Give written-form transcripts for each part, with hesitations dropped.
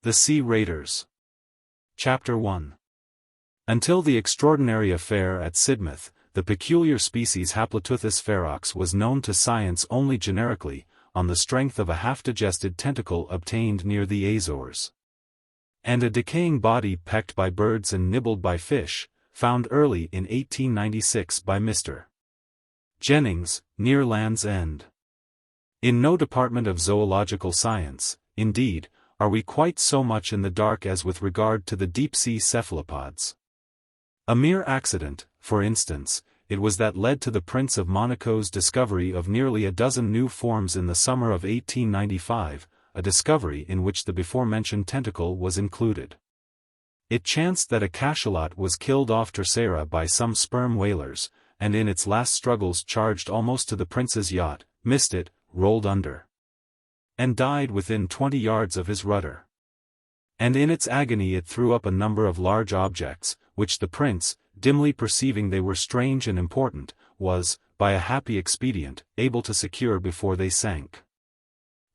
The Sea Raiders. Chapter 1. Until the extraordinary affair at Sidmouth, the peculiar species Haploteuthis ferox was known to science only generically, on the strength of a half-digested tentacle obtained near the Azores. And a decaying body pecked by birds and nibbled by fish, found early in 1896 by Mr. Jennings, near Land's End. In no department of zoological science, indeed, are we quite so much in the dark as with regard to the deep-sea cephalopods. A mere accident, for instance, it was that led to the Prince of Monaco's discovery of nearly a dozen new forms in the summer of 1895, a discovery in which the before-mentioned tentacle was included. It chanced that a cachalot was killed off Terceira by some sperm whalers, and in its last struggles charged almost to the prince's yacht, missed it, rolled under, and died within 20 yards of his rudder. And in its agony it threw up a number of large objects, which the prince, dimly perceiving they were strange and important, was, by a happy expedient, able to secure before they sank.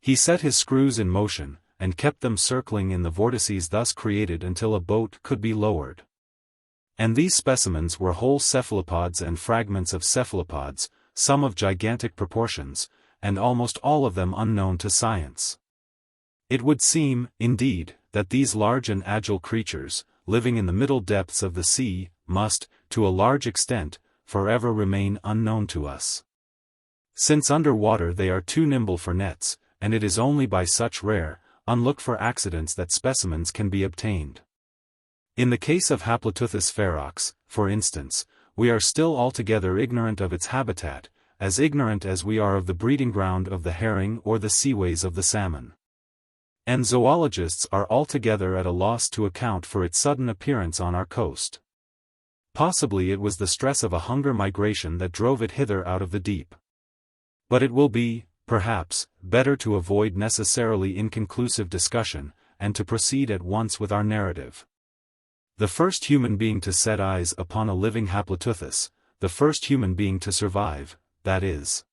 He set his screws in motion, and kept them circling in the vortices thus created until a boat could be lowered. And these specimens were whole cephalopods and fragments of cephalopods, some of gigantic proportions, and almost all of them unknown to science. It would seem, indeed, that these large and agile creatures, living in the middle depths of the sea, must, to a large extent, forever remain unknown to us. Since under water they are too nimble for nets, and it is only by such rare, unlooked-for accidents that specimens can be obtained. In the case of Haploteuthis ferox, for instance, we are still altogether ignorant of its habitat, as ignorant as we are of the breeding ground of the herring or the seaways of the salmon. And zoologists are altogether at a loss to account for its sudden appearance on our coast. Possibly it was the stress of a hunger migration that drove it hither out of the deep. But it will be, perhaps, better to avoid necessarily inconclusive discussion, and to proceed at once with our narrative. The first human being to set eyes upon a living Haploteuthis, the first human being to survive, that is.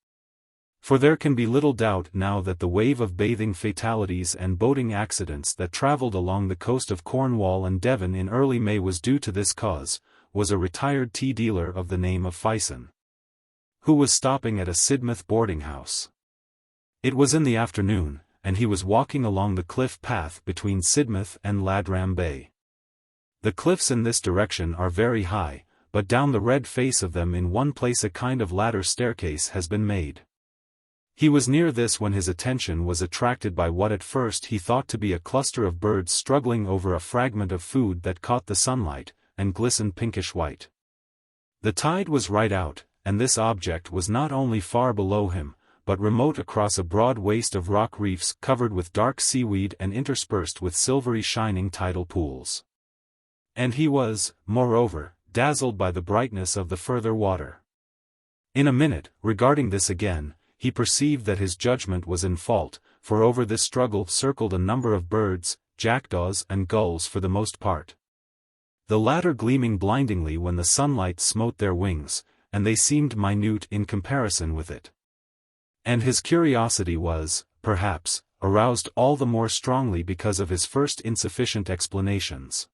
For there can be little doubt now that the wave of bathing fatalities and boating accidents that travelled along the coast of Cornwall and Devon in early May was due to this cause, was a retired tea dealer of the name of Fison, who was stopping at a Sidmouth boarding-house. It was in the afternoon, and he was walking along the cliff path between Sidmouth and Ladram Bay. The cliffs in this direction are very high, but down the red face of them in one place a kind of ladder staircase has been made. He was near this when his attention was attracted by what at first he thought to be a cluster of birds struggling over a fragment of food that caught the sunlight, and glistened pinkish white. The tide was right out, and this object was not only far below him, but remote across a broad waste of rock reefs covered with dark seaweed and interspersed with silvery shining tidal pools. And he was, moreover, dazzled by the brightness of the further water. In a minute, regarding this again, he perceived that his judgment was in fault, for over this struggle circled a number of birds, jackdaws and gulls for the most part. The latter gleaming blindingly when the sunlight smote their wings, and they seemed minute in comparison with it. And his curiosity was, perhaps, aroused all the more strongly because of his first insufficient explanations.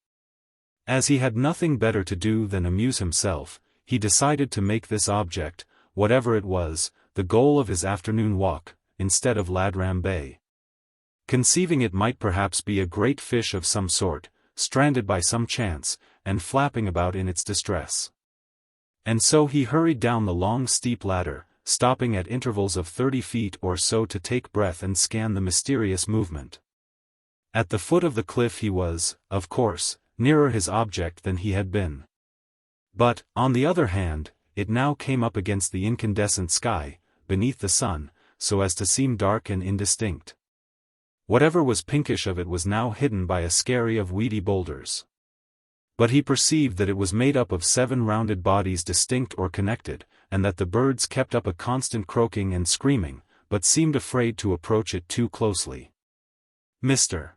As he had nothing better to do than amuse himself, he decided to make this object, whatever it was, the goal of his afternoon walk, instead of Ladram Bay. Conceiving it might perhaps be a great fish of some sort, stranded by some chance, and flapping about in its distress. And so he hurried down the long steep ladder, stopping at intervals of 30 feet or so to take breath and scan the mysterious movement. At the foot of the cliff he was, of course, nearer his object than he had been. But, on the other hand, it now came up against the incandescent sky, beneath the sun, so as to seem dark and indistinct. Whatever was pinkish of it was now hidden by a skerry of weedy boulders. But he perceived that it was made up of 7 rounded bodies distinct or connected, and that the birds kept up a constant croaking and screaming, but seemed afraid to approach it too closely. Mr.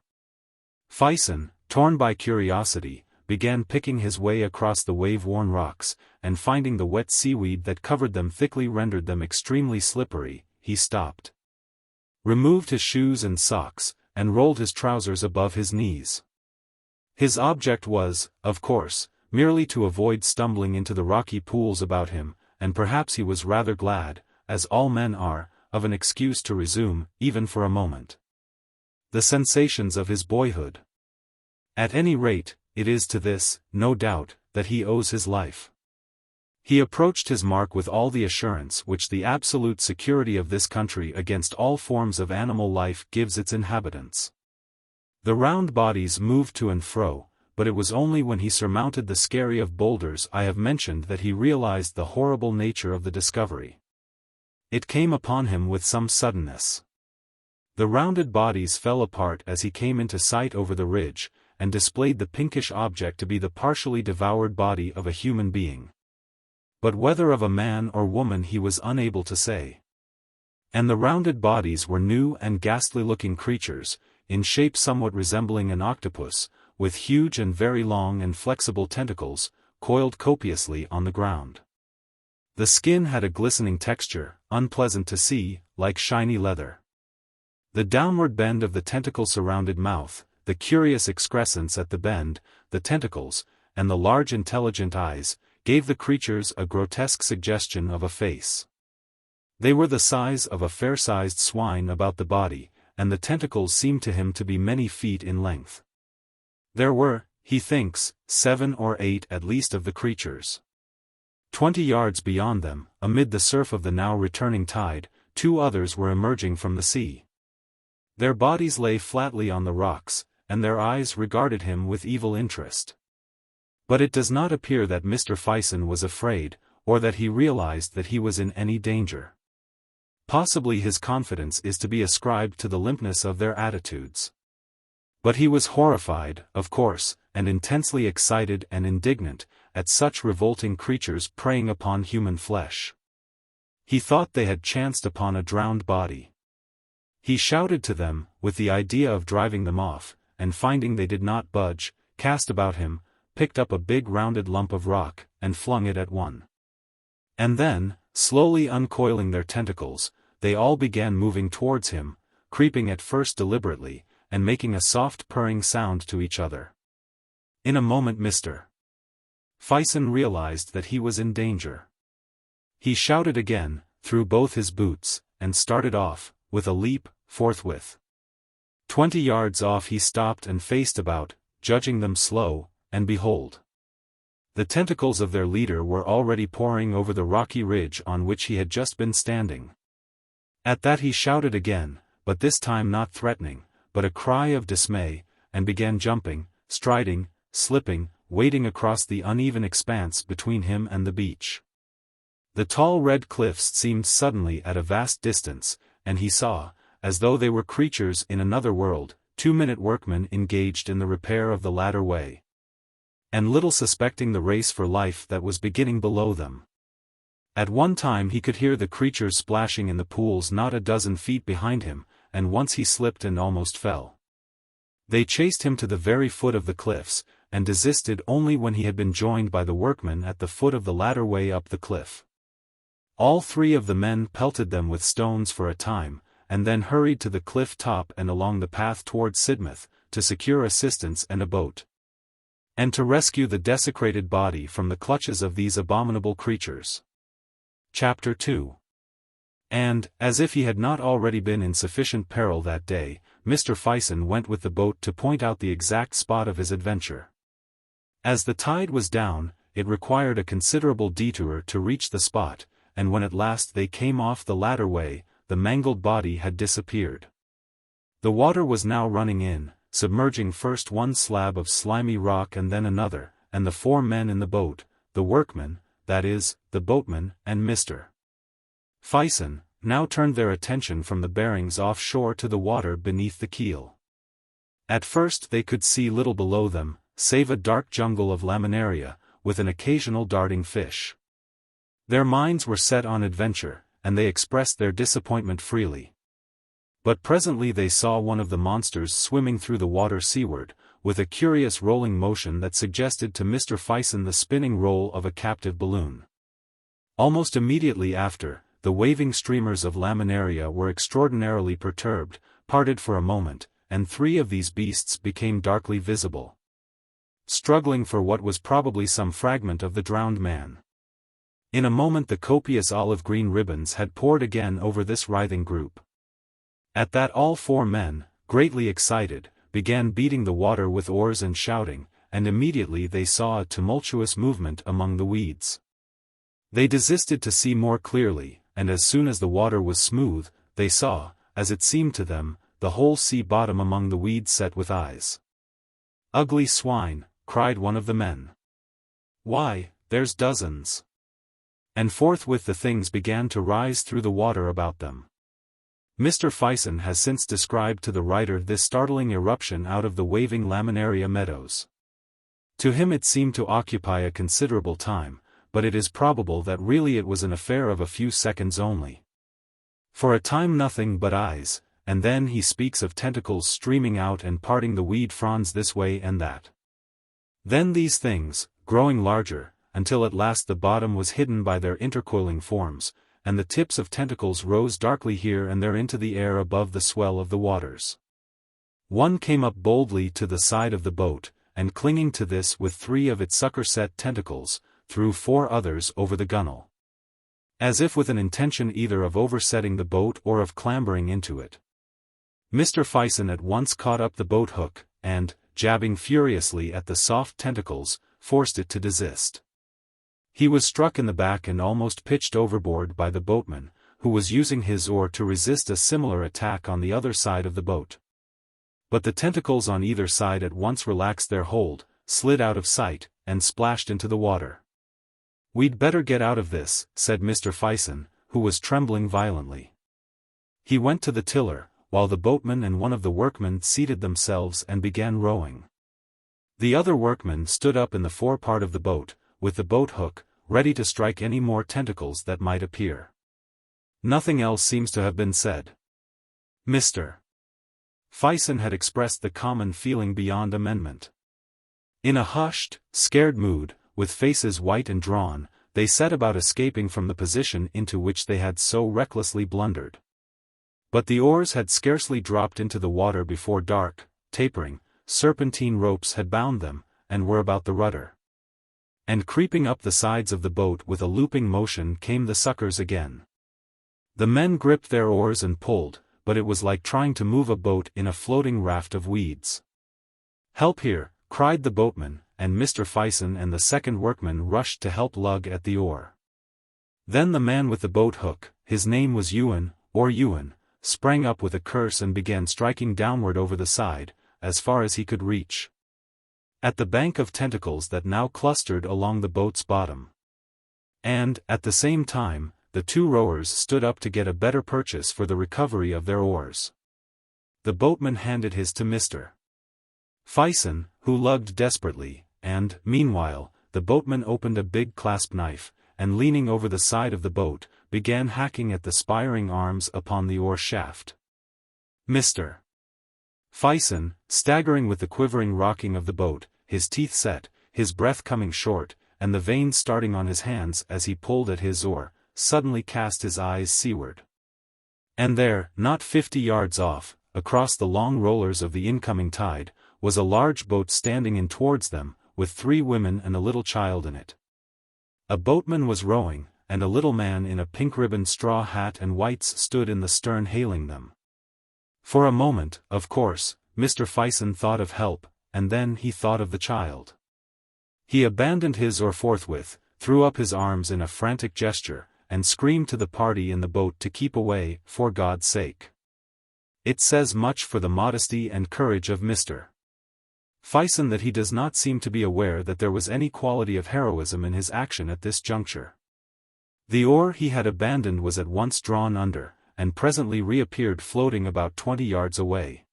Fison, torn by curiosity, began picking his way across the wave-worn rocks, and finding the wet seaweed that covered them thickly rendered them extremely slippery, he stopped, removed his shoes and socks, and rolled his trousers above his knees. His object was, of course, merely to avoid stumbling into the rocky pools about him, and perhaps he was rather glad, as all men are, of an excuse to resume, even for a moment, the sensations of his boyhood. At any rate, it is to this, no doubt, that he owes his life. He approached his mark with all the assurance which the absolute security of this country against all forms of animal life gives its inhabitants. The round bodies moved to and fro, but it was only when he surmounted the skerry of boulders I have mentioned that he realized the horrible nature of the discovery. It came upon him with some suddenness. The rounded bodies fell apart as he came into sight over the ridge, and displayed the pinkish object to be the partially devoured body of a human being. But whether of a man or woman he was unable to say. And the rounded bodies were new and ghastly-looking creatures, in shape somewhat resembling an octopus, with huge and very long and flexible tentacles, coiled copiously on the ground. The skin had a glistening texture, unpleasant to see, like shiny leather. The downward bend of the tentacle-surrounded mouth, the curious excrescence at the bend, the tentacles, and the large intelligent eyes, gave the creatures a grotesque suggestion of a face. They were the size of a fair-sized swine about the body, and the tentacles seemed to him to be many feet in length. There were, he thinks, 7 or 8 at least of the creatures. 20 yards beyond them, amid the surf of the now returning tide, 2 others were emerging from the sea. Their bodies lay flatly on the rocks, and their eyes regarded him with evil interest. But it does not appear that Mr. Fison was afraid, or that he realized that he was in any danger. Possibly his confidence is to be ascribed to the limpness of their attitudes. But he was horrified, of course, and intensely excited and indignant, at such revolting creatures preying upon human flesh. He thought they had chanced upon a drowned body. He shouted to them, with the idea of driving them off, and finding they did not budge, cast about him, picked up a big rounded lump of rock, and flung it at one. And then, slowly uncoiling their tentacles, they all began moving towards him, creeping at first deliberately, and making a soft purring sound to each other. In a moment Mr. Fison realized that he was in danger. He shouted again, threw both his boots, and started off, with a leap, forthwith. 20 yards off he stopped and faced about, judging them slow, and behold, the tentacles of their leader were already pouring over the rocky ridge on which he had just been standing. At that he shouted again, but this time not threatening, but a cry of dismay, and began jumping, striding, slipping, wading across the uneven expanse between him and the beach. The tall red cliffs seemed suddenly at a vast distance, and he saw, as though they were creatures in another world, 2-minute workmen engaged in the repair of the ladder-way, and little suspecting the race for life that was beginning below them. At one time he could hear the creatures splashing in the pools not a dozen feet behind him, and once he slipped and almost fell. They chased him to the very foot of the cliffs, and desisted only when he had been joined by the workmen at the foot of the ladder-way up the cliff. All 3 of the men pelted them with stones for a time, and then hurried to the cliff top and along the path towards Sidmouth, to secure assistance and a boat, and to rescue the desecrated body from the clutches of these abominable creatures. Chapter 2. And, as if he had not already been in sufficient peril that day, Mr. Fison went with the boat to point out the exact spot of his adventure. As the tide was down, it required a considerable detour to reach the spot, and when at last they came off the ladder-way, the mangled body had disappeared. The water was now running in, submerging first one slab of slimy rock and then another, and the 4 men in the boat, the workmen, that is, the boatman, and Mr. Fison, now turned their attention from the bearings offshore to the water beneath the keel. At first they could see little below them, save a dark jungle of laminaria, with an occasional darting fish. Their minds were set on adventure, and they expressed their disappointment freely. But presently they saw one of the monsters swimming through the water seaward, with a curious rolling motion that suggested to Mr. Fison the spinning roll of a captive balloon. Almost immediately after, the waving streamers of laminaria were extraordinarily perturbed, parted for a moment, and 3 of these beasts became darkly visible, struggling for what was probably some fragment of the drowned man. In a moment the copious olive-green ribbons had poured again over this writhing group. At that all 4 men, greatly excited, began beating the water with oars and shouting, and immediately they saw a tumultuous movement among the weeds. They desisted to see more clearly, and as soon as the water was smooth, they saw, as it seemed to them, the whole sea bottom among the weeds set with eyes. "Ugly swine," cried one of the men. "Why, there's dozens." And forthwith the things began to rise through the water about them. Mr. Fison has since described to the writer this startling eruption out of the waving laminaria meadows. To him it seemed to occupy a considerable time, but it is probable that really it was an affair of a few seconds only. For a time nothing but eyes, and then he speaks of tentacles streaming out and parting the weed fronds this way and that. Then these things, growing larger, until at last the bottom was hidden by their intercoiling forms, and the tips of tentacles rose darkly here and there into the air above the swell of the waters. One came up boldly to the side of the boat, and clinging to this with 3 of its sucker-set tentacles, threw 4 others over the gunwale, as if with an intention either of oversetting the boat or of clambering into it. Mr. Fison at once caught up the boat hook, and, jabbing furiously at the soft tentacles, forced it to desist. He was struck in the back and almost pitched overboard by the boatman, who was using his oar to resist a similar attack on the other side of the boat. But the tentacles on either side at once relaxed their hold, slid out of sight, and splashed into the water. "We'd better get out of this," said Mr. Fison, who was trembling violently. He went to the tiller, while the boatman and one of the workmen seated themselves and began rowing. The other workman stood up in the forepart of the boat, with the boat hook, ready to strike any more tentacles that might appear. Nothing else seems to have been said. Mr. Fison had expressed the common feeling beyond amendment. In a hushed, scared mood, with faces white and drawn, they set about escaping from the position into which they had so recklessly blundered. But the oars had scarcely dropped into the water before dark, tapering, serpentine ropes had bound them, and were about the rudder. And creeping up the sides of the boat with a looping motion came the suckers again. The men gripped their oars and pulled, but it was like trying to move a boat in a floating raft of weeds. "Help here," cried the boatman, and Mr. Fison and the second workman rushed to help lug at the oar. Then the man with the boat hook, his name was Ewan, sprang up with a curse and began striking downward over the side, as far as he could reach, at the bank of tentacles that now clustered along the boat's bottom. And, at the same time, the 2 rowers stood up to get a better purchase for the recovery of their oars. The boatman handed his to Mr. Fison, who lugged desperately, and, meanwhile, the boatman opened a big clasp knife, and leaning over the side of the boat, began hacking at the spiring arms upon the oar shaft. Mr. Fison, staggering with the quivering rocking of the boat, his teeth set, his breath coming short, and the veins starting on his hands as he pulled at his oar, suddenly cast his eyes seaward. And there, not 50 yards off, across the long rollers of the incoming tide, was a large boat standing in towards them, with 3 women and a little child in it. A boatman was rowing, and a little man in a pink-ribboned straw hat and whites stood in the stern hailing them. For a moment, of course, Mr. Fison thought of help, and then he thought of the child. He abandoned his oar forthwith, threw up his arms in a frantic gesture, and screamed to the party in the boat to keep away, for God's sake. It says much for the modesty and courage of Mr. Fison that he does not seem to be aware that there was any quality of heroism in his action at this juncture. The oar he had abandoned was at once drawn under, and presently reappeared floating about 20 yards away.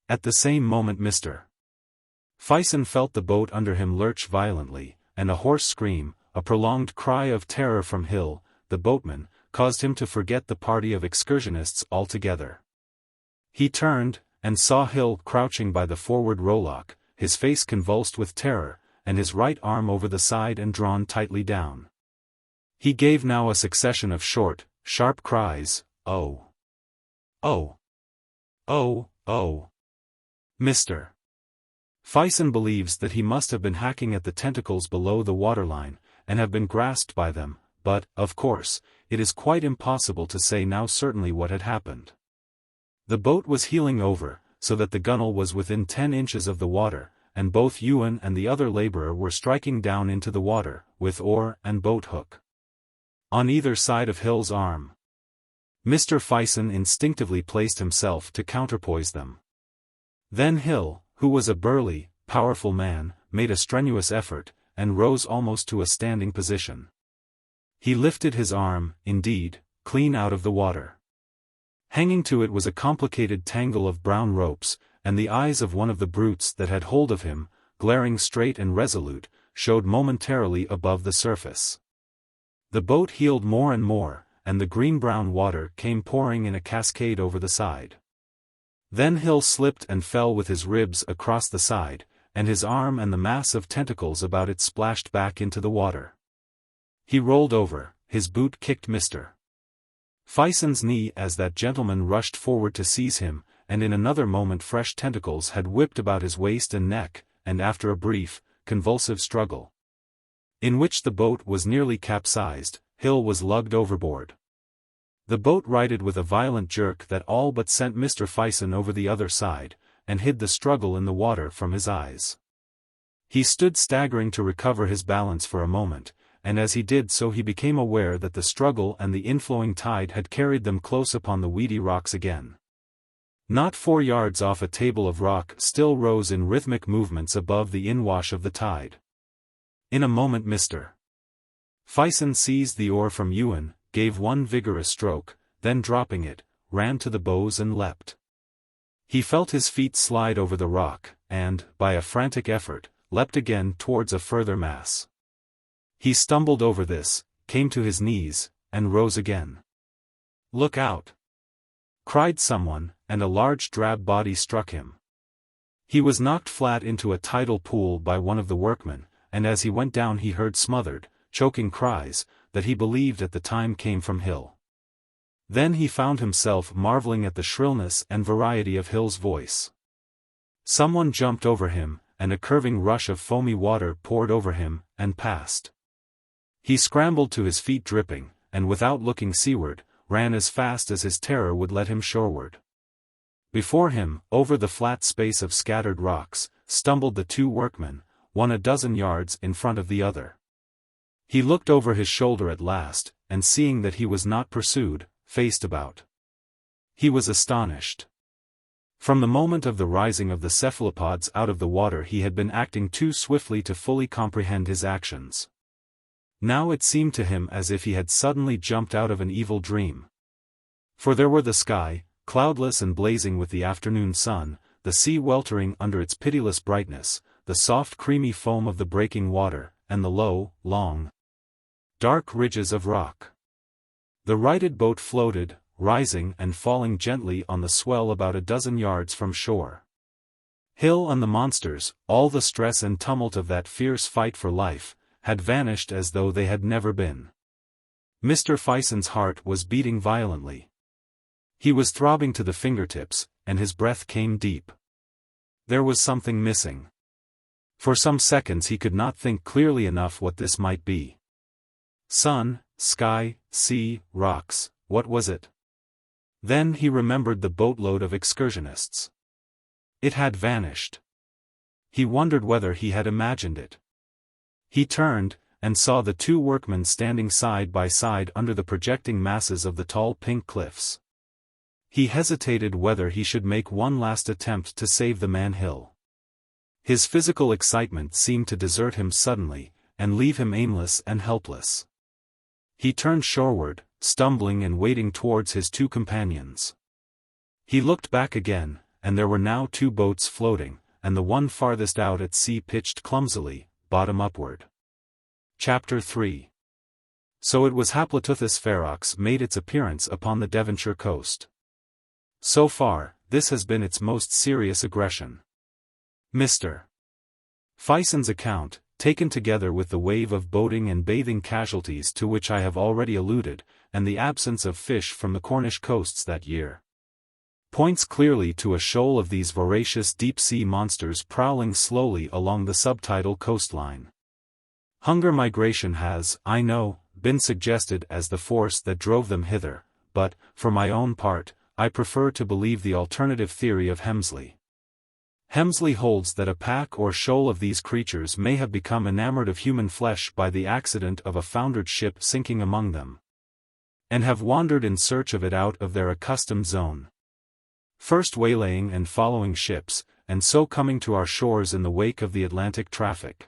At the same moment Mr. Fison felt the boat under him lurch violently, and a hoarse scream, a prolonged cry of terror from Hill, the boatman, caused him to forget the party of excursionists altogether. He turned, and saw Hill crouching by the forward rowlock, his face convulsed with terror, and his right arm over the side and drawn tightly down. He gave now a succession of short, sharp cries, "Oh! Oh! Oh! Oh!" Mr. Fison believes that he must have been hacking at the tentacles below the waterline, and have been grasped by them, but, of course, it is quite impossible to say now certainly what had happened. The boat was heeling over, so that the gunwale was within 10 inches of the water, and both Ewan and the other laborer were striking down into the water, with oar and boat hook on either side of Hill's arm. Mr. Fison instinctively placed himself to counterpoise them. Then Hill, who was a burly, powerful man, made a strenuous effort, and rose almost to a standing position. He lifted his arm, indeed, clean out of the water. Hanging to it was a complicated tangle of brown ropes, and the eyes of one of the brutes that had hold of him, glaring straight and resolute, showed momentarily above the surface. The boat heeled more and more, and the green-brown water came pouring in a cascade over the side. Then Hill slipped and fell with his ribs across the side, and his arm and the mass of tentacles about it splashed back into the water. He rolled over, his boot kicked Mr. Fison's knee as that gentleman rushed forward to seize him, and in another moment fresh tentacles had whipped about his waist and neck, and after a brief, convulsive struggle, in which the boat was nearly capsized, Hill was lugged overboard. The boat righted with a violent jerk that all but sent Mr. Fison over the other side, and hid the struggle in the water from his eyes. He stood staggering to recover his balance for a moment, and as he did so he became aware that the struggle and the inflowing tide had carried them close upon the weedy rocks again. Not 4 yards off a table of rock still rose in rhythmic movements above the inwash of the tide. In a moment Mr. Fison seized the oar from Ewan, gave one vigorous stroke, then dropping it, ran to the bows and leapt. He felt his feet slide over the rock, and, by a frantic effort, leapt again towards a further mass. He stumbled over this, came to his knees, and rose again. "Look out!" cried someone, and a large drab body struck him. He was knocked flat into a tidal pool by one of the workmen, and as he went down he heard smothered, choking cries, that he believed at the time came from Hill. Then he found himself marveling at the shrillness and variety of Hill's voice. Someone jumped over him, and a curving rush of foamy water poured over him, and passed. He scrambled to his feet dripping, and without looking seaward, ran as fast as his terror would let him shoreward. Before him, over the flat space of scattered rocks, stumbled the 2 workmen, one a dozen yards in front of the other. He looked over his shoulder at last, and seeing that he was not pursued, faced about. He was astonished. From the moment of the rising of the cephalopods out of the water he had been acting too swiftly to fully comprehend his actions. Now it seemed to him as if he had suddenly jumped out of an evil dream. For there were the sky, cloudless and blazing with the afternoon sun, the sea weltering under its pitiless brightness, the soft creamy foam of the breaking water, and the low, long, dark ridges of rock. The righted boat floated, rising and falling gently on the swell about a dozen yards from shore. Hill and the monsters, all the stress and tumult of that fierce fight for life, had vanished as though they had never been. Mr. Fison's heart was beating violently. He was throbbing to the fingertips, and his breath came deep. There was something missing. For some seconds he could not think clearly enough what this might be. Sun, sky, sea, rocks, what was it? Then he remembered the boatload of excursionists. It had vanished. He wondered whether he had imagined it. He turned, and saw the 2 workmen standing side by side under the projecting masses of the tall pink cliffs. He hesitated whether he should make one last attempt to save the man Hill. His physical excitement seemed to desert him suddenly, and leave him aimless and helpless. He turned shoreward, stumbling and wading towards his 2 companions. He looked back again, and there were now 2 boats floating, and the one farthest out at sea pitched clumsily, bottom upward. Chapter 3. So it was Haploteuthis ferox made its appearance upon the Devonshire coast. So far, this has been its most serious aggression. Mr. Fison's account, taken together with the wave of boating and bathing casualties to which I have already alluded, and the absence of fish from the Cornish coasts that year, points clearly to a shoal of these voracious deep-sea monsters prowling slowly along the subtidal coastline. Hunger migration has, I know, been suggested as the force that drove them hither, but, for my own part, I prefer to believe the alternative theory of Hemsley. Hemsley holds that a pack or shoal of these creatures may have become enamored of human flesh by the accident of a foundered ship sinking among them, and have wandered in search of it out of their accustomed zone, first waylaying and following ships, and so coming to our shores in the wake of the Atlantic traffic.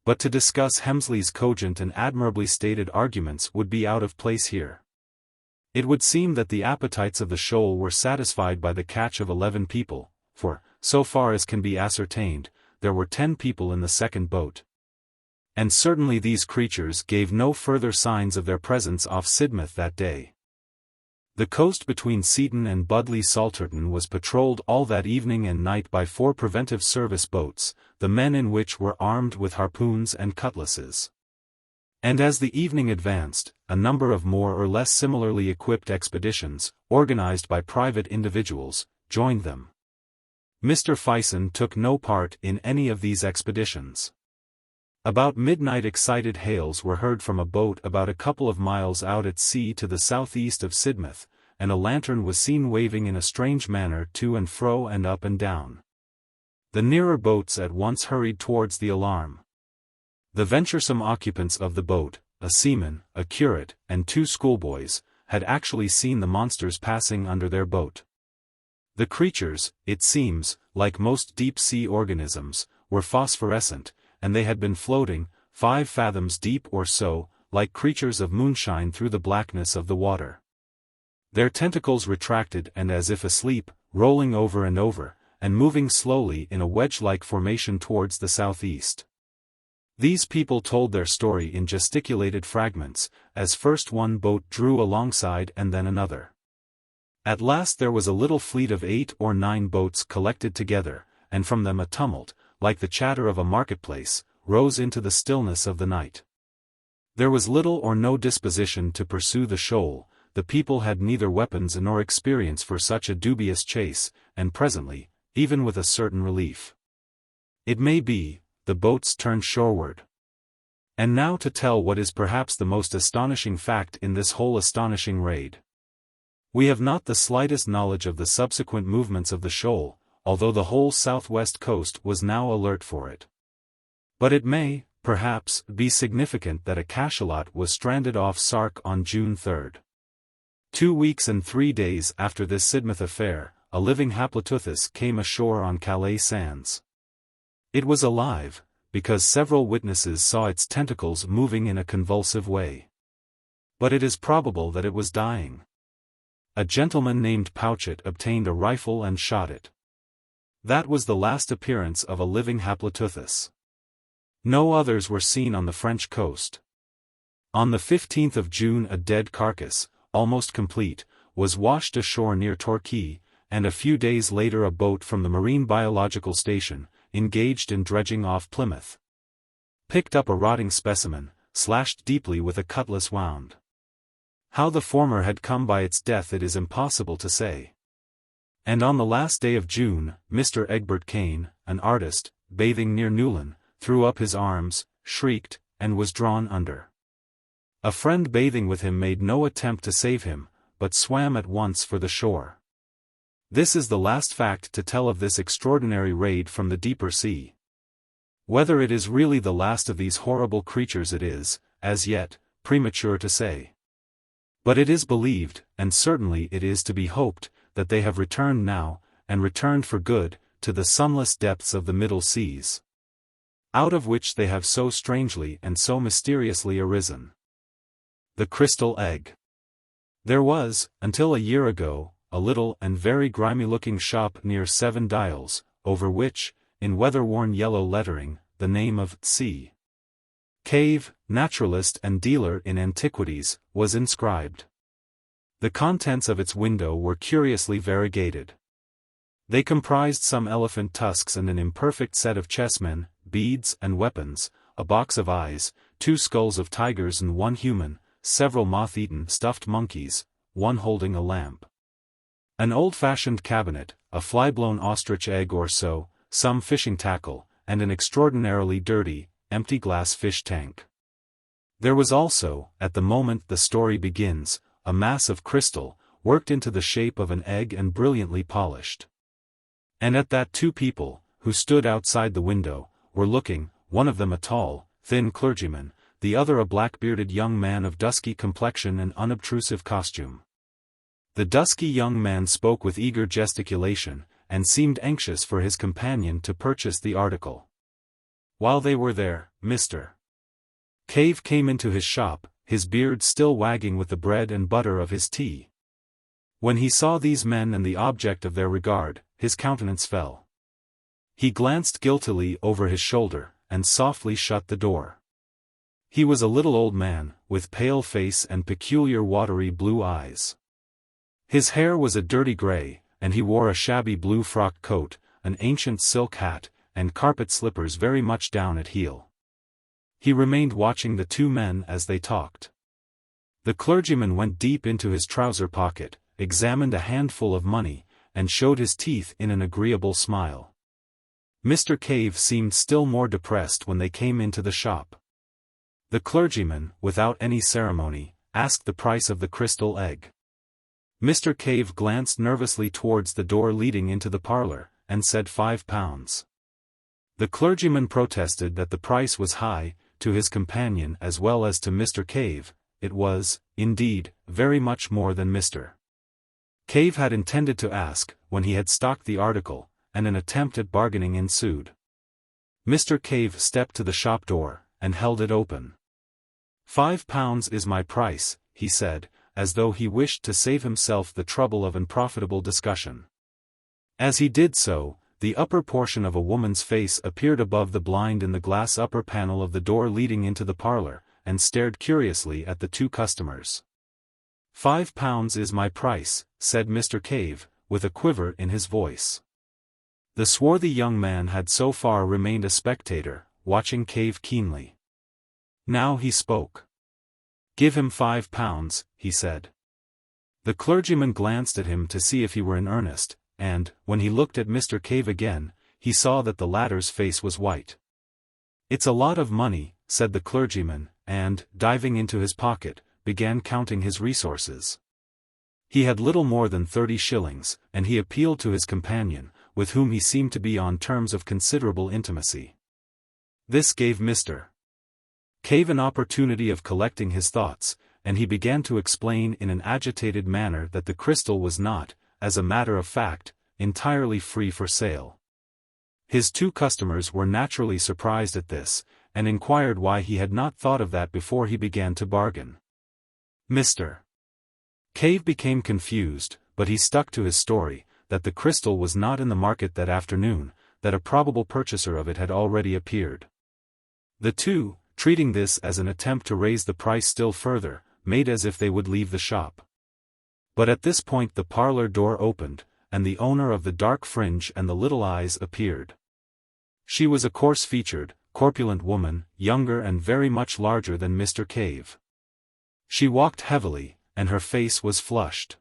But to discuss Hemsley's cogent and admirably stated arguments would be out of place here. It would seem that the appetites of the shoal were satisfied by the catch of 11 people, for, so far as can be ascertained, there were 10 people in the second boat. And certainly these creatures gave no further signs of their presence off Sidmouth that day. The coast between Seaton and Budleigh Salterton was patrolled all that evening and night by 4 preventive service boats, the men in which were armed with harpoons and cutlasses. And as the evening advanced, a number of more or less similarly equipped expeditions, organized by private individuals, joined them. Mr. Fison took no part in any of these expeditions. About midnight excited hails were heard from a boat about a couple of miles out at sea to the southeast of Sidmouth, and a lantern was seen waving in a strange manner to and fro and up and down. The nearer boats at once hurried towards the alarm. The venturesome occupants of the boat, a seaman, a curate, and 2 schoolboys, had actually seen the monsters passing under their boat. The creatures, it seems, like most deep-sea organisms, were phosphorescent, and they had been floating, 5 fathoms deep or so, like creatures of moonshine through the blackness of the water. Their tentacles retracted and as if asleep, rolling over and over, and moving slowly in a wedge-like formation towards the southeast. These people told their story in gesticulated fragments, as first one boat drew alongside and then another. At last there was a little fleet of 8 or 9 boats collected together, and from them a tumult, like the chatter of a marketplace, rose into the stillness of the night. There was little or no disposition to pursue the shoal, the people had neither weapons nor experience for such a dubious chase, and presently, even with a certain relief, it may be, the boats turned shoreward. And now to tell what is perhaps the most astonishing fact in this whole astonishing raid. We have not the slightest knowledge of the subsequent movements of the shoal, although the whole southwest coast was now alert for it. But it may, perhaps, be significant that a cachalot was stranded off Sark on June 3. 2 weeks and 3 days after this Sidmouth affair, a living Haploteuthis came ashore on Calais sands. It was alive, because several witnesses saw its tentacles moving in a convulsive way. But it is probable that it was dying. A gentleman named Pouchet obtained a rifle and shot it. That was the last appearance of a living Haploteuthis. No others were seen on the French coast. On the 15th of June a dead carcass, almost complete, was washed ashore near Torquay, and a few days later a boat from the Marine Biological Station, engaged in dredging off Plymouth, picked up a rotting specimen, slashed deeply with a cutlass wound. How the former had come by its death it is impossible to say. And on the last day of June, Mr. Egbert Kane, an artist, bathing near Newlyn, threw up his arms, shrieked, and was drawn under. A friend bathing with him made no attempt to save him, but swam at once for the shore. This is the last fact to tell of this extraordinary raid from the deeper sea. Whether it is really the last of these horrible creatures it is, as yet, premature to say. But it is believed, and certainly it is to be hoped, that they have returned now, and returned for good, to the sunless depths of the Middle Seas, out of which they have so strangely and so mysteriously arisen. The Crystal Egg. There was, until a year ago, a little and very grimy-looking shop near 7 Dials, over which, in weather-worn yellow lettering, the name of C. Cave, naturalist and dealer in antiquities, was inscribed. The contents of its window were curiously variegated. They comprised some elephant tusks and an imperfect set of chessmen, beads and weapons, a box of eyes, 2 skulls of tigers and 1 human, several moth-eaten stuffed monkeys, one holding a lamp. An old-fashioned cabinet, a fly-blown ostrich egg or so, some fishing tackle, and an extraordinarily dirty, empty glass fish tank. There was also, at the moment the story begins, a mass of crystal, worked into the shape of an egg and brilliantly polished. And at that two people, who stood outside the window, were looking, one of them a tall, thin clergyman, the other a black-bearded young man of dusky complexion and unobtrusive costume. The dusky young man spoke with eager gesticulation, and seemed anxious for his companion to purchase the article. While they were there, Mr. Cave came into his shop, his beard still wagging with the bread and butter of his tea. When he saw these men and the object of their regard, his countenance fell. He glanced guiltily over his shoulder, and softly shut the door. He was a little old man, with pale face and peculiar watery blue eyes. His hair was a dirty grey, and he wore a shabby blue frock coat, an ancient silk hat, and carpet slippers very much down at heel. He remained watching the two men as they talked. The clergyman went deep into his trouser pocket, examined a handful of money, and showed his teeth in an agreeable smile. Mr. Cave seemed still more depressed when they came into the shop. The clergyman, without any ceremony, asked the price of the crystal egg. Mr. Cave glanced nervously towards the door leading into the parlour, and said £5. The clergyman protested that the price was high. To his companion as well as to Mr. Cave, it was, indeed, very much more than Mr. Cave had intended to ask, when he had stocked the article, and an attempt at bargaining ensued. Mr. Cave stepped to the shop door, and held it open. £5 is my price, he said, as though he wished to save himself the trouble of unprofitable discussion. As he did so, the upper portion of a woman's face appeared above the blind in the glass upper panel of the door leading into the parlour, and stared curiously at the two customers. £5 is my price, said Mr. Cave, with a quiver in his voice. The swarthy young man had so far remained a spectator, watching Cave keenly. Now he spoke. "Give him £5, he said. The clergyman glanced at him to see if he were in earnest, and, when he looked at Mr. Cave again, he saw that the latter's face was white. "It's a lot of money," said the clergyman, and, diving into his pocket, began counting his resources. He had little more than 30 shillings, and he appealed to his companion, with whom he seemed to be on terms of considerable intimacy. This gave Mr. Cave an opportunity of collecting his thoughts, and he began to explain in an agitated manner that the crystal was not, as a matter of fact, entirely free for sale. His two customers were naturally surprised at this, and inquired why he had not thought of that before he began to bargain. Mr. Cave became confused, but he stuck to his story, that the crystal was not in the market that afternoon, that a probable purchaser of it had already appeared. The two, treating this as an attempt to raise the price still further, made as if they would leave the shop. But at this point the parlour door opened, and the owner of the dark fringe and the little eyes appeared. She was a coarse-featured, corpulent woman, younger and very much larger than Mr. Cave. She walked heavily, and her face was flushed.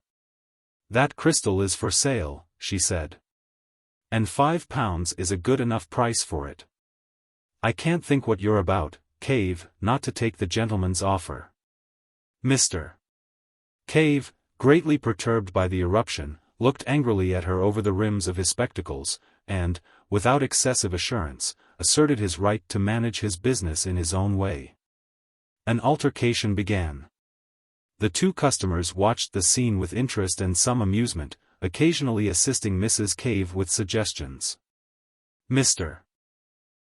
"That crystal is for sale," she said. "And £5 is a good enough price for it. I can't think what you're about, Cave, not to take the gentleman's offer." Mr. Cave, greatly perturbed by the eruption, looked angrily at her over the rims of his spectacles, and, without excessive assurance, asserted his right to manage his business in his own way. An altercation began. The two customers watched the scene with interest and some amusement, occasionally assisting Mrs. Cave with suggestions. Mr.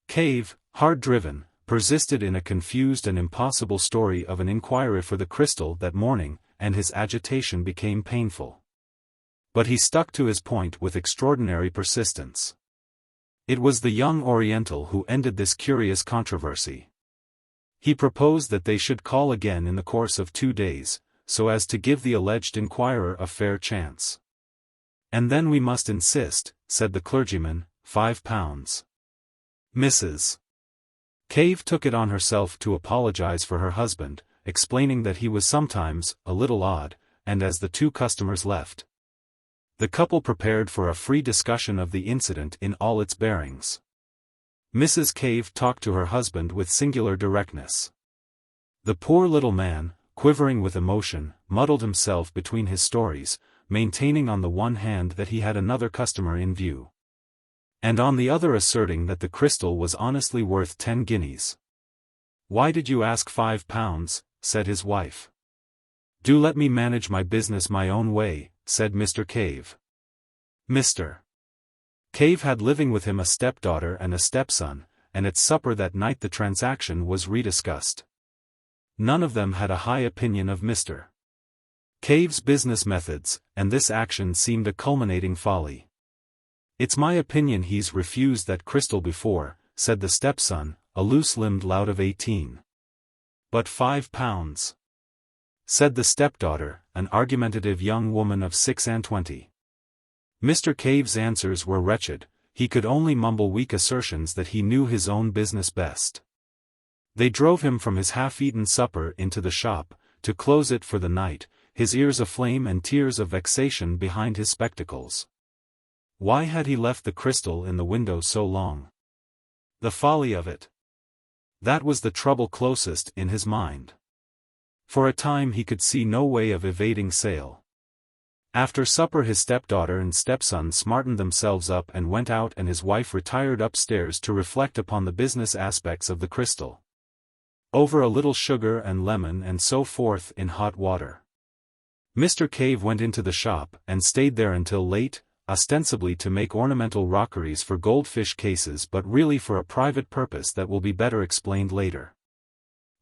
Cave, hard-driven, persisted in a confused and impossible story of an inquiry for the crystal that morning, and his agitation became painful. But he stuck to his point with extraordinary persistence. It was the young Oriental who ended this curious controversy. He proposed that they should call again in the course of 2 days, so as to give the alleged inquirer a fair chance. "And then we must insist," said the clergyman, £5. Mrs. Cave took it on herself to apologize for her husband, explaining that he was sometimes a little odd, and as the two customers left, The couple prepared for a free discussion of the incident in all its bearings. Mrs. Cave talked to her husband with singular directness. The poor little man, quivering with emotion, muddled himself between his stories, maintaining on the one hand that he had another customer in view, and on the other asserting that the crystal was honestly worth 10 guineas. "Why did you ask £5? Said his wife. "Do let me manage my business my own way," said Mr. Cave. Mr. Cave had living with him a stepdaughter and a stepson, and at supper that night the transaction was rediscussed. None of them had a high opinion of Mr. Cave's business methods, and this action seemed a culminating folly. "It's my opinion he's refused that crystal before," said the stepson, a loose-limbed lout of 18. "But £5," said the stepdaughter, an argumentative young woman of 26. Mr. Cave's answers were wretched. He could only mumble weak assertions that he knew his own business best. They drove him from his half-eaten supper into the shop, to close it for the night, his ears aflame and tears of vexation behind his spectacles. Why had he left the crystal in the window so long? The folly of it. That was the trouble closest in his mind. For a time he could see no way of evading sale. After supper his stepdaughter and stepson smartened themselves up and went out, and his wife retired upstairs to reflect upon the business aspects of the crystal. Over a little sugar and lemon and so forth in hot water. Mr. Cave went into the shop and stayed there until late, ostensibly to make ornamental rockeries for goldfish cases, but really for a private purpose that will be better explained later.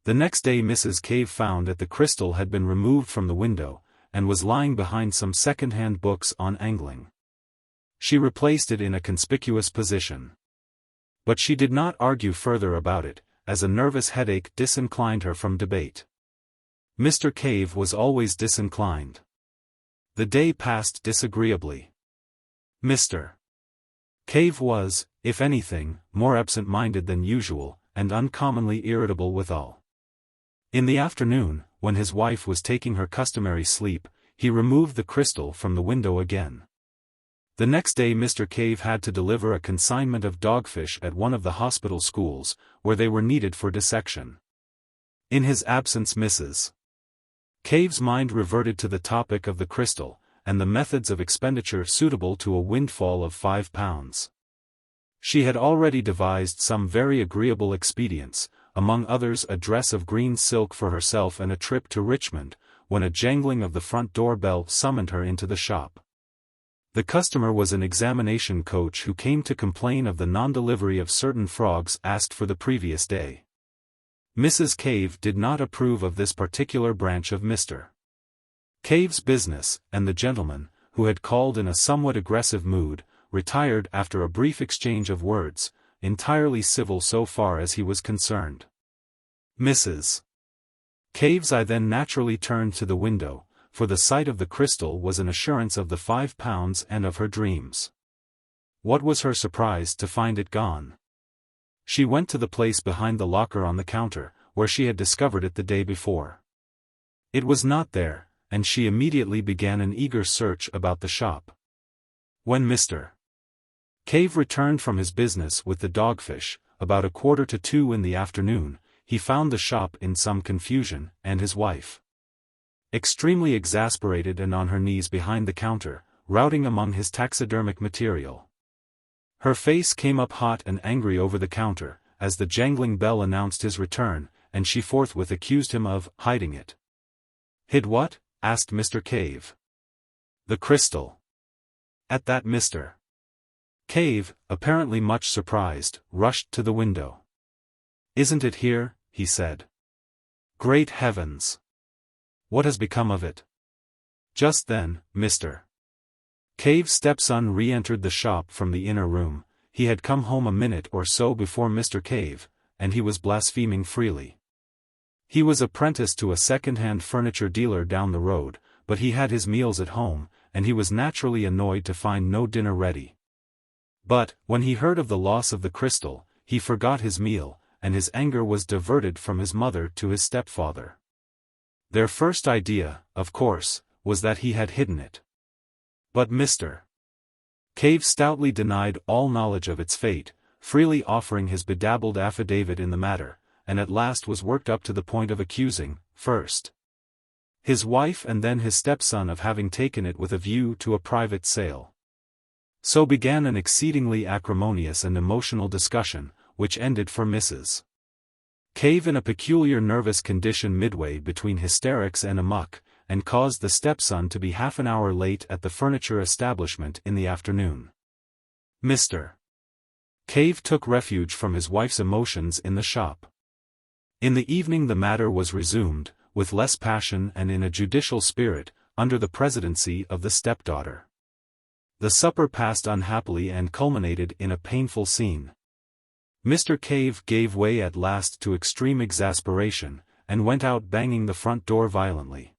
The next day Mrs. Cave found that the crystal had been removed from the window, and was lying behind some second-hand books on angling. She replaced it in a conspicuous position. But she did not argue further about it, as a nervous headache disinclined her from debate. Mr. Cave was always disinclined. The day passed disagreeably. Mr. Cave was, if anything, more absent-minded than usual, and uncommonly irritable withal. In the afternoon, when his wife was taking her customary sleep, he removed the crystal from the window again. The next day Mr. Cave had to deliver a consignment of dogfish at one of the hospital schools, where they were needed for dissection. In his absence Mrs. Cave's mind reverted to the topic of the crystal, and the methods of expenditure suitable to a windfall of £5. She had already devised some very agreeable expedients, among others a dress of green silk for herself and a trip to Richmond, when a jangling of the front door bell summoned her into the shop. The customer was an examination coach who came to complain of the non-delivery of certain frogs asked for the previous day. Mrs. Cave did not approve of this particular branch of Mr. Cave's business, and the gentleman, who had called in a somewhat aggressive mood, retired after a brief exchange of words, entirely civil so far as he was concerned. Mrs. Cave's eye then naturally turned to the window, for the sight of the crystal was an assurance of the £5 and of her dreams. What was her surprise to find it gone? She went to the place behind the locker on the counter, where she had discovered it the day before. It was not there, and she immediately began an eager search about the shop. When Mr. Cave returned from his business with the dogfish, about 1:45 in the afternoon, he found the shop in some confusion, and his wife extremely exasperated and on her knees behind the counter, routing among his taxidermic material. Her face came up hot and angry over the counter, as the jangling bell announced his return, and she forthwith accused him of hiding it. "Hid what?" asked Mr. Cave. "The crystal." At that Mr. Cave, apparently much surprised, rushed to the window. "Isn't it here?" he said. "Great heavens! What has become of it?" Just then, Mr. Cave's stepson re-entered the shop from the inner room. He had come home a minute or so before Mr. Cave, and he was blaspheming freely. He was apprenticed to a second-hand furniture dealer down the road, but he had his meals at home, and he was naturally annoyed to find no dinner ready. But, when he heard of the loss of the crystal, he forgot his meal, and his anger was diverted from his mother to his stepfather. Their first idea, of course, was that he had hidden it. But Mr. Cave stoutly denied all knowledge of its fate, freely offering his bedabbled affidavit in the matter, and at last was worked up to the point of accusing, first, his wife and then his stepson of having taken it with a view to a private sale. So began an exceedingly acrimonious and emotional discussion, which ended for Mrs. Cave in a peculiar nervous condition midway between hysterics and amuck, and caused the stepson to be half an hour late at the furniture establishment in the afternoon. Mr. Cave took refuge from his wife's emotions in the shop. In the evening the matter was resumed, with less passion and in a judicial spirit, under the presidency of the stepdaughter. The supper passed unhappily and culminated in a painful scene. Mr. Cave gave way at last to extreme exasperation, and went out banging the front door violently.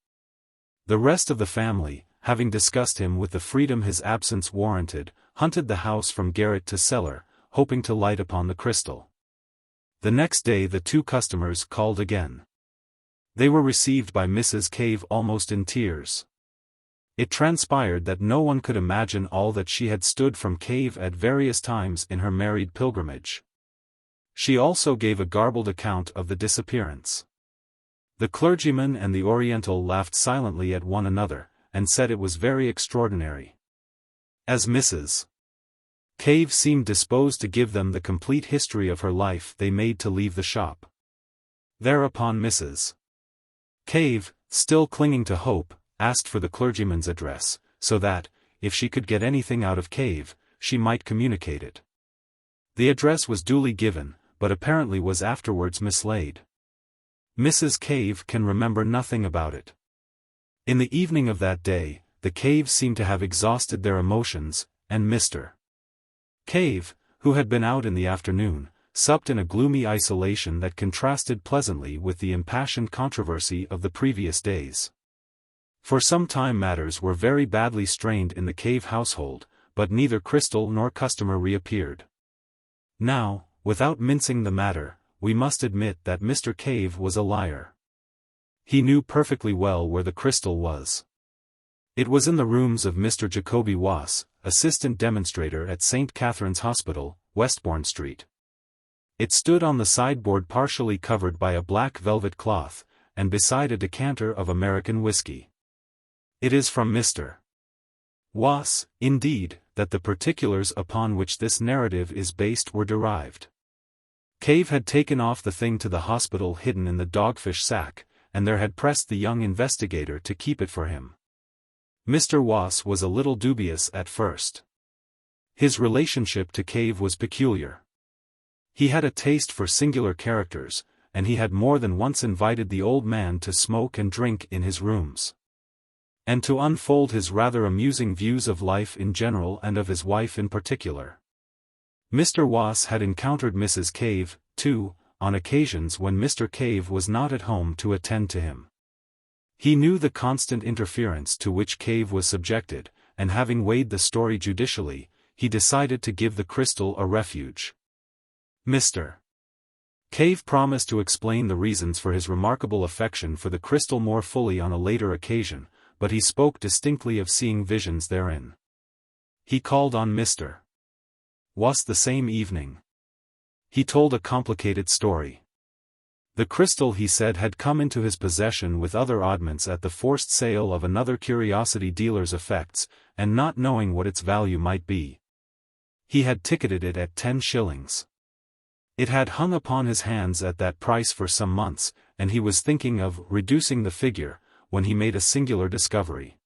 The rest of the family, having discussed him with the freedom his absence warranted, hunted the house from garret to cellar, hoping to light upon the crystal. The next day the two customers called again. They were received by Mrs. Cave almost in tears. It transpired that no one could imagine all that she had stood from Cave at various times in her married pilgrimage. She also gave a garbled account of the disappearance. The clergyman and the Oriental laughed silently at one another, and said it was very extraordinary. As Mrs. Cave seemed disposed to give them the complete history of her life, they made to leave the shop. Thereupon Mrs. Cave, still clinging to hope, asked for the clergyman's address, so that, if she could get anything out of Cave, she might communicate it. The address was duly given, but apparently was afterwards mislaid. Mrs. Cave can remember nothing about it. In the evening of that day, the Caves seemed to have exhausted their emotions, and Mr. Cave, who had been out in the afternoon, supped in a gloomy isolation that contrasted pleasantly with the impassioned controversy of the previous days. For some time matters were very badly strained in the Cave household, but neither crystal nor customer reappeared. Now, without mincing the matter, we must admit that Mr. Cave was a liar. He knew perfectly well where the crystal was. It was in the rooms of Mr. Jacoby Wass, assistant demonstrator at St. Catherine's Hospital, Westbourne Street. It stood on the sideboard partially covered by a black velvet cloth, and beside a decanter of American whiskey. It is from Mr. Wass, indeed, that the particulars upon which this narrative is based were derived. Cave had taken off the thing to the hospital hidden in the dogfish sack, and there had pressed the young investigator to keep it for him. Mr. Wass was a little dubious at first. His relationship to Cave was peculiar. He had a taste for singular characters, and he had more than once invited the old man to smoke and drink in his rooms, and to unfold his rather amusing views of life in general and of his wife in particular. Mr. Wass had encountered Mrs. Cave, too, on occasions when Mr. Cave was not at home to attend to him. He knew the constant interference to which Cave was subjected, and having weighed the story judicially, he decided to give the crystal a refuge. Mr. Cave promised to explain the reasons for his remarkable affection for the crystal more fully on a later occasion, but he spoke distinctly of seeing visions therein. He called on Mr. Wass the same evening. He told a complicated story. The crystal, he said, had come into his possession with other oddments at the forced sale of another curiosity dealer's effects, and not knowing what its value might be, he had ticketed it at 10 shillings. It had hung upon his hands at that price for some months, and he was thinking of reducing the figure, when he made a singular discovery.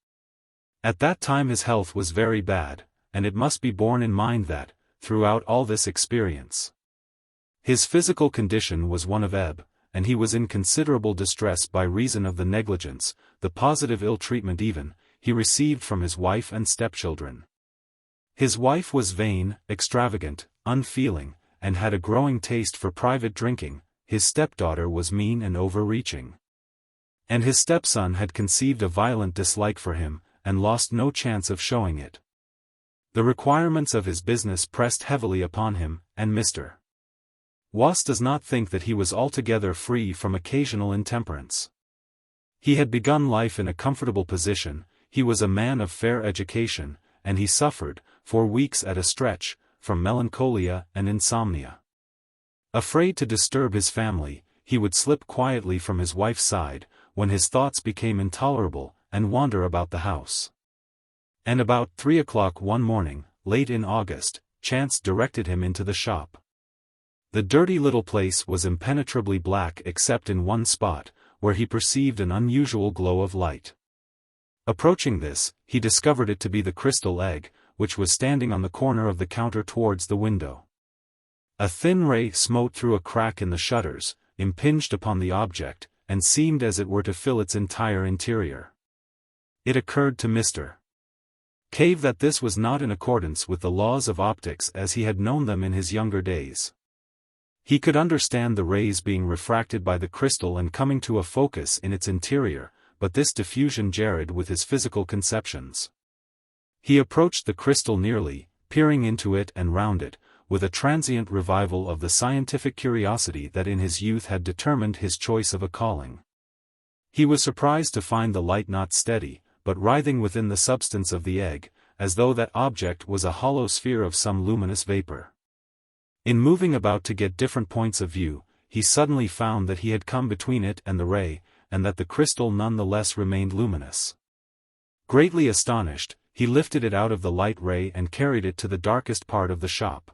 At that time his health was very bad, and it must be borne in mind that, throughout all this experience, his physical condition was one of ebb, and he was in considerable distress by reason of the negligence, the positive ill-treatment even, he received from his wife and stepchildren. His wife was vain, extravagant, unfeeling, and had a growing taste for private drinking. His stepdaughter was mean and overreaching, and his stepson had conceived a violent dislike for him, and lost no chance of showing it. The requirements of his business pressed heavily upon him, and Mr. Wass does not think that he was altogether free from occasional intemperance. He had begun life in a comfortable position, he was a man of fair education, and he suffered, for weeks at a stretch, from melancholia and insomnia. Afraid to disturb his family, he would slip quietly from his wife's side, when his thoughts became intolerable, and wander about the house. And about 3 o'clock one morning, late in August, chance directed him into the shop. The dirty little place was impenetrably black except in one spot, where he perceived an unusual glow of light. Approaching this, he discovered it to be the crystal egg, which was standing on the corner of the counter towards the window. A thin ray smote through a crack in the shutters, impinged upon the object, and seemed as it were to fill its entire interior. It occurred to Mr. Cave that this was not in accordance with the laws of optics as he had known them in his younger days. He could understand the rays being refracted by the crystal and coming to a focus in its interior, but this diffusion jarred with his physical conceptions. He approached the crystal nearly, peering into it and round it, with a transient revival of the scientific curiosity that in his youth had determined his choice of a calling. He was surprised to find the light not steady, but writhing within the substance of the egg, as though that object was a hollow sphere of some luminous vapor. In moving about to get different points of view, he suddenly found that he had come between it and the ray, and that the crystal none the less remained luminous. Greatly astonished, he lifted it out of the light ray and carried it to the darkest part of the shop.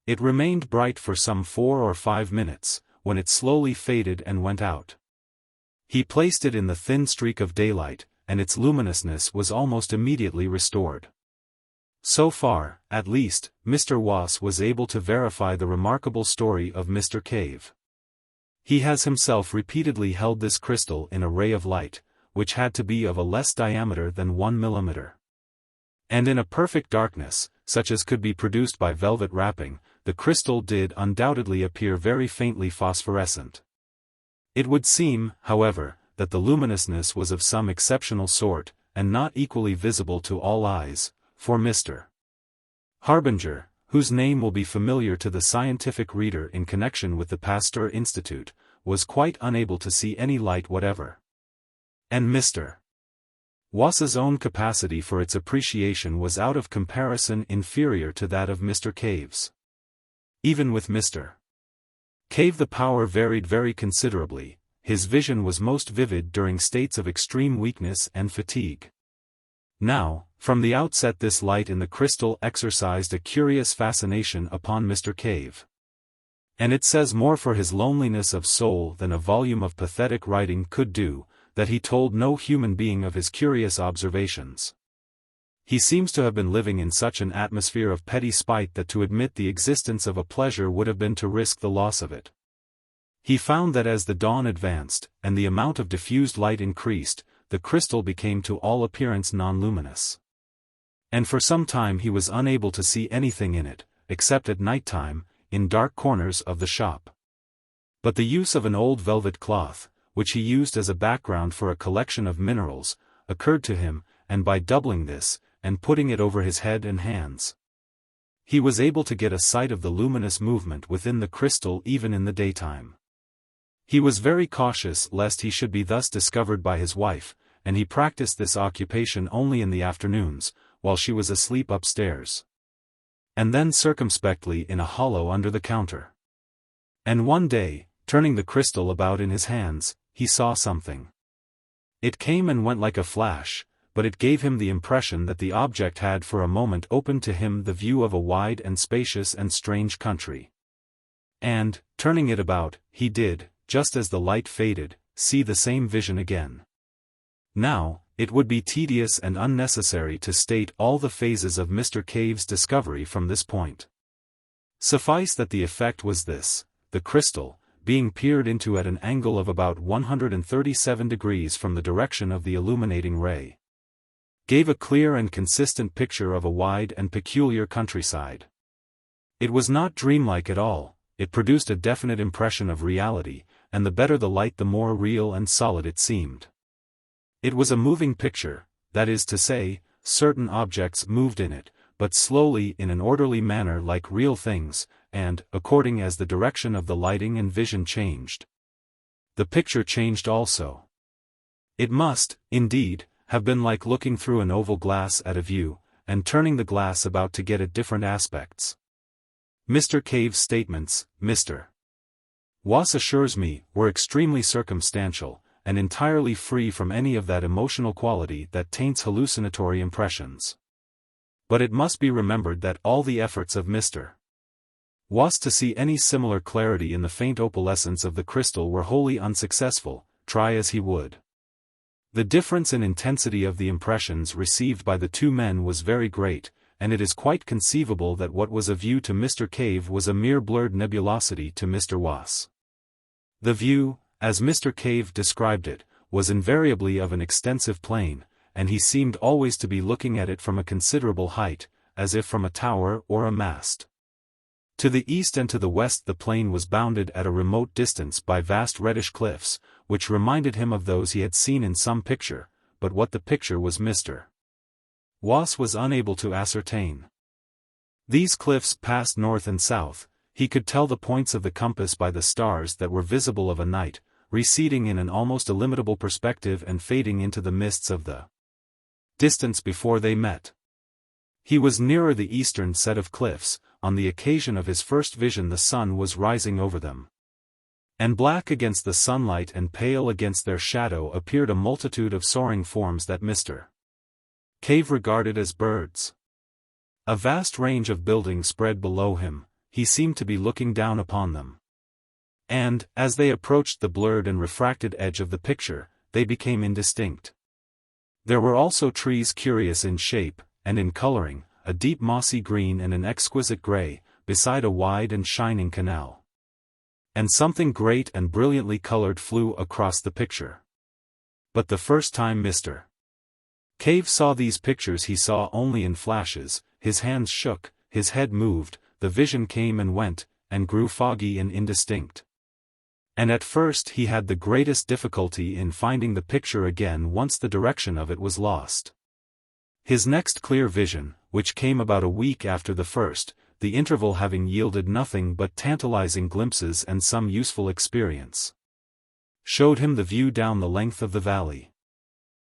It remained bright for some 4 or 5 minutes, when it slowly faded and went out. He placed it in the thin streak of daylight, and its luminousness was almost immediately restored. So far, at least, Mr. Wass was able to verify the remarkable story of Mr. Cave. He has himself repeatedly held this crystal in a ray of light, which had to be of a less diameter than 1 millimeter. And in a perfect darkness, such as could be produced by velvet wrapping, the crystal did undoubtedly appear very faintly phosphorescent. It would seem, however, that the luminousness was of some exceptional sort, and not equally visible to all eyes, for Mr. Harbinger, whose name will be familiar to the scientific reader in connection with the Pasteur Institute, was quite unable to see any light whatever. And Mr. Wass's own capacity for its appreciation was out of comparison inferior to that of Mr. Cave's. Even with Mr. Cave the power varied very considerably. His vision was most vivid during states of extreme weakness and fatigue. Now, from the outset this light in the crystal exercised a curious fascination upon Mr. Cave. And it says more for his loneliness of soul than a volume of pathetic writing could do, that he told no human being of his curious observations. He seems to have been living in such an atmosphere of petty spite that to admit the existence of a pleasure would have been to risk the loss of it. He found that as the dawn advanced, and the amount of diffused light increased, the crystal became to all appearance non-luminous. And for some time he was unable to see anything in it, except at night time, in dark corners of the shop. But the use of an old velvet cloth, which he used as a background for a collection of minerals, occurred to him, and by doubling this, and putting it over his head and hands, he was able to get a sight of the luminous movement within the crystal even in the daytime. He was very cautious lest he should be thus discovered by his wife, and he practiced this occupation only in the afternoons, while she was asleep upstairs. And then circumspectly in a hollow under the counter. And one day, turning the crystal about in his hands, he saw something. It came and went like a flash, but it gave him the impression that the object had for a moment opened to him the view of a wide and spacious and strange country. And, turning it about, he did, just as the light faded, see the same vision again. Now, it would be tedious and unnecessary to state all the phases of Mr. Cave's discovery from this point. Suffice that the effect was this: the crystal, being peered into at an angle of about 137 degrees from the direction of the illuminating ray, gave a clear and consistent picture of a wide and peculiar countryside. It was not dreamlike at all, it produced a definite impression of reality, and the better the light the more real and solid it seemed. It was a moving picture, that is to say, certain objects moved in it, but slowly in an orderly manner like real things, and, according as the direction of the lighting and vision changed, the picture changed also. It must, indeed, have been like looking through an oval glass at a view, and turning the glass about to get at different aspects. Mr. Cave's statements, Mr. Was assures me, were extremely circumstantial, and entirely free from any of that emotional quality that taints hallucinatory impressions. But it must be remembered that all the efforts of Mr. Was to see any similar clarity in the faint opalescence of the crystal were wholly unsuccessful, try as he would. The difference in intensity of the impressions received by the two men was very great, and it is quite conceivable that what was a view to Mr. Cave was a mere blurred nebulosity to Mr. Was. The view, as Mr. Cave described it, was invariably of an extensive plain, and he seemed always to be looking at it from a considerable height, as if from a tower or a mast. To the east and to the west the plain was bounded at a remote distance by vast reddish cliffs, which reminded him of those he had seen in some picture, but what the picture was Mr. Was unable to ascertain. These cliffs passed north and south, he could tell the points of the compass by the stars that were visible of a night, receding in an almost illimitable perspective and fading into the mists of the distance before they met. He was nearer the eastern set of cliffs. On the occasion of his first vision the sun was rising over them. And black against the sunlight and pale against their shadow appeared a multitude of soaring forms that Mr. Cave regarded as birds. A vast range of buildings spread below him, he seemed to be looking down upon them. And, as they approached the blurred and refracted edge of the picture, they became indistinct. There were also trees curious in shape, and in coloring, a deep mossy green and an exquisite grey, beside a wide and shining canal. And something great and brilliantly colored flew across the picture. But the first time Mr. Cave saw these pictures he saw only in flashes, his hands shook, his head moved, the vision came and went, and grew foggy and indistinct. And at first he had the greatest difficulty in finding the picture again once the direction of it was lost. His next clear vision, which came about a week after the first, the interval having yielded nothing but tantalizing glimpses and some useful experience, showed him the view down the length of the valley.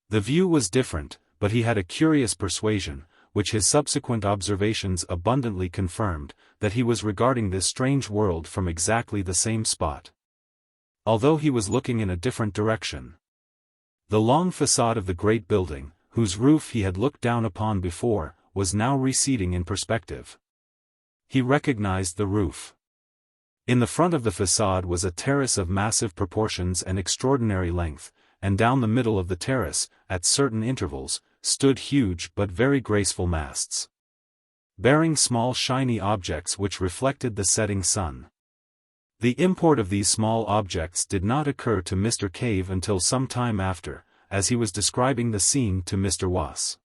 The view was different, but he had a curious persuasion, which his subsequent observations abundantly confirmed, that he was regarding this strange world from exactly the same spot, although he was looking in a different direction. The long facade of the great building, whose roof he had looked down upon before, was now receding in perspective. He recognized the roof. In the front of the facade was a terrace of massive proportions and extraordinary length, and down the middle of the terrace, at certain intervals, stood huge but very graceful masts, bearing small shiny objects which reflected the setting sun. The import of these small objects did not occur to Mr. Cave until some time after, as he was describing the scene to Mr. Was.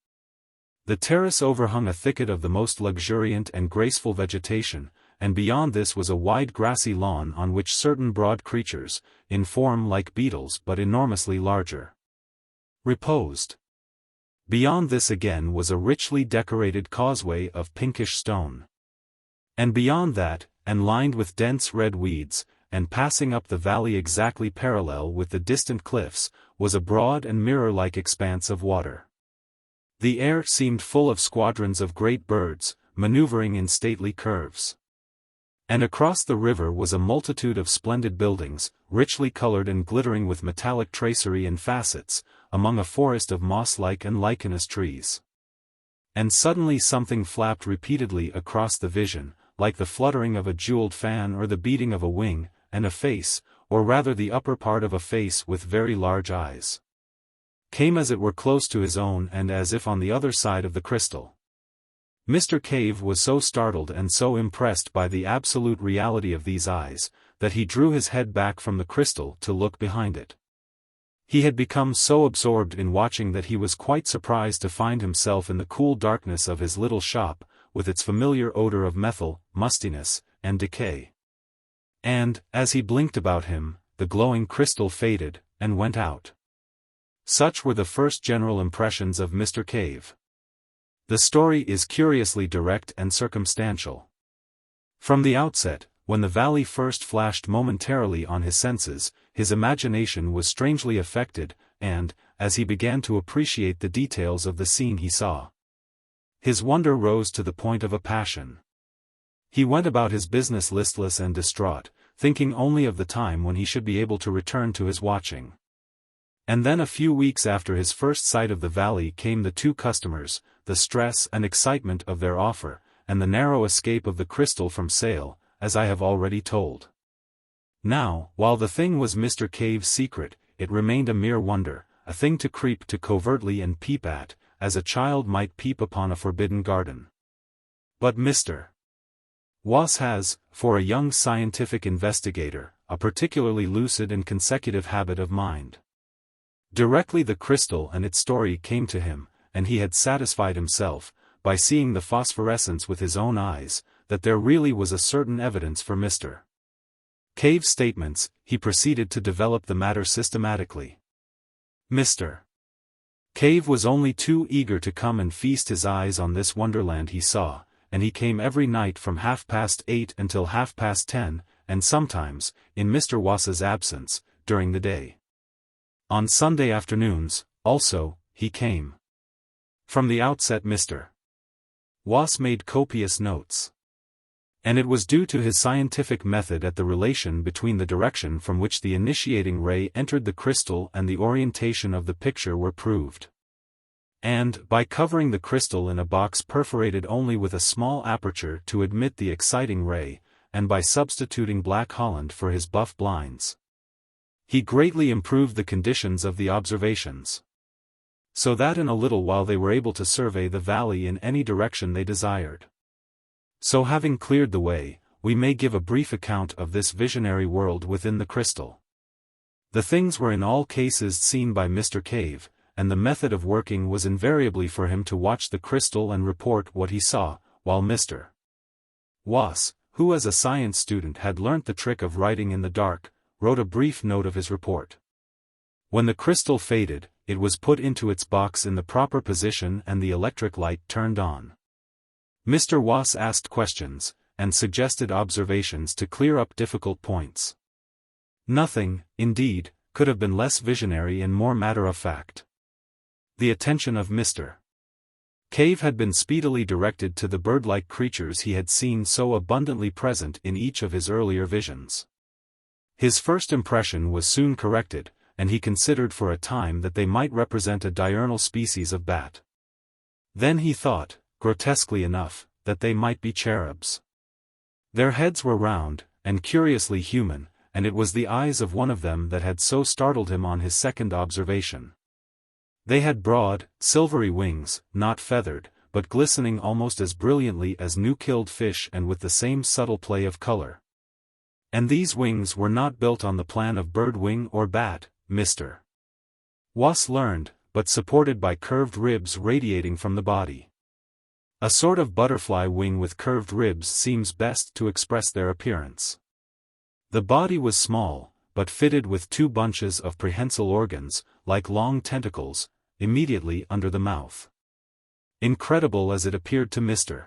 The terrace overhung a thicket of the most luxuriant and graceful vegetation, and beyond this was a wide grassy lawn on which certain broad creatures, in form like beetles but enormously larger, reposed. Beyond this again was a richly decorated causeway of pinkish stone. And beyond that, and lined with dense red weeds, and passing up the valley exactly parallel with the distant cliffs, was a broad and mirror-like expanse of water. The air seemed full of squadrons of great birds, maneuvering in stately curves. And across the river was a multitude of splendid buildings, richly colored and glittering with metallic tracery and facets, among a forest of moss-like and lichenous trees. And suddenly something flapped repeatedly across the vision, like the fluttering of a jeweled fan or the beating of a wing, and a face, or rather the upper part of a face with very large eyes, came as it were close to his own and as if on the other side of the crystal. Mr. Cave was so startled and so impressed by the absolute reality of these eyes, that he drew his head back from the crystal to look behind it. He had become so absorbed in watching that he was quite surprised to find himself in the cool darkness of his little shop, with its familiar odor of methyl, mustiness, and decay. And, as he blinked about him, the glowing crystal faded, and went out. Such were the first general impressions of Mr. Cave. The story is curiously direct and circumstantial. From the outset, when the valley first flashed momentarily on his senses, his imagination was strangely affected, and, as he began to appreciate the details of the scene he saw. His wonder rose to the point of a passion. He went about his business listless and distraught, thinking only of the time when he should be able to return to his watching. And then a few weeks after his first sight of the valley came the two customers, the stress and excitement of their offer, and the narrow escape of the crystal from sale, as I have already told. Now, while the thing was Mr. Cave's secret, it remained a mere wonder, a thing to creep to covertly and peep at, as a child might peep upon a forbidden garden. But Mr. Wass has, for a young scientific investigator, a particularly lucid and consecutive habit of mind. Directly the crystal and its story came to him, and he had satisfied himself, by seeing the phosphorescence with his own eyes, that there really was a certain evidence for Mr. Cave's statements, he proceeded to develop the matter systematically. Mr. Cave was only too eager to come and feast his eyes on this wonderland he saw, and he came every night from 8:30 until 10:30, and sometimes, in Mr. Wass's absence, during the day. On Sunday afternoons, also, he came. From the outset Mr. Wass made copious notes. And it was due to his scientific method at the relation between the direction from which the initiating ray entered the crystal and the orientation of the picture were proved. And, by covering the crystal in a box perforated only with a small aperture to admit the exciting ray, and by substituting black Holland for his buff blinds, he greatly improved the conditions of the observations. So that in a little while they were able to survey the valley in any direction they desired. So having cleared the way, we may give a brief account of this visionary world within the crystal. The things were in all cases seen by Mr. Cave, and the method of working was invariably for him to watch the crystal and report what he saw, while Mr. Wass, who as a science student had learnt the trick of writing in the dark, wrote a brief note of his report. When the crystal faded, it was put into its box in the proper position and the electric light turned on. Mr. Wass asked questions, and suggested observations to clear up difficult points. Nothing, indeed, could have been less visionary and more matter-of-fact. The attention of Mr. Cave had been speedily directed to the bird-like creatures he had seen so abundantly present in each of his earlier visions. His first impression was soon corrected, and he considered for a time that they might represent a diurnal species of bat. Then he thought, grotesquely enough, that they might be cherubs. Their heads were round, and curiously human, and it was the eyes of one of them that had so startled him on his second observation. They had broad, silvery wings, not feathered, but glistening almost as brilliantly as new-killed fish and with the same subtle play of color. And these wings were not built on the plan of bird wing or bat, Mr. Wass learned, but supported by curved ribs radiating from the body. A sort of butterfly wing with curved ribs seems best to express their appearance. The body was small, but fitted with two bunches of prehensile organs, like long tentacles, immediately under the mouth. Incredible as it appeared to Mr.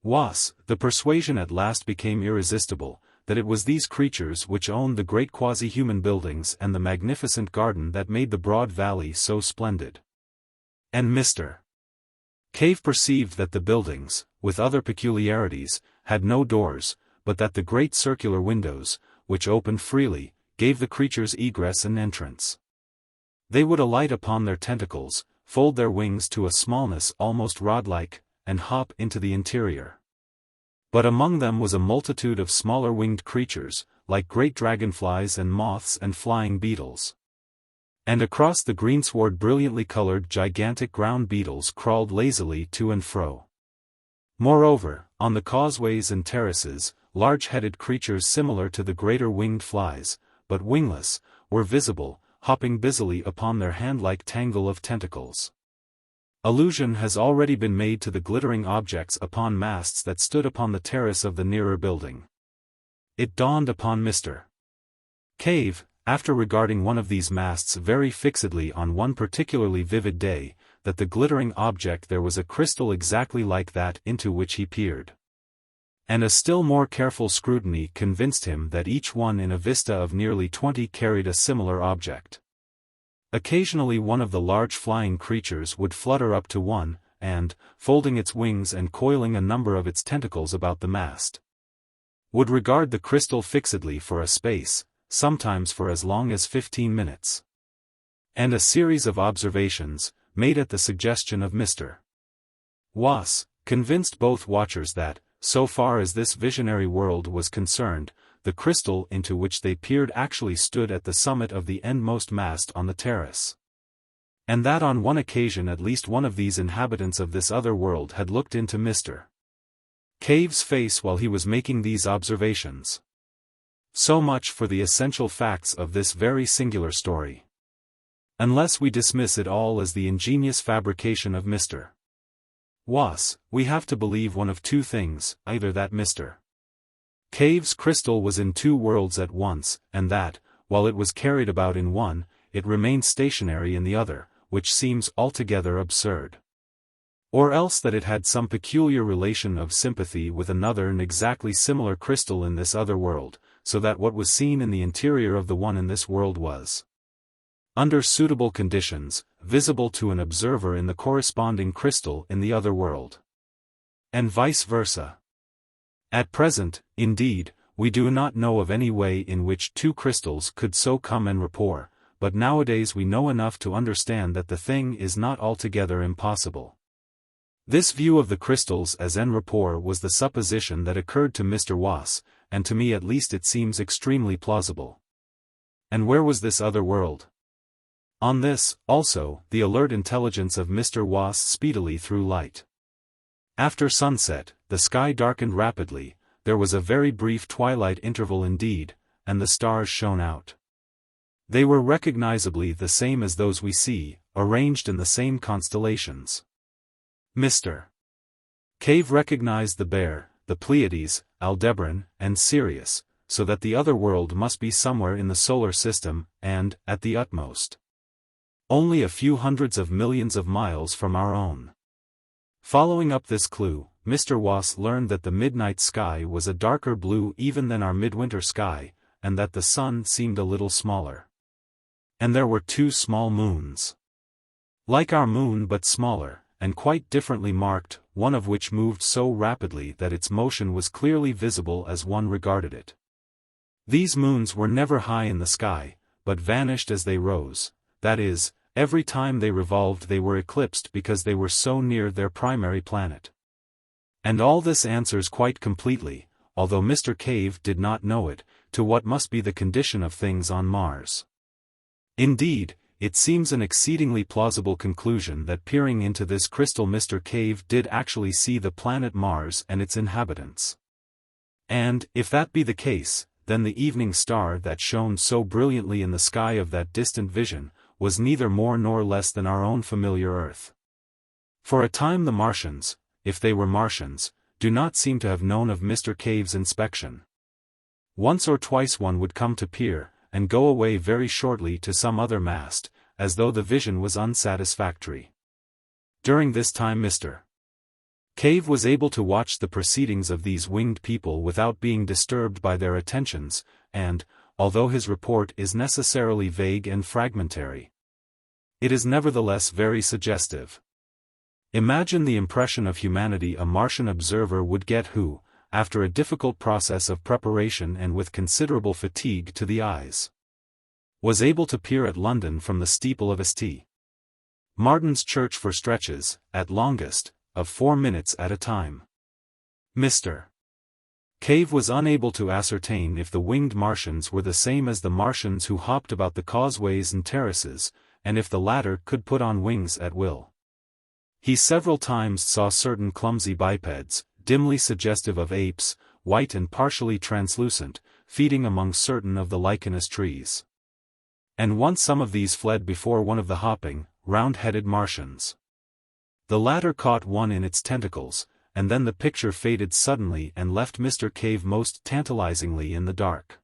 Wass, the persuasion at last became irresistible, that it was these creatures which owned the great quasi-human buildings and the magnificent garden that made the broad valley so splendid. And Mr. Cave perceived that the buildings, with other peculiarities, had no doors, but that the great circular windows, which opened freely, gave the creatures egress and entrance. They would alight upon their tentacles, fold their wings to a smallness almost rod-like, and hop into the interior. But among them was a multitude of smaller winged creatures, like great dragonflies and moths and flying beetles. And across the greensward brilliantly colored gigantic ground beetles crawled lazily to and fro. Moreover, on the causeways and terraces, large-headed creatures similar to the greater winged flies, but wingless, were visible, hopping busily upon their hand-like tangle of tentacles. Allusion has already been made to the glittering objects upon masts that stood upon the terrace of the nearer building. It dawned upon Mr. Cave, after regarding one of these masts very fixedly on one particularly vivid day, that the glittering object there was a crystal exactly like that into which he peered. And a still more careful scrutiny convinced him that each one in a vista of nearly 20 carried a similar object. Occasionally one of the large flying creatures would flutter up to one, and, folding its wings and coiling a number of its tentacles about the mast, would regard the crystal fixedly for a space, sometimes for as long as 15 minutes. And a series of observations, made at the suggestion of Mr. Was, convinced both watchers that, so far as this visionary world was concerned, the crystal into which they peered actually stood at the summit of the endmost mast on the terrace. And that on one occasion at least one of these inhabitants of this other world had looked into Mr. Cave's face while he was making these observations. So much for the essential facts of this very singular story. Unless we dismiss it all as the ingenious fabrication of Mr. Was, we have to believe one of two things, either that Mr. Cave's crystal was in two worlds at once, and that, while it was carried about in one, it remained stationary in the other, which seems altogether absurd. Or else that it had some peculiar relation of sympathy with another and exactly similar crystal in this other world, so that what was seen in the interior of the one in this world was, under suitable conditions, visible to an observer in the corresponding crystal in the other world. And vice versa. At present, indeed, we do not know of any way in which two crystals could so come en rapport, but nowadays we know enough to understand that the thing is not altogether impossible. This view of the crystals as en rapport was the supposition that occurred to Mr. Was, and to me at least it seems extremely plausible. And where was this other world? On this, also, the alert intelligence of Mr. Was speedily threw light. After sunset, the sky darkened rapidly, there was a very brief twilight interval indeed, and the stars shone out. They were recognizably the same as those we see, arranged in the same constellations. Mr. Cave recognized the Bear, the Pleiades, Aldebaran, and Sirius, so that the other world must be somewhere in the solar system, and, at the utmost, only a few hundreds of millions of miles from our own. Following up this clue, Mr. Was learned that the midnight sky was a darker blue even than our midwinter sky, and that the sun seemed a little smaller. And there were two small moons, like our moon but smaller, and quite differently marked, one of which moved so rapidly that its motion was clearly visible as one regarded it. These moons were never high in the sky, but vanished as they rose, that is, every time they revolved they were eclipsed because they were so near their primary planet. And all this answers quite completely, although Mr. Cave did not know it, to what must be the condition of things on Mars. Indeed, it seems an exceedingly plausible conclusion that peering into this crystal Mr. Cave did actually see the planet Mars and its inhabitants. And, if that be the case, then the evening star that shone so brilliantly in the sky of that distant vision, was neither more nor less than our own familiar Earth. For a time the Martians, if they were Martians, do not seem to have known of Mr. Cave's inspection. Once or twice one would come to peer, and go away very shortly to some other mast, as though the vision was unsatisfactory. During this time Mr. Cave was able to watch the proceedings of these winged people without being disturbed by their attentions, and, although his report is necessarily vague and fragmentary, it is nevertheless very suggestive. Imagine the impression of humanity a Martian observer would get who, after a difficult process of preparation and with considerable fatigue to the eyes, was able to peer at London from the steeple of St. Martin's Church for stretches, at longest, of 4 minutes at a time. Mr. Cave was unable to ascertain if the winged Martians were the same as the Martians who hopped about the causeways and terraces, and if the latter could put on wings at will. He several times saw certain clumsy bipeds, dimly suggestive of apes, white and partially translucent, feeding among certain of the lichenous trees. And once some of these fled before one of the hopping, round-headed Martians. The latter caught one in its tentacles, and then the picture faded suddenly and left Mr. Cave most tantalizingly in the dark.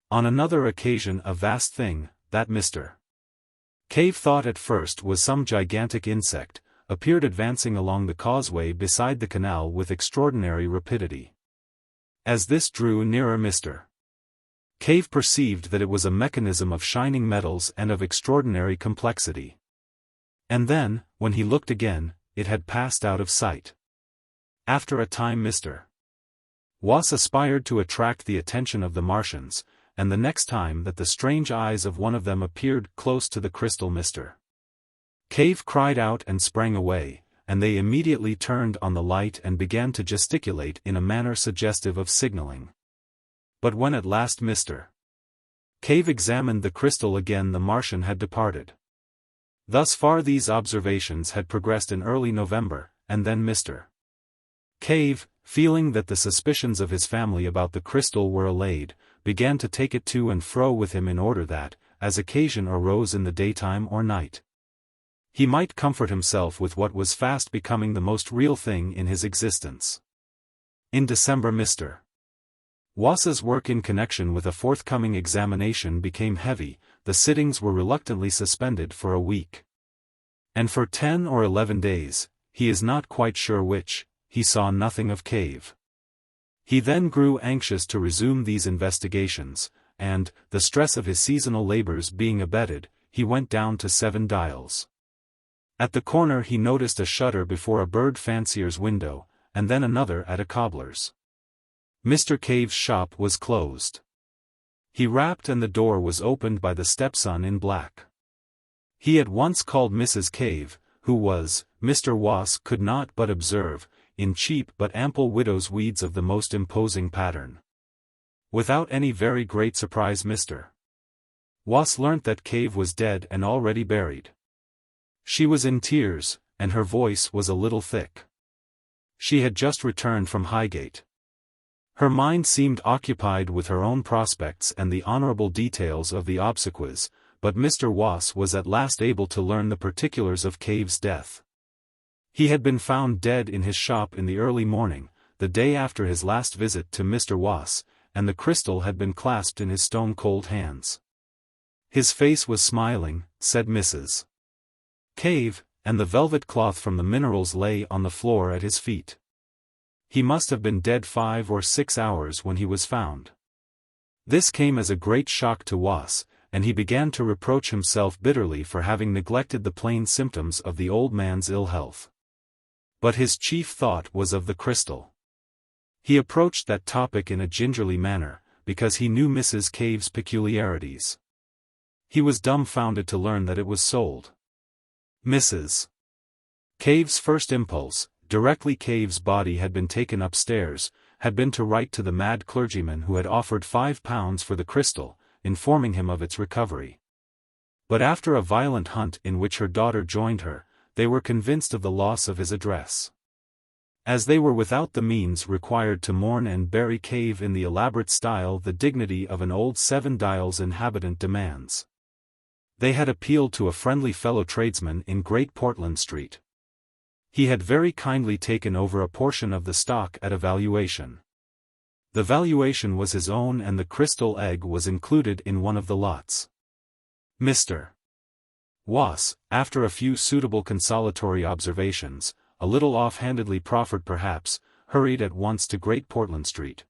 On another occasion a vast thing, that Mr. Cave thought at first was some gigantic insect, appeared advancing along the causeway beside the canal with extraordinary rapidity. As this drew nearer Mr. Cave perceived that it was a mechanism of shining metals and of extraordinary complexity. And then, when he looked again, it had passed out of sight. After a time Mr. Was aspired to attract the attention of the Martians, and the next time that the strange eyes of one of them appeared close to the crystal Mr. Cave cried out and sprang away, and they immediately turned on the light and began to gesticulate in a manner suggestive of signaling. But when at last Mr. Cave examined the crystal again, the Martian had departed. Thus far these observations had progressed in early November, and then Mr. Cave, feeling that the suspicions of his family about the crystal were allayed, began to take it to and fro with him in order that, as occasion arose in the daytime or night, he might comfort himself with what was fast becoming the most real thing in his existence. In December Mr. Was's work in connection with a forthcoming examination became heavy, the sittings were reluctantly suspended for a week. And for 10 or 11 days, he is not quite sure which, he saw nothing of Cave. He then grew anxious to resume these investigations, and, the stress of his seasonal labors being abated, he went down to 7 Dials. At the corner he noticed a shutter before a bird fancier's window, and then another at a cobbler's. Mr. Cave's shop was closed. He rapped and the door was opened by the stepson in black. He at once called Mrs. Cave, who was, Mr. Was could not but observe, in cheap but ample widow's weeds of the most imposing pattern. Without any very great surprise Mr. Was learnt that Cave was dead and already buried. She was in tears, and her voice was a little thick. She had just returned from Highgate. Her mind seemed occupied with her own prospects and the honorable details of the obsequies, but Mr. Was was at last able to learn the particulars of Cave's death. He had been found dead in his shop in the early morning, the day after his last visit to Mr. Was, and the crystal had been clasped in his stone-cold hands. His face was smiling, said Mrs. Cave, and the velvet cloth from the minerals lay on the floor at his feet. He must have been dead 5 or 6 hours when he was found. This came as a great shock to Was, and he began to reproach himself bitterly for having neglected the plain symptoms of the old man's ill health. But his chief thought was of the crystal. He approached that topic in a gingerly manner, because he knew Mrs. Cave's peculiarities. He was dumbfounded to learn that it was sold. Mrs. Cave's first impulse, directly Cave's body had been taken upstairs, had been to write to the mad clergyman who had offered £5 for the crystal, informing him of its recovery. But after a violent hunt in which her daughter joined her, they were convinced of the loss of his address. As they were without the means required to mourn and bury Cave in the elaborate style the dignity of an old 7 Dials inhabitant demands, they had appealed to a friendly fellow tradesman in Great Portland Street. He had very kindly taken over a portion of the stock at a valuation. The valuation was his own and the crystal egg was included in one of the lots. Mr. Was, after a few suitable consolatory observations, a little offhandedly proffered perhaps, hurried at once to Great Portland Street.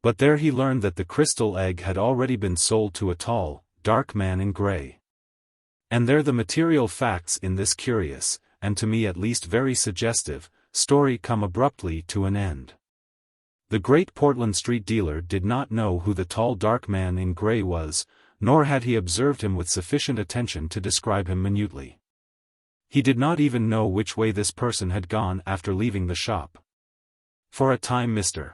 But there he learned that the crystal egg had already been sold to a tall, dark man in grey. And there the material facts in this curious, and to me at least very suggestive, story come abruptly to an end. The Great Portland Street dealer did not know who the tall dark man in grey was, nor had he observed him with sufficient attention to describe him minutely. He did not even know which way this person had gone after leaving the shop. For a time Mr.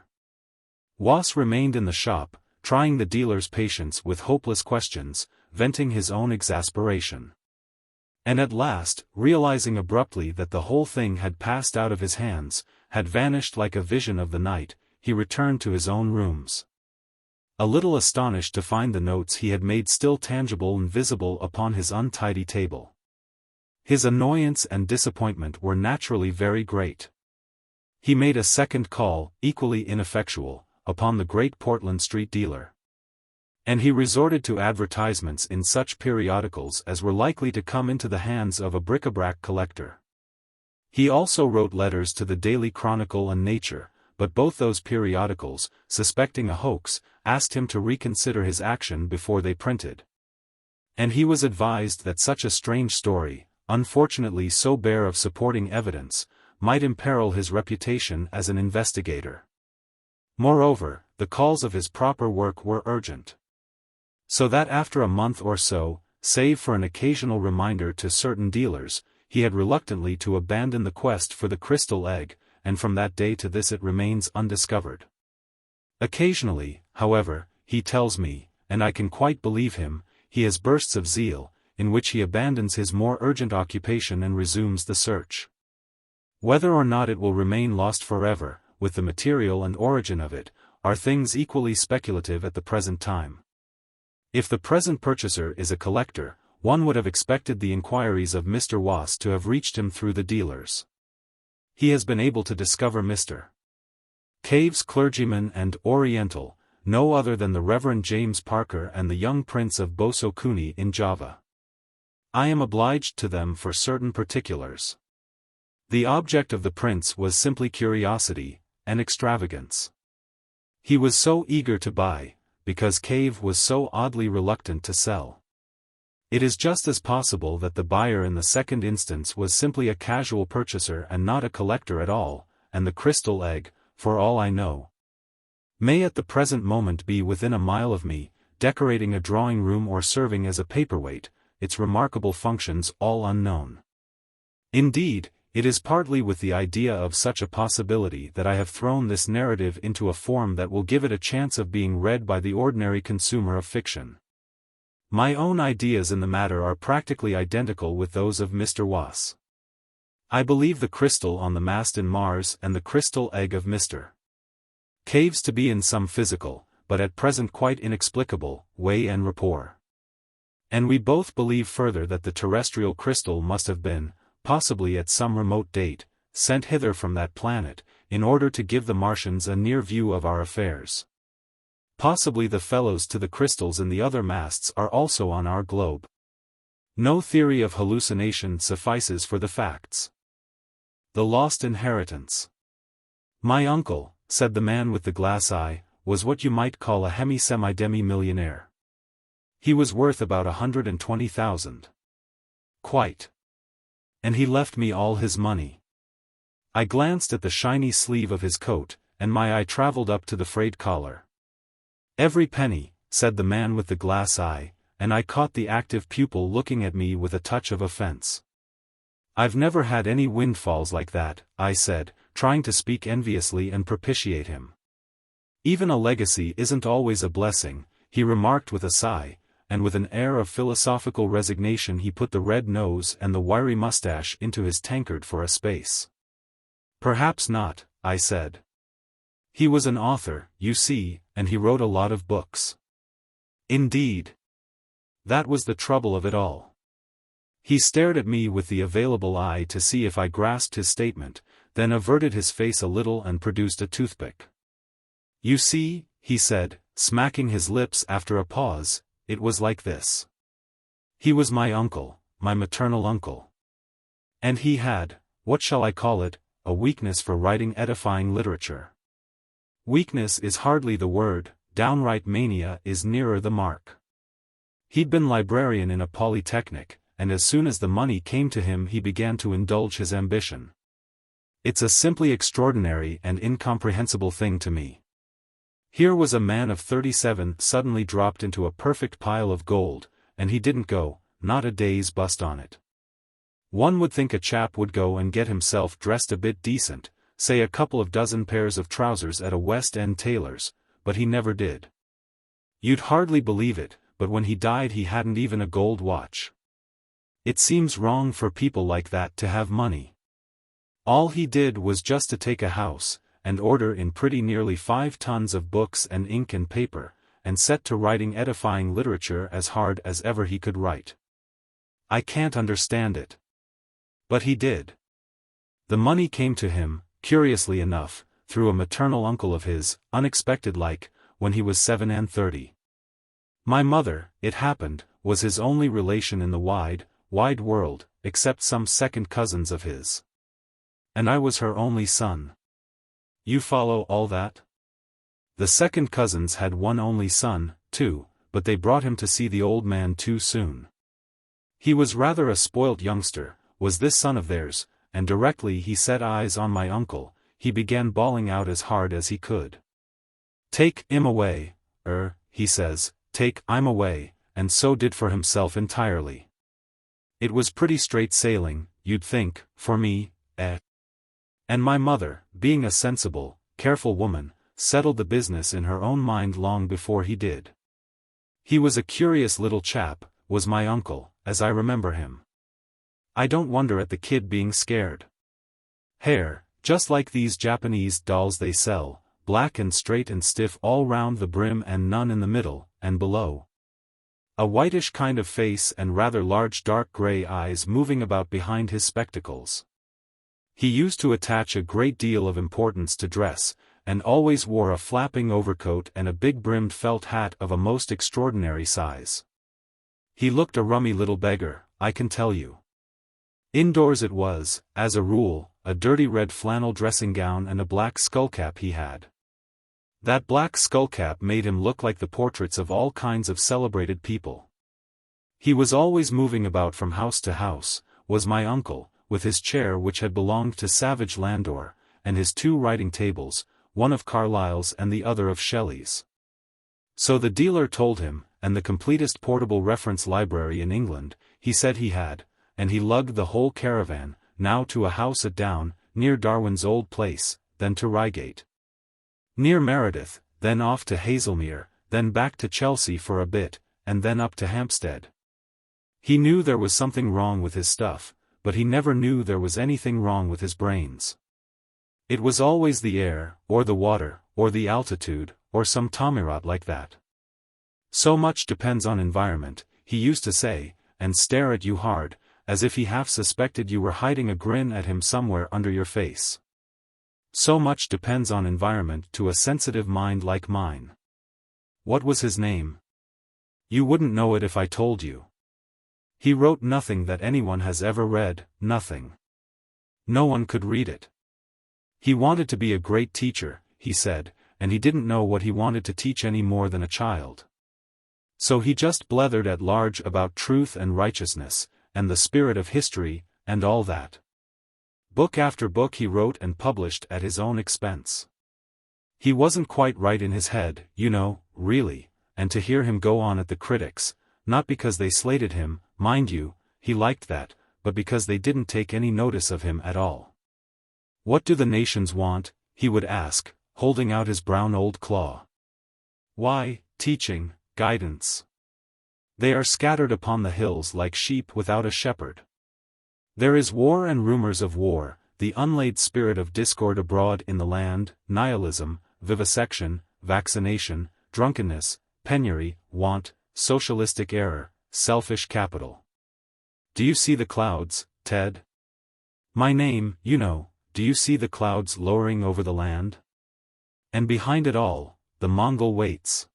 Was remained in the shop, trying the dealer's patience with hopeless questions, venting his own exasperation. And at last, realizing abruptly that the whole thing had passed out of his hands, had vanished like a vision of the night, he returned to his own rooms. A little astonished to find the notes he had made still tangible and visible upon his untidy table. His annoyance and disappointment were naturally very great. He made a second call, equally ineffectual, upon the Great Portland Street dealer. And he resorted to advertisements in such periodicals as were likely to come into the hands of a bric-a-brac collector. He also wrote letters to the Daily Chronicle and Nature, but both those periodicals, suspecting a hoax, asked him to reconsider his action before they printed. And he was advised that such a strange story, unfortunately so bare of supporting evidence, might imperil his reputation as an investigator. Moreover, the calls of his proper work were urgent. So that after a month or so, save for an occasional reminder to certain dealers, he had reluctantly to abandon the quest for the crystal egg, and from that day to this it remains undiscovered. Occasionally, however, he tells me, and I can quite believe him, he has bursts of zeal, in which he abandons his more urgent occupation and resumes the search. Whether or not it will remain lost forever, with the material and origin of it, are things equally speculative at the present time. If the present purchaser is a collector, one would have expected the inquiries of Mr. Wass to have reached him through the dealers. He has been able to discover Mr. Cave's clergyman and Oriental, no other than the Reverend James Parker and the young Prince of Boso Kuni in Java. I am obliged to them for certain particulars. The object of the prince was simply curiosity, and extravagance. He was so eager to buy, because Cave was so oddly reluctant to sell. It is just as possible that the buyer in the second instance was simply a casual purchaser and not a collector at all, and the crystal egg, for all I know, may at the present moment be within a mile of me, decorating a drawing room or serving as a paperweight, its remarkable functions all unknown. Indeed, it is partly with the idea of such a possibility that I have thrown this narrative into a form that will give it a chance of being read by the ordinary consumer of fiction. My own ideas in the matter are practically identical with those of Mr. Wass. I believe the crystal on the mast in Mars and the crystal egg of Mr. Caves to be in some physical, but at present quite inexplicable, way and rapport. And we both believe further that the terrestrial crystal must have been, possibly at some remote date, sent hither from that planet, in order to give the Martians a near view of our affairs. Possibly the fellows to the crystals in the other masts are also on our globe. No theory of hallucination suffices for the facts. The lost inheritance. My uncle, said the man with the glass eye, was what you might call a semi-millionaire. He was worth about 120,000. Quite. And he left me all his money. I glanced at the shiny sleeve of his coat, and my eye traveled up to the frayed collar. Every penny, said the man with the glass eye, and I caught the active pupil looking at me with a touch of offense. I've never had any windfalls like that, I said, trying to speak enviously and propitiate him. Even a legacy isn't always a blessing, he remarked with a sigh, and with an air of philosophical resignation he put the red nose and the wiry mustache into his tankard for a space. Perhaps not, I said. He was an author, you see, and he wrote a lot of books. Indeed. That was the trouble of it all. He stared at me with the available eye to see if I grasped his statement, then averted his face a little and produced a toothpick. You see, he said, smacking his lips after a pause, it was like this. He was my uncle, my maternal uncle. And he had, what shall I call it, a weakness for writing edifying literature. Weakness is hardly the word, downright mania is nearer the mark. He'd been librarian in a polytechnic, and as soon as the money came to him he began to indulge his ambition. It's a simply extraordinary and incomprehensible thing to me. Here was a man of 37 suddenly dropped into a perfect pile of gold, and he didn't go, not a day's bust on it. One would think a chap would go and get himself dressed a bit decent, say a couple of dozen pairs of trousers at a West End tailor's, but he never did. You'd hardly believe it, but when he died he hadn't even a gold watch. It seems wrong for people like that to have money. All he did was just to take a house, and order in pretty nearly 5 tons of books and ink and paper, and set to writing edifying literature as hard as ever he could write. I can't understand it. But he did. The money came to him, curiously enough, through a maternal uncle of his, unexpected like, when he was 37. My mother, it happened, was his only relation in the wide world, except some second cousins of his. And I was her only son. You follow all that? The second cousins had one only son, too, but they brought him to see the old man too soon. He was rather a spoilt youngster, was this son of theirs, and directly he set eyes on my uncle, he began bawling out as hard as he could. "Take 'im away, he says, take 'im away," and so did for himself entirely. It was pretty straight sailing, you'd think, for me, And my mother, being a sensible, careful woman, settled the business in her own mind long before he did. He was a curious little chap, was my uncle, as I remember him. I don't wonder at the kid being scared. Hair, just like these Japanese dolls they sell, black and straight and stiff all round the brim and none in the middle, and below. A whitish kind of face and rather large dark grey eyes moving about behind his spectacles. He used to attach a great deal of importance to dress, and always wore a flapping overcoat and a big-brimmed felt hat of a most extraordinary size. He looked a rummy little beggar, I can tell you. Indoors it was, as a rule, a dirty red flannel dressing-gown and a black skullcap he had. That black skullcap made him look like the portraits of all kinds of celebrated people. He was always moving about from house to house, was my uncle, with his chair which had belonged to Savage Landor, and his two writing tables, one of Carlyle's and the other of Shelley's. So the dealer told him, and the completest portable reference library in England, he said he had, and he lugged the whole caravan, now to a house at Down, near Darwin's old place, then to Reigate, near Meredith, then off to Haslemere, then back to Chelsea for a bit, and then up to Hampstead. He knew there was something wrong with his stuff, but he never knew there was anything wrong with his brains. It was always the air, or the water, or the altitude, or some tommirot like that. So much depends on environment, he used to say, and stare at you hard, as if he half suspected you were hiding a grin at him somewhere under your face. So much depends on environment to a sensitive mind like mine. What was his name? You wouldn't know it if I told you. He wrote nothing that anyone has ever read, nothing. No one could read it. He wanted to be a great teacher, he said, and he didn't know what he wanted to teach any more than a child. So he just blethered at large about truth and righteousness, and the spirit of history, and all that. Book after book he wrote and published at his own expense. He wasn't quite right in his head, you know, really, and to hear him go on at the critics, not because they slated him, mind you, he liked that, but because they didn't take any notice of him at all. What do the nations want? He would ask, holding out his brown old claw. Why, teaching, guidance. They are scattered upon the hills like sheep without a shepherd. There is war and rumors of war, the unlaid spirit of discord abroad in the land, nihilism, vivisection, vaccination, drunkenness, penury, want, socialistic error, selfish capital. Do you see the clouds, Ted? My name, you know, do you see the clouds lowering over the land? And behind it all, the Mongol waits.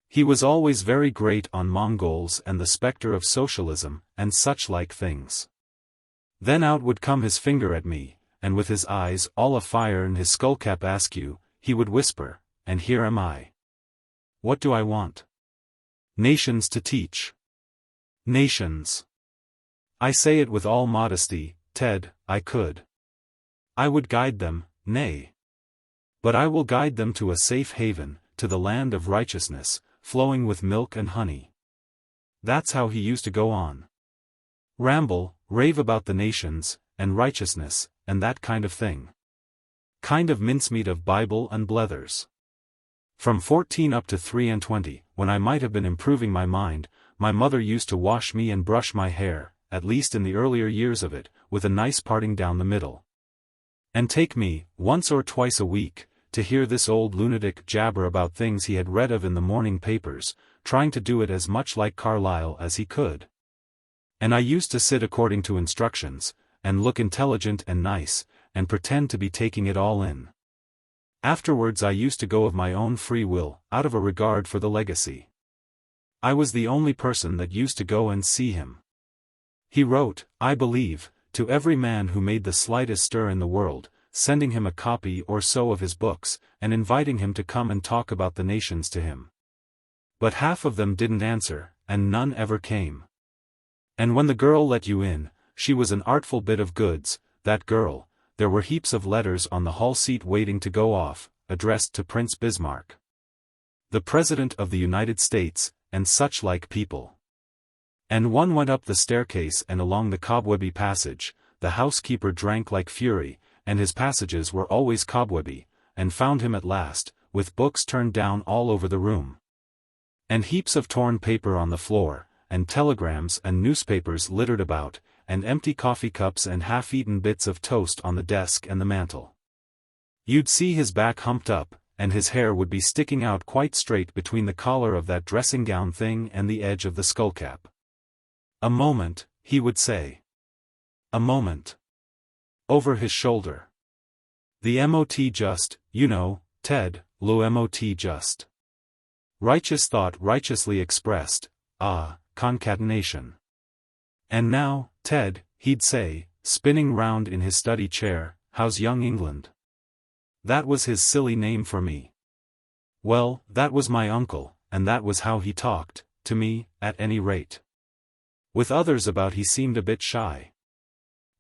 He was always very great on Mongols and the spectre of socialism, and such like things. Then out would come his finger at me, and with his eyes all afire and his skullcap askew, he would whisper, and here am I. What do I want? Nations to teach. Nations. I say it with all modesty, Ted, I could. I would guide them, nay. But I will guide them to a safe haven, to the land of righteousness, flowing with milk and honey. That's how he used to go on. Ramble, rave about the nations, and righteousness, and that kind of thing. Kind of mincemeat of Bible and blethers. From 14 up to 23, when I might have been improving my mind, my mother used to wash me and brush my hair, at least in the earlier years of it, with a nice parting down the middle. And take me, once or twice a week, to hear this old lunatic jabber about things he had read of in the morning papers, trying to do it as much like Carlyle as he could. And I used to sit according to instructions, and look intelligent and nice, and pretend to be taking it all in. Afterwards I used to go of my own free will, out of a regard for the legacy. I was the only person that used to go and see him. He wrote, I believe, to every man who made the slightest stir in the world, sending him a copy or so of his books, and inviting him to come and talk about the nations to him. But half of them didn't answer, and none ever came. And when the girl let you in, she was an artful bit of goods, that girl. There were heaps of letters on the hall seat waiting to go off, addressed to Prince Bismarck, the President of the United States, and such like people. And one went up the staircase and along the cobwebby passage. The housekeeper drank like fury, and his passages were always cobwebby, and found him at last, with books turned down all over the room, and heaps of torn paper on the floor, and telegrams and newspapers littered about, and empty coffee cups and half-eaten bits of toast on the desk and the mantel. You'd see his back humped up, and his hair would be sticking out quite straight between the collar of that dressing-gown thing and the edge of the skullcap. "A moment," he would say. "A moment." Over his shoulder. "The mot just, you know, Ted, lo mot just. Righteous thought righteously expressed, concatenation. And now, Ted," he'd say, spinning round in his study chair, "how's young England?" That was his silly name for me. Well, that was my uncle, and that was how he talked, to me, at any rate. With others about he seemed a bit shy.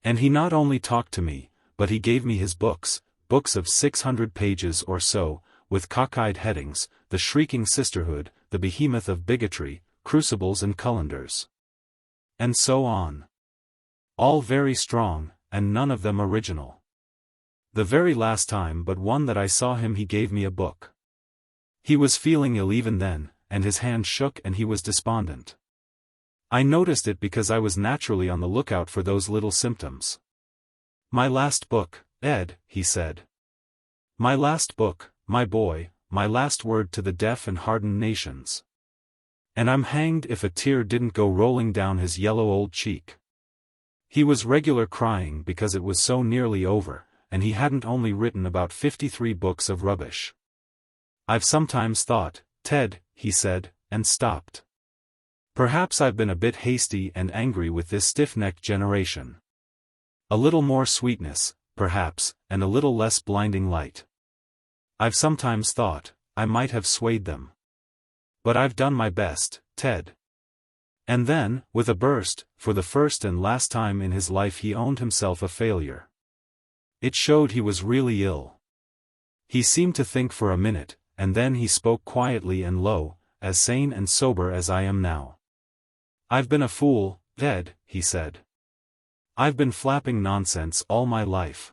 And he not only talked to me, but he gave me his books, books of 600 pages or so, with cockeyed headings, The Shrieking Sisterhood, The Behemoth of Bigotry, Crucibles and Cullenders. And so on. All very strong, and none of them original. The very last time but one that I saw him he gave me a book. He was feeling ill even then, and his hand shook and he was despondent. I noticed it because I was naturally on the lookout for those little symptoms. "My last book, Ed," he said. "My last book, my boy, my last word to the deaf and hardened nations." And I'm hanged if a tear didn't go rolling down his yellow old cheek. He was regular crying because it was so nearly over, and he hadn't only written about 53 books of rubbish. "I've sometimes thought, Ted," he said, and stopped. "Perhaps I've been a bit hasty and angry with this stiff-necked generation. A little more sweetness, perhaps, and a little less blinding light. I've sometimes thought, I might have swayed them. But I've done my best, Ted." And then, with a burst, for the first and last time in his life he owned himself a failure. It showed he was really ill. He seemed to think for a minute, and then he spoke quietly and low, as sane and sober as I am now. "I've been a fool, Ed," he said. "I've been flapping nonsense all my life.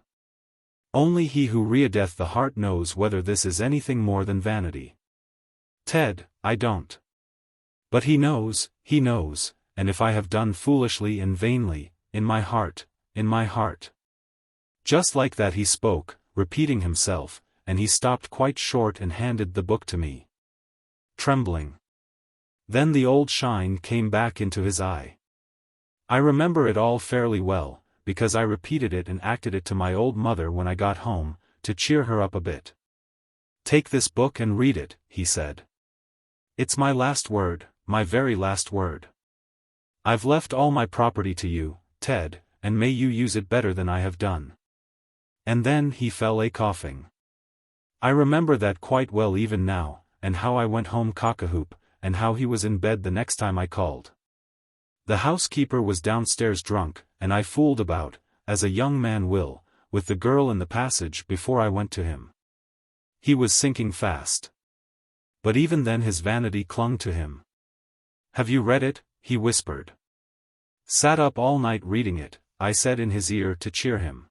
Only he who readeth the heart knows whether this is anything more than vanity. Ted, I don't. But he knows, and if I have done foolishly and vainly, in my heart. Just like that he spoke, repeating himself, and he stopped quite short and handed the book to me, trembling. Then the old shine came back into his eye. I remember it all fairly well, because I repeated it and acted it to my old mother when I got home, to cheer her up a bit. "Take this book and read it," he said. "It's my last word, my very last word. I've left all my property to you, Ted, and may you use it better than I have done." And then he fell a coughing. I remember that quite well even now, and how I went home cock-a-hoop, and how he was in bed the next time I called. The housekeeper was downstairs drunk, and I fooled about, as a young man will, with the girl in the passage before I went to him. He was sinking fast. But even then his vanity clung to him. "Have you read it?" he whispered. "Sat up all night reading it," I said in his ear to cheer him.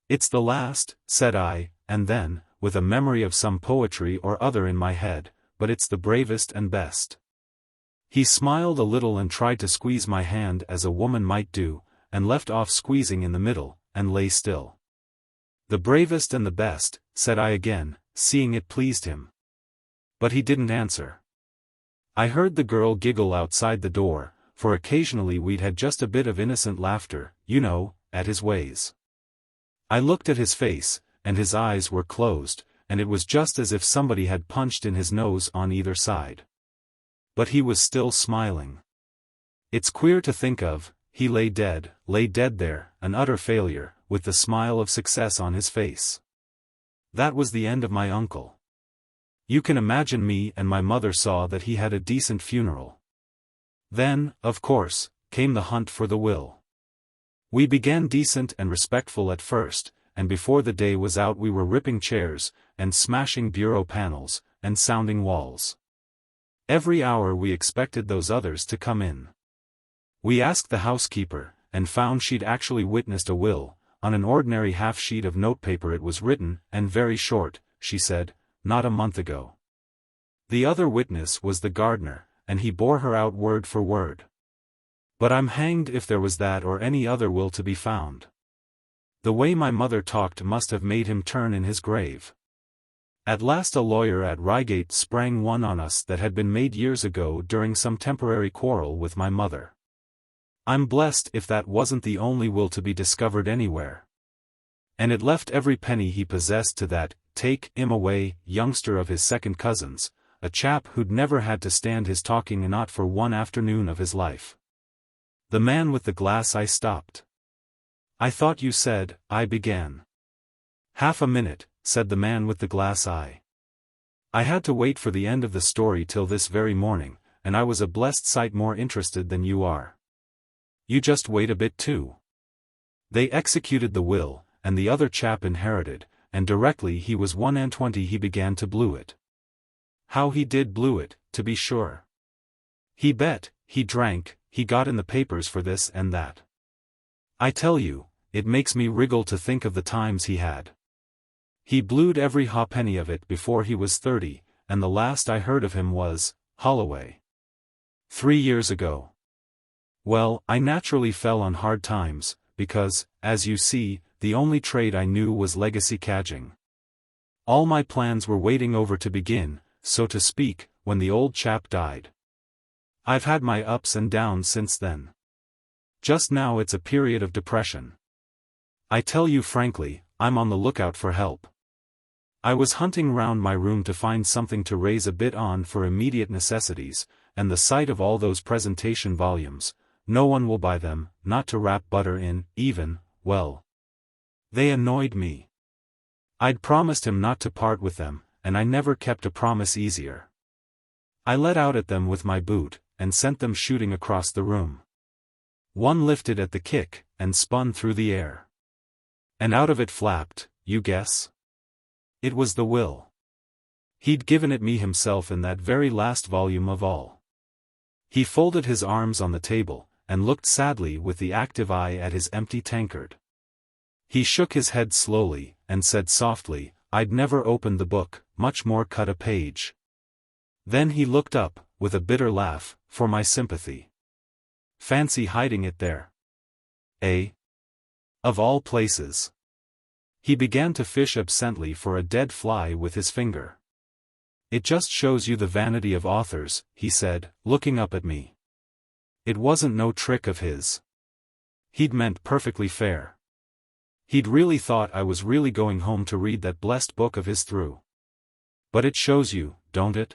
"It's the last," said I, and then, with a memory of some poetry or other in my head, "but it's the bravest and best." He smiled a little and tried to squeeze my hand as a woman might do, and left off squeezing in the middle, and lay still. "The bravest and the best," said I again, seeing it pleased him. But he didn't answer. I heard the girl giggle outside the door, for occasionally we'd had just a bit of innocent laughter, you know, at his ways. I looked at his face, and his eyes were closed, and it was just as if somebody had punched in his nose on either side. But he was still smiling. It's queer to think of, he lay dead there, an utter failure, with the smile of success on his face. That was the end of my uncle. You can imagine me and my mother saw that he had a decent funeral. Then, of course, came the hunt for the will. We began decent and respectful at first, and before the day was out we were ripping chairs, and smashing bureau panels, and sounding walls. Every hour we expected those others to come in. We asked the housekeeper, and found she'd actually witnessed a will. On an ordinary half-sheet of notepaper it was written, and very short, she said, not a month ago. The other witness was the gardener, and he bore her out word for word. But I'm hanged if there was that or any other will to be found. The way my mother talked must have made him turn in his grave. At last a lawyer at Reigate sprang one on us that had been made years ago during some temporary quarrel with my mother. I'm blessed if that wasn't the only will to be discovered anywhere. And it left every penny he possessed to that take-him-away youngster of his second cousins, a chap who'd never had to stand his talking not for one afternoon of his life. The man with the glass eye stopped. I thought you said, I began. Half a minute, said the man with the glass eye. I had to wait for the end of the story till this very morning, and I was a blessed sight more interested than you are. You just wait a bit too. They executed the will, and the other chap inherited, and directly he was 21 he began to blew it. How he did blew it, to be sure. He bet, he drank, he got in the papers for this and that. I tell you, it makes me wriggle to think of the times he had. He blewed every ha'penny of it before he was 30, and the last I heard of him was, Holloway. 3 years ago. Well, I naturally fell on hard times, because, as you see, the only trade I knew was legacy cadging. All my plans were waiting over to begin, so to speak, when the old chap died. I've had my ups and downs since then. Just now it's a period of depression. I tell you frankly, I'm on the lookout for help. I was hunting round my room to find something to raise a bit on for immediate necessities, and the sight of all those presentation volumes, no one will buy them, not to wrap butter in, even, well. They annoyed me. I'd promised him not to part with them, and I never kept a promise easier. I let out at them with my boot, and sent them shooting across the room. One lifted at the kick, and spun through the air. And out of it flapped, you guess? It was the will. He'd given it me himself in that very last volume of all. He folded his arms on the table, and looked sadly with the active eye at his empty tankard. He shook his head slowly, and said softly, I'd never opened the book, much more cut a page. Then he looked up, with a bitter laugh, for my sympathy. Fancy hiding it there. Eh? Of all places. He began to fish absently for a dead fly with his finger. It just shows you the vanity of authors, he said, looking up at me. It wasn't no trick of his. He'd meant perfectly fair. He'd really thought I was really going home to read that blessed book of his through. But it shows you, don't it?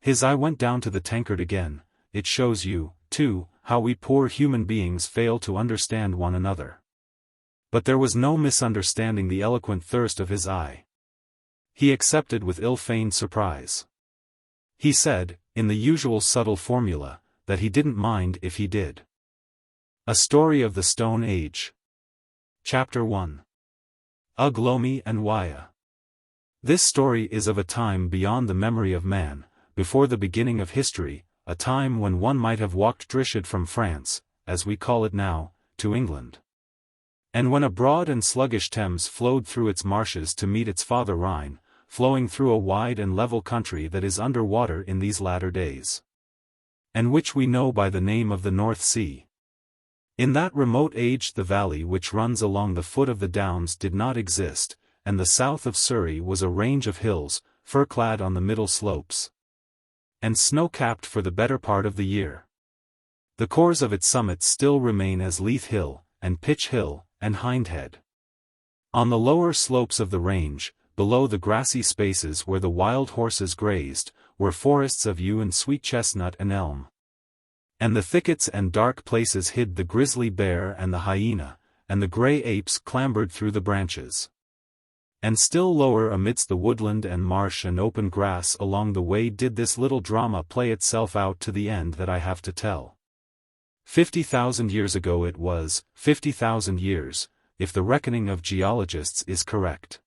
His eye went down to the tankard again. It shows you, too, how we poor human beings fail to understand one another. But there was no misunderstanding the eloquent thirst of his eye. He accepted with ill-feigned surprise. He said, in the usual subtle formula, that he didn't mind if he did. A Story of the Stone Age. Chapter 1. Ugh Lomi and Waya. This story is of a time beyond the memory of man, before the beginning of history, a time when one might have walked drishad from France, as we call it now, to England. And when a broad and sluggish Thames flowed through its marshes to meet its father Rhine, flowing through a wide and level country that is under water in these latter days, and which we know by the name of the North Sea. In that remote age the valley which runs along the foot of the Downs did not exist, and the south of Surrey was a range of hills, fir-clad on the middle slopes, and snow-capped for the better part of the year. The cores of its summits still remain as Leith Hill, and Pitch Hill, and Hindhead. On the lower slopes of the range, below the grassy spaces where the wild horses grazed, were forests of yew and sweet chestnut and elm. And the thickets and dark places hid the grizzly bear and the hyena, and the grey apes clambered through the branches. And still lower amidst the woodland and marsh and open grass along the way did this little drama play itself out to the end that I have to tell. 50,000 years ago it was, 50,000 years, if the reckoning of geologists is correct.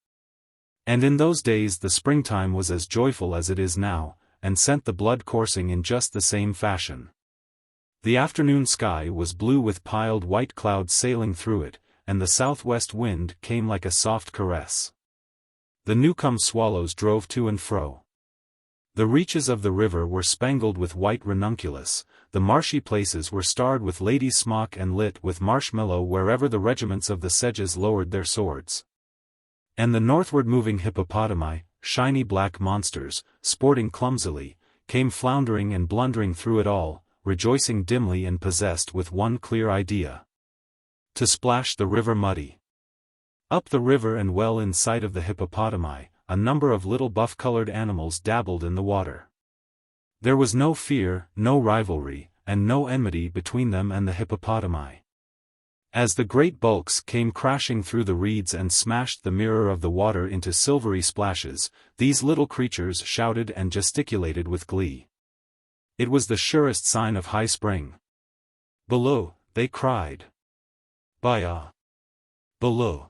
And in those days the springtime was as joyful as it is now, and sent the blood coursing in just the same fashion. The afternoon sky was blue with piled white clouds sailing through it, and the southwest wind came like a soft caress. The new-come swallows drove to and fro. The reaches of the river were spangled with white ranunculus, the marshy places were starred with ladies' smock and lit with marshmallow wherever the regiments of the sedges lowered their swords. And the northward-moving hippopotami, shiny black monsters, sporting clumsily, came floundering and blundering through it all, rejoicing dimly and possessed with one clear idea: to splash the river muddy. Up the river and well in sight of the hippopotami, a number of little buff-colored animals dabbled in the water. There was no fear, no rivalry, and no enmity between them and the hippopotami. As the great bulks came crashing through the reeds and smashed the mirror of the water into silvery splashes, these little creatures shouted and gesticulated with glee. It was the surest sign of high spring. "Below," they cried. "Baya! Below!"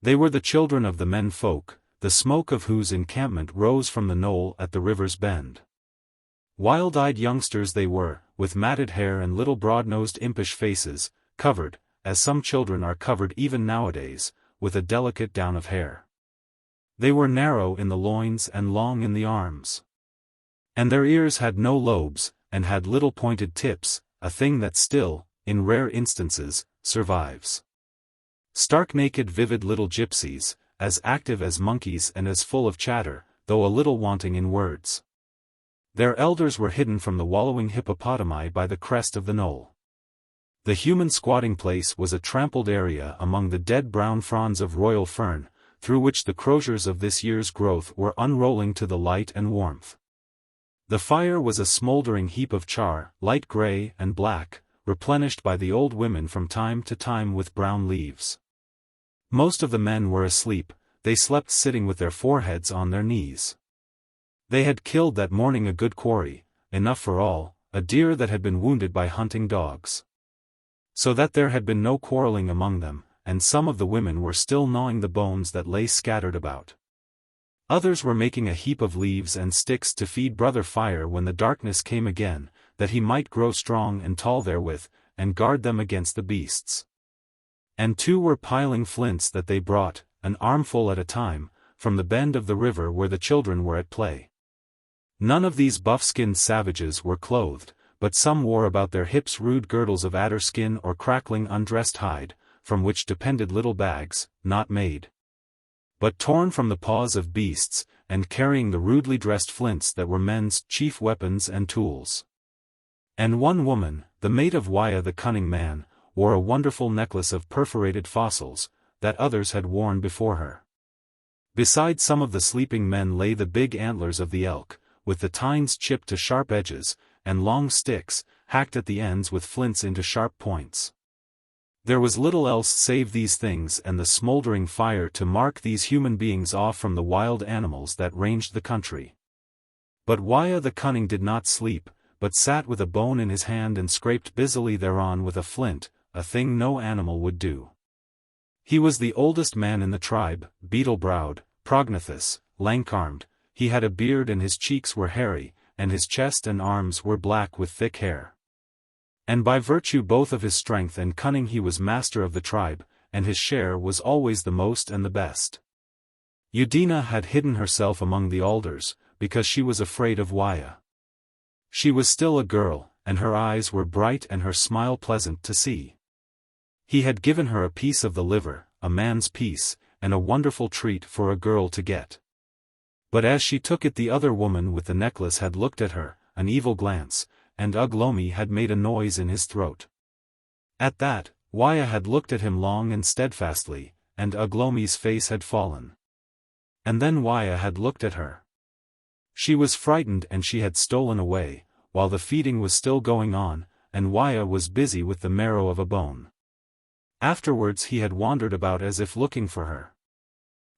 They were the children of the men folk, the smoke of whose encampment rose from the knoll at the river's bend. Wild-eyed youngsters they were, with matted hair and little broad-nosed impish faces, covered, as some children are covered even nowadays, with a delicate down of hair. They were narrow in the loins and long in the arms. And their ears had no lobes, and had little pointed tips, a thing that still, in rare instances, survives. Stark naked vivid little gypsies, as active as monkeys and as full of chatter, though a little wanting in words. Their elders were hidden from the wallowing hippopotami by the crest of the knoll. The human squatting place was a trampled area among the dead brown fronds of royal fern, through which the croziers of this year's growth were unrolling to the light and warmth. The fire was a smouldering heap of char, light grey and black, replenished by the old women from time to time with brown leaves. Most of the men were asleep, they slept sitting with their foreheads on their knees. They had killed that morning a good quarry, enough for all, a deer that had been wounded by hunting dogs. So that there had been no quarreling among them, and some of the women were still gnawing the bones that lay scattered about. Others were making a heap of leaves and sticks to feed Brother Fire when the darkness came again, that he might grow strong and tall therewith, and guard them against the beasts. And two were piling flints that they brought, an armful at a time, from the bend of the river where the children were at play. None of these buff-skinned savages were clothed, but some wore about their hips rude girdles of adder skin or crackling undressed hide, from which depended little bags, not made, but torn from the paws of beasts, and carrying the rudely dressed flints that were men's chief weapons and tools. And one woman, the mate of Waya the cunning man, wore a wonderful necklace of perforated fossils, that others had worn before her. Beside some of the sleeping men lay the big antlers of the elk, with the tines chipped to sharp edges, and long sticks, hacked at the ends with flints into sharp points. There was little else save these things and the smoldering fire to mark these human beings off from the wild animals that ranged the country. But Waya the cunning did not sleep, but sat with a bone in his hand and scraped busily thereon with a flint, a thing no animal would do. He was the oldest man in the tribe, beetle-browed, prognathous, lank-armed, he had a beard and his cheeks were hairy, and his chest and arms were black with thick hair. And by virtue both of his strength and cunning he was master of the tribe, and his share was always the most and the best. Udina had hidden herself among the alders, because she was afraid of Waya. She was still a girl, and her eyes were bright and her smile pleasant to see. He had given her a piece of the liver, a man's piece, and a wonderful treat for a girl to get. But as she took it the other woman with the necklace had looked at her, an evil glance, and Ugh Lomi had made a noise in his throat. At that, Waya had looked at him long and steadfastly, and Ugh Lomi's face had fallen. And then Waya had looked at her. She was frightened and she had stolen away, while the feeding was still going on, and Waya was busy with the marrow of a bone. Afterwards he had wandered about as if looking for her.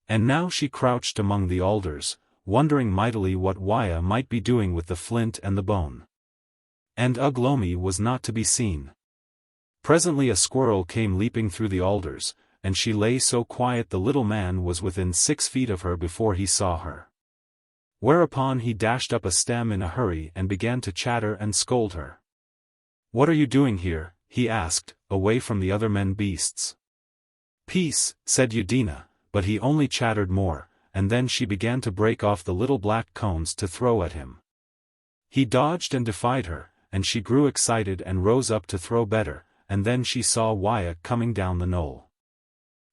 And now she crouched among the alders, wondering mightily what Waya might be doing with the flint and the bone. And Ugh Lomi was not to be seen. Presently a squirrel came leaping through the alders, and she lay so quiet the little man was within 6 feet of her before he saw her. Whereupon he dashed up a stem in a hurry and began to chatter and scold her. "What are you doing here?" he asked, away from the other men beasts. "Peace," said Udina, but he only chattered more, and then she began to break off the little black cones to throw at him. He dodged and defied her, and she grew excited and rose up to throw better, and then she saw Waya coming down the knoll.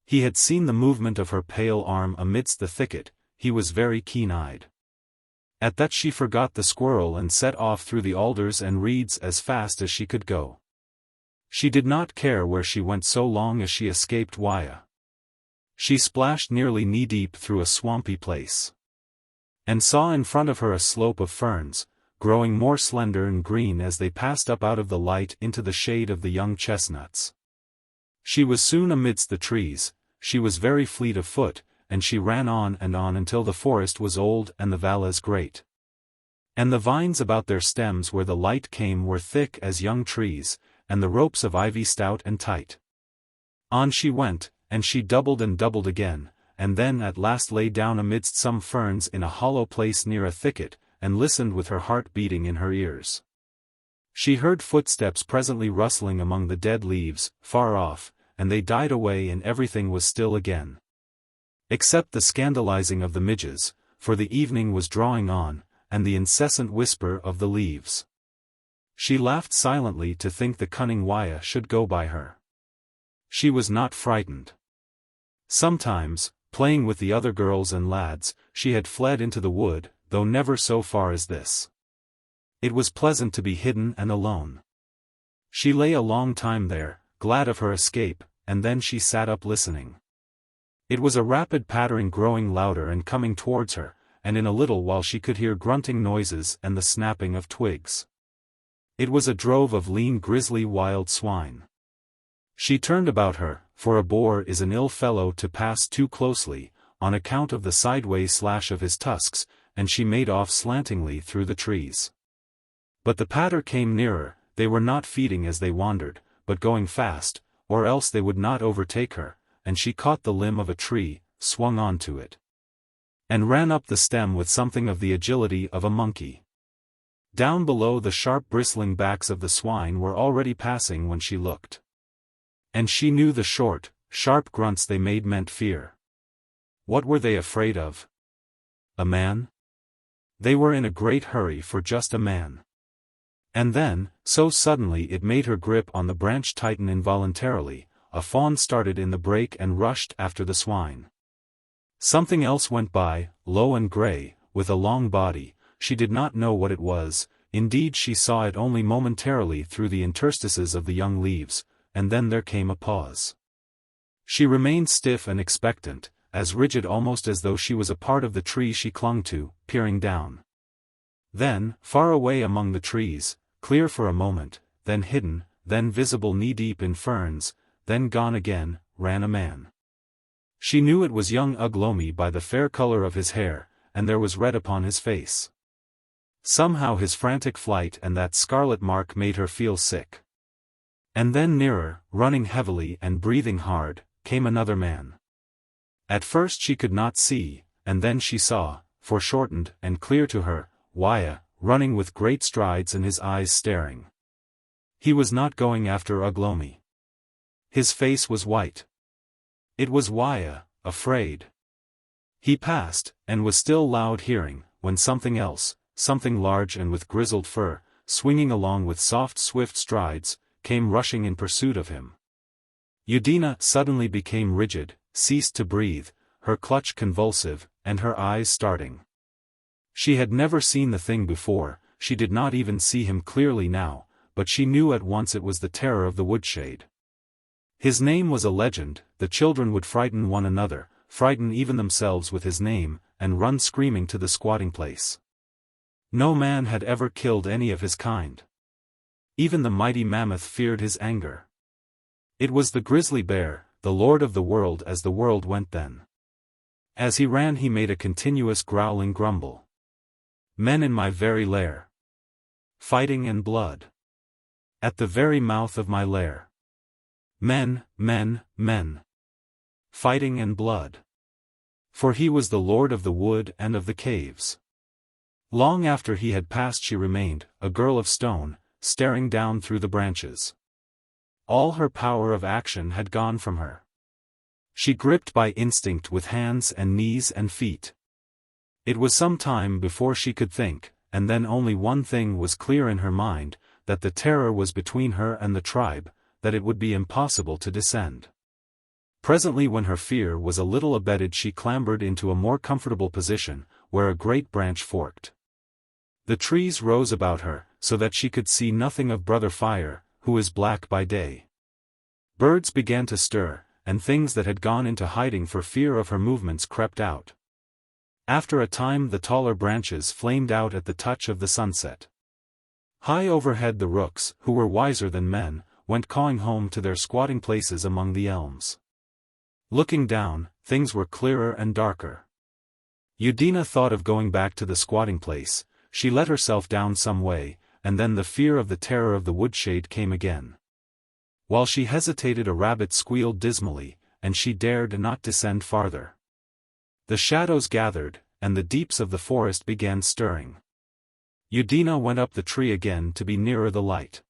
He had seen the movement of her pale arm amidst the thicket, he was very keen-eyed. At that she forgot the squirrel and set off through the alders and reeds as fast as she could go. She did not care where she went so long as she escaped Waya. She splashed nearly knee-deep through a swampy place, and saw in front of her a slope of ferns, growing more slender and green as they passed up out of the light into the shade of the young chestnuts. She was soon amidst the trees, she was very fleet of foot, and she ran on until the forest was old and the valleys great. And the vines about their stems where the light came were thick as young trees, and the ropes of ivy stout and tight. On she went, and she doubled and doubled again, and then at last lay down amidst some ferns in a hollow place near a thicket, and listened with her heart beating in her ears. She heard footsteps presently rustling among the dead leaves, far off, and they died away and everything was still again. Except the scandalizing of the midges, for the evening was drawing on, and the incessant whisper of the leaves. She laughed silently to think the cunning Waya should go by her. She was not frightened. Sometimes, playing with the other girls and lads, she had fled into the wood, though never so far as this. It was pleasant to be hidden and alone. She lay a long time there, glad of her escape, and then she sat up listening. It was a rapid pattering growing louder and coming towards her, and in a little while she could hear grunting noises and the snapping of twigs. It was a drove of lean grisly wild swine. She turned about her, for a boar is an ill fellow to pass too closely, on account of the sideways slash of his tusks, and she made off slantingly through the trees. But the patter came nearer, they were not feeding as they wandered, but going fast, or else they would not overtake her, and she caught the limb of a tree, swung on to it, and ran up the stem with something of the agility of a monkey. Down below the sharp bristling backs of the swine were already passing when she looked. And she knew the short, sharp grunts they made meant fear. What were they afraid of? A man? They were in a great hurry for just a man. And then, so suddenly it made her grip on the branch tighten involuntarily, a fawn started in the brake and rushed after the swine. Something else went by, low and grey, with a long body, she did not know what it was, indeed she saw it only momentarily through the interstices of the young leaves, and then there came a pause. She remained stiff and expectant, as rigid almost as though she was a part of the tree she clung to, peering down. Then, far away among the trees, clear for a moment, then hidden, then visible knee-deep in ferns, then gone again, ran a man. She knew it was young Ugh Lomi by the fair color of his hair, and there was red upon his face. Somehow his frantic flight and that scarlet mark made her feel sick. And then nearer, running heavily and breathing hard, came another man. At first she could not see, and then she saw, foreshortened and clear to her, Waya, running with great strides and his eyes staring. He was not going after Ugh Lomi. His face was white. It was Waya, afraid. He passed, and was still loud hearing, when something else, something large and with grizzled fur, swinging along with soft swift strides, came rushing in pursuit of him. Udina suddenly became rigid, ceased to breathe, her clutch convulsive, and her eyes starting. She had never seen the thing before, she did not even see him clearly now, but she knew at once it was the terror of the woodshade. His name was a legend, the children would frighten one another, frighten even themselves with his name, and run screaming to the squatting place. No man had ever killed any of his kind. Even the mighty mammoth feared his anger. It was the grizzly bear, the lord of the world as the world went then. As he ran he made a continuous growling grumble. Men in my very lair. Fighting and blood. At the very mouth of my lair. Men, men, men. Fighting and blood. For he was the lord of the wood and of the caves. Long after he had passed she remained, a girl of stone, staring down through the branches. All her power of action had gone from her. She gripped by instinct with hands and knees and feet. It was some time before she could think, and then only one thing was clear in her mind, that the terror was between her and the tribe, that it would be impossible to descend. Presently when her fear was a little abated she clambered into a more comfortable position, where a great branch forked. The trees rose about her, so that she could see nothing of Brother Fire, who is black by day. Birds began to stir, and things that had gone into hiding for fear of her movements crept out. After a time the taller branches flamed out at the touch of the sunset. High overhead the rooks, who were wiser than men, went cawing home to their squatting places among the elms. Looking down, things were clearer and darker. Udina thought of going back to the squatting place. She let herself down some way, and then the fear of the terror of the woodshade came again. While she hesitated a rabbit squealed dismally, and she dared not descend farther. The shadows gathered, and the deeps of the forest began stirring. Udina went up the tree again to be nearer the light.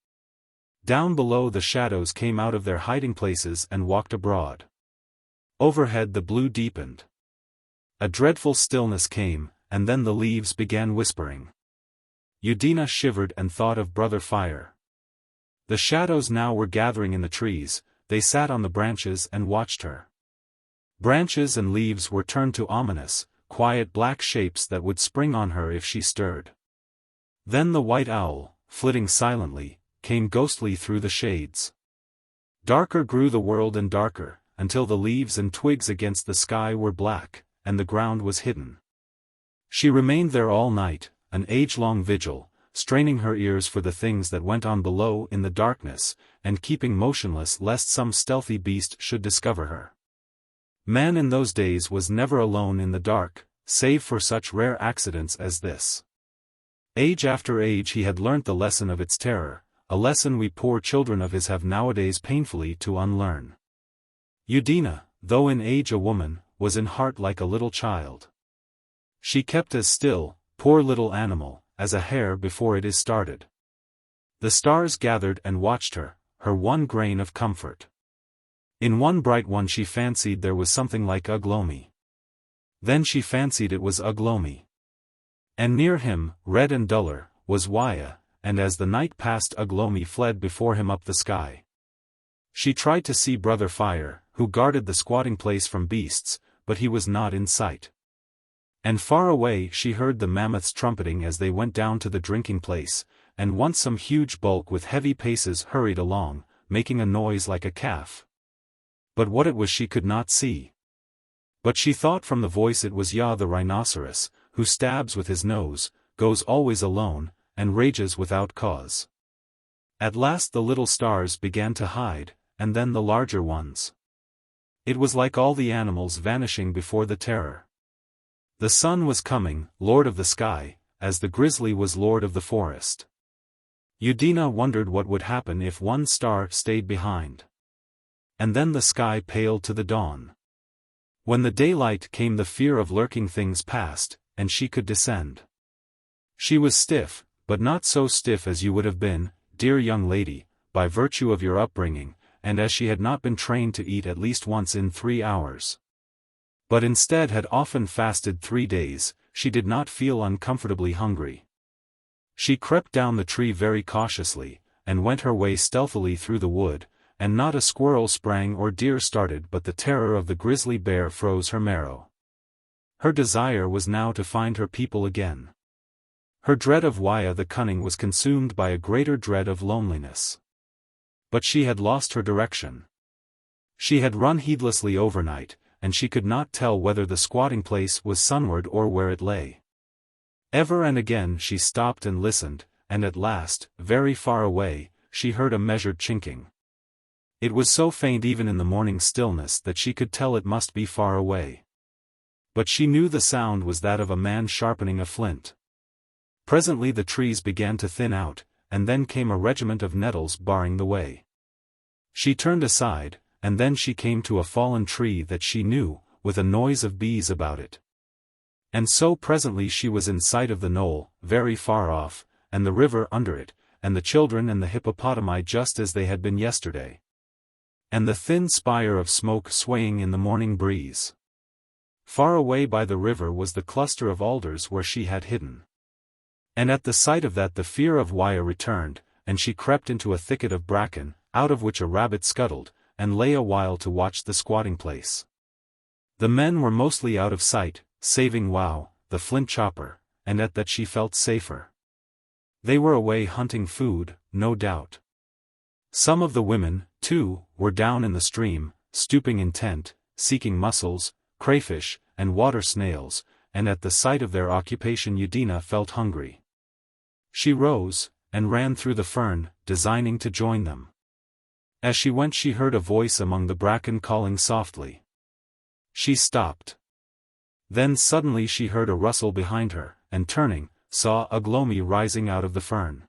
Down below the shadows came out of their hiding places and walked abroad. Overhead the blue deepened. A dreadful stillness came, and then the leaves began whispering. Udina shivered and thought of Brother Fire. The shadows now were gathering in the trees, they sat on the branches and watched her. Branches and leaves were turned to ominous, quiet black shapes that would spring on her if she stirred. Then the white owl, flitting silently, came ghostly through the shades. Darker grew the world and darker, until the leaves and twigs against the sky were black, and the ground was hidden. She remained there all night, an age-long vigil, straining her ears for the things that went on below in the darkness, and keeping motionless lest some stealthy beast should discover her. Man in those days was never alone in the dark, save for such rare accidents as this. Age after age he had learnt the lesson of its terror, a lesson we poor children of his have nowadays painfully to unlearn. Udina, though in age a woman, was in heart like a little child. She kept as still, poor little animal, as a hare before it is started. The stars gathered and watched her, her one grain of comfort. In one bright one she fancied there was something like Ugh Lomi. Then she fancied it was Ugh Lomi. And near him, red and duller, was Waya, and as the night passed Ugh Lomi fled before him up the sky. She tried to see Brother Fire, who guarded the squatting place from beasts, but he was not in sight. And far away she heard the mammoths trumpeting as they went down to the drinking place, and once some huge bulk with heavy paces hurried along, making a noise like a calf. But what it was she could not see. But she thought from the voice it was Ya the rhinoceros, who stabs with his nose, goes always alone, and rages without cause. At last the little stars began to hide, and then the larger ones. It was like all the animals vanishing before the terror. The sun was coming, lord of the sky, as the grizzly was lord of the forest. Udina wondered what would happen if one star stayed behind. And then the sky paled to the dawn. When the daylight came the fear of lurking things passed, and she could descend. She was stiff, but not so stiff as you would have been, dear young lady, by virtue of your upbringing, and as she had not been trained to eat at least once in 3 hours. But instead had often fasted 3 days, she did not feel uncomfortably hungry. She crept down the tree very cautiously, and went her way stealthily through the wood, and not a squirrel sprang or deer started but the terror of the grizzly bear froze her marrow. Her desire was now to find her people again. Her dread of Waya the cunning was consumed by a greater dread of loneliness. But she had lost her direction. She had run heedlessly overnight, and she could not tell whether the squatting place was sunward or where it lay. Ever and again she stopped and listened, and at last, very far away, she heard a measured chinking. It was so faint even in the morning stillness that she could tell it must be far away. But she knew the sound was that of a man sharpening a flint. Presently the trees began to thin out, and then came a regiment of nettles barring the way. She turned aside, and then she came to a fallen tree that she knew, with a noise of bees about it. And so presently she was in sight of the knoll, very far off, and the river under it, and the children and the hippopotami just as they had been yesterday. And the thin spire of smoke swaying in the morning breeze. Far away by the river was the cluster of alders where she had hidden. And at the sight of that the fear of Waya returned, and she crept into a thicket of bracken, out of which a rabbit scuttled, and lay a while to watch the squatting place. The men were mostly out of sight, saving Wow, the flint chopper, and at that she felt safer. They were away hunting food, no doubt. Some of the women, too, were down in the stream, stooping intent, seeking mussels, crayfish, and water snails, and at the sight of their occupation Udina felt hungry. She rose, and ran through the fern, designing to join them. As she went she heard a voice among the bracken calling softly. She stopped. Then suddenly she heard a rustle behind her, and turning, saw Ugh Lomi rising out of the fern.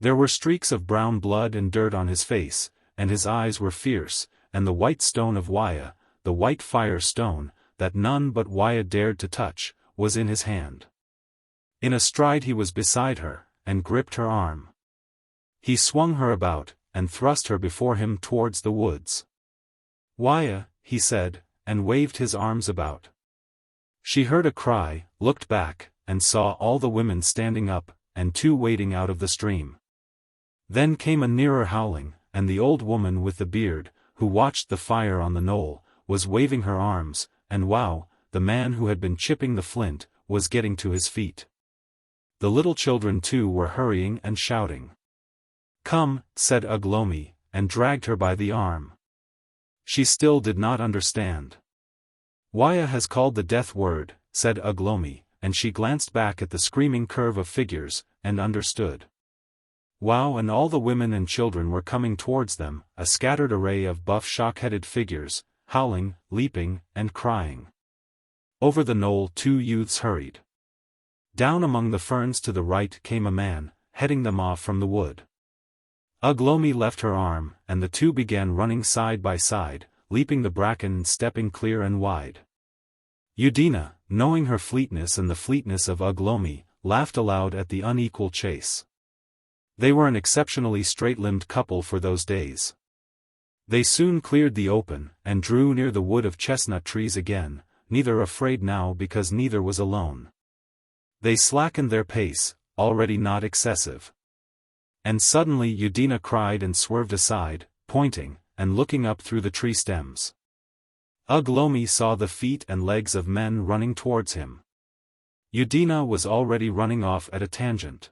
There were streaks of brown blood and dirt on his face, and his eyes were fierce, and the white stone of Waya, the white fire stone, that none but Waya dared to touch, was in his hand. In a stride he was beside her, and gripped her arm. He swung her about, and thrust her before him towards the woods. "Waya," he said, and waved his arms about. She heard a cry, looked back, and saw all the women standing up, and 2 wading out of the stream. Then came a nearer howling, and the old woman with the beard, who watched the fire on the knoll, was waving her arms, and Wow, the man who had been chipping the flint, was getting to his feet. The little children too were hurrying and shouting. "Come," said Ugh Lomi, and dragged her by the arm. She still did not understand. "Waya has called the death word," said Ugh Lomi, and she glanced back at the screaming curve of figures, and understood. Wow and all the women and children were coming towards them, a scattered array of buff shock-headed figures, howling, leaping, and crying. Over the knoll 2 youths hurried. Down among the ferns to the right came a man, heading them off from the wood. Ugh Lomi left her arm, and the 2 began running side by side, leaping the bracken and stepping clear and wide. Udina, knowing her fleetness and the fleetness of Ugh Lomi, laughed aloud at the unequal chase. They were an exceptionally straight-limbed couple for those days. They soon cleared the open, and drew near the wood of chestnut trees again, neither afraid now because neither was alone. They slackened their pace, already not excessive. And suddenly Udina cried and swerved aside, pointing, and looking up through the tree stems. Ugh Lomi saw the feet and legs of men running towards him. Udina was already running off at a tangent.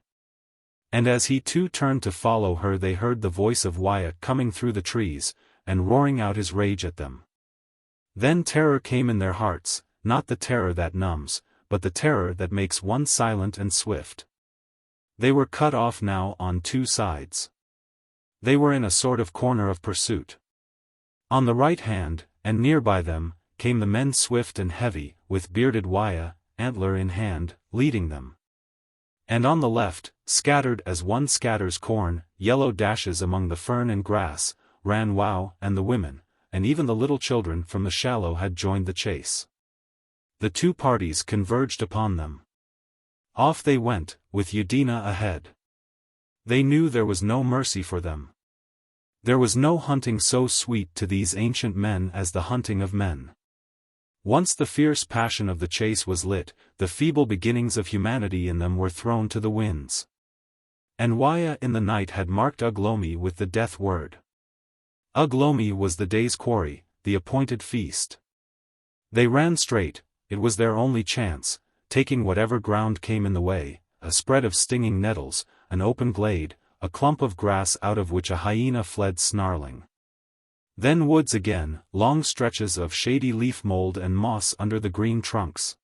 And as he too turned to follow her they heard the voice of Waya coming through the trees, and roaring out his rage at them. Then terror came in their hearts, not the terror that numbs, but the terror that makes one silent and swift. They were cut off now on 2 sides. They were in a sort of corner of pursuit. On the right hand, and near by them, came the men swift and heavy, with bearded Waya, antler in hand, leading them. And on the left, scattered as one scatters corn, yellow dashes among the fern and grass, ran Wow and the women, and even the little children from the shallow had joined the chase. The 2 parties converged upon them. Off they went, with Udina ahead. They knew there was no mercy for them. There was no hunting so sweet to these ancient men as the hunting of men. Once the fierce passion of the chase was lit, the feeble beginnings of humanity in them were thrown to the winds. And Waya in the night had marked Ugh Lomi with the death word. Ugh Lomi was the day's quarry, the appointed feast. They ran straight, it was their only chance, taking whatever ground came in the way, a spread of stinging nettles, an open glade, a clump of grass out of which a hyena fled snarling. Then woods again, long stretches of shady leaf mold and moss under the green trunks.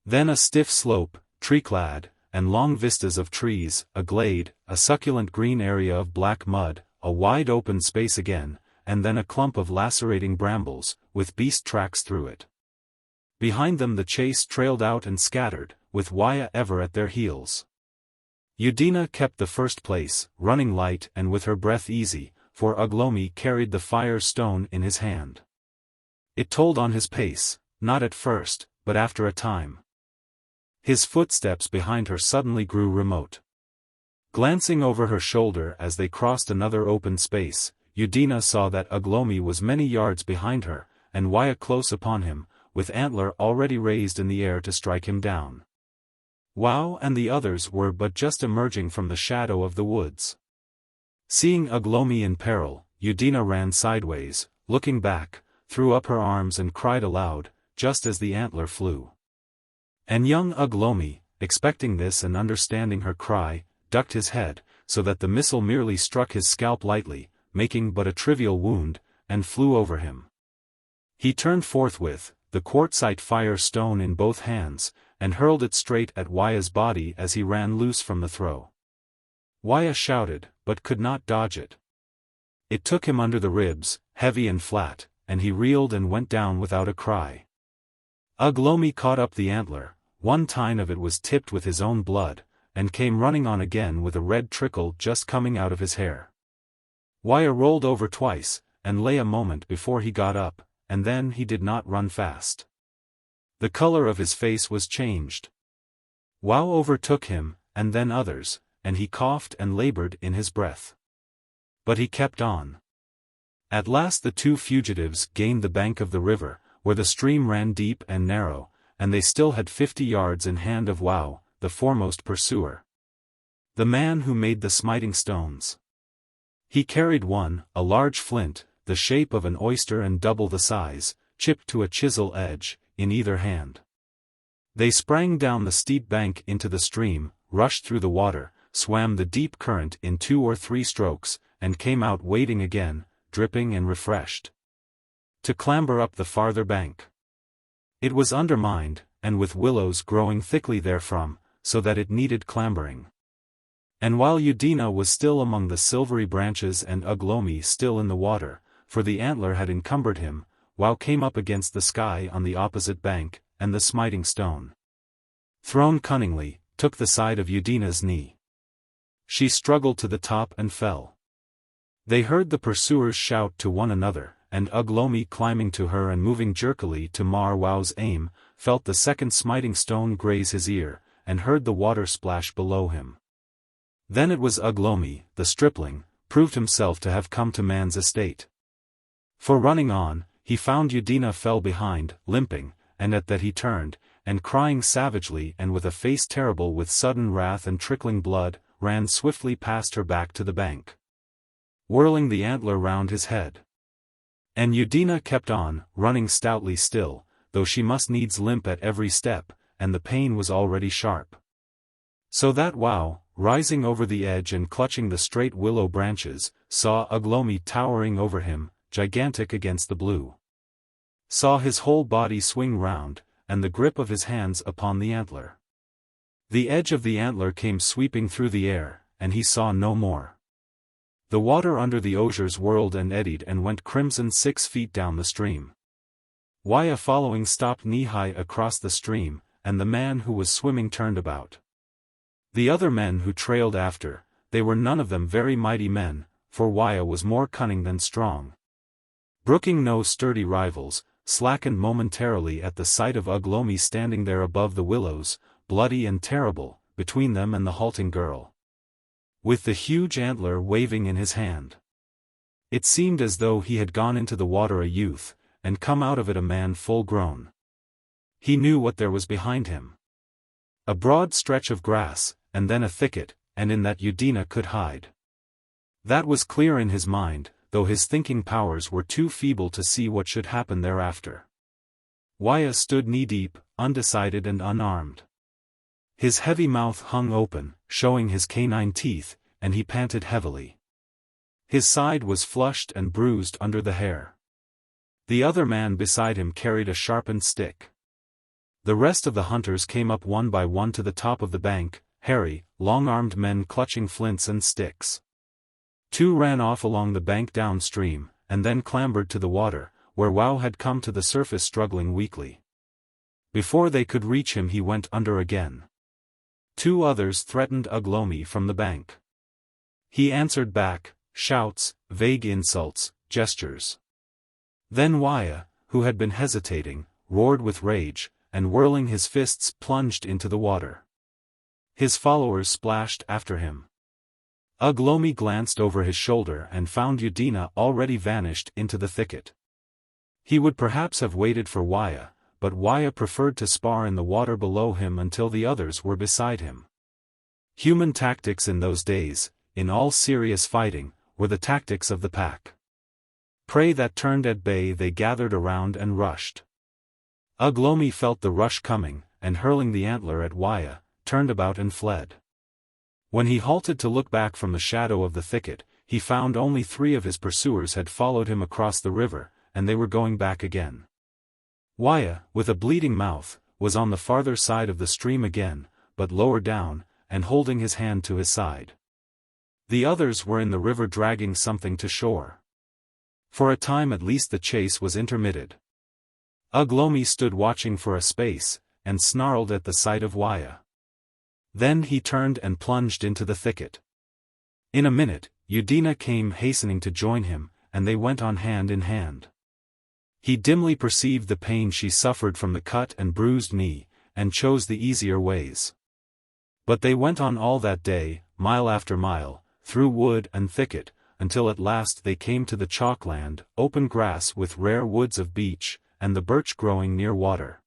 Then a stiff slope, tree-clad, and long vistas of trees, a glade, a succulent green area of black mud, a wide open space again, and then a clump of lacerating brambles, with beast tracks through it. Behind them the chase trailed out and scattered, with Waya ever at their heels. Udina kept the first place, running light and with her breath easy, for Ugh Lomi carried the fire stone in his hand. It told on his pace, not at first, but after a time. His footsteps behind her suddenly grew remote. Glancing over her shoulder as they crossed another open space, Udina saw that Ugh Lomi was many yards behind her, and Waya close upon him, with antler already raised in the air to strike him down. Wow and the others were but just emerging from the shadow of the woods. Seeing Ugh Lomi in peril, Udina ran sideways, looking back, threw up her arms and cried aloud, just as the antler flew. And young Ugh Lomi, expecting this and understanding her cry, ducked his head, so that the missile merely struck his scalp lightly, making but a trivial wound, and flew over him. He turned forthwith, the quartzite fire stone in both hands, and hurled it straight at Waya's body as he ran loose from the throw. Waya shouted, but could not dodge it. It took him under the ribs, heavy and flat, and he reeled and went down without a cry. Ugh Lomi caught up the antler, one tine of it was tipped with his own blood, and came running on again with a red trickle just coming out of his hair. Waya rolled over twice, and lay a moment before he got up, and then he did not run fast. The color of his face was changed. Wow overtook him, and then others, and he coughed and labored in his breath. But he kept on. At last the two fugitives gained the bank of the river, where the stream ran deep and narrow, and they still had 50 yards in hand of Wow, the foremost pursuer. The man who made the smiting stones. He carried one, a large flint, the shape of an oyster and double the size, chipped to a chisel edge, in either hand. They sprang down the steep bank into the stream, rushed through the water, swam the deep current in 2 or 3 strokes, and came out wading again, dripping and refreshed. To clamber up the farther bank. It was undermined, and with willows growing thickly therefrom, so that it needed clambering. And while Udina was still among the silvery branches and Ugh Lomi still in the water, for the antler had encumbered him, Wow came up against the sky on the opposite bank, and the smiting stone, thrown cunningly, took the side of Udina's knee. She struggled to the top and fell. They heard the pursuers shout to one another, and Ugh Lomi climbing to her and moving jerkily to mar Wow's aim, felt the second smiting stone graze his ear, and heard the water splash below him. Then it was Ugh Lomi, the stripling, proved himself to have come to man's estate. For running on, he found Udina fell behind, limping, and at that he turned, and crying savagely and with a face terrible with sudden wrath and trickling blood, ran swiftly past her back to the bank, whirling the antler round his head. And Udina kept on, running stoutly still, though she must needs limp at every step, and the pain was already sharp. So that Wow, rising over the edge and clutching the straight willow branches, saw Ugh Lomi towering over him, gigantic against the blue. Saw his whole body swing round, and the grip of his hands upon the antler. The edge of the antler came sweeping through the air, and he saw no more. The water under the osiers whirled and eddied and went crimson 6 feet down the stream. Waya following stopped knee-high across the stream, and the man who was swimming turned about. The other men who trailed after, they were none of them very mighty men, for Waya was more cunning than strong. Brooking no sturdy rivals, slackened momentarily at the sight of Ugh Lomi standing there above the willows, bloody and terrible, between them and the halting girl, with the huge antler waving in his hand. It seemed as though he had gone into the water a youth, and come out of it a man full grown. He knew what there was behind him. A broad stretch of grass, and then a thicket, and in that Udina could hide. That was clear in his mind, though his thinking powers were too feeble to see what should happen thereafter. Waya stood knee-deep, undecided and unarmed. His heavy mouth hung open, showing his canine teeth, and he panted heavily. His side was flushed and bruised under the hair. The other man beside him carried a sharpened stick. The rest of the hunters came up one by one to the top of the bank, hairy, long-armed men clutching flints and sticks. 2 ran off along the bank downstream, and then clambered to the water, where Wow had come to the surface struggling weakly. Before they could reach him he went under again. 2 others threatened Ugh Lomi from the bank. He answered back, shouts, vague insults, gestures. Then Waya, who had been hesitating, roared with rage, and whirling his fists plunged into the water. His followers splashed after him. Ugh Lomi glanced over his shoulder and found Udina already vanished into the thicket. He would perhaps have waited for Waya, but Waya preferred to spar in the water below him until the others were beside him. Human tactics in those days, in all serious fighting, were the tactics of the pack. Prey that turned at bay they gathered around and rushed. Ugh Lomi felt the rush coming, and hurling the antler at Waya, turned about and fled. When he halted to look back from the shadow of the thicket, he found only 3 of his pursuers had followed him across the river, and they were going back again. Waya, with a bleeding mouth, was on the farther side of the stream again, but lower down, and holding his hand to his side. The others were in the river dragging something to shore. For a time at least the chase was intermitted. Ugh Lomi stood watching for a space, and snarled at the sight of Waya. Then he turned and plunged into the thicket. In a minute, Udina came hastening to join him, and they went on hand in hand. He dimly perceived the pain she suffered from the cut and bruised knee, and chose the easier ways. But they went on all that day, mile after mile, through wood and thicket, until at last they came to the chalkland, open grass with rare woods of beech, and the birch growing near water.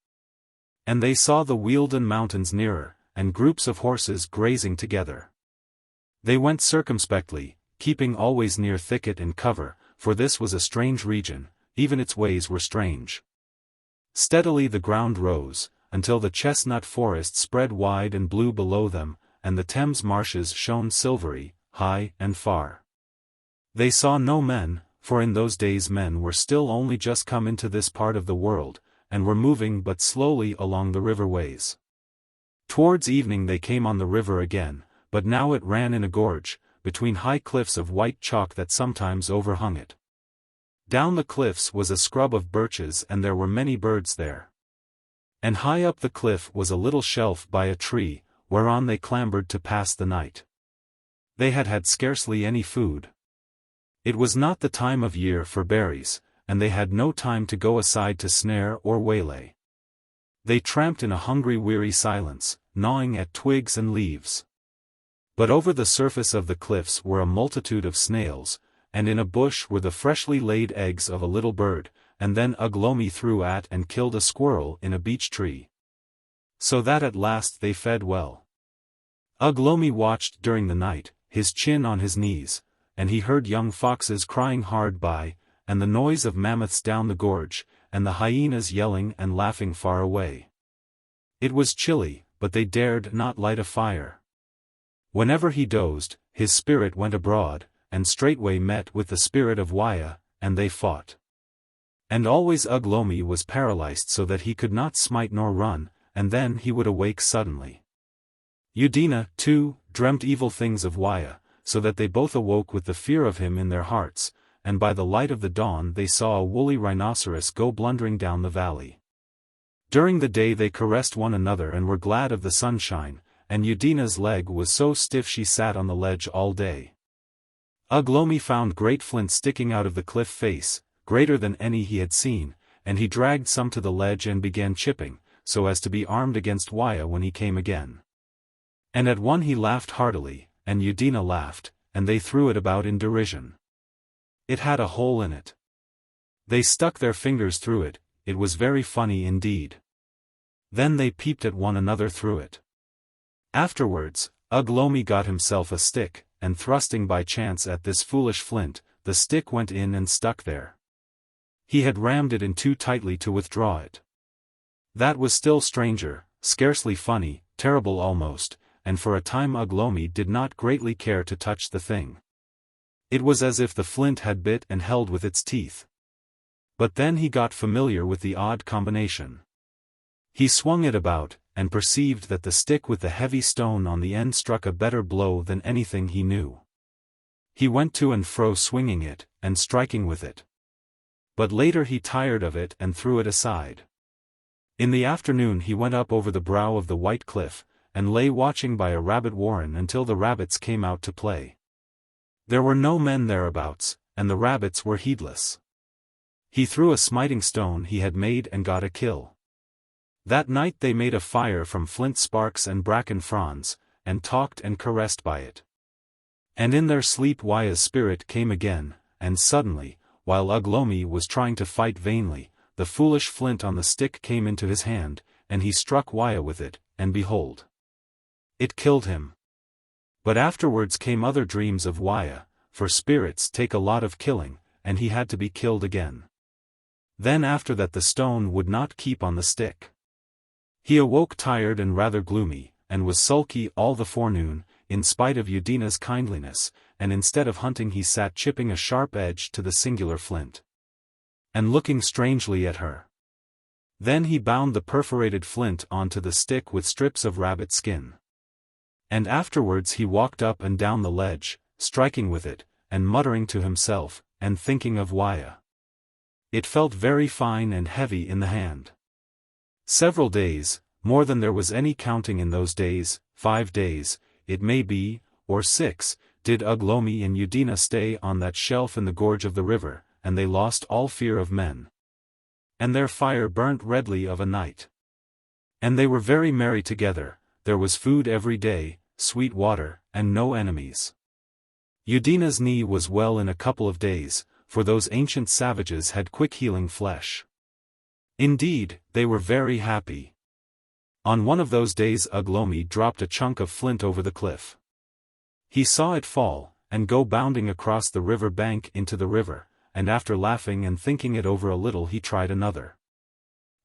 And they saw the Wealden mountains nearer, and groups of horses grazing together. They went circumspectly, keeping always near thicket and cover, for this was a strange region, even its ways were strange. Steadily the ground rose, until the chestnut forest spread wide and blue below them, and the Thames marshes shone silvery, high and far. They saw no men, for in those days men were still only just come into this part of the world, and were moving but slowly along the riverways. Towards evening they came on the river again, but now it ran in a gorge, between high cliffs of white chalk that sometimes overhung it. Down the cliffs was a scrub of birches and there were many birds there. And high up the cliff was a little shelf by a tree, whereon they clambered to pass the night. They had had scarcely any food. It was not the time of year for berries, and they had no time to go aside to snare or waylay. They tramped in a hungry weary silence, gnawing at twigs and leaves. But over the surface of the cliffs were a multitude of snails, and in a bush were the freshly laid eggs of a little bird, and then Ugh Lomi threw at and killed a squirrel in a beech tree. So that at last they fed well. Ugh Lomi watched during the night, his chin on his knees, and he heard young foxes crying hard by, and the noise of mammoths down the gorge, and the hyenas yelling and laughing far away. It was chilly, but they dared not light a fire. Whenever he dozed, his spirit went abroad, and straightway met with the spirit of Waya, and they fought. And always Ugh Lomi was paralyzed so that he could not smite nor run, and then he would awake suddenly. Udina, too, dreamt evil things of Waya, so that they both awoke with the fear of him in their hearts, and by the light of the dawn they saw a woolly rhinoceros go blundering down the valley. During the day they caressed one another and were glad of the sunshine, and Udina's leg was so stiff she sat on the ledge all day. Ugh Lomi found great flints sticking out of the cliff face, greater than any he had seen, and he dragged some to the ledge and began chipping, so as to be armed against Waya when he came again. And at one he laughed heartily, and Udina laughed, and they threw it about in derision. It had a hole in it. They stuck their fingers through it, it was very funny indeed. Then they peeped at one another through it. Afterwards, Ugh Lomi got himself a stick, and thrusting by chance at this foolish flint, the stick went in and stuck there. He had rammed it in too tightly to withdraw it. That was still stranger, scarcely funny, terrible almost, and for a time Ugh Lomi did not greatly care to touch the thing. It was as if the flint had bit and held with its teeth. But then he got familiar with the odd combination. He swung it about, and perceived that the stick with the heavy stone on the end struck a better blow than anything he knew. He went to and fro swinging it, and striking with it. But later he tired of it and threw it aside. In the afternoon he went up over the brow of the white cliff, and lay watching by a rabbit warren until the rabbits came out to play. There were no men thereabouts, and the rabbits were heedless. He threw a smiting stone he had made and got a kill. That night they made a fire from flint sparks and bracken fronds, and talked and caressed by it. And in their sleep Wya's spirit came again, and suddenly, while Ugh Lomi was trying to fight vainly, the foolish flint on the stick came into his hand, and he struck Wya with it, and behold! It killed him. But afterwards came other dreams of Wya, for spirits take a lot of killing, and he had to be killed again. Then after that the stone would not keep on the stick. He awoke tired and rather gloomy, and was sulky all the forenoon, in spite of Udina's kindliness, and instead of hunting he sat chipping a sharp edge to the singular flint. And looking strangely at her. Then he bound the perforated flint onto the stick with strips of rabbit skin. And afterwards he walked up and down the ledge, striking with it, and muttering to himself, and thinking of Wya. It felt very fine and heavy in the hand. Several days, more than there was any counting in those days, 5 days, it may be, or 6, did Ugh Lomi and Udina stay on that shelf in the gorge of the river, and they lost all fear of men. And their fire burnt redly of a night. And they were very merry together, there was food every day, sweet water, and no enemies. Udina's knee was well in a couple of days, for those ancient savages had quick-healing flesh. Indeed, they were very happy. On one of those days Ugh Lomi dropped a chunk of flint over the cliff. He saw it fall, and go bounding across the river bank into the river, and after laughing and thinking it over a little he tried another.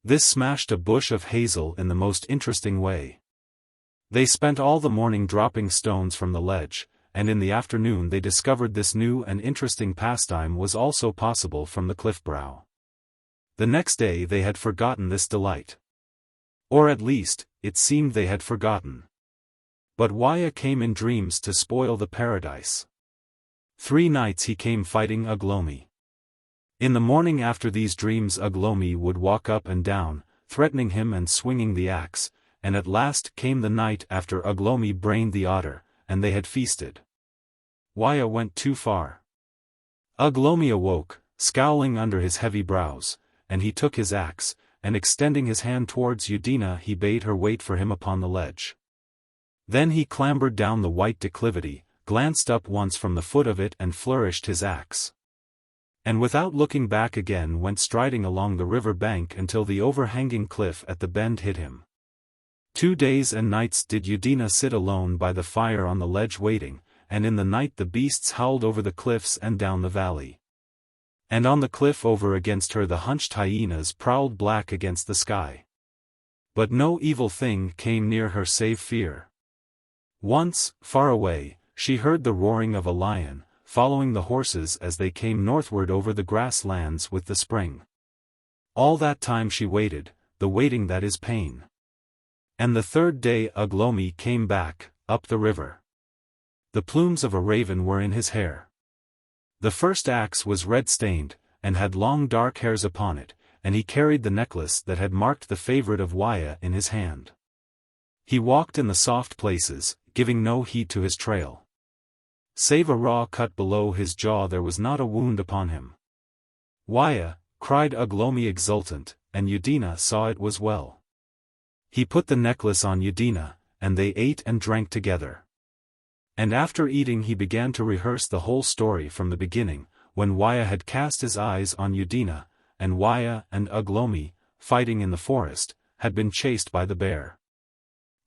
This smashed a bush of hazel in the most interesting way. They spent all the morning dropping stones from the ledge, and in the afternoon they discovered this new and interesting pastime was also possible from the cliff brow. The next day they had forgotten this delight. Or at least, it seemed they had forgotten. But Wya came in dreams to spoil the paradise. 3 nights he came fighting Ugh Lomi. In the morning after these dreams Ugh Lomi would walk up and down, threatening him and swinging the axe, and at last came the night after Ugh Lomi brained the otter, and they had feasted. Wya went too far. Ugh Lomi awoke, scowling under his heavy brows, and he took his axe, and extending his hand towards Udina he bade her wait for him upon the ledge. Then he clambered down the white declivity, glanced up once from the foot of it and flourished his axe. And without looking back again went striding along the river bank until the overhanging cliff at the bend hid him. 2 days and nights did Udina sit alone by the fire on the ledge waiting, and in the night the beasts howled over the cliffs and down the valley. And on the cliff over against her the hunched hyenas prowled black against the sky. But no evil thing came near her save fear. Once, far away, she heard the roaring of a lion, following the horses as they came northward over the grasslands with the spring. All that time she waited, the waiting that is pain. And the 3rd day Ugh Lomi came back, up the river. The plumes of a raven were in his hair. The first axe was red-stained, and had long dark hairs upon it, and he carried the necklace that had marked the favorite of Wya in his hand. He walked in the soft places, giving no heed to his trail. Save a raw cut below his jaw there was not a wound upon him. Wya, cried Ugh Lomi exultant, and Udina saw it was well. He put the necklace on Udina, and they ate and drank together. And after eating he began to rehearse the whole story from the beginning, when Wya had cast his eyes on Udina, and Wya and Ugh Lomi, fighting in the forest, had been chased by the bear.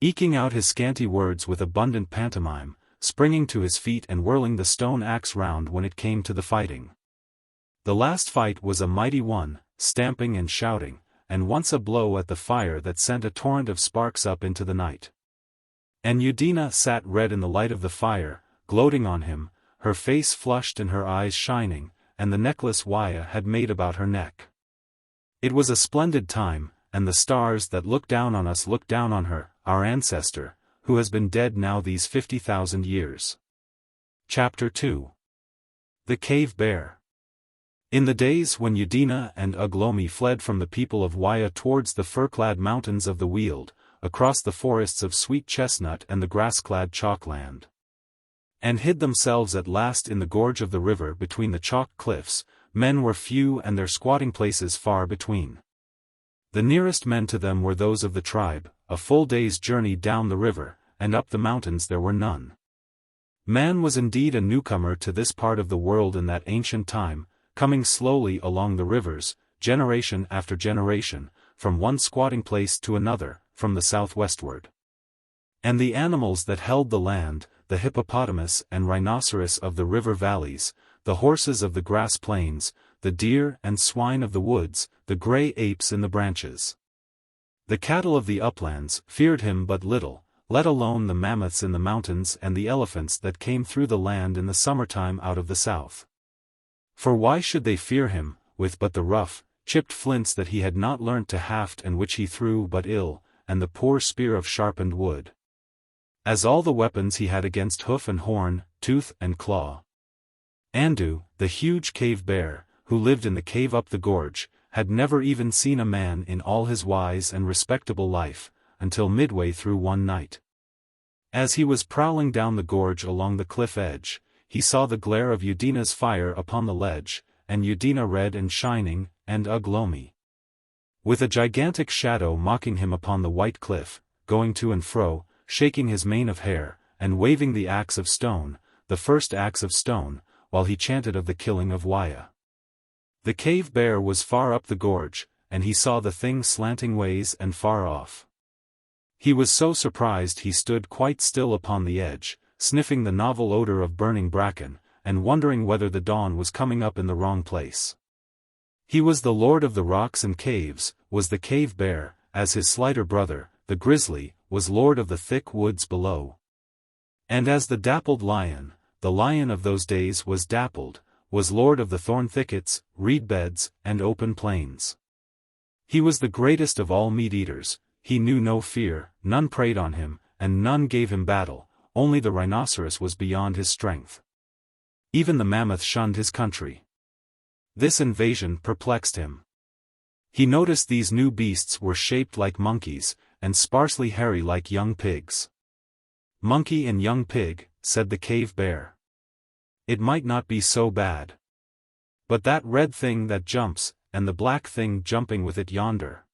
Eking out his scanty words with abundant pantomime, springing to his feet and whirling the stone axe round when it came to the fighting. The last fight was a mighty one, stamping and shouting, and once a blow at the fire that sent a torrent of sparks up into the night. And Udina sat red in the light of the fire, gloating on him, her face flushed and her eyes shining, and the necklace Wya had made about her neck. It was a splendid time, and the stars that looked down on us looked down on her, our ancestor, who has been dead now these 50,000 years. Chapter 2. The Cave Bear. In the days when Udina and Ugh Lomi fled from the people of Waya towards the fir-clad mountains of the Weald, across the forests of sweet chestnut and the grass-clad chalkland, and hid themselves at last in the gorge of the river between the chalk cliffs, men were few and their squatting places far between. The nearest men to them were those of the tribe, a full day's journey down the river, and up the mountains there were none. Man was indeed a newcomer to this part of the world in that ancient time, coming slowly along the rivers, generation after generation, from one squatting place to another, from the southwestward. And the animals that held the land, the hippopotamus and rhinoceros of the river valleys, the horses of the grass plains, the deer and swine of the woods, the grey apes in the branches. The cattle of the uplands feared him but little, let alone the mammoths in the mountains and the elephants that came through the land in the summertime out of the south. For why should they fear him, with but the rough, chipped flints that he had not learnt to haft and which he threw but ill, and the poor spear of sharpened wood, as all the weapons he had against hoof and horn, tooth and claw? Andu, the huge cave bear, who lived in the cave up the gorge, had never even seen a man in all his wise and respectable life, until midway through one night. As he was prowling down the gorge along the cliff edge, he saw the glare of Udina's fire upon the ledge, and Udina red and shining, and Ugh Lomi, with a gigantic shadow mocking him upon the white cliff, going to and fro, shaking his mane of hair, and waving the axe of stone, the first axe of stone, while he chanted of the killing of Waya. The cave bear was far up the gorge, and he saw the thing slanting ways and far off. He was so surprised he stood quite still upon the edge, sniffing the novel odor of burning bracken, and wondering whether the dawn was coming up in the wrong place. He was the lord of the rocks and caves, was the cave bear, as his slighter brother, the grizzly, was lord of the thick woods below. And as the dappled lion, the lion of those days was dappled, was lord of the thorn thickets, reed beds, and open plains. He was the greatest of all meat-eaters, he knew no fear, none preyed on him, and none gave him battle, only the rhinoceros was beyond his strength. Even the mammoth shunned his country. This invasion perplexed him. He noticed these new beasts were shaped like monkeys, and sparsely hairy like young pigs. "Monkey and young pig," said the cave bear. "It might not be so bad. But that red thing that jumps, and the black thing jumping with it yonder.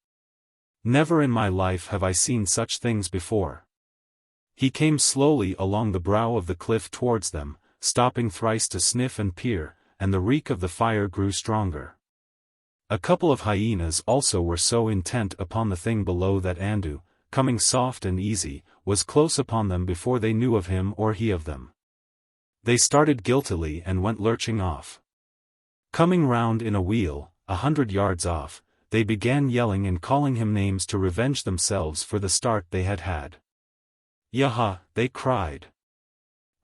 Never in my life have I seen such things before." He came slowly along the brow of the cliff towards them, stopping thrice to sniff and peer, and the reek of the fire grew stronger. A couple of hyenas also were so intent upon the thing below that Andu, coming soft and easy, was close upon them before they knew of him or he of them. They started guiltily and went lurching off. Coming round in a wheel, 100 yards off, they began yelling and calling him names to revenge themselves for the start they had had. "Yaha," they cried.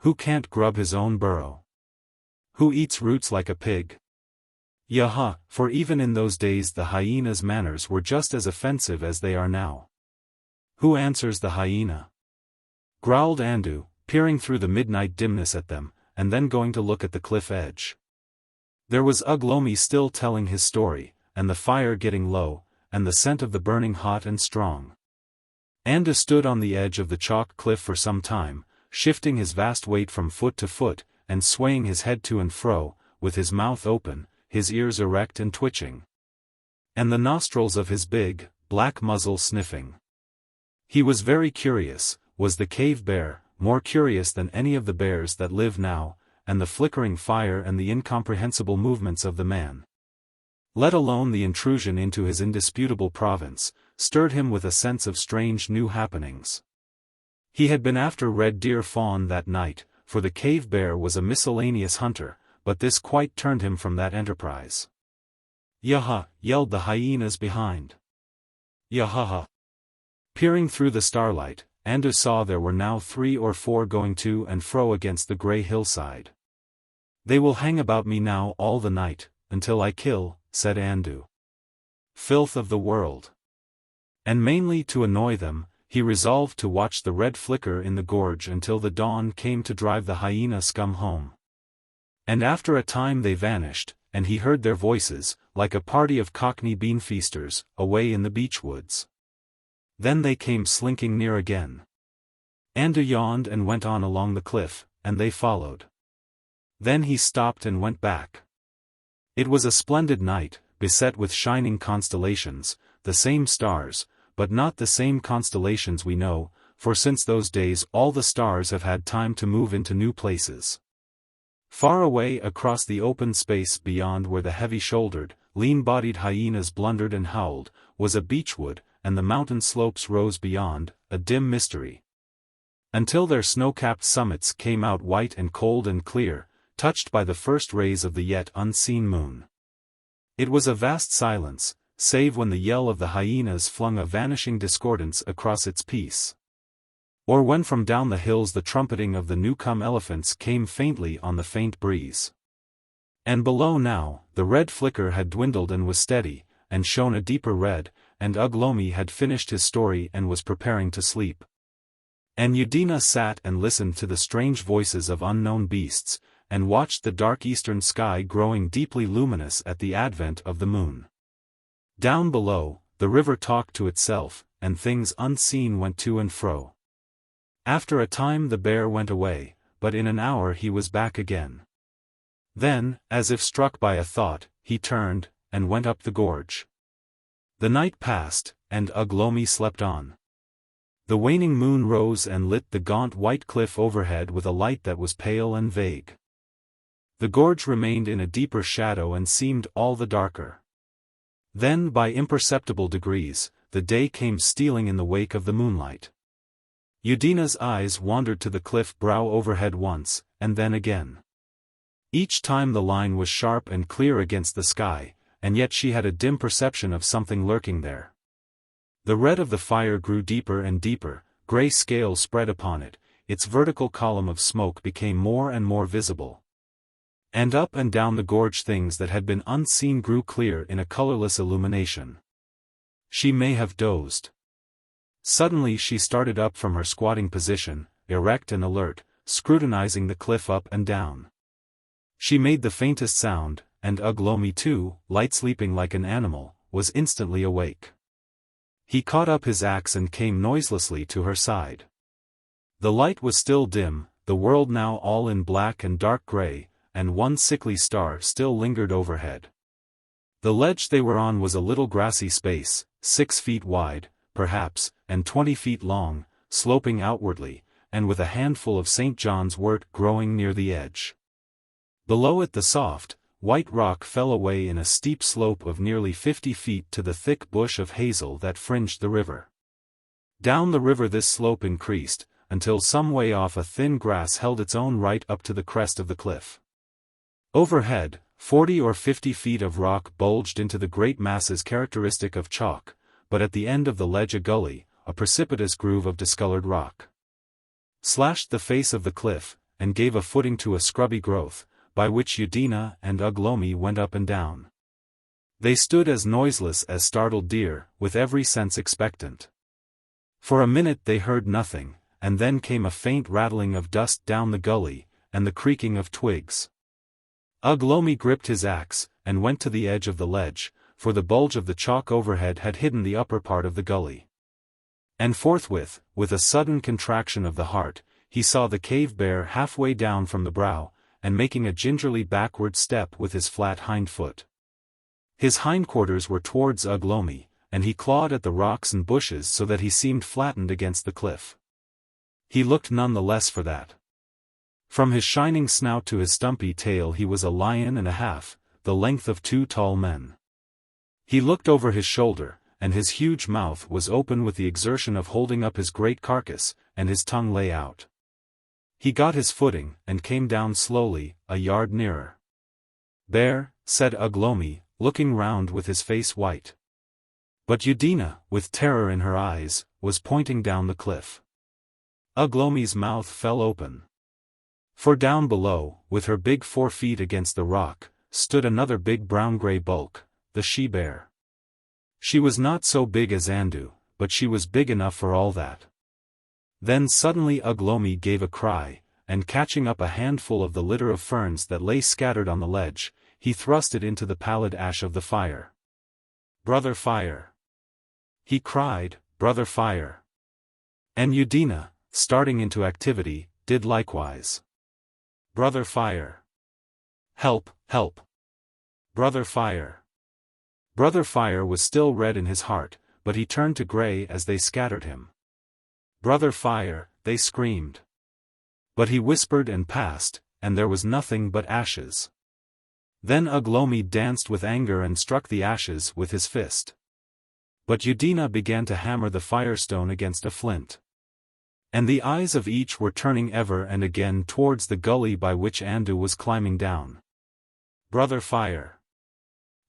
"Who can't grub his own burrow? Who eats roots like a pig?" Yaha, for even in those days the hyena's manners were just as offensive as they are now. "Who answers the hyena?" growled Andu, peering through the midnight dimness at them, and then going to look at the cliff edge. There was Ugh Lomi still telling his story, and the fire getting low, and the scent of the burning hot and strong. Andu stood on the edge of the chalk cliff for some time, shifting his vast weight from foot to foot, and swaying his head to and fro, with his mouth open, his ears erect and twitching, and the nostrils of his big, black muzzle sniffing. He was very curious, was the cave bear, more curious than any of the bears that live now, and the flickering fire and the incomprehensible movements of the man, let alone the intrusion into his indisputable province, stirred him with a sense of strange new happenings. He had been after red deer fawn that night, for the cave bear was a miscellaneous hunter, but this quite turned him from that enterprise. "Yaha!" yelled the hyenas behind. "Yahaha!" Peering through the starlight, Andu saw there were now 3 or 4 going to and fro against the grey hillside. "They will hang about me now all the night, until I kill," said Andu. Filth of the world. And mainly to annoy them, he resolved to watch the red flicker in the gorge until the dawn came to drive the hyena scum home. And after a time they vanished, and he heard their voices, like a party of Cockney bean-feasters, away in the beech-woods. Then they came slinking near again. Andrew yawned and went on along the cliff, and they followed. Then he stopped and went back. It was a splendid night, beset with shining constellations, the same stars, but not the same constellations we know, for since those days all the stars have had time to move into new places. Far away across the open space beyond where the heavy-shouldered, lean-bodied hyenas blundered and howled, was a beechwood, and the mountain slopes rose beyond, a dim mystery. Until their snow-capped summits came out white and cold and clear, touched by the first rays of the yet unseen moon. It was a vast silence, save when the yell of the hyenas flung a vanishing discordance across its peace. Or when from down the hills the trumpeting of the new-come elephants came faintly on the faint breeze. And below now, the red flicker had dwindled and was steady, and shone a deeper red, and Ugh Lomi had finished his story and was preparing to sleep. And Udina sat and listened to the strange voices of unknown beasts, and watched the dark eastern sky growing deeply luminous at the advent of the moon. Down below, the river talked to itself, and things unseen went to and fro. After a time the bear went away, but in an hour he was back again. Then, as if struck by a thought, he turned, and went up the gorge. The night passed, and Ugh Lomi slept on. The waning moon rose and lit the gaunt white cliff overhead with a light that was pale and vague. The gorge remained in a deeper shadow and seemed all the darker. Then by imperceptible degrees, the day came stealing in the wake of the moonlight. Udina's eyes wandered to the cliff brow overhead once, and then again. Each time the line was sharp and clear against the sky, and yet she had a dim perception of something lurking there. The red of the fire grew deeper and deeper, grey scales spread upon it, its vertical column of smoke became more and more visible. And up and down the gorge things that had been unseen grew clear in a colorless illumination. She may have dozed. Suddenly she started up from her squatting position, erect and alert, scrutinizing the cliff up and down. She made the faintest sound, and Ugh Lomi too, light sleeping like an animal, was instantly awake. He caught up his axe and came noiselessly to her side. The light was still dim, the world now all in black and dark gray, and one sickly star still lingered overhead. The ledge they were on was a little grassy space, 6 feet wide, perhaps, and 20 feet long, sloping outwardly, and with a handful of St. John's wort growing near the edge. Below it the soft, white rock fell away in a steep slope of nearly 50 feet to the thick bush of hazel that fringed the river. Down the river this slope increased, until some way off a thin grass held its own right up to the crest of the cliff. Overhead, 40 or 50 feet of rock bulged into the great masses characteristic of chalk, but at the end of the ledge a gully, a precipitous groove of discolored rock, slashed the face of the cliff, and gave a footing to a scrubby growth, by which Udina and Ugh Lomi went up and down. They stood as noiseless as startled deer, with every sense expectant. For a minute they heard nothing, and then came a faint rattling of dust down the gully, and the creaking of twigs. Ugh Lomi gripped his axe, and went to the edge of the ledge, for the bulge of the chalk overhead had hidden the upper part of the gully. And forthwith, with a sudden contraction of the heart, he saw the cave bear halfway down from the brow, and making a gingerly backward step with his flat hind foot. His hindquarters were towards Ugh Lomi, and he clawed at the rocks and bushes so that he seemed flattened against the cliff. He looked none the less for that. From his shining snout to his stumpy tail he was a lion and a half, the length of 2 tall men. He looked over his shoulder, and his huge mouth was open with the exertion of holding up his great carcass, and his tongue lay out. He got his footing, and came down slowly, a yard nearer. "Bear," said Ugh Lomi, looking round with his face white. But Udina, with terror in her eyes, was pointing down the cliff. Ugh Lomi's mouth fell open. For down below, with her big 4 feet against the rock, stood another big brown-gray bulk, the she-bear. She was not so big as Andu, but she was big enough for all that. Then suddenly Ugh Lomi gave a cry, and catching up a handful of the litter of ferns that lay scattered on the ledge, he thrust it into the pallid ash of the fire. "Brother Fire!" he cried, "Brother Fire!" And Udina, starting into activity, did likewise. "Brother Fire! Help, help! Brother Fire!" Brother Fire was still red in his heart, but he turned to grey as they scattered him. "Brother Fire!" they screamed. But he whispered and passed, and there was nothing but ashes. Then Ugh Lomi danced with anger and struck the ashes with his fist. But Udina began to hammer the firestone against a flint. And the eyes of each were turning ever and again towards the gully by which Andu was climbing down. "Brother Fire!"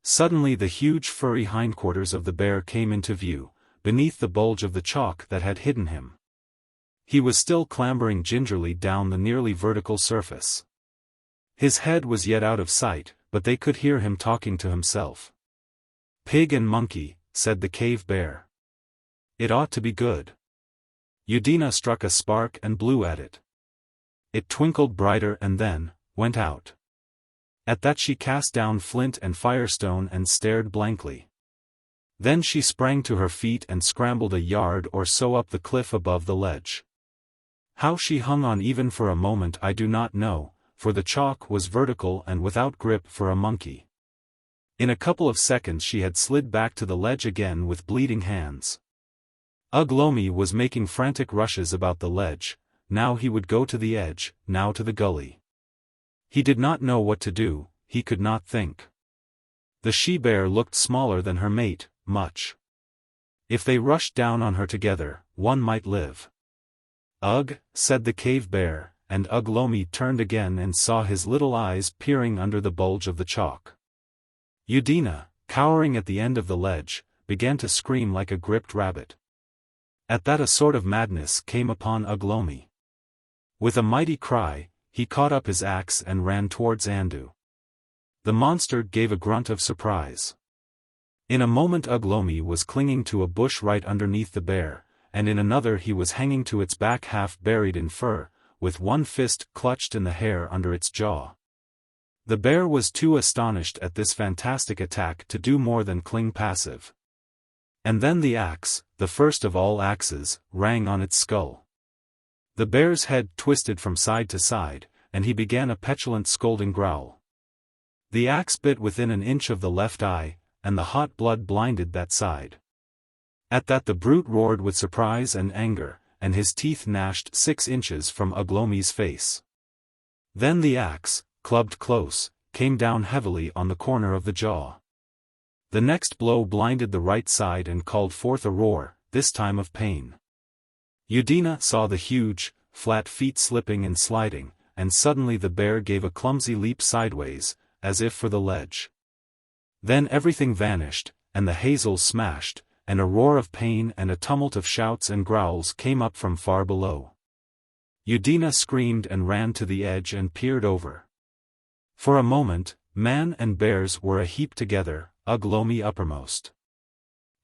Suddenly the huge furry hindquarters of the bear came into view, beneath the bulge of the chalk that had hidden him. He was still clambering gingerly down the nearly vertical surface. His head was yet out of sight, but they could hear him talking to himself. "Pig and monkey," said the cave bear. "It ought to be good." Udina struck a spark and blew at it. It twinkled brighter and then went out. At that she cast down flint and firestone and stared blankly. Then she sprang to her feet and scrambled a yard or so up the cliff above the ledge. How she hung on even for a moment I do not know, for the chalk was vertical and without grip for a monkey. In a couple of seconds she had slid back to the ledge again with bleeding hands. Ugh Lomi was making frantic rushes about the ledge, now he would go to the edge, now to the gully. He did not know what to do, he could not think. The she-bear looked smaller than her mate, much. If they rushed down on her together, one might live. "Ugh," said the cave bear, and Ugh Lomi turned again and saw his little eyes peering under the bulge of the chalk. Udina, cowering at the end of the ledge, began to scream like a gripped rabbit. At that a sort of madness came upon Ugh Lomi. With a mighty cry, he caught up his axe and ran towards Andu. The monster gave a grunt of surprise. In a moment Ugh Lomi was clinging to a bush right underneath the bear, and in another he was hanging to its back half buried in fur, with one fist clutched in the hair under its jaw. The bear was too astonished at this fantastic attack to do more than cling passive. And then the axe, the first of all axes, rang on its skull. The bear's head twisted from side to side, and he began a petulant scolding growl. The axe bit within an inch of the left eye, and the hot blood blinded that side. At that the brute roared with surprise and anger, and his teeth gnashed 6 inches from Ugh Lomi's face. Then the axe, clubbed close, came down heavily on the corner of the jaw. The next blow blinded the right side and called forth a roar, this time of pain. Udina saw the huge, flat feet slipping and sliding, and suddenly the bear gave a clumsy leap sideways, as if for the ledge. Then everything vanished, and the hazels smashed, and a roar of pain and a tumult of shouts and growls came up from far below. Udina screamed and ran to the edge and peered over. For a moment, man and bears were a heap together, Ugh Lomi uppermost.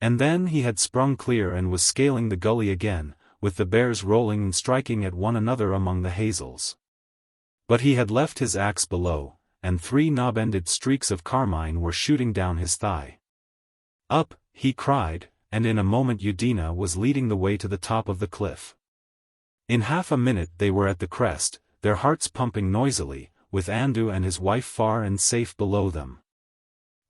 And then he had sprung clear and was scaling the gully again, with the bears rolling and striking at one another among the hazels. But he had left his axe below, and 3 knob-ended streaks of carmine were shooting down his thigh. "Up!" he cried, and in a moment Udina was leading the way to the top of the cliff. In half a minute they were at the crest, their hearts pumping noisily, with Andu and his wife far and safe below them.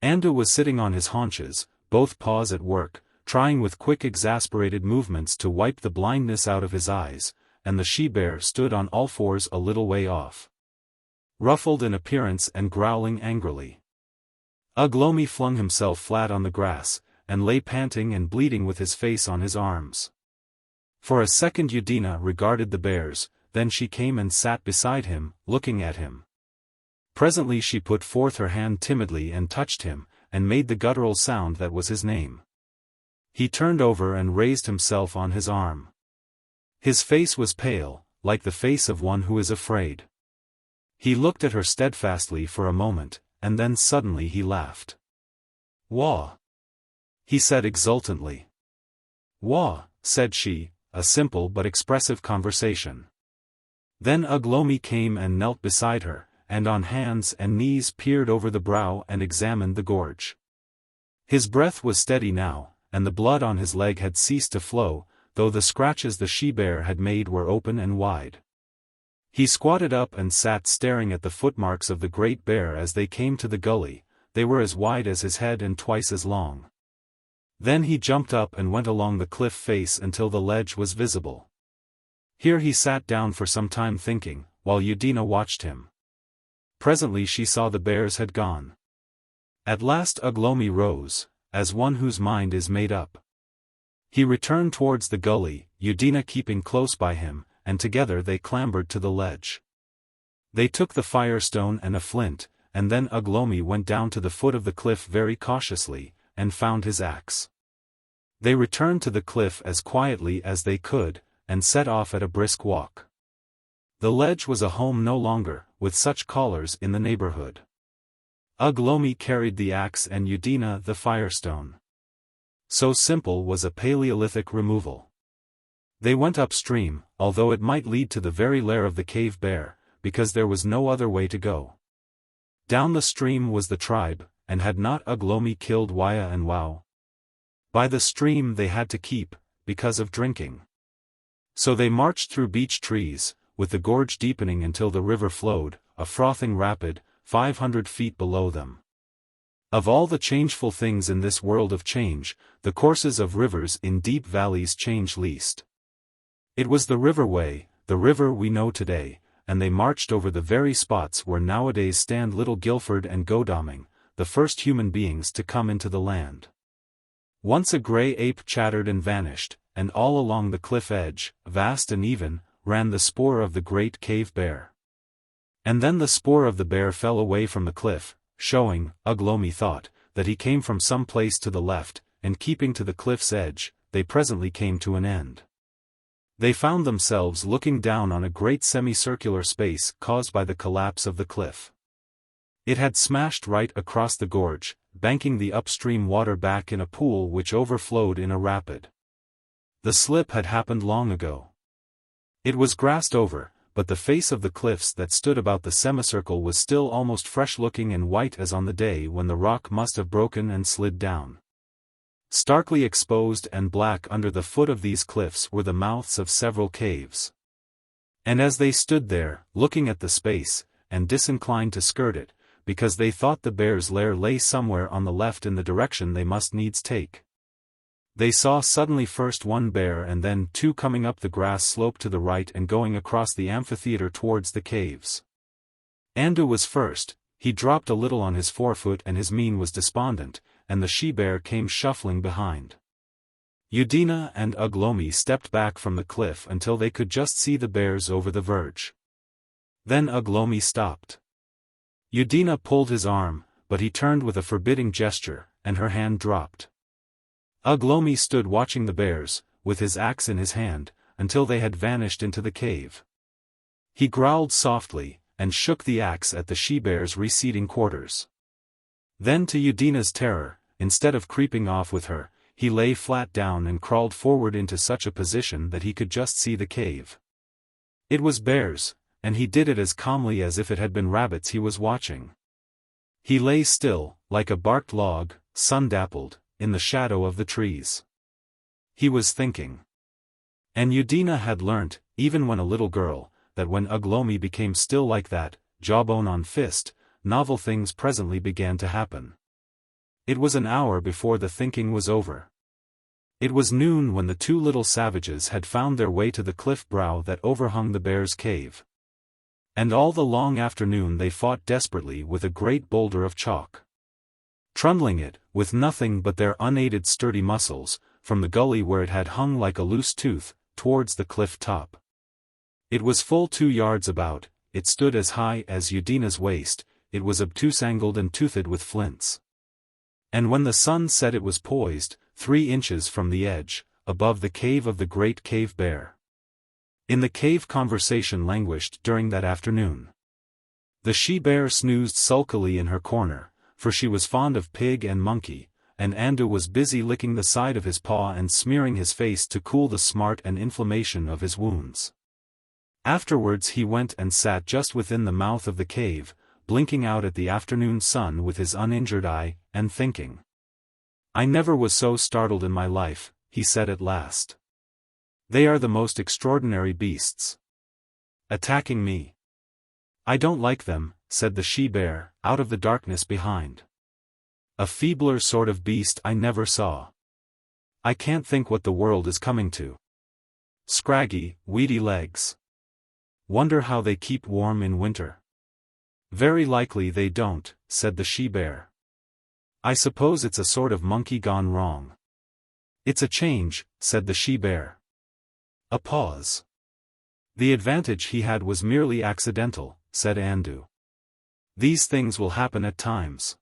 Andu was sitting on his haunches, both paws at work, trying with quick exasperated movements to wipe the blindness out of his eyes, and the she-bear stood on all fours a little way off, ruffled in appearance and growling angrily. Ugh Lomi flung himself flat on the grass, and lay panting and bleeding with his face on his arms. For a second Udina regarded the bears, then she came and sat beside him, looking at him. Presently she put forth her hand timidly and touched him, and made the guttural sound that was his name. He turned over and raised himself on his arm. His face was pale, like the face of one who is afraid. He looked at her steadfastly for a moment, and then suddenly he laughed. "Wah!" he said exultantly. "Wah!" said she, a simple but expressive conversation. Then Ugh Lomi came and knelt beside her, and on hands and knees peered over the brow and examined the gorge. His breath was steady now, and the blood on his leg had ceased to flow, though the scratches the she-bear had made were open and wide. He squatted up and sat staring at the footmarks of the great bear as they came to the gully. They were as wide as his head and twice as long. Then he jumped up and went along the cliff face until the ledge was visible. Here he sat down for some time thinking, while Udina watched him. Presently she saw the bears had gone. At last Ugh Lomi rose, as one whose mind is made up. He returned towards the gully, Udina keeping close by him, and together they clambered to the ledge. They took the firestone and a flint, and then Ugh Lomi went down to the foot of the cliff very cautiously, and found his axe. They returned to the cliff as quietly as they could, and set off at a brisk walk. The ledge was a home no longer, with such callers in the neighborhood. Ugh Lomi carried the axe and Udina the firestone. So simple was a Paleolithic removal. They went upstream, although it might lead to the very lair of the cave bear, because there was no other way to go. Down the stream was the tribe, and had not Ugh Lomi killed Waya and Wow? By the stream they had to keep, because of drinking. So they marched through beech trees, with the gorge deepening until the river flowed, a frothing rapid, 500 feet below them. Of all the changeful things in this world of change, the courses of rivers in deep valleys change least. It was the riverway, the river we know today, and they marched over the very spots where nowadays stand little Guilford and Godalming, the first human beings to come into the land. Once a grey ape chattered and vanished, and all along the cliff edge, vast and even, ran the spoor of the great cave bear. And then the spoor of the bear fell away from the cliff, showing, Ugh Lomi thought, that he came from some place to the left, and keeping to the cliff's edge, they presently came to an end. They found themselves looking down on a great semicircular space caused by the collapse of the cliff. It had smashed right across the gorge, banking the upstream water back in a pool which overflowed in a rapid. The slip had happened long ago. It was grassed over, but the face of the cliffs that stood about the semicircle was still almost fresh-looking and white as on the day when the rock must have broken and slid down. Starkly exposed and black under the foot of these cliffs were the mouths of several caves. And as they stood there, looking at the space, and disinclined to skirt it, because they thought the bear's lair lay somewhere on the left in the direction they must needs take, they saw suddenly first one bear and then two coming up the grass slope to the right and going across the amphitheater towards the caves. Andu was first. He dropped a little on his forefoot and his mien was despondent, and the she-bear came shuffling behind. Udina and Ugh Lomi stepped back from the cliff until they could just see the bears over the verge. Then Ugh Lomi stopped. Udina pulled his arm, but he turned with a forbidding gesture, and her hand dropped. Ugh Lomi stood watching the bears, with his axe in his hand, until they had vanished into the cave. He growled softly, and shook the axe at the she-bear's receding quarters. Then to Udina's terror, instead of creeping off with her, he lay flat down and crawled forward into such a position that he could just see the cave. It was bears, and he did it as calmly as if it had been rabbits he was watching. He lay still, like a barked log, sun-dappled, in the shadow of the trees. He was thinking. And Udina had learnt, even when a little girl, that when Ugh Lomi became still like that, jawbone on fist, novel things presently began to happen. It was an hour before the thinking was over. It was noon when the two little savages had found their way to the cliff brow that overhung the bear's cave. And all the long afternoon they fought desperately with a great boulder of chalk. Trundling it, with nothing but their unaided sturdy muscles, from the gully where it had hung like a loose tooth, towards the cliff top. It was full 2 yards about, it stood as high as Udina's waist, it was obtuse angled and toothed with flints. And when the sun set it was poised, 3 inches from the edge, above the cave of the great cave bear. In the cave conversation languished during that afternoon. The she-bear snoozed sulkily in her corner, for she was fond of pig and monkey, and Andu was busy licking the side of his paw and smearing his face to cool the smart and inflammation of his wounds. Afterwards he went and sat just within the mouth of the cave, blinking out at the afternoon sun with his uninjured eye, and thinking. "I never was so startled in my life," he said at last. "They are the most extraordinary beasts. Attacking me. I don't like them," said the she-bear, out of the darkness behind. "A feebler sort of beast I never saw. I can't think what the world is coming to. Scraggy, weedy legs. Wonder how they keep warm in winter." "Very likely they don't," said the she-bear. "I suppose it's a sort of monkey gone wrong." "It's a change," said the she-bear. A pause. "The advantage he had was merely accidental," said Andu. "These things will happen at times."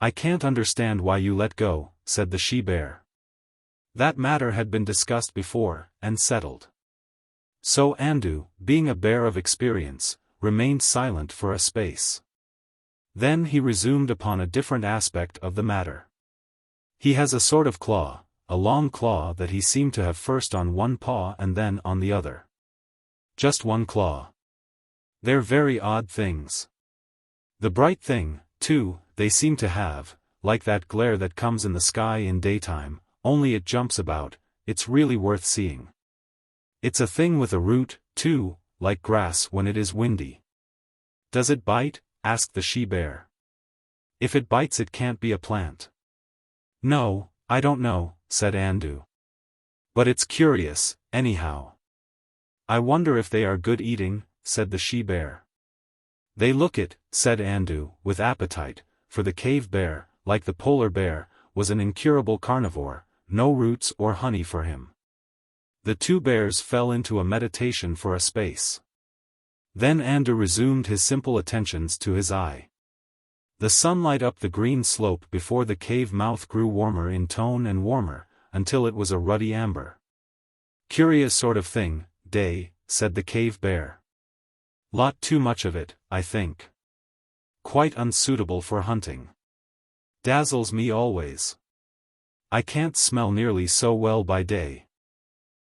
"I can't understand why you let go," said the she-bear. That matter had been discussed before, and settled. So Andu, being a bear of experience, remained silent for a space. Then he resumed upon a different aspect of the matter. "He has a sort of claw, a long claw that he seemed to have first on one paw and then on the other. Just one claw. They're very odd things. The bright thing, too, they seem to have, like that glare that comes in the sky in daytime, only it jumps about. It's really worth seeing. It's a thing with a root, too, like grass when it is windy." "Does it bite?" asked the she-bear. "If it bites it can't be a plant." "No, I don't know," said Andu. "But it's curious, anyhow." "I wonder if they are good eating," said the she-bear. "They look it," said Andu, with appetite, for the cave bear, like the polar bear, was an incurable carnivore, no roots or honey for him. The two bears fell into a meditation for a space. Then Andu resumed his simple attentions to his eye. The sunlight up the green slope before the cave mouth grew warmer in tone and warmer, until it was a ruddy amber. "Curious sort of thing, day," said the cave bear. "Lot too much of it, I think. Quite unsuitable for hunting. Dazzles me always. I can't smell nearly so well by day."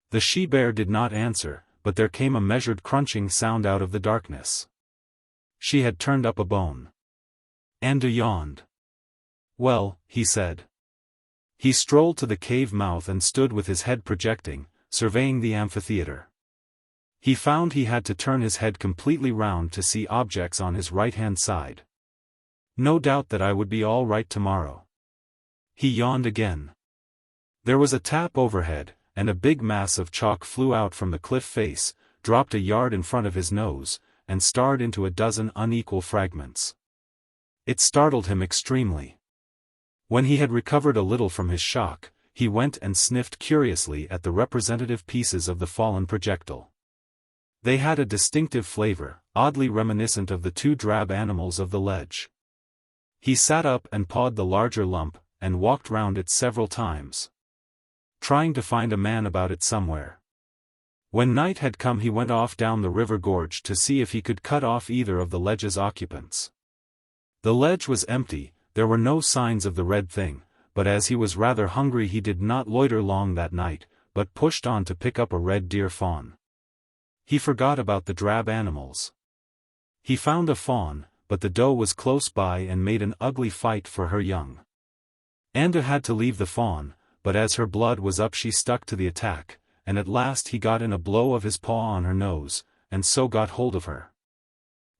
The she-bear did not answer, but there came a measured crunching sound out of the darkness. She had turned up a bone. Andu yawned. "Well," he said. He strolled to the cave mouth and stood with his head projecting, surveying the amphitheater. He found he had to turn his head completely round to see objects on his right-hand side. "No doubt that I would be all right tomorrow." He yawned again. There was a tap overhead, and a big mass of chalk flew out from the cliff face, dropped a yard in front of his nose, and starred into a dozen unequal fragments. It startled him extremely. When he had recovered a little from his shock, he went and sniffed curiously at the representative pieces of the fallen projectile. They had a distinctive flavor, oddly reminiscent of the two drab animals of the ledge. He sat up and pawed the larger lump, and walked round it several times, trying to find a man about it somewhere. When night had come he went off down the river gorge to see if he could cut off either of the ledge's occupants. The ledge was empty, there were no signs of the red thing, but as he was rather hungry he did not loiter long that night, but pushed on to pick up a red deer fawn. He forgot about the drab animals. He found a fawn, but the doe was close by and made an ugly fight for her young. Andu had to leave the fawn, but as her blood was up she stuck to the attack, and at last he got in a blow of his paw on her nose, and so got hold of her.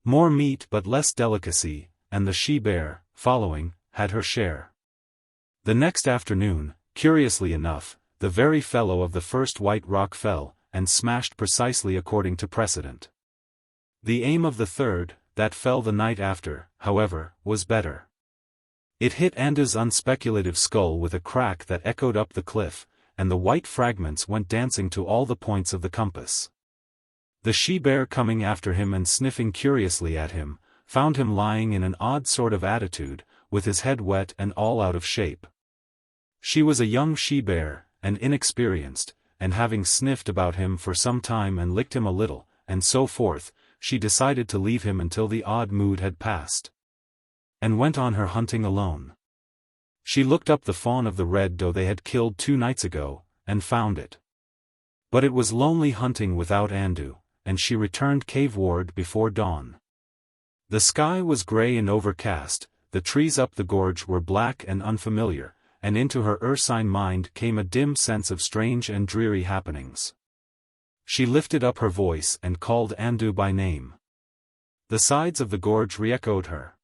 More meat but less delicacy, and the she-bear, following, had her share. The next afternoon, curiously enough, the very fellow of the first white rock fell, and smashed precisely according to precedent. The aim of the third, that fell the night after, however, was better. It hit Andu's unspeculative skull with a crack that echoed up the cliff, and the white fragments went dancing to all the points of the compass. The she-bear coming after him and sniffing curiously at him, found him lying in an odd sort of attitude, with his head wet and all out of shape. She was a young she-bear, and inexperienced, and having sniffed about him for some time and licked him a little, and so forth, she decided to leave him until the odd mood had passed, and went on her hunting alone. She looked up the fawn of the red doe they had killed 2 nights ago, and found it. But it was lonely hunting without Andu, and she returned caveward before dawn. The sky was grey and overcast, the trees up the gorge were black and unfamiliar, and into her ursine mind came a dim sense of strange and dreary happenings. She lifted up her voice and called Andu by name. The sides of the gorge re-echoed her.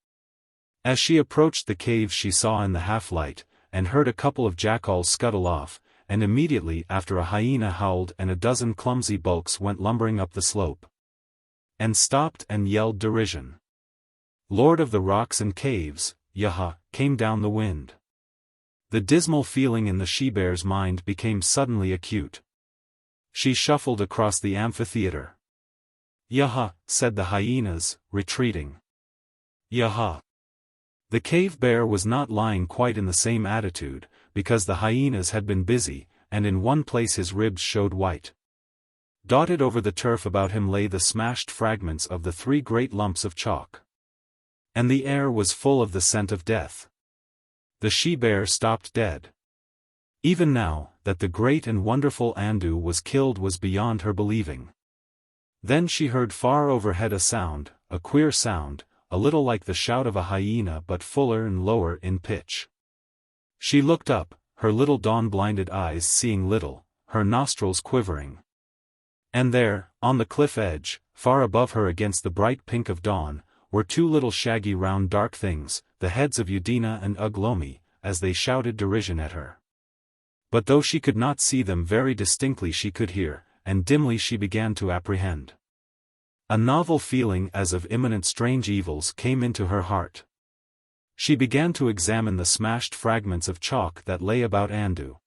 As she approached the cave she saw in the half-light, and heard a couple of jackals scuttle off, and immediately after a hyena howled and a dozen clumsy bulks went lumbering up the slope. And stopped and yelled derision. Lord of the rocks and caves, Yaha, came down the wind. The dismal feeling in the she-bear's mind became suddenly acute. She shuffled across the amphitheater. Yaha, said the hyenas, retreating. Yaha. The cave bear was not lying quite in the same attitude, because the hyenas had been busy, and in one place his ribs showed white. Dotted over the turf about him lay the smashed fragments of the 3 great lumps of chalk. And the air was full of the scent of death. The she-bear stopped dead. Even now, that the great and wonderful Andu was killed was beyond her believing. Then she heard far overhead a sound, a queer sound, a little like the shout of a hyena but fuller and lower in pitch. She looked up, her little dawn-blinded eyes seeing little, her nostrils quivering. And there, on the cliff edge, far above her against the bright pink of dawn, were 2 little shaggy round dark things, the heads of Udina and Ugh Lomi, as they shouted derision at her. But though she could not see them very distinctly she could hear, and dimly she began to apprehend. A novel feeling as of imminent strange evils came into her heart. She began to examine the smashed fragments of chalk that lay about Andu.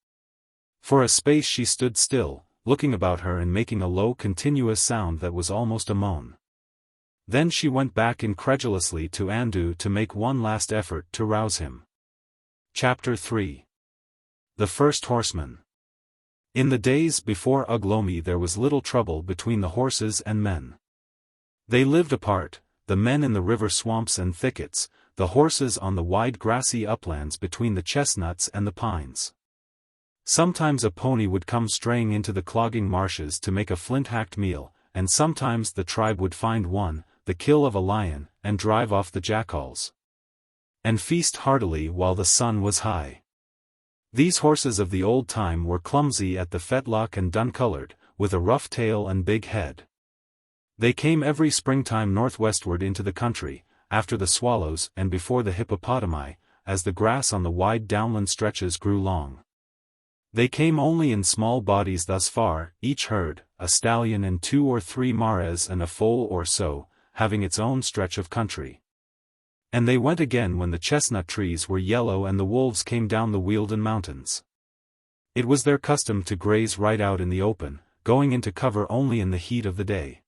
For a space she stood still, looking about her and making a low continuous sound that was almost a moan. Then she went back incredulously to Andu to make one last effort to rouse him. Chapter 3. The First Horseman. In the days before Ugh Lomi there was little trouble between the horses and men. They lived apart, the men in the river swamps and thickets, the horses on the wide grassy uplands between the chestnuts and the pines. Sometimes a pony would come straying into the clogging marshes to make a flint-hacked meal, and sometimes the tribe would find one, the kill of a lion, and drive off the jackals. And feast heartily while the sun was high. These horses of the old time were clumsy at the fetlock and dun-colored, with a rough tail and big head. They came every springtime northwestward into the country, after the swallows and before the hippopotami, as the grass on the wide downland stretches grew long. They came only in small bodies thus far, each herd, a stallion and 2 or 3 mares and a foal or so, having its own stretch of country. And they went again when the chestnut trees were yellow and the wolves came down the Wealden mountains. It was their custom to graze right out in the open, going into cover only in the heat of the day.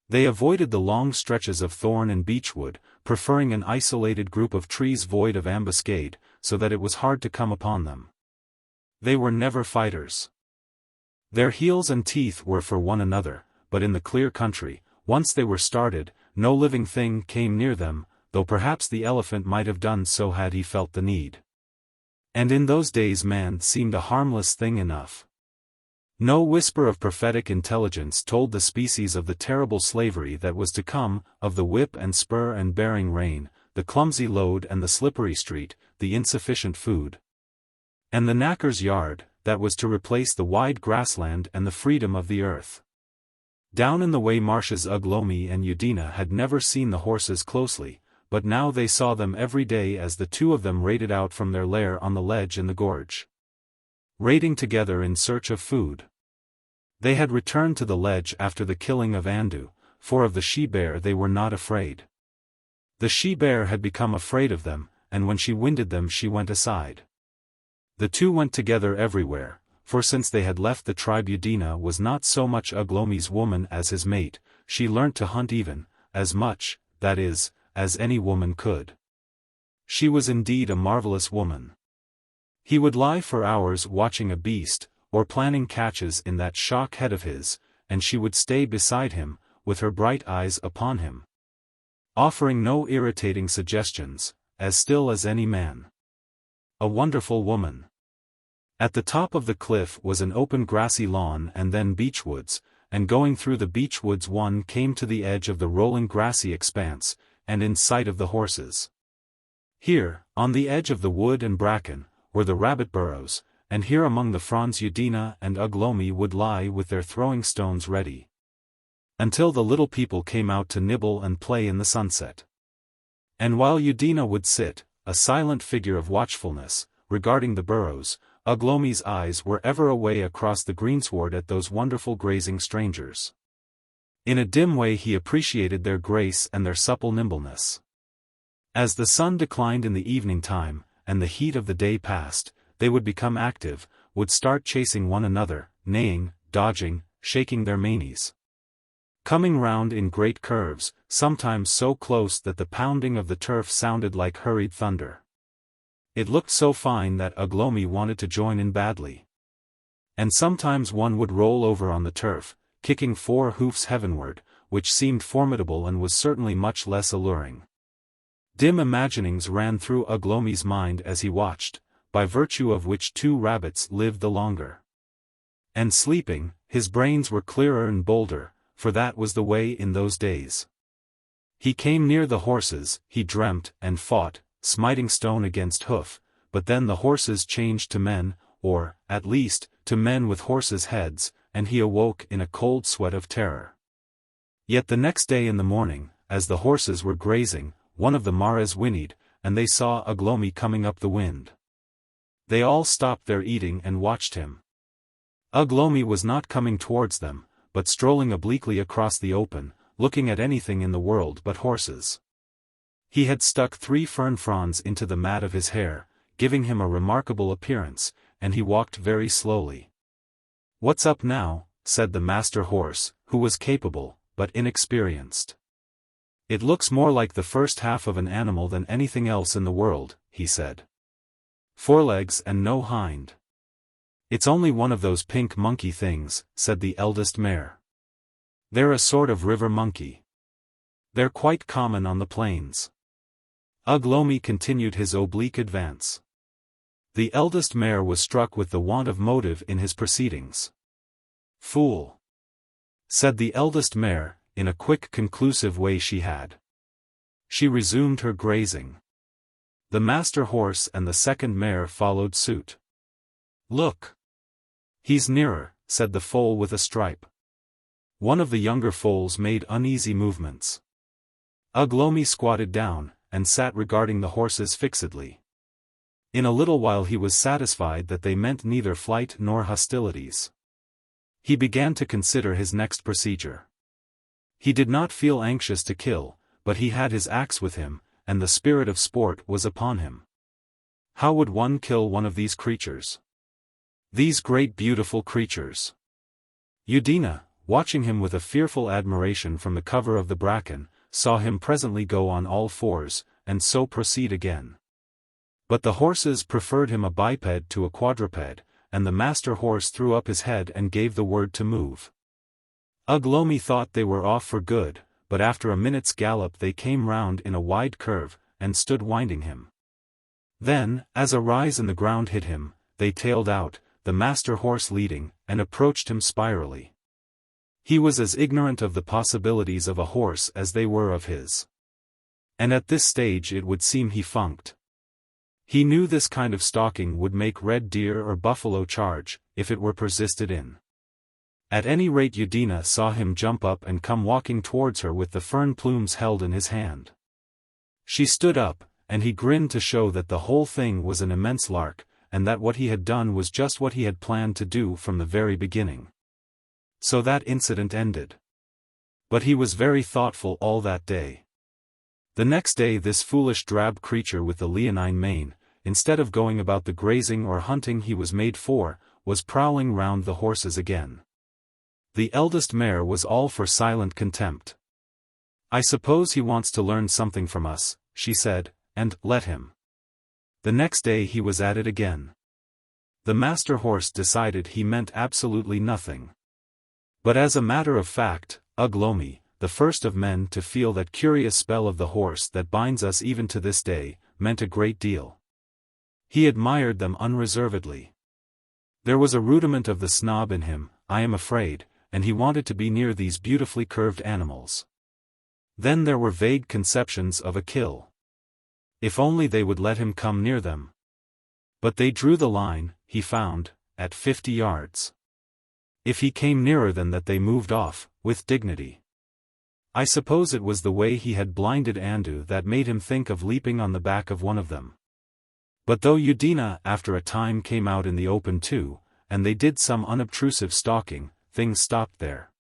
They avoided the long stretches of thorn and beechwood, preferring an isolated group of trees void of ambuscade, so that it was hard to come upon them. They were never fighters. Their heels and teeth were for one another, but in the clear country, once they were started, no living thing came near them, though perhaps the elephant might have done so had he felt the need. And in those days man seemed a harmless thing enough. No whisper of prophetic intelligence told the species of the terrible slavery that was to come, of the whip and spur and bearing rein, the clumsy load and the slippery street, the insufficient food. And the knacker's yard, that was to replace the wide grassland and the freedom of the earth. Down in the way marshes Ugh Lomi and Udina had never seen the horses closely, but now they saw them every day as the 2 of them raided out from their lair on the ledge in the gorge. Raiding together in search of food. They had returned to the ledge after the killing of Andu, for of the she-bear they were not afraid. The she-bear had become afraid of them, and when she winded them she went aside. The 2 went together everywhere, for since they had left the tribe Udina was not so much Ugh Lomi's woman as his mate, she learnt to hunt even, as much, that is, as any woman could. She was indeed a marvelous woman. He would lie for hours watching a beast, or planning catches in that shock head of his, and she would stay beside him, with her bright eyes upon him, offering no irritating suggestions, as still as any man. A wonderful woman. At the top of the cliff was an open grassy lawn and then beechwoods, and going through the beechwoods one came to the edge of the rolling grassy expanse, and in sight of the horses. Here, on the edge of the wood and bracken, were the rabbit burrows, and here among the fronds Udina and Ugh Lomi would lie with their throwing stones ready. Until the little people came out to nibble and play in the sunset. And while Udina would sit, a silent figure of watchfulness, regarding the burrows, Ugh Lomi's eyes were ever away across the greensward at those wonderful grazing strangers. In a dim way he appreciated their grace and their supple nimbleness. As the sun declined in the evening time, and the heat of the day passed, they would become active, would start chasing one another, neighing, dodging, shaking their manes. Coming round in great curves, sometimes so close that the pounding of the turf sounded like hurried thunder. It looked so fine that Ugh Lomi wanted to join in badly. And sometimes one would roll over on the turf, kicking 4 hoofs heavenward, which seemed formidable and was certainly much less alluring. Dim imaginings ran through Ugh Lomi's mind as he watched, by virtue of which 2 rabbits lived the longer. And sleeping, his brains were clearer and bolder, for that was the way in those days. He came near the horses, he dreamt, and fought, smiting stone against hoof, but then the horses changed to men, or, at least, to men with horses' heads, and he awoke in a cold sweat of terror. Yet the next day in the morning, as the horses were grazing, one of the mares whinnied, and they saw Ugh Lomi coming up the wind. They all stopped their eating and watched him. Ugh Lomi was not coming towards them, but strolling obliquely across the open, looking at anything in the world but horses. He had stuck 3 fern fronds into the mat of his hair, giving him a remarkable appearance, and he walked very slowly. "What's up now?" said the master horse, who was capable, but inexperienced. "It looks more like the first half of an animal than anything else in the world," he said. "Forelegs and no hind." "It's only one of those pink monkey things," said the eldest mare. "They're a sort of river monkey. They're quite common on the plains." Ugh Lomi continued his oblique advance. The eldest mare was struck with the want of motive in his proceedings. "Fool!" said the eldest mare, in a quick conclusive way she had. She resumed her grazing. The master horse and the second mare followed suit. "Look! He's nearer," said the foal with a stripe. One of the younger foals made uneasy movements. Ugh Lomi squatted down, and sat regarding the horses fixedly. In a little while he was satisfied that they meant neither flight nor hostilities. He began to consider his next procedure. He did not feel anxious to kill, but he had his axe with him, and the spirit of sport was upon him. How would one kill one of these creatures? These great beautiful creatures. Udina, watching him with a fearful admiration from the cover of the bracken, saw him presently go on all fours, and so proceed again. But the horses preferred him a biped to a quadruped, and the master horse threw up his head and gave the word to move. Ugh Lomi thought they were off for good, but after a minute's gallop they came round in a wide curve, and stood winding him. Then, as a rise in the ground hit him, they tailed out, the master horse leading, and approached him spirally. He was as ignorant of the possibilities of a horse as they were of his. And at this stage it would seem he funked. He knew this kind of stalking would make red deer or buffalo charge, if it were persisted in. At any rate Udina saw him jump up and come walking towards her with the fern plumes held in his hand. She stood up, and he grinned to show that the whole thing was an immense lark, and that what he had done was just what he had planned to do from the very beginning. So that incident ended. But he was very thoughtful all that day. The next day this foolish drab creature with the leonine mane, instead of going about the grazing or hunting he was made for, was prowling round the horses again. The eldest mare was all for silent contempt. "I suppose he wants to learn something from us," she said, and let him. The next day he was at it again. The master horse decided he meant absolutely nothing. But as a matter of fact, Ugh Lomi, the first of men to feel that curious spell of the horse that binds us even to this day, meant a great deal. He admired them unreservedly. There was a rudiment of the snob in him, I am afraid, and he wanted to be near these beautifully curved animals. Then there were vague conceptions of a kill. If only they would let him come near them. But they drew the line, he found, at 50 yards. If he came nearer than that they moved off, with dignity. I suppose it was the way he had blinded Andu that made him think of leaping on the back of one of them. But though Udina after a time came out in the open too, and they did some unobtrusive stalking, things stopped there.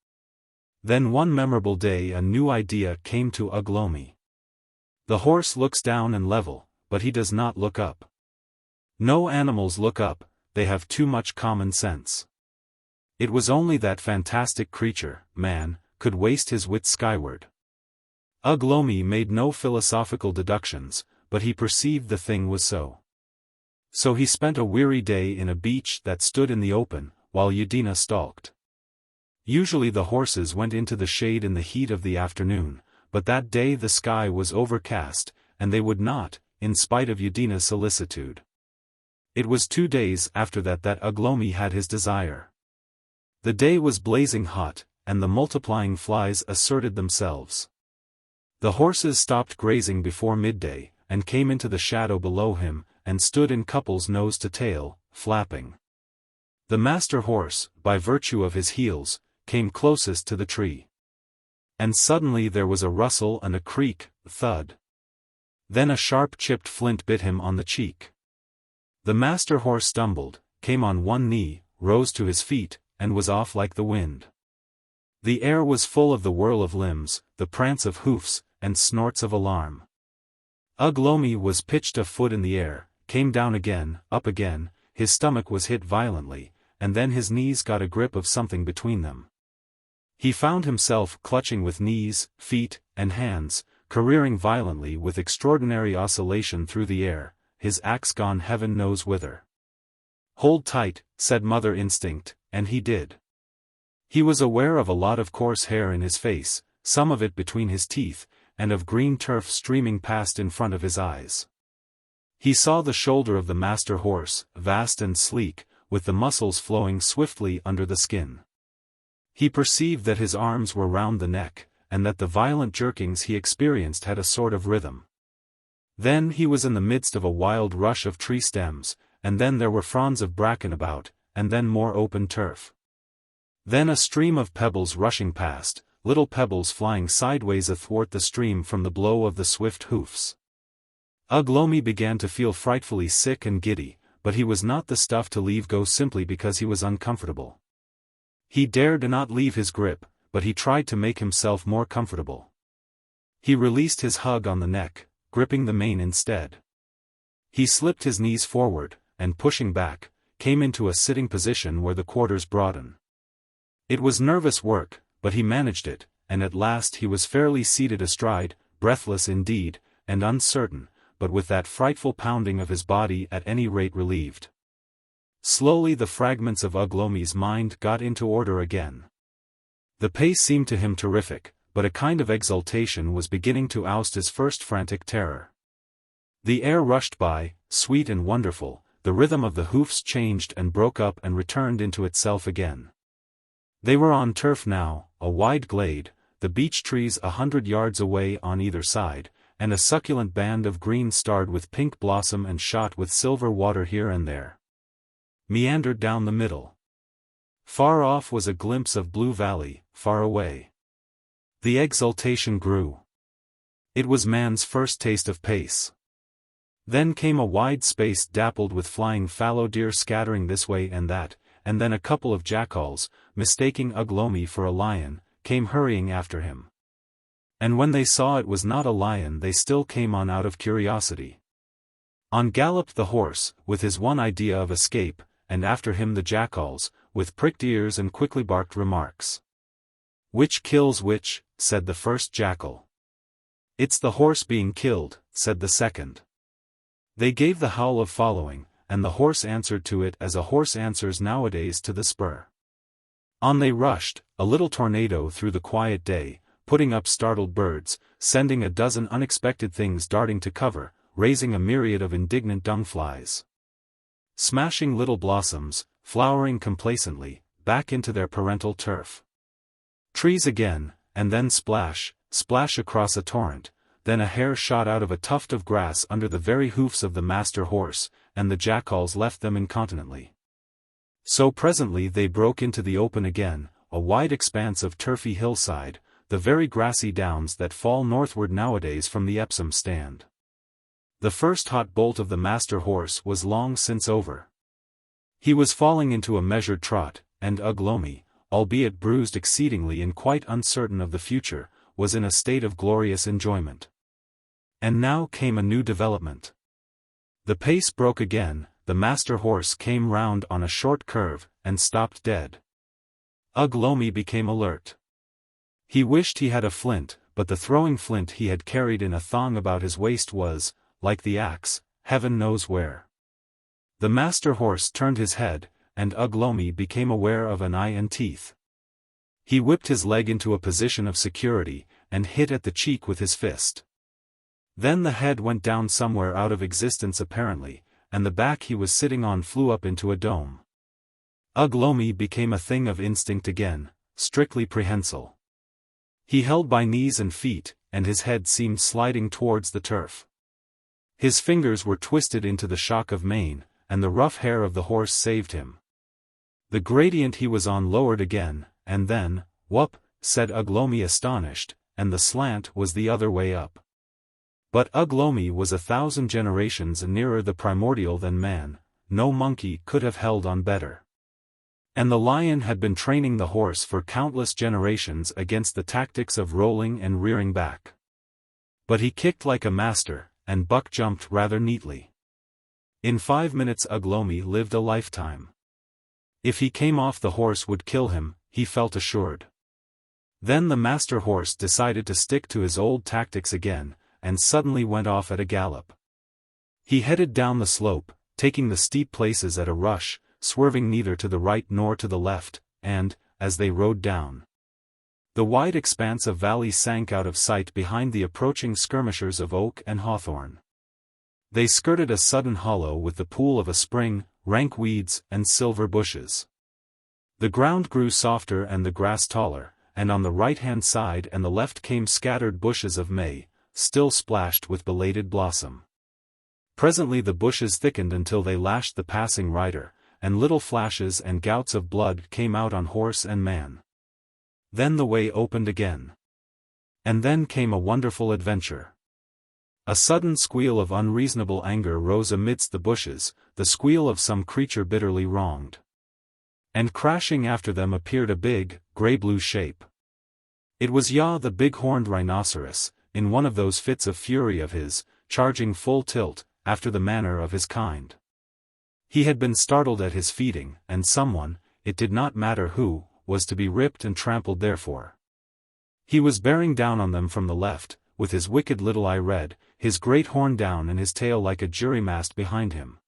Then one memorable day a new idea came to Ugh Lomi. The horse looks down and level, but he does not look up. No animals look up, they have too much common sense. It was only that fantastic creature, man, could waste his wits skyward. Ugh Lomi made no philosophical deductions, but he perceived the thing was so. So he spent a weary day in a beach that stood in the open, while Udina stalked. Usually the horses went into the shade in the heat of the afternoon, but that day the sky was overcast, and they would not, in spite of Udina's solicitude. It was 2 days after that Ugh Lomi had his desire. The day was blazing hot, and the multiplying flies asserted themselves. The horses stopped grazing before midday, and came into the shadow below him, and stood in couples nose to tail, flapping. The master horse, by virtue of his heels, came closest to the tree. And suddenly there was a rustle and a creak, thud. Then a sharp chipped flint bit him on the cheek. The master horse stumbled, came on one knee, rose to his feet, and was off like the wind. The air was full of the whirl of limbs, the prance of hoofs, and snorts of alarm. Ugh Lomi was pitched a foot in the air, came down again, up again, his stomach was hit violently, and then his knees got a grip of something between them. He found himself clutching with knees, feet, and hands, careering violently with extraordinary oscillation through the air, his axe gone heaven knows whither. "Hold tight," said Mother Instinct, and he did. He was aware of a lot of coarse hair in his face, some of it between his teeth, and of green turf streaming past in front of his eyes. He saw the shoulder of the master horse, vast and sleek, with the muscles flowing swiftly under the skin. He perceived that his arms were round the neck, and that the violent jerkings he experienced had a sort of rhythm. Then he was in the midst of a wild rush of tree stems, and then there were fronds of bracken about, and then more open turf. Then a stream of pebbles rushing past, little pebbles flying sideways athwart the stream from the blow of the swift hoofs. Ugh Lomi began to feel frightfully sick and giddy, but he was not the stuff to leave go simply because he was uncomfortable. He dared not leave his grip, but he tried to make himself more comfortable. He released his hug on the neck, gripping the mane instead. He slipped his knees forward, and pushing back, came into a sitting position where the quarters broaden. It was nervous work, but he managed it, and at last he was fairly seated astride, breathless indeed, and uncertain, but with that frightful pounding of his body at any rate relieved. Slowly the fragments of Ugh Lomi's mind got into order again. The pace seemed to him terrific, but a kind of exultation was beginning to oust his first frantic terror. The air rushed by, sweet and wonderful, the rhythm of the hoofs changed and broke up and returned into itself again. They were on turf now, a wide glade, the beech trees 100 yards away on either side, and a succulent band of green starred with pink blossom and shot with silver water here and there meandered down the middle. Far off was a glimpse of blue valley, far away. The exultation grew. It was man's first taste of pace. Then came a wide space dappled with flying fallow deer scattering this way and that, and then a couple of jackals, mistaking Ugh Lomi for a lion, came hurrying after him. And when they saw it was not a lion they still came on out of curiosity. On galloped the horse, with his one idea of escape, and after him the jackals, with pricked ears and quickly barked remarks. "Which kills which?" said the first jackal. "It's the horse being killed," said the second. They gave the howl of following, and the horse answered to it as a horse answers nowadays to the spur. On they rushed, a little tornado through the quiet day, putting up startled birds, sending a dozen unexpected things darting to cover, raising a myriad of indignant dung-flies. Smashing little blossoms, flowering complacently, back into their parental turf. Trees again, and then splash, splash across a torrent, then a hare shot out of a tuft of grass under the very hoofs of the master horse, and the jackals left them incontinently. So presently they broke into the open again, a wide expanse of turfy hillside, the very grassy downs that fall northward nowadays from the Epsom stand. The first hot bolt of the master horse was long since over. He was falling into a measured trot, and Ugh Lomi, albeit bruised exceedingly and quite uncertain of the future, was in a state of glorious enjoyment. And now came a new development. The pace broke again, the master horse came round on a short curve, and stopped dead. Ugh Lomi became alert. He wished he had a flint, but the throwing flint he had carried in a thong about his waist was, like the axe, heaven knows where. The master horse turned his head, and Ugh Lomi became aware of an eye and teeth. He whipped his leg into a position of security, and hit at the cheek with his fist. Then the head went down somewhere out of existence apparently, and the back he was sitting on flew up into a dome. Ugh Lomi became a thing of instinct again, strictly prehensile. He held by knees and feet, and his head seemed sliding towards the turf. His fingers were twisted into the shock of mane, and the rough hair of the horse saved him. The gradient he was on lowered again, and then, "Whoop," said Ugh Lomi astonished, and the slant was the other way up. But Ugh Lomi was 1,000 generations nearer the primordial than man, no monkey could have held on better. And the lion had been training the horse for countless generations against the tactics of rolling and rearing back. But he kicked like a master, and Buck jumped rather neatly. In 5 minutes Ugh Lomi lived a lifetime. If he came off the horse would kill him, he felt assured. Then the master horse decided to stick to his old tactics again, and suddenly went off at a gallop. He headed down the slope, taking the steep places at a rush, swerving neither to the right nor to the left, and, as they rode down, the wide expanse of valley sank out of sight behind the approaching skirmishers of oak and hawthorn. They skirted a sudden hollow with the pool of a spring, rank weeds and silver bushes. The ground grew softer and the grass taller, and on the right-hand side and the left came scattered bushes of may, still splashed with belated blossom. Presently the bushes thickened until they lashed the passing rider, and little flashes and gouts of blood came out on horse and man. Then the way opened again. And then came a wonderful adventure. A sudden squeal of unreasonable anger rose amidst the bushes, the squeal of some creature bitterly wronged. And crashing after them appeared a big, grey-blue shape. It was Yah the big-horned rhinoceros, in one of those fits of fury of his, charging full tilt, after the manner of his kind. He had been startled at his feeding, and someone, it did not matter who, was to be ripped and trampled therefore. He was bearing down on them from the left, with his wicked little eye red, his great horn down and his tail like a jury-mast behind him.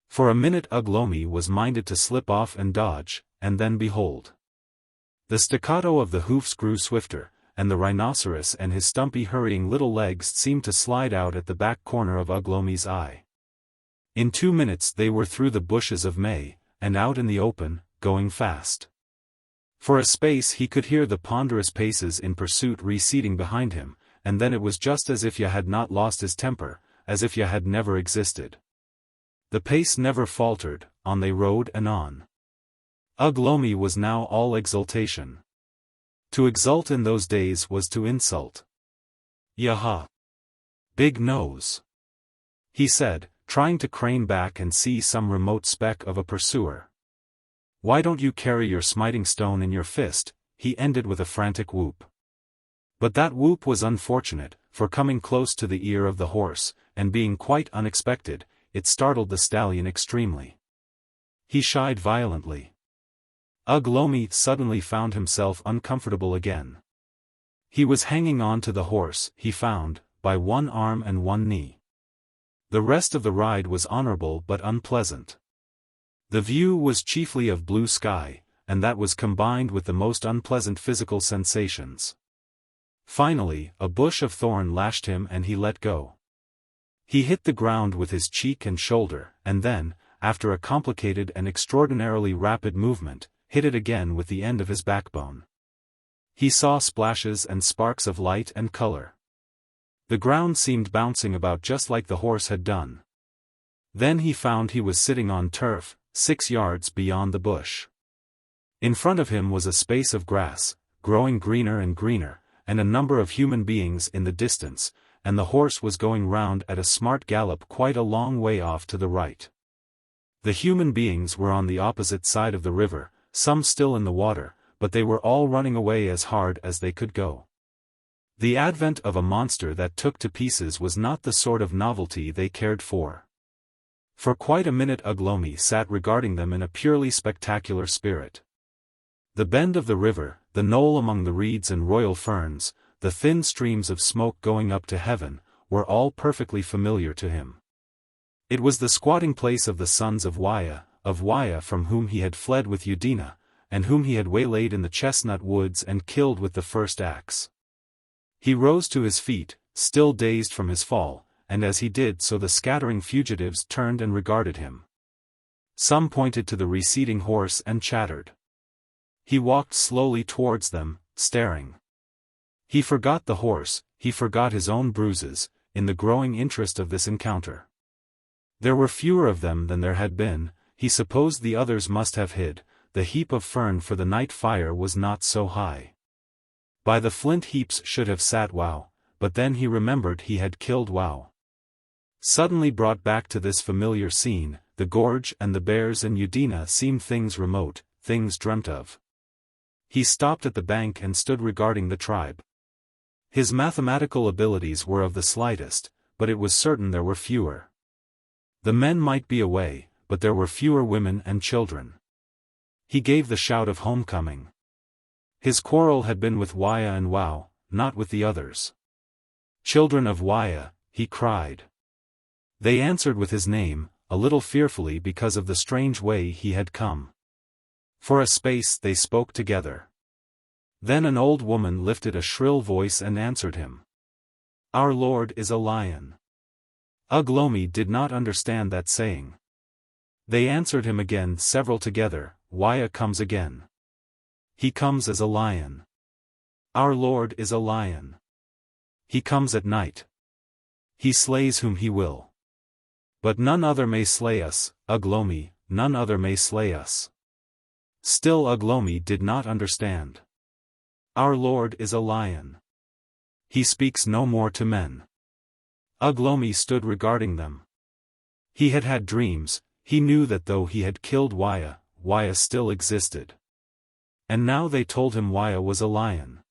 For a minute Ugh Lomi was minded to slip off and dodge, and then behold! The staccato of the hoofs grew swifter, and the rhinoceros and his stumpy hurrying little legs seemed to slide out at the back corner of Ugh Lomi's eye. In 2 minutes they were through the bushes of may, and out in the open, going fast. For a space he could hear the ponderous paces in pursuit receding behind him, and then it was just as if Yah had not lost his temper, as if Yah had never existed. The pace never faltered, on they rode and on. Ugh Lomi was now all exultation. To exult in those days was to insult. "Yaha! Big nose!" he said, trying to crane back and see some remote speck of a pursuer. "Why don't you carry your smiting stone in your fist?" he ended with a frantic whoop. But that whoop was unfortunate, for coming close to the ear of the horse, and being quite unexpected, it startled the stallion extremely. He shied violently. Ugh Lomi suddenly found himself uncomfortable again. He was hanging on to the horse, he found, by one arm and one knee. The rest of the ride was honorable but unpleasant. The view was chiefly of blue sky, and that was combined with the most unpleasant physical sensations. Finally, a bush of thorn lashed him and he let go. He hit the ground with his cheek and shoulder, and then, after a complicated and extraordinarily rapid movement, hit it again with the end of his backbone. He saw splashes and sparks of light and color. The ground seemed bouncing about just like the horse had done. Then he found he was sitting on turf, 6 yards beyond the bush. In front of him was a space of grass, growing greener and greener, and a number of human beings in the distance, and the horse was going round at a smart gallop quite a long way off to the right. The human beings were on the opposite side of the river, some still in the water, but they were all running away as hard as they could go. The advent of a monster that took to pieces was not the sort of novelty they cared for. For quite a minute Ugh Lomi sat regarding them in a purely spectacular spirit. The bend of the river, the knoll among the reeds and royal ferns, the thin streams of smoke going up to heaven, were all perfectly familiar to him. It was the squatting place of the sons of Waya from whom he had fled with Udina, and whom he had waylaid in the chestnut woods and killed with the first axe. He rose to his feet, still dazed from his fall, and as he did so the scattering fugitives turned and regarded him. Some pointed to the receding horse and chattered. He walked slowly towards them, staring. He forgot the horse, he forgot his own bruises, in the growing interest of this encounter. There were fewer of them than there had been, he supposed the others must have hid, the heap of fern for the night fire was not so high. By the flint heaps should have sat Wow, but then he remembered he had killed Wow. Suddenly brought back to this familiar scene, the gorge and the bears and Udina seemed things remote, things dreamt of. He stopped at the bank and stood regarding the tribe. His mathematical abilities were of the slightest, but it was certain there were fewer. The men might be away, but there were fewer women and children. He gave the shout of homecoming. His quarrel had been with Waya and Wow, not with the others. "Children of Waya," he cried. They answered with his name, a little fearfully because of the strange way he had come. For a space they spoke together. Then an old woman lifted a shrill voice and answered him. "Our Lord is a lion." Ugh Lomi did not understand that saying. They answered him again, several together, "Waya comes again. He comes as a lion. Our Lord is a lion. He comes at night. He slays whom he will. But none other may slay us, Ugh Lomi, none other may slay us." Still Ugh Lomi did not understand. "Our Lord is a lion. He speaks no more to men." Ugh Lomi stood regarding them. He had had dreams, he knew that though he had killed Waya, Waya still existed. And now they told him Waya was a lion.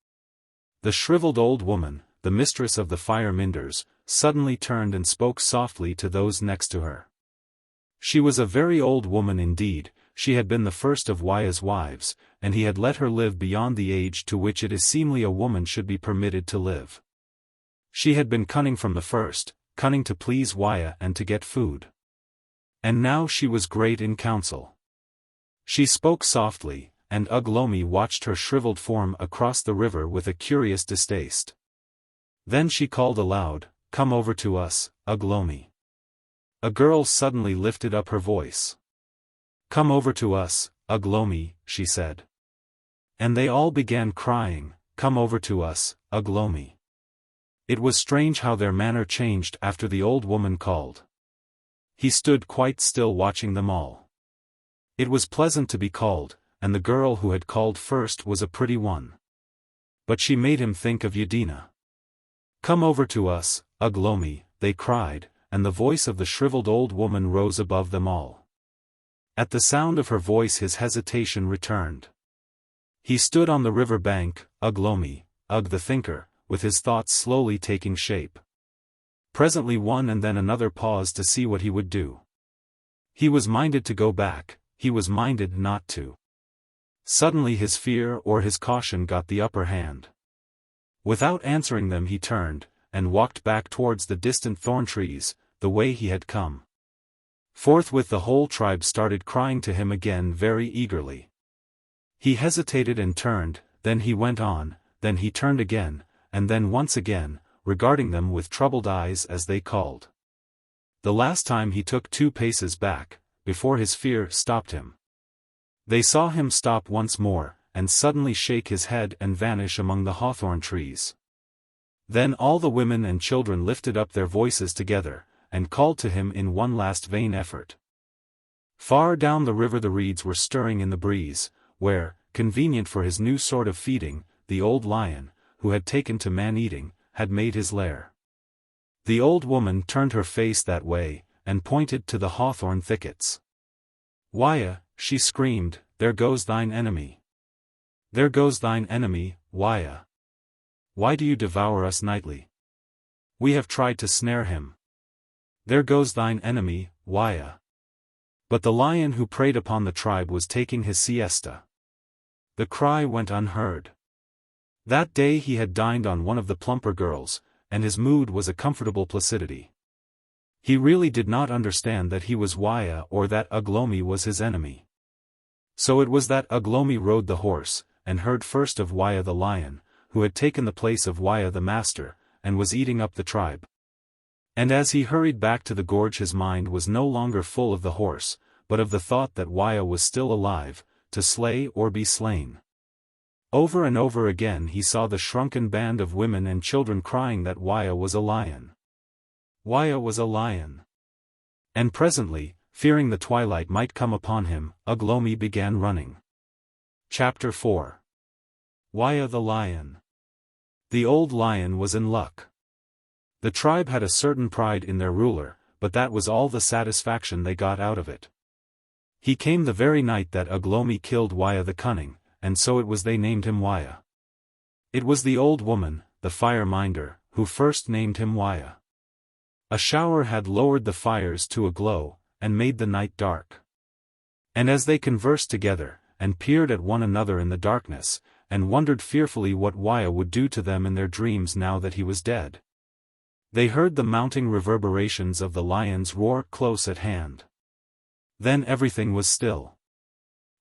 The shriveled old woman, the mistress of the fire minders, suddenly turned and spoke softly to those next to her. She was a very old woman indeed. She had been the first of Waya's wives, and he had let her live beyond the age to which it is seemly a woman should be permitted to live. She had been cunning from the first, cunning to please Waya and to get food. And now she was great in counsel. She spoke softly, and Ugh Lomi watched her shriveled form across the river with a curious distaste. Then she called aloud, "Come over to us, Ugh Lomi." A girl suddenly lifted up her voice. "Come over to us, Ugh Lomi," she said. And they all began crying, "Come over to us, Ugh Lomi." It was strange how their manner changed after the old woman called. He stood quite still watching them all. It was pleasant to be called, and the girl who had called first was a pretty one. But she made him think of Udina. "Come over to us, Ugh Lomi," they cried, and the voice of the shriveled old woman rose above them all. At the sound of her voice his hesitation returned. He stood on the river bank, Ugh Lomi, Ugh the thinker, with his thoughts slowly taking shape. Presently one and then another paused to see what he would do. He was minded to go back, he was minded not to. Suddenly his fear or his caution got the upper hand. Without answering them he turned, and walked back towards the distant thorn trees, the way he had come. Forthwith the whole tribe started crying to him again very eagerly. He hesitated and turned, then he went on, then he turned again, and then once again, regarding them with troubled eyes as they called. The last time he took 2 paces back, before his fear stopped him. They saw him stop once more, and suddenly shake his head and vanish among the hawthorn trees. Then all the women and children lifted up their voices together, and called to him in one last vain effort. Far down the river the reeds were stirring in the breeze, where, convenient for his new sort of feeding, the old lion, who had taken to man-eating, had made his lair. The old woman turned her face that way, and pointed to the hawthorn thickets. "Waya," she screamed, "there goes thine enemy. There goes thine enemy, Waya. Why do you devour us nightly? We have tried to snare him. There goes thine enemy, Waya." But the lion who preyed upon the tribe was taking his siesta. The cry went unheard. That day he had dined on one of the plumper girls, and his mood was a comfortable placidity. He really did not understand that he was Waya or that Ugh Lomi was his enemy. So it was that Ugh Lomi rode the horse, and heard first of Waya the lion, who had taken the place of Waya the master, and was eating up the tribe. And as he hurried back to the gorge his mind was no longer full of the horse, but of the thought that Waya was still alive, to slay or be slain. Over and over again he saw the shrunken band of women and children crying that Waya was a lion. Waya was a lion. And presently, fearing the twilight might come upon him, Ugh Lomi began running. Chapter 4. Waya the Lion. The old lion was in luck. The tribe had a certain pride in their ruler, but that was all the satisfaction they got out of it. He came the very night that Ugh Lomi killed Waya the Cunning, and so it was they named him Waya. It was the old woman, the fire-minder, who first named him Waya. A shower had lowered the fires to a glow, and made the night dark. And as they conversed together, and peered at one another in the darkness, and wondered fearfully what Waya would do to them in their dreams now that he was dead, they heard the mounting reverberations of the lion's roar close at hand. Then everything was still.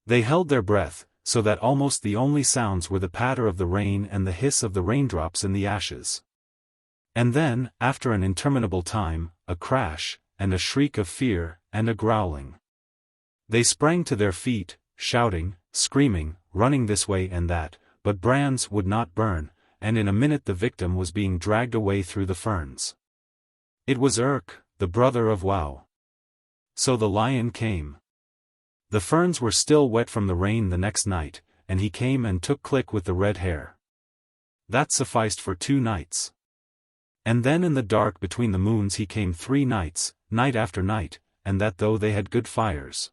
They held their breath, so that almost the only sounds were the patter of the rain and the hiss of the raindrops in the ashes. And then, after an interminable time, a crash, and a shriek of fear, and a growling. They sprang to their feet, shouting, screaming, running this way and that, but brands would not burn, and in a minute the victim was being dragged away through the ferns. It was Urk, the brother of Wow. So the lion came. The ferns were still wet from the rain the next night, and he came and took Click with the red hair. That sufficed for 2 nights. And then in the dark between the moons he came 3 nights, night after night, and that though they had good fires.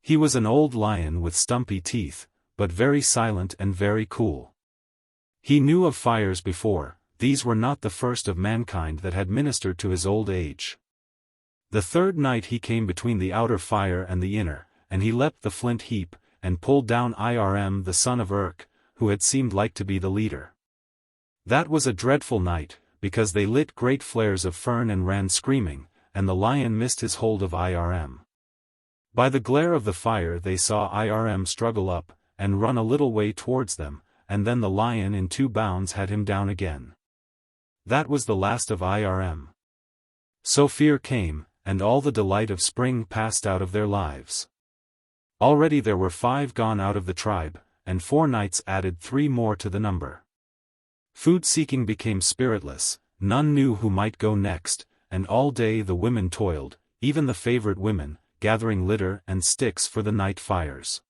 He was an old lion with stumpy teeth, but very silent and very cool. He knew of fires before, these were not the first of mankind that had ministered to his old age. The 3rd night he came between the outer fire and the inner, and he leapt the flint heap, and pulled down Irm the son of Urk, who had seemed like to be the leader. That was a dreadful night, because they lit great flares of fern and ran screaming, and the lion missed his hold of Irm. By the glare of the fire they saw Irm struggle up, and run a little way towards them, and then the lion in 2 bounds had him down again. That was the last of Irm. So fear came, and all the delight of spring passed out of their lives. Already there were 5 gone out of the tribe, and 4 nights added 3 more to the number. Food-seeking became spiritless, none knew who might go next, and all day the women toiled, even the favorite women, gathering litter and sticks for the night fires.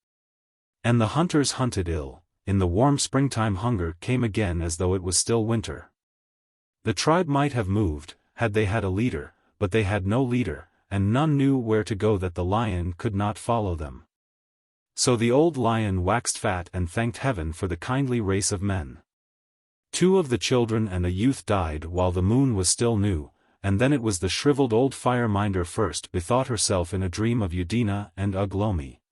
And the hunters hunted ill. In the warm springtime hunger came again as though it was still winter. The tribe might have moved, had they had a leader, but they had no leader, and none knew where to go that the lion could not follow them. So the old lion waxed fat and thanked heaven for the kindly race of men. 2 of the children and a youth died while the moon was still new, and then it was the shriveled old fire-minder first bethought herself in a dream of Udina and Ugh Lomi.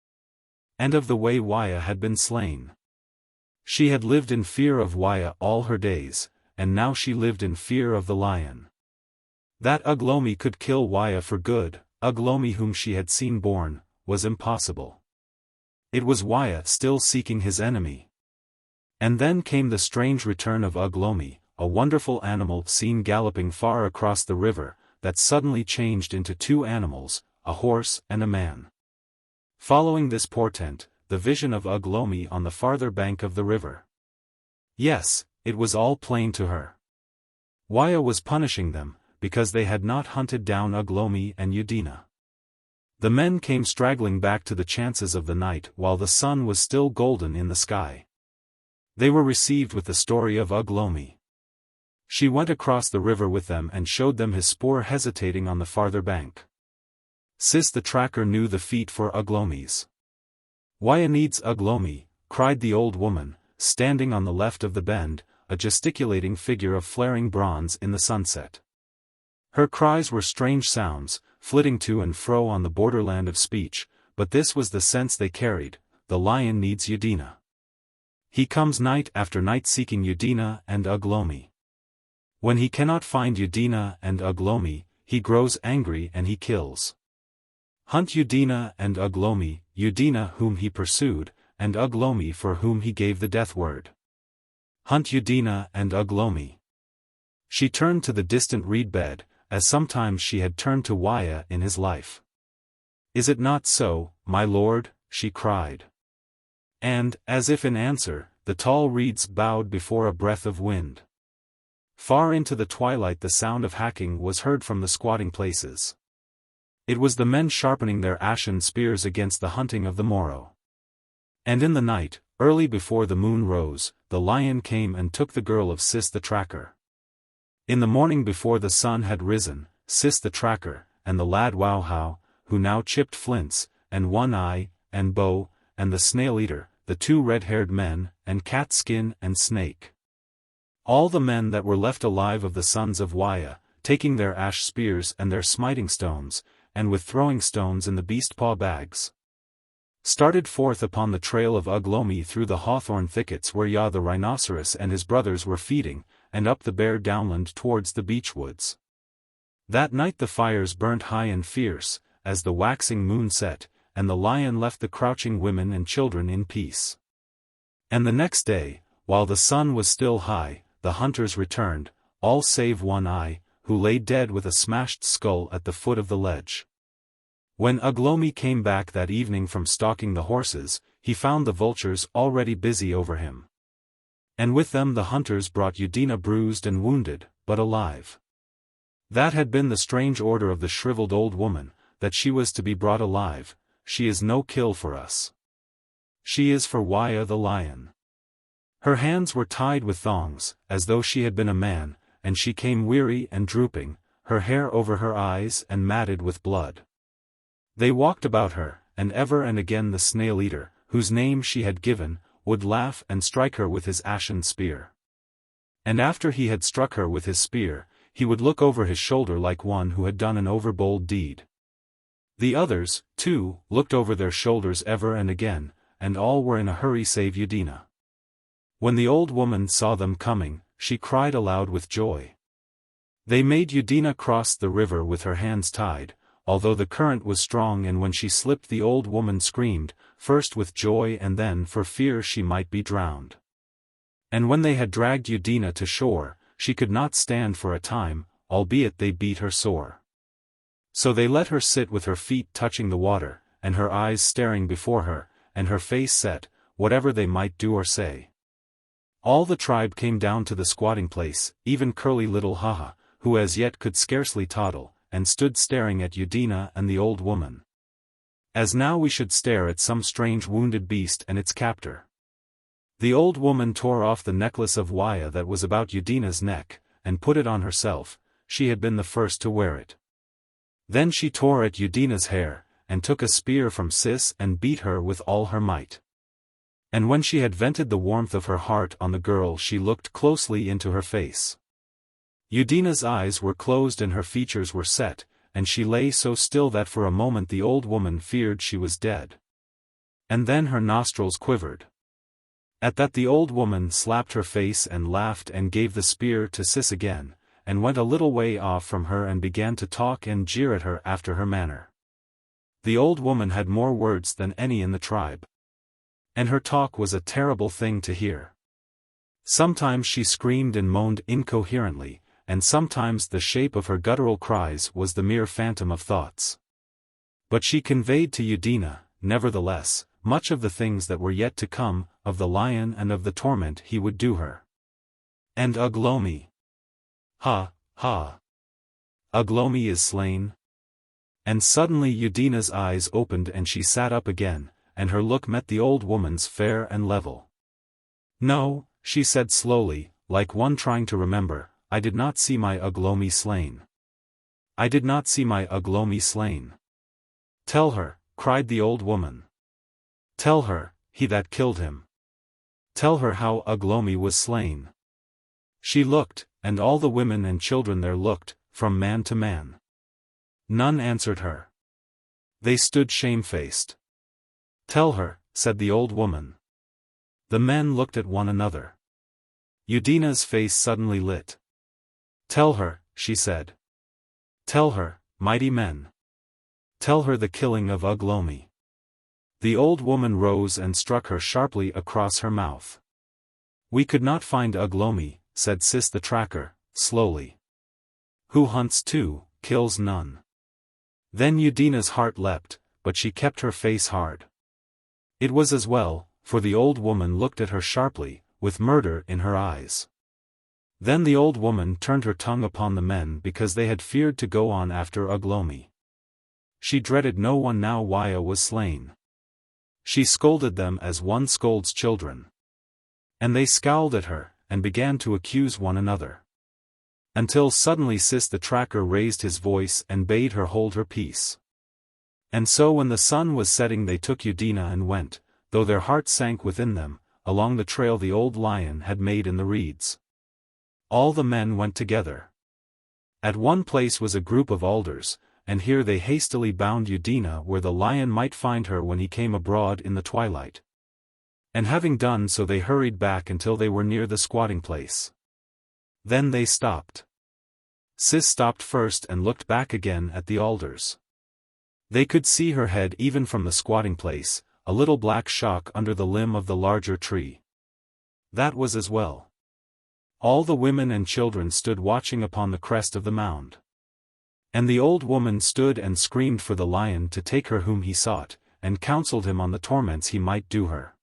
And of the way Waya had been slain. She had lived in fear of Waya all her days, and now she lived in fear of the lion. That Ugh Lomi could kill Waya for good, Ugh Lomi whom she had seen born, was impossible. It was Waya still seeking his enemy. And then came the strange return of Ugh Lomi, a wonderful animal seen galloping far across the river, that suddenly changed into 2 animals, a horse and a man. Following this portent, the vision of Ugh Lomi on the farther bank of the river. Yes, it was all plain to her. Waya was punishing them, because they had not hunted down Ugh Lomi and Udina. The men came straggling back to the chances of the night while the sun was still golden in the sky. They were received with the story of Ugh Lomi. She went across the river with them and showed them his spoor hesitating on the farther bank. Sis the tracker knew the feet for Ugh Lomi's. Waya needs Ugh Lomi, cried the old woman, standing on the left of the bend, a gesticulating figure of flaring bronze in the sunset. Her cries were strange sounds, flitting to and fro on the borderland of speech, but this was the sense they carried: the lion needs Udina. He comes night after night seeking Udina and Ugh Lomi. When he cannot find Udina and Ugh Lomi, he grows angry and he kills. Hunt Udina and Ugh Lomi, Udina whom he pursued, and Ugh Lomi for whom he gave the death word. Hunt Udina and Ugh Lomi. She turned to the distant reed bed, as sometimes she had turned to Waya in his life. Is it not so, my lord? She cried. And, as if in answer, the tall reeds bowed before a breath of wind. Far into the twilight the sound of hacking was heard from the squatting places. It was the men sharpening their ashen spears against the hunting of the morrow. And in the night, early before the moon rose, the lion came and took the girl of Sis the tracker. In the morning before the sun had risen, Sis the tracker, and the lad Wowhow, who now chipped flints, and One Eye, and Bow, and the snail-eater, the two red-haired men, and Cat-skin and Snake. All the men that were left alive of the sons of Waya, taking their ash spears and their smiting stones, and with throwing stones in the beast-paw bags, started forth upon the trail of Ugh Lomi through the hawthorn thickets where Ya the rhinoceros and his brothers were feeding, and up the bare downland towards the beech woods. That night the fires burnt high and fierce, as the waxing moon set, and the lion left the crouching women and children in peace. And the next day, while the sun was still high, the hunters returned, all save One Eye, who lay dead with a smashed skull at the foot of the ledge. When Ugh Lomi came back that evening from stalking the horses, he found the vultures already busy over him. And with them the hunters brought Udina bruised and wounded, but alive. That had been the strange order of the shriveled old woman, that she was to be brought alive. She is no kill for us. She is for Waya the lion. Her hands were tied with thongs, as though she had been a man, and she came weary and drooping, her hair over her eyes and matted with blood. They walked about her, and ever and again the snail-eater, whose name she had given, would laugh and strike her with his ashen spear. And after he had struck her with his spear, he would look over his shoulder like one who had done an overbold deed. The others, too, looked over their shoulders ever and again, and all were in a hurry save Udina. When the old woman saw them coming, she cried aloud with joy. They made Udina cross the river with her hands tied, although the current was strong, and when she slipped the old woman screamed, first with joy and then for fear she might be drowned. And when they had dragged Udina to shore, she could not stand for a time, albeit they beat her sore. So they let her sit with her feet touching the water, and her eyes staring before her, and her face set, whatever they might do or say. All the tribe came down to the squatting place, even curly little Haha, who as yet could scarcely toddle, and stood staring at Udina and the old woman. As now we should stare at some strange wounded beast and its captor. The old woman tore off the necklace of Waya that was about Udina's neck, and put it on herself. She had been the first to wear it. Then she tore at Udina's hair, and took a spear from Sis and beat her with all her might. And when she had vented the warmth of her heart on the girl, she looked closely into her face. Udina's eyes were closed and her features were set, and she lay so still that for a moment the old woman feared she was dead. And then her nostrils quivered. At that the old woman slapped her face and laughed and gave the spear to Sis again, and went a little way off from her and began to talk and jeer at her after her manner. The old woman had more words than any in the tribe. And her talk was a terrible thing to hear. Sometimes she screamed and moaned incoherently, and sometimes the shape of her guttural cries was the mere phantom of thoughts. But she conveyed to Udina, nevertheless, much of the things that were yet to come, of the lion and of the torment he would do her. And Ugh Lomi. Ha, ha. Ugh Lomi is slain? And suddenly Udina's eyes opened and she sat up again, and her look met the old woman's fair and level. No, she said slowly, like one trying to remember, I did not see my Ugh Lomi slain. I did not see my Ugh Lomi slain. Tell her, cried the old woman. Tell her, he that killed him. Tell her how Ugh Lomi was slain. She looked, and all the women and children there looked, from man to man. None answered her. They stood shamefaced. Tell her, said the old woman. The men looked at one another. Udina's face suddenly lit. Tell her, she said. Tell her, mighty men. Tell her the killing of Ugh Lomi. The old woman rose and struck her sharply across her mouth. We could not find Ugh Lomi, said Sis the tracker, slowly. Who hunts two, kills none. Then Udina's heart leapt, but she kept her face hard. It was as well, for the old woman looked at her sharply, with murder in her eyes. Then the old woman turned her tongue upon the men because they had feared to go on after Ugh Lomi. She dreaded no one now Waya was slain. She scolded them as one scolds children. And they scowled at her, and began to accuse one another. Until suddenly Sis the tracker raised his voice and bade her hold her peace. And so when the sun was setting they took Udina and went, though their hearts sank within them, along the trail the old lion had made in the reeds. All the men went together. At one place was a group of alders, and here they hastily bound Udina where the lion might find her when he came abroad in the twilight. And having done so they hurried back until they were near the squatting place. Then they stopped. Sis stopped first and looked back again at the alders. They could see her head even from the squatting place, a little black shock under the limb of the larger tree. That was as well. All the women and children stood watching upon the crest of the mound. And the old woman stood and screamed for the lion to take her whom he sought, and counseled him on the torments he might do her.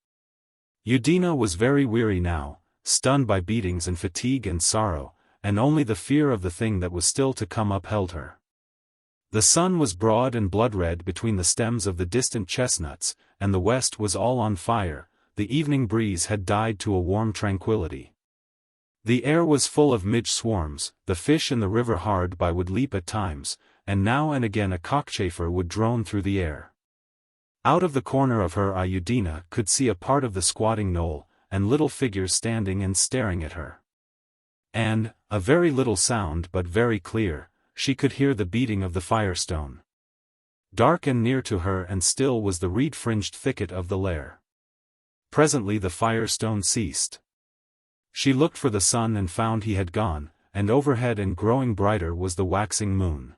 Udina was very weary now, stunned by beatings and fatigue and sorrow, and only the fear of the thing that was still to come upheld her. The sun was broad and blood-red between the stems of the distant chestnuts, and the west was all on fire, the evening breeze had died to a warm tranquility. The air was full of midge swarms, the fish in the river hard by would leap at times, and now and again a cockchafer would drone through the air. Out of the corner of her eye Udina could see a part of the squatting knoll, and little figures standing and staring at her. And, a very little sound but very clear, she could hear the beating of the firestone. Dark and near to her and still was the reed-fringed thicket of the lair. Presently the firestone ceased. She looked for the sun and found he had gone, and overhead and growing brighter was the waxing moon.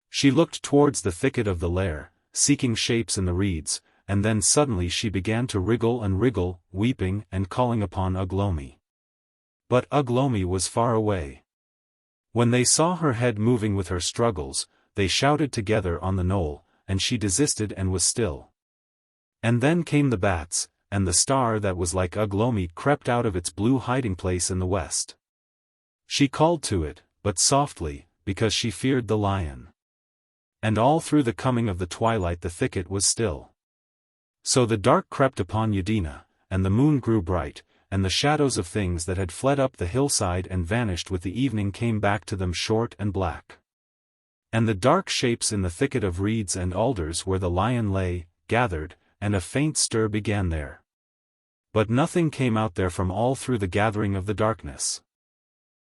She looked towards the thicket of the lair, seeking shapes in the reeds, and then suddenly she began to wriggle and wriggle, weeping and calling upon Ugh Lomi. But Ugh Lomi was far away. When they saw her head moving with her struggles, they shouted together on the knoll, and she desisted and was still. And then came the bats, and the star that was like Ugh Lomi crept out of its blue hiding-place in the west. She called to it, but softly, because she feared the lion. And all through the coming of the twilight the thicket was still. So the dark crept upon Udina, and the moon grew bright, and the shadows of things that had fled up the hillside and vanished with the evening came back to them short and black. And the dark shapes in the thicket of reeds and alders where the lion lay, gathered, and a faint stir began there. But nothing came out there from all through the gathering of the darkness.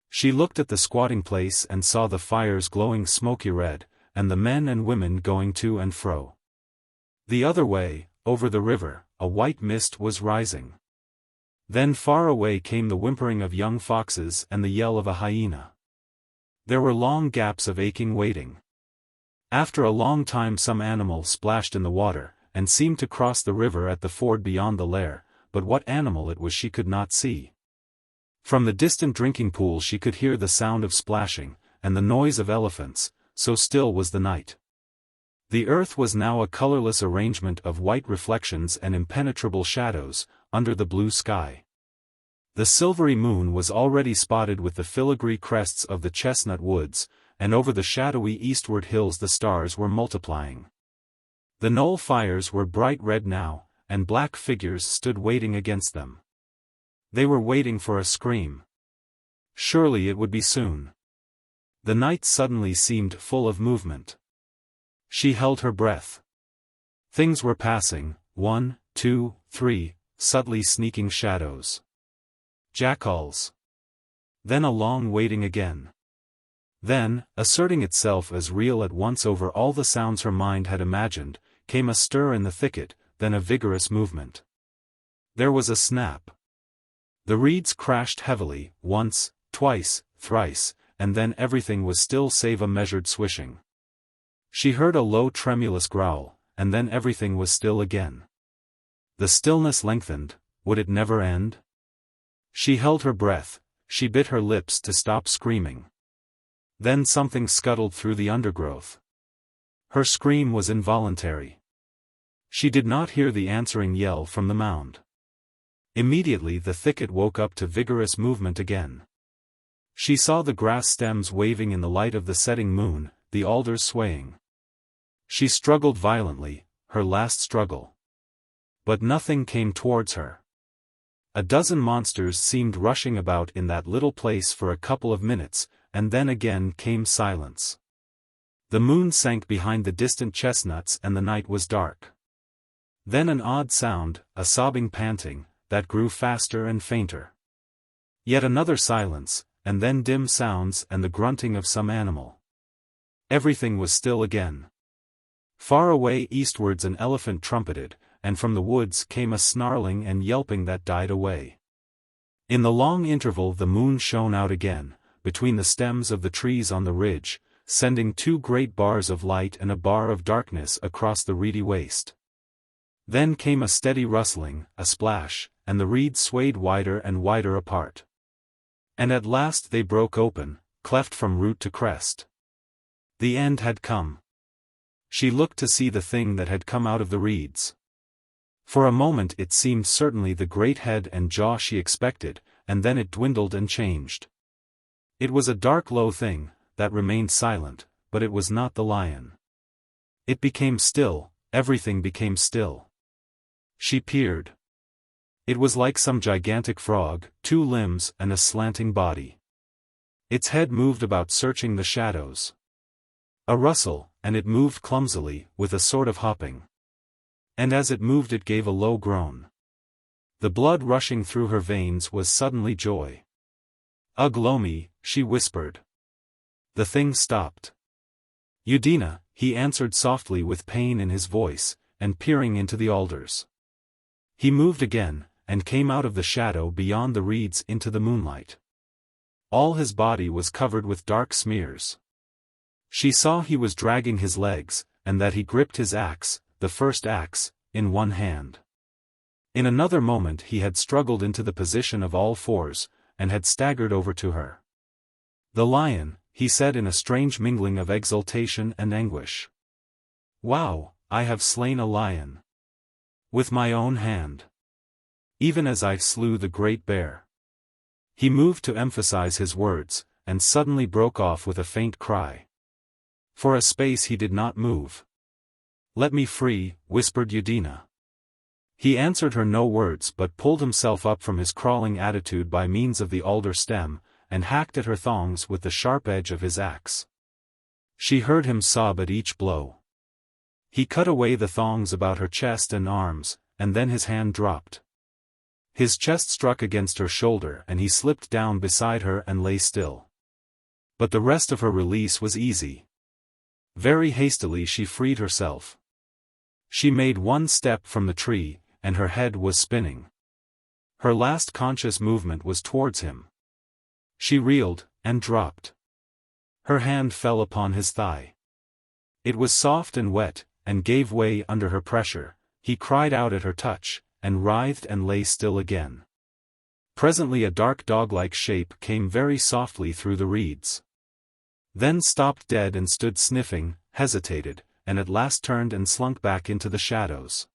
She looked at the squatting place and saw the fires glowing smoky red, and the men and women going to and fro. The other way, over the river, a white mist was rising. Then far away came the whimpering of young foxes and the yell of a hyena. There were long gaps of aching waiting. After a long time some animal splashed in the water, and seemed to cross the river at the ford beyond the lair, but what animal it was she could not see. From the distant drinking pool she could hear the sound of splashing, and the noise of elephants, so still was the night. The earth was now a colorless arrangement of white reflections and impenetrable shadows, under the blue sky. The silvery moon was already spotted with the filigree crests of the chestnut woods, and over the shadowy eastward hills the stars were multiplying. The knoll fires were bright red now, and black figures stood waiting against them. They were waiting for a scream. Surely it would be soon. The night suddenly seemed full of movement. She held her breath. Things were passing, 1, 2, 3, subtly sneaking shadows. Jackals. Then a long waiting again. Then, asserting itself as real at once over all the sounds her mind had imagined, came a stir in the thicket, then a vigorous movement. There was a snap. The reeds crashed heavily, once, twice, thrice, and then everything was still save a measured swishing. She heard a low tremulous growl, and then everything was still again. The stillness lengthened. Would it never end? She held her breath, she bit her lips to stop screaming. Then something scuttled through the undergrowth. Her scream was involuntary. She did not hear the answering yell from the mound. Immediately the thicket woke up to vigorous movement again. She saw the grass stems waving in the light of the setting moon, the alders swaying. She struggled violently, her last struggle. But nothing came towards her. A dozen monsters seemed rushing about in that little place for a couple of minutes, and then again came silence. The moon sank behind the distant chestnuts and the night was dark. Then an odd sound, a sobbing panting, that grew faster and fainter. Yet another silence, and then dim sounds and the grunting of some animal. Everything was still again. Far away eastwards an elephant trumpeted, and from the woods came a snarling and yelping that died away. In the long interval the moon shone out again, between the stems of the trees on the ridge, sending 2 great bars of light and a bar of darkness across the reedy waste. Then came a steady rustling, a splash, and the reeds swayed wider and wider apart. And at last they broke open, cleft from root to crest. The end had come. She looked to see the thing that had come out of the reeds. For a moment it seemed certainly the great head and jaw she expected, and then it dwindled and changed. It was a dark low thing, that remained silent, but it was not the lion. It became still, everything became still. She peered. It was like some gigantic frog, 2 limbs and a slanting body. Its head moved about searching the shadows. A rustle, and it moved clumsily, with a sort of hopping. And as it moved it gave a low groan. The blood rushing through her veins was suddenly joy. "Ugh, Lomi," she whispered. The thing stopped. "Udina," he answered softly with pain in his voice, and peering into the alders. He moved again, and came out of the shadow beyond the reeds into the moonlight. All his body was covered with dark smears. She saw he was dragging his legs, and that he gripped his axe, the first axe, in one hand. In another moment he had struggled into the position of all fours, and had staggered over to her. "The lion," he said in a strange mingling of exultation and anguish. "Wow, I have slain a lion. With my own hand. Even as I slew the great bear." He moved to emphasize his words, and suddenly broke off with a faint cry. For a space he did not move. "Let me free," whispered Udina. He answered her no words but pulled himself up from his crawling attitude by means of the alder stem, and hacked at her thongs with the sharp edge of his axe. She heard him sob at each blow. He cut away the thongs about her chest and arms, and then his hand dropped. His chest struck against her shoulder and he slipped down beside her and lay still. But the rest of her release was easy. Very hastily she freed herself. She made one step from the tree, and her head was spinning. Her last conscious movement was towards him. She reeled, and dropped. Her hand fell upon his thigh. It was soft and wet, and gave way under her pressure. He cried out at her touch, and writhed and lay still again. Presently a dark dog-like shape came very softly through the reeds. Then stopped dead and stood sniffing, hesitated, and at last turned and slunk back into the shadows.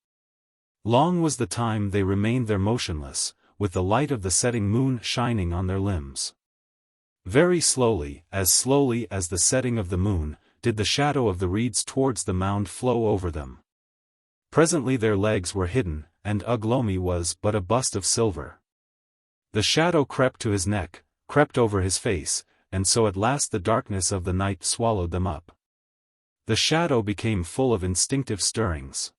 Long was the time they remained there motionless, with the light of the setting moon shining on their limbs. Very slowly as the setting of the moon, did the shadow of the reeds towards the mound flow over them. Presently their legs were hidden, and Ugh Lomi was but a bust of silver. The shadow crept to his neck, crept over his face, and so at last the darkness of the night swallowed them up. The shadow became full of instinctive stirrings.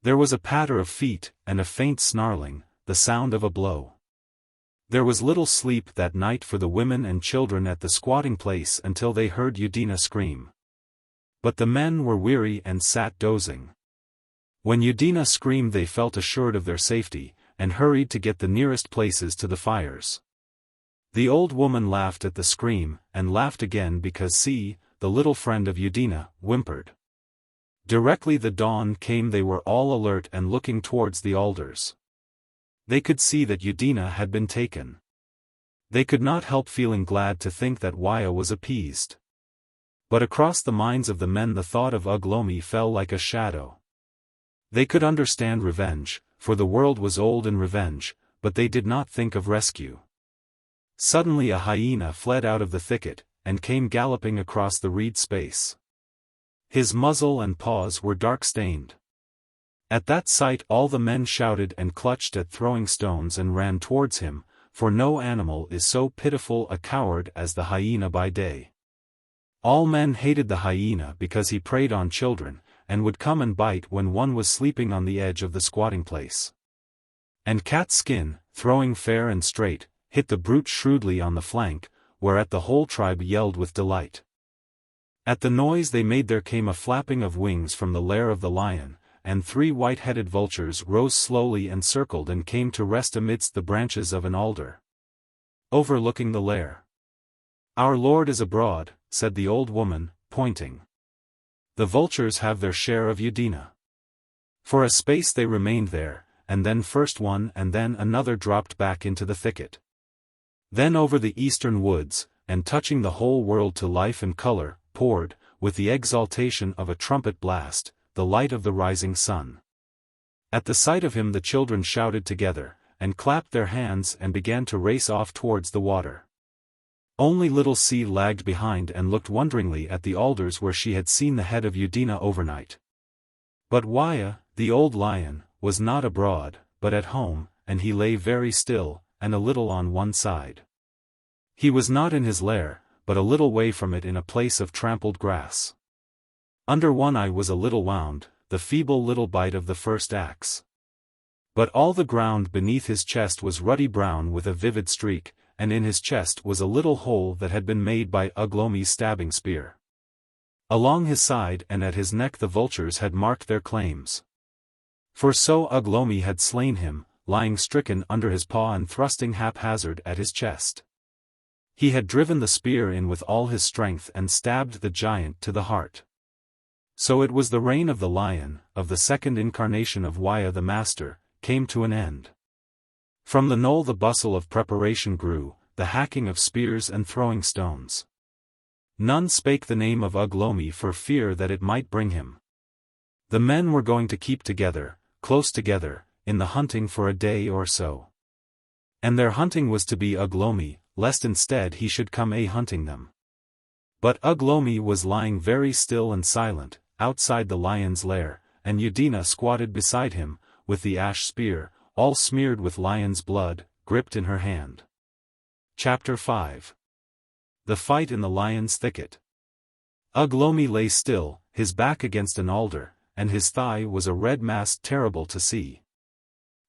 There was a patter of feet, and a faint snarling, the sound of a blow. There was little sleep that night for the women and children at the squatting place until they heard Udina scream. But the men were weary and sat dozing. When Udina screamed they felt assured of their safety, and hurried to get the nearest places to the fires. The old woman laughed at the scream, and laughed again because see, the little friend of Udina, whimpered. Directly the dawn came they were all alert and looking towards the alders. They could see that Udina had been taken. They could not help feeling glad to think that Waya was appeased. But across the minds of the men the thought of Ugh Lomi fell like a shadow. They could understand revenge, for the world was old in revenge, but they did not think of rescue. Suddenly a hyena fled out of the thicket, and came galloping across the reed space. His muzzle and paws were dark-stained. At that sight all the men shouted and clutched at throwing stones and ran towards him, for no animal is so pitiful a coward as the hyena by day. All men hated the hyena because he preyed on children, and would come and bite when one was sleeping on the edge of the squatting place. And Cat's Skin, throwing fair and straight, hit the brute shrewdly on the flank, whereat the whole tribe yelled with delight. At the noise they made there came a flapping of wings from the lair of the lion, and 3 white-headed vultures rose slowly and circled and came to rest amidst the branches of an alder, overlooking the lair. "Our lord is abroad," said the old woman, pointing. "The vultures have their share of Udina." For a space they remained there, and then first one and then another dropped back into the thicket. Then over the eastern woods, and touching the whole world to life and color, poured, with the exaltation of a trumpet blast, the light of the rising sun. At the sight of him the children shouted together, and clapped their hands and began to race off towards the water. Only little C lagged behind and looked wonderingly at the alders where she had seen the head of Udina overnight. But Waya, the old lion, was not abroad, but at home, and he lay very still, and a little on one side. He was not in his lair, but a little way from it in a place of trampled grass. Under one eye was a little wound, the feeble little bite of the first axe. But all the ground beneath his chest was ruddy brown with a vivid streak, and in his chest was a little hole that had been made by Ugh Lomi's stabbing spear. Along his side and at his neck the vultures had marked their claims. For so Ugh Lomi had slain him, lying stricken under his paw and thrusting haphazard at his chest. He had driven the spear in with all his strength and stabbed the giant to the heart. So it was the reign of the lion, of the second incarnation of Waya the master, came to an end. From the knoll the bustle of preparation grew, the hacking of spears and throwing stones. None spake the name of Ugh Lomi for fear that it might bring him. The men were going to keep together, close together, in the hunting for a day or so. And their hunting was to be Ugh Lomi, lest instead he should come hunting them. But Ugh Lomi was lying very still and silent, outside the lion's lair, and Udina squatted beside him, with the ash spear, all smeared with lion's blood, gripped in her hand. Chapter 5. The Fight in the Lion's Thicket. Ugh Lomi lay still, his back against an alder, and his thigh was a red mass terrible to see.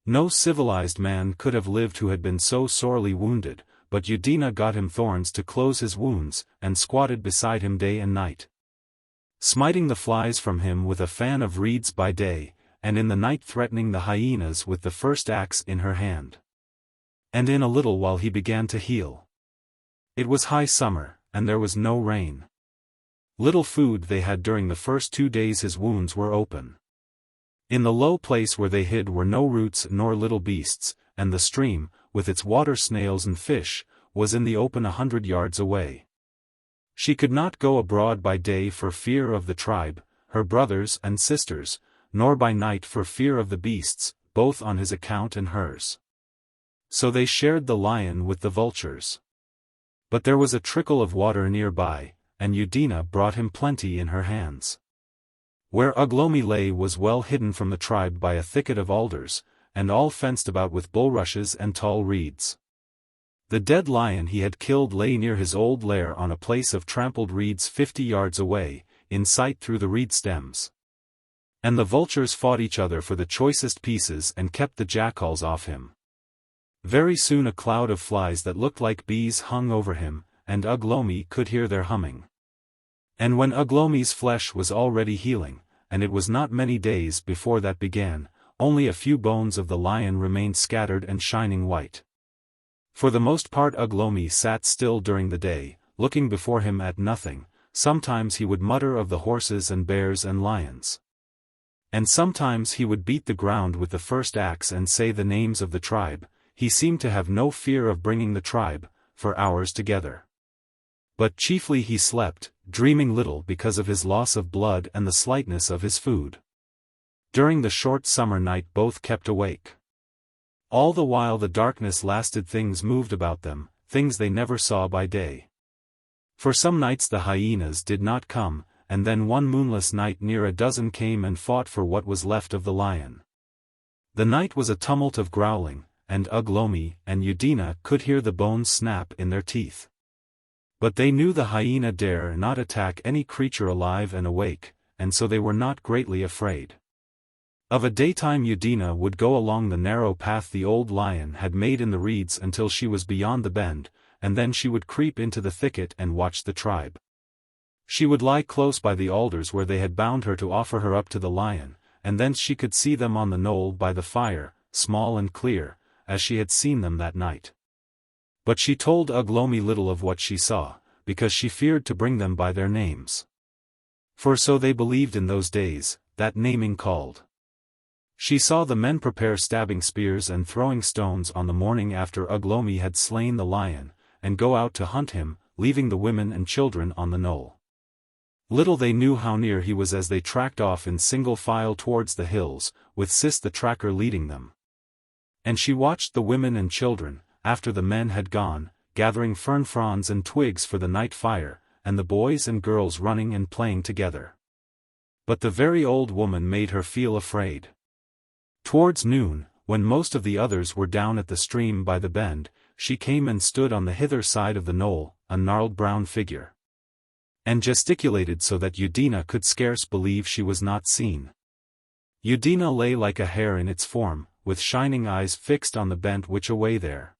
No civilized man could have lived who had been so sorely wounded, but Udina got him thorns to close his wounds, and squatted beside him day and night, smiting the flies from him with a fan of reeds by day, and in the night threatening the hyenas with the first axe in her hand. And in a little while he began to heal. It was high summer, and there was no rain. Little food they had during the first 2 days his wounds were open. In the low place where they hid were no roots nor little beasts, and the stream, with its water snails and fish, was in the open 100 yards away. She could not go abroad by day for fear of the tribe, her brothers and sisters, nor by night for fear of the beasts, both on his account and hers. So they shared the lion with the vultures. But there was a trickle of water nearby, and Eudina brought him plenty in her hands. Where Ugh Lomi lay was well hidden from the tribe by a thicket of alders, and all fenced about with bulrushes and tall reeds. The dead lion he had killed lay near his old lair on a place of trampled reeds 50 yards away, in sight through the reed stems. And the vultures fought each other for the choicest pieces and kept the jackals off him. Very soon a cloud of flies that looked like bees hung over him, and Ugh Lomi could hear their humming. And when Ugh Lomi's flesh was already healing, and it was not many days before that began, only a few bones of the lion remained scattered and shining white. For the most part Ugh Lomi sat still during the day, looking before him at nothing. Sometimes he would mutter of the horses and bears and lions. And sometimes he would beat the ground with the first axe and say the names of the tribe. He seemed to have no fear of bringing the tribe, for hours together. But chiefly he slept, dreaming little because of his loss of blood and the slightness of his food. During the short summer night both kept awake. All the while the darkness lasted things moved about them, things they never saw by day. For some nights the hyenas did not come, and then one moonless night near a dozen came and fought for what was left of the lion. The night was a tumult of growling, and Ugh Lomi and Eudina could hear the bones snap in their teeth. But they knew the hyena dare not attack any creature alive and awake, and so they were not greatly afraid. Of a daytime Eudina would go along the narrow path the old lion had made in the reeds until she was beyond the bend, and then she would creep into the thicket and watch the tribe. She would lie close by the alders where they had bound her to offer her up to the lion, and thence she could see them on the knoll by the fire, small and clear, as she had seen them that night. But she told Ugh Lomi little of what she saw, because she feared to bring them by their names. For so they believed in those days, that naming called. She saw the men prepare stabbing spears and throwing stones on the morning after Ugh Lomi had slain the lion, and go out to hunt him, leaving the women and children on the knoll. Little they knew how near he was as they tracked off in single file towards the hills, with Sis the tracker leading them. And she watched the women and children, after the men had gone, gathering fern fronds and twigs for the night fire, and the boys and girls running and playing together. But the very old woman made her feel afraid. Towards noon, when most of the others were down at the stream by the bend, she came and stood on the hither side of the knoll, a gnarled brown figure. And gesticulated so that Eudina could scarce believe she was not seen. Eudina lay like a hare in its form, with shining eyes fixed on the bent which away there.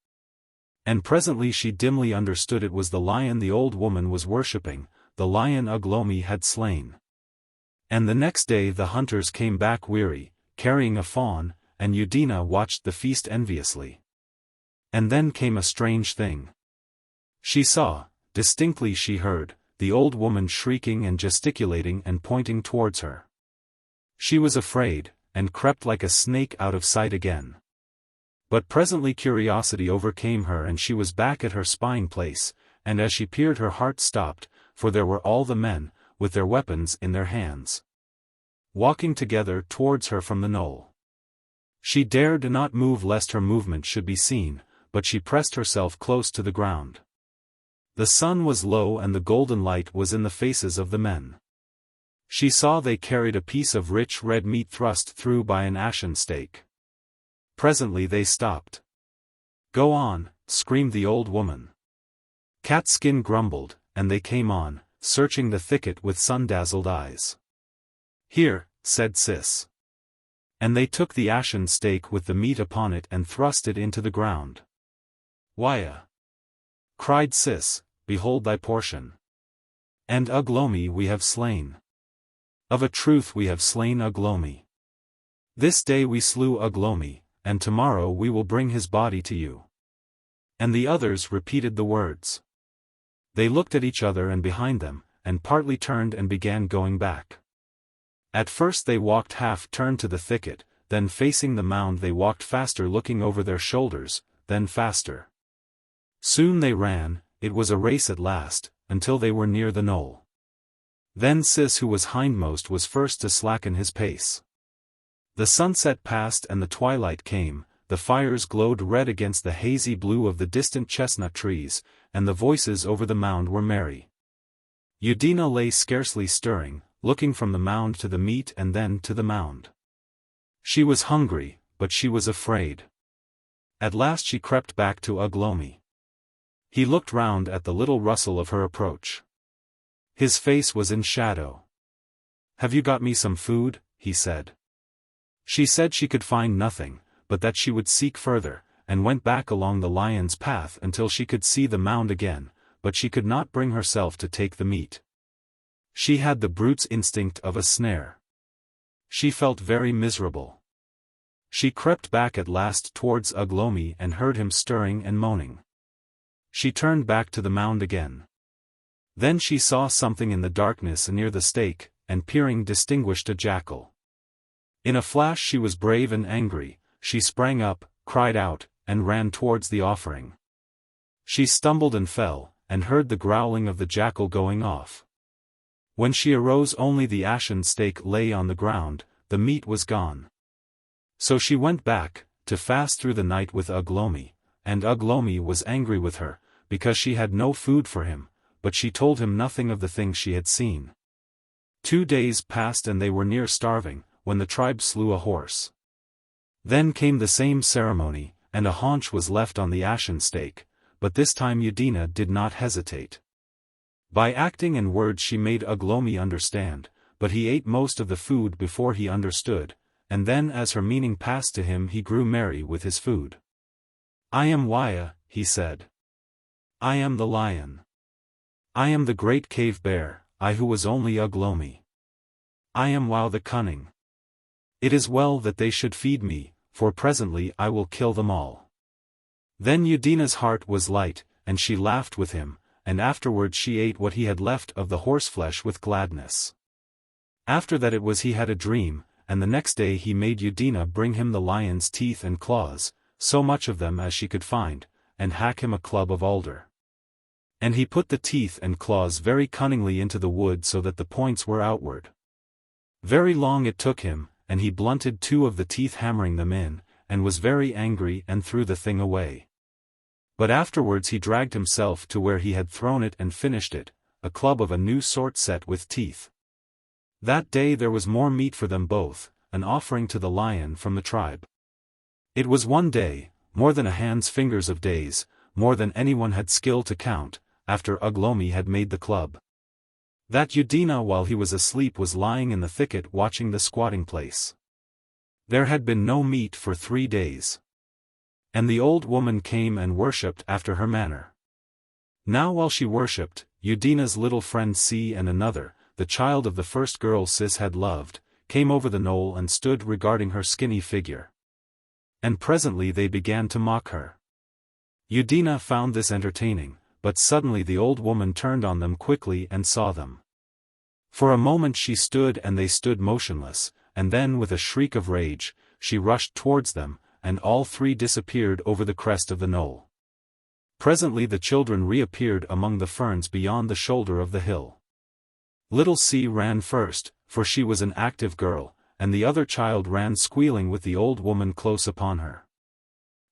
And presently she dimly understood it was the lion the old woman was worshipping, the lion Ugh Lomi had slain. And the next day the hunters came back weary, carrying a fawn, and Eudina watched the feast enviously. And then came a strange thing. She saw, distinctly she heard, the old woman shrieking and gesticulating and pointing towards her. She was afraid, and crept like a snake out of sight again. But presently curiosity overcame her and she was back at her spying place, and as she peered her heart stopped, for there were all the men, with their weapons in their hands, walking together towards her from the knoll. She dared not move lest her movement should be seen, but she pressed herself close to the ground. The sun was low and the golden light was in the faces of the men. She saw they carried a piece of rich red meat thrust through by an ashen stake. Presently they stopped. "Go on," screamed the old woman. Catskin grumbled, and they came on, searching the thicket with sun-dazzled eyes. "Here," said Sis. And they took the ashen stake with the meat upon it and thrust it into the ground. "Why, cried Sis, "behold thy portion. And Ugh Lomi we have slain. Of a truth we have slain Ugh Lomi. This day we slew Ugh Lomi, and tomorrow we will bring his body to you." And the others repeated the words. They looked at each other and behind them, and partly turned and began going back. At first they walked half-turned to the thicket, then facing the mound they walked faster looking over their shoulders, then faster. Soon they ran, it was a race at last, until they were near the knoll. Then Sis, who was hindmost, was first to slacken his pace. The sunset passed and the twilight came, the fires glowed red against the hazy blue of the distant chestnut trees, and the voices over the mound were merry. Udina lay scarcely stirring, looking from the mound to the meat and then to the mound. She was hungry, but she was afraid. At last she crept back to Ugh Lomi. He looked round at the little rustle of her approach. His face was in shadow. "Have you got me some food?" he said. She said she could find nothing, but that she would seek further, and went back along the lion's path until she could see the mound again, but she could not bring herself to take the meat. She had the brute's instinct of a snare. She felt very miserable. She crept back at last towards Ugh Lomi and heard him stirring and moaning. She turned back to the mound again. Then she saw something in the darkness near the stake, and peering distinguished a jackal. In a flash she was brave and angry. She sprang up, cried out, and ran towards the offering. She stumbled and fell, and heard the growling of the jackal going off. When she arose only the ashen stake lay on the ground, the meat was gone. So she went back, to fast through the night with Ugh Lomi, and Ugh Lomi was angry with her, because she had no food for him, but she told him nothing of the things she had seen. 2 days passed and they were near starving, when the tribe slew a horse. Then came the same ceremony, and a haunch was left on the ashen stake, but this time Udina did not hesitate. By acting and words she made Ugh Lomi understand, but he ate most of the food before he understood, and then as her meaning passed to him he grew merry with his food. "I am Waya," he said. "I am the lion. I am the great cave bear, I who was only Ugh Lomi. I am Wow the cunning. It is well that they should feed me, for presently I will kill them all." Then Udina's heart was light, and she laughed with him, and afterwards she ate what he had left of the horseflesh with gladness. After that it was he had a dream, and the next day he made Udina bring him the lion's teeth and claws, so much of them as she could find, and hack him a club of alder. And he put the teeth and claws very cunningly into the wood so that the points were outward. Very long it took him, and he blunted 2 of the teeth hammering them in, and was very angry and threw the thing away. But afterwards he dragged himself to where he had thrown it and finished it, a club of a new sort set with teeth. That day there was more meat for them both, an offering to the lion from the tribe. It was one day, more than a hand's fingers of days, more than anyone had skill to count, after Ugh Lomi had made the club. That Udina while he was asleep was lying in the thicket watching the squatting place. There had been no meat for 3 days. And the old woman came and worshipped after her manner. Now while she worshipped, Udina's little friend C and another, the child of the first girl Sis had loved, came over the knoll and stood regarding her skinny figure. And presently they began to mock her. Udina found this entertaining, but suddenly the old woman turned on them quickly and saw them. For a moment she stood and they stood motionless, and then with a shriek of rage, she rushed towards them, and all 3 disappeared over the crest of the knoll. Presently the children reappeared among the ferns beyond the shoulder of the hill. Little C ran first, for she was an active girl, and the other child ran squealing with the old woman close upon her.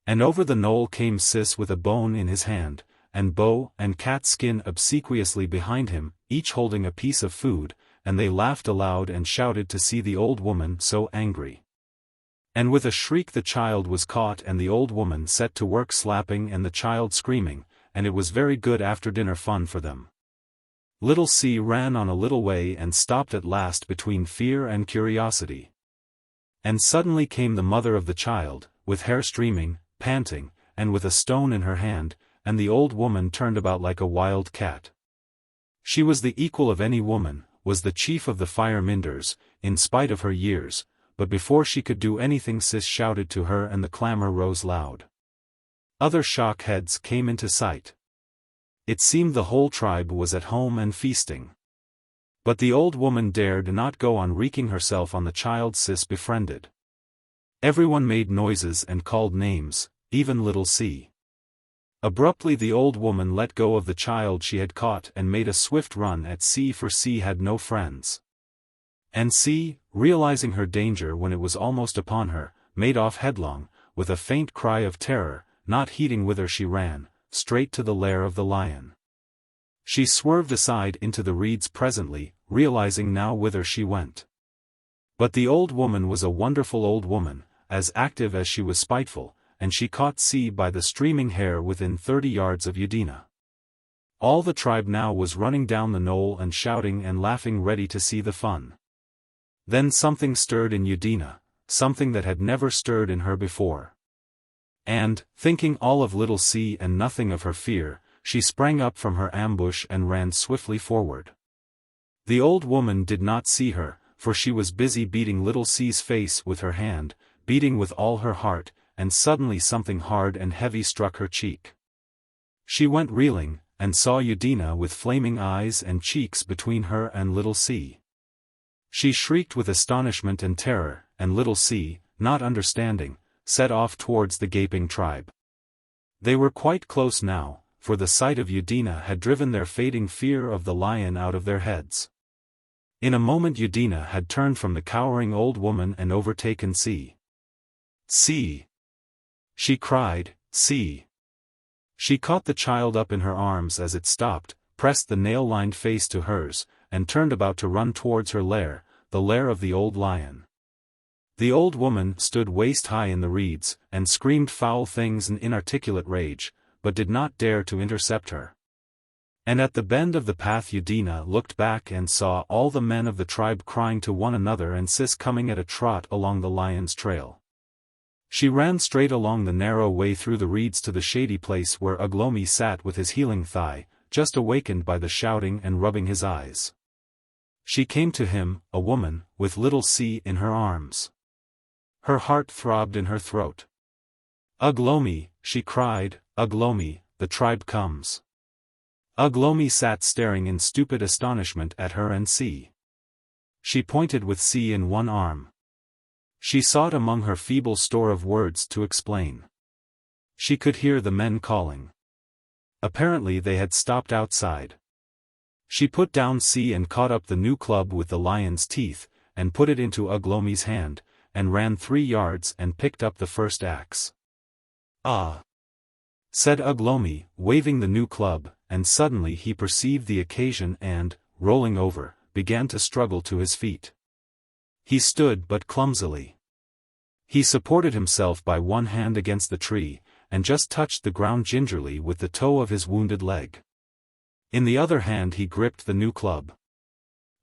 And over the knoll came Sis with a bone in his hand, and bow and cat skin obsequiously behind him, each holding a piece of food, and they laughed aloud and shouted to see the old woman so angry. And with a shriek the child was caught and the old woman set to work slapping and the child screaming, and it was very good after dinner fun for them. Little C ran on a little way and stopped at last between fear and curiosity. And suddenly came the mother of the child, with hair streaming, panting, and with a stone in her hand, and the old woman turned about like a wild cat. She was the equal of any woman, was the chief of the fire minders, in spite of her years, but before she could do anything Sis shouted to her and the clamor rose loud. Other shock heads came into sight. It seemed the whole tribe was at home and feasting. But the old woman dared not go on wreaking herself on the child Sis befriended. Everyone made noises and called names, even little C. Abruptly the old woman let go of the child she had caught and made a swift run at sea, for sea had no friends. And sea, realizing her danger when it was almost upon her, made off headlong, with a faint cry of terror, not heeding whither she ran, straight to the lair of the lion. She swerved aside into the reeds presently, realizing now whither she went. But the old woman was a wonderful old woman, as active as she was spiteful, and she caught sea by the streaming hair within 30 yards of Udina. All the tribe now was running down the knoll and shouting and laughing, ready to see the fun. Then something stirred in Udina, something that had never stirred in her before. And, thinking all of little sea and nothing of her fear, she sprang up from her ambush and ran swiftly forward. The old woman did not see her, for she was busy beating little C's face with her hand, beating with all her heart, and suddenly something hard and heavy struck her cheek. She went reeling, and saw Udina with flaming eyes and cheeks between her and little C. She shrieked with astonishment and terror, and little C, not understanding, set off towards the gaping tribe. They were quite close now, for the sight of Udina had driven their fading fear of the lion out of their heads. In a moment Udina had turned from the cowering old woman and overtaken C. "See!" she cried, "see!" She caught the child up in her arms as it stopped, pressed the nail-lined face to hers, and turned about to run towards her lair, the lair of the old lion. The old woman stood waist-high in the reeds, and screamed foul things in inarticulate rage, but did not dare to intercept her. And at the bend of the path Udina looked back and saw all the men of the tribe crying to one another and Sis coming at a trot along the lion's trail. She ran straight along the narrow way through the reeds to the shady place where Ugh Lomi sat with his healing thigh, just awakened by the shouting and rubbing his eyes. She came to him, a woman, with little C in her arms. Her heart throbbed in her throat. "Ugh Lomi," she cried, "Ugh Lomi, the tribe comes." Ugh Lomi sat staring in stupid astonishment at her and C. She pointed with C in one arm. She sought among her feeble store of words to explain. She could hear the men calling. Apparently they had stopped outside. She put down C and caught up the new club with the lion's teeth, and put it into Ugh Lomi's hand, and ran 3 yards and picked up the first axe. "Ah!" said Ugh Lomi, waving the new club, and suddenly he perceived the occasion and, rolling over, began to struggle to his feet. He stood but clumsily. He supported himself by one hand against the tree, and just touched the ground gingerly with the toe of his wounded leg. In the other hand he gripped the new club.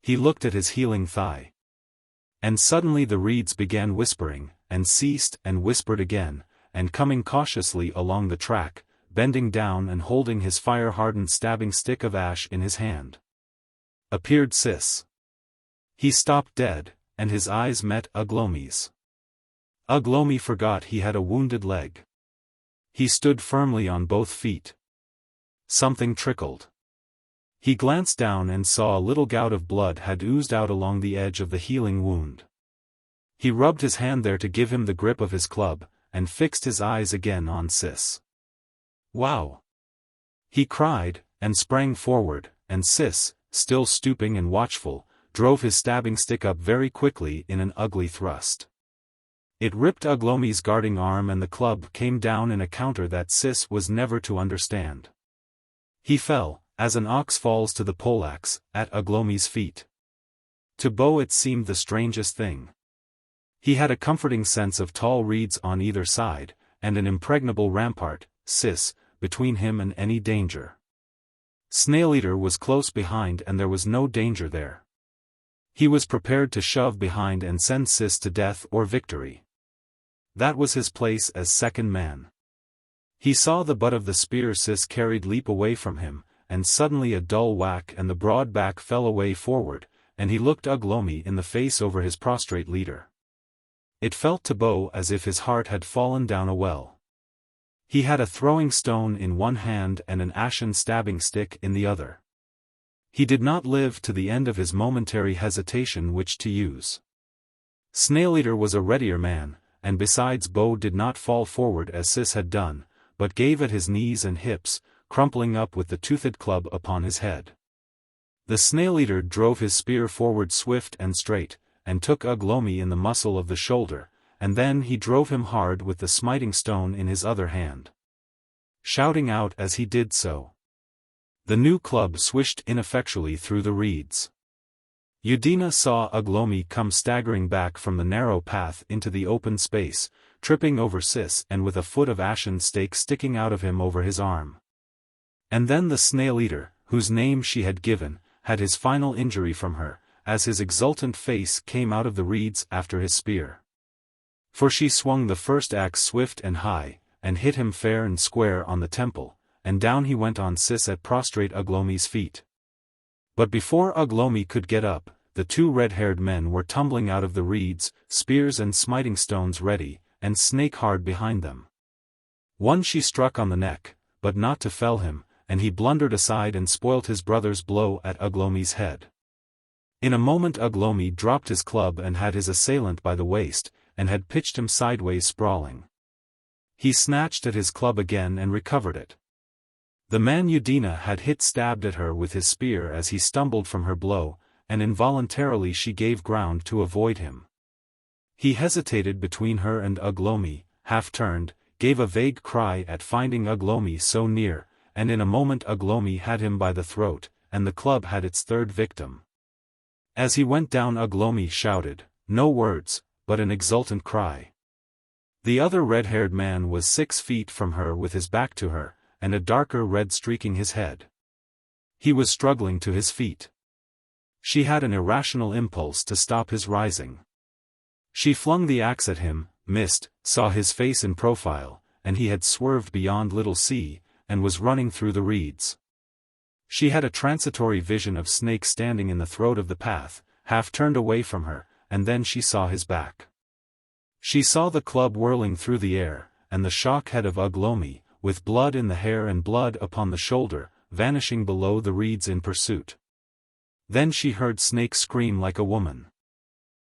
He looked at his healing thigh. And suddenly the reeds began whispering, and ceased and whispered again, and coming cautiously along the track, bending down and holding his fire-hardened stabbing stick of ash in his hand, appeared Sis. He stopped dead, and his eyes met Ugh Lomi's. Ugh Lomi forgot he had a wounded leg. He stood firmly on both feet. Something trickled. He glanced down and saw a little gout of blood had oozed out along the edge of the healing wound. He rubbed his hand there to give him the grip of his club, and fixed his eyes again on Sis. "Wow!" he cried, and sprang forward, and Sis, still stooping and watchful, drove his stabbing stick up very quickly in an ugly thrust. It ripped Ugh Lomi's guarding arm and the club came down in a counter that Sis was never to understand. He fell, as an ox falls to the poleaxe, at Ugh Lomi's feet. To Bo it seemed the strangest thing. He had a comforting sense of tall reeds on either side, and an impregnable rampart, Sis, between him and any danger. Snail-eater was close behind and there was no danger there. He was prepared to shove behind and send Sis to death or victory. That was his place as second man. He saw the butt of the spear Sis carried leap away from him, and suddenly a dull whack and the broad back fell away forward, and he looked Ugh Lomi in the face over his prostrate leader. It felt to Bo as if his heart had fallen down a well. He had a throwing stone in one hand and an ashen stabbing stick in the other. He did not live to the end of his momentary hesitation which to use. Snail-eater was a readier man, and besides Bo did not fall forward as Sis had done, but gave at his knees and hips, crumpling up with the toothed club upon his head. The snail-eater drove his spear forward swift and straight, and took Ugh Lomi in the muscle of the shoulder, and then he drove him hard with the smiting stone in his other hand, shouting out as he did so. The new club swished ineffectually through the reeds. Udina saw Ugh Lomi come staggering back from the narrow path into the open space, tripping over Sis and with a foot of ashen stake sticking out of him over his arm. And then the snail-eater, whose name she had given, had his final injury from her, as his exultant face came out of the reeds after his spear. For she swung the first axe swift and high, and hit him fair and square on the temple, and down he went on Sis at prostrate Ugh Lomi's feet. But before Ugh Lomi could get up, the two red-haired men were tumbling out of the reeds, spears and smiting stones ready, and snake hard behind them. One she struck on the neck, but not to fell him, and he blundered aside and spoilt his brother's blow at Ugh Lomi's head. In a moment Ugh Lomi dropped his club and had his assailant by the waist, and had pitched him sideways sprawling. He snatched at his club again and recovered it. The man Udina had hit stabbed at her with his spear as he stumbled from her blow, and involuntarily she gave ground to avoid him. He hesitated between her and Ugh Lomi, half-turned, gave a vague cry at finding Ugh Lomi so near, and in a moment Ugh Lomi had him by the throat, and the club had its third victim. As he went down Ugh Lomi shouted, no words, but an exultant cry. The other red-haired man was 6 feet from her with his back to her, and a darker red streaking his head. He was struggling to his feet. She had an irrational impulse to stop his rising. She flung the axe at him, missed, saw his face in profile, and he had swerved beyond Little Sea, and was running through the reeds. She had a transitory vision of Snake standing in the throat of the path, half turned away from her, and then she saw his back. She saw the club whirling through the air, and the shock head of Ugh Lomi, with blood in the hair and blood upon the shoulder, vanishing below the reeds in pursuit. Then she heard Snake scream like a woman.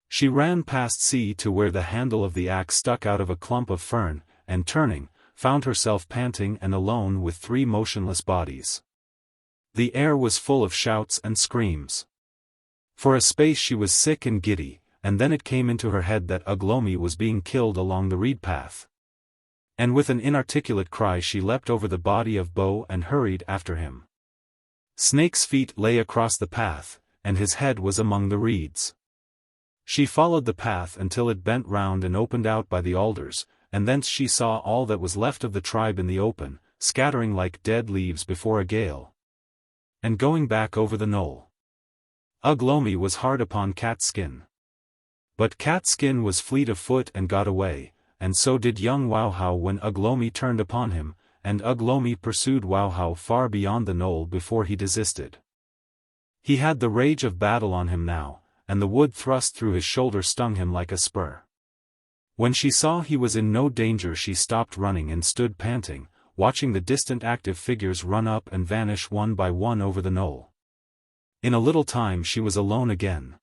She ran past sea to where the handle of the axe stuck out of a clump of fern, and turning, found herself panting and alone with 3 motionless bodies. The air was full of shouts and screams. For a space she was sick and giddy, and then it came into her head that Ugh Lomi was being killed along the reed path. And with an inarticulate cry she leapt over the body of Bo and hurried after him. Snake's feet lay across the path, and his head was among the reeds. She followed the path until it bent round and opened out by the alders, and thence she saw all that was left of the tribe in the open, scattering like dead leaves before a gale, and going back over the knoll. Ugh Lomi was hard upon Cat's skin. But Cat's skin was fleet of foot and got away, and so did young Wowhow when Ugh Lomi turned upon him, and Ugh Lomi pursued Wowhow far beyond the knoll before he desisted. He had the rage of battle on him now, and the wood thrust through his shoulder stung him like a spur. When she saw he was in no danger she stopped running and stood panting, watching the distant active figures run up and vanish one by one over the knoll. In a little time she was alone again.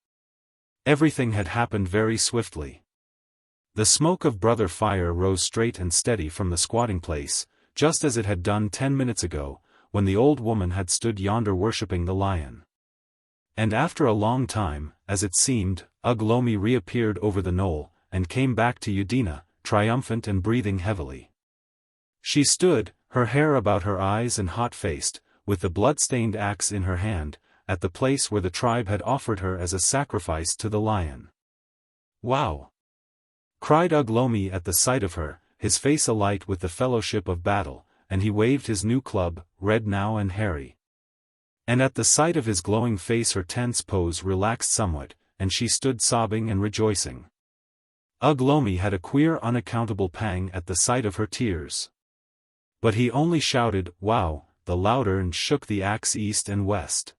Everything had happened very swiftly. The smoke of brother fire rose straight and steady from the squatting place, just as it had done 10 minutes ago, when the old woman had stood yonder worshipping the lion. And after a long time, as it seemed, Ugh Lomi reappeared over the knoll, and came back to Udina, triumphant and breathing heavily. She stood, her hair about her eyes and hot-faced, with the blood-stained axe in her hand, at the place where the tribe had offered her as a sacrifice to the lion. "Wow!" cried Ugh Lomi at the sight of her, his face alight with the fellowship of battle, and he waved his new club, red now and hairy. And at the sight of his glowing face her tense pose relaxed somewhat, and she stood sobbing and rejoicing. Ugh Lomi had a queer unaccountable pang at the sight of her tears. But he only shouted, "Wow!" the louder and shook the axe east and west.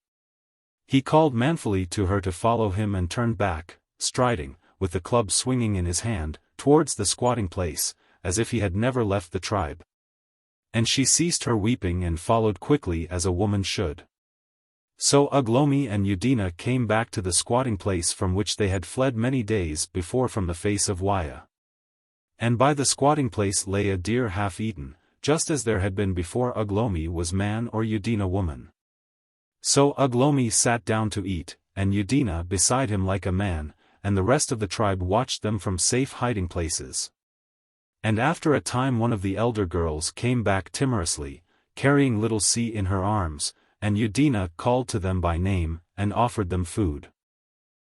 He called manfully to her to follow him and turned back, striding, with the club swinging in his hand, towards the squatting place, as if he had never left the tribe. And she ceased her weeping and followed quickly as a woman should. So Ugh Lomi and Udina came back to the squatting place from which they had fled many days before from the face of Waya. And by the squatting place lay a deer half-eaten, just as there had been before Ugh Lomi was man or Udina woman. So Ugh Lomi sat down to eat, and Udina beside him like a man, and the rest of the tribe watched them from safe hiding places. And after a time one of the elder girls came back timorously, carrying little C in her arms, and Udina called to them by name, and offered them food.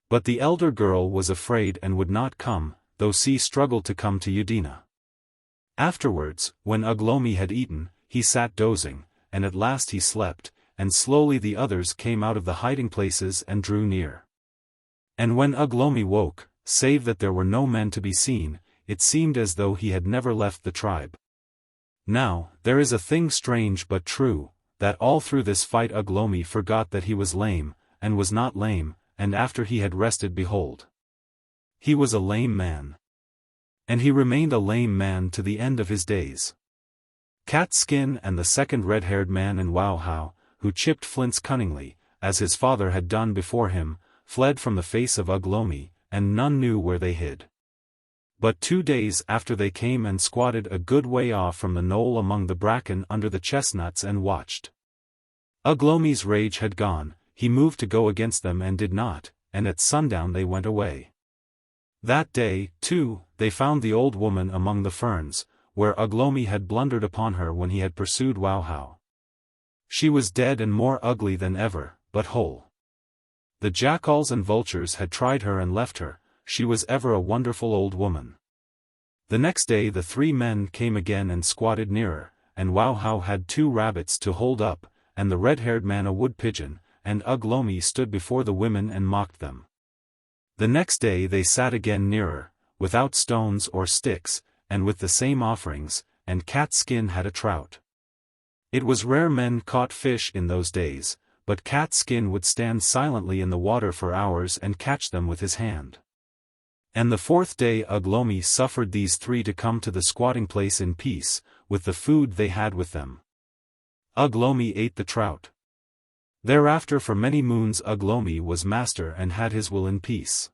But the elder girl was afraid and would not come, though C struggled to come to Udina. Afterwards, when Ugh Lomi had eaten, he sat dozing, and at last he slept, and slowly the others came out of the hiding places and drew near. And when Ugh Lomi woke, save that there were no men to be seen, it seemed as though he had never left the tribe. Now, there is a thing strange but true, that all through this fight Ugh Lomi forgot that he was lame, and was not lame, and after he had rested behold, he was a lame man. And he remained a lame man to the end of his days. Cat Skin and the second red-haired man in Wow, who chipped flints cunningly, as his father had done before him, fled from the face of Ugh Lomi, and none knew where they hid. But 2 days after they came and squatted a good way off from the knoll among the bracken under the chestnuts and watched. Ugh Lomi's rage had gone, he moved to go against them and did not, and at sundown they went away. That day, too, they found the old woman among the ferns, where Ugh Lomi had blundered upon her when he had pursued Wow. She was dead and more ugly than ever, but whole. The jackals and vultures had tried her and left her, she was ever a wonderful old woman. The next day the 3 men came again and squatted nearer, and Wow had 2 rabbits to hold up, and the red-haired man a wood pigeon, and Ugh Lomi stood before the women and mocked them. The next day they sat again nearer, without stones or sticks, and with the same offerings, and Cat Skin had a trout. It was rare men caught fish in those days, but Cat Skin would stand silently in the water for hours and catch them with his hand. And the 4th day Ugh Lomi suffered these 3 to come to the squatting place in peace, with the food they had with them. Ugh Lomi ate the trout. Thereafter for many moons Ugh Lomi was master and had his will in peace.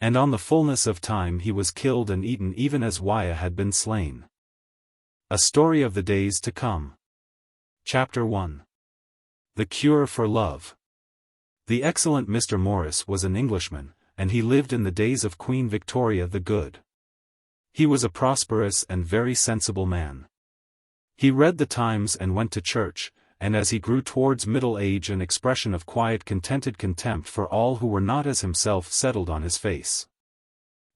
And on the fullness of time he was killed and eaten even as Waya had been slain. A story of the days to come. Chapter 1. The Cure for Love. The excellent Mr. Morris was an Englishman, and he lived in the days of Queen Victoria the Good. He was a prosperous and very sensible man. He read the Times and went to church, and as he grew towards middle age an expression of quiet contented contempt for all who were not as himself settled on his face.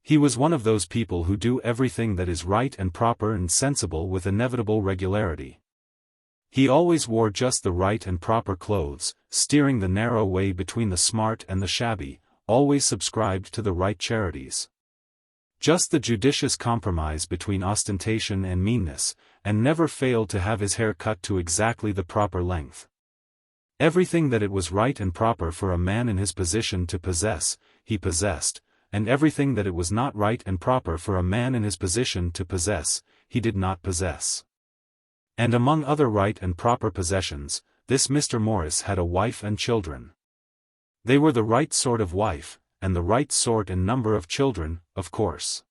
He was one of those people who do everything that is right and proper and sensible with inevitable regularity. He always wore just the right and proper clothes, steering the narrow way between the smart and the shabby, always subscribed to the right charities. Just the judicious compromise between ostentation and meanness, and never failed to have his hair cut to exactly the proper length. Everything that it was right and proper for a man in his position to possess, he possessed, and everything that it was not right and proper for a man in his position to possess, he did not possess. And among other right and proper possessions, this Mr. Morris had a wife and children. They were the right sort of wife, and the right sort and number of children, of course.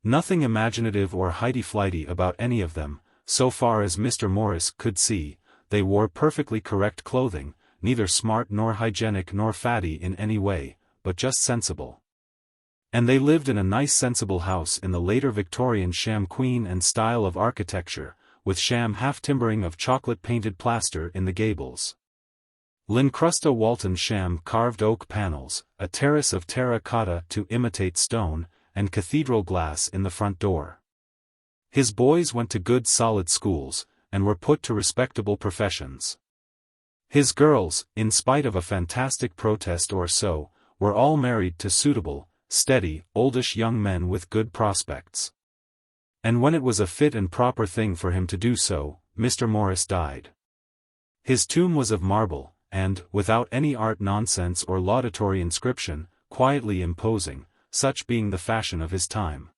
Nothing imaginative or highty-flighty about any of them, so far as Mr. Morris could see. They wore perfectly correct clothing, neither smart nor hygienic nor fatty in any way, but just sensible. And they lived in a nice sensible house in the later Victorian sham queen and style of architecture, with sham half-timbering of chocolate-painted plaster in the gables. Lincrusta Walton sham carved oak panels, a terrace of terra cotta to imitate stone, and cathedral glass in the front door. His boys went to good solid schools, and were put to respectable professions. His girls, in spite of a fantastic protest or so, were all married to suitable, steady, oldish young men with good prospects. And when it was a fit and proper thing for him to do so, Mr. Morris died. His tomb was of marble, and, without any art nonsense or laudatory inscription, quietly imposing, such being the fashion of his time.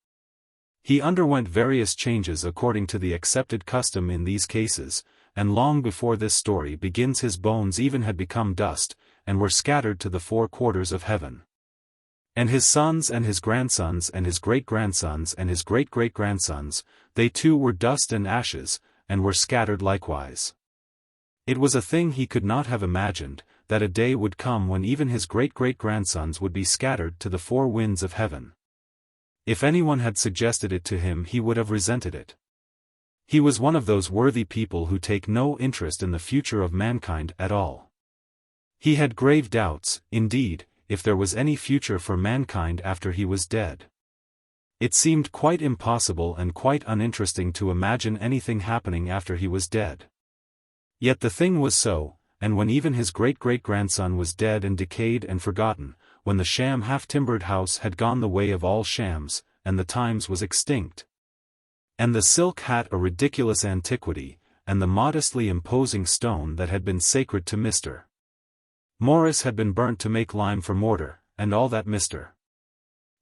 He underwent various changes according to the accepted custom in these cases, and long before this story begins his bones even had become dust, and were scattered to the 4 quarters of heaven. And his sons and his grandsons and his great-grandsons and his great-great-grandsons, they too were dust and ashes, and were scattered likewise. It was a thing he could not have imagined, that a day would come when even his great-great-grandsons would be scattered to the four winds of heaven. If anyone had suggested it to him he would have resented it. He was one of those worthy people who take no interest in the future of mankind at all. He had grave doubts, indeed, if there was any future for mankind after he was dead. It seemed quite impossible and quite uninteresting to imagine anything happening after he was dead. Yet the thing was so, and when even his great-great-grandson was dead and decayed and forgotten, when the sham half-timbered house had gone the way of all shams, and the Times was extinct, and the silk hat a ridiculous antiquity, and the modestly imposing stone that had been sacred to Mr. Morris had been burnt to make lime for mortar, and all that Mr.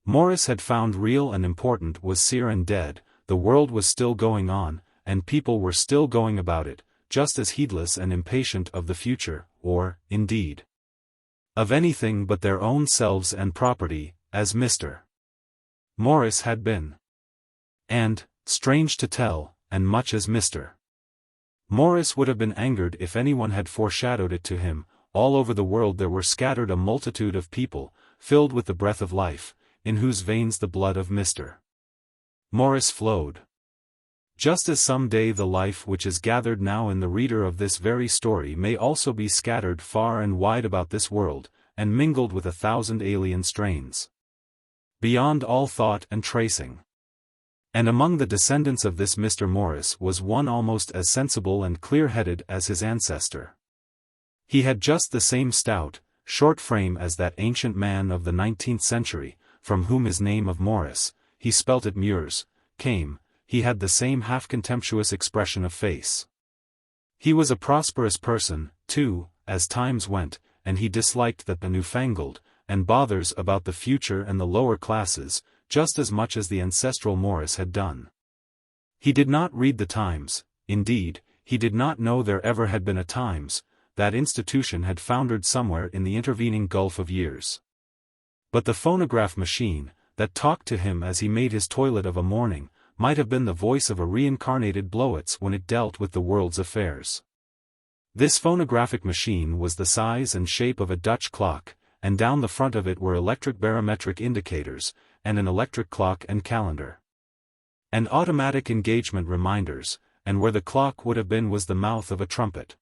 Morris had found real and important was sere and dead, the world was still going on, and people were still going about it, just as heedless and impatient of the future, or, indeed, of anything but their own selves and property, as Mr. Morris had been. And, strange to tell, and much as Mr. Morris would have been angered if anyone had foreshadowed it to him, all over the world there were scattered a multitude of people, filled with the breath of life, in whose veins the blood of Mr. Morris flowed. Just as some day the life which is gathered now in the reader of this very story may also be scattered far and wide about this world, and mingled with 1,000 alien strains, beyond all thought and tracing. And among the descendants of this Mr. Morris was one almost as sensible and clear-headed as his ancestor. He had just the same stout, short frame as that ancient man of the 19th century, from whom his name of Morris, he spelt it Mures, came. He had the same half-contemptuous expression of face. He was a prosperous person, too, as times went, and he disliked the newfangled, and bothers about the future and the lower classes, just as much as the ancestral Morris had done. He did not read the Times, indeed, he did not know there ever had been a Times, that institution had foundered somewhere in the intervening gulf of years. But the phonograph machine, that talked to him as he made his toilet of a morning, might have been the voice of a reincarnated Blowitz when it dealt with the world's affairs. This phonographic machine was the size and shape of a Dutch clock, and down the front of it were electric barometric indicators, and an electric clock and calendar, and automatic engagement reminders, and where the clock would have been was the mouth of a trumpet.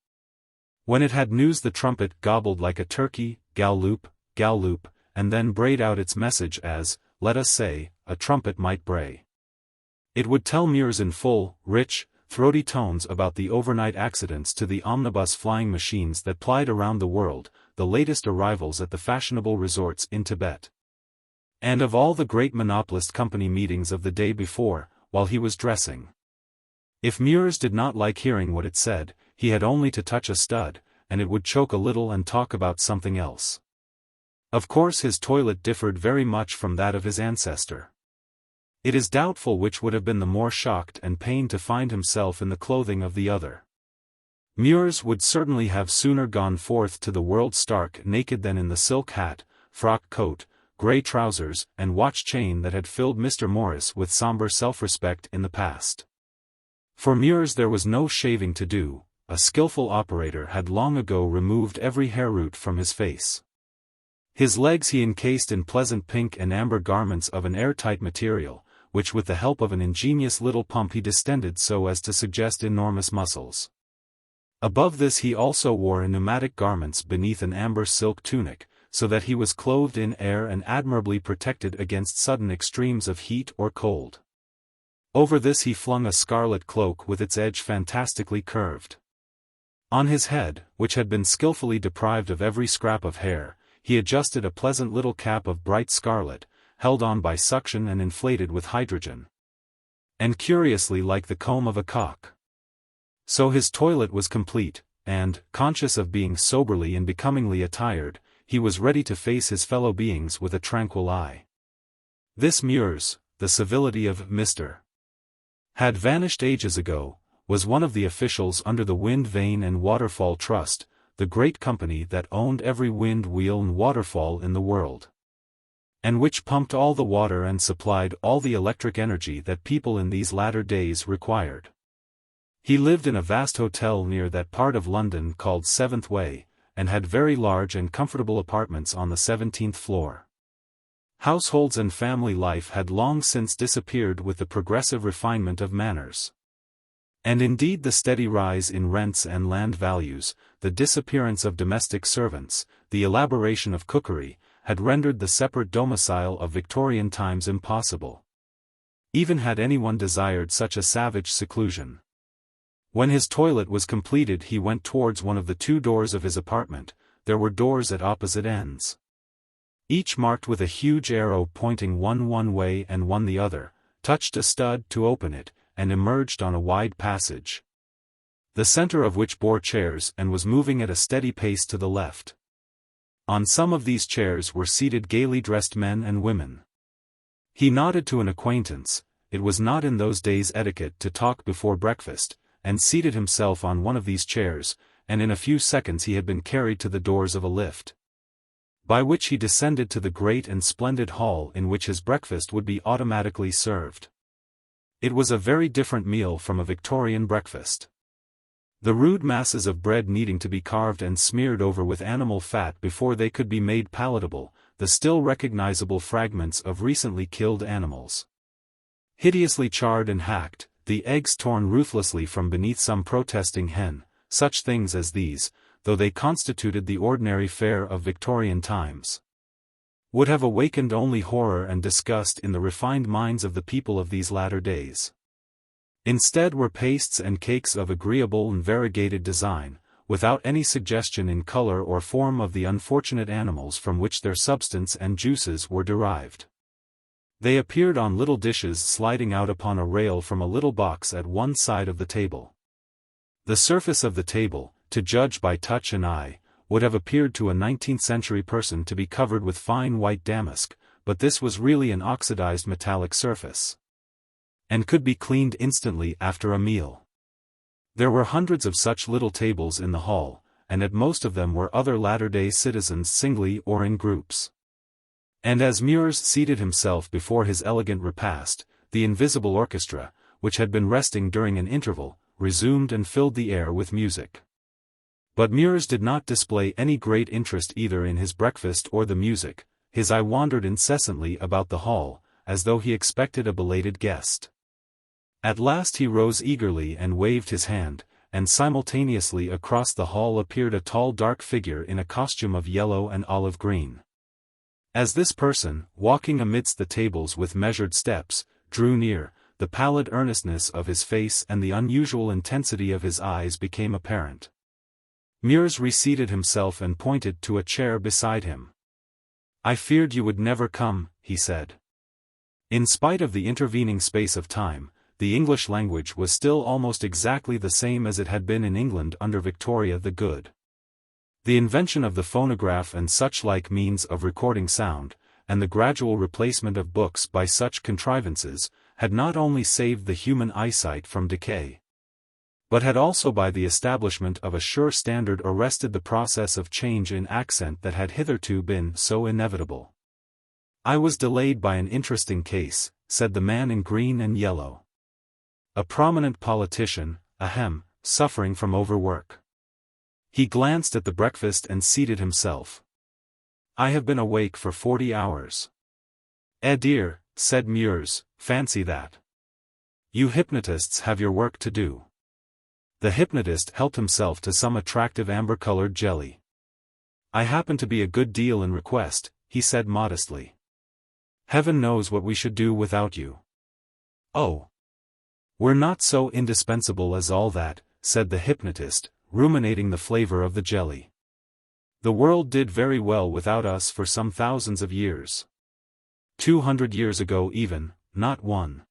When it had news the trumpet gobbled like a turkey, galloop, galloop, and then brayed out its message as, let us say, a trumpet might bray. It would tell Mures in full, rich, throaty tones about the overnight accidents to the omnibus flying machines that plied around the world, the latest arrivals at the fashionable resorts in Tibet, and of all the great monopolist company meetings of the day before, while he was dressing. If Mures did not like hearing what it said, he had only to touch a stud, and it would choke a little and talk about something else. Of course his toilet differed very much from that of his ancestor. It is doubtful which would have been the more shocked and pained to find himself in the clothing of the other. Mures would certainly have sooner gone forth to the world stark naked than in the silk hat, frock coat, grey trousers, and watch chain that had filled Mr. Morris with sombre self-respect in the past. For Mures there was no shaving to do, a skillful operator had long ago removed every hair root from his face. His legs he encased in pleasant pink and amber garments of an airtight material, which with the help of an ingenious little pump he distended so as to suggest enormous muscles. Above this he also wore pneumatic garments beneath an amber silk tunic, so that he was clothed in air and admirably protected against sudden extremes of heat or cold. Over this he flung a scarlet cloak with its edge fantastically curved. On his head, which had been skillfully deprived of every scrap of hair, he adjusted a pleasant little cap of bright scarlet, held on by suction and inflated with hydrogen, and curiously like the comb of a cock. So his toilet was complete, and, conscious of being soberly and becomingly attired, he was ready to face his fellow beings with a tranquil eye. This Mures, the civility of Mr. had vanished ages ago, was one of the officials under the Wind Vane and Waterfall Trust, the great company that owned every wind wheel and waterfall in the world. and which pumped all the water and supplied all the electric energy that people in these latter days required. He lived in a vast hotel near that part of London called Seventh Way, and had very large and comfortable apartments on the 17th floor. Households and family life had long since disappeared with the progressive refinement of manners. And indeed the steady rise in rents and land values, the disappearance of domestic servants, the elaboration of cookery, had rendered the separate domicile of Victorian times impossible. Even had anyone desired such a savage seclusion. When his toilet was completed he went towards one of the two doors of his apartment. There were doors at opposite ends, each marked with a huge arrow pointing one way and one the other, touched a stud to open it, and emerged on a wide passage, the center of which bore chairs and was moving at a steady pace to the left. On some of these chairs were seated gaily dressed men and women. He nodded to an acquaintance, it was not in those days etiquette to talk before breakfast, and seated himself on one of these chairs, and in a few seconds he had been carried to the doors of a lift, by which he descended to the great and splendid hall in which his breakfast would be automatically served. It was a very different meal from a Victorian breakfast. The rude masses of bread needing to be carved and smeared over with animal fat before they could be made palatable, the still recognizable fragments of recently killed animals, hideously charred and hacked, the eggs torn ruthlessly from beneath some protesting hen, such things as these, though they constituted the ordinary fare of Victorian times, would have awakened only horror and disgust in the refined minds of the people of these latter days. Instead were pastes and cakes of agreeable and variegated design, without any suggestion in color or form of the unfortunate animals from which their substance and juices were derived. They appeared on little dishes sliding out upon a rail from a little box at one side of the table. The surface of the table, to judge by touch and eye, would have appeared to a 19th-century person to be covered with fine white damask, but this was really an oxidized metallic surface, and could be cleaned instantly after a meal. There were hundreds of such little tables in the hall, and at most of them were other latter-day citizens singly or in groups. And as Mures seated himself before his elegant repast, the invisible orchestra, which had been resting during an interval, resumed and filled the air with music. But Mures did not display any great interest either in his breakfast or the music. His eye wandered incessantly about the hall, as though he expected a belated guest. At last he rose eagerly and waved his hand, and simultaneously across the hall appeared a tall dark figure in a costume of yellow and olive green. As this person, walking amidst the tables with measured steps, drew near, the pallid earnestness of his face and the unusual intensity of his eyes became apparent. Mures reseated himself and pointed to a chair beside him. "I feared you would never come," he said. In spite of the intervening space of time, the English language was still almost exactly the same as it had been in England under Victoria the Good. The invention of the phonograph and such like means of recording sound, and the gradual replacement of books by such contrivances, had not only saved the human eyesight from decay, but had also by the establishment of a sure standard arrested the process of change in accent that had hitherto been so inevitable. "I was delayed by an interesting case," said the man in green and yellow. "A prominent politician, suffering from overwork." He glanced at the breakfast and seated himself. "I have been awake for 40 hours. Eh dear," said Mures, "fancy that. You hypnotists have your work to do." The hypnotist helped himself to some attractive amber-colored jelly. "I happen to be a good deal in request," he said modestly. "Heaven knows what we should do without you." "Oh, we're not so indispensable as all that," said the hypnotist, ruminating the flavor of the jelly. "The world did very well without us for some thousands of years. 200 years ago even, not one.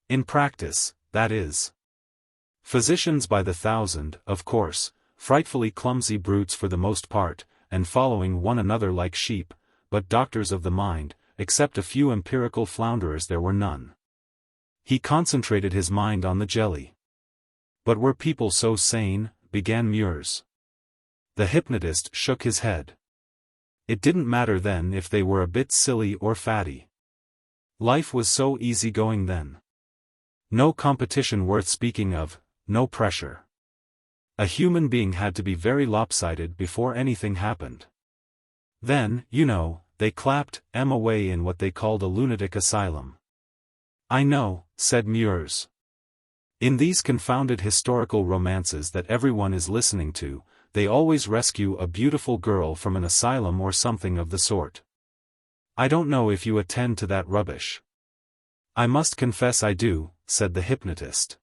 In practice, that is. Physicians by the thousand, of course, frightfully clumsy brutes for the most part, and following one another like sheep, but doctors of the mind, except a few empirical flounderers there were none." He concentrated his mind on the jelly. "But were people so sane?" began Mures. The hypnotist shook his head. It didn't matter then if they were a bit silly or fatty. Life was so easygoing then. No competition worth speaking of, no pressure. A human being had to be very lopsided before anything happened. Then, you know, they clapped Em away in what they called a lunatic asylum. I know, said Mures. In these confounded historical romances that everyone is listening to, they always rescue a beautiful girl from an asylum or something of the sort. I don't know if you attend to that rubbish. I must confess I do, said the hypnotist.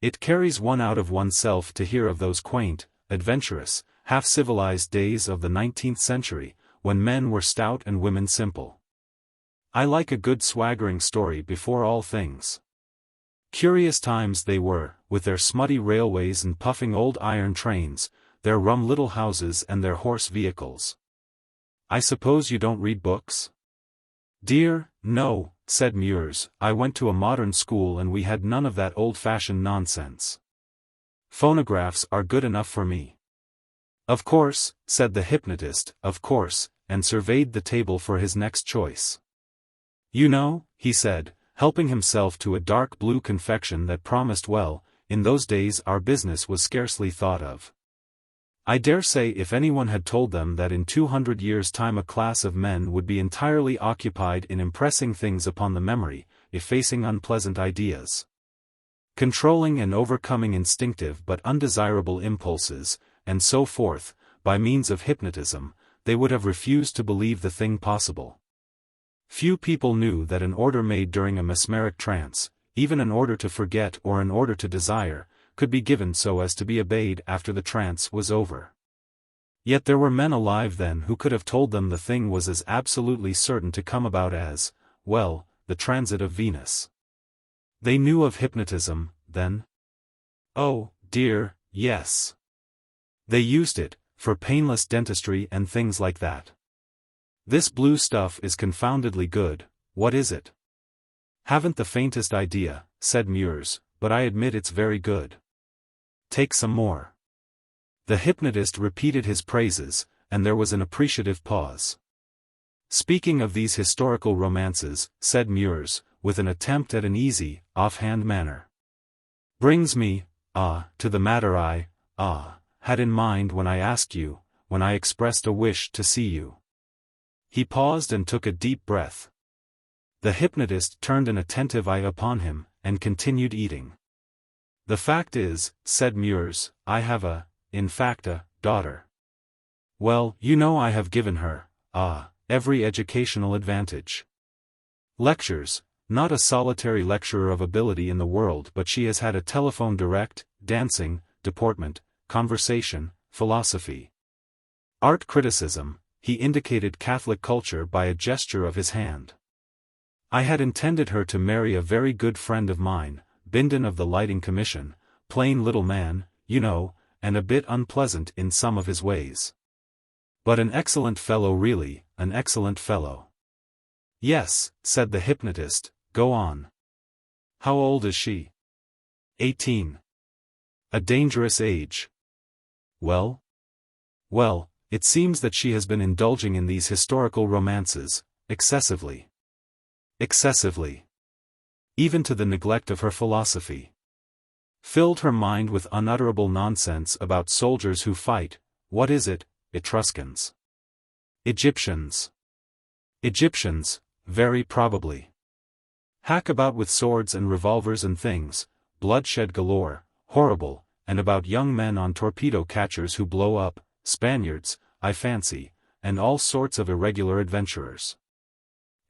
It carries one out of oneself to hear of those quaint, adventurous, half-civilized days of the 19th century, when men were stout and women simple. I like a good swaggering story before all things. Curious times they were, with their smutty railways and puffing old iron trains, their rum little houses and their horse vehicles. I suppose you don't read books? Dear, no, said Mures, I went to a modern school and we had none of that old-fashioned nonsense. Phonographs are good enough for me. Of course, said the hypnotist, of course, and surveyed the table for his next choice. You know, he said, helping himself to a dark blue confection that promised well, in those days our business was scarcely thought of. I dare say if anyone had told them that in 200 years' time a class of men would be entirely occupied in impressing things upon the memory, effacing unpleasant ideas, controlling and overcoming instinctive but undesirable impulses, and so forth, by means of hypnotism, they would have refused to believe the thing possible. Few people knew that an order made during a mesmeric trance, even an order to forget or an order to desire, could be given so as to be obeyed after the trance was over. Yet there were men alive then who could have told them the thing was as absolutely certain to come about as, well, the transit of Venus. They knew of hypnotism, then? Oh, dear, yes. They used it, for painless dentistry and things like that. This blue stuff is confoundedly good, what is it? Haven't the faintest idea, said Mures, but I admit it's very good. Take some more. The hypnotist repeated his praises, and there was an appreciative pause. Speaking of these historical romances, said Mures, with an attempt at an easy, offhand manner, brings me, to the matter I, had in mind when I asked you, when I expressed a wish to see you. He paused and took a deep breath. The hypnotist turned an attentive eye upon him, and continued eating. The fact is, said Mures, I have in fact a daughter. Well, you know I have given her, every educational advantage. Lectures, not a solitary lecturer of ability in the world, but she has had a telephone direct, dancing, deportment, conversation, philosophy, art criticism. He indicated Catholic culture by a gesture of his hand. I had intended her to marry a very good friend of mine, Bindon of the Lighting Commission, plain little man, you know, and a bit unpleasant in some of his ways. But an excellent fellow really, an excellent fellow. Yes, said the hypnotist, go on. How old is she? 18. A dangerous age. Well? Well, it seems that she has been indulging in these historical romances, excessively. Excessively. Even to the neglect of her philosophy. Filled her mind with unutterable nonsense about soldiers who fight, what is it, Etruscans? Egyptians. Egyptians, very probably. Hack about with swords and revolvers and things, bloodshed galore, horrible, and about young men on torpedo catchers who blow up, Spaniards, I fancy, and all sorts of irregular adventurers.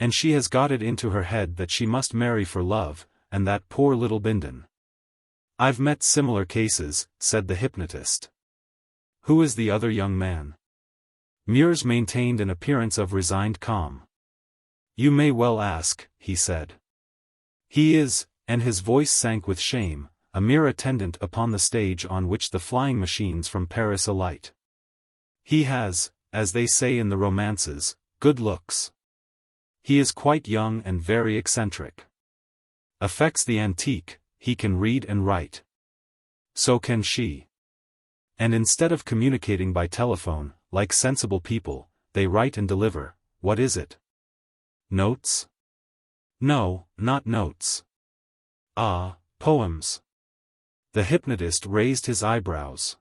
And she has got it into her head that she must marry for love, and that poor little Bindon. I've met similar cases, said the hypnotist. Who is the other young man? Mures maintained an appearance of resigned calm. You may well ask, he said. He is, and his voice sank with shame, a mere attendant upon the stage on which the flying machines from Paris alight. He has, as they say in the romances, good looks. He is quite young and very eccentric. Affects the antique, he can read and write. So can she. And instead of communicating by telephone, like sensible people, they write and deliver. What is it? Notes? No, not notes. Ah, poems. The hypnotist raised his eyebrows.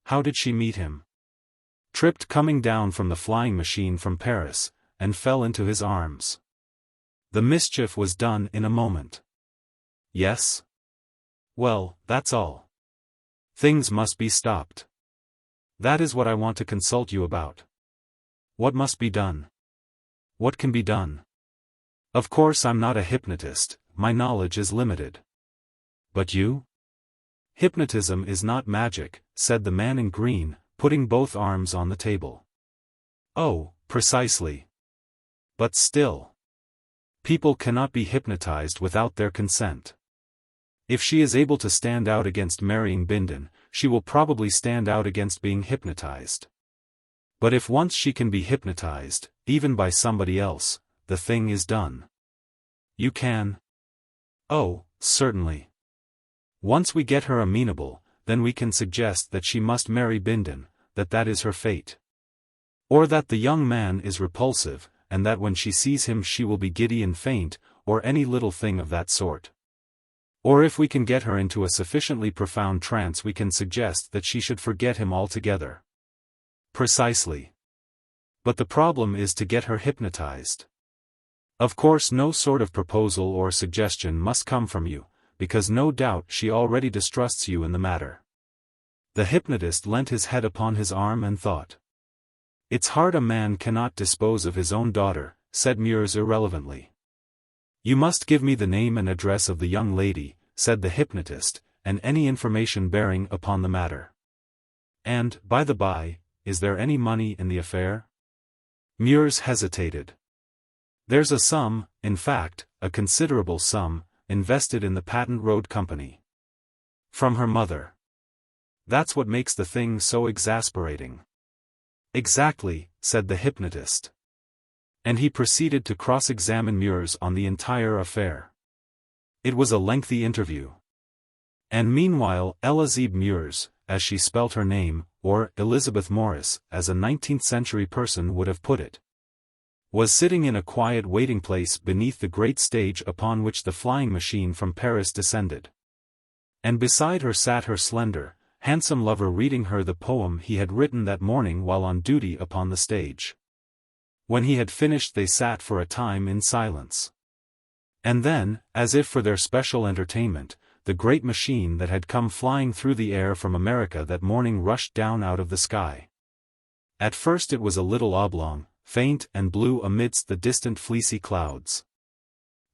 How did she meet him? Tripped coming down from the flying machine from Paris, and fell into his arms. The mischief was done in a moment. Yes? Well, that's all. Things must be stopped. That is what I want to consult you about. What must be done? What can be done? Of course I'm not a hypnotist, my knowledge is limited. But you? Hypnotism is not magic, said the man in green, putting both arms on the table. Oh, precisely. But still. People cannot be hypnotized without their consent. If she is able to stand out against marrying Bindon, she will probably stand out against being hypnotized. But if once she can be hypnotized, even by somebody else, the thing is done. You can? Oh, certainly. Once we get her amenable, then we can suggest that she must marry Bindon, that is her fate. Or that the young man is repulsive, and that when she sees him she will be giddy and faint, or any little thing of that sort. Or if we can get her into a sufficiently profound trance we can suggest that she should forget him altogether. Precisely. But the problem is to get her hypnotized. Of course no sort of proposal or suggestion must come from you, because no doubt she already distrusts you in the matter. The hypnotist leant his head upon his arm and thought. It's hard a man cannot dispose of his own daughter, said Mures irrelevantly. You must give me the name and address of the young lady, said the hypnotist, and any information bearing upon the matter. And, by the by, is there any money in the affair? Mures hesitated. There's a sum, in fact, a considerable sum, invested in the Patent Road Company. From her mother. That's what makes the thing so exasperating. Exactly, said the hypnotist. And he proceeded to cross-examine Mures on the entire affair. It was a lengthy interview. And meanwhile Elizabeth Mures, as she spelt her name, or Elizabeth Morris, as a 19th-century person would have put it, was sitting in a quiet waiting place beneath the great stage upon which the flying machine from Paris descended. And beside her sat her slender, handsome lover reading her the poem he had written that morning while on duty upon the stage. When he had finished they sat for a time in silence. And then, as if for their special entertainment, the great machine that had come flying through the air from America that morning rushed down out of the sky. At first it was a little oblong, faint and blue amidst the distant fleecy clouds.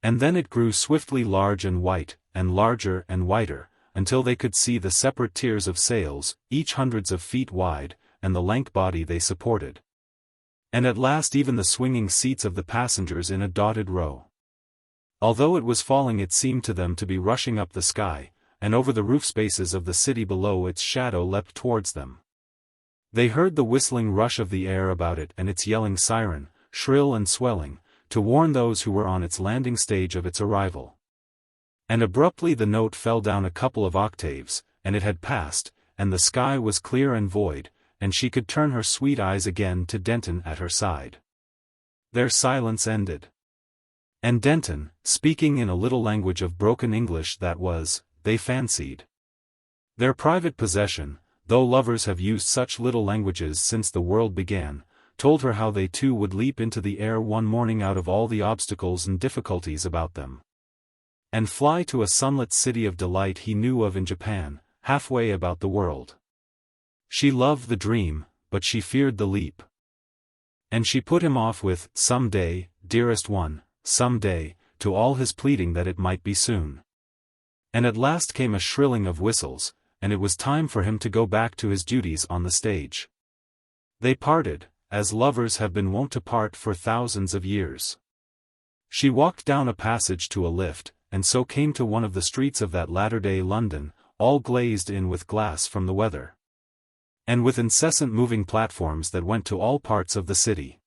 And then it grew swiftly large and white, and larger and whiter, until they could see the separate tiers of sails, each hundreds of feet wide, and the lank body they supported. And at last even the swinging seats of the passengers in a dotted row. Although it was falling it seemed to them to be rushing up the sky, and over the roof spaces of the city below its shadow leapt towards them. They heard the whistling rush of the air about it and its yelling siren, shrill and swelling, to warn those who were on its landing stage of its arrival. And abruptly the note fell down a couple of octaves, and it had passed, and the sky was clear and void, and she could turn her sweet eyes again to Denton at her side. Their silence ended. And Denton, speaking in a little language of broken English that was, they fancied, their private possession, though lovers have used such little languages since the world began, told her how they too would leap into the air one morning out of all the obstacles and difficulties about them, and fly to a sunlit city of delight he knew of in Japan, halfway about the world. She loved the dream, but she feared the leap. And she put him off with, "Some day, dearest one, some day," to all his pleading that it might be soon. And at last came a shrilling of whistles, and it was time for him to go back to his duties on the stage. They parted, as lovers have been wont to part for thousands of years. She walked down a passage to a lift, and so came to one of the streets of that latter-day London, all glazed in with glass from the weather, and with incessant moving platforms that went to all parts of the city.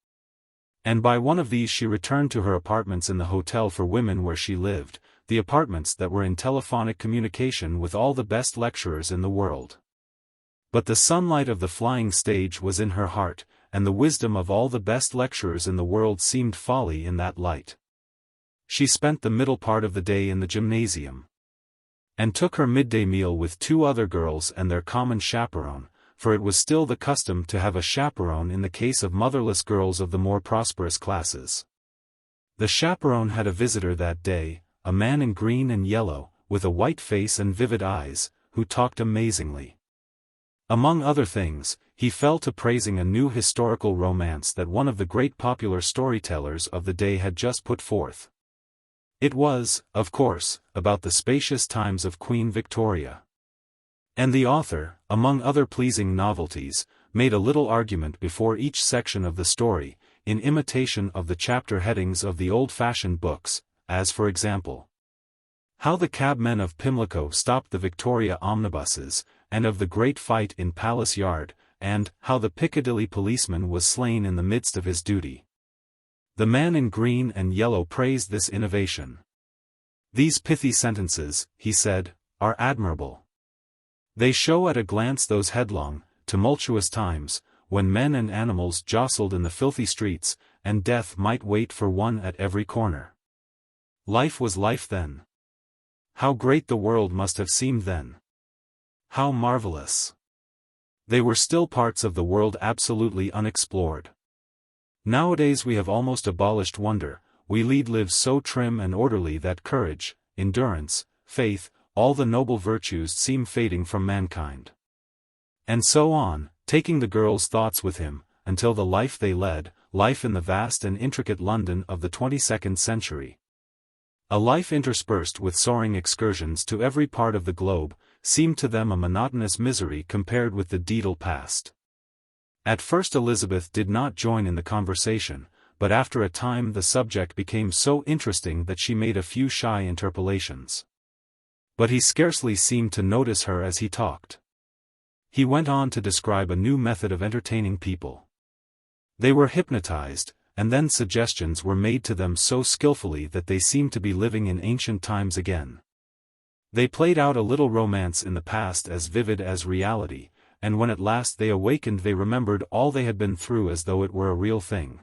And by one of these she returned to her apartments in the Hotel for Women where she lived, the apartments that were in telephonic communication with all the best lecturers in the world. But the sunlight of the flying stage was in her heart, and the wisdom of all the best lecturers in the world seemed folly in that light. She spent the middle part of the day in the gymnasium, and took her midday meal with 2 other girls and their common chaperone, for it was still the custom to have a chaperone in the case of motherless girls of the more prosperous classes. The chaperone had a visitor that day, a man in green and yellow, with a white face and vivid eyes, who talked amazingly. Among other things, he fell to praising a new historical romance that one of the great popular storytellers of the day had just put forth. It was, of course, about the spacious times of Queen Victoria. And the author, among other pleasing novelties, made a little argument before each section of the story, in imitation of the chapter headings of the old-fashioned books, as for example, how the cabmen of Pimlico stopped the Victoria omnibuses, and of the great fight in Palace Yard, and how the Piccadilly policeman was slain in the midst of his duty. The man in green and yellow praised this innovation. "These pithy sentences," he said, "are admirable. They show at a glance those headlong, tumultuous times, when men and animals jostled in the filthy streets, and death might wait for one at every corner. Life was life then. How great the world must have seemed then! How marvelous! They were still parts of the world absolutely unexplored. Nowadays we have almost abolished wonder, we lead lives so trim and orderly that courage, endurance, faith, all the noble virtues seem fading from mankind." And so on, taking the girl's thoughts with him, until the life they led, life in the vast and intricate London of the 22nd century, a life interspersed with soaring excursions to every part of the globe, seemed to them a monotonous misery compared with the daedal past. At first Elizabeth did not join in the conversation, but after a time the subject became so interesting that she made a few shy interpolations. But he scarcely seemed to notice her as he talked. He went on to describe a new method of entertaining people. They were hypnotized, and then suggestions were made to them so skillfully that they seemed to be living in ancient times again. They played out a little romance in the past as vivid as reality, and when at last they awakened they remembered all they had been through as though it were a real thing.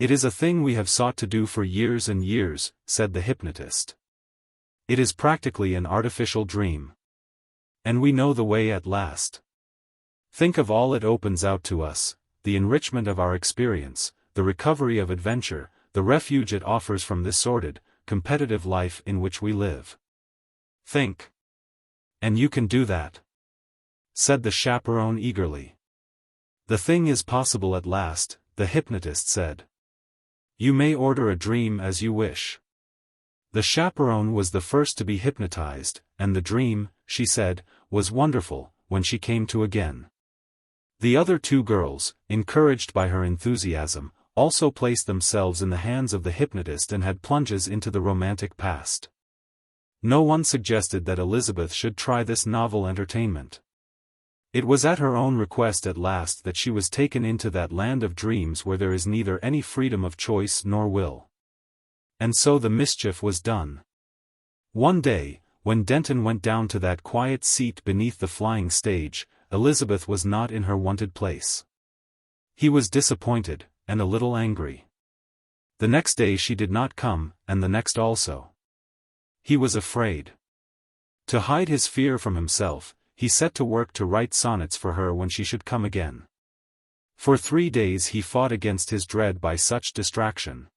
"It is a thing we have sought to do for years and years," said the hypnotist. "It is practically an artificial dream. And we know the way at last. Think of all it opens out to us, the enrichment of our experience, the recovery of adventure, the refuge it offers from this sordid, competitive life in which we live. Think. And you can do that," said the chaperone eagerly. "The thing is possible at last," the hypnotist said. "You may order a dream as you wish." The chaperone was the first to be hypnotized, and the dream, she said, was wonderful, when she came to again. The other 2 girls, encouraged by her enthusiasm, also placed themselves in the hands of the hypnotist and had plunges into the romantic past. No one suggested that Elizabeth should try this novel entertainment. It was at her own request at last that she was taken into that land of dreams where there is neither any freedom of choice nor will. And so the mischief was done. One day, when Denton went down to that quiet seat beneath the flying stage, Elizabeth was not in her wonted place. He was disappointed, and a little angry. The next day she did not come, and the next also. He was afraid. To hide his fear from himself, he set to work to write sonnets for her when she should come again. For 3 days he fought against his dread by such distraction.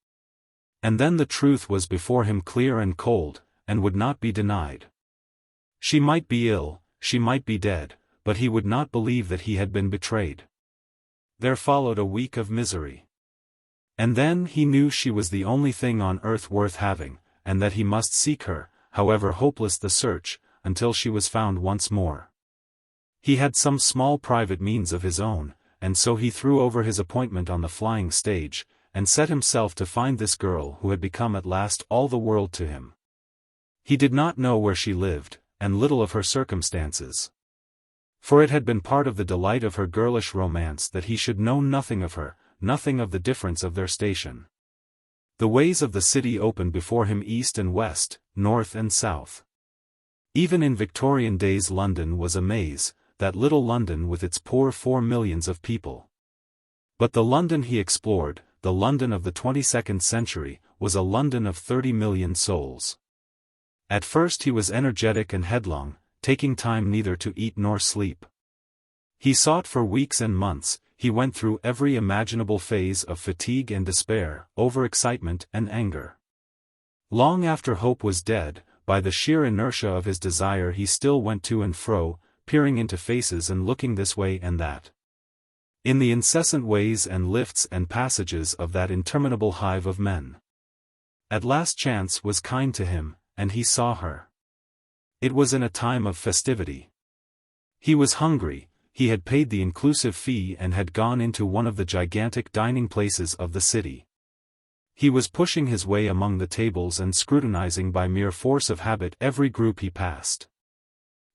And then the truth was before him clear and cold, and would not be denied. She might be ill, she might be dead, but he would not believe that he had been betrayed. There followed a week of misery. And then he knew she was the only thing on earth worth having, and that he must seek her, however hopeless the search, until she was found once more. He had some small private means of his own, and so he threw over his appointment on the flying stage, and set himself to find this girl who had become at last all the world to him. He did not know where she lived, and little of her circumstances. For it had been part of the delight of her girlish romance that he should know nothing of her, nothing of the difference of their station. The ways of the city opened before him east and west, north and south. Even in Victorian days London was a maze, that little London with its poor 4 millions of people. But the London he explored, the London of the 22nd century, was a London of 30 million souls. At first he was energetic and headlong, taking time neither to eat nor sleep. He sought for weeks and months, he went through every imaginable phase of fatigue and despair, overexcitement and anger. Long after hope was dead, by the sheer inertia of his desire he still went to and fro, peering into faces and looking this way and that. In the incessant ways and lifts and passages of that interminable hive of men. At last chance was kind to him, and he saw her. It was in a time of festivity. He was hungry, he had paid the inclusive fee and had gone into one of the gigantic dining places of the city. He was pushing his way among the tables and scrutinizing by mere force of habit every group he passed.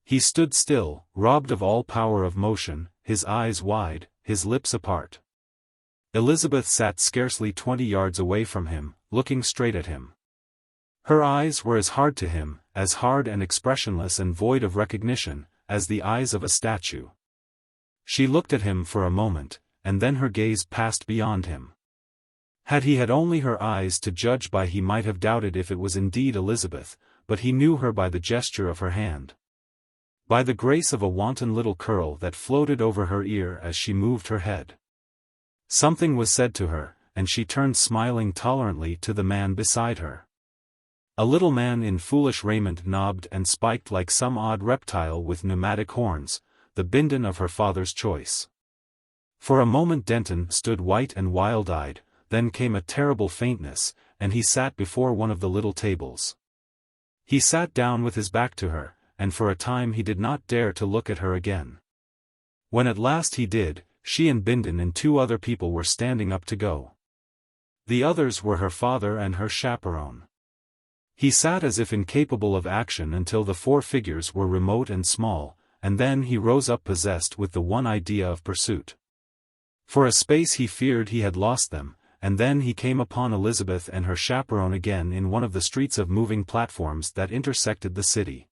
He stood still, robbed of all power of motion, his eyes wide, his lips apart. Elizabeth sat scarcely 20 yards away from him, looking straight at him. Her eyes were as hard to him, as hard and expressionless and void of recognition, as the eyes of a statue. She looked at him for a moment, and then her gaze passed beyond him. Had he had only her eyes to judge by he might have doubted if it was indeed Elizabeth, but he knew her by the gesture of her hand. By the grace of a wanton little curl that floated over her ear as she moved her head. Something was said to her, and she turned smiling tolerantly to the man beside her. A little man in foolish raiment knobbed and spiked like some odd reptile with pneumatic horns, the Bindon of her father's choice. For a moment Denton stood white and wild-eyed, then came a terrible faintness, and he sat before one of the little tables. He sat down with his back to her, and for a time he did not dare to look at her again. When at last he did, she and Bindon and 2 other people were standing up to go. The others were her father and her chaperone. He sat as if incapable of action until the 4 figures were remote and small, and then he rose up possessed with the one idea of pursuit. For a space he feared he had lost them, and then he came upon Elizabeth and her chaperone again in one of the streets of moving platforms that intersected the city.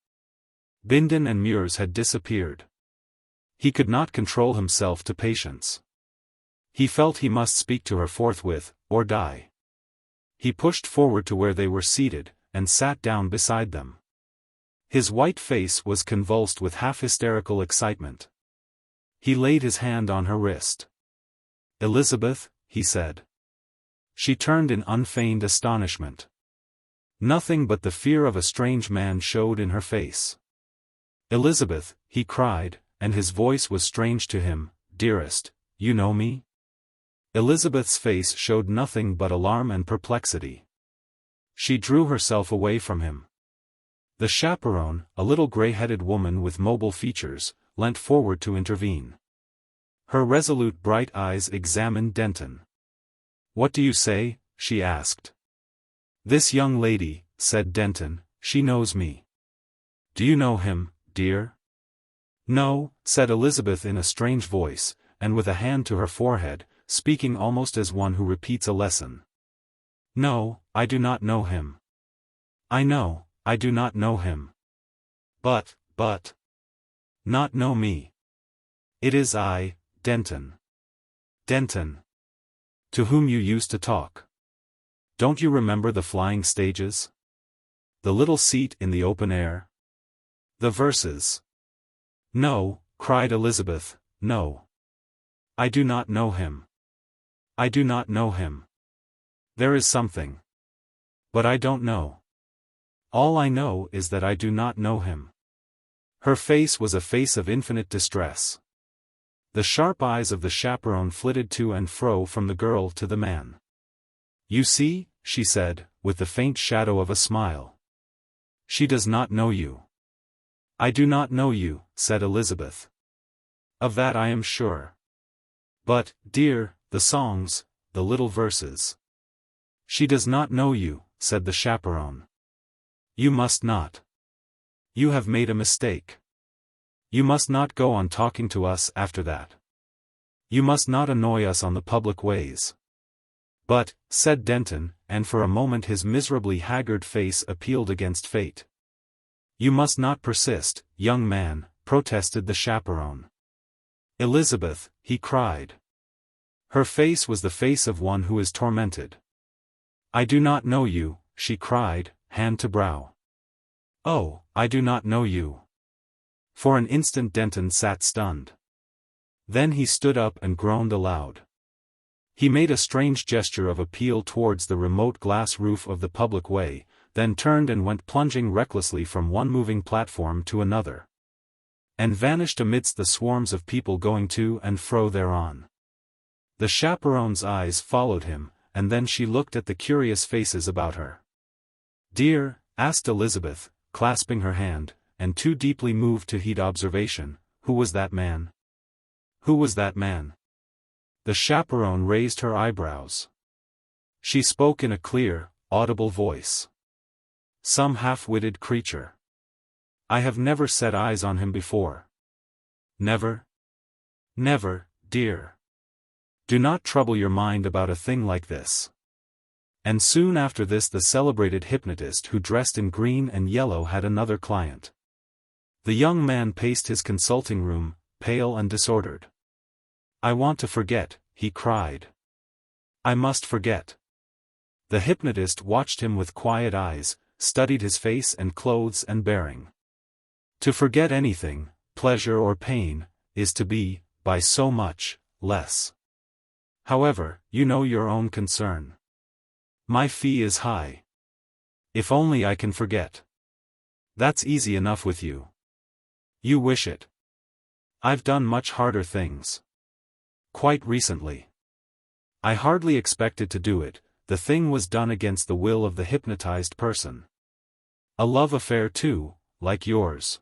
Bindon and Mears had disappeared. He could not control himself to patience. He felt he must speak to her forthwith, or die. He pushed forward to where they were seated, and sat down beside them. His white face was convulsed with half-hysterical excitement. He laid his hand on her wrist. "Elizabeth," he said. She turned in unfeigned astonishment. Nothing but the fear of a strange man showed in her face. "Elizabeth," he cried, and his voice was strange to him, "dearest, you know me?" Elizabeth's face showed nothing but alarm and perplexity. She drew herself away from him. The chaperone, a little grey-headed woman with mobile features, leant forward to intervene. Her resolute bright eyes examined Denton. "What do you say?" she asked. "This young lady," said Denton, "she knows me." "Do you know him, dear?" "No," said Elizabeth in a strange voice, and with a hand to her forehead, speaking almost as one who repeats a lesson. "No, I do not know him. I know, I do not know him. But. Not know me. It is I, Denton. Denton. To whom you used to talk. Don't you remember the flying stages? The little seat in the open air? The verses?" "No," cried Elizabeth, "no. I do not know him. I do not know him. There is something. But I don't know. All I know is that I do not know him." Her face was a face of infinite distress. The sharp eyes of the chaperone flitted to and fro from the girl to the man. "You see," she said, with the faint shadow of a smile. "She does not know you." "I do not know you," said Elizabeth. "Of that I am sure. But, dear, the songs, the little verses." "She does not know you," said the chaperone. "You must not. You have made a mistake. You must not go on talking to us after that. You must not annoy us on the public ways." "But," said Denton, and for a moment his miserably haggard face appealed against fate. "You must not persist, young man," protested the chaperone. "Elizabeth," he cried. Her face was the face of one who is tormented. "I do not know you," she cried, hand to brow. "Oh, I do not know you." For an instant Denton sat stunned. Then he stood up and groaned aloud. He made a strange gesture of appeal towards the remote glass roof of the public way, then turned and went plunging recklessly from one moving platform to another, and vanished amidst the swarms of people going to and fro thereon. The chaperone's eyes followed him, and then she looked at the curious faces about her. "Dear," asked Elizabeth, clasping her hand, and too deeply moved to heed observation, "who was that man? Who was that man?" The chaperone raised her eyebrows. She spoke in a clear, audible voice. "Some half-witted creature. I have never set eyes on him before." "Never? Never, dear. Do not trouble your mind about a thing like this." And soon after this the celebrated hypnotist who dressed in green and yellow had another client. The young man paced his consulting room, pale and disordered. "I want to forget," he cried. "I must forget." The hypnotist watched him with quiet eyes, studied his face and clothes and bearing. To forget anything, pleasure or pain, is to be, by so much, less. However, you know your own concern. My fee is high. If only I can forget. That's easy enough with you. You wish it. I've done much harder things. Quite recently. I hardly expected to do it, the thing was done against the will of the hypnotized person. A love affair too, like yours.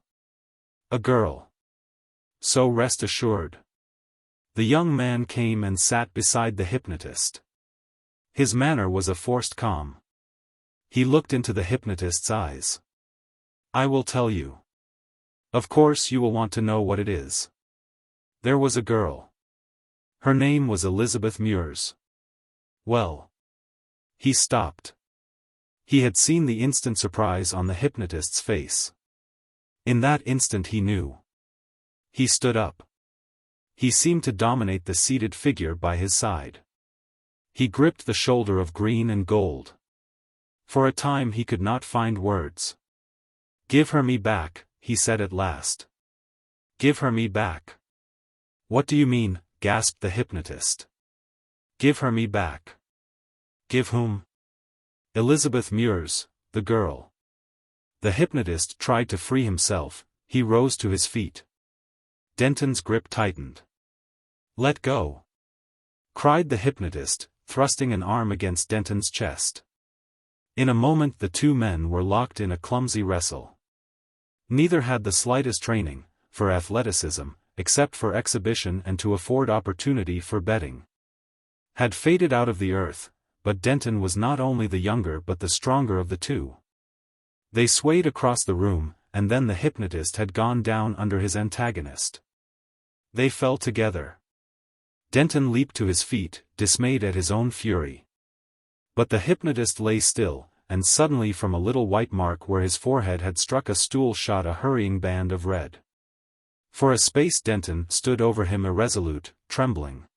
A girl. So rest assured. The young man came and sat beside the hypnotist. His manner was a forced calm. He looked into the hypnotist's eyes. "I will tell you. Of course you will want to know what it is. There was a girl. Her name was Elizabeth Muirs. Well." He stopped. He had seen the instant surprise on the hypnotist's face. In that instant he knew. He stood up. He seemed to dominate the seated figure by his side. He gripped the shoulder of green and gold. For a time he could not find words. "Give her me back," he said at last. "Give her me back." "What do you mean?" gasped the hypnotist. "Give her me back." "Give whom?" "Elizabeth Muirs, the girl." The hypnotist tried to free himself, he rose to his feet. Denton's grip tightened. "Let go!" cried the hypnotist, thrusting an arm against Denton's chest. In a moment the two men were locked in a clumsy wrestle. Neither had the slightest training, for athleticism, except for exhibition and to afford opportunity for betting. Had faded out of the earth, but Denton was not only the younger but the stronger of the two. They swayed across the room, and then the hypnotist had gone down under his antagonist. They fell together. Denton leaped to his feet, dismayed at his own fury. But the hypnotist lay still, and suddenly from a little white mark where his forehead had struck a stool shot a hurrying band of red. For a space Denton stood over him irresolute, trembling.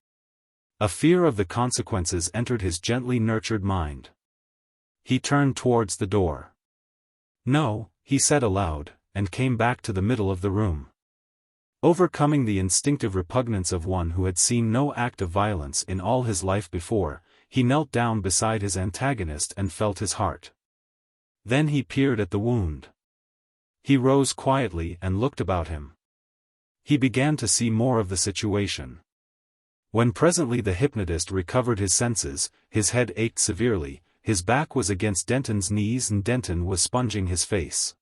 A fear of the consequences entered his gently nurtured mind. He turned towards the door. "No," he said aloud, and came back to the middle of the room. Overcoming the instinctive repugnance of one who had seen no act of violence in all his life before, he knelt down beside his antagonist and felt his heart. Then he peered at the wound. He rose quietly and looked about him. He began to see more of the situation. When presently the hypnotist recovered his senses, his head ached severely, his back was against Denton's knees and Denton was sponging his face.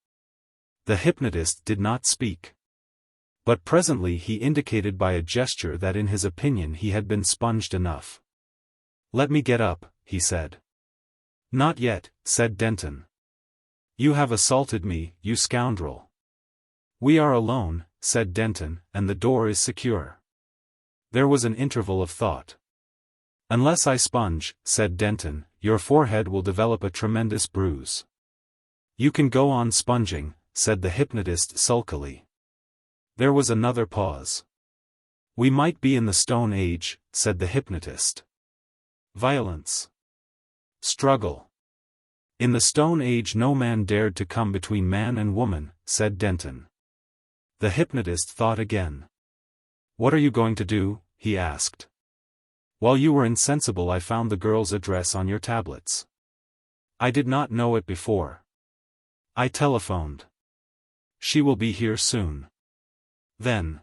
The hypnotist did not speak. But presently he indicated by a gesture that in his opinion he had been sponged enough. "Let me get up," he said. "Not yet," said Denton. "You have assaulted me, you scoundrel." "We are alone," said Denton, "and the door is secure." There was an interval of thought. "Unless I sponge," said Denton, "your forehead will develop a tremendous bruise." "You can go on sponging," said the hypnotist sulkily. There was another pause. We might be in the Stone Age, said the hypnotist. Violence. Struggle. In the Stone Age no man dared to come between man and woman, said Denton. The hypnotist thought again. What are you going to do? He asked. While you were insensible I found the girl's address on your tablets. I did not know it before. I telephoned. She will be here soon. Then.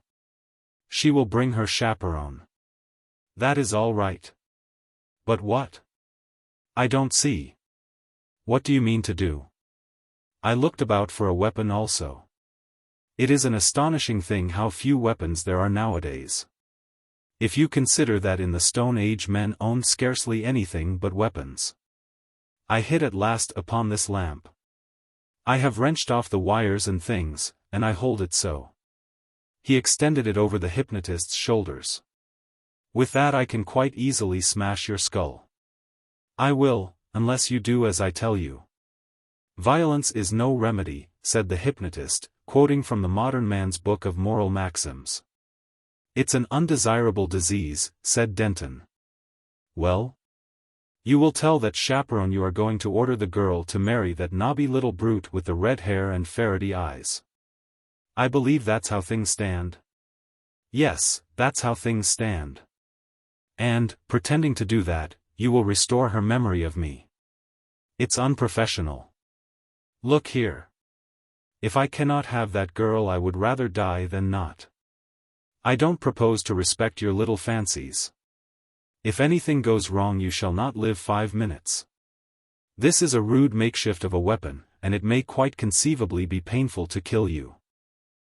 She will bring her chaperone. That is all right. But what? I don't see. What do you mean to do? I looked about for a weapon also. It is an astonishing thing how few weapons there are nowadays. If you consider that in the Stone Age men owned scarcely anything but weapons. I hit at last upon this lamp. I have wrenched off the wires and things, and I hold it so. He extended it over the hypnotist's shoulders. With that I can quite easily smash your skull. I will, unless you do as I tell you. Violence is no remedy, said the hypnotist, quoting from the modern man's book of moral maxims. It's an undesirable disease, said Denton. Well? You will tell that chaperone you are going to order the girl to marry that knobby little brute with the red hair and ferrety eyes. I believe that's how things stand. Yes, that's how things stand. And, pretending to do that, you will restore her memory of me. It's unprofessional. Look here. If I cannot have that girl I would rather die than not. I don't propose to respect your little fancies. If anything goes wrong you shall not live 5 minutes. This is a rude makeshift of a weapon, and it may quite conceivably be painful to kill you.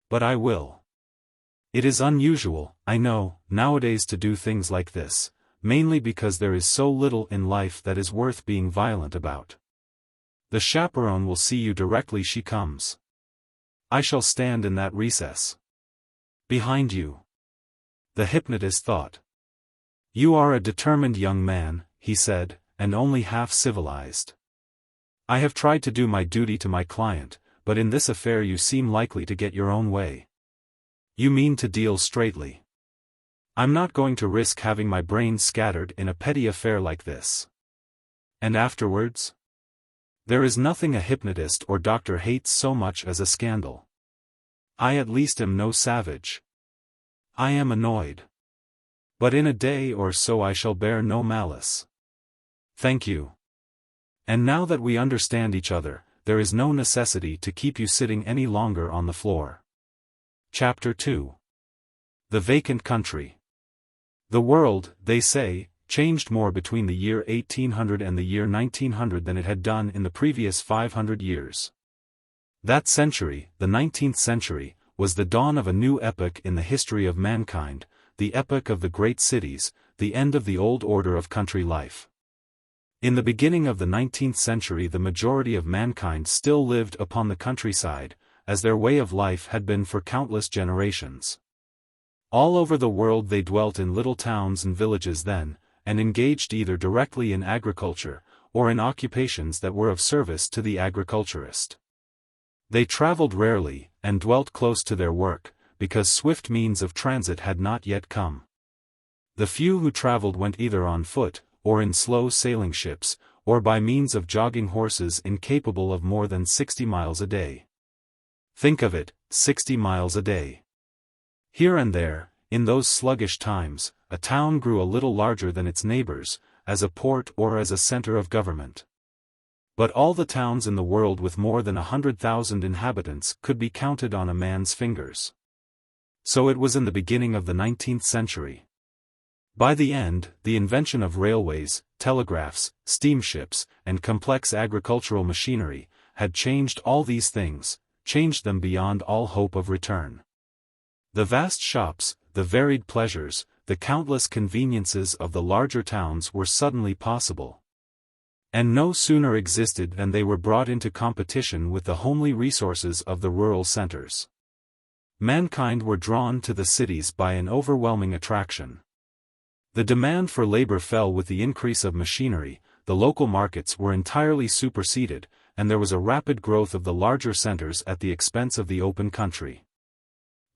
But I will. It is unusual, I know, nowadays to do things like this, mainly because there is so little in life that is worth being violent about. The chaperone will see you directly she comes. I shall stand in that recess. Behind you. The hypnotist thought. You are a determined young man, he said, and only half civilized. I have tried to do my duty to my client, but in this affair you seem likely to get your own way. You mean to deal straightly. I'm not going to risk having my brains scattered in a petty affair like this. And afterwards? There is nothing a hypnotist or doctor hates so much as a scandal. I at least am no savage. I am annoyed. But in a day or so I shall bear no malice. Thank you. And now that we understand each other, there is no necessity to keep you sitting any longer on the floor. Chapter 2. The Vacant Country. The world, they say, changed more between the year 1800 and the year 1900 than it had done in the previous 500 years. That century, the 19th century, was the dawn of a new epoch in the history of mankind, the epoch of the great cities, the end of the old order of country life. In the beginning of the 19th century the majority of mankind still lived upon the countryside, as their way of life had been for countless generations. All over the world they dwelt in little towns and villages then, and engaged either directly in agriculture, or in occupations that were of service to the agriculturist. They traveled rarely, and dwelt close to their work, because swift means of transit had not yet come. The few who traveled went either on foot, or in slow sailing ships, or by means of jogging horses incapable of more than 60 miles a day. Think of it, 60 miles a day. Here and there, in those sluggish times, a town grew a little larger than its neighbors, as a port or as a center of government. But all the towns in the world with more than 100,000 inhabitants could be counted on a man's fingers. So it was in the beginning of the 19th century. By the end, the invention of railways, telegraphs, steamships, and complex agricultural machinery, had changed all these things, changed them beyond all hope of return. The vast shops, the varied pleasures, the countless conveniences of the larger towns were suddenly possible. And no sooner existed than they were brought into competition with the homely resources of the rural centers. Mankind were drawn to the cities by an overwhelming attraction. The demand for labor fell with the increase of machinery, the local markets were entirely superseded, and there was a rapid growth of the larger centers at the expense of the open country.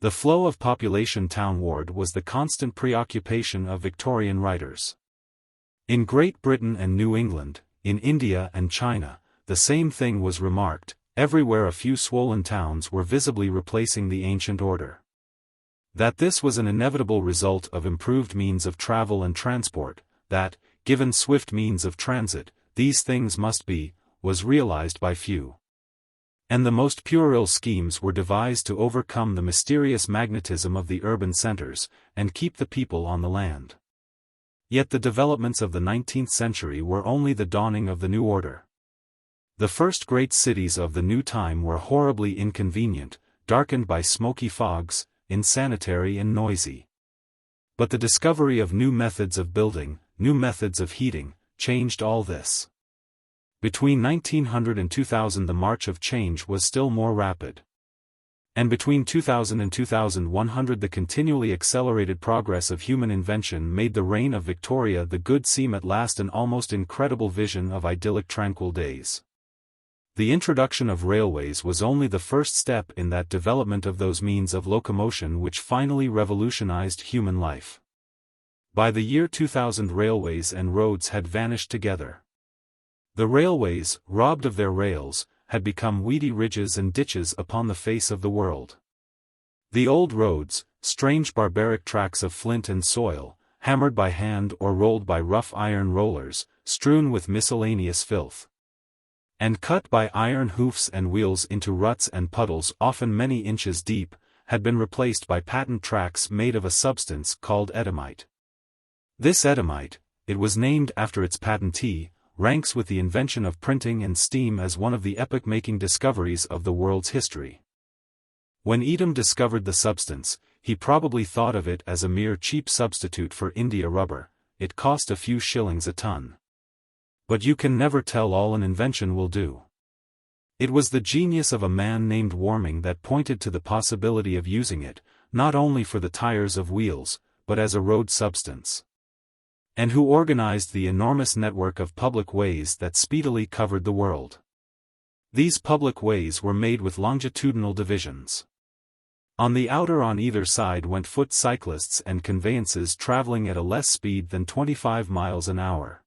The flow of population townward was the constant preoccupation of Victorian writers. In Great Britain and New England, in India and China, the same thing was remarked. Everywhere a few swollen towns were visibly replacing the ancient order. That this was an inevitable result of improved means of travel and transport, that, given swift means of transit, these things must be, was realized by few. And the most puerile schemes were devised to overcome the mysterious magnetism of the urban centers, and keep the people on the land. Yet the developments of the 19th century were only the dawning of the new order. The first great cities of the new time were horribly inconvenient, darkened by smoky fogs, insanitary and noisy. But the discovery of new methods of building, new methods of heating, changed all this. Between 1900 and 2000 the march of change was still more rapid. And between 2000 and 2100 the continually accelerated progress of human invention made the reign of Victoria the Good seem at last an almost incredible vision of idyllic tranquil days. The introduction of railways was only the first step in that development of those means of locomotion which finally revolutionized human life. By the year 2000 railways and roads had vanished together. The railways, robbed of their rails, had become weedy ridges and ditches upon the face of the world. The old roads, strange barbaric tracks of flint and soil, hammered by hand or rolled by rough iron rollers, strewn with miscellaneous filth, and cut by iron hoofs and wheels into ruts and puddles often many inches deep, had been replaced by patent tracks made of a substance called edamite. This edamite, it was named after its patentee, ranks with the invention of printing and steam as one of the epoch-making discoveries of the world's history. When Edam discovered the substance, he probably thought of it as a mere cheap substitute for India rubber. It cost a few shillings a ton. But you can never tell all an invention will do. It was the genius of a man named Warming that pointed to the possibility of using it, not only for the tires of wheels, but as a road substance. And who organized the enormous network of public ways that speedily covered the world. These public ways were made with longitudinal divisions. On the outer on either side went foot cyclists and conveyances traveling at a less speed than 25 miles an hour.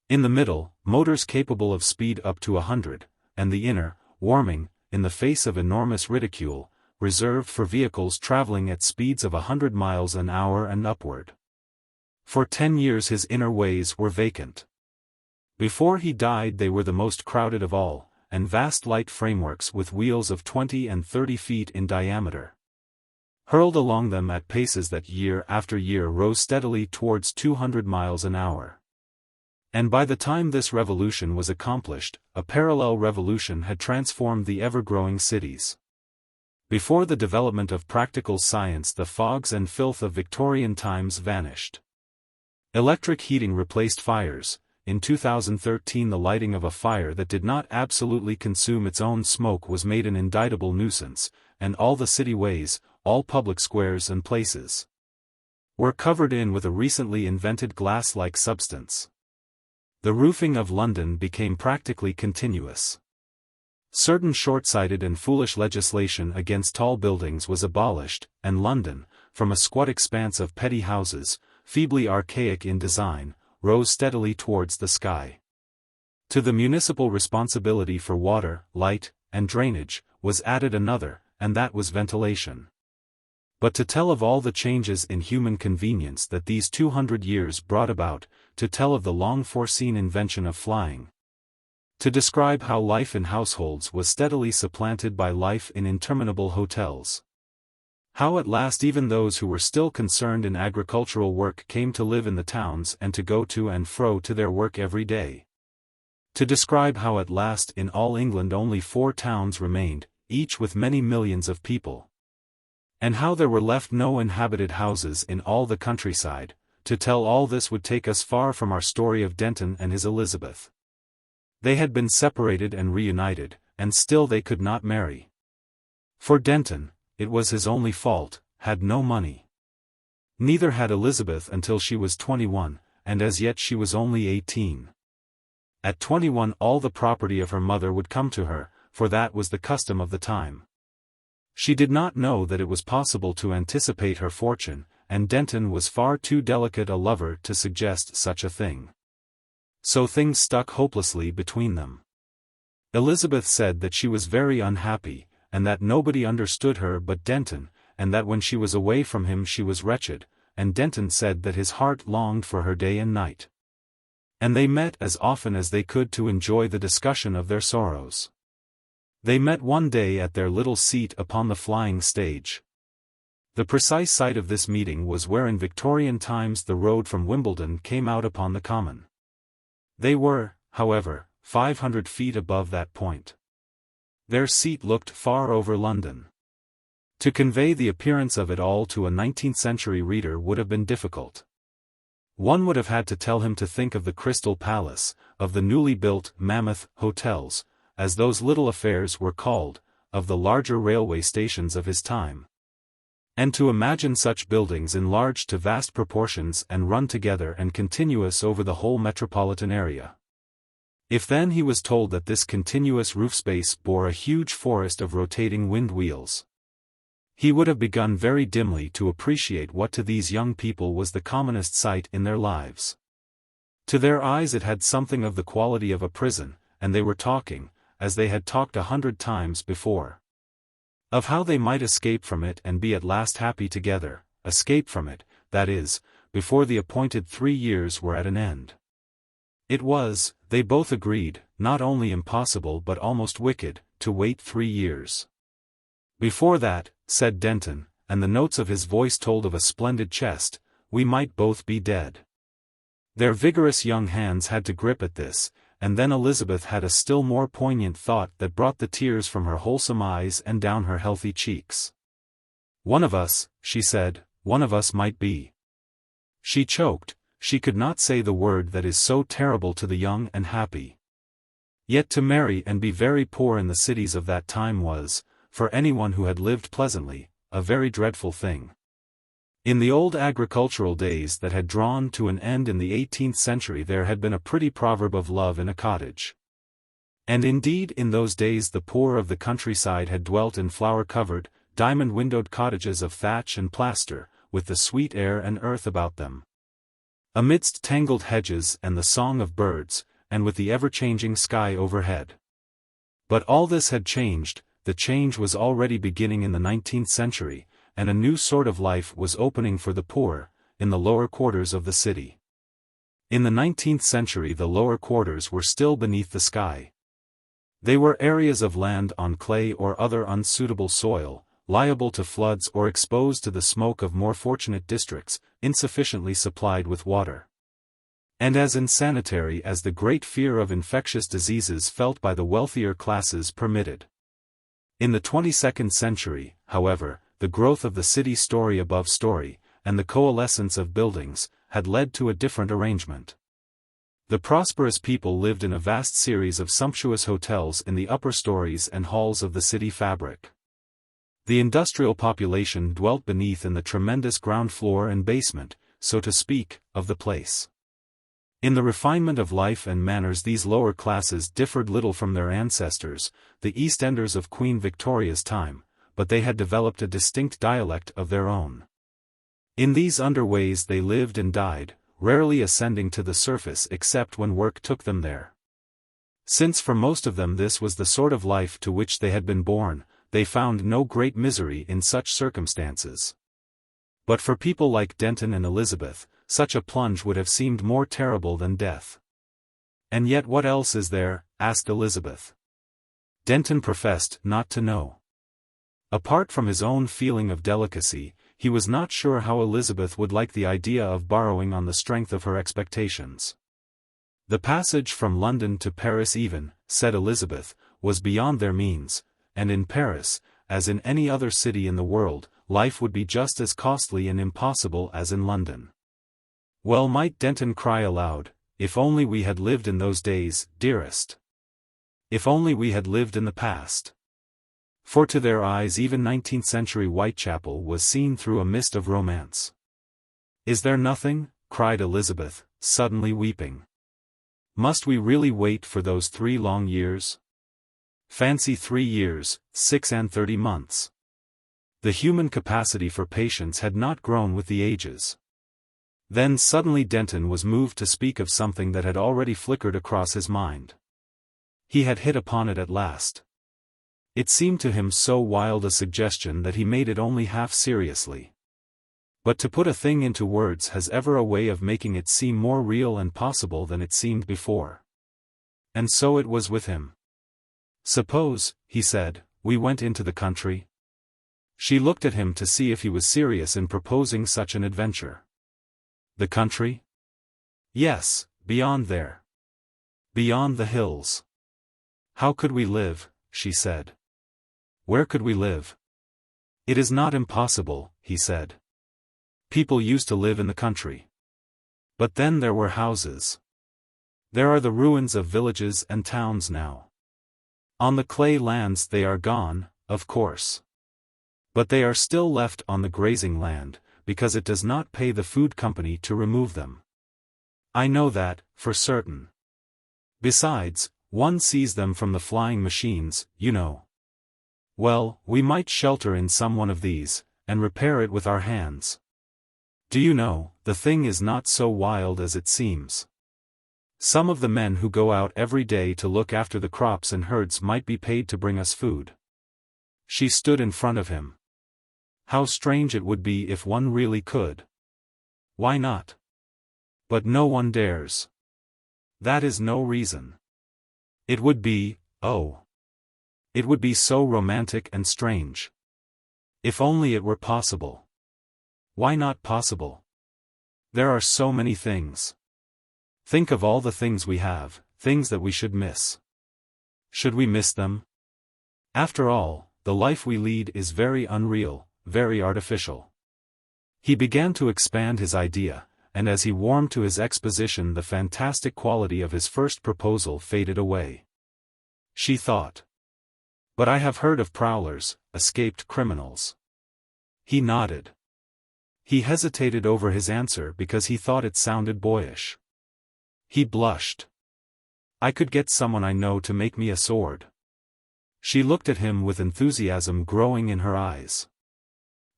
In the middle, motors capable of speed up to 100, and the inner, Warming, in the face of enormous ridicule, reserved for vehicles traveling at speeds of 100 miles an hour and upward. For 10 years his inner ways were vacant. Before he died they were the most crowded of all, and vast light frameworks with wheels of 20 and 30 feet in diameter hurled along them at paces that year after year rose steadily towards 200 miles an hour. And by the time this revolution was accomplished, a parallel revolution had transformed the ever-growing cities. Before the development of practical science the fogs and filth of Victorian times vanished. Electric heating replaced fires. In 2013 the lighting of a fire that did not absolutely consume its own smoke was made an indictable nuisance, and all the city ways, all public squares and places, were covered in with a recently invented glass-like substance. The roofing of London became practically continuous. Certain short-sighted and foolish legislation against tall buildings was abolished, and London, from a squat expanse of petty houses, feebly archaic in design, rose steadily towards the sky. To the municipal responsibility for water, light, and drainage, was added another, and that was ventilation. But to tell of all the changes in human convenience that these 200 years brought about, to tell of the long-foreseen invention of flying, to describe how life in households was steadily supplanted by life in interminable hotels, how at last even those who were still concerned in agricultural work came to live in the towns and to go to and fro to their work every day, to describe how at last in all England only 4 towns remained, each with many millions of people, and how there were left no inhabited houses in all the countryside. To tell all this would take us far from our story of Denton and his Elizabeth. They had been separated and reunited, and still they could not marry. For Denton, it was his only fault, had no money. Neither had Elizabeth until she was 21, and as yet she was only 18. At 21 all the property of her mother would come to her, for that was the custom of the time. She did not know that it was possible to anticipate her fortune, and Denton was far too delicate a lover to suggest such a thing. So things stuck hopelessly between them. Elizabeth said that she was very unhappy, and that nobody understood her but Denton, and that when she was away from him she was wretched, and Denton said that his heart longed for her day and night. And they met as often as they could to enjoy the discussion of their sorrows. They met one day at their little seat upon the flying stage. The precise site of this meeting was where in Victorian times the road from Wimbledon came out upon the common. They were, however, 500 feet above that point. Their seat looked far over London. To convey the appearance of it all to a 19th-century reader would have been difficult. One would have had to tell him to think of the Crystal Palace, of the newly built mammoth hotels, as those little affairs were called, of the larger railway stations of his time. And to imagine such buildings enlarged to vast proportions and run together and continuous over the whole metropolitan area. If then he was told that this continuous roof space bore a huge forest of rotating wind wheels, he would have begun very dimly to appreciate what to these young people was the commonest sight in their lives. To their eyes it had something of the quality of a prison, and they were talking, as they had talked 100 times before, of how they might escape from it and be at last happy together, escape from it, that is, before the appointed 3 years were at an end. It was, they both agreed, not only impossible but almost wicked, to wait 3 years. Before that, said Denton, and the notes of his voice told of a splendid chest, we might both be dead. Their vigorous young hands had to grip at this, and then Elizabeth had a still more poignant thought that brought the tears from her wholesome eyes and down her healthy cheeks. One of us, she said, one of us might be. She choked, she could not say the word that is so terrible to the young and happy. Yet to marry and be very poor in the cities of that time was, for anyone who had lived pleasantly, a very dreadful thing. In the old agricultural days that had drawn to an end in the 18th century there had been a pretty proverb of love in a cottage. And indeed in those days the poor of the countryside had dwelt in flower-covered, diamond-windowed cottages of thatch and plaster, with the sweet air and earth about them, amidst tangled hedges and the song of birds, and with the ever-changing sky overhead. But all this had changed. The change was already beginning in the 19th century, and a new sort of life was opening for the poor, in the lower quarters of the city. In the 19th century the lower quarters were still beneath the sky. They were areas of land on clay or other unsuitable soil, liable to floods or exposed to the smoke of more fortunate districts, insufficiently supplied with water, and as insanitary as the great fear of infectious diseases felt by the wealthier classes permitted. In the 22nd century, however, the growth of the city story above story, and the coalescence of buildings, had led to a different arrangement. The prosperous people lived in a vast series of sumptuous hotels in the upper stories and halls of the city fabric. The industrial population dwelt beneath in the tremendous ground floor and basement, so to speak, of the place. In the refinement of life and manners these lower classes differed little from their ancestors, the East Enders of Queen Victoria's time, but they had developed a distinct dialect of their own. In these underways they lived and died, rarely ascending to the surface except when work took them there. Since for most of them this was the sort of life to which they had been born, they found no great misery in such circumstances. But for people like Denton and Elizabeth, such a plunge would have seemed more terrible than death. And yet what else is there? Asked Elizabeth. Denton professed not to know. Apart from his own feeling of delicacy, he was not sure how Elizabeth would like the idea of borrowing on the strength of her expectations. The passage from London to Paris even, said Elizabeth, was beyond their means, and in Paris, as in any other city in the world, life would be just as costly and impossible as in London. Well might Denton cry aloud, if only we had lived in those days, dearest. If only we had lived in the past. For to their eyes even 19th-century Whitechapel was seen through a mist of romance. Is there nothing? Cried Elizabeth, suddenly weeping. Must we really wait for those 3 long years? Fancy 3 years, 36 months. The human capacity for patience had not grown with the ages. Then suddenly Denton was moved to speak of something that had already flickered across his mind. He had hit upon it at last. It seemed to him so wild a suggestion that he made it only half seriously. But to put a thing into words has ever a way of making it seem more real and possible than it seemed before. And so it was with him. "Suppose," he said, "we went into the country?" She looked at him to see if he was serious in proposing such an adventure. "The country?" "Yes, beyond there. Beyond the hills." "How could we live?" she said. "Where could we live?" "It is not impossible," he said. "People used to live in the country. But then there were houses. There are the ruins of villages and towns now. On the clay lands they are gone, of course. But they are still left on the grazing land, because it does not pay the food company to remove them. I know that, for certain. Besides, one sees them from the flying machines, you know. Well, we might shelter in some one of these, and repair it with our hands. Do you know, the thing is not so wild as it seems. Some of the men who go out every day to look after the crops and herds might be paid to bring us food." She stood in front of him. "How strange it would be if one really could." "Why not?" "But no one dares." "That is no reason." "It would be, oh. It would be so romantic and strange. If only it were possible." "Why not possible?" "There are so many things. Think of all the things we have, things that we should miss. Should we miss them? After all, the life we lead is very unreal, very artificial." He began to expand his idea, and as he warmed to his exposition the fantastic quality of his first proposal faded away. She thought. "But I have heard of prowlers, escaped criminals." He nodded. He hesitated over his answer because he thought it sounded boyish. He blushed. "I could get someone I know to make me a sword." She looked at him with enthusiasm growing in her eyes.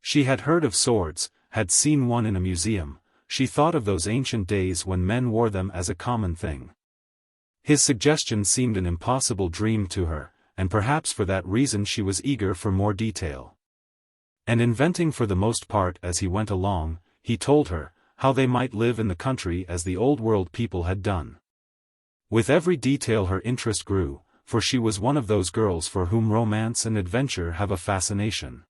She had heard of swords, had seen one in a museum. She thought of those ancient days when men wore them as a common thing. His suggestion seemed an impossible dream to her, and perhaps for that reason she was eager for more detail. And inventing for the most part as he went along, he told her how they might live in the country as the old world people had done. With every detail her interest grew, for she was one of those girls for whom romance and adventure have a fascination.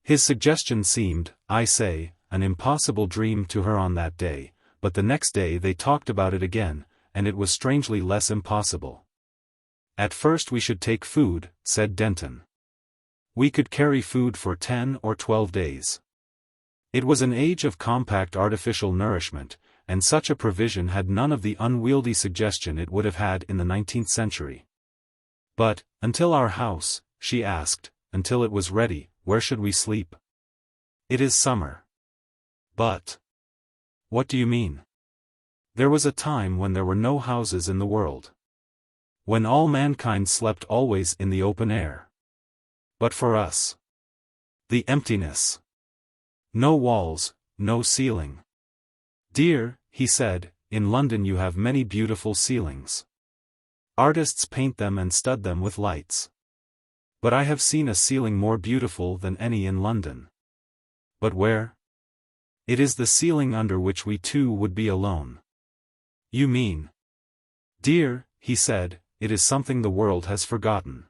His suggestion seemed, I say, an impossible dream to her on that day, but the next day they talked about it again, and it was strangely less impossible. "At first we should take food," said Denton. "We could carry food for 10 or 12 days. It was an age of compact artificial nourishment, and such a provision had none of the unwieldy suggestion it would have had in the 19th century. But, until our house," she asked, "until it was ready, where should we sleep? It is summer." "But. What do you mean?" "There was a time when there were no houses in the world. When all mankind slept always in the open air. But for us. The emptiness. No walls, no ceiling." "Dear," he said, "in London you have many beautiful ceilings. Artists paint them and stud them with lights. But I have seen a ceiling more beautiful than any in London." "But where?" "It is the ceiling under which we two would be alone." "You mean?" "Dear," he said, "it is something the world has forgotten.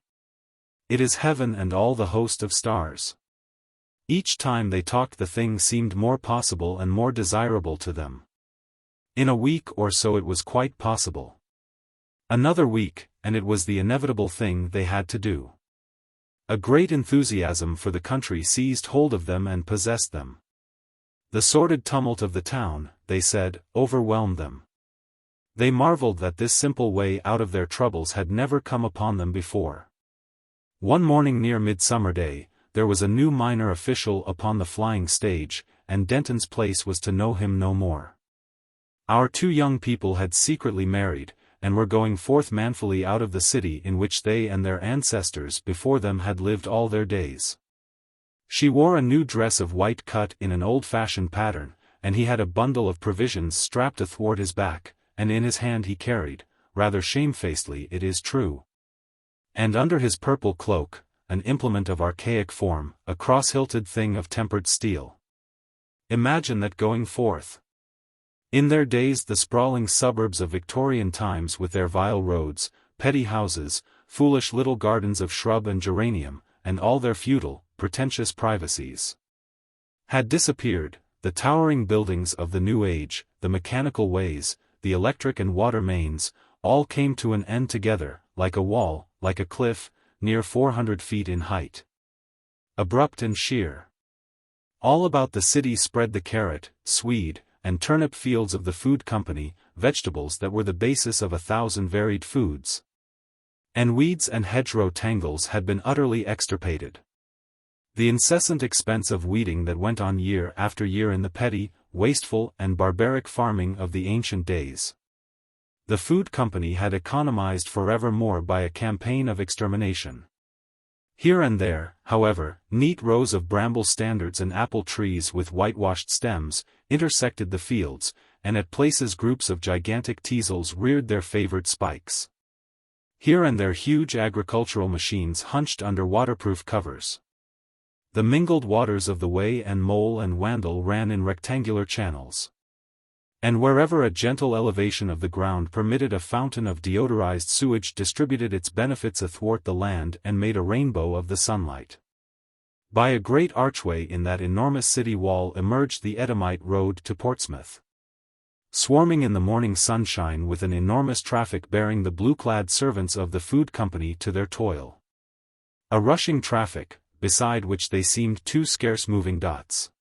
It is heaven and all the host of stars." Each time they talked the thing seemed more possible and more desirable to them. In a week or so it was quite possible. Another week, and it was the inevitable thing they had to do. A great enthusiasm for the country seized hold of them and possessed them. The sordid tumult of the town, they said, overwhelmed them. They marveled that this simple way out of their troubles had never come upon them before. One morning near Midsummer Day, there was a new minor official upon the flying stage, and Denton's place was to know him no more. Our two young people had secretly married, and were going forth manfully out of the city in which they and their ancestors before them had lived all their days. She wore a new dress of white cut in an old-fashioned pattern, and he had a bundle of provisions strapped athwart his back, and in his hand he carried, rather shamefacedly it is true, and under his purple cloak, an implement of archaic form, a cross-hilted thing of tempered steel. Imagine that going forth. In their days the sprawling suburbs of Victorian times with their vile roads, petty houses, foolish little gardens of shrub and geranium, and all their feudal, pretentious privacies, had disappeared. The towering buildings of the new age, the mechanical ways, the electric and water mains, all came to an end together, like a wall, like a cliff, near 400 feet in height. Abrupt and sheer. All about the city spread the carrot, swede, and turnip fields of the food company, vegetables that were the basis of 1,000 varied foods. And weeds and hedgerow tangles had been utterly extirpated. The incessant expense of weeding that went on year after year in the petty, wasteful and barbaric farming of the ancient days. The food company had economized forevermore by a campaign of extermination. Here and there, however, neat rows of bramble standards and apple trees with whitewashed stems intersected the fields, and at places groups of gigantic teasels reared their favored spikes. Here and there huge agricultural machines hunched under waterproof covers. The mingled waters of the Wey and Mole and Wandle ran in rectangular channels. And wherever a gentle elevation of the ground permitted, a fountain of deodorized sewage distributed its benefits athwart the land and made a rainbow of the sunlight. By a great archway in that enormous city wall emerged the Eadhamite road to Portsmouth, swarming in the morning sunshine with an enormous traffic bearing the blue-clad servants of the food company to their toil. A rushing traffic, beside which they seemed two scarce moving dots.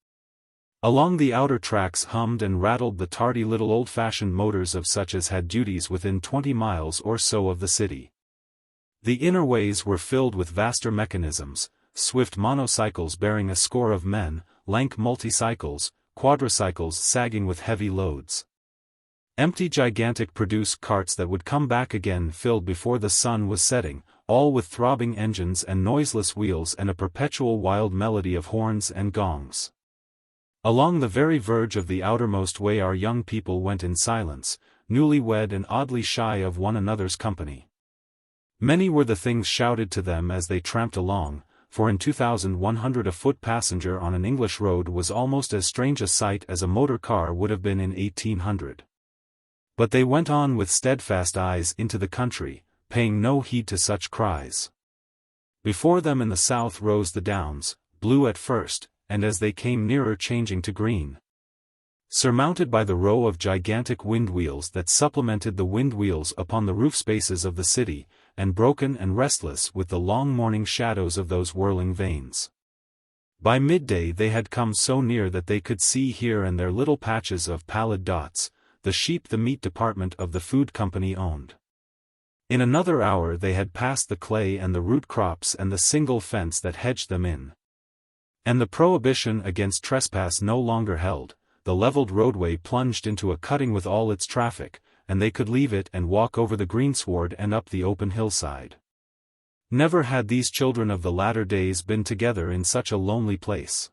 Along the outer tracks hummed and rattled the tardy little old-fashioned motors of such as had duties within 20 miles or so of the city. The inner ways were filled with vaster mechanisms, swift monocycles bearing a score of men, lank multicycles, quadricycles sagging with heavy loads. Empty gigantic produce carts that would come back again filled before the sun was setting, all with throbbing engines and noiseless wheels and a perpetual wild melody of horns and gongs. Along the very verge of the outermost way our young people went in silence, newly-wed and oddly shy of one another's company. Many were the things shouted to them as they tramped along, for in 2100 a foot passenger on an English road was almost as strange a sight as a motor car would have been in 1800. But they went on with steadfast eyes into the country, paying no heed to such cries. Before them in the south rose the downs, blue at first, and as they came nearer changing to green, surmounted by the row of gigantic wind-wheels that supplemented the wind-wheels upon the roof spaces of the city, and broken and restless with the long morning shadows of those whirling vanes. By midday they had come so near that they could see here and there little patches of pallid dots, the sheep the meat department of the food company owned. In another hour they had passed the clay and the root crops and the single fence that hedged them in. And the prohibition against trespass no longer held, the leveled roadway plunged into a cutting with all its traffic, and they could leave it and walk over the greensward and up the open hillside. Never had these children of the latter days been together in such a lonely place.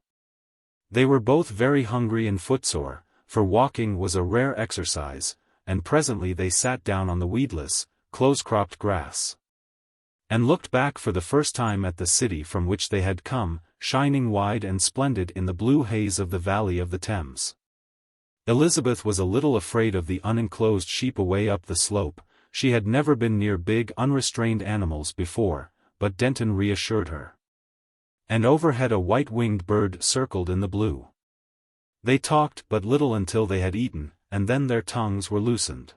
They were both very hungry and footsore, for walking was a rare exercise, and presently they sat down on the weedless, close-cropped grass, and looked back for the first time at the city from which they had come, shining wide and splendid in the blue haze of the valley of the Thames. Elizabeth was a little afraid of the unenclosed sheep away up the slope. She had never been near big unrestrained animals before, but Denton reassured her. And overhead a white-winged bird circled in the blue. They talked but little until they had eaten, and then their tongues were loosened.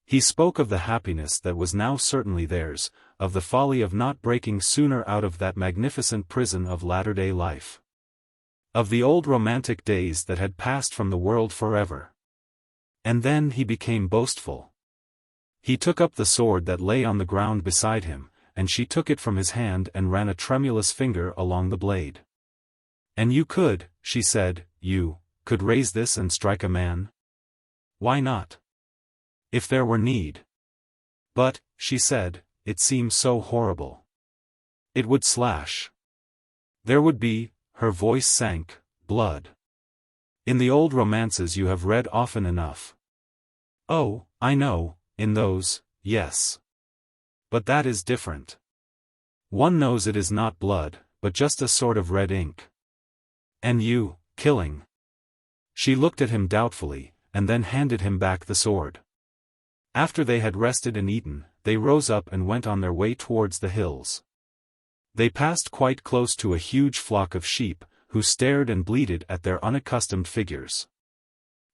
He spoke of the happiness that was now certainly theirs, of the folly of not breaking sooner out of that magnificent prison of latter-day life. Of the old romantic days that had passed from the world forever. And then he became boastful. He took up the sword that lay on the ground beside him, and she took it from his hand and ran a tremulous finger along the blade. "And you could," she said, "you could raise this and strike a man? Why not? If there were need. But," she said, "it seems so horrible. It would slash. There would be her voice sank, blood. In the old romances you have read often enough. Oh, I know, in those, yes. But that is different. One knows it is not blood, but just a sort of red ink. And you, killing. She looked at him doubtfully, and then handed him back the sword. After they had rested and eaten, they rose up and went on their way towards the hills. They passed quite close to a huge flock of sheep, who stared and bleated at their unaccustomed figures.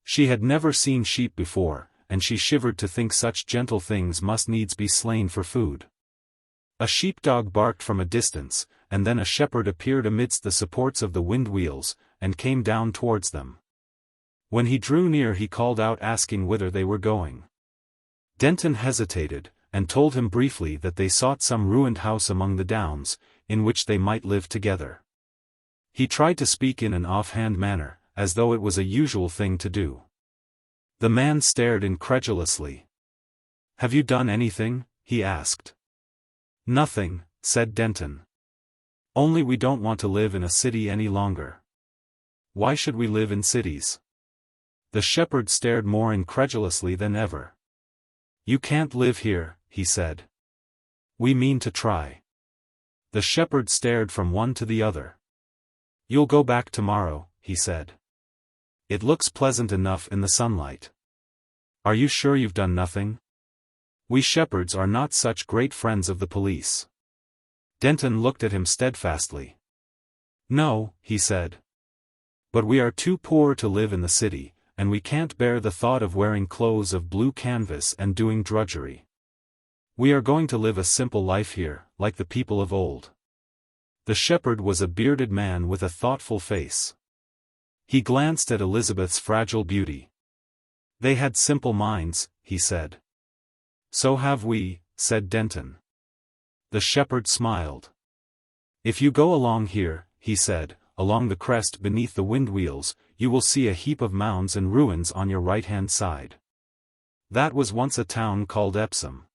She had never seen sheep before, and she shivered to think such gentle things must needs be slain for food. A sheepdog barked from a distance, and then a shepherd appeared amidst the supports of the wind wheels, and came down towards them. When he drew near he called out asking whither they were going. Denton hesitated, and told him briefly that they sought some ruined house among the downs, in which they might live together. He tried to speak in an offhand manner, as though it was a usual thing to do. The man stared incredulously. "Have you done anything?" he asked. "Nothing," said Denton. "Only we don't want to live in a city any longer." "Why should we live in cities?" The shepherd stared more incredulously than ever. "You can't live here," he said. "We mean to try." The shepherd stared from one to the other. "You'll go back tomorrow," he said. "It looks pleasant enough in the sunlight. Are you sure you've done nothing? We shepherds are not such great friends of the police." Denton looked at him steadfastly. "No," he said. "But we are too poor to live in the city, and we can't bear the thought of wearing clothes of blue canvas and doing drudgery. We are going to live a simple life here, like the people of old." The shepherd was a bearded man with a thoughtful face. He glanced at Elizabeth's fragile beauty. "They had simple minds," he said. "So have we," said Denton. The shepherd smiled. "If you go along here," he said, "along the crest beneath the wind wheels, you will see a heap of mounds and ruins on your right-hand side. That was once a town called Epsom.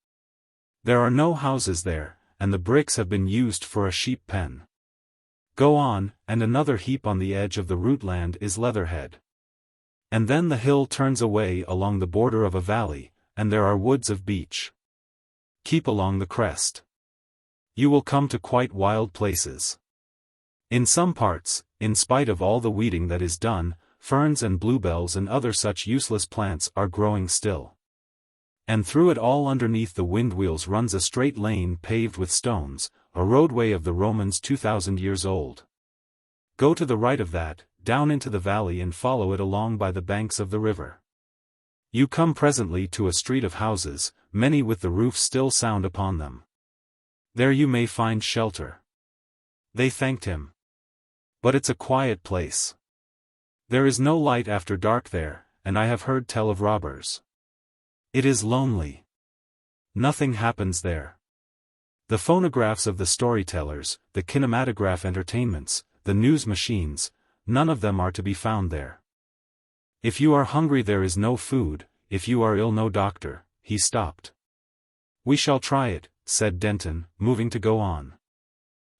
There are no houses there, and the bricks have been used for a sheep pen. Go on, and another heap on the edge of the rootland is Leatherhead. And then the hill turns away along the border of a valley, and there are woods of beech. Keep along the crest. You will come to quite wild places. In some parts, in spite of all the weeding that is done, ferns and bluebells and other such useless plants are growing still. And through it all underneath the wind wheels runs a straight lane paved with stones, a roadway of the Romans 2,000 years old. Go to the right of that, down into the valley and follow it along by the banks of the river. You come presently to a street of houses, many with the roofs still sound upon them. There you may find shelter." They thanked him. "But it's a quiet place. There is no light after dark there, and I have heard tell of robbers. It is lonely. Nothing happens there. The phonographs of the storytellers, the kinematograph entertainments, the news machines, none of them are to be found there. If you are hungry there is no food, if you are ill no doctor." He stopped. "We shall try it," said Denton, moving to go on.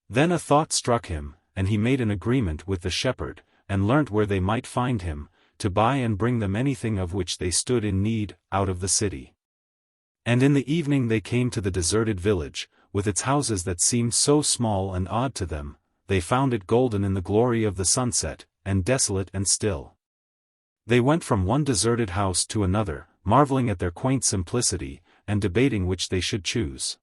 Then a thought struck him, and he made an agreement with the shepherd, and learnt where they might find him, to buy and bring them anything of which they stood in need, out of the city. And in the evening they came to the deserted village, with its houses that seemed so small and odd to them. They found it golden in the glory of the sunset, and desolate and still. They went from one deserted house to another, marveling at their quaint simplicity, and debating which they should choose.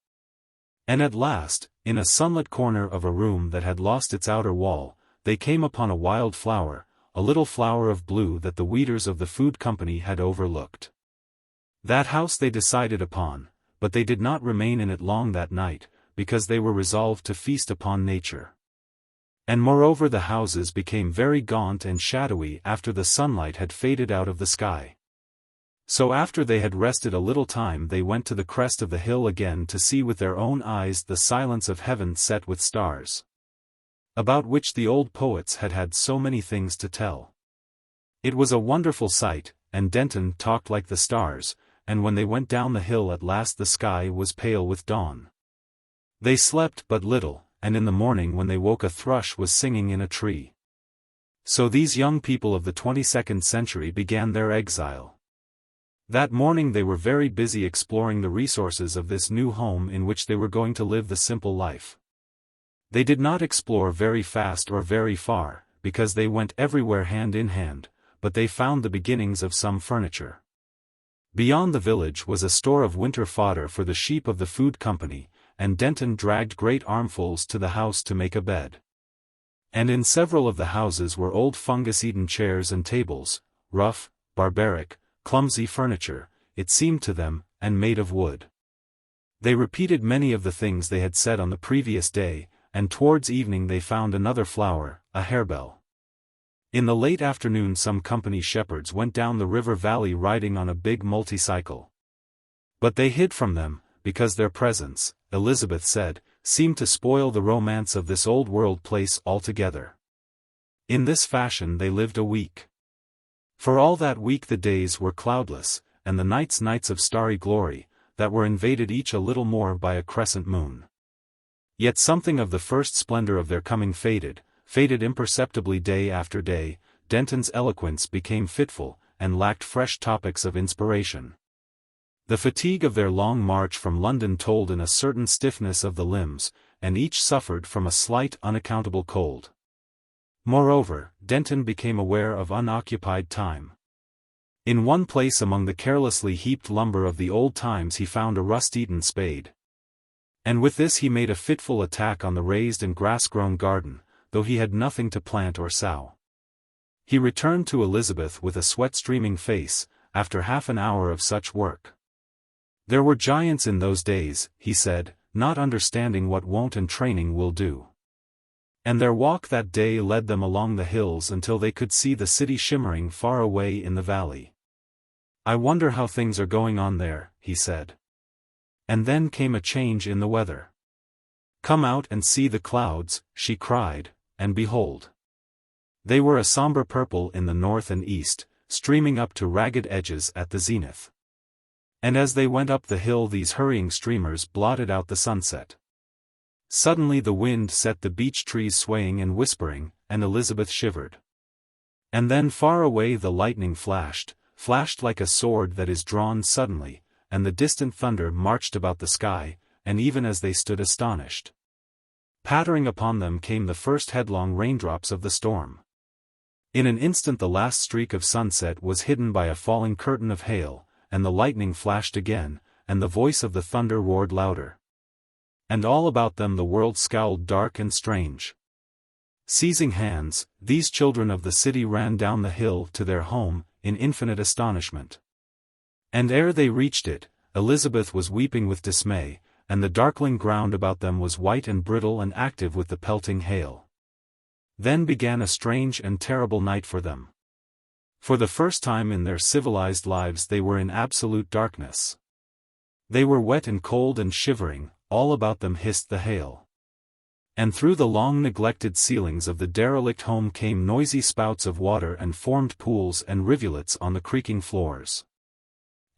And at last, in a sunlit corner of a room that had lost its outer wall, they came upon a wild flower, a little flower of blue that the weeders of the food company had overlooked. That house they decided upon, but they did not remain in it long that night, because they were resolved to feast upon nature. And moreover the houses became very gaunt and shadowy after the sunlight had faded out of the sky. So after they had rested a little time they went to the crest of the hill again to see with their own eyes the silence of heaven set with stars, about which the old poets had had so many things to tell. It was a wonderful sight, and Denton talked like the stars, and when they went down the hill at last the sky was pale with dawn. They slept but little, and in the morning when they woke a thrush was singing in a tree. So these young people of the 22nd century began their exile. That morning they were very busy exploring the resources of this new home in which they were going to live the simple life. They did not explore very fast or very far, because they went everywhere hand in hand, but they found the beginnings of some furniture. Beyond the village was a store of winter fodder for the sheep of the food company, and Denton dragged great armfuls to the house to make a bed. And in several of the houses were old fungus-eaten chairs and tables, rough, barbaric, clumsy furniture, it seemed to them, and made of wood. They repeated many of the things they had said on the previous day, and towards evening they found another flower, a harebell. In the late afternoon some company shepherds went down the river valley riding on a big multicycle. But they hid from them, because their presence, Elizabeth said, seemed to spoil the romance of this old-world place altogether. In this fashion they lived a week. For all that week the days were cloudless, and the nights nights of starry glory, that were invaded each a little more by a crescent moon. Yet something of the first splendor of their coming faded imperceptibly day after day. Denton's eloquence became fitful, and lacked fresh topics of inspiration. The fatigue of their long march from London told in a certain stiffness of the limbs, and each suffered from a slight unaccountable cold. Moreover, Denton became aware of unoccupied time. In one place among the carelessly heaped lumber of the old times he found a rust-eaten spade. And with this he made a fitful attack on the raised and grass-grown garden, though he had nothing to plant or sow. He returned to Elizabeth with a sweat-streaming face, after half an hour of such work. There were giants in those days, he said, not understanding what wont and training will do. And their walk that day led them along the hills until they could see the city shimmering far away in the valley. "I wonder how things are going on there," he said. And then came a change in the weather. "Come out and see the clouds," she cried, and behold! They were a somber purple in the north and east, streaming up to ragged edges at the zenith. And as they went up the hill these hurrying streamers blotted out the sunset. Suddenly the wind set the beech trees swaying and whispering, and Elizabeth shivered. And then far away the lightning flashed like a sword that is drawn suddenly, and the distant thunder marched about the sky, and even as they stood astonished, pattering upon them came the first headlong raindrops of the storm. In an instant the last streak of sunset was hidden by a falling curtain of hail, and the lightning flashed again, and the voice of the thunder roared louder. And all about them the world scowled dark and strange. Seizing hands, these children of the city ran down the hill to their home, in infinite astonishment. And ere they reached it, Elizabeth was weeping with dismay, and the darkling ground about them was white and brittle and active with the pelting hail. Then began a strange and terrible night for them. For the first time in their civilized lives they were in absolute darkness. They were wet and cold and shivering, all about them hissed the hail. And through the long neglected ceilings of the derelict home came noisy spouts of water and formed pools and rivulets on the creaking floors.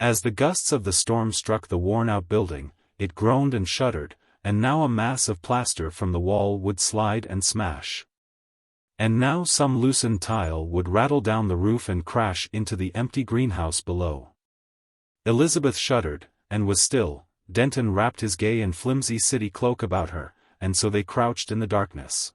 As the gusts of the storm struck the worn-out building, it groaned and shuddered, and now a mass of plaster from the wall would slide and smash. And now some loosened tile would rattle down the roof and crash into the empty greenhouse below. Elizabeth shuddered, and was still. Denton wrapped his gay and flimsy city cloak about her, and so they crouched in the darkness.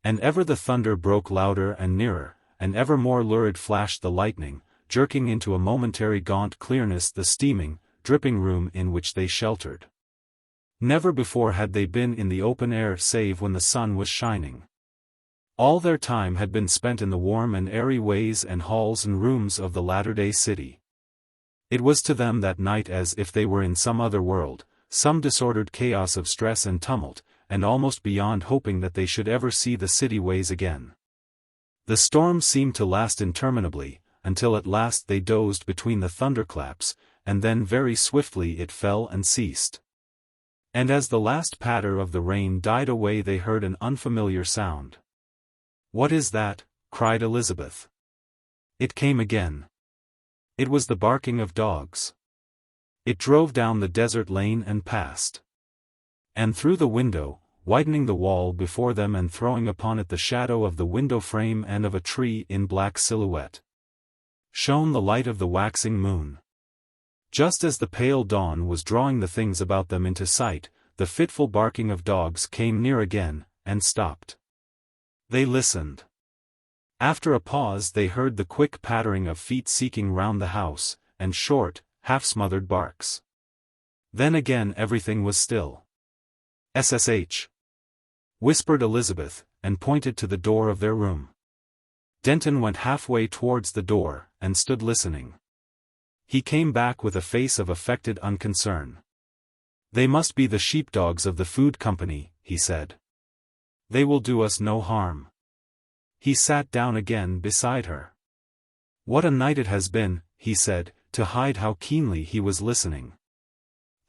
And ever the thunder broke louder and nearer, and ever more lurid flashed the lightning, jerking into a momentary gaunt clearness the steaming, dripping room in which they sheltered. Never before had they been in the open air save when the sun was shining. All their time had been spent in the warm and airy ways and halls and rooms of the latter-day city. It was to them that night as if they were in some other world, some disordered chaos of stress and tumult, and almost beyond hoping that they should ever see the city ways again. The storm seemed to last interminably, until at last they dozed between the thunderclaps, and then very swiftly it fell and ceased. And as the last patter of the rain died away they heard an unfamiliar sound. "What is that?" cried Elizabeth. It came again. It was the barking of dogs. It drove down the desert lane and past. And through the window, widening the wall before them and throwing upon it the shadow of the window frame and of a tree in black silhouette. Shone the light of the waxing moon. Just as the pale dawn was drawing the things about them into sight, the fitful barking of dogs came near again, and stopped. They listened. After a pause they heard the quick pattering of feet seeking round the house, and short, half-smothered barks. Then again everything was still. "SSH," whispered Elizabeth, and pointed to the door of their room. Denton went halfway towards the door, and stood listening. He came back with a face of affected unconcern. "They must be the sheepdogs of the food company," he said. "They will do us no harm." He sat down again beside her. "What a night it has been," he said, to hide how keenly he was listening.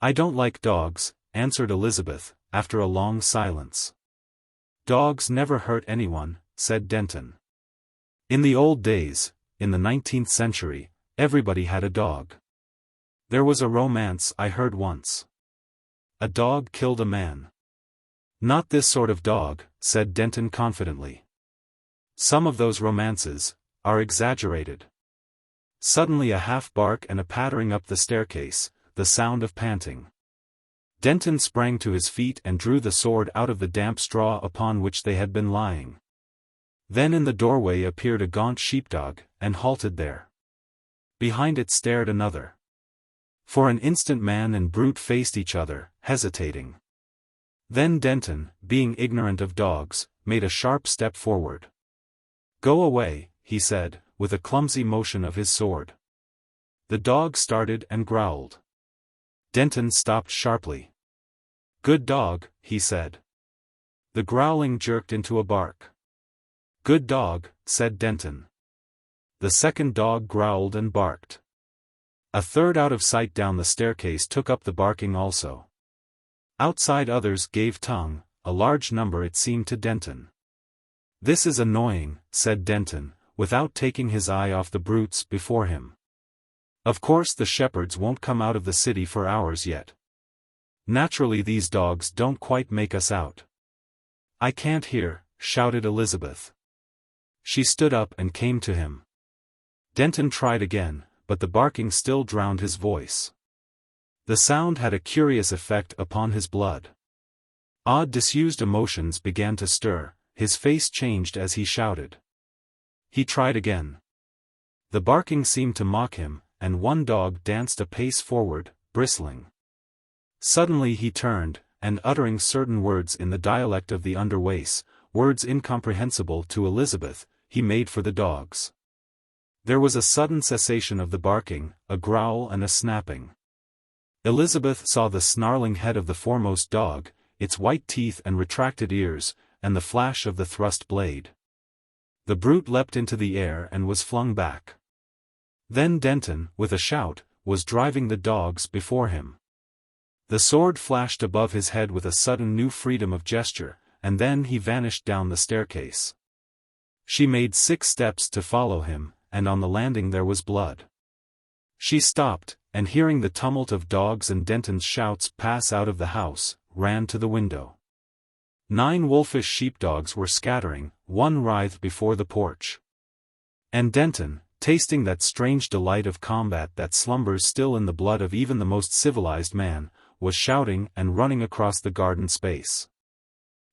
"I don't like dogs," answered Elizabeth, after a long silence. "Dogs never hurt anyone," said Denton. "In the old days, in the 19th century, everybody had a dog. There was a romance I heard once. A dog killed a man." "Not this sort of dog," said Denton confidently. "Some of those romances are exaggerated." Suddenly a half-bark and a pattering up the staircase, the sound of panting. Denton sprang to his feet and drew the sword out of the damp straw upon which they had been lying. Then in the doorway appeared a gaunt sheepdog, and halted there. Behind it stared another. For an instant man and brute faced each other, hesitating. Then Denton, being ignorant of dogs, made a sharp step forward. "Go away," he said, with a clumsy motion of his sword. The dog started and growled. Denton stopped sharply. "Good dog," he said. The growling jerked into a bark. "Good dog," said Denton. The second dog growled and barked. A third out of sight down the staircase took up the barking also. Outside others gave tongue, a large number it seemed to Denton. "This is annoying," said Denton, without taking his eye off the brutes before him. "Of course the shepherds won't come out of the city for hours yet. Naturally these dogs don't quite make us out." "I can't hear," shouted Elizabeth. She stood up and came to him. Denton tried again, but the barking still drowned his voice. The sound had a curious effect upon his blood. Odd disused emotions began to stir, his face changed as he shouted. He tried again. The barking seemed to mock him, and one dog danced a pace forward, bristling. Suddenly he turned, and uttering certain words in the dialect of the underwace, words incomprehensible to Elizabeth, he made for the dogs. There was a sudden cessation of the barking, a growl and a snapping. Elizabeth saw the snarling head of the foremost dog, its white teeth and retracted ears, and the flash of the thrust blade. The brute leapt into the air and was flung back. Then Denton, with a shout, was driving the dogs before him. The sword flashed above his head with a sudden new freedom of gesture, and then he vanished down the staircase. She made 6 steps to follow him, and on the landing there was blood. She stopped, and hearing the tumult of dogs and Denton's shouts pass out of the house, ran to the window. 9 wolfish sheepdogs were scattering, one writhed before the porch. And Denton, tasting that strange delight of combat that slumbers still in the blood of even the most civilized man, was shouting and running across the garden space.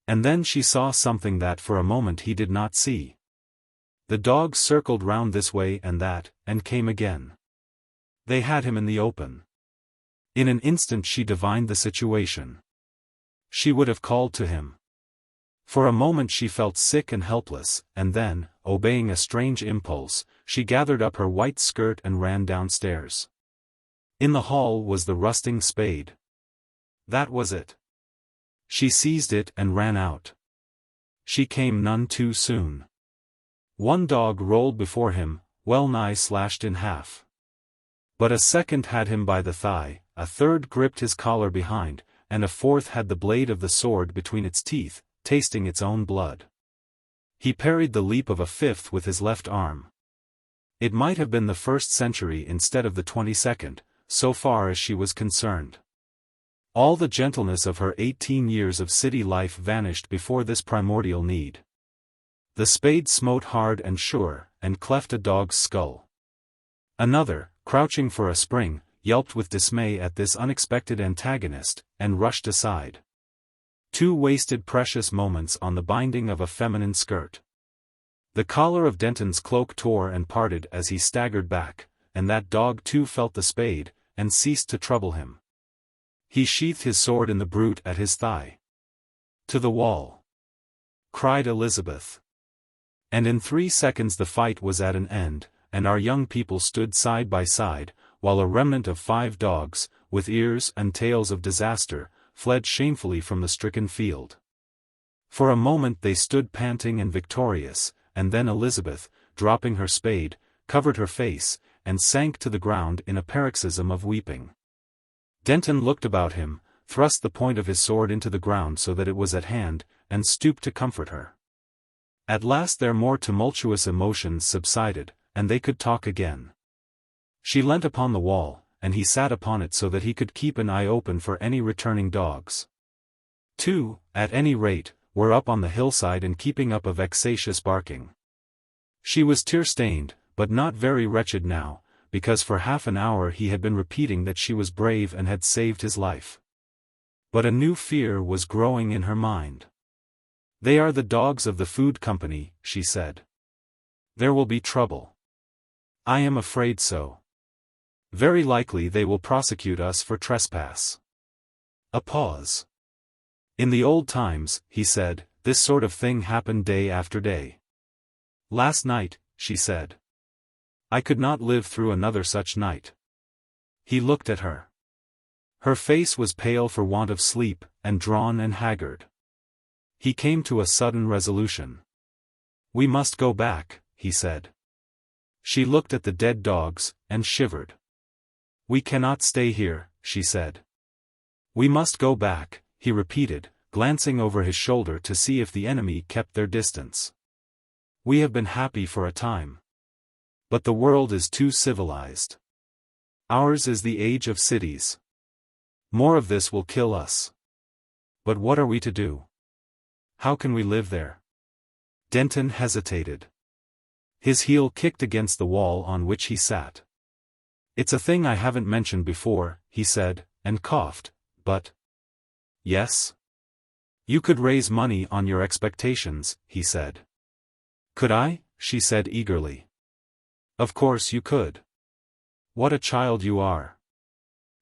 And then she saw something that for a moment he did not see. The dogs circled round this way and that, and came again. They had him in the open. In an instant she divined the situation. She would have called to him. For a moment she felt sick and helpless, and then, obeying a strange impulse, she gathered up her white skirt and ran downstairs. In the hall was the rusting spade. That was it. She seized it and ran out. She came none too soon. One dog rolled before him, well-nigh slashed in half. But a second had him by the thigh, a third gripped his collar behind, and a fourth had the blade of the sword between its teeth, tasting its own blood. He parried the leap of a fifth with his left arm. It might have been the 1st century instead of the 22nd, so far as she was concerned. All the gentleness of her 18 years of city life vanished before this primordial need. The spade smote hard and sure, and cleft a dog's skull. Another, crouching for a spring, yelped with dismay at this unexpected antagonist, and rushed aside. 2 wasted precious moments on the binding of a feminine skirt. The collar of Denton's cloak tore and parted as he staggered back, and that dog too felt the spade, and ceased to trouble him. He sheathed his sword in the brute at his thigh. "To the wall!" cried Elizabeth. And in 3 seconds the fight was at an end, and our young people stood side by side, while a remnant of 5 dogs, with ears and tails of disaster, fled shamefully from the stricken field. For a moment they stood panting and victorious, and then Elizabeth, dropping her spade, covered her face, and sank to the ground in a paroxysm of weeping. Denton looked about him, thrust the point of his sword into the ground so that it was at hand, and stooped to comfort her. At last their more tumultuous emotions subsided, and they could talk again. She leant upon the wall, and he sat upon it so that he could keep an eye open for any returning dogs. 2, at any rate, were up on the hillside and keeping up a vexatious barking. She was tear-stained, but not very wretched now, because for half an hour he had been repeating that she was brave and had saved his life. But a new fear was growing in her mind. "They are the dogs of the food company," she said. "There will be trouble. I am afraid so. Very likely they will prosecute us for trespass." A pause. "In the old times," he said, "this sort of thing happened day after day." "Last night," she said. "I could not live through another such night." He looked at her. Her face was pale for want of sleep, and drawn and haggard. He came to a sudden resolution. "We must go back," he said. She looked at the dead dogs, and shivered. "We cannot stay here," she said. "We must go back," he repeated, glancing over his shoulder to see if the enemy kept their distance. "We have been happy for a time. But the world is too civilized. Ours is the age of cities. More of this will kill us. But what are we to do? How can we live there?" Denton hesitated. His heel kicked against the wall on which he sat. "It's a thing I haven't mentioned before," he said, and coughed, "but—" "Yes? You could raise money on your expectations," he said. "Could I?" she said eagerly. "Of course you could. What a child you are."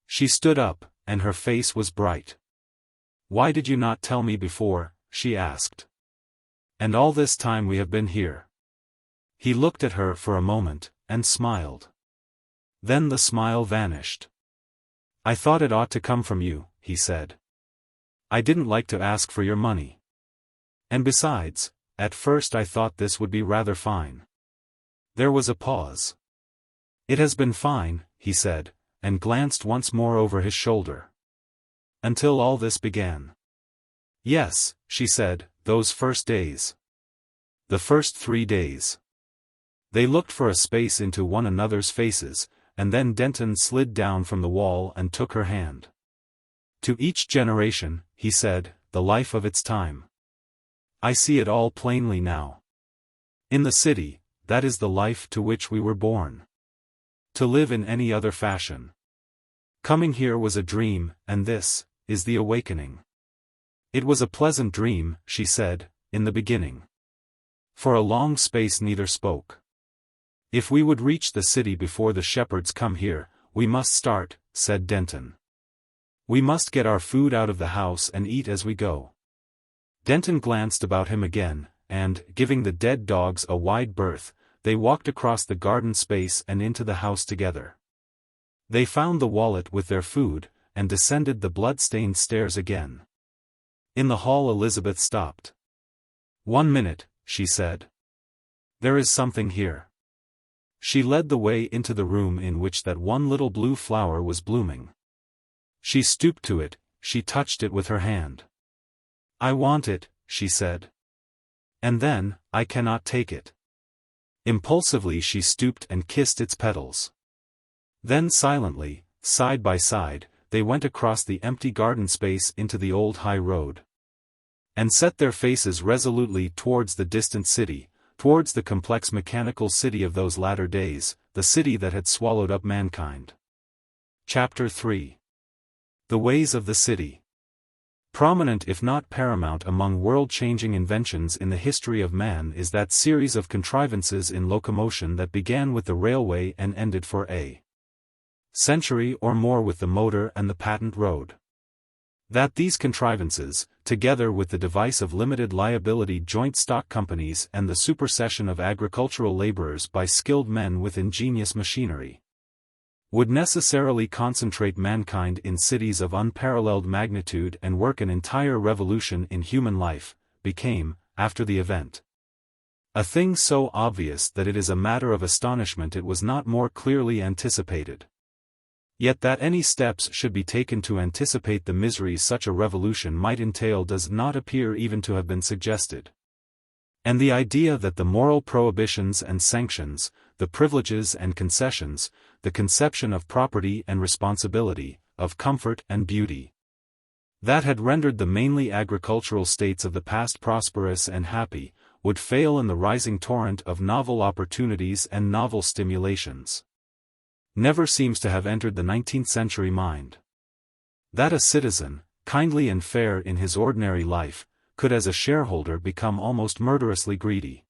She stood up, and her face was bright. "Why did you not tell me before?" she asked. "And all this time we have been here." He looked at her for a moment, and smiled. Then the smile vanished. "I thought it ought to come from you," he said. "I didn't like to ask for your money. And besides, at first I thought this would be rather fine." There was a pause. "It has been fine," he said, and glanced once more over his shoulder. "Until all this began." "Yes," she said, "those first days. The first 3 days." They looked for a space into one another's faces, and then Denton slid down from the wall and took her hand. "To each generation," he said, "the life of its time. I see it all plainly now. In the city, that is the life to which we were born. To live in any other fashion. Coming here was a dream, and this is the awakening." "It was a pleasant dream," she said, "in the beginning." For a long space neither spoke. "If we would reach the city before the shepherds come here, we must start," said Denton. "We must get our food out of the house and eat as we go." Denton glanced about him again, and, giving the dead dogs a wide berth, they walked across the garden space and into the house together. They found the wallet with their food, and descended the blood-stained stairs again. In the hall Elizabeth stopped. "1 minute," she said. "There is something here." She led the way into the room in which that one little blue flower was blooming. She stooped to it, she touched it with her hand. "I want it," she said. "And then, I cannot take it." Impulsively she stooped and kissed its petals. Then silently, side by side, they went across the empty garden space into the old high road. And set their faces resolutely towards the distant city, towards the complex mechanical city of those latter days, the city that had swallowed up mankind. Chapter 3. The Ways of the City. Prominent if not paramount among world-changing inventions in the history of man is that series of contrivances in locomotion that began with the railway and ended for a century or more with the motor and the patent road. That these contrivances, together with the device of limited liability joint stock companies and the supersession of agricultural laborers by skilled men with ingenious machinery, would necessarily concentrate mankind in cities of unparalleled magnitude and work an entire revolution in human life, became, after the event, a thing so obvious that it is a matter of astonishment it was not more clearly anticipated. Yet that any steps should be taken to anticipate the miseries such a revolution might entail does not appear even to have been suggested. And the idea that the moral prohibitions and sanctions, the privileges and concessions, the conception of property and responsibility, of comfort and beauty, that had rendered the mainly agricultural states of the past prosperous and happy, would fail in the rising torrent of novel opportunities and novel stimulations, never seems to have entered the 19th century mind. That a citizen, kindly and fair in his ordinary life, could as a shareholder become almost murderously greedy.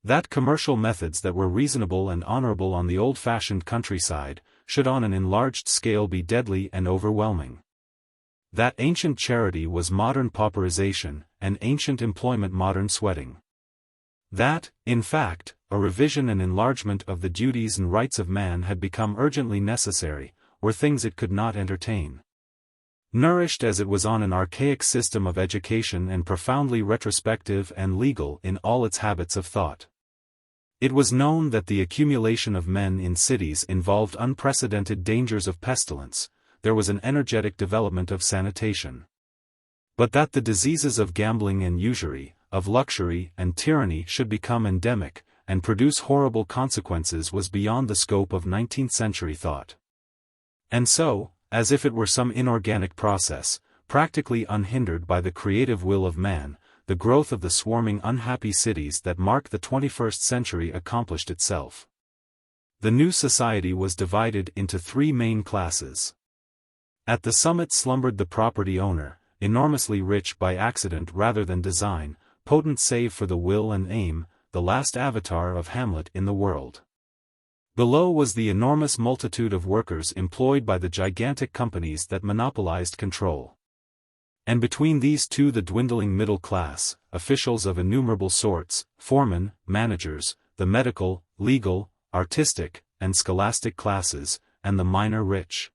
That commercial methods that were reasonable and honorable on the old-fashioned countryside, should on an enlarged scale be deadly and overwhelming. That ancient charity was modern pauperization, and ancient employment modern sweating. That, in fact, a revision and enlargement of the duties and rights of man had become urgently necessary, were things it could not entertain. Nourished as it was on an archaic system of education and profoundly retrospective and legal in all its habits of thought. It was known that the accumulation of men in cities involved unprecedented dangers of pestilence, there was an energetic development of sanitation. But that the diseases of gambling and usury, of luxury and tyranny should become endemic, and produce horrible consequences was beyond the scope of 19th-century thought. And so, as if it were some inorganic process, practically unhindered by the creative will of man, the growth of the swarming unhappy cities that mark the 21st century accomplished itself. The new society was divided into three main classes. At the summit slumbered the property owner, enormously rich by accident rather than design, potent save for the will and aim, the last avatar of Hamlet in the world. Below was the enormous multitude of workers employed by the gigantic companies that monopolized control. And between these two the dwindling middle class, officials of innumerable sorts, foremen, managers, the medical, legal, artistic, and scholastic classes, and the minor rich.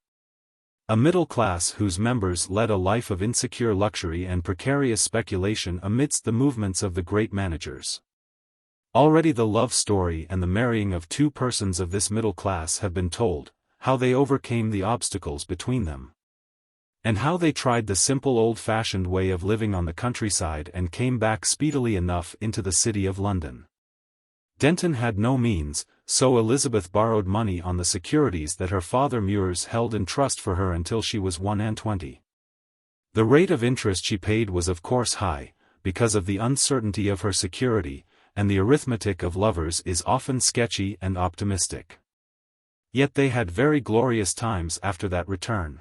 A middle class whose members led a life of insecure luxury and precarious speculation amidst the movements of the great managers. Already the love story and the marrying of two persons of this middle class have been told, how they overcame the obstacles between them, and how they tried the simple old-fashioned way of living on the countryside and came back speedily enough into the city of London. Denton had no means, so Elizabeth borrowed money on the securities that her father Mures held in trust for her until she was 21. The rate of interest she paid was of course high, because of the uncertainty of her security, and the arithmetic of lovers is often sketchy and optimistic. Yet they had very glorious times after that return.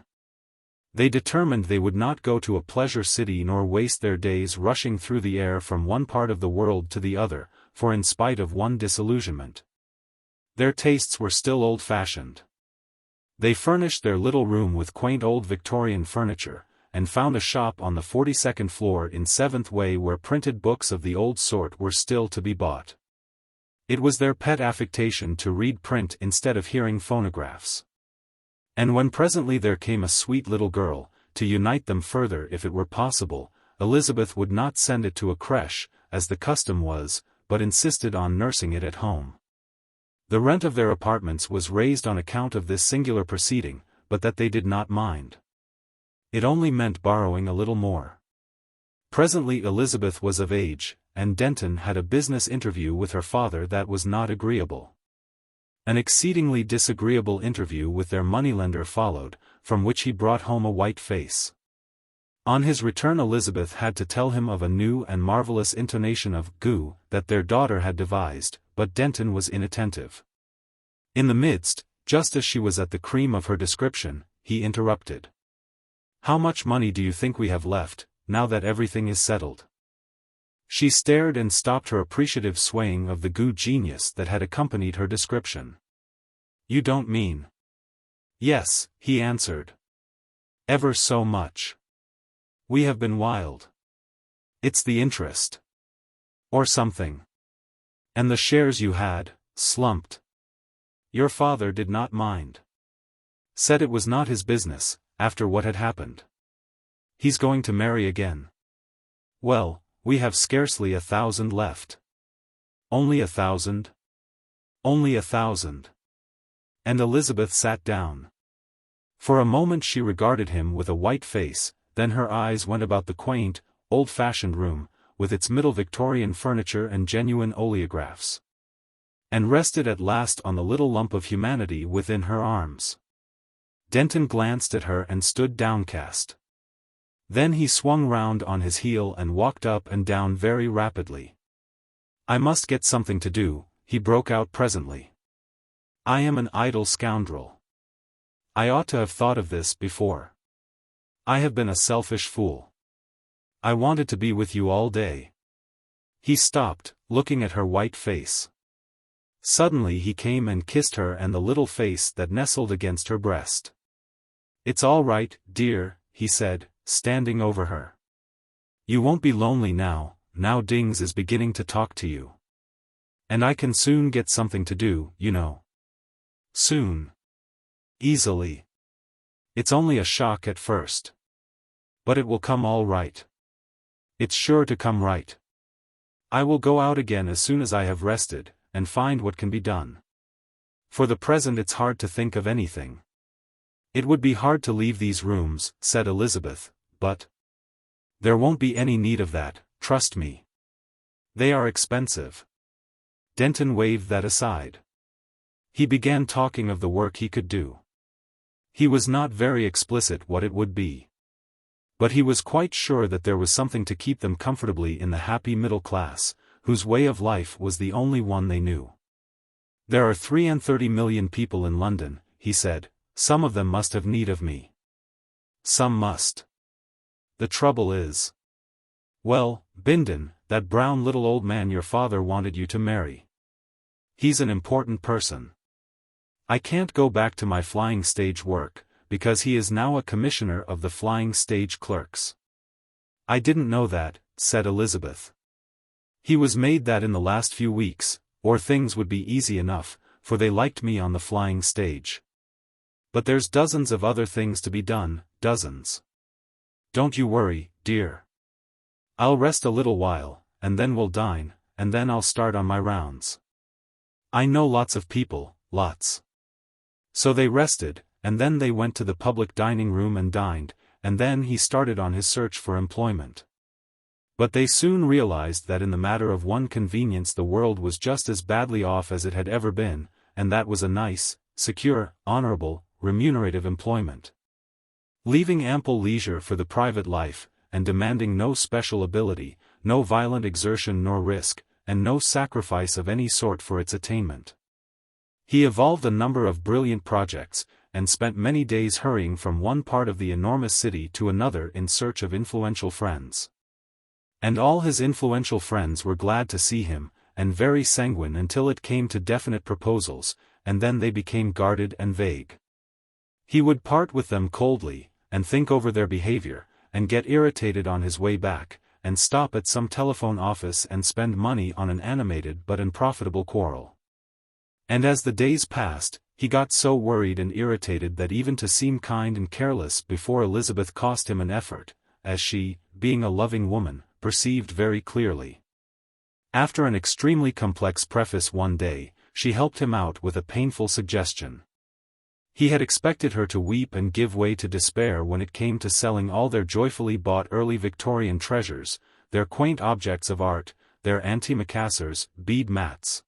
They determined they would not go to a pleasure city nor waste their days rushing through the air from one part of the world to the other, for in spite of one disillusionment, their tastes were still old-fashioned. They furnished their little room with quaint old Victorian furniture, and found a shop on the 42nd floor in 7th Way where printed books of the old sort were still to be bought. It was their pet affectation to read print instead of hearing phonographs. And when presently there came a sweet little girl, to unite them further if it were possible, Elizabeth would not send it to a crèche, as the custom was, but insisted on nursing it at home. The rent of their apartments was raised on account of this singular proceeding, but that they did not mind. It only meant borrowing a little more. Presently Elizabeth was of age, and Denton had a business interview with her father that was not agreeable. An exceedingly disagreeable interview with their moneylender followed, from which he brought home a white face. On his return Elizabeth had to tell him of a new and marvelous intonation of goo that their daughter had devised, but Denton was inattentive. In the midst, just as she was at the cream of her description, he interrupted. "How much money do you think we have left, now that everything is settled?" She stared and stopped her appreciative swaying of the goo genius that had accompanied her description. "You don't mean?" "Yes," he answered. "Ever so much. We have been wild. It's the interest. Or something. And the shares you had, slumped. Your father did not mind. Said it was not his business, after what had happened. He's going to marry again. Well, we have scarcely 1,000 left." "Only 1,000? Only 1,000. And Elizabeth sat down. For a moment she regarded him with a white face, then her eyes went about the quaint, old-fashioned room, with its Middle Victorian furniture and genuine oleographs. And rested at last on the little lump of humanity within her arms. Denton glanced at her and stood downcast. Then he swung round on his heel and walked up and down very rapidly. "I must get something to do," he broke out presently. "I am an idle scoundrel. I ought to have thought of this before. I have been a selfish fool. I wanted to be with you all day." He stopped, looking at her white face. Suddenly he came and kissed her and the little face that nestled against her breast. "It's all right, dear," he said, standing over her. "You won't be lonely now Dings is beginning to talk to you. And I can soon get something to do, you know. Soon. Easily. It's only a shock at first. But it will come all right. It's sure to come right. I will go out again as soon as I have rested, and find what can be done. For the present it's hard to think of anything." "It would be hard to leave these rooms," said Elizabeth, "but there won't be any need of that, trust me. They are expensive." Denton waved that aside. He began talking of the work he could do. He was not very explicit what it would be. But he was quite sure that there was something to keep them comfortably in the happy middle class, whose way of life was the only one they knew. "There are 33 million people in London," he said. "Some of them must have need of me. Some must. The trouble is. Well, Bindon, that brown little old man your father wanted you to marry. He's an important person. I can't go back to my flying stage work, because he is now a commissioner of the flying stage clerks." "I didn't know that," said Elizabeth. "He was made that in the last few weeks, or things would be easy enough, for they liked me on the flying stage. But there's dozens of other things to be done, dozens. Don't you worry, dear. I'll rest a little while, and then we'll dine, and then I'll start on my rounds. I know lots of people, lots." So they rested, and then they went to the public dining room and dined, and then he started on his search for employment. But they soon realized that in the matter of one convenience the world was just as badly off as it had ever been, and that was a nice, secure, honorable, remunerative employment. Leaving ample leisure for the private life, and demanding no special ability, no violent exertion nor risk, and no sacrifice of any sort for its attainment. He evolved a number of brilliant projects, and spent many days hurrying from one part of the enormous city to another in search of influential friends. And all his influential friends were glad to see him, and very sanguine until it came to definite proposals, and then they became guarded and vague. He would part with them coldly, and think over their behavior, and get irritated on his way back, and stop at some telephone office and spend money on an animated but unprofitable quarrel. And as the days passed, he got so worried and irritated that even to seem kind and careless before Elizabeth cost him an effort, as she, being a loving woman, perceived very clearly. After an extremely complex preface one day, she helped him out with a painful suggestion. He had expected her to weep and give way to despair when it came to selling all their joyfully bought early Victorian treasures, their quaint objects of art, their antimacassars, bead mats.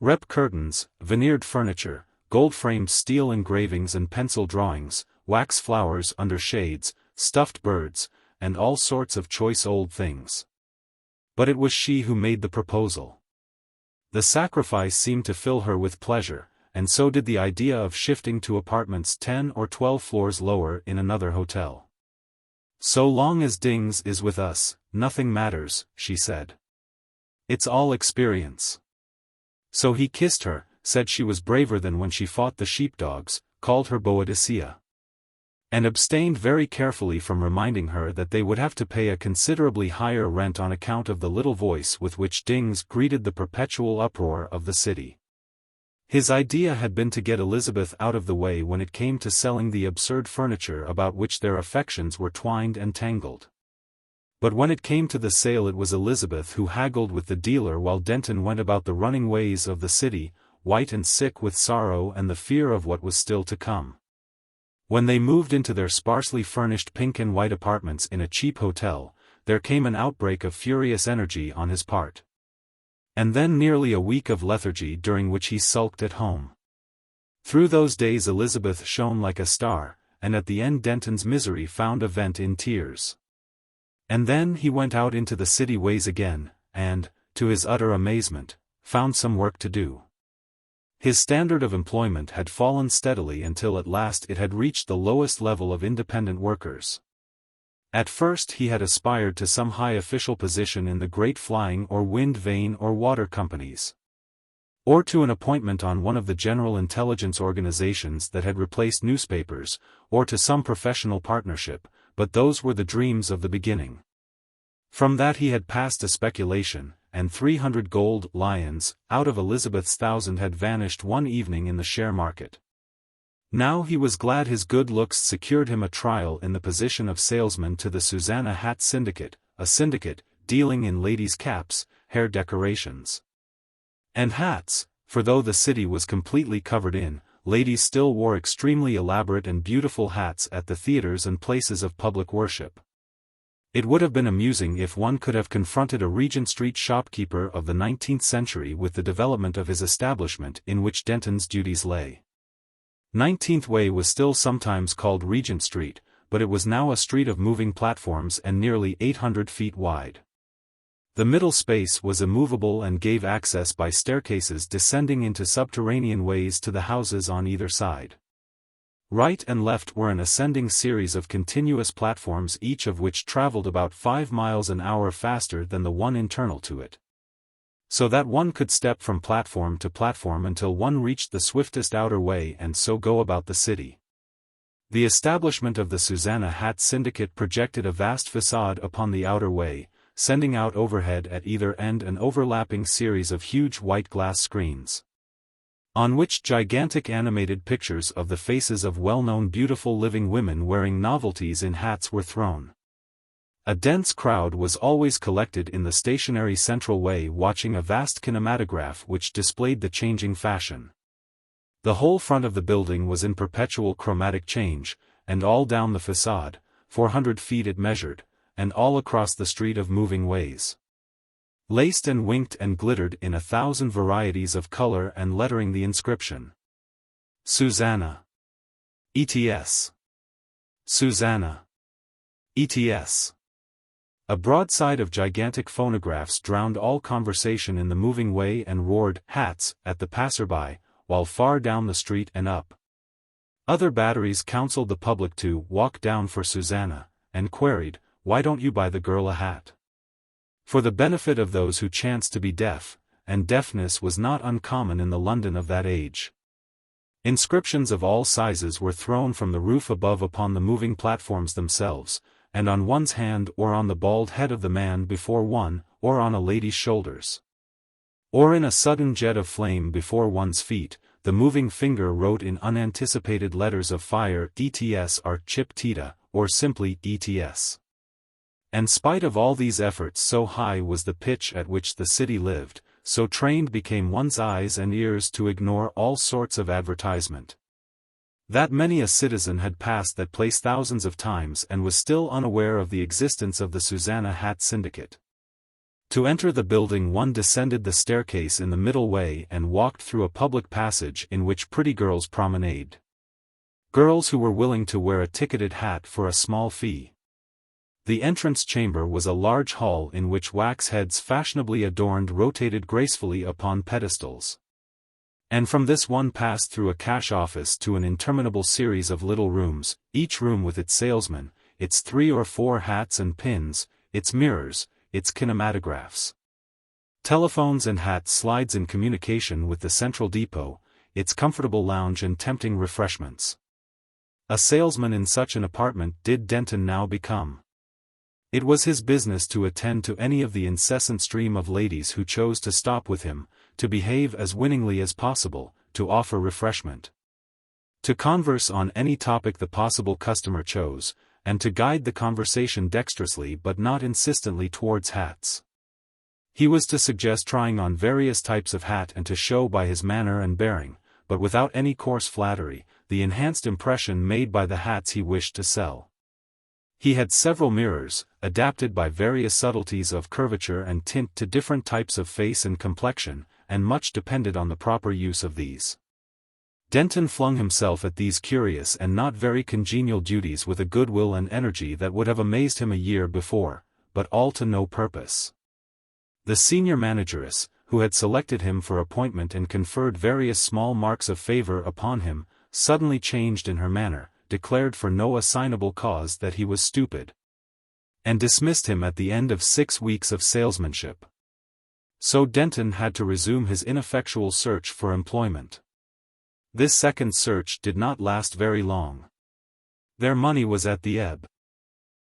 Rep curtains, veneered furniture, gold-framed steel engravings and pencil drawings, wax flowers under shades, stuffed birds, and all sorts of choice old things. But it was she who made the proposal. The sacrifice seemed to fill her with pleasure, and so did the idea of shifting to apartments 10 or 12 floors lower in another hotel. "So long as Dings is with us, nothing matters," she said. "It's all experience." So he kissed her, said she was braver than when she fought the sheepdogs, called her Boadicea, and abstained very carefully from reminding her that they would have to pay a considerably higher rent on account of the little voice with which Dings greeted the perpetual uproar of the city. His idea had been to get Elizabeth out of the way when it came to selling the absurd furniture about which their affections were twined and tangled. But when it came to the sale, it was Elizabeth who haggled with the dealer while Denton went about the running ways of the city, white and sick with sorrow and the fear of what was still to come. When they moved into their sparsely furnished pink and white apartments in a cheap hotel, there came an outbreak of furious energy on his part. And then nearly a week of lethargy during which he sulked at home. Through those days Elizabeth shone like a star, and at the end Denton's misery found a vent in tears. And then he went out into the city ways again, and, to his utter amazement, found some work to do. His standard of employment had fallen steadily until at last it had reached the lowest level of independent workers. At first he had aspired to some high official position in the great flying or wind vane or water companies, or to an appointment on one of the general intelligence organizations that had replaced newspapers, or to some professional partnership, but those were the dreams of the beginning. From that he had passed to speculation, and 300 gold lions out of Elizabeth's 1,000 had vanished one evening in the share market. Now he was glad his good looks secured him a trial in the position of salesman to the Susanna Hat Syndicate, a syndicate dealing in ladies' caps, hair decorations, and hats, for though the city was completely covered in, ladies still wore extremely elaborate and beautiful hats at the theaters and places of public worship. It would have been amusing if one could have confronted a Regent Street shopkeeper of the 19th century with the development of his establishment in which Denton's duties lay. 19th Way was still sometimes called Regent Street, but it was now a street of moving platforms and nearly 800 feet wide. The middle space was immovable and gave access by staircases descending into subterranean ways to the houses on either side. Right and left were an ascending series of continuous platforms, each of which traveled about 5 miles an hour faster than the one internal to it, so that one could step from platform to platform until one reached the swiftest outer way and so go about the city. The establishment of the Susanna Hat Syndicate projected a vast facade upon the outer way, sending out overhead at either end an overlapping series of huge white glass screens, on which gigantic animated pictures of the faces of well-known beautiful living women wearing novelties in hats were thrown. A dense crowd was always collected in the stationary central way watching a vast kinematograph which displayed the changing fashion. The whole front of the building was in perpetual chromatic change, and all down the facade, 400 feet it measured, and all across the street of moving ways, laced and winked and glittered in 1,000 varieties of color and lettering the inscription, Susanna. ETS. Susanna. ETS. A broadside of gigantic phonographs drowned all conversation in the moving way and roared "hats" at the passerby, while far down the street and up other batteries counseled the public to walk down for Susanna, and queried, "Why don't you buy the girl a hat?" For the benefit of those who chanced to be deaf, and deafness was not uncommon in the London of that age. Inscriptions of all sizes were thrown from the roof above upon the moving platforms themselves, and on one's hand or on the bald head of the man before one, or on a lady's shoulders, or in a sudden jet of flame before one's feet. The moving finger wrote in unanticipated letters of fire ETS or Chip Tita, or simply ETS. And spite of all these efforts, so high was the pitch at which the city lived, so trained became one's eyes and ears to ignore all sorts of advertisement, that many a citizen had passed that place thousands of times and was still unaware of the existence of the Susanna Hat Syndicate. To enter the building one descended the staircase in the middle way and walked through a public passage in which pretty girls promenade. Girls who were willing to wear a ticketed hat for a small fee. The entrance chamber was a large hall in which wax heads fashionably adorned rotated gracefully upon pedestals. And from this one passed through a cash office to an interminable series of little rooms, each room with its salesman, its 3 or 4 hats and pins, its mirrors, its kinematographs, telephones and hat slides in communication with the central depot, its comfortable lounge and tempting refreshments. A salesman in such an apartment did Denton now become. It was his business to attend to any of the incessant stream of ladies who chose to stop with him, to behave as winningly as possible, to offer refreshment, to converse on any topic the possible customer chose, and to guide the conversation dexterously but not insistently towards hats. He was to suggest trying on various types of hat and to show by his manner and bearing, but without any coarse flattery, the enhanced impression made by the hats he wished to sell. He had several mirrors, adapted by various subtleties of curvature and tint to different types of face and complexion, and much depended on the proper use of these. Denton flung himself at these curious and not very congenial duties with a goodwill and energy that would have amazed him a year before, but all to no purpose. The senior manageress, who had selected him for appointment and conferred various small marks of favor upon him, suddenly changed in her manner, declared for no assignable cause that he was stupid, and dismissed him at the end of 6 weeks of salesmanship. So Denton had to resume his ineffectual search for employment. This second search did not last very long. Their money was at the ebb.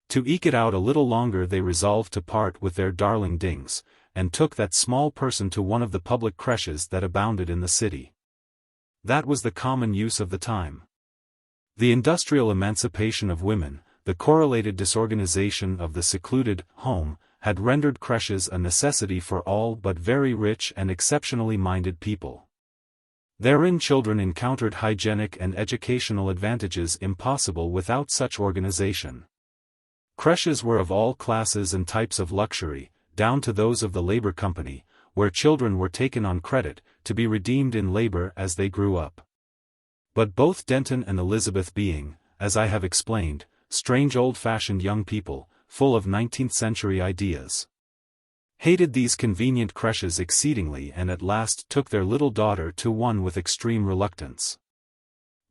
To eke it out a little longer they resolved to part with their darling Dings, and took that small person to one of the public creches that abounded in the city. That was the common use of the time. The industrial emancipation of women, the correlated disorganization of the secluded home, had rendered creches a necessity for all but very rich and exceptionally minded people. Therein children encountered hygienic and educational advantages impossible without such organization. Creches were of all classes and types of luxury, down to those of the labor company, where children were taken on credit, to be redeemed in labor as they grew up. But both Denton and Elizabeth being, as I have explained, strange old-fashioned young people, full of 19th-century ideas, hated these convenient creches exceedingly and at last took their little daughter to one with extreme reluctance.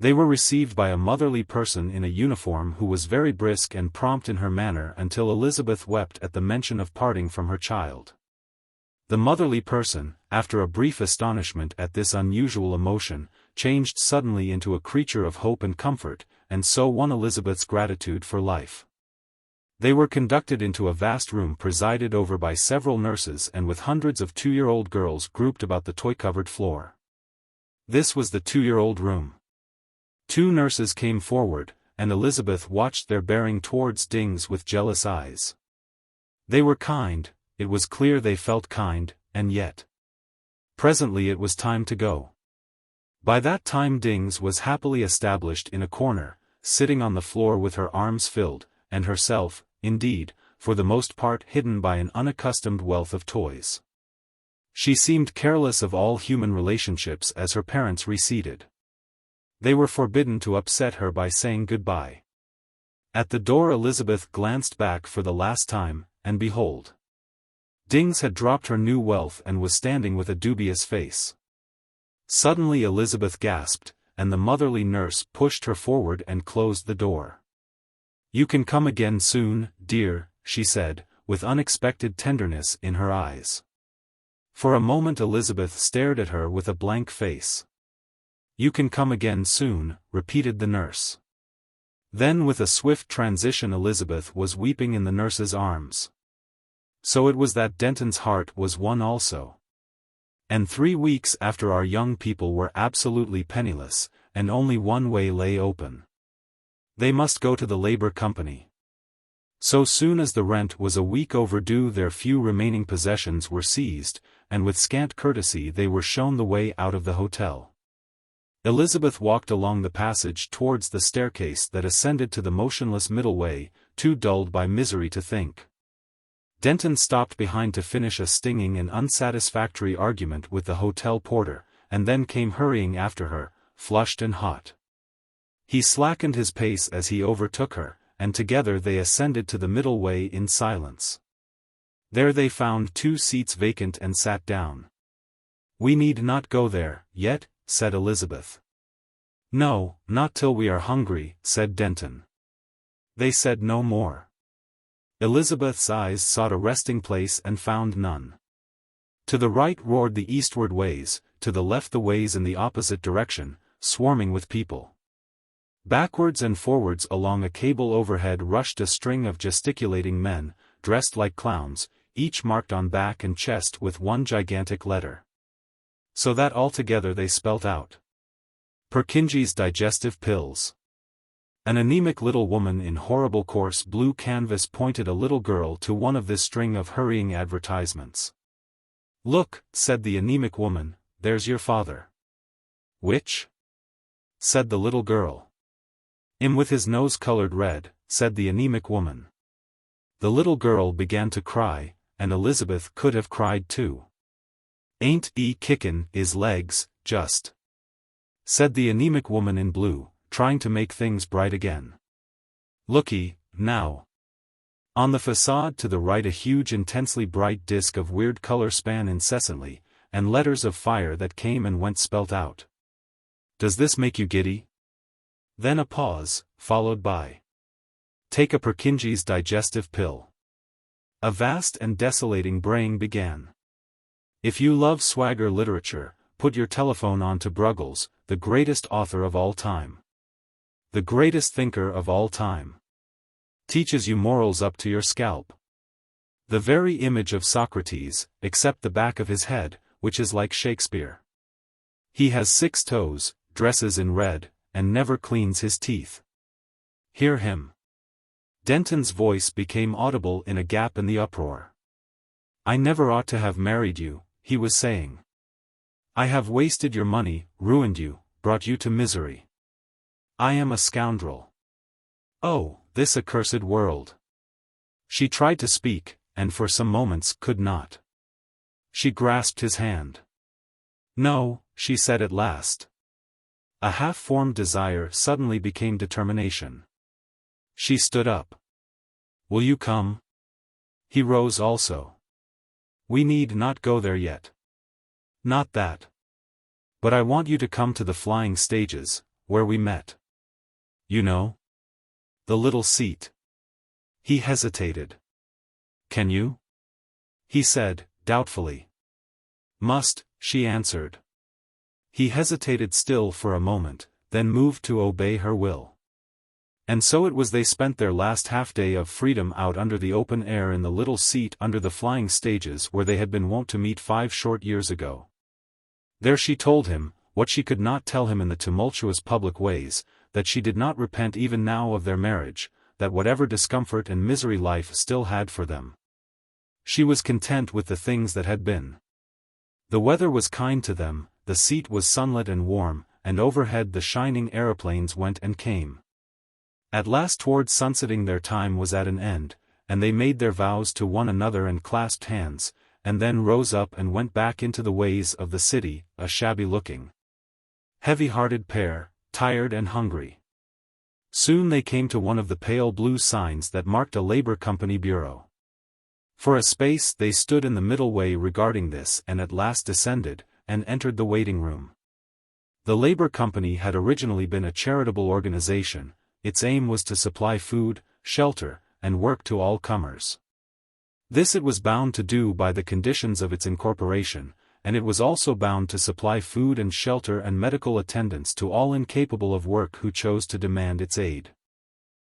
They were received by a motherly person in a uniform who was very brisk and prompt in her manner until Elizabeth wept at the mention of parting from her child. The motherly person, after a brief astonishment at this unusual emotion, changed suddenly into a creature of hope and comfort, and so won Elizabeth's gratitude for life. They were conducted into a vast room presided over by several nurses and with hundreds of 2-year-old girls grouped about the toy-covered floor. This was the 2-year-old room. 2 nurses came forward, and Elizabeth watched their bearing towards Dings with jealous eyes. They were kind, it was clear they felt kind, and yet. Presently it was time to go. By that time Dings was happily established in a corner, sitting on the floor with her arms filled, and herself, indeed, for the most part hidden by an unaccustomed wealth of toys. She seemed careless of all human relationships as her parents receded. They were forbidden to upset her by saying goodbye. At the door Elizabeth glanced back for the last time, and behold, Dings had dropped her new wealth and was standing with a dubious face. Suddenly Elizabeth gasped, and the motherly nurse pushed her forward and closed the door. "You can come again soon, dear," she said, with unexpected tenderness in her eyes. For a moment Elizabeth stared at her with a blank face. "You can come again soon," repeated the nurse. Then with a swift transition Elizabeth was weeping in the nurse's arms. So it was that Denton's heart was won also. And 3 weeks after our young people were absolutely penniless, and only one way lay open. They must go to the labor company. So soon as the rent was a week overdue their few remaining possessions were seized, and with scant courtesy they were shown the way out of the hotel. Elizabeth walked along the passage towards the staircase that ascended to the motionless middle way, too dulled by misery to think. Denton stopped behind to finish a stinging and unsatisfactory argument with the hotel porter, and then came hurrying after her, flushed and hot. He slackened his pace as he overtook her, and together they ascended to the middle way in silence. There they found 2 seats vacant and sat down. "We need not go there, yet," said Elizabeth. "No, not till we are hungry," said Denton. They said no more. Elizabeth's eyes sought a resting place and found none. To the right roared the eastward ways, to the left the ways in the opposite direction, swarming with people. Backwards and forwards along a cable overhead rushed a string of gesticulating men, dressed like clowns, each marked on back and chest with one gigantic letter. So that altogether they spelt out Purkinje's digestive pills. An anemic little woman in horrible coarse blue canvas pointed a little girl to one of this string of hurrying advertisements. "Look," said the anemic woman, "there's your father." "Which?" said the little girl. "Him with his nose colored red," said the anemic woman. The little girl began to cry, and Elizabeth could have cried too. "Ain't he kickin' his legs, just," said the anemic woman in blue, trying to make things bright again. "Looky, now." On the facade to the right a huge intensely bright disk of weird color span incessantly, and letters of fire that came and went spelt out. "Does this make you giddy?" Then a pause, followed by "Take a Purkinje's digestive pill." A vast and desolating braying began. "If you love swagger literature, put your telephone on to Bruggles, the greatest author of all time. The greatest thinker of all time. Teaches you morals up to your scalp. The very image of Socrates, except the back of his head, which is like Shakespeare. He has 6 toes, dresses in red, and never cleans his teeth. Hear him." Denton's voice became audible in a gap in the uproar. "I never ought to have married you," he was saying. "I have wasted your money, ruined you, brought you to misery. I am a scoundrel. Oh, this accursed world." She tried to speak, and for some moments could not. She grasped his hand. "No," she said at last. A half-formed desire suddenly became determination. She stood up. "Will you come?" He rose also. "We need not go there yet." "Not that. But I want you to come to the flying stages, where we met. You know? The little seat." He hesitated. "Can you?" he said, doubtfully. "Must," she answered. He hesitated still for a moment, then moved to obey her will. And so it was they spent their last half-day of freedom out under the open air in the little seat under the flying stages where they had been wont to meet 5 short years ago. There she told him, what she could not tell him in the tumultuous public ways, that she did not repent even now of their marriage, that whatever discomfort and misery life still had for them, she was content with the things that had been. The weather was kind to them, the seat was sunlit and warm, and overhead the shining aeroplanes went and came. At last towards sunsetting their time was at an end, and they made their vows to one another and clasped hands, and then rose up and went back into the ways of the city, a shabby-looking, heavy-hearted pair, tired and hungry. Soon they came to one of the pale blue signs that marked a Labor Company bureau. For a space they stood in the middle way regarding this and at last descended, and entered the waiting room. The Labor Company had originally been a charitable organization. Its aim was to supply food, shelter, and work to all comers. This it was bound to do by the conditions of its incorporation, and it was also bound to supply food and shelter and medical attendance to all incapable of work who chose to demand its aid.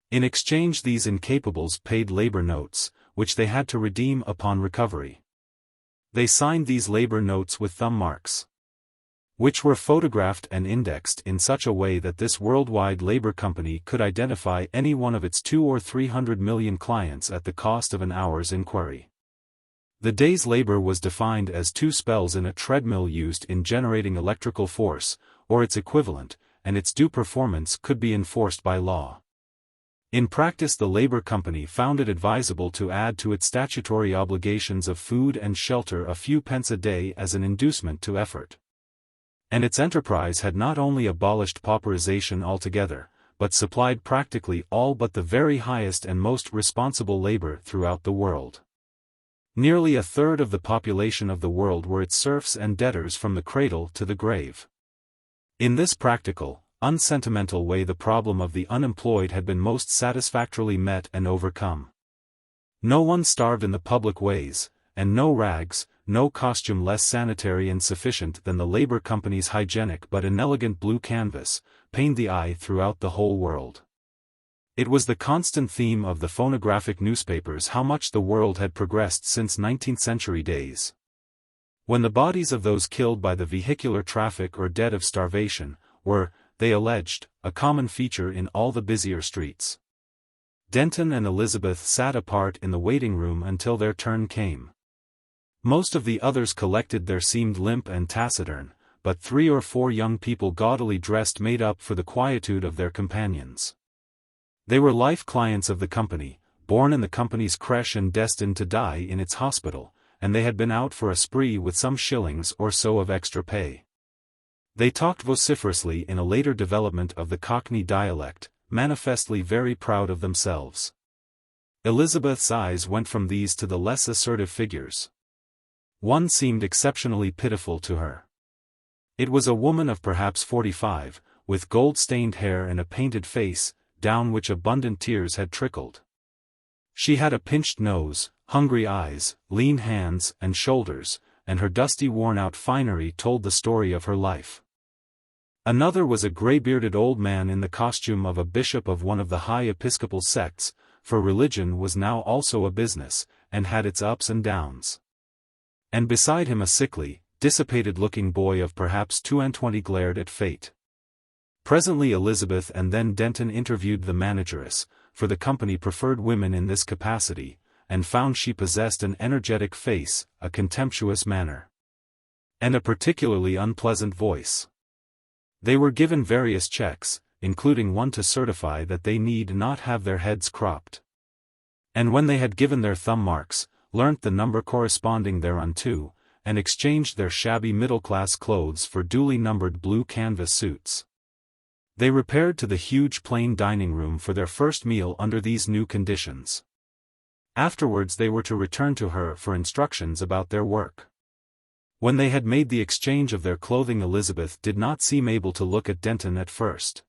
In exchange these incapables paid labor notes, which they had to redeem upon recovery. They signed these labor notes with thumb marks, which were photographed and indexed in such a way that this worldwide labor company could identify any one of its 200 or 300 million clients at the cost of an hour's inquiry. The day's labor was defined as 2 spells in a treadmill used in generating electrical force, or its equivalent, and its due performance could be enforced by law. In practice, the Labour Company found it advisable to add to its statutory obligations of food and shelter a few pence a day as an inducement to effort. And its enterprise had not only abolished pauperization altogether, but supplied practically all but the very highest and most responsible labor throughout the world. Nearly a third of the population of the world were its serfs and debtors from the cradle to the grave. In this practical, unsentimental way, the problem of the unemployed had been most satisfactorily met and overcome. No one starved in the public ways, and no rags, no costume less sanitary and sufficient than the Labour Company's hygienic but inelegant blue canvas, pained the eye throughout the whole world. It was the constant theme of the phonographic newspapers how much the world had progressed since 19th-century days. When the bodies of those killed by the vehicular traffic or dead of starvation were, they alleged, a common feature in all the busier streets. Denton and Elizabeth sat apart in the waiting room until their turn came. Most of the others collected there seemed limp and taciturn, but 3 or 4 young people gaudily dressed made up for the quietude of their companions. They were life clients of the company, born in the company's creche and destined to die in its hospital, and they had been out for a spree with some shillings or so of extra pay. They talked vociferously in a later development of the Cockney dialect, manifestly very proud of themselves. Elizabeth's eyes went from these to the less assertive figures. One seemed exceptionally pitiful to her. It was a woman of perhaps 45, with gold-stained hair and a painted face, down which abundant tears had trickled. She had a pinched nose, hungry eyes, lean hands and shoulders, and her dusty worn-out finery told the story of her life. Another was a grey-bearded old man in the costume of a bishop of one of the high episcopal sects, for religion was now also a business, and had its ups and downs. And beside him a sickly, dissipated-looking boy of perhaps 22 glared at fate. Presently Elizabeth and then Denton interviewed the manageress, for the company preferred women in this capacity, and found she possessed an energetic face, a contemptuous manner, and a particularly unpleasant voice. They were given various checks, including one to certify that they need not have their heads cropped. And when they had given their thumb marks, learnt the number corresponding thereunto, and exchanged their shabby middle-class clothes for duly numbered blue canvas suits, they repaired to the huge plain dining room for their first meal under these new conditions. Afterwards they were to return to her for instructions about their work. When they had made the exchange of their clothing, Elizabeth did not seem able to look at Denton at first.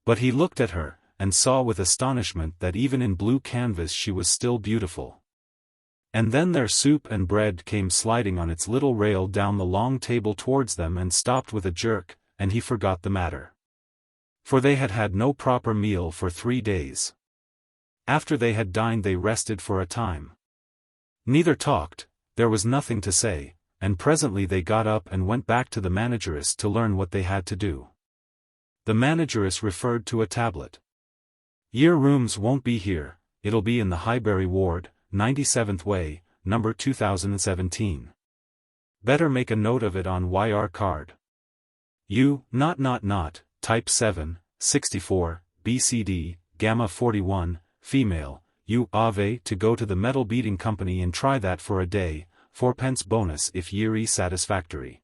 But he looked at her, and saw with astonishment that even in blue canvas she was still beautiful. And then their soup and bread came sliding on its little rail down the long table towards them and stopped with a jerk, and he forgot the matter. For they had had no proper meal for 3 days. After they had dined they rested for a time. Neither talked, there was nothing to say, and presently they got up and went back to the manageress to learn what they had to do. The manageress referred to a tablet. "Your rooms won't be here, it'll be in the Highbury ward, 97th Way, number 2017. Better make a note of it on YR card. You, type 7, 64, BCD, Gamma 41, female, you ave to go to the metal beating company and try that for a day, 4 pence bonus if yeary satisfactory.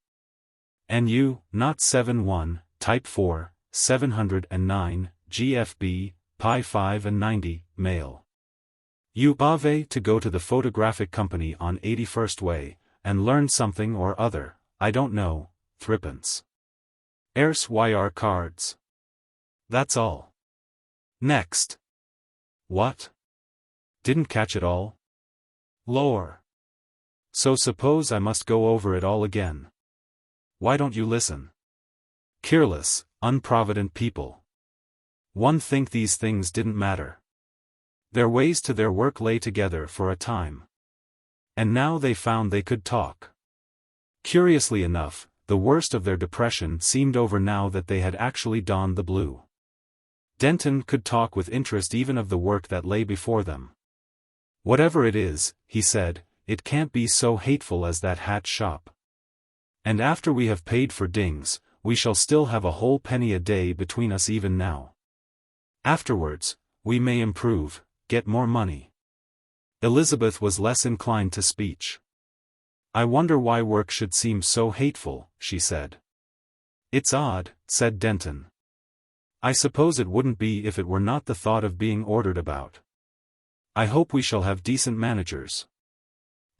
And you, 71, type 4, 709, GFB, Pi 5 and 90, male. You ave to go to the photographic company on 81st Way, and learn something or other, I don't know, 3 pence. Erse YR cards. That's all. Next. What? Didn't catch it all? Lore. So suppose I must go over it all again. Why don't you listen? Careless, unprovident people. One think these things didn't matter. Their ways to their work lay together for a time. And now they found they could talk. Curiously enough, the worst of their depression seemed over now that they had actually donned the blue. Denton could talk with interest even of the work that lay before them. "Whatever it is," he said, "it can't be so hateful as that hat shop. And after we have paid for dings, we shall still have a whole penny a day between us even now. Afterwards, we may improve, get more money. Elizabeth was less inclined to speech. I wonder why work should seem so hateful, she said. It's odd, said Denton. I suppose it wouldn't be if it were not the thought of being ordered about. I hope we shall have decent managers.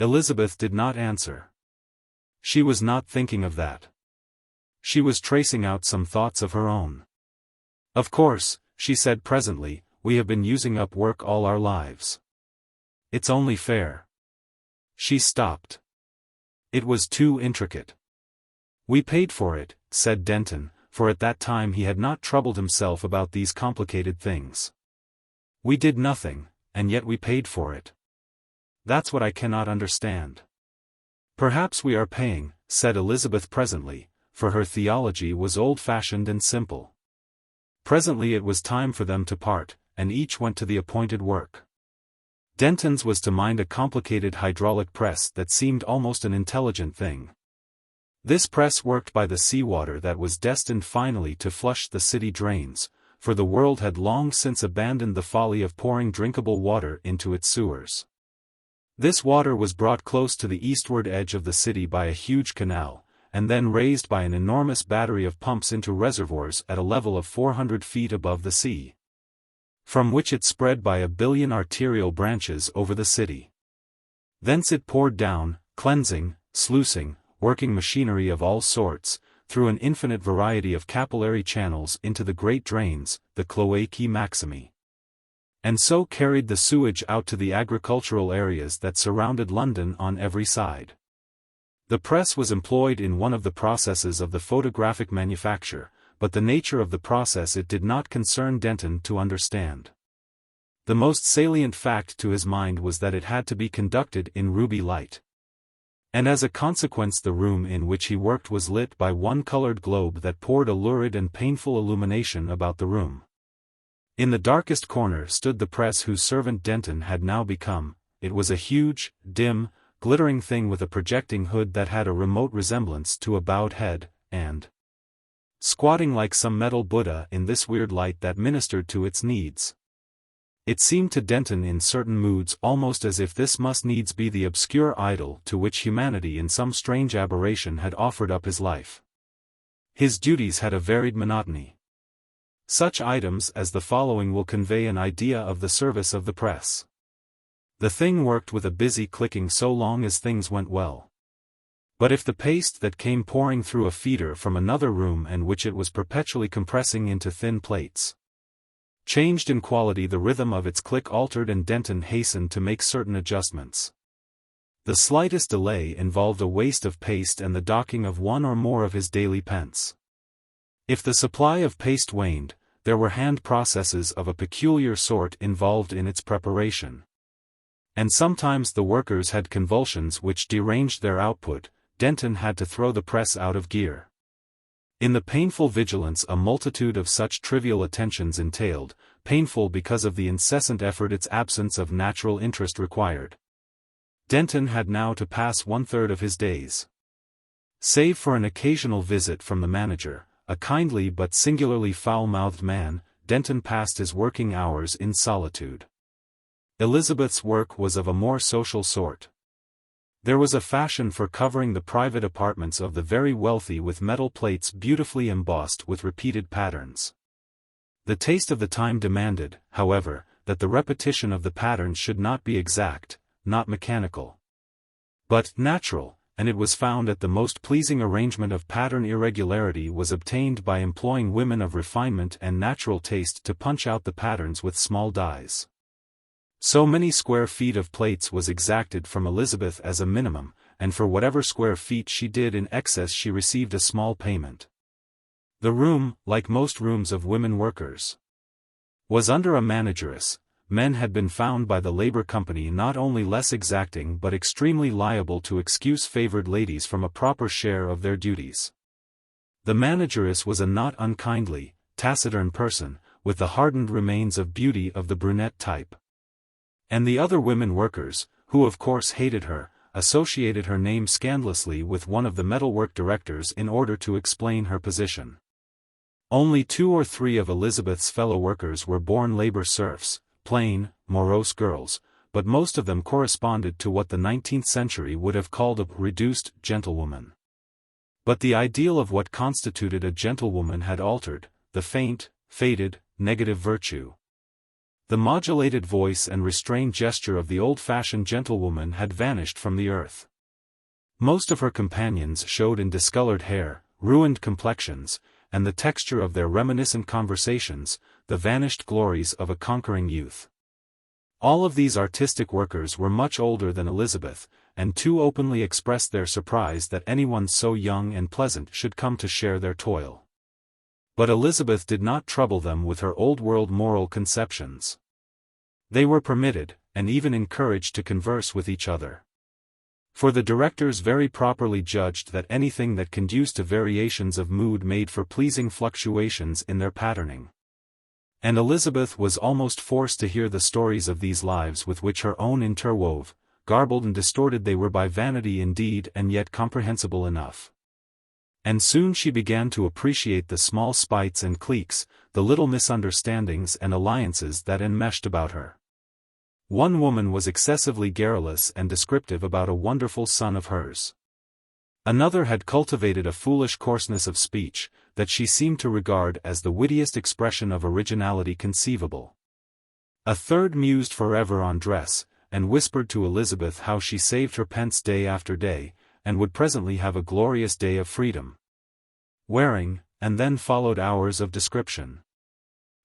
Elizabeth did not answer. She was not thinking of that. She was tracing out some thoughts of her own. Of course, she said presently, we have been using up work all our lives. It's only fair. She stopped. It was too intricate. We paid for it, said Denton, for at that time he had not troubled himself about these complicated things. We did nothing, and yet we paid for it. That's what I cannot understand. Perhaps we are paying, said Elizabeth presently, for her theology was old-fashioned and simple. Presently it was time for them to part, and each went to the appointed work. Denton's was to mind a complicated hydraulic press that seemed almost an intelligent thing. This press worked by the seawater that was destined finally to flush the city drains, for the world had long since abandoned the folly of pouring drinkable water into its sewers. This water was brought close to the eastward edge of the city by a huge canal, and then raised by an enormous battery of pumps into reservoirs at a level of 400 feet above the sea, from which it spread by 1 billion arterial branches over the city. Thence it poured down, cleansing, sluicing, working machinery of all sorts, through an infinite variety of capillary channels into the great drains, the cloacae maximi. And so carried the sewage out to the agricultural areas that surrounded London on every side. The press was employed in one of the processes of the photographic manufacture, but the nature of the process it did not concern Denton to understand. The most salient fact to his mind was that it had to be conducted in ruby light. And as a consequence the room in which he worked was lit by one colored globe that poured a lurid and painful illumination about the room. In the darkest corner stood the press whose servant Denton had now become. It was a huge, dim, glittering thing with a projecting hood that had a remote resemblance to a bowed head, and squatting like some metal Buddha in this weird light that ministered to its needs. It seemed to Denton in certain moods almost as if this must needs be the obscure idol to which humanity in some strange aberration had offered up his life. His duties had a varied monotony. Such items as the following will convey an idea of the service of the press. The thing worked with a busy clicking so long as things went well. But if the paste that came pouring through a feeder from another room and which it was perpetually compressing into thin plates changed in quality, the rhythm of its click altered, and Denton hastened to make certain adjustments. The slightest delay involved a waste of paste and the docking of one or more of his daily pence. If the supply of paste waned, there were hand processes of a peculiar sort involved in its preparation. And sometimes the workers had convulsions which deranged their output. Denton had to throw the press out of gear. In the painful vigilance a multitude of such trivial attentions entailed, painful because of the incessant effort its absence of natural interest required. Denton had now to pass 1/3 of his days. Save for an occasional visit from the manager, a kindly but singularly foul-mouthed man, Denton passed his working hours in solitude. Elizabeth's work was of a more social sort. There was a fashion for covering the private apartments of the very wealthy with metal plates beautifully embossed with repeated patterns. The taste of the time demanded, however, that the repetition of the patterns should not be exact, not mechanical, but natural, and it was found that the most pleasing arrangement of pattern irregularity was obtained by employing women of refinement and natural taste to punch out the patterns with small dies. So many square feet of plates was exacted from Elizabeth as a minimum, and for whatever square feet she did in excess she received a small payment. The room, like most rooms of women workers, was under a manageress. Men had been found by the Labour Company not only less exacting but extremely liable to excuse favoured ladies from a proper share of their duties. The manageress was a not unkindly, taciturn person, with the hardened remains of beauty of the brunette type. And the other women workers, who of course hated her, associated her name scandalously with one of the metalwork directors in order to explain her position. Only 2 or 3 of Elizabeth's fellow workers were born labor serfs, plain, morose girls, but most of them corresponded to what the 19th century would have called a reduced gentlewoman. But the ideal of what constituted a gentlewoman had altered, the faint, faded, negative virtue. The modulated voice and restrained gesture of the old-fashioned gentlewoman had vanished from the earth. Most of her companions showed in discolored hair, ruined complexions, and the texture of their reminiscent conversations, the vanished glories of a conquering youth. All of these artistic workers were much older than Elizabeth, and too openly expressed their surprise that anyone so young and pleasant should come to share their toil. But Elizabeth did not trouble them with her old-world moral conceptions. They were permitted, and even encouraged to converse with each other. For the directors very properly judged that anything that conduced to variations of mood made for pleasing fluctuations in their patterning. And Elizabeth was almost forced to hear the stories of these lives with which her own interwove, garbled and distorted they were by vanity indeed and yet comprehensible enough. And soon she began to appreciate the small spites and cliques, the little misunderstandings and alliances that enmeshed about her. One woman was excessively garrulous and descriptive about a wonderful son of hers. Another had cultivated a foolish coarseness of speech, that she seemed to regard as the wittiest expression of originality conceivable. A third mused forever on dress, and whispered to Elizabeth how she saved her pence day after day, and would presently have a glorious day of freedom. Wearing, and then followed hours of description.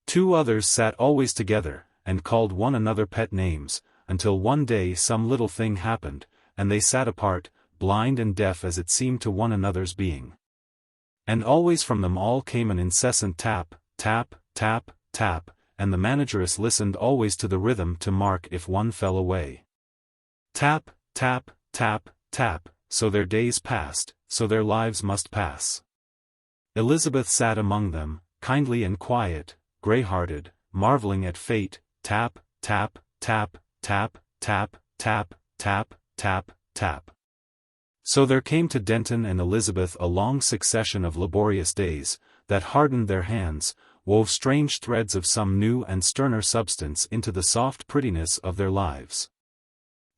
2 others sat always together, and called one another pet names, until one day some little thing happened, and they sat apart, blind and deaf as it seemed to one another's being. And always from them all came an incessant tap, tap, tap, tap, and the manageress listened always to the rhythm to mark if one fell away. Tap, tap, tap, tap, so their days passed, so their lives must pass. Elizabeth sat among them, kindly and quiet, grey-hearted, marvelling at fate, tap, tap, tap, tap, tap, tap, tap, tap, tap. So there came to Denton and Elizabeth a long succession of laborious days, that hardened their hands, wove strange threads of some new and sterner substance into the soft prettiness of their lives,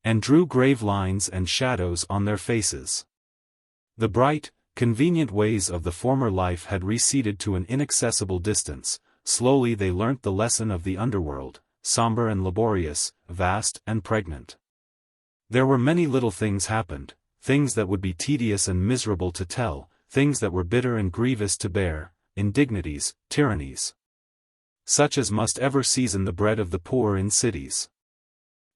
and drew grave lines and shadows on their faces. The bright, convenient ways of the former life had receded to an inaccessible distance. Slowly they learnt the lesson of the underworld, somber and laborious, vast and pregnant. There were many little things happened, things that would be tedious and miserable to tell, things that were bitter and grievous to bear, indignities, tyrannies, such as must ever season the bread of the poor in cities.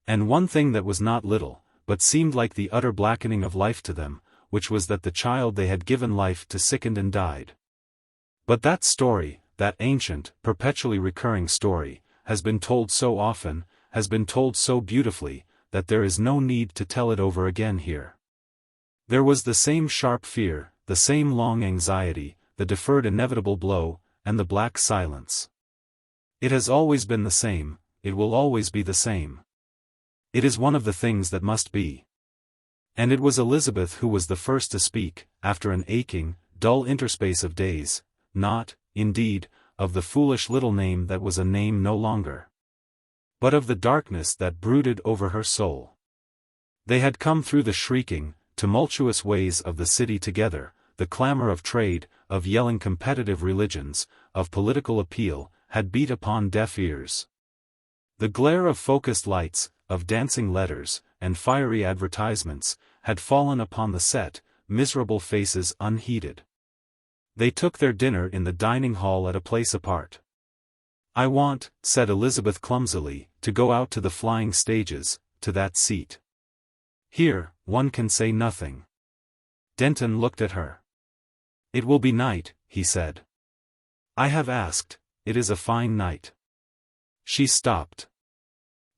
And one thing that was not little, but seemed like the utter blackening of life to them, which was that the child they had given life to sickened and died. But that story, that ancient, perpetually recurring story, has been told so often, has been told so beautifully, that there is no need to tell it over again here. There was the same sharp fear, the same long anxiety, the deferred inevitable blow, and the black silence. It has always been the same, it will always be the same. It is one of the things that must be. And it was Elizabeth who was the first to speak, after an aching, dull interspace of days, not, indeed, of the foolish little name that was a name no longer, but of the darkness that brooded over her soul. They had come through the shrieking, tumultuous ways of the city together, the clamor of trade, of yelling competitive religions, of political appeal, had beat upon deaf ears. The glare of focused lights, of dancing letters, and fiery advertisements, had fallen upon the set, miserable faces unheeded. They took their dinner in the dining hall at a place apart. "I want," said Elizabeth clumsily, "to go out to the flying stages, to that seat. Here, one can say nothing." Denton looked at her. "It will be night," he said. "I have asked, it is a fine night." She stopped.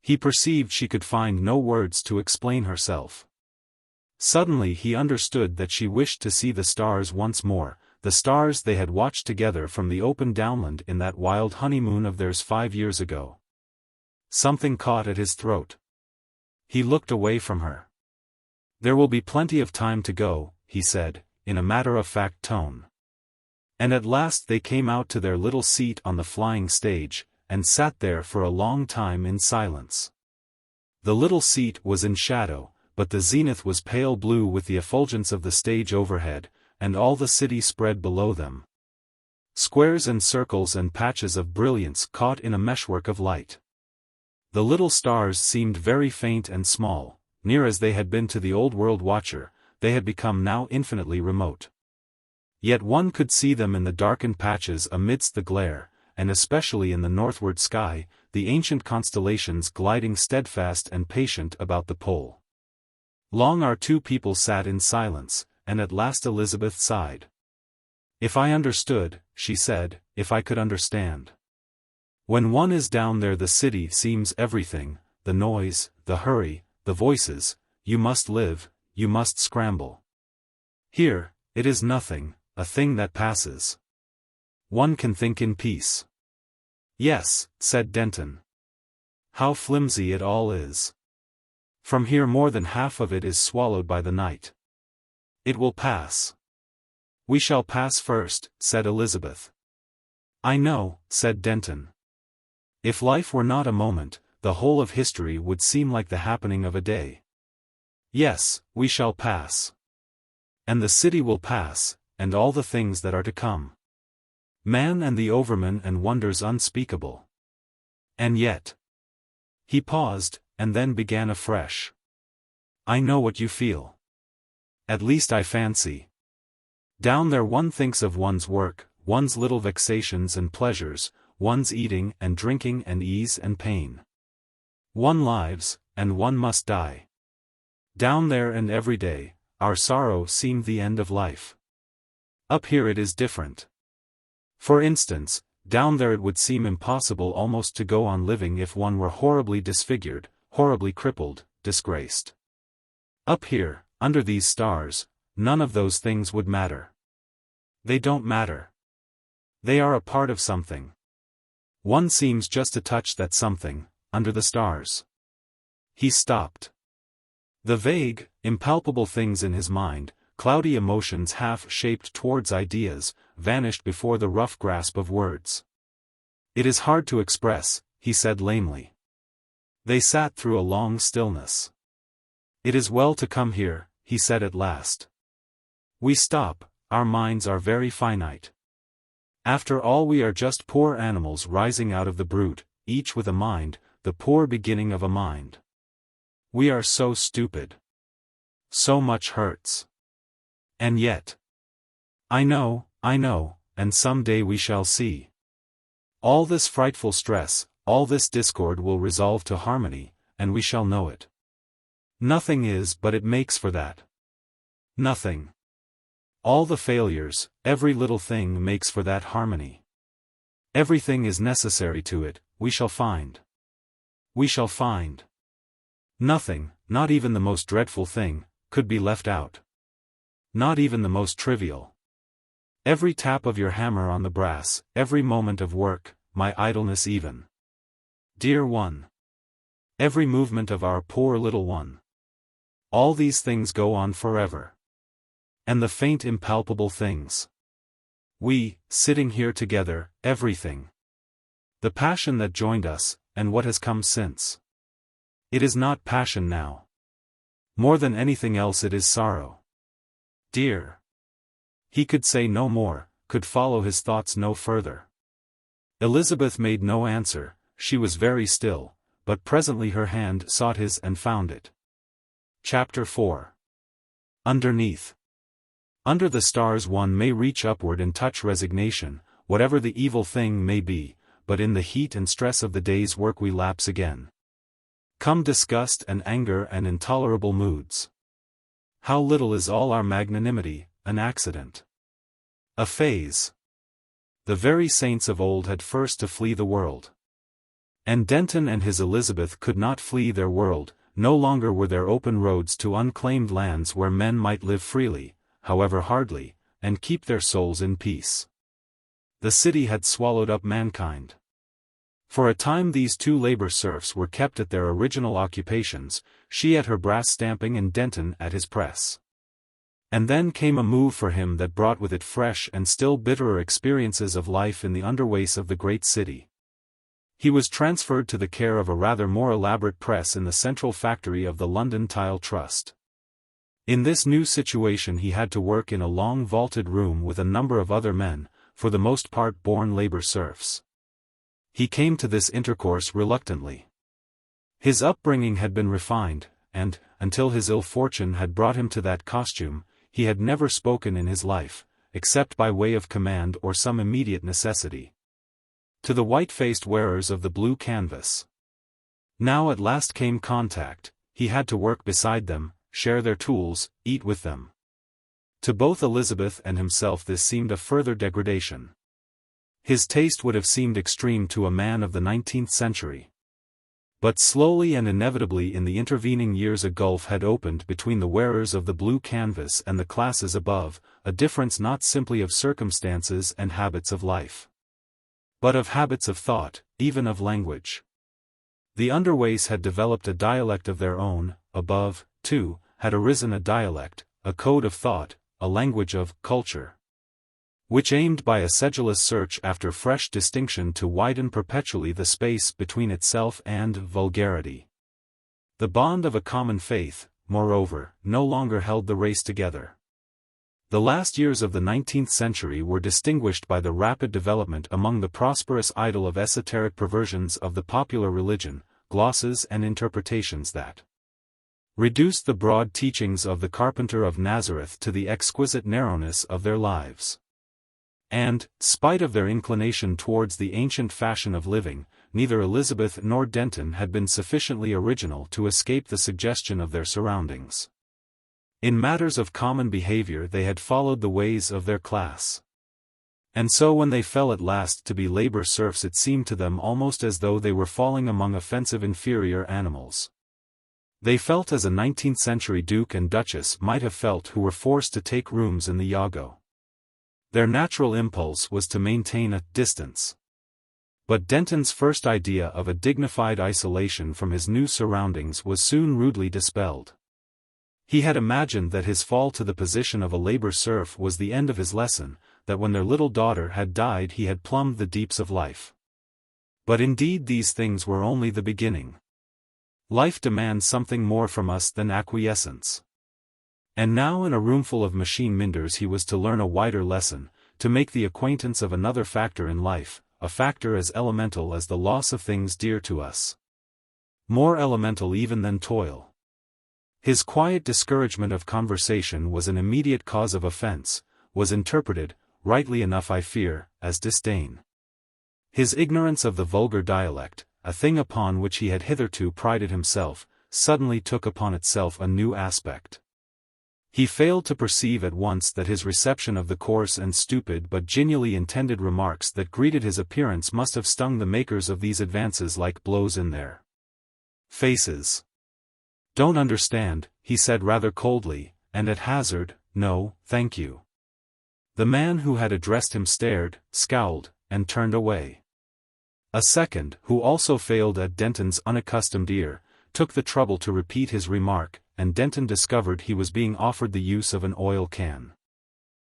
He perceived she could find no words to explain herself. Suddenly he understood that she wished to see the stars once more, the stars they had watched together from the open downland in that wild honeymoon of theirs 5 years ago. Something caught at his throat. He looked away from her. "There will be plenty of time to go," he said, in a matter-of-fact tone. And at last they came out to their little seat on the flying stage, and sat there for a long time in silence. The little seat was in shadow, but the zenith was pale blue with the effulgence of the stage overhead, and all the city spread below them. Squares and circles and patches of brilliance caught in a meshwork of light. The little stars seemed very faint and small. Near as they had been to the old world watcher, they had become now infinitely remote. Yet one could see them in the darkened patches amidst the glare, and especially in the northward sky, the ancient constellations gliding steadfast and patient about the pole. Long our two people sat in silence, and at last Elizabeth sighed. "If I understood," she said, "if I could understand. When one is down there the city seems everything, the noise, the hurry, the voices, you must live, you must scramble. Here, it is nothing, a thing that passes. One can think in peace." "Yes," said Denton. "How flimsy it all is. From here more than half of it is swallowed by the night. It will pass." "We shall pass first," said Elizabeth. "I know," said Denton. "If life were not a moment, the whole of history would seem like the happening of a day. Yes, we shall pass. And the city will pass, and all the things that are to come. Man and the overman and wonders unspeakable. And yet—" He paused, and then began afresh. "I know what you feel. At least I fancy. Down there one thinks of one's work, one's little vexations and pleasures, one's eating and drinking and ease and pain. One lives, and one must die. Down there and every day, our sorrow seemed the end of life. Up here it is different. For instance, down there it would seem impossible almost to go on living if one were horribly disfigured, horribly crippled, disgraced. Up here, under these stars, none of those things would matter. They don't matter. They are a part of something. One seems just to touch that something, under the stars." He stopped. The vague, impalpable things in his mind, cloudy emotions half-shaped towards ideas, vanished before the rough grasp of words. "It is hard to express," he said lamely. They sat through a long stillness. "It is well to come here," he said at last. "We stop, our minds are very finite. After all we are just poor animals rising out of the brute, each with a mind, the poor beginning of a mind. We are so stupid. So much hurts. And yet. I know, and some day we shall see. All this frightful stress, all this discord will resolve to harmony, and we shall know it. Nothing is but it makes for that. Nothing. All the failures, every little thing makes for that harmony. Everything is necessary to it, we shall find. We shall find. Nothing, not even the most dreadful thing, could be left out. Not even the most trivial. Every tap of your hammer on the brass, every moment of work, my idleness even. Dear one. Every movement of our poor little one. All these things go on forever. And the faint impalpable things. We, sitting here together, everything. The passion that joined us, and what has come since. It is not passion now. More than anything else it is sorrow. Dear." He could say no more, could follow his thoughts no further. Elizabeth made no answer, she was very still, but presently her hand sought his and found it. Chapter 4. Underneath. Under the stars one may reach upward and touch resignation, whatever the evil thing may be, but in the heat and stress of the day's work we lapse again. Come disgust and anger and intolerable moods. How little is all our magnanimity, an accident. A phase. The very saints of old had first to flee the world. And Denton and his Elizabeth could not flee their world, no longer were there open roads to unclaimed lands where men might live freely, however hardly, and keep their souls in peace. The city had swallowed up mankind. For a time these two labor serfs were kept at their original occupations, she at her brass stamping and Denton at his press. And then came a move for him that brought with it fresh and still bitterer experiences of life in the underways of the great city. He was transferred to the care of a rather more elaborate press in the central factory of the London Tile Trust. In this new situation he had to work in a long vaulted room with a number of other men, for the most part born labor serfs. He came to this intercourse reluctantly. His upbringing had been refined, and, until his ill fortune had brought him to that costume, he had never spoken in his life, except by way of command or some immediate necessity, to the white-faced wearers of the blue canvas. Now at last came contact. He had to work beside them, share their tools, eat with them. To both Elizabeth and himself this seemed a further degradation. His taste would have seemed extreme to a man of the 19th century. But slowly and inevitably in the intervening years a gulf had opened between the wearers of the blue canvas and the classes above, a difference not simply of circumstances and habits of life, but of habits of thought, even of language. The underways had developed a dialect of their own, above, too, had arisen a dialect, a code of thought, a language of culture, which aimed by a sedulous search after fresh distinction to widen perpetually the space between itself and vulgarity. The bond of a common faith, moreover, no longer held the race together. The last years of the 19th century were distinguished by the rapid development among the prosperous idol of esoteric perversions of the popular religion, glosses and interpretations that reduced the broad teachings of the carpenter of Nazareth to the exquisite narrowness of their lives. And, spite of their inclination towards the ancient fashion of living, neither Elizabeth nor Denton had been sufficiently original to escape the suggestion of their surroundings. In matters of common behavior they had followed the ways of their class. And so when they fell at last to be labor serfs it seemed to them almost as though they were falling among offensive inferior animals. They felt as a 19th-century duke and duchess might have felt who were forced to take rooms in the Iago. Their natural impulse was to maintain a distance. But Denton's first idea of a dignified isolation from his new surroundings was soon rudely dispelled. He had imagined that his fall to the position of a labor serf was the end of his lesson, that when their little daughter had died he had plumbed the deeps of life. But indeed these things were only the beginning. Life demands something more from us than acquiescence. And now in a roomful of machine minders he was to learn a wider lesson, to make the acquaintance of another factor in life, a factor as elemental as the loss of things dear to us. More elemental even than toil. His quiet discouragement of conversation was an immediate cause of offense, was interpreted, rightly enough I fear, as disdain. His ignorance of the vulgar dialect, a thing upon which he had hitherto prided himself, suddenly took upon itself a new aspect. He failed to perceive at once that his reception of the coarse and stupid but genially intended remarks that greeted his appearance must have stung the makers of these advances like blows in their faces. "Don't understand," he said rather coldly, and at hazard, "No, thank you." The man who had addressed him stared, scowled, and turned away. A second, who also failed at Denton's unaccustomed ear, took the trouble to repeat his remark, and Denton discovered he was being offered the use of an oil can.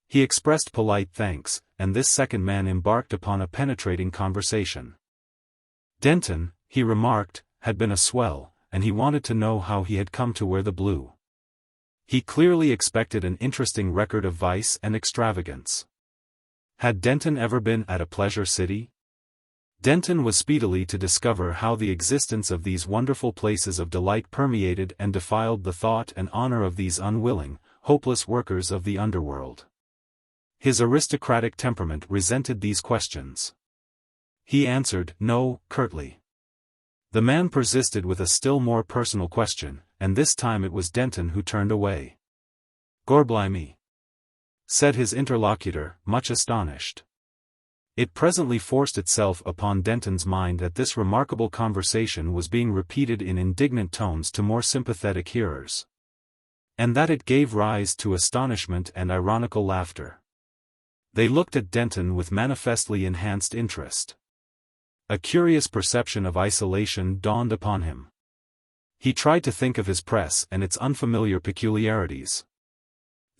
He expressed polite thanks, and this second man embarked upon a penetrating conversation. Denton, he remarked, had been a swell, and he wanted to know how he had come to wear the blue. He clearly expected an interesting record of vice and extravagance. Had Denton ever been at a pleasure city? Denton was speedily to discover how the existence of these wonderful places of delight permeated and defiled the thought and honor of these unwilling, hopeless workers of the underworld. His aristocratic temperament resented these questions. He answered, "No," curtly. The man persisted with a still more personal question, and this time it was Denton who turned away. "Gorblimey," said his interlocutor, much astonished. It presently forced itself upon Denton's mind that this remarkable conversation was being repeated in indignant tones to more sympathetic hearers, and that it gave rise to astonishment and ironical laughter. They looked at Denton with manifestly enhanced interest. A curious perception of isolation dawned upon him. He tried to think of his press and its unfamiliar peculiarities.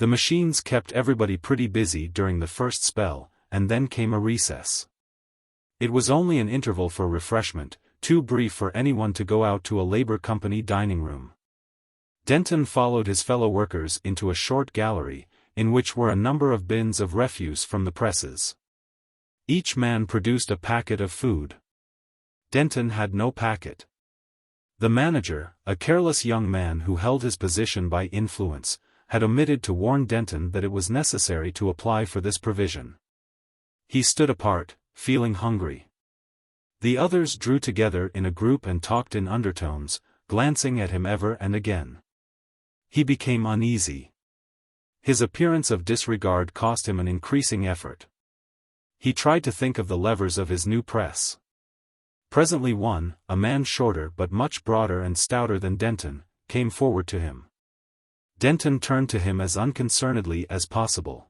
The machines kept everybody pretty busy during the first spell, and then came a recess. It was only an interval for refreshment, too brief for anyone to go out to a labor company dining room. Denton followed his fellow workers into a short gallery, in which were a number of bins of refuse from the presses. Each man produced a packet of food. Denton had no packet. The manager, a careless young man who held his position by influence, had omitted to warn Denton that it was necessary to apply for this provision. He stood apart, feeling hungry. The others drew together in a group and talked in undertones, glancing at him ever and again. He became uneasy. His appearance of disregard cost him an increasing effort. He tried to think of the levers of his new press. Presently one, a man shorter but much broader and stouter than Denton, came forward to him. Denton turned to him as unconcernedly as possible.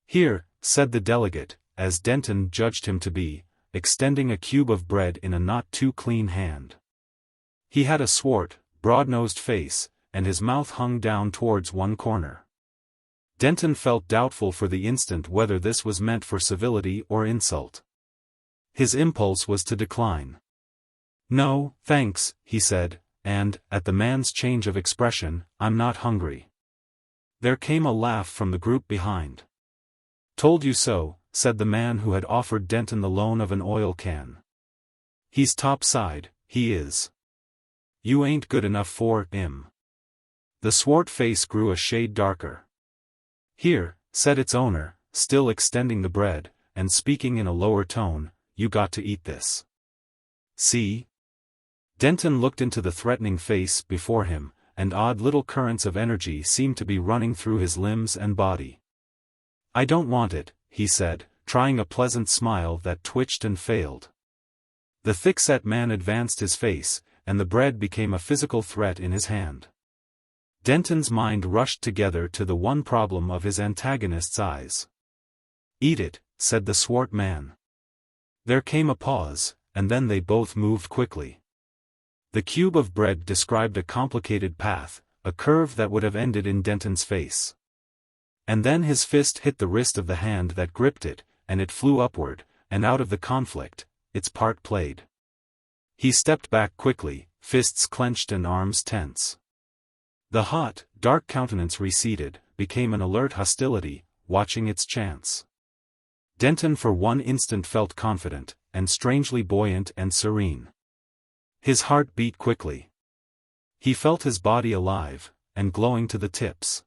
"Here," said the delegate, as Denton judged him to be, extending a cube of bread in a not too clean hand. He had a swart, broad-nosed face, and his mouth hung down towards one corner. Denton felt doubtful for the instant whether this was meant for civility or insult. His impulse was to decline. "No, thanks," he said, and, at the man's change of expression, "I'm not hungry." There came a laugh from the group behind. "Told you so," said the man who had offered Denton the loan of an oil can. "He's topside, he is. You ain't good enough for him." The swart face grew a shade darker. "Here," said its owner, still extending the bread, and speaking in a lower tone, "you got to eat this. See?" Denton looked into the threatening face before him, and odd little currents of energy seemed to be running through his limbs and body. "I don't want it," he said, trying a pleasant smile that twitched and failed. The thick-set man advanced his face, and the bread became a physical threat in his hand. Denton's mind rushed together to the one problem of his antagonist's eyes. "Eat it," said the swart man. There came a pause, and then they both moved quickly. The cube of bread described a complicated path, a curve that would have ended in Denton's face. And then his fist hit the wrist of the hand that gripped it, and it flew upward, and out of the conflict, its part played. He stepped back quickly, fists clenched and arms tense. The hot, dark countenance receded, became an alert hostility, watching its chance. Denton for one instant felt confident, and strangely buoyant and serene. His heart beat quickly. He felt his body alive, and glowing to the tips.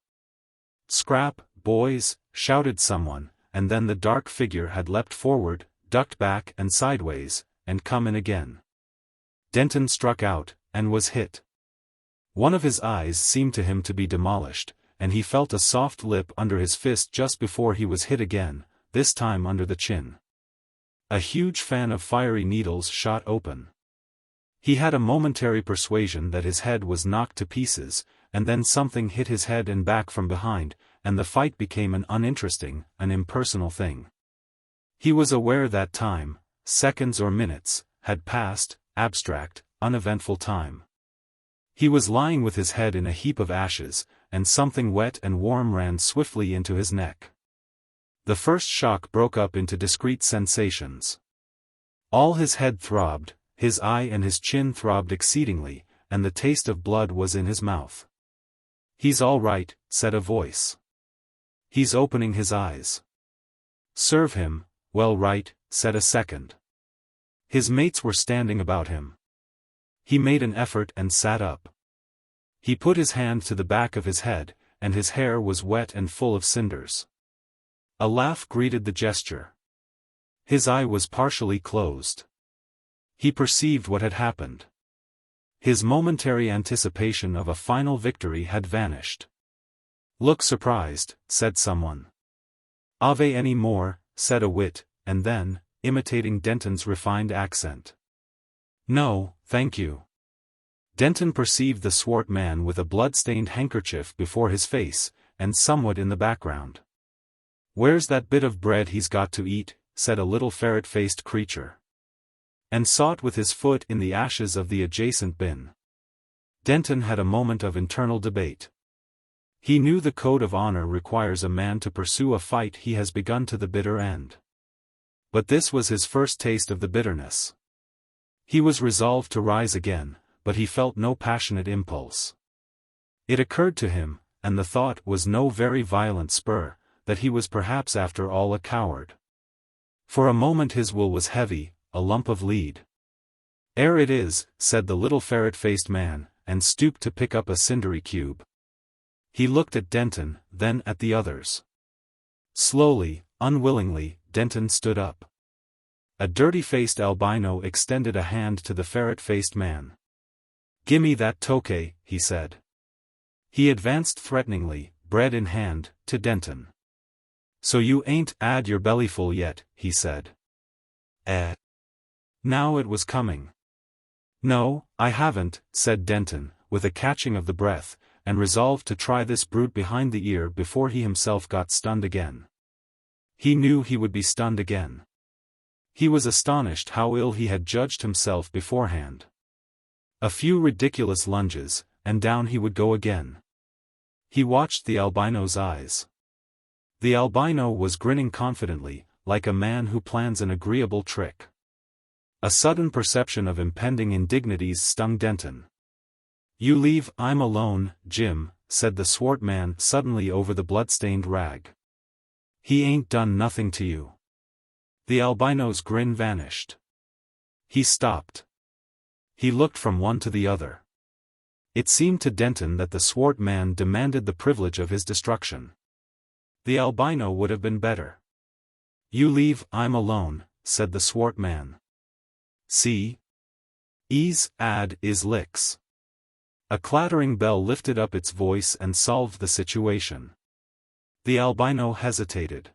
"Scrap, boys," shouted someone, and then the dark figure had leapt forward, ducked back and sideways, and come in again. Denton struck out, and was hit. One of his eyes seemed to him to be demolished, and he felt a soft lip under his fist just before he was hit again, this time under the chin. A huge fan of fiery needles shot open. He had a momentary persuasion that his head was knocked to pieces, and then something hit his head and back from behind, and the fight became an uninteresting, an impersonal thing. He was aware that time, seconds or minutes, had passed, abstract, uneventful time. He was lying with his head in a heap of ashes, and something wet and warm ran swiftly into his neck. The first shock broke up into discrete sensations. All his head throbbed, his eye and his chin throbbed exceedingly, and the taste of blood was in his mouth. "He's all right," said a voice. "He's opening his eyes." "Serve him, well right," said a second. His mates were standing about him. He made an effort and sat up. He put his hand to the back of his head, and his hair was wet and full of cinders. A laugh greeted the gesture. His eye was partially closed. He perceived what had happened. His momentary anticipation of a final victory had vanished. "Look surprised," said someone. "Ave any more," said a wit, and then, imitating Denton's refined accent, "No, thank you." Denton perceived the swart man with a blood-stained handkerchief before his face, and somewhat in the background. "Where's that bit of bread he's got to eat?" said a little ferret-faced creature. And sought with his foot in the ashes of the adjacent bin. Denton had a moment of internal debate. He knew the code of honor requires a man to pursue a fight he has begun to the bitter end. But this was his first taste of the bitterness. He was resolved to rise again, but he felt no passionate impulse. It occurred to him, and the thought was no very violent spur, that he was perhaps after all a coward. For a moment his will was heavy, a lump of lead. "Ere it is," said the little ferret-faced man, and stooped to pick up a cindery cube. He looked at Denton, then at the others. Slowly, unwillingly, Denton stood up. A dirty-faced albino extended a hand to the ferret-faced man. "Gimme that tokay," he said. He advanced threateningly, bread in hand, to Denton. "So you ain't 'ad your bellyful yet," he said. Now it was coming. "No, I haven't," said Denton, with a catching of the breath, and resolved to try this brute behind the ear before he himself got stunned again. He knew he would be stunned again. He was astonished how ill he had judged himself beforehand. A few ridiculous lunges, and down he would go again. He watched the albino's eyes. The albino was grinning confidently, like a man who plans an agreeable trick. A sudden perception of impending indignities stung Denton. "You leave I'm alone, Jim," said the swart man suddenly over the blood-stained rag. "He ain't done nothing to you." The albino's grin vanished. He stopped. He looked from one to the other. It seemed to Denton that the swart man demanded the privilege of his destruction. The albino would have been better. "You leave I'm alone," said the swart man. "See? Ease, ad, is licks." A clattering bell lifted up its voice and solved the situation. The albino hesitated.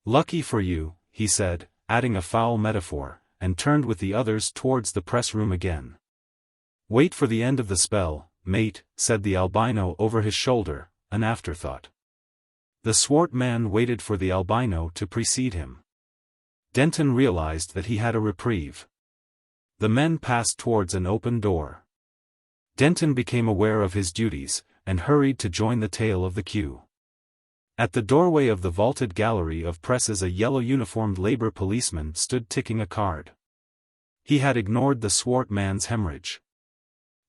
"Lucky for you," he said, adding a foul metaphor, and turned with the others towards the press room again. "Wait for the end of the spell, mate," said the albino over his shoulder, an afterthought. The swart man waited for the albino to precede him. Denton realized that he had a reprieve. The men passed towards an open door. Denton became aware of his duties, and hurried to join the tail of the queue. At the doorway of the vaulted gallery of presses a yellow-uniformed labor policeman stood ticking a card. He had ignored the swart man's hemorrhage.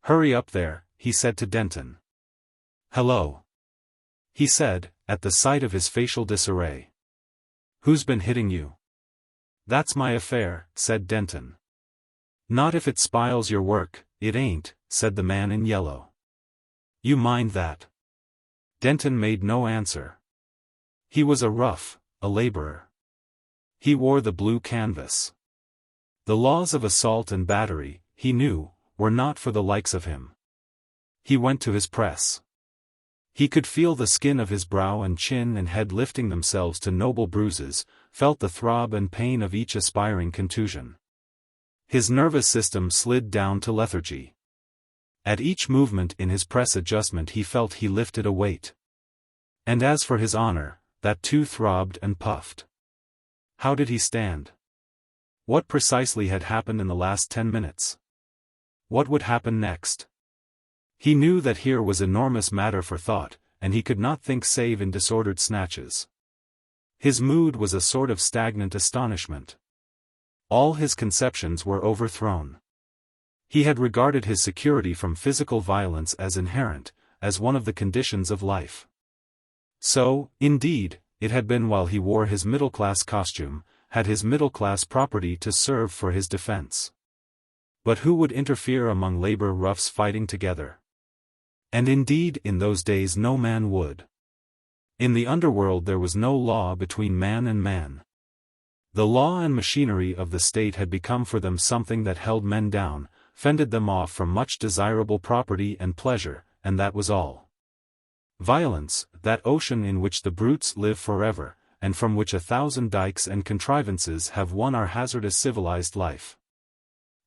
"Hurry up there," he said to Denton. "Hello," he said, at the sight of his facial disarray. "Who's been hitting you?" "That's my affair," said Denton. "Not if it spiles your work, it ain't," said the man in yellow. "You mind that." Denton made no answer. He was a rough, a laborer. He wore the blue canvas. The laws of assault and battery, he knew, were not for the likes of him. He went to his press. He could feel the skin of his brow and chin and head lifting themselves to noble bruises, felt the throb and pain of each aspiring contusion. His nervous system slid down to lethargy. At each movement in his press adjustment he felt he lifted a weight. And as for his honor, that too throbbed and puffed. How did he stand? What precisely had happened in the last 10 minutes? What would happen next? He knew that here was enormous matter for thought, and he could not think save in disordered snatches. His mood was a sort of stagnant astonishment. All his conceptions were overthrown. He had regarded his security from physical violence as inherent, as one of the conditions of life. So, indeed, it had been while he wore his middle-class costume, had his middle-class property to serve for his defense. But who would interfere among labor roughs fighting together? And indeed in those days no man would. In the underworld there was no law between man and man. The law and machinery of the state had become for them something that held men down, fended them off from much desirable property and pleasure, and that was all. Violence, that ocean in which the brutes live forever, and from which 1,000 dikes and contrivances have won our hazardous civilized life,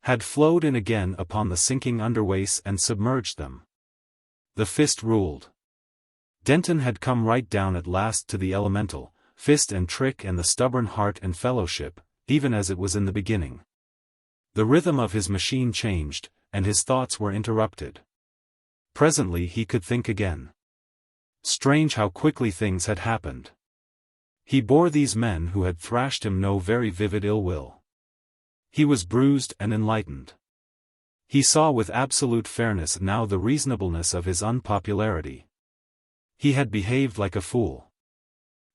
had flowed in again upon the sinking underways and submerged them. The fist ruled. Denton had come right down at last to the elemental, fist and trick and the stubborn heart and fellowship, even as it was in the beginning. The rhythm of his machine changed, and his thoughts were interrupted. Presently he could think again. Strange how quickly things had happened. He bore these men who had thrashed him no very vivid ill will. He was bruised and enlightened. He saw with absolute fairness now the reasonableness of his unpopularity. He had behaved like a fool.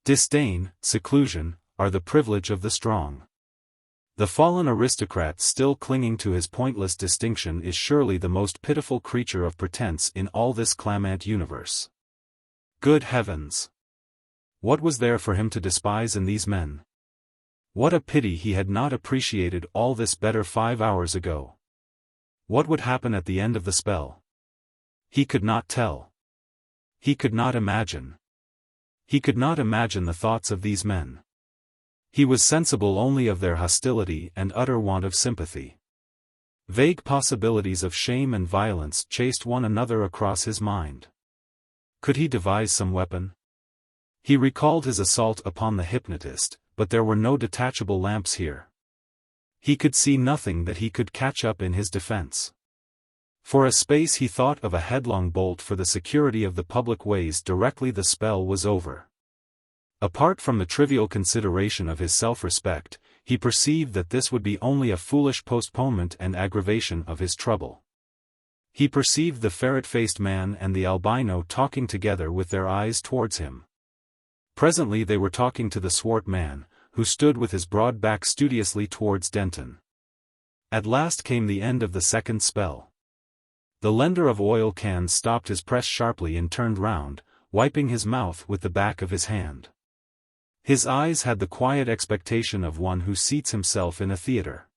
Disdain, seclusion, are the privilege of the strong. The fallen aristocrat still clinging to his pointless distinction is surely the most pitiful creature of pretense in all this clamant universe. Good heavens! What was there for him to despise in these men? What a pity he had not appreciated all this better 5 hours ago. What would happen at the end of the spell? He could not tell. He could not imagine. He could not imagine the thoughts of these men. He was sensible only of their hostility and utter want of sympathy. Vague possibilities of shame and violence chased one another across his mind. Could he devise some weapon? He recalled his assault upon the hypnotist, but there were no detachable lamps here. He could see nothing that he could catch up in his defense. For a space he thought of a headlong bolt for the security of the public ways directly the spell was over. Apart from the trivial consideration of his self-respect, he perceived that this would be only a foolish postponement and aggravation of his trouble. He perceived the ferret-faced man and the albino talking together with their eyes towards him. Presently they were talking to the swart man, who stood with his broad back studiously towards Denton. At last came the end of the second spell. The lender of oil cans stopped his press sharply and turned round, wiping his mouth with the back of his hand. His eyes had the quiet expectation of one who seats himself in a theatre.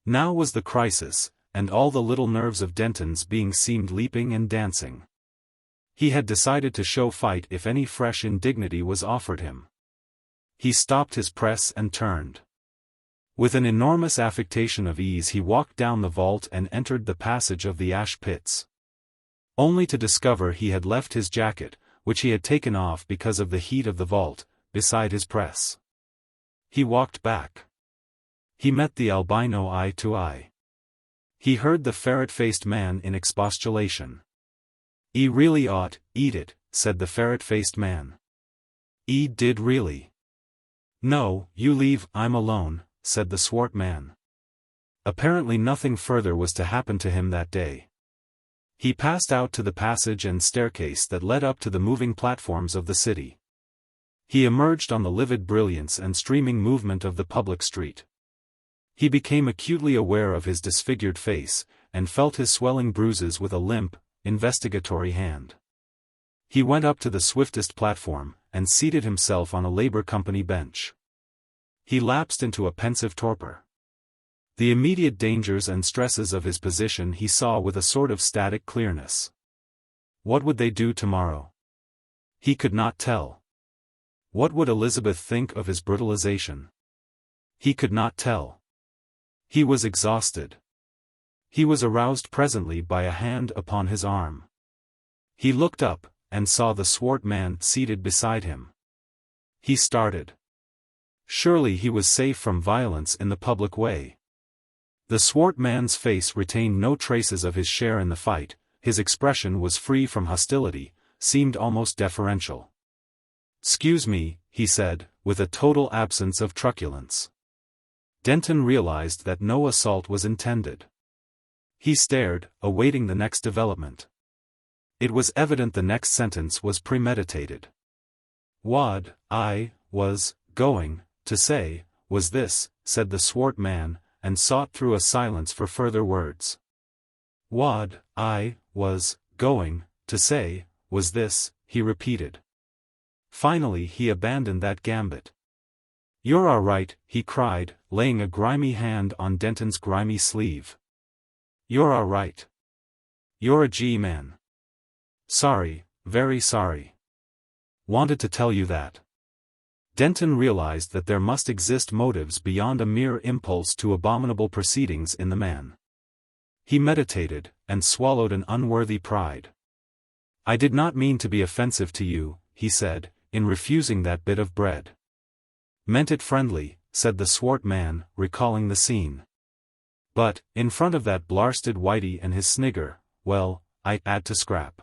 Now was the crisis, and all the little nerves of Denton's being seemed leaping and dancing. He had decided to show fight if any fresh indignity was offered him. He stopped his press and turned. With an enormous affectation of ease he walked down the vault and entered the passage of the ash pits. Only to discover he had left his jacket, which he had taken off because of the heat of the vault, beside his press. He walked back. He met the albino eye to eye. He heard the ferret-faced man in expostulation. "'E really ought, eat it," said the ferret-faced man. "'E did really." "No, you leave, I'm alone," said the swart man. Apparently nothing further was to happen to him that day. He passed out to the passage and staircase that led up to the moving platforms of the city. He emerged on the livid brilliance and streaming movement of the public street. He became acutely aware of his disfigured face, and felt his swelling bruises with a limp, investigatory hand. He went up to the swiftest platform, and seated himself on a Labour Company bench. He lapsed into a pensive torpor. The immediate dangers and stresses of his position he saw with a sort of static clearness. What would they do tomorrow? He could not tell. What would Elizabeth think of his brutalization? He could not tell. He was exhausted. He was aroused presently by a hand upon his arm. He looked up, and saw the swart man seated beside him. He started. Surely he was safe from violence in the public way. The swart man's face retained no traces of his share in the fight, his expression was free from hostility, seemed almost deferential. "'Excuse me," he said, with a total absence of truculence. Denton realized that no assault was intended. He stared, awaiting the next development. It was evident the next sentence was premeditated. "What I was going to say was this," said the swart man, and sought through a silence for further words. "What I was going to say was this," he repeated. Finally he abandoned that gambit. "You're all right," he cried, laying a grimy hand on Denton's grimy sleeve. "You're all right. You're a G-man. Sorry, very sorry. Wanted to tell you that." Denton realized that there must exist motives beyond a mere impulse to abominable proceedings in the man. He meditated, and swallowed an unworthy pride. "I did not mean to be offensive to you," he said, "in refusing that bit of bread." "Meant it friendly," said the swart man, recalling the scene. "But, in front of that blarsted whitey and his snigger, well, I 'ad to scrap."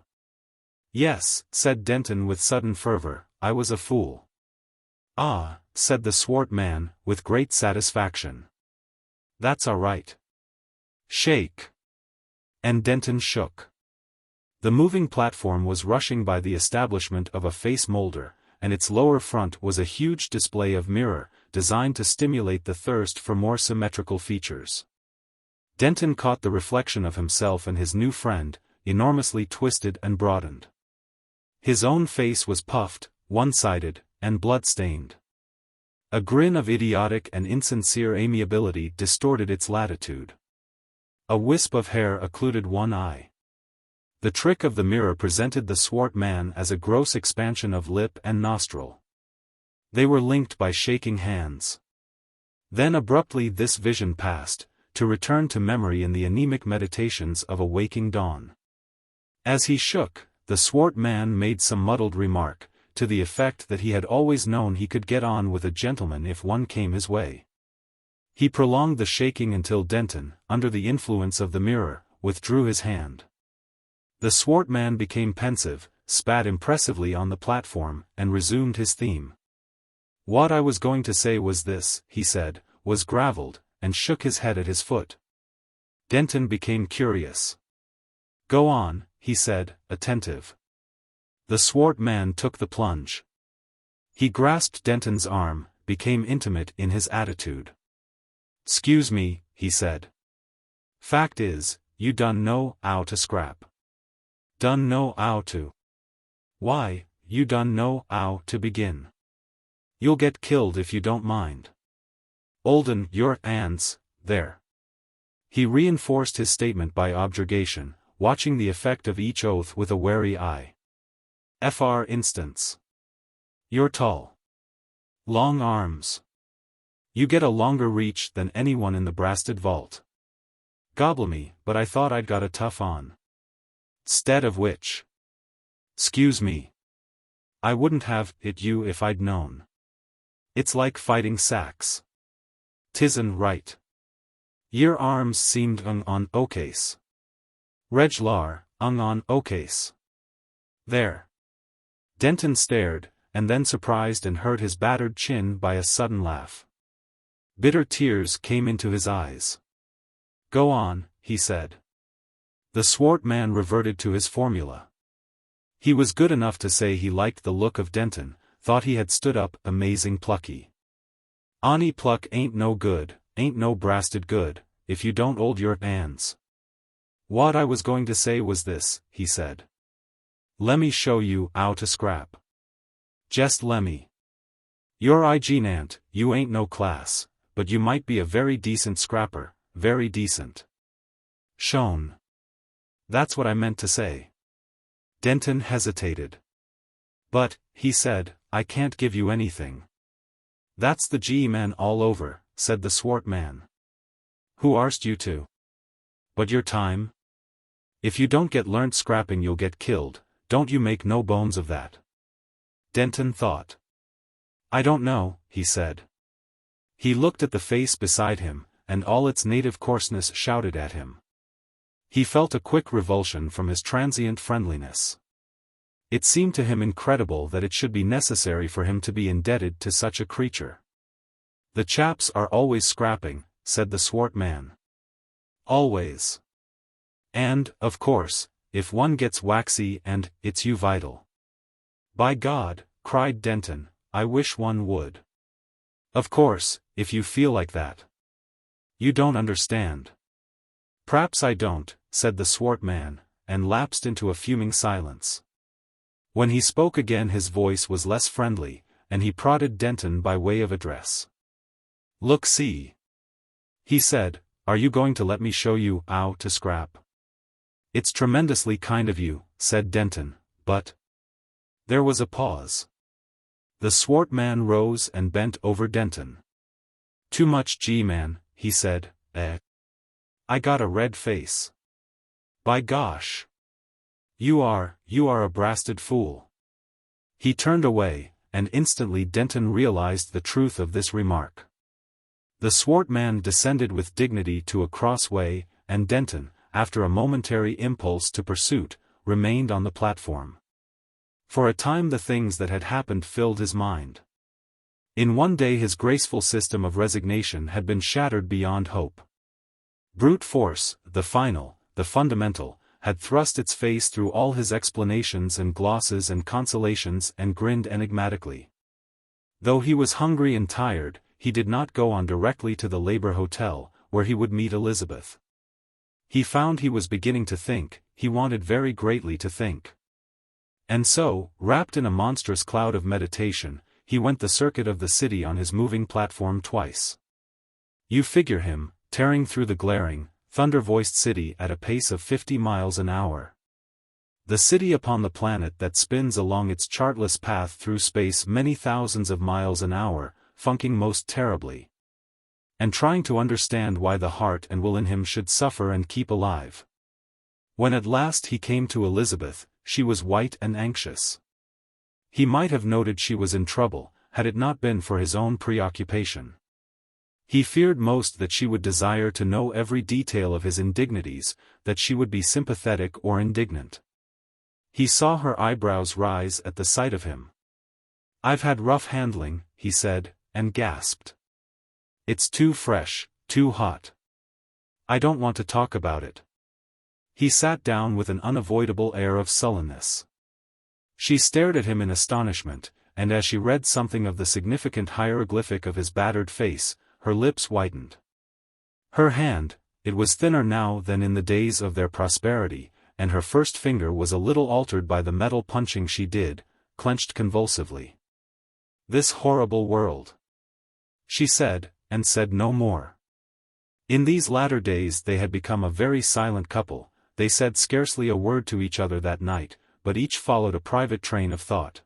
Yes, said Denton with sudden fervor, I was a fool. Ah, said the swart man, with great satisfaction. That's all right. Shake. And Denton shook. The moving platform was rushing by the establishment of a face molder, and its lower front was a huge display of mirror, designed to stimulate the thirst for more symmetrical features. Denton caught the reflection of himself and his new friend, enormously twisted and broadened. His own face was puffed, one-sided, and blood-stained. A grin of idiotic and insincere amiability distorted its latitude. A wisp of hair occluded one eye. The trick of the mirror presented the swart man as a gross expansion of lip and nostril. They were linked by shaking hands. Then abruptly this vision passed, to return to memory in the anemic meditations of a waking dawn. As he shook, the swart man made some muddled remark, to the effect that he had always known he could get on with a gentleman if one came his way. He prolonged the shaking until Denton, under the influence of the mirror, withdrew his hand. The swart man became pensive, spat impressively on the platform, and resumed his theme. What I was going to say was this, he said, was gravelled, and shook his head at his foot. Denton became curious. Go on, he said, attentive. The swart man took the plunge. He grasped Denton's arm, became intimate in his attitude. "'Scuse me," he said. "Fact is, you done know 'ow to scrap. Done know 'ow to. Why, you done know 'ow to begin. You'll get killed if you don't mind. Olden your 'ands, there." He reinforced his statement by objurgation, watching the effect of each oath with a wary eye. For instance. You're tall. Long arms. You get a longer reach than anyone in the brasted vault. Gobble me, but I thought I'd got a tough on. 'Stead of which. 'Scuse me. I wouldn't have hit you if I'd known. It's like fighting sacks. 'Tisn't right. Your arms seemed on ocase. Reglar, on ocase. There. Denton stared, and then surprised and hurt his battered chin by a sudden laugh. Bitter tears came into his eyes. Go on, he said. The swart man reverted to his formula. He was good enough to say he liked the look of Denton, thought he had stood up amazing plucky. Ani pluck ain't no good, ain't no brasted good, if you don't 'old your 'ands. What I was going to say was this, he said. Lemme show you 'ow to scrap. Jest lemme. You're ignant, you ain't no class, but you might be a very decent scrapper, very decent. Shown. That's what I meant to say. Denton hesitated. But, he said, I can't give you anything. That's the G-man all over, said the swart man. Who arst you to? But your time? If you don't get learnt scrapping you'll get killed, don't you make no bones of that. Denton thought. I don't know, he said. He looked at the face beside him, and all its native coarseness shouted at him. He felt a quick revulsion from his transient friendliness. It seemed to him incredible that it should be necessary for him to be indebted to such a creature. The chaps are always scrapping, said the swart man. Always. And, of course, if one gets waxy and, it's you vital. By God, cried Denton, I wish one would. Of course, if you feel like that. You don't understand. P'raps I don't, said the swart man, and lapsed into a fuming silence. When he spoke again his voice was less friendly, and he prodded Denton by way of address. Look see. He said, are you going to let me show you 'ow to scrap? It's tremendously kind of you, said Denton, but... There was a pause. The swart man rose and bent over Denton. Too much G-man, he said, I got a red face. By gosh. You are a brasted fool. He turned away, and instantly Denton realized the truth of this remark. The swart man descended with dignity to a crossway, and Denton, after a momentary impulse to pursuit, remained on the platform. For a time the things that had happened filled his mind. In one day his graceful system of resignation had been shattered beyond hope. Brute force, the final, the fundamental, had thrust its face through all his explanations and glosses and consolations and grinned enigmatically. Though he was hungry and tired, he did not go on directly to the Labour Hotel, where he would meet Elizabeth. He found he was beginning to think, he wanted very greatly to think. And so, wrapped in a monstrous cloud of meditation, he went the circuit of the city on his moving platform twice. You figure him, tearing through the glaring, thunder-voiced city at a pace of 50 miles an hour. The city upon the planet that spins along its chartless path through space many thousands of miles an hour, funking most terribly. And trying to understand why the heart and will in him should suffer and keep alive. When at last he came to Elizabeth, she was white and anxious. He might have noted she was in trouble, had it not been for his own preoccupation. He feared most that she would desire to know every detail of his indignities, that she would be sympathetic or indignant. He saw her eyebrows rise at the sight of him. "I've had rough handling," he said, and gasped. "It's too fresh, too hot. I don't want to talk about it." He sat down with an unavoidable air of sullenness. She stared at him in astonishment, and as she read something of the significant hieroglyphic of his battered face, her lips whitened. Her hand, it was thinner now than in the days of their prosperity, and her first finger was a little altered by the metal punching she did, clenched convulsively. "This horrible world," she said, and said no more. In these latter days they had become a very silent couple. They said scarcely a word to each other that night, but each followed a private train of thought.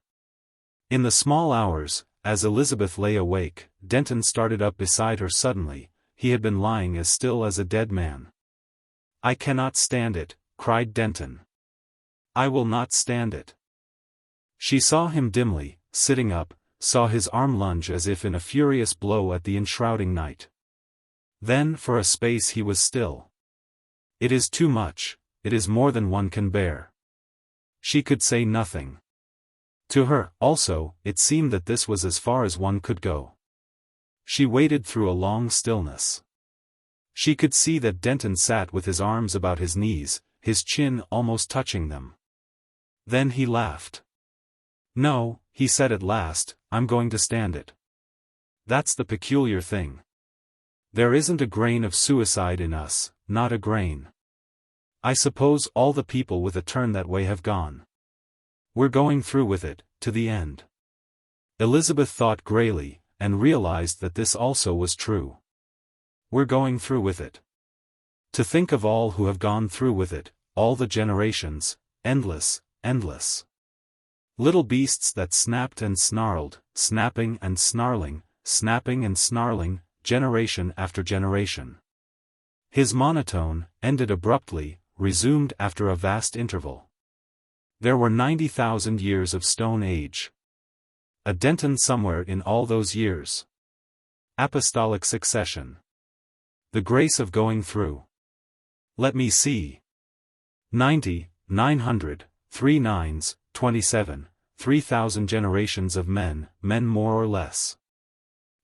In the small hours, as Elizabeth lay awake, Denton started up beside her suddenly. He had been lying as still as a dead man. "I cannot stand it," cried Denton. "I will not stand it." She saw him dimly, sitting up, saw his arm lunge as if in a furious blow at the enshrouding night. Then for a space he was still. "It is too much, it is more than one can bear." She could say nothing. To her, also, it seemed that this was as far as one could go. She waited through a long stillness. She could see that Denton sat with his arms about his knees, his chin almost touching them. Then he laughed. "No," he said at last, "I'm going to stand it. That's the peculiar thing. There isn't a grain of suicide in us, not a grain. I suppose all the people with a turn that way have gone. We're going through with it, to the end." Elizabeth thought grayly, and realized that this also was true. We're going through with it. To think of all who have gone through with it, all the generations, endless, endless. Little beasts that snapped and snarled, snapping and snarling, generation after generation. His monotone, ended abruptly, resumed after a vast interval. There were 90,000 years of Stone Age. A Denton somewhere in all those years. Apostolic succession. The grace of going through. Let me see. 90, 900, 3 nines, 27, 3,000 generations of men more or less.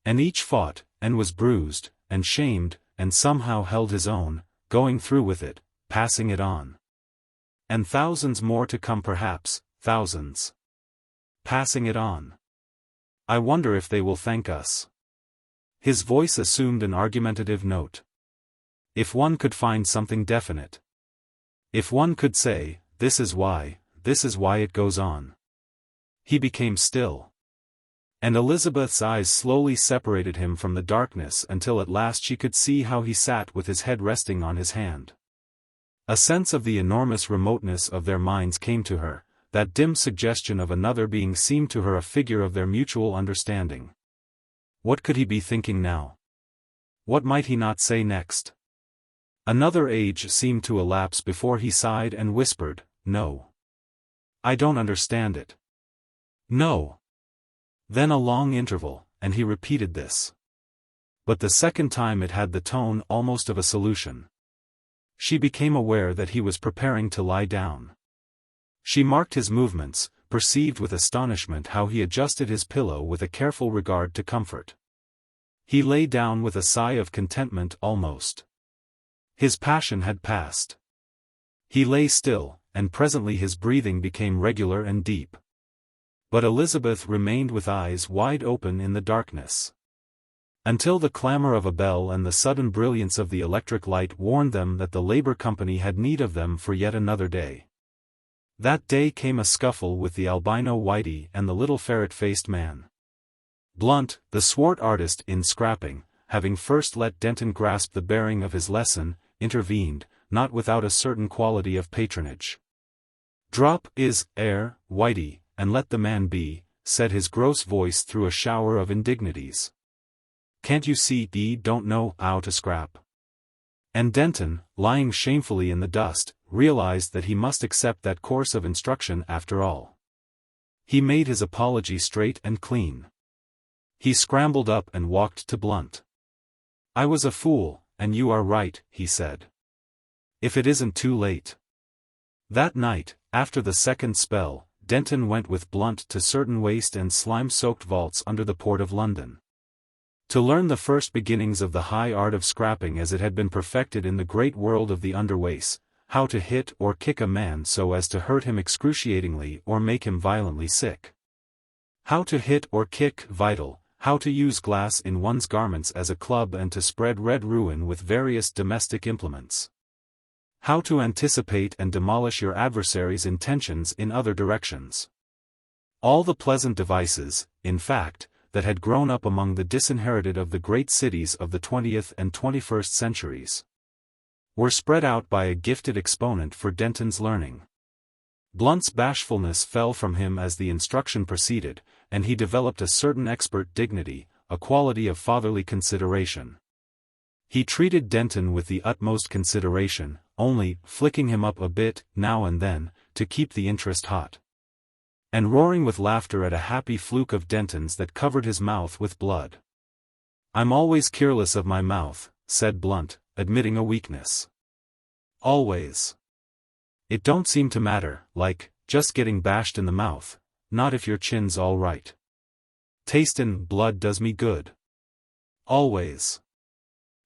And each fought, and was bruised, and shamed, and somehow held his own, going through with it, passing it on. And thousands more to come perhaps, thousands. Passing it on. I wonder if they will thank us. His voice assumed an argumentative note. If one could find something definite. If one could say, this is why it goes on. He became still. And Elizabeth's eyes slowly separated him from the darkness until at last she could see how he sat with his head resting on his hand. A sense of the enormous remoteness of their minds came to her, that dim suggestion of another being seemed to her a figure of their mutual understanding. What could he be thinking now? What might he not say next? Another age seemed to elapse before he sighed and whispered, "No. I don't understand it. No." Then a long interval, and he repeated this. But the second time it had the tone almost of a solution. She became aware that he was preparing to lie down. She marked his movements, perceived with astonishment how he adjusted his pillow with a careful regard to comfort. He lay down with a sigh of contentment almost. His passion had passed. He lay still, and presently his breathing became regular and deep. But Elizabeth remained with eyes wide open in the darkness. Until the clamor of a bell and the sudden brilliance of the electric light warned them that the labor company had need of them for yet another day. That day came a scuffle with the albino Whitey and the little ferret-faced man. Blunt, the swart artist in scrapping, having first let Denton grasp the bearing of his lesson, intervened, not without a certain quality of patronage. "Drop is air, Whitey, and let the man be," said his gross voice through a shower of indignities. "Can't you see ye don't know 'ow to scrap?" And Denton, lying shamefully in the dust, realized that he must accept that course of instruction after all. He made his apology straight and clean. He scrambled up and walked to Blunt. "I was a fool, and you are right," he said. "If it isn't too late." That night, after the second spell, Denton went with Blunt to certain waste and slime-soaked vaults under the Port of London. To learn the first beginnings of the high art of scrapping as it had been perfected in the great world of the underways, how to hit or kick a man so as to hurt him excruciatingly or make him violently sick. How to hit or kick vital, how to use glass in one's garments as a club and to spread red ruin with various domestic implements. How to anticipate and demolish your adversary's intentions in other directions. All the pleasant devices, in fact, that had grown up among the disinherited of the great cities of the 20th and 21st centuries, were spread out by a gifted exponent for Denton's learning. Blunt's bashfulness fell from him as the instruction proceeded, and he developed a certain expert dignity, a quality of fatherly consideration. He treated Denton with the utmost consideration, only flicking him up a bit, now and then, to keep the interest hot. And roaring with laughter at a happy fluke of Denton's that covered his mouth with blood. "I'm always careless of my mouth," said Blunt, admitting a weakness. "Always. It don't seem to matter, like, just getting bashed in the mouth, not if your chin's all right. Tastin' blood does me good. Always.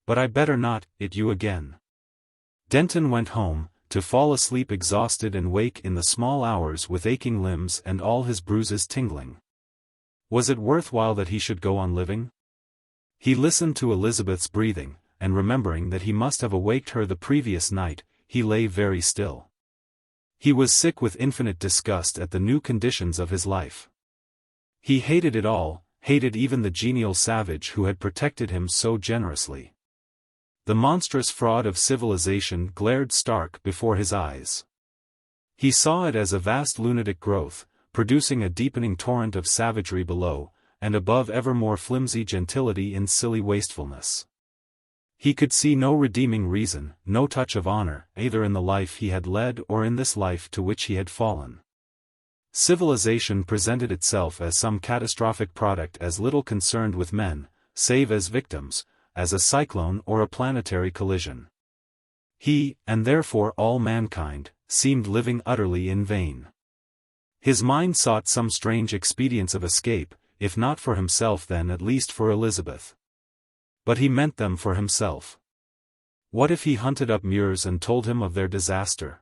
But I better not 'it you again." Denton went home, to fall asleep exhausted and wake in the small hours with aching limbs and all his bruises tingling. Was it worthwhile that he should go on living? He listened to Elizabeth's breathing, and remembering that he must have awaked her the previous night, he lay very still. He was sick with infinite disgust at the new conditions of his life. He hated it all, hated even the genial savage who had protected him so generously. The monstrous fraud of civilization glared stark before his eyes. He saw it as a vast lunatic growth, producing a deepening torrent of savagery below, and above ever more flimsy gentility in silly wastefulness. He could see no redeeming reason, no touch of honor, either in the life he had led or in this life to which he had fallen. Civilization presented itself as some catastrophic product as little concerned with men, save as victims, as a cyclone or a planetary collision. He, and therefore all mankind, seemed living utterly in vain. His mind sought some strange expedients of escape, if not for himself then at least for Elizabeth. But he meant them for himself. What if he hunted up Muirs and told him of their disaster?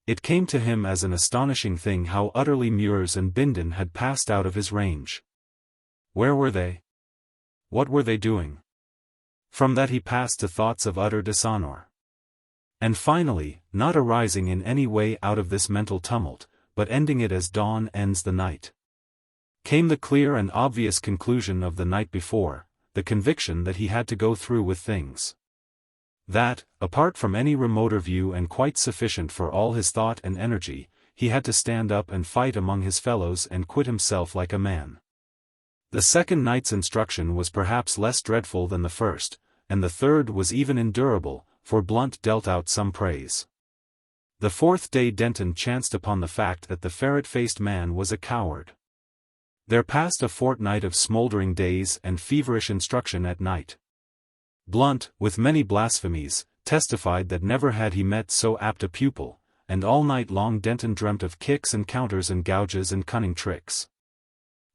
It came to him as an astonishing thing how utterly Muirs and Bindon had passed out of his range. Where were they? What were they doing? From that he passed to thoughts of utter dishonor. And finally, not arising in any way out of this mental tumult, but ending it as dawn ends the night, came the clear and obvious conclusion of the night before, the conviction that he had to go through with things. That, apart from any remoter view and quite sufficient for all his thought and energy, he had to stand up and fight among his fellows and quit himself like a man. The second night's instruction was perhaps less dreadful than the first, and the third was even endurable, for Blunt dealt out some praise. The fourth day Denton chanced upon the fact that the ferret-faced man was a coward. There passed a fortnight of smouldering days and feverish instruction at night. Blunt, with many blasphemies, testified that never had he met so apt a pupil, and all night long Denton dreamt of kicks and counters and gouges and cunning tricks.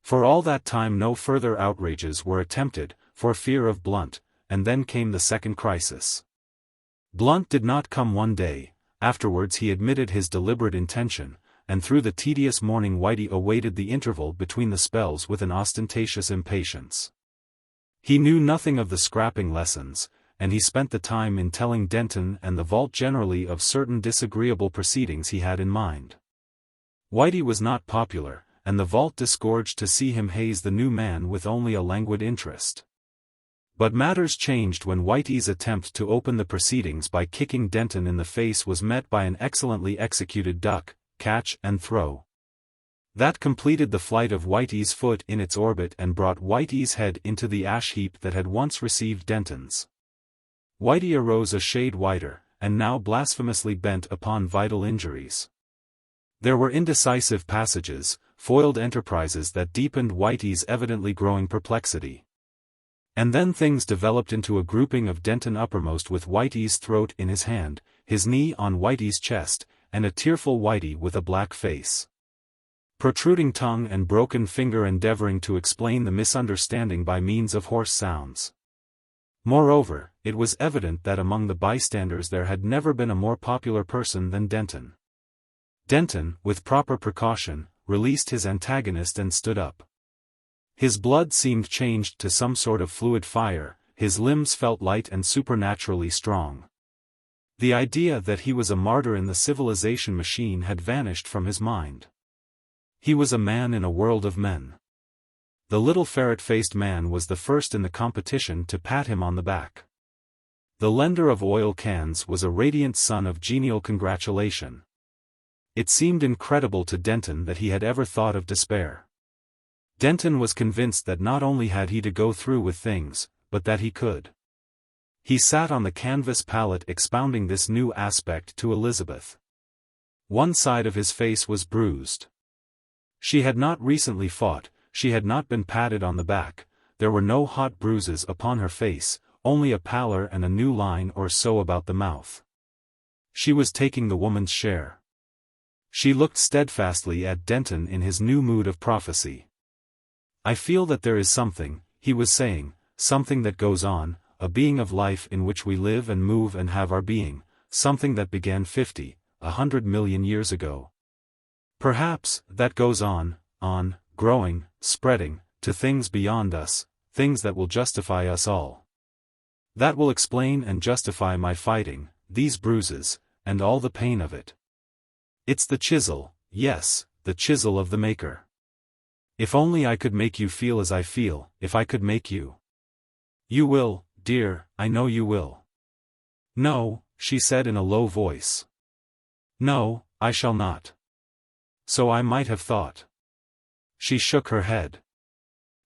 For all that time no further outrages were attempted, for fear of Blunt, and then came the second crisis. Blunt did not come one day, afterwards he admitted his deliberate intention, and through the tedious morning Whitey awaited the interval between the spells with an ostentatious impatience. He knew nothing of the scrapping lessons, and he spent the time in telling Denton and the vault generally of certain disagreeable proceedings he had in mind. Whitey was not popular, and the vault disgorged to see him haze the new man with only a languid interest. But matters changed when Whitey's attempt to open the proceedings by kicking Denton in the face was met by an excellently executed duck, catch and throw. That completed the flight of Whitey's foot in its orbit and brought Whitey's head into the ash heap that had once received Denton's. Whitey arose a shade whiter, and now blasphemously bent upon vital injuries. There were indecisive passages, foiled enterprises that deepened Whitey's evidently growing perplexity. And then things developed into a grouping of Denton uppermost with Whitey's throat in his hand, his knee on Whitey's chest, and a tearful Whitey with a black face, protruding tongue and broken finger endeavoring to explain the misunderstanding by means of hoarse sounds. Moreover, it was evident that among the bystanders there had never been a more popular person than Denton. Denton, with proper precaution, released his antagonist and stood up. His blood seemed changed to some sort of fluid fire, his limbs felt light and supernaturally strong. The idea that he was a martyr in the civilization machine had vanished from his mind. He was a man in a world of men. The little ferret-faced man was the first in the competition to pat him on the back. The lender of oil cans was a radiant son of genial congratulation. It seemed incredible to Denton that he had ever thought of despair. Denton was convinced that not only had he to go through with things, but that he could. He sat on the canvas pallet expounding this new aspect to Elizabeth. One side of his face was bruised. She had not recently fought, she had not been patted on the back, there were no hot bruises upon her face, only a pallor and a new line or so about the mouth. She was taking the woman's share. She looked steadfastly at Denton in his new mood of prophecy. "I feel that there is something," he was saying, "something that goes on, a being of life in which we live and move and have our being, something that began 50, 100 million years ago. Perhaps, that goes on, growing, spreading, to things beyond us, things that will justify us all. That will explain and justify my fighting, these bruises, and all the pain of it. It's the chisel, yes, the chisel of the Maker. If only I could make you feel as I feel, if I could make you. You will, dear, I know you will." "No," she said in a low voice. "No, I shall not." "So I might have thought." She shook her head.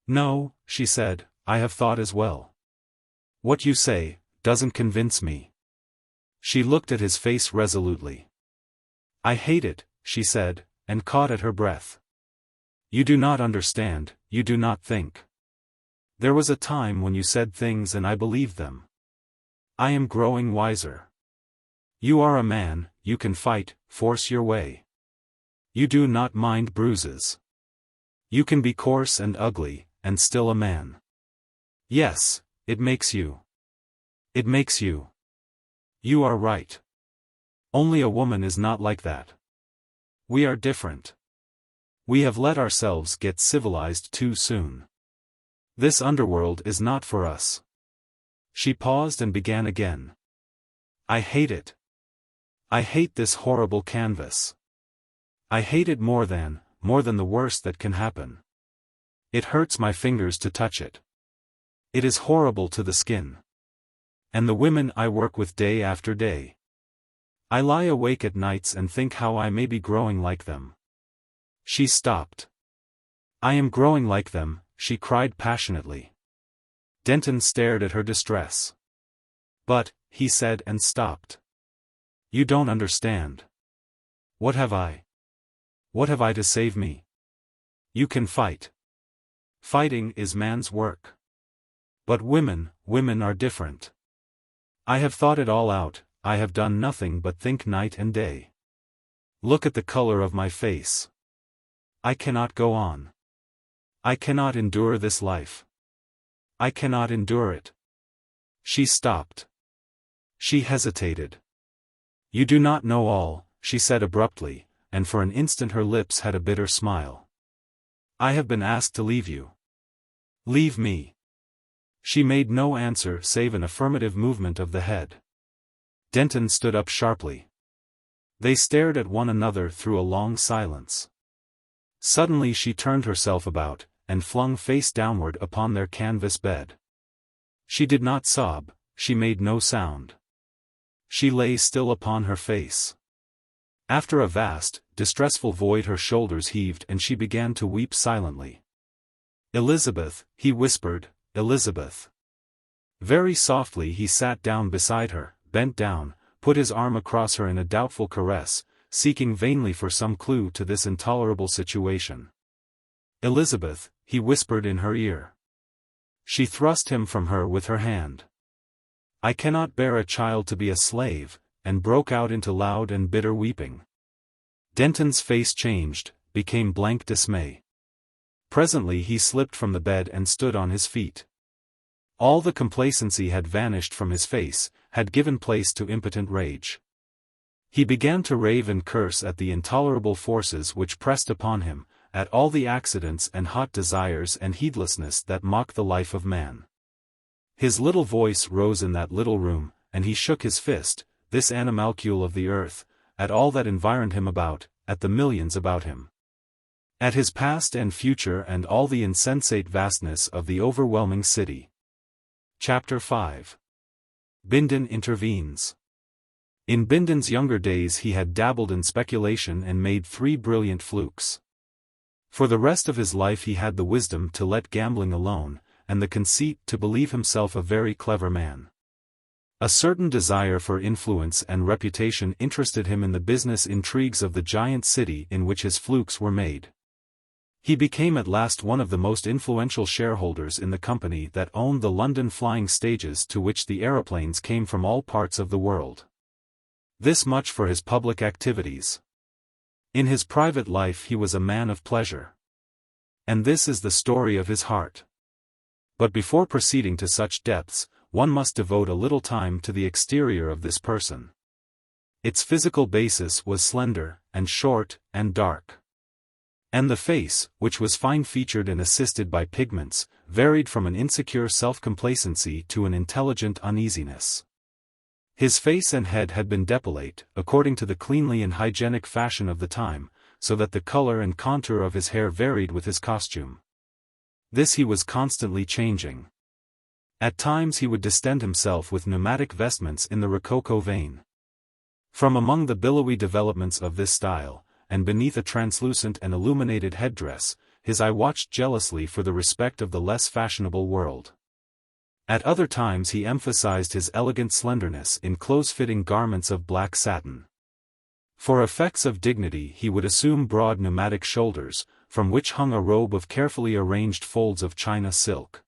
"No," she said, "I have thought as well. What you say doesn't convince me." She looked at his face resolutely. "I hate it," she said, and caught at her breath. "You do not understand, you do not think. There was a time when you said things and I believed them. I am growing wiser. You are a man, you can fight, force your way. You do not mind bruises. You can be coarse and ugly, and still a man. Yes, it makes you. It makes you. You are right. Only a woman is not like that. We are different. We have let ourselves get civilized too soon. This underworld is not for us." She paused and began again. "I hate it. I hate this horrible canvas. I hate it more than the worst that can happen. It hurts my fingers to touch it. It is horrible to the skin. And the women I work with day after day. I lie awake at nights and think how I may be growing like them." She stopped. "I am growing like them," she cried passionately. Denton stared at her distress. "But," he said and stopped. "You don't understand. What have I? What have I to save me? You can fight. Fighting is man's work. But women are different. I have thought it all out, I have done nothing but think night and day. Look at the color of my face. I cannot go on. I cannot endure this life. I cannot endure it. She stopped. She hesitated. You do not know all, she said abruptly, and for an instant her lips had a bitter smile. I have been asked to leave you. Leave me. She made no answer save an affirmative movement of the head. Denton stood up sharply. They stared at one another through a long silence. Suddenly she turned herself about, and flung face downward upon their canvas bed. She did not sob, she made no sound. She lay still upon her face. After a vast, distressful void her shoulders heaved and she began to weep silently. Elizabeth, he whispered, Elizabeth. Very softly he sat down beside her, bent down, put his arm across her in a doubtful caress, seeking vainly for some clue to this intolerable situation. Elizabeth, he whispered in her ear. She thrust him from her with her hand. I cannot bear a child to be a slave, and broke out into loud and bitter weeping. Denton's face changed, became blank dismay. Presently he slipped from the bed and stood on his feet. All the complacency had vanished from his face, had given place to impotent rage. He began to rave and curse at the intolerable forces which pressed upon him, at all the accidents and hot desires and heedlessness that mock the life of man. His little voice rose in that little room, and he shook his fist, this animalcule of the earth, at all that environed him about, at the millions about him. At his past and future and all the insensate vastness of the overwhelming city. Chapter 5. Bindon intervenes. In Bindon's younger days he had dabbled in speculation and made 3 brilliant flukes. For the rest of his life he had the wisdom to let gambling alone, and the conceit to believe himself a very clever man. A certain desire for influence and reputation interested him in the business intrigues of the giant city in which his flukes were made. He became at last one of the most influential shareholders in the company that owned the London flying stages to which the aeroplanes came from all parts of the world. This much for his public activities. In his private life he was a man of pleasure. And this is the story of his heart. But before proceeding to such depths, one must devote a little time to the exterior of this person. Its physical basis was slender, and short, and dark. And the face, which was fine-featured and assisted by pigments, varied from an insecure self-complacency to an intelligent uneasiness. His face and head had been depilate, according to the cleanly and hygienic fashion of the time, so that the color and contour of his hair varied with his costume. This he was constantly changing. At times he would distend himself with pneumatic vestments in the Rococo vein. From among the billowy developments of this style, and beneath a translucent and illuminated headdress, his eye watched jealously for the respect of the less fashionable world. At other times he emphasized his elegant slenderness in close-fitting garments of black satin. For effects of dignity he would assume broad pneumatic shoulders, from which hung a robe of carefully arranged folds of China silk.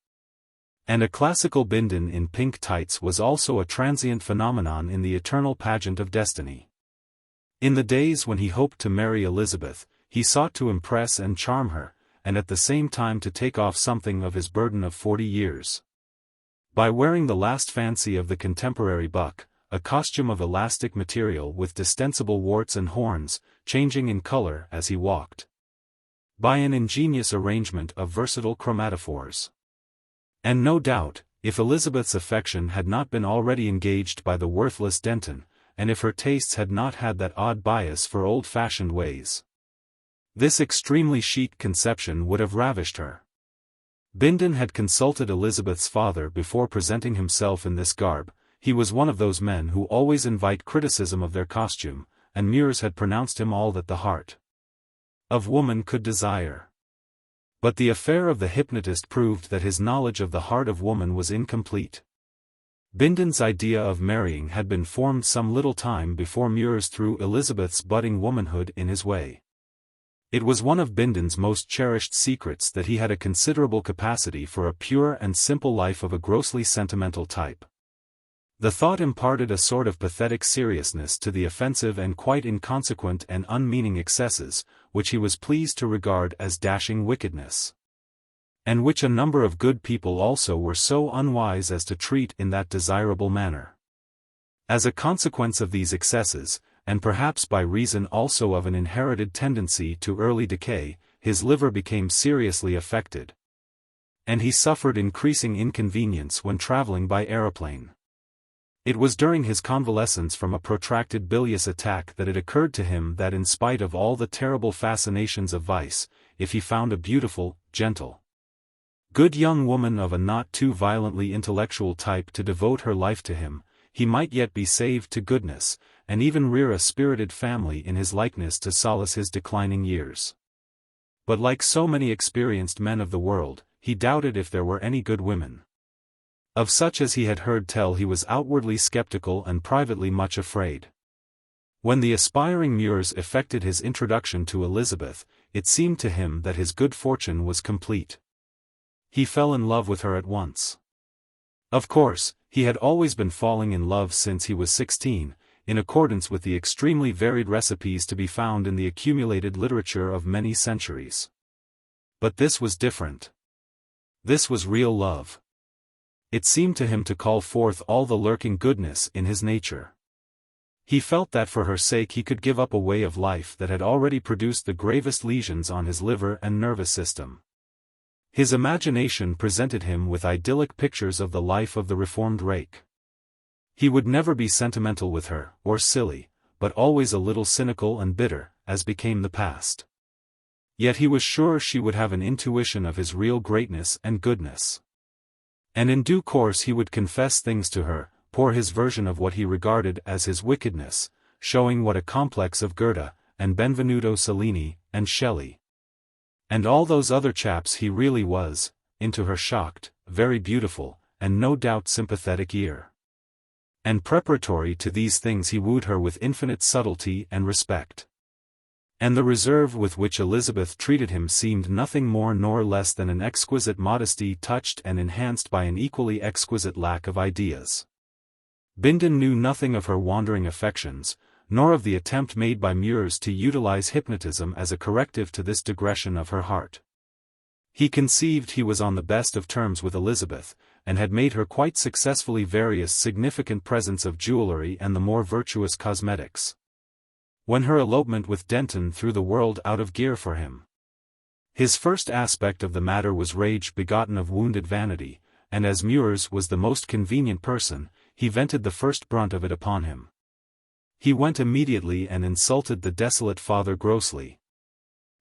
And a classical Bindon in pink tights was also a transient phenomenon in the eternal pageant of destiny. In the days when he hoped to marry Elizabeth, he sought to impress and charm her, and at the same time to take off something of his burden of 40 years. By wearing the last fancy of the contemporary buck, a costume of elastic material with distensible warts and horns, changing in color as he walked. By an ingenious arrangement of versatile chromatophores. And no doubt, if Elizabeth's affection had not been already engaged by the worthless Denton, and if her tastes had not had that odd bias for old-fashioned ways, this extremely chic conception would have ravished her. Bindon had consulted Elizabeth's father before presenting himself in this garb. He was one of those men who always invite criticism of their costume, and Mears had pronounced him all that the heart of woman could desire. But the affair of the hypnotist proved that his knowledge of the heart of woman was incomplete. Bindon's idea of marrying had been formed some little time before Mears threw Elizabeth's budding womanhood in his way. It was one of Bindon's most cherished secrets that he had a considerable capacity for a pure and simple life of a grossly sentimental type. The thought imparted a sort of pathetic seriousness to the offensive and quite inconsequent and unmeaning excesses, which he was pleased to regard as dashing wickedness, and which a number of good people also were so unwise as to treat in that desirable manner. As a consequence of these excesses, and perhaps by reason also of an inherited tendency to early decay, his liver became seriously affected, and he suffered increasing inconvenience when traveling by aeroplane. It was during his convalescence from a protracted bilious attack that it occurred to him that in spite of all the terrible fascinations of vice, if he found a beautiful, gentle, good young woman of a not too violently intellectual type to devote her life to him, he might yet be saved to goodness, and even rear a spirited family in his likeness to solace his declining years. But like so many experienced men of the world, he doubted if there were any good women. Of such as he had heard tell he was outwardly skeptical and privately much afraid. When the aspiring Mures effected his introduction to Elizabeth, it seemed to him that his good fortune was complete. He fell in love with her at once. Of course, he had always been falling in love since he was 16, in accordance with the extremely varied recipes to be found in the accumulated literature of many centuries. But this was different. This was real love. It seemed to him to call forth all the lurking goodness in his nature. He felt that for her sake he could give up a way of life that had already produced the gravest lesions on his liver and nervous system. His imagination presented him with idyllic pictures of the life of the reformed rake. He would never be sentimental with her, or silly, but always a little cynical and bitter, as became the past. Yet he was sure she would have an intuition of his real greatness and goodness. And in due course he would confess things to her, pour his version of what he regarded as his wickedness, showing what a complex of Goethe, and Benvenuto Cellini, and Shelley, and all those other chaps he really was, into her shocked, very beautiful, and no doubt sympathetic ear. And preparatory to these things he wooed her with infinite subtlety and respect. And the reserve with which Elizabeth treated him seemed nothing more nor less than an exquisite modesty touched and enhanced by an equally exquisite lack of ideas. Bindon knew nothing of her wandering affections, nor of the attempt made by Mures to utilize hypnotism as a corrective to this digression of her heart. He conceived he was on the best of terms with Elizabeth, and had made her quite successfully various significant presents of jewellery and the more virtuous cosmetics, when her elopement with Denton threw the world out of gear for him. His first aspect of the matter was rage begotten of wounded vanity, and as Mures was the most convenient person, he vented the first brunt of it upon him. He went immediately and insulted the desolate father grossly,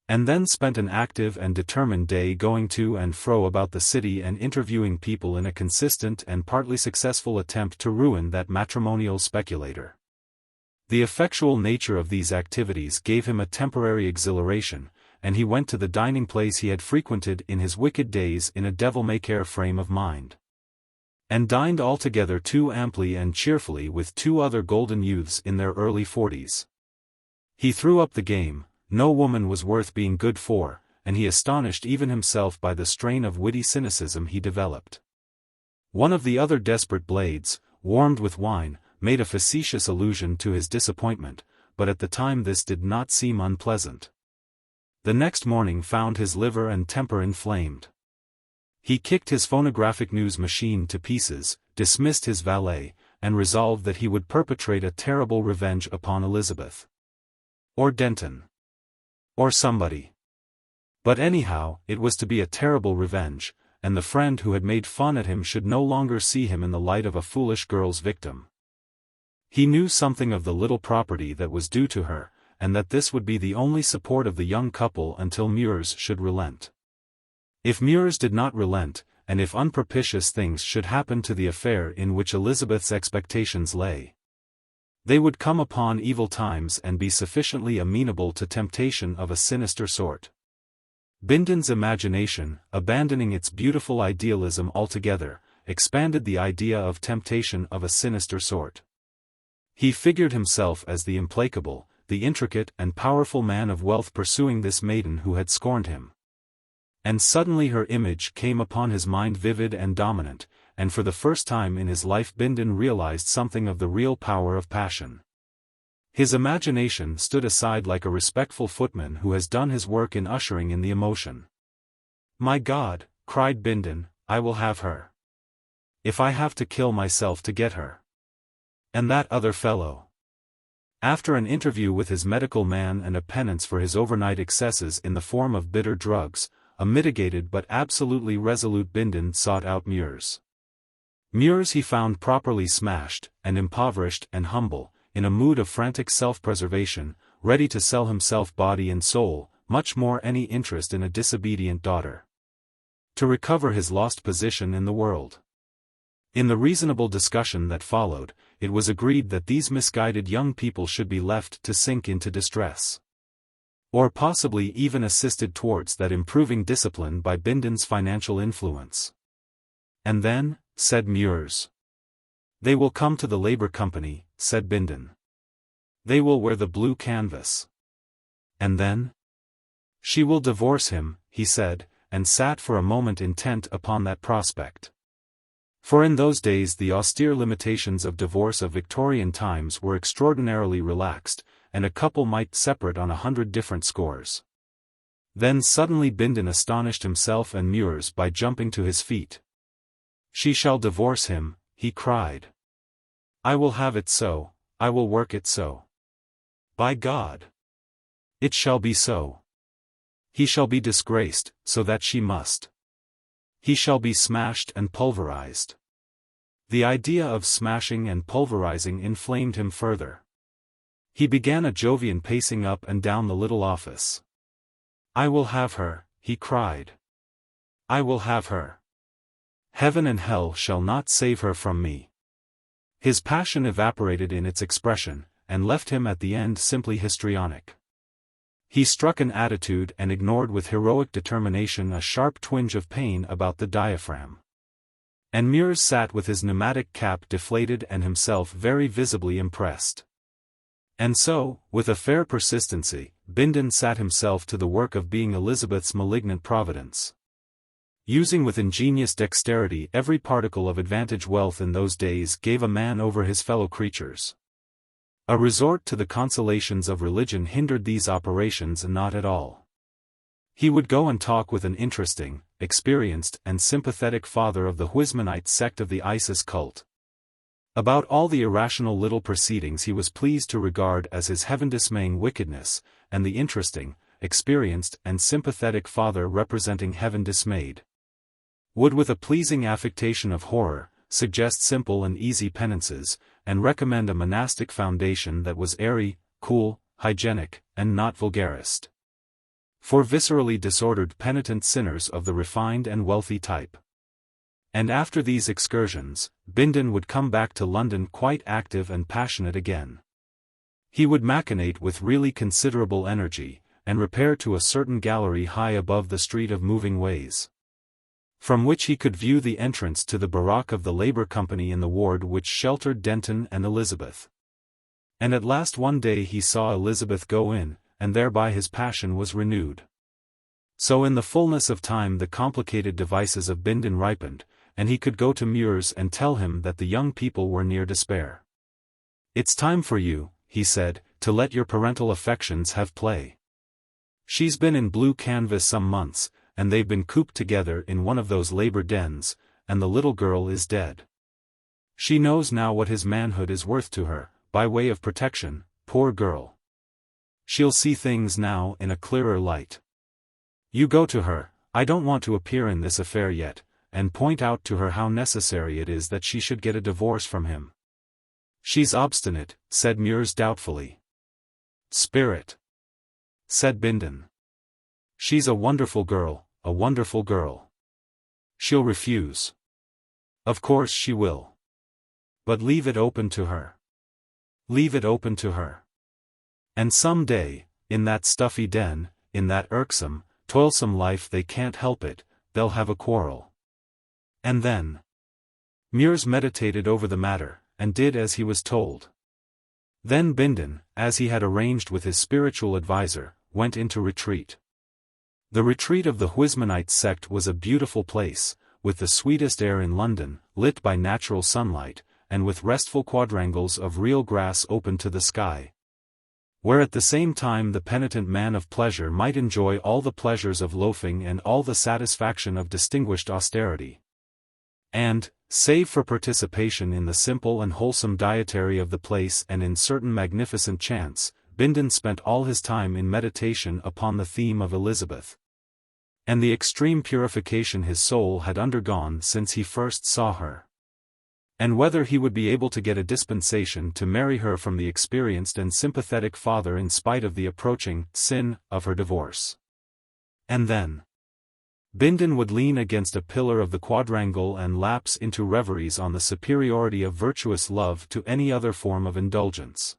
and then spent an active and determined day going to and fro about the city and interviewing people in a consistent and partly successful attempt to ruin that matrimonial speculator. The effectual nature of these activities gave him a temporary exhilaration, and he went to the dining place he had frequented in his wicked days in a devil-may-care frame of mind, and dined altogether too amply and cheerfully with two other golden youths in their early 40s. He threw up the game. No woman was worth being good for, and he astonished even himself by the strain of witty cynicism he developed. One of the other desperate blades, warmed with wine, made a facetious allusion to his disappointment, but at the time this did not seem unpleasant. The next morning found his liver and temper inflamed. He kicked his phonographic news machine to pieces, dismissed his valet, and resolved that he would perpetrate a terrible revenge upon Elizabeth. Or Denton. Or somebody. But anyhow, it was to be a terrible revenge, and the friend who had made fun at him should no longer see him in the light of a foolish girl's victim. He knew something of the little property that was due to her, and that this would be the only support of the young couple until Mures should relent. If Mures did not relent, and if unpropitious things should happen to the affair in which Elizabeth's expectations lay, they would come upon evil times and be sufficiently amenable to temptation of a sinister sort. Bindon's imagination, abandoning its beautiful idealism altogether, expanded the idea of temptation of a sinister sort. He figured himself as the implacable, the intricate and powerful man of wealth pursuing this maiden who had scorned him. And suddenly her image came upon his mind vivid and dominant, and for the first time in his life Bindon realized something of the real power of passion. His imagination stood aside like a respectful footman who has done his work in ushering in the emotion. "My God," cried Bindon, "I will have her. If I have to kill myself to get her. And that other fellow." After an interview with his medical man and a penance for his overnight excesses in the form of bitter drugs, a mitigated but absolutely resolute Bindon sought out Mures. Mures he found properly smashed, and impoverished and humble, in a mood of frantic self-preservation, ready to sell himself body and soul, much more any interest in a disobedient daughter, to recover his lost position in the world. In the reasonable discussion that followed, it was agreed that these misguided young people should be left to sink into distress, or possibly even assisted towards that improving discipline by Bindon's financial influence. "And then," said Mures. "They will come to the Labour Company," said Bindon. "They will wear the blue canvas. And then? She will divorce him," he said, and sat for a moment intent upon that prospect. For in those days the austere limitations of divorce of Victorian times were extraordinarily relaxed, and a couple might separate on 100 different scores. Then suddenly Bindon astonished himself and Mures by jumping to his feet. "She shall divorce him," he cried. "I will have it so, I will work it so. By God! It shall be so. He shall be disgraced, so that she must. He shall be smashed and pulverized." The idea of smashing and pulverizing inflamed him further. He began a Jovian pacing up and down the little office. "I will have her," he cried. "I will have her. Heaven and hell shall not save her from me." His passion evaporated in its expression, and left him at the end simply histrionic. He struck an attitude and ignored with heroic determination a sharp twinge of pain about the diaphragm. And Mures sat with his pneumatic cap deflated and himself very visibly impressed. And so, with a fair persistency, Bindon sat himself to the work of being Elizabeth's malignant providence. Using with ingenious dexterity every particle of advantage wealth in those days gave a man over his fellow creatures. A resort to the consolations of religion hindered these operations not at all. He would go and talk with an interesting, experienced and sympathetic father of the Whizmanite sect of the Isis cult. About all the irrational little proceedings he was pleased to regard as his heaven-dismaying wickedness, and the interesting, experienced and sympathetic father representing heaven dismayed. Would with a pleasing affectation of horror, suggest simple and easy penances, and recommend a monastic foundation that was airy, cool, hygienic, and not vulgarist, for viscerally disordered penitent sinners of the refined and wealthy type. And after these excursions, Bindon would come back to London quite active and passionate again. He would machinate with really considerable energy, and repair to a certain gallery high above the street of moving ways, from which he could view the entrance to the barrack of the Labour Company in the ward which sheltered Denton and Elizabeth. And at last one day he saw Elizabeth go in, and thereby his passion was renewed. So in the fullness of time the complicated devices of Bindon ripened, and he could go to Mures and tell him that the young people were near despair. "It's time for you," he said, "to let your parental affections have play. She's been in blue canvas some months, and they've been cooped together in one of those Labour dens, and the little girl is dead. She knows now what his manhood is worth to her, by way of protection, poor girl. She'll see things now in a clearer light. You go to her, I don't want to appear in this affair yet, and point out to her how necessary it is that she should get a divorce from him." "She's obstinate," said Mures doubtfully. "Spirit," said Bindon. "She's a wonderful girl, a wonderful girl. She'll refuse. Of course she will. But leave it open to her. Leave it open to her. And some day, in that stuffy den, in that irksome, toilsome life they can't help it, they'll have a quarrel. And then—" Mures meditated over the matter, and did as he was told. Then Bindon, as he had arranged with his spiritual adviser, went into retreat. The retreat of the Whizmanite sect was a beautiful place, with the sweetest air in London, lit by natural sunlight, and with restful quadrangles of real grass open to the sky. Where at the same time the penitent man of pleasure might enjoy all the pleasures of loafing and all the satisfaction of distinguished austerity. And, save for participation in the simple and wholesome dietary of the place and in certain magnificent chants, Bindon spent all his time in meditation upon the theme of Elizabeth, and the extreme purification his soul had undergone since he first saw her, and whether he would be able to get a dispensation to marry her from the experienced and sympathetic father in spite of the approaching sin of her divorce. And then Bindon would lean against a pillar of the quadrangle and lapse into reveries on the superiority of virtuous love to any other form of indulgence.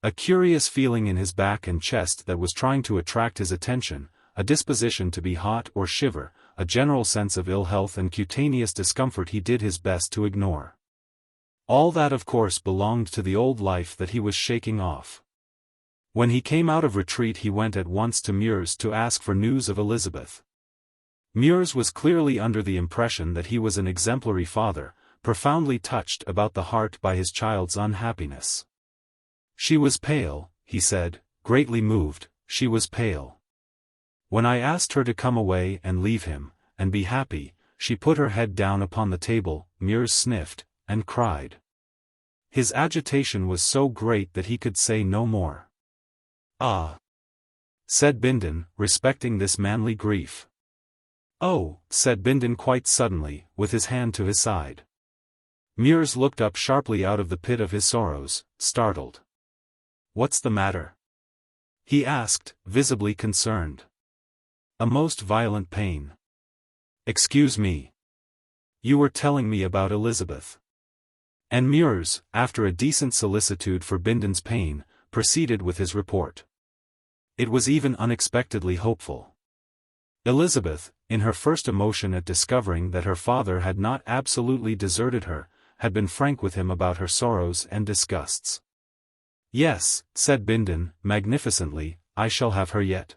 A curious feeling in his back and chest that was trying to attract his attention, a disposition to be hot or shiver, a general sense of ill health and cutaneous discomfort he did his best to ignore. All that of course belonged to the old life that he was shaking off. When he came out of retreat he went at once to Muir's to ask for news of Elizabeth. Muir's was clearly under the impression that he was an exemplary father, profoundly touched about the heart by his child's unhappiness. She was pale, he said, greatly moved, she was pale. When I asked her to come away and leave him, and be happy, she put her head down upon the table, Muir sniffed, and cried. His agitation was so great that he could say no more. Ah! Said Bindon, respecting this manly grief. Oh, said Bindon quite suddenly, with his hand to his side. Muir looked up sharply out of the pit of his sorrows, startled. What's the matter? He asked, visibly concerned. A most violent pain. Excuse me. You were telling me about Elizabeth. And Muir, after a decent solicitude for Bindon's pain, proceeded with his report. It was even unexpectedly hopeful. Elizabeth, in her first emotion at discovering that her father had not absolutely deserted her, had been frank with him about her sorrows and disgusts. Yes, said Bindon, magnificently, I shall have her yet.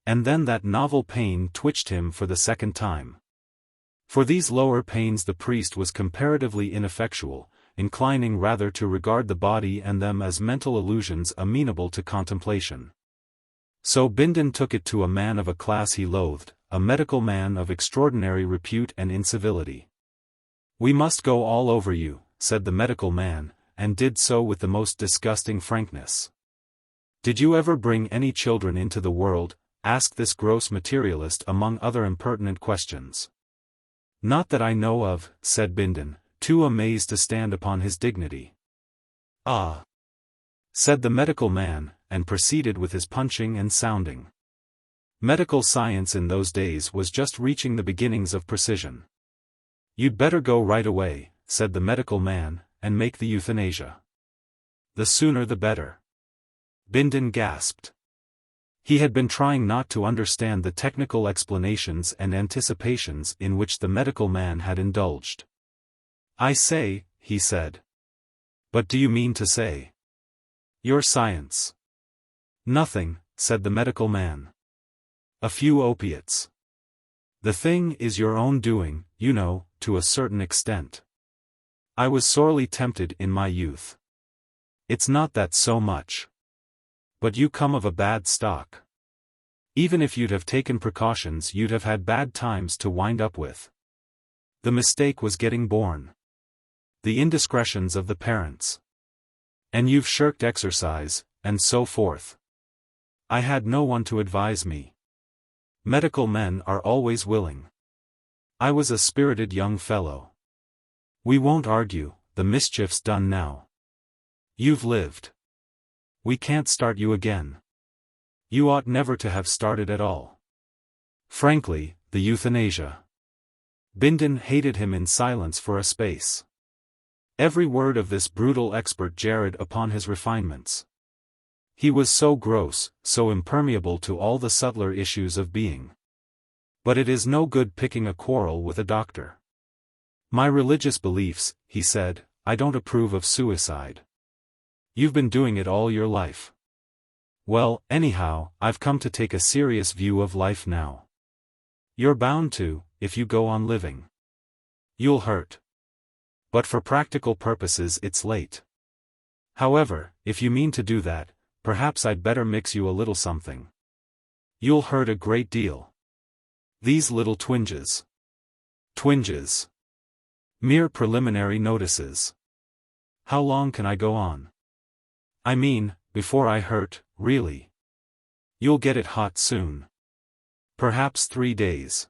And then that novel pain twitched him for the second time. For these lower pains the priest was comparatively ineffectual, inclining rather to regard the body and them as mental illusions amenable to contemplation. So Bindon took it to a man of a class he loathed, a medical man of extraordinary repute and incivility. We must go all over you, said the medical man, and did so with the most disgusting frankness. Did you ever bring any children into the world? Asked this gross materialist among other impertinent questions. Not that I know of, said Bindon, too amazed to stand upon his dignity. Ah! Said the medical man, and proceeded with his punching and sounding. Medical science in those days was just reaching the beginnings of precision. You'd better go right away, said the medical man, and make the euthanasia. The sooner the better. Bindon gasped. He had been trying not to understand the technical explanations and anticipations in which the medical man had indulged. I say, he said. But do you mean to say? Your science. Nothing, said the medical man. A few opiates. The thing is your own doing, you know, to a certain extent. I was sorely tempted in my youth. It's not that so much. But you come of a bad stock. Even if you'd have taken precautions you'd have had bad times to wind up with. The mistake was getting born. The indiscretions of the parents. And you've shirked exercise, and so forth. I had no one to advise me. Medical men are always willing. I was a spirited young fellow. We won't argue, the mischief's done now. You've lived. We can't start you again. You ought never to have started at all. Frankly, the euthanasia. Bindon hated him in silence for a space. Every word of this brutal expert jarred upon his refinements. He was so gross, so impermeable to all the subtler issues of being. But it is no good picking a quarrel with a doctor. My religious beliefs, he said, I don't approve of suicide. You've been doing it all your life. Well, anyhow, I've come to take a serious view of life now. You're bound to, if you go on living. You'll hurt. But for practical purposes it's late. However, if you mean to do that, perhaps I'd better mix you a little something. You'll hurt a great deal. These little twinges. Twinges. Mere preliminary notices. How long can I go on? I mean, before I hurt, really. You'll get it hot soon. Perhaps 3 days.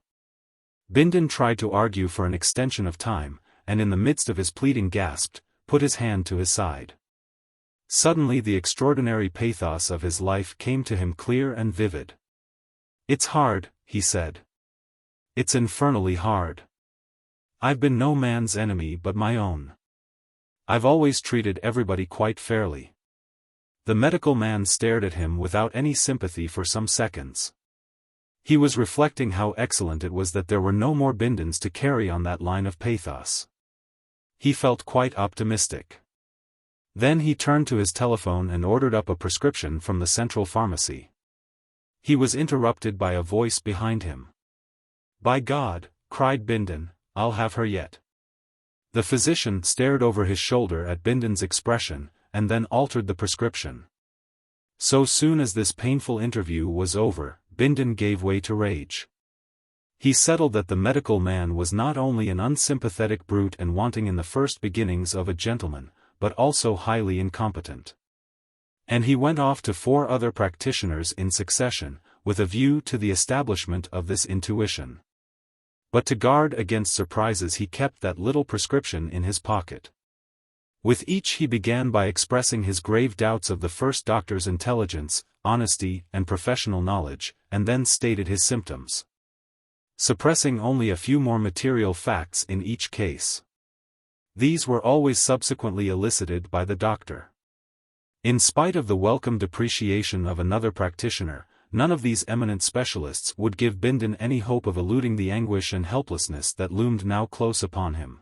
Bindon tried to argue for an extension of time, and in the midst of his pleading gasped, put his hand to his side. Suddenly the extraordinary pathos of his life came to him clear and vivid. It's hard, he said. It's infernally hard. I've been no man's enemy but my own. I've always treated everybody quite fairly. The medical man stared at him without any sympathy for some seconds. He was reflecting how excellent it was that there were no more Bindons to carry on that line of pathos. He felt quite optimistic. Then he turned to his telephone and ordered up a prescription from the central pharmacy. He was interrupted by a voice behind him. "By God," cried Bindon, "I'll have her yet." The physician stared over his shoulder at Bindon's expression, and then altered the prescription. So soon as this painful interview was over, Bindon gave way to rage. He settled that the medical man was not only an unsympathetic brute and wanting in the first beginnings of a gentleman, but also highly incompetent. And he went off to 4 other practitioners in succession, with a view to the establishment of this intuition. But to guard against surprises he kept that little prescription in his pocket. With each he began by expressing his grave doubts of the first doctor's intelligence, honesty, and professional knowledge, and then stated his symptoms, suppressing only a few more material facts in each case. These were always subsequently elicited by the doctor. In spite of the welcome depreciation of another practitioner, none of these eminent specialists would give Bindon any hope of eluding the anguish and helplessness that loomed now close upon him.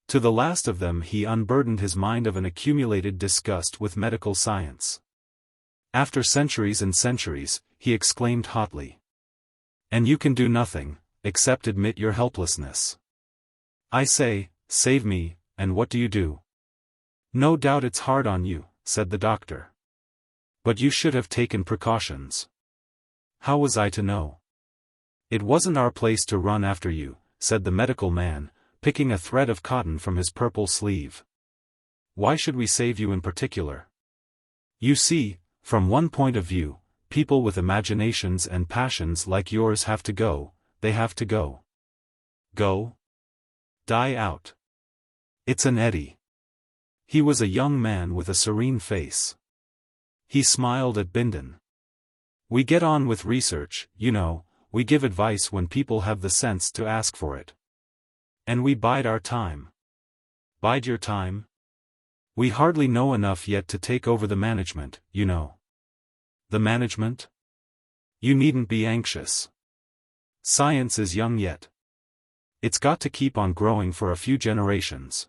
To the last of them he unburdened his mind of an accumulated disgust with medical science. After centuries and centuries, he exclaimed hotly. "And you can do nothing, except admit your helplessness. I say, save me, and what do you do?" "No doubt it's hard on you," said the doctor. "But you should have taken precautions." "How was I to know?" "It wasn't our place to run after you," said the medical man, picking a thread of cotton from his purple sleeve. "Why should we save you in particular? You see, from one point of view, people with imaginations and passions like yours have to go, they have to go. Go? Die out. It's an eddy." He was a young man with a serene face. He smiled at Bindon. "We get on with research, you know, we give advice when people have the sense to ask for it. And we bide our time." "Bide your time?" "We hardly know enough yet to take over the management, you know." "The management?" "You needn't be anxious. Science is young yet. It's got to keep on growing for a few generations.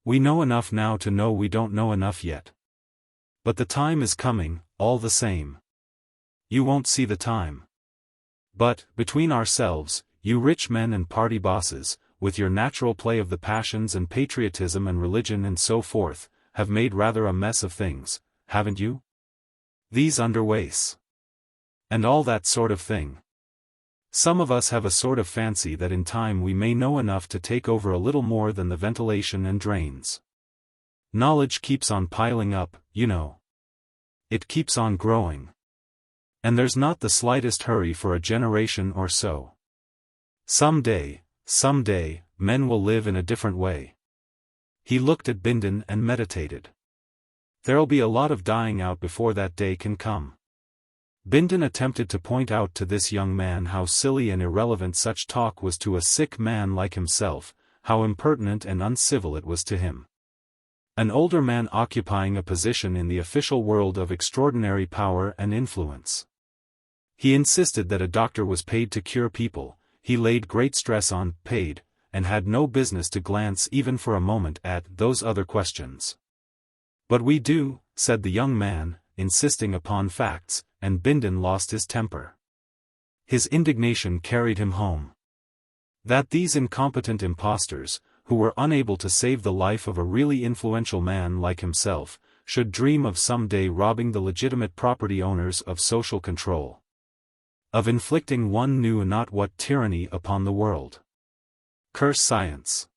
We know enough now to know we don't know enough yet. But the time is coming, all the same. You won't see the time. But, between ourselves, you rich men and party bosses, with your natural play of the passions and patriotism and religion and so forth, have made rather a mess of things, haven't you? These underweights. And all that sort of thing. Some of us have a sort of fancy that in time we may know enough to take over a little more than the ventilation and drains. Knowledge keeps on piling up, you know. It keeps on growing. And there's not the slightest hurry for a generation or so. Some day, men will live in a different way." He looked at Bindon and meditated. "There'll be a lot of dying out before that day can come." Bindon attempted to point out to this young man how silly and irrelevant such talk was to a sick man like himself, how impertinent and uncivil it was to him. An older man occupying a position in the official world of extraordinary power and influence. He insisted that a doctor was paid to cure people. He laid great stress on paid, and had no business to glance even for a moment at those other questions. "But we do," said the young man, insisting upon facts, and Bindon lost his temper. His indignation carried him home. That these incompetent impostors, who were unable to save the life of a really influential man like himself, should dream of some day robbing the legitimate property owners of social control. Of inflicting one knew not what tyranny upon the world. Curse science.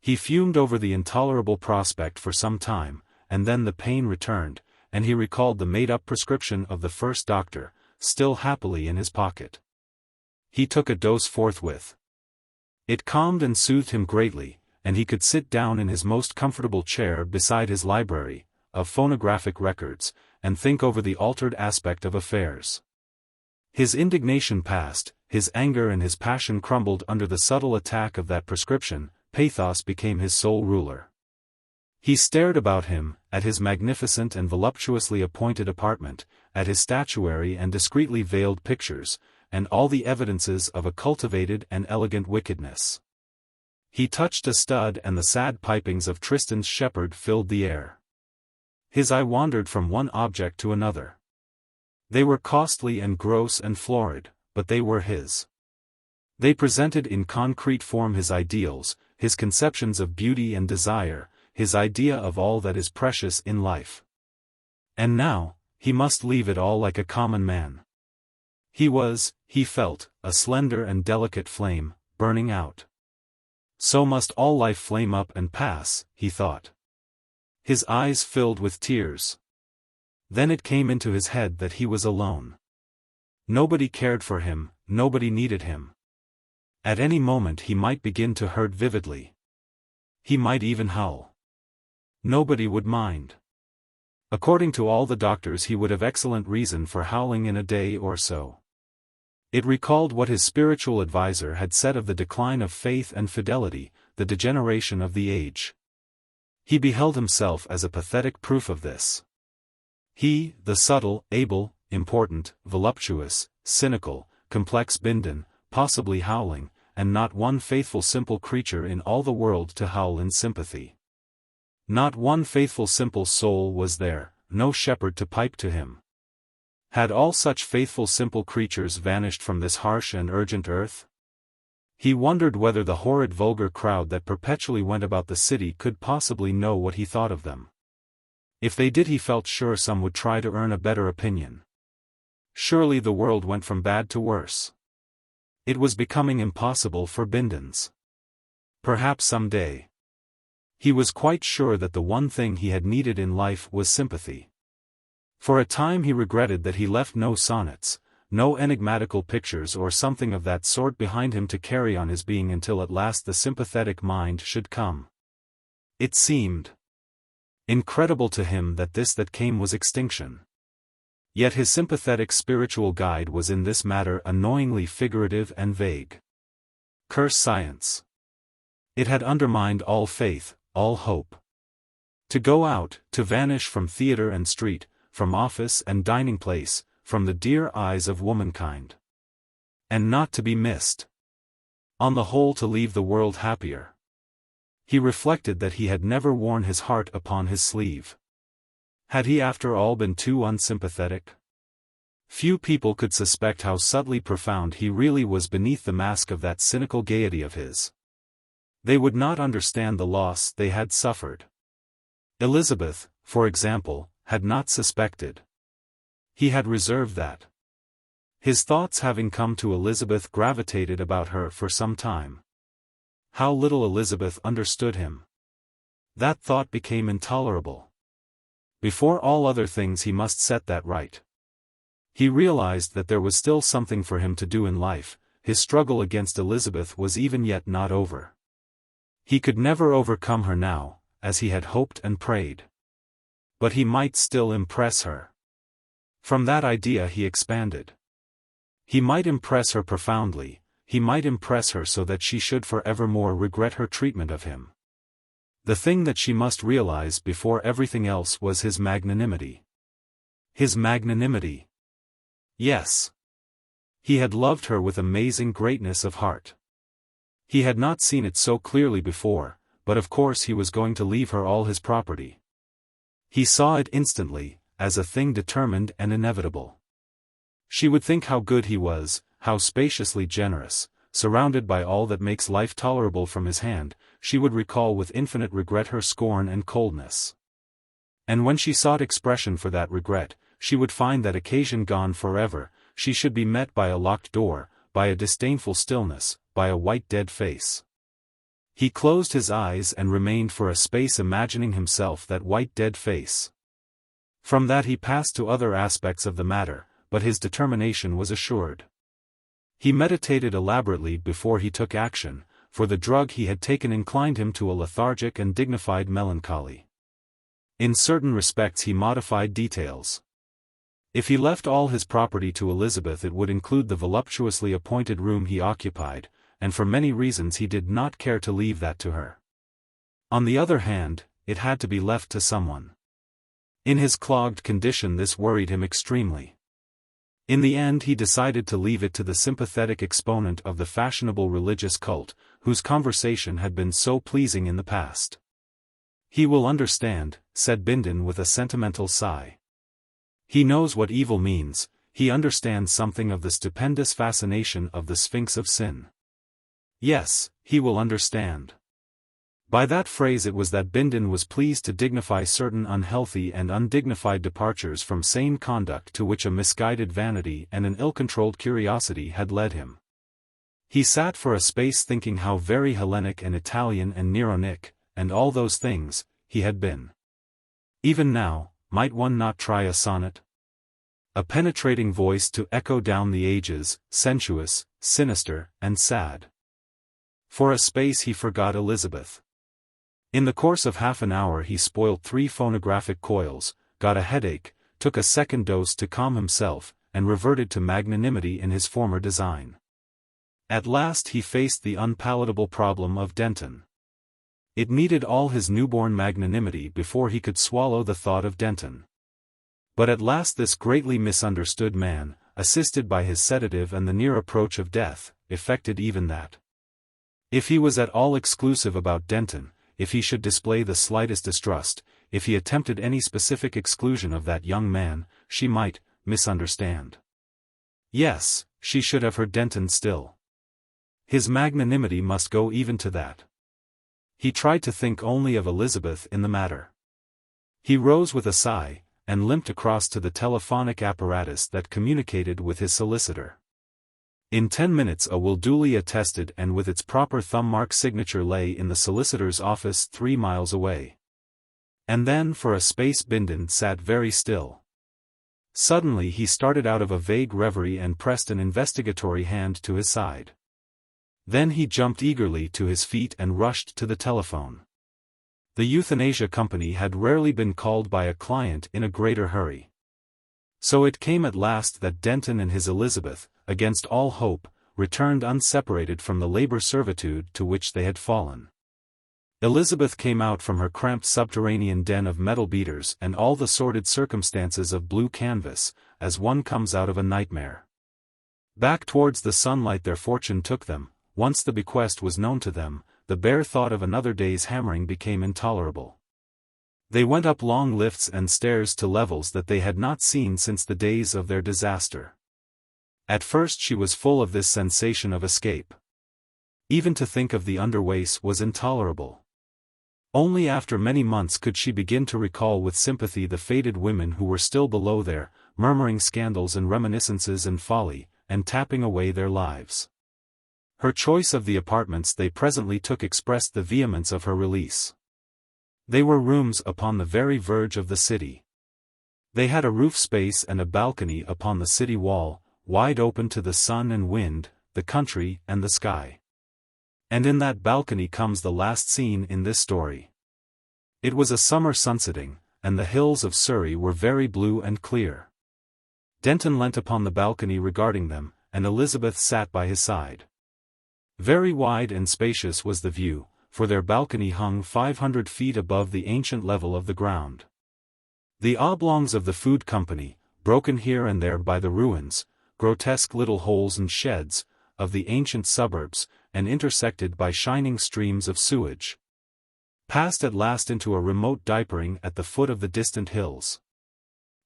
He fumed over the intolerable prospect for some time, and then the pain returned, and he recalled the made-up prescription of the first doctor, still happily in his pocket. He took a dose forthwith. It calmed and soothed him greatly, and he could sit down in his most comfortable chair beside his library of phonographic records, and think over the altered aspect of affairs. His indignation passed, his anger and his passion crumbled under the subtle attack of that prescription. Pathos became his sole ruler. He stared about him, at his magnificent and voluptuously appointed apartment, at his statuary and discreetly veiled pictures, and all the evidences of a cultivated and elegant wickedness. He touched a stud and the sad pipings of Tristan's shepherd filled the air. His eye wandered from one object to another. They were costly and gross and florid, but they were his. They presented in concrete form his ideals, his conceptions of beauty and desire, his idea of all that is precious in life. And now, he must leave it all like a common man. He was, he felt, a slender and delicate flame, burning out. So must all life flame up and pass, he thought. His eyes filled with tears. Then it came into his head that he was alone. Nobody cared for him, nobody needed him. At any moment he might begin to hurt vividly. He might even howl. Nobody would mind. According to all the doctors he would have excellent reason for howling in a day or so. It recalled what his spiritual advisor had said of the decline of faith and fidelity, the degeneration of the age. He beheld himself as a pathetic proof of this. He, the subtle, able, important, voluptuous, cynical, complex Bindon, possibly howling, and not one faithful simple creature in all the world to howl in sympathy. Not one faithful simple soul was there, no shepherd to pipe to him. Had all such faithful simple creatures vanished from this harsh and urgent earth? He wondered whether the horrid vulgar crowd that perpetually went about the city could possibly know what he thought of them. If they did, he felt sure some would try to earn a better opinion. Surely the world went from bad to worse. It was becoming impossible for Bindons. Perhaps some day. He was quite sure that the one thing he had needed in life was sympathy. For a time he regretted that he left no sonnets, no enigmatical pictures or something of that sort behind him to carry on his being until at last the sympathetic mind should come. It seemed incredible to him that this that came was extinction. Yet his sympathetic spiritual guide was in this matter annoyingly figurative and vague. Curse science. It had undermined all faith, all hope. To go out, to vanish from theatre and street, from office and dining place, from the dear eyes of womankind. And not to be missed. On the whole, to leave the world happier. He reflected that he had never worn his heart upon his sleeve. Had he after all been too unsympathetic? Few people could suspect how subtly profound he really was beneath the mask of that cynical gaiety of his. They would not understand the loss they had suffered. Elizabeth, for example, had not suspected. He had reserved that. His thoughts having come to Elizabeth gravitated about her for some time. How little Elizabeth understood him. That thought became intolerable. Before all other things he must set that right. He realized that there was still something for him to do in life. His struggle against Elizabeth was even yet not over. He could never overcome her now, as he had hoped and prayed. But he might still impress her. From that idea he expanded. He might impress her profoundly, he might impress her so that she should forevermore regret her treatment of him. The thing that she must realize before everything else was his magnanimity. His magnanimity. Yes. He had loved her with amazing greatness of heart. He had not seen it so clearly before, but of course he was going to leave her all his property. He saw it instantly, as a thing determined and inevitable. She would think how good he was, how spaciously generous, surrounded by all that makes life tolerable from his hand, she would recall with infinite regret her scorn and coldness. And when she sought expression for that regret, she would find that occasion gone forever. She should be met by a locked door, by a disdainful stillness, by a white dead face. He closed his eyes and remained for a space imagining himself that white dead face. From that he passed to other aspects of the matter, but his determination was assured. He meditated elaborately before he took action, for the drug he had taken inclined him to a lethargic and dignified melancholy. In certain respects he modified details. If he left all his property to Elizabeth, it would include the voluptuously appointed room he occupied, and for many reasons he did not care to leave that to her. On the other hand, it had to be left to someone. In his clogged condition this worried him extremely. In the end he decided to leave it to the sympathetic exponent of the fashionable religious cult, whose conversation had been so pleasing in the past. "He will understand," said Bindon with a sentimental sigh. "He knows what evil means, he understands something of the stupendous fascination of the Sphinx of Sin. Yes, he will understand." By that phrase it was that Bindon was pleased to dignify certain unhealthy and undignified departures from sane conduct to which a misguided vanity and an ill-controlled curiosity had led him. He sat for a space thinking how very Hellenic and Italian and Neronic, and all those things, he had been. Even now, might one not try a sonnet? A penetrating voice to echo down the ages, sensuous, sinister, and sad. For a space he forgot Elizabeth. In the course of half an hour he spoilt 3 phonographic coils, got a headache, took a second dose to calm himself, and reverted to magnanimity in his former design. At last he faced the unpalatable problem of Denton. It needed all his newborn magnanimity before he could swallow the thought of Denton. But at last this greatly misunderstood man, assisted by his sedative and the near approach of death, effected even that. If he was at all exclusive about Denton, if he should display the slightest distrust, if he attempted any specific exclusion of that young man, she might misunderstand. Yes, she should have her Denton still. His magnanimity must go even to that. He tried to think only of Elizabeth in the matter. He rose with a sigh, and limped across to the telephonic apparatus that communicated with his solicitor. In 10 minutes a will duly attested and with its proper thumb-mark signature lay in the solicitor's office 3 miles away. And then for a space Bindon sat very still. Suddenly he started out of a vague reverie and pressed an investigatory hand to his side. Then he jumped eagerly to his feet and rushed to the telephone. The Euthanasia Company had rarely been called by a client in a greater hurry. So it came at last that Denton and his Elizabeth, against all hope, returned unseparated from the labor servitude to which they had fallen. Elizabeth came out from her cramped subterranean den of metal beaters and all the sordid circumstances of blue canvas, as one comes out of a nightmare. Back towards the sunlight their fortune took them. Once the bequest was known to them, the bare thought of another day's hammering became intolerable. They went up long lifts and stairs to levels that they had not seen since the days of their disaster. At first she was full of this sensation of escape. Even to think of the underways was intolerable. Only after many months could she begin to recall with sympathy the faded women who were still below there, murmuring scandals and reminiscences and folly, and tapping away their lives. Her choice of the apartments they presently took expressed the vehemence of her release. They were rooms upon the very verge of the city. They had a roof space and a balcony upon the city wall, wide open to the sun and wind, the country and the sky. And in that balcony comes the last scene in this story. It was a summer sunsetting, and the hills of Surrey were very blue and clear. Denton leant upon the balcony regarding them, and Elizabeth sat by his side. Very wide and spacious was the view, for their balcony hung 500 feet above the ancient level of the ground. The oblongs of the food company, broken here and there by the ruins, grotesque little holes and sheds, of the ancient suburbs, and intersected by shining streams of sewage, passed at last into a remote diapering at the foot of the distant hills.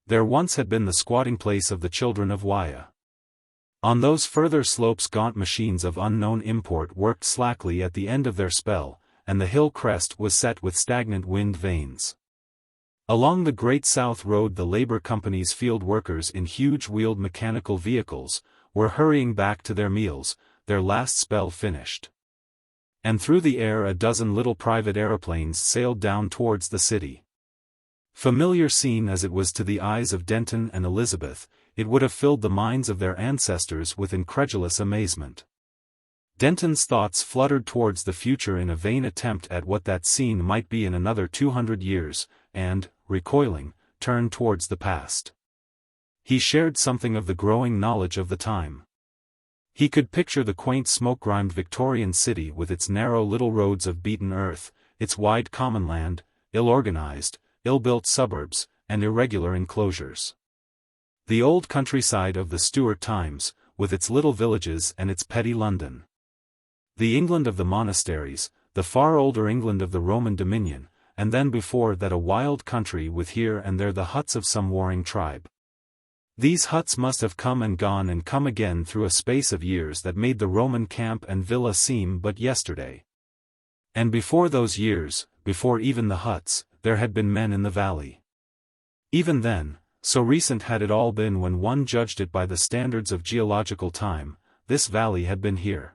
There once had been the squatting place of the children of Wya. On those further slopes gaunt machines of unknown import worked slackly at the end of their spell, and the hill crest was set with stagnant wind vanes. Along the Great South Road the labor company's field workers in huge wheeled mechanical vehicles were hurrying back to their meals, their last spell finished. And through the air a dozen little private aeroplanes sailed down towards the city. Familiar scene as it was to the eyes of Denton and Elizabeth, it would have filled the minds of their ancestors with incredulous amazement. Denton's thoughts fluttered towards the future in a vain attempt at what that scene might be in another 200 years, and, recoiling, turned towards the past. He shared something of the growing knowledge of the time. He could picture the quaint smoke-grimed Victorian city with its narrow little roads of beaten earth, its wide common land, ill-organized, ill-built suburbs, and irregular enclosures. The old countryside of the Stuart times, with its little villages and its petty London. The England of the monasteries, the far older England of the Roman dominion, and then before that a wild country with here and there the huts of some warring tribe. These huts must have come and gone and come again through a space of years that made the Roman camp and villa seem but yesterday. And before those years, before even the huts, there had been men in the valley. Even then, so recent had it all been when one judged it by the standards of geological time, this valley had been here.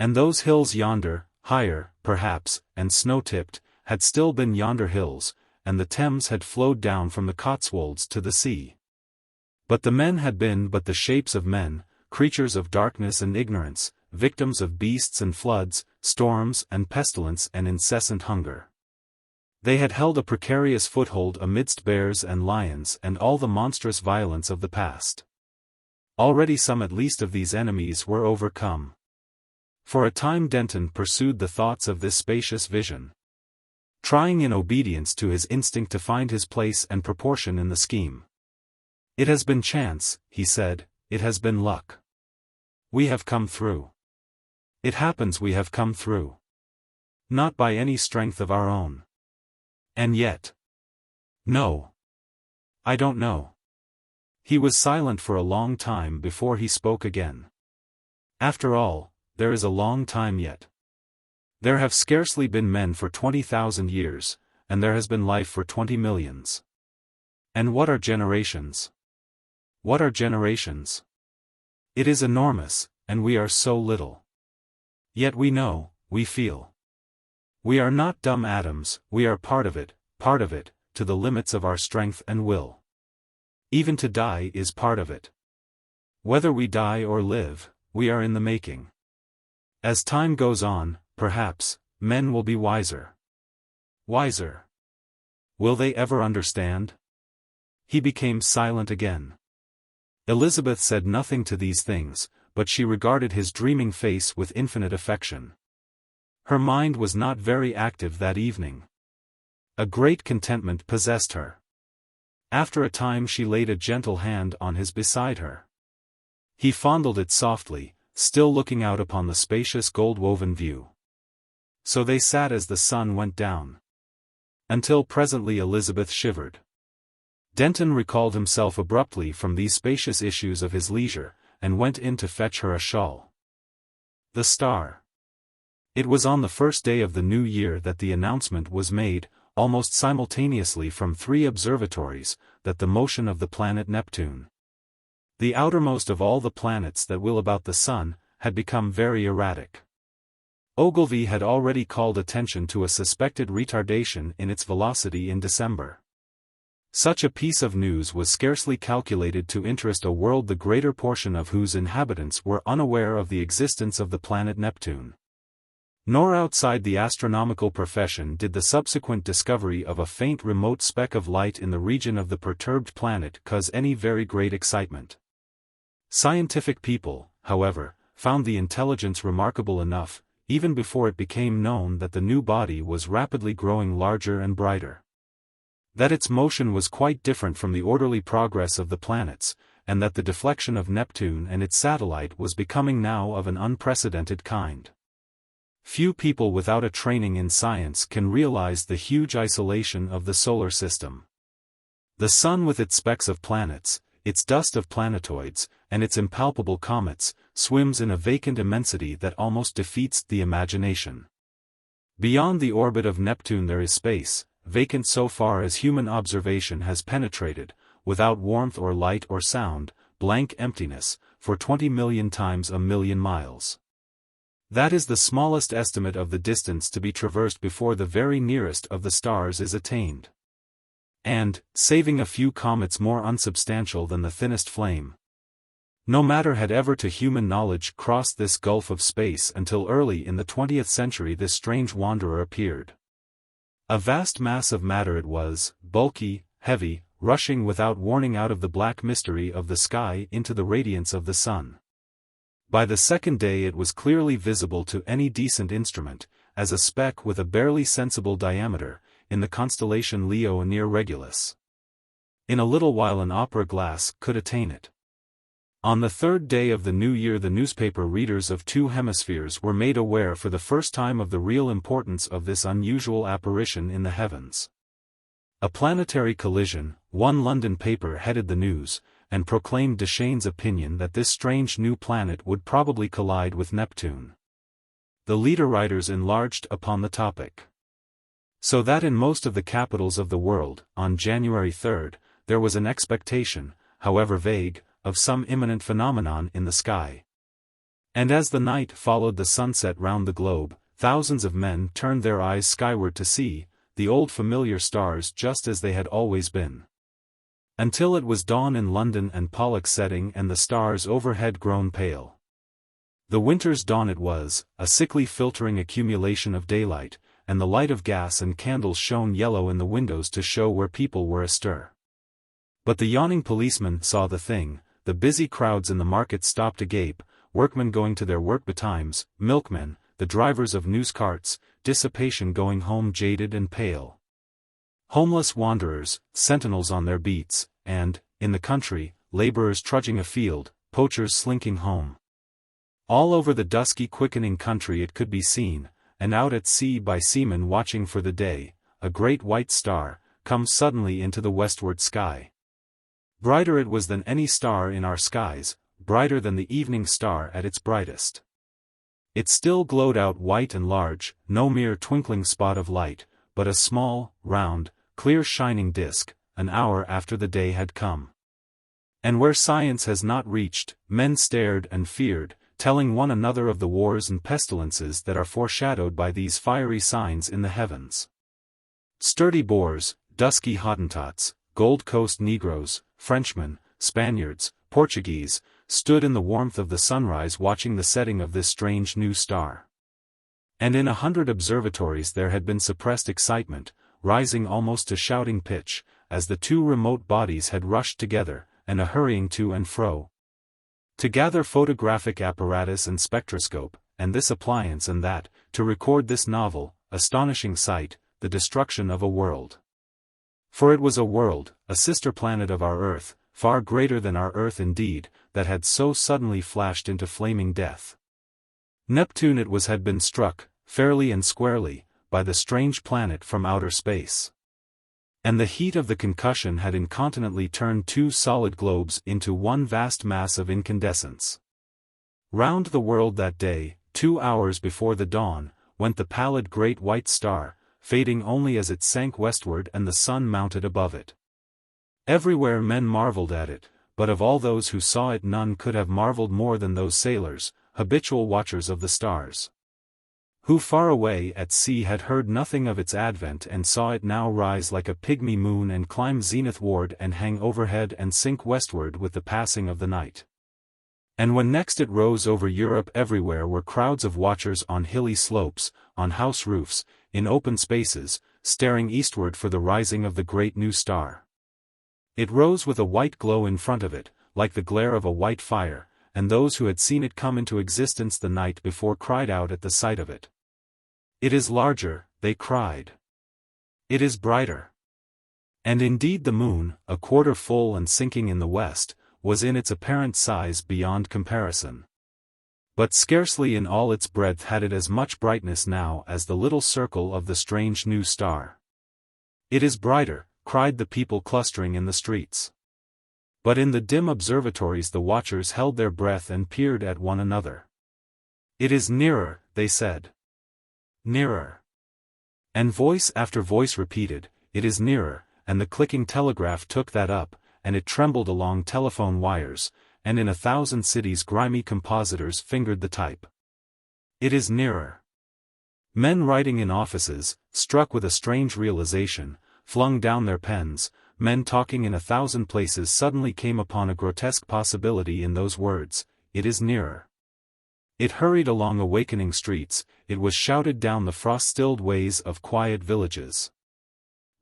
And those hills yonder, higher, perhaps, and snow-tipped, had still been yonder hills, and the Thames had flowed down from the Cotswolds to the sea. But the men had been but the shapes of men, creatures of darkness and ignorance, victims of beasts and floods, storms and pestilence and incessant hunger. They had held a precarious foothold amidst bears and lions and all the monstrous violence of the past. Already some at least of these enemies were overcome. For a time Denton pursued the thoughts of this spacious vision, trying in obedience to his instinct to find his place and proportion in the scheme. It has been chance, he said, it has been luck. We have come through. It happens we have come through. Not by any strength of our own. And yet. No. I don't know. He was silent for a long time before he spoke again. After all, there is a long time yet. There have scarcely been men for 20,000 years, and there has been life for 20 millions. And what are generations? What are generations? It is enormous, and we are so little. Yet we know, we feel. We are not dumb atoms, we are part of it, to the limits of our strength and will. Even to die is part of it. Whether we die or live, we are in the making. As time goes on, perhaps, men will be wiser. Wiser. Will they ever understand? He became silent again. Elizabeth said nothing to these things, but she regarded his dreaming face with infinite affection. Her mind was not very active that evening. A great contentment possessed her. After a time she laid a gentle hand on his beside her. He fondled it softly, still looking out upon the spacious gold-woven view. So they sat as the sun went down. Until presently Elizabeth shivered. Denton recalled himself abruptly from these spacious issues of his leisure, and went in to fetch her a shawl. The Star. It was on the first day of the new year that the announcement was made, almost simultaneously from 3 observatories, that the motion of the planet Neptune, the outermost of all the planets that wheel about the sun, had become very erratic. Ogilvy had already called attention to a suspected retardation in its velocity in December. Such a piece of news was scarcely calculated to interest a world the greater portion of whose inhabitants were unaware of the existence of the planet Neptune. Nor outside the astronomical profession did the subsequent discovery of a faint remote speck of light in the region of the perturbed planet cause any very great excitement. Scientific people, however, found the intelligence remarkable enough, even before it became known that the new body was rapidly growing larger and brighter. That its motion was quite different from the orderly progress of the planets, and that the deflection of Neptune and its satellite was becoming now of an unprecedented kind. Few people without a training in science can realize the huge isolation of the solar system. The sun with its specks of planets, its dust of planetoids, and its impalpable comets, swims in a vacant immensity that almost defeats the imagination. Beyond the orbit of Neptune there is space, vacant so far as human observation has penetrated, without warmth or light or sound, blank emptiness, for 20 million times a million miles. That is the smallest estimate of the distance to be traversed before the very nearest of the stars is attained. And, saving a few comets more unsubstantial than the thinnest flame, no matter had ever to human knowledge crossed this gulf of space until early in the 20th century this strange wanderer appeared. A vast mass of matter it was, bulky, heavy, rushing without warning out of the black mystery of the sky into the radiance of the sun. By the second day it was clearly visible to any decent instrument, as a speck with a barely sensible diameter, in the constellation Leo near Regulus. In a little while an opera glass could attain it. On the third day of the new year the newspaper readers of two hemispheres were made aware for the first time of the real importance of this unusual apparition in the heavens. A planetary collision, one London paper headed the news, and proclaimed Deschaines' opinion that this strange new planet would probably collide with Neptune. The leader writers enlarged upon the topic. So that in most of the capitals of the world, on January 3rd, there was an expectation, however vague, of some imminent phenomenon in the sky. And as the night followed the sunset round the globe, thousands of men turned their eyes skyward to see the old familiar stars just as they had always been. Until it was dawn in London and Pollux setting and the stars overhead grown pale. The winter's dawn it was, a sickly filtering accumulation of daylight, and the light of gas and candles shone yellow in the windows to show where people were astir. But the yawning policeman saw the thing, the busy crowds in the market stopped agape, workmen going to their work betimes, milkmen, the drivers of news carts, dissipation going home jaded and pale. Homeless wanderers, sentinels on their beats, and, in the country, laborers trudging afield, poachers slinking home. All over the dusky quickening country it could be seen, and out at sea by seamen watching for the day, a great white star, come suddenly into the westward sky. Brighter it was than any star in our skies, brighter than the evening star at its brightest. It still glowed out white and large, no mere twinkling spot of light, but a small, round, clear shining disk, an hour after the day had come. And where science has not reached, men stared and feared, telling one another of the wars and pestilences that are foreshadowed by these fiery signs in the heavens. Sturdy Boers, dusky Hottentots, Gold Coast Negroes, Frenchmen, Spaniards, Portuguese, stood in the warmth of the sunrise watching the setting of this strange new star. And in 100 observatories there had been suppressed excitement, rising almost to shouting pitch, as the two remote bodies had rushed together, and a hurrying to and fro. To gather photographic apparatus and spectroscope, and this appliance and that, to record this novel, astonishing sight, the destruction of a world. For it was a world, a sister planet of our Earth, far greater than our Earth indeed, that had so suddenly flashed into flaming death. Neptune it was had been struck, fairly and squarely, by the strange planet from outer space. And the heat of the concussion had incontinently turned two solid globes into one vast mass of incandescence. Round the world that day, 2 hours before the dawn, went the pallid great white star, fading only as it sank westward and the sun mounted above it. Everywhere men marveled at it, but of all those who saw it none could have marveled more than those sailors, habitual watchers of the stars, who far away at sea had heard nothing of its advent and saw it now rise like a pygmy moon and climb zenithward and hang overhead and sink westward with the passing of the night. And when next it rose over Europe everywhere were crowds of watchers on hilly slopes, on house roofs, in open spaces, staring eastward for the rising of the great new star. It rose with a white glow in front of it, like the glare of a white fire, and those who had seen it come into existence the night before cried out at the sight of it. "It is larger," they cried. "It is brighter." And indeed the moon, a quarter full and sinking in the west, was in its apparent size beyond comparison. But scarcely in all its breadth had it as much brightness now as the little circle of the strange new star. "It is brighter," cried the people clustering in the streets. But in the dim observatories the watchers held their breath and peered at one another. "It is nearer," they said. "Nearer." And voice after voice repeated, "It is nearer," and the clicking telegraph took that up, and it trembled along telephone wires, and in 1,000 cities grimy compositors fingered the type. "It is nearer." Men writing in offices, struck with a strange realization, flung down their pens. Men talking in 1,000 places suddenly came upon a grotesque possibility in those words, "It is nearer." It hurried along awakening streets, it was shouted down the frost-stilled ways of quiet villages.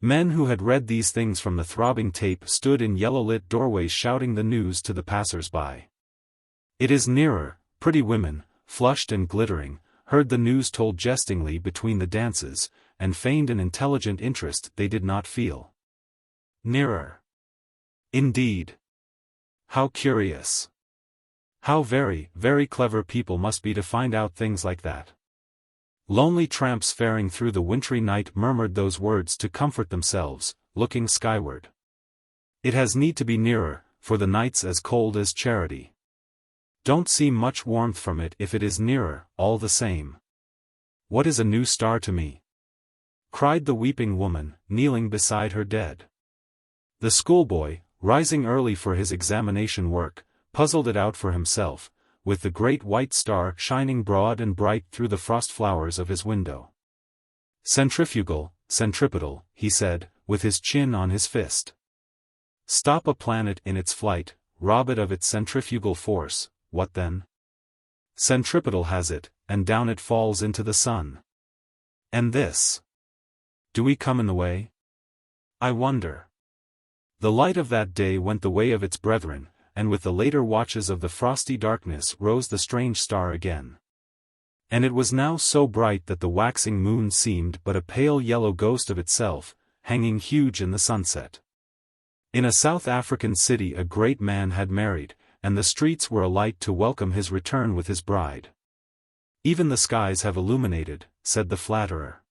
Men who had read these things from the throbbing tape stood in yellow-lit doorways shouting the news to the passers-by. "It is nearer." Pretty women, flushed and glittering, heard the news told jestingly between the dances, and feigned an intelligent interest they did not feel. Nearer. Indeed. How curious. How very, very clever people must be to find out things like that. Lonely tramps faring through the wintry night murmured those words to comfort themselves, looking skyward. It has need to be nearer, for the night's as cold as charity. Don't see much warmth from it if it is nearer, all the same. What is a new star to me? Cried the weeping woman, kneeling beside her dead. The schoolboy, rising early for his examination work, puzzled it out for himself, with the great white star shining broad and bright through the frost flowers of his window. Centrifugal, centripetal, he said, with his chin on his fist. Stop a planet in its flight, rob it of its centrifugal force, what then? Centripetal has it, and down it falls into the sun. And this? Do we come in the way? I wonder. The light of that day went the way of its brethren, and with the later watches of the frosty darkness rose the strange star again. And it was now so bright that the waxing moon seemed but a pale yellow ghost of itself, hanging huge in the sunset. In a South African city a great man had married, and the streets were alight to welcome his return with his bride. "Even the skies have illuminated," said the flatterer.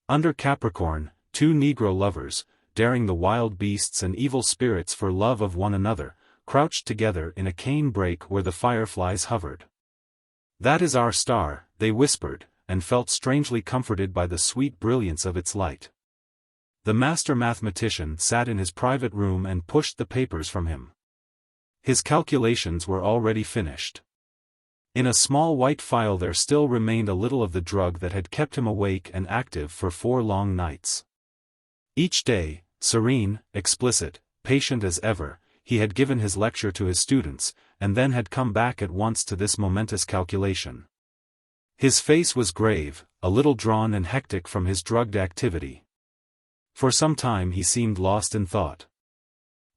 Under Capricorn, two Negro lovers, daring the wild beasts and evil spirits for love of one another, crouched together in a cane brake where the fireflies hovered. "That is our star," they whispered, and felt strangely comforted by the sweet brilliance of its light. The master mathematician sat in his private room and pushed the papers from him. His calculations were already finished. In a small white phial there still remained a little of the drug that had kept him awake and active for 4 long nights. Each day, serene, explicit, patient as ever, he had given his lecture to his students, and then had come back at once to this momentous calculation. His face was grave, a little drawn and hectic from his drugged activity. For some time he seemed lost in thought.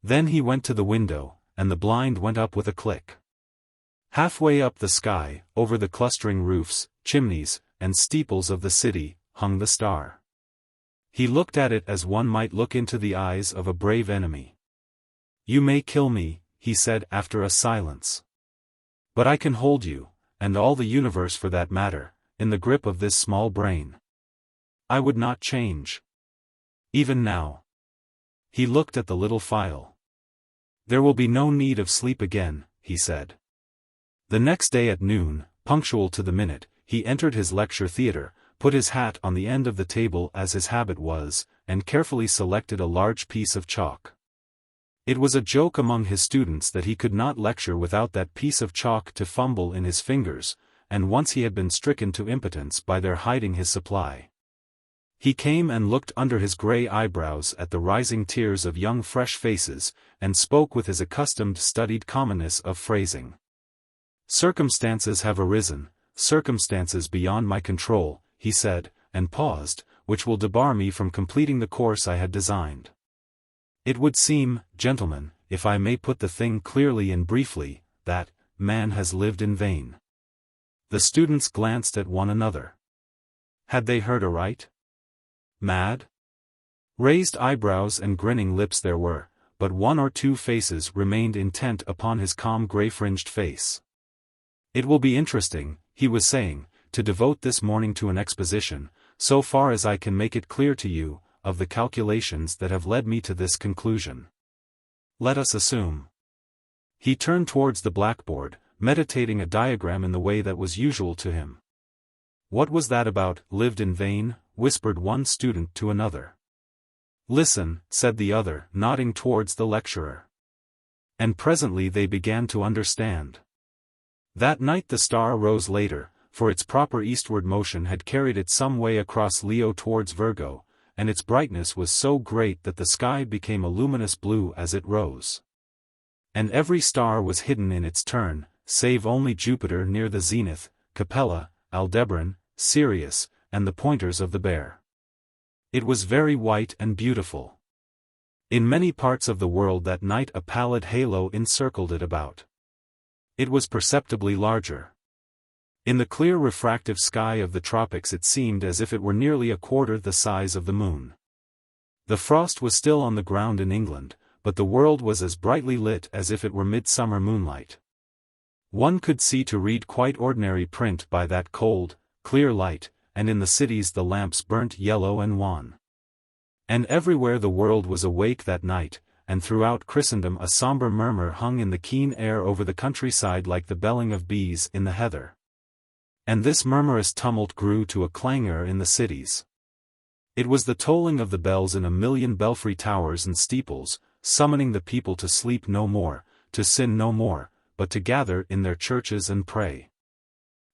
Then he went to the window, and the blind went up with a click. Halfway up the sky, over the clustering roofs, chimneys, and steeples of the city, hung the star. He looked at it as one might look into the eyes of a brave enemy. "You may kill me," he said after a silence. "But I can hold you, and all the universe for that matter, in the grip of this small brain. I would not change. Even now." He looked at the little phial. "There will be no need of sleep again," he said. The next day at noon, punctual to the minute, he entered his lecture theatre, put his hat on the end of the table as his habit was, and carefully selected a large piece of chalk. It was a joke among his students that he could not lecture without that piece of chalk to fumble in his fingers, and once he had been stricken to impotence by their hiding his supply. He came and looked under his grey eyebrows at the rising tiers of young fresh faces, and spoke with his accustomed studied commonness of phrasing. "Circumstances have arisen, circumstances beyond my control," he said, and paused, "which will debar me from completing the course I had designed. It would seem, gentlemen, if I may put the thing clearly and briefly, that man has lived in vain." The students glanced at one another. Had they heard aright? Mad? Raised eyebrows and grinning lips there were, but 1 or 2 faces remained intent upon his calm grey-fringed face. "It will be interesting," he was saying, "to devote this morning to an exposition, so far as I can make it clear to you, of the calculations that have led me to this conclusion. Let us assume He turned towards the blackboard, meditating a diagram in the way that was usual to him. What was that about, lived in vain, whispered one student to another. Listen, said the other, nodding towards the lecturer. And presently they began to understand. That night the star rose later, for its proper eastward motion had carried it some way across Leo towards Virgo, and its brightness was so great that the sky became a luminous blue as it rose. And every star was hidden in its turn, save only Jupiter near the zenith, Capella, Aldebaran, Sirius, and the pointers of the Bear. It was very white and beautiful. In many parts of the world that night a pallid halo encircled it about. It was perceptibly larger. In the clear refractive sky of the tropics it seemed as if it were nearly a quarter the size of the moon. The frost was still on the ground in England, but the world was as brightly lit as if it were midsummer moonlight. One could see to read quite ordinary print by that cold, clear light, and in the cities the lamps burnt yellow and wan. And everywhere the world was awake that night, and throughout Christendom a sombre murmur hung in the keen air over the countryside like the belling of bees in the heather. And this murmurous tumult grew to a clangor in the cities. It was the tolling of the bells in a million belfry towers and steeples, summoning the people to sleep no more, to sin no more, but to gather in their churches and pray.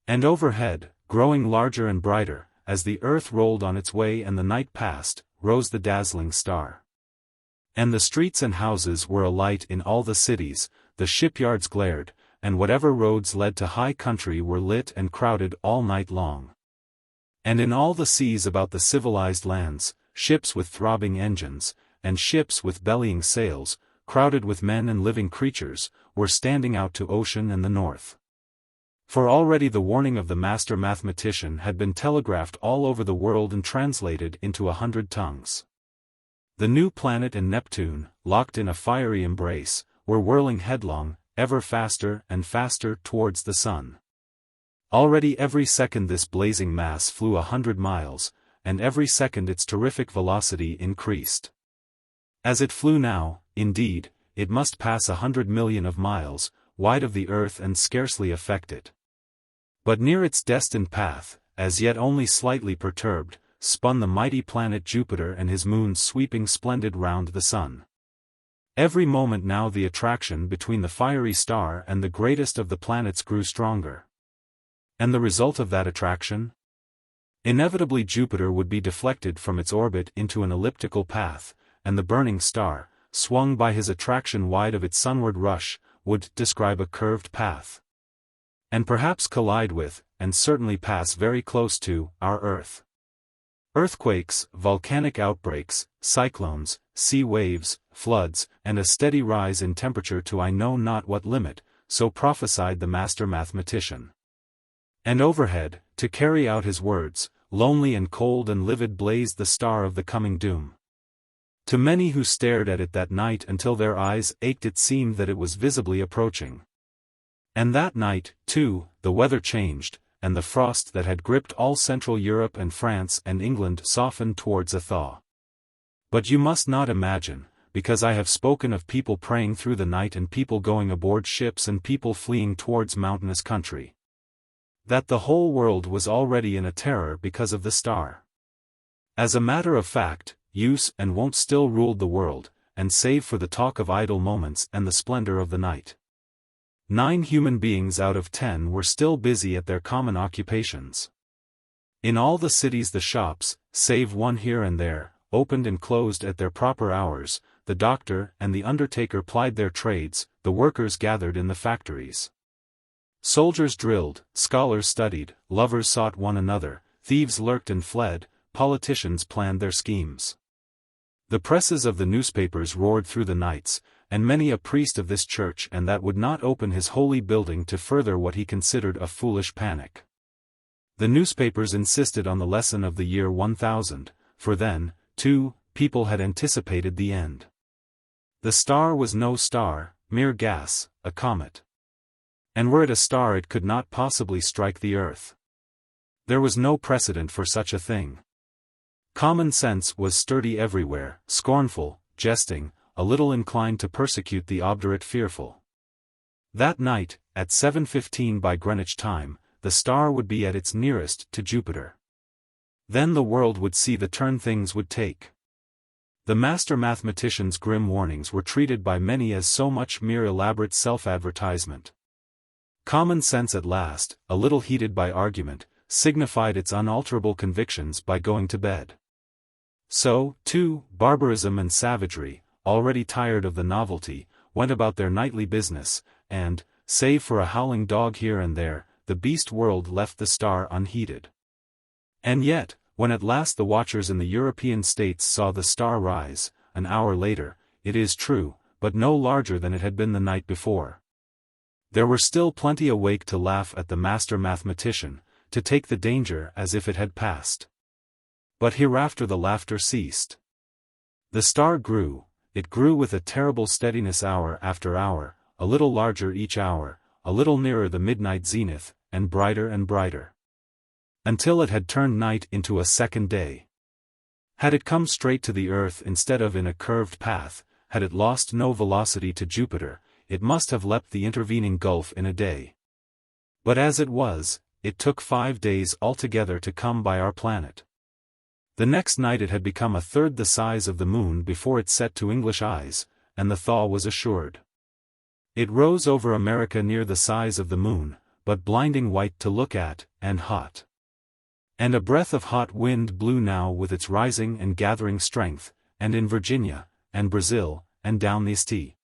And overhead, growing larger and brighter, as the earth rolled on its way and the night passed, rose the dazzling star. And the streets and houses were alight in all the cities, the shipyards glared, and whatever roads led to high country were lit and crowded all night long. And in all the seas about the civilized lands, ships with throbbing engines, and ships with bellying sails, crowded with men and living creatures, were standing out to ocean and the north. For already the warning of the master mathematician had been telegraphed all over the world and translated into 100 tongues. The new planet and Neptune, locked in a fiery embrace, were whirling headlong, ever faster and faster towards the sun. Already every second this blazing mass flew 100 miles, and every second its terrific velocity increased. As it flew now, indeed, it must pass 100 million of miles, wide of the earth and scarcely affect it. But near its destined path, as yet only slightly perturbed, spun the mighty planet Jupiter and his moons sweeping splendid round the sun. Every moment now the attraction between the fiery star and the greatest of the planets grew stronger. And the result of that attraction? Inevitably Jupiter would be deflected from its orbit into an elliptical path, and the burning star, swung by his attraction wide of its sunward rush, would describe a curved path. And perhaps collide with, and certainly pass very close to, our Earth. Earthquakes, volcanic outbreaks, cyclones, sea waves, floods, and a steady rise in temperature to I know not what limit, so prophesied the master mathematician. And overhead, to carry out his words, lonely and cold and livid blazed the star of the coming doom. To many who stared at it that night until their eyes ached it seemed that it was visibly approaching. And that night, too, the weather changed, and the frost that had gripped all Central Europe and France and England softened towards a thaw. But you must not imagine, because I have spoken of people praying through the night and people going aboard ships and people fleeing towards mountainous country, that the whole world was already in a terror because of the star. As a matter of fact, use and wont still ruled the world, and save for the talk of idle moments and the splendor of the night, 9 human beings out of 10 were still busy at their common occupations. In all the cities the shops, save one here and there, opened and closed at their proper hours, the doctor and the undertaker plied their trades, the workers gathered in the factories. Soldiers drilled, scholars studied, lovers sought one another, thieves lurked and fled, politicians planned their schemes. The presses of the newspapers roared through the nights, and many a priest of this church and that would not open his holy building to further what he considered a foolish panic. The newspapers insisted on the lesson of the year 1000, for then, too, people had anticipated the end. The star was no star, mere gas, a comet. And were it a star it could not possibly strike the earth. There was no precedent for such a thing. Common sense was sturdy everywhere, scornful, jesting, a little inclined to persecute the obdurate fearful. That night, at 7:15 by Greenwich time, the star would be at its nearest to Jupiter. Then the world would see the turn things would take. The master mathematician's grim warnings were treated by many as so much mere elaborate self-advertisement. Common sense at last, a little heated by argument, signified its unalterable convictions by going to bed. So, too, barbarism and savagery, already tired of the novelty, went about their nightly business, and, save for a howling dog here and there, the beast world left the star unheeded. And yet, when at last the watchers in the European states saw the star rise, an hour later, it is true, but no larger than it had been the night before, there were still plenty awake to laugh at the master mathematician, to take the danger as if it had passed. But hereafter the laughter ceased. The star grew, it grew with a terrible steadiness hour after hour, a little larger each hour, a little nearer the midnight zenith, and brighter, until it had turned night into a second day. Had it come straight to the earth instead of in a curved path, had it lost no velocity to Jupiter, it must have leapt the intervening gulf in a day. But as it was, it took 5 days altogether to come by our planet. The next night it had become a third the size of the moon before it set to English eyes, and the thaw was assured. It rose over America near the size of the moon, but blinding white to look at, and hot. And a breath of hot wind blew now with its rising and gathering strength, and in Virginia, and Brazil, and down the St.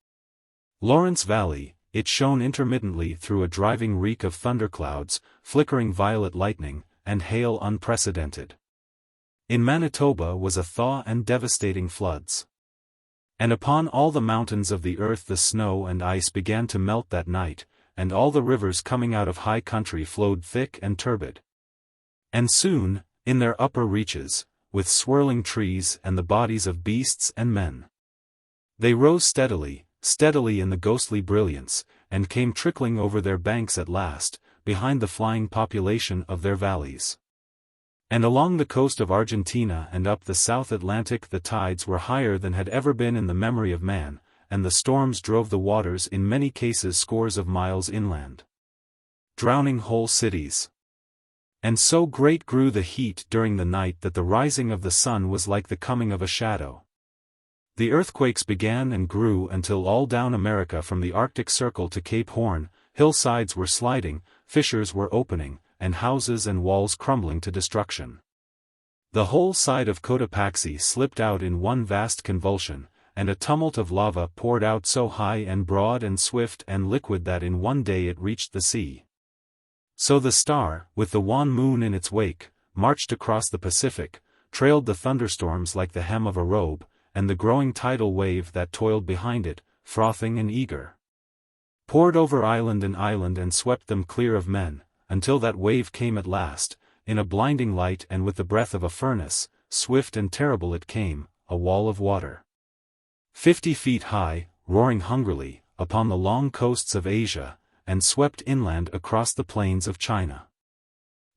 Lawrence Valley, it shone intermittently through a driving reek of thunderclouds, flickering violet lightning, and hail unprecedented. In Manitoba was a thaw and devastating floods. And upon all the mountains of the earth the snow and ice began to melt that night, and all the rivers coming out of high country flowed thick and turbid. And soon, in their upper reaches, with swirling trees and the bodies of beasts and men, they rose steadily in the ghostly brilliance, and came trickling over their banks at last, behind the flying population of their valleys. And along the coast of Argentina and up the South Atlantic the tides were higher than had ever been in the memory of man, and the storms drove the waters in many cases scores of miles inland, drowning whole cities. And so great grew the heat during the night that the rising of the sun was like the coming of a shadow. The earthquakes began and grew until all down America from the Arctic Circle to Cape Horn, hillsides were sliding, fissures were opening, and houses and walls crumbling to destruction. The whole side of Cotopaxi slipped out in one vast convulsion, and a tumult of lava poured out so high and broad and swift and liquid that in one day it reached the sea. So the star, with the wan moon in its wake, marched across the Pacific, trailed the thunderstorms like the hem of a robe, and the growing tidal wave that toiled behind it, frothing and eager, poured over island and swept them clear of men, until that wave came at last, in a blinding light and with the breath of a furnace, swift and terrible it came, a wall of water, 50 feet high, roaring hungrily, upon the long coasts of Asia, and swept inland across the plains of China.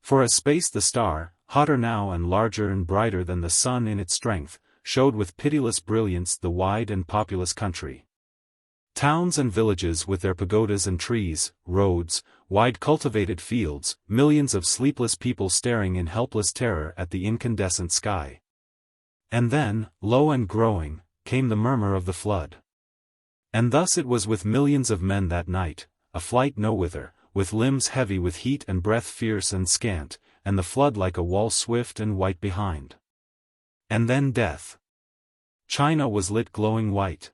For a space the star, hotter now and larger and brighter than the sun in its strength, showed with pitiless brilliance the wide and populous country. Towns and villages with their pagodas and trees, roads, wide cultivated fields, millions of sleepless people staring in helpless terror at the incandescent sky. And then, low and growing, came the murmur of the flood. And thus it was with millions of men that night, a flight nowhither, with limbs heavy with heat and breath fierce and scant, and the flood like a wall swift and white behind. And then death. China was lit glowing white.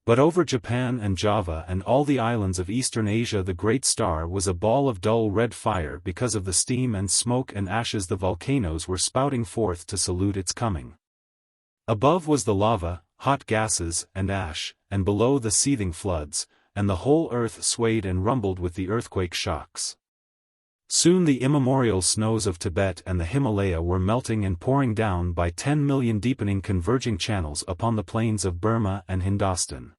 But over Japan and Java and all the islands of Eastern Asia the great star was a ball of dull red fire because of the steam and smoke and ashes the volcanoes were spouting forth to salute its coming. Above was the lava, hot gases and ash, and below the seething floods, and the whole earth swayed and rumbled with the earthquake shocks. Soon the immemorial snows of Tibet and the Himalaya were melting and pouring down by 10 million deepening converging channels upon the plains of Burma and Hindustan.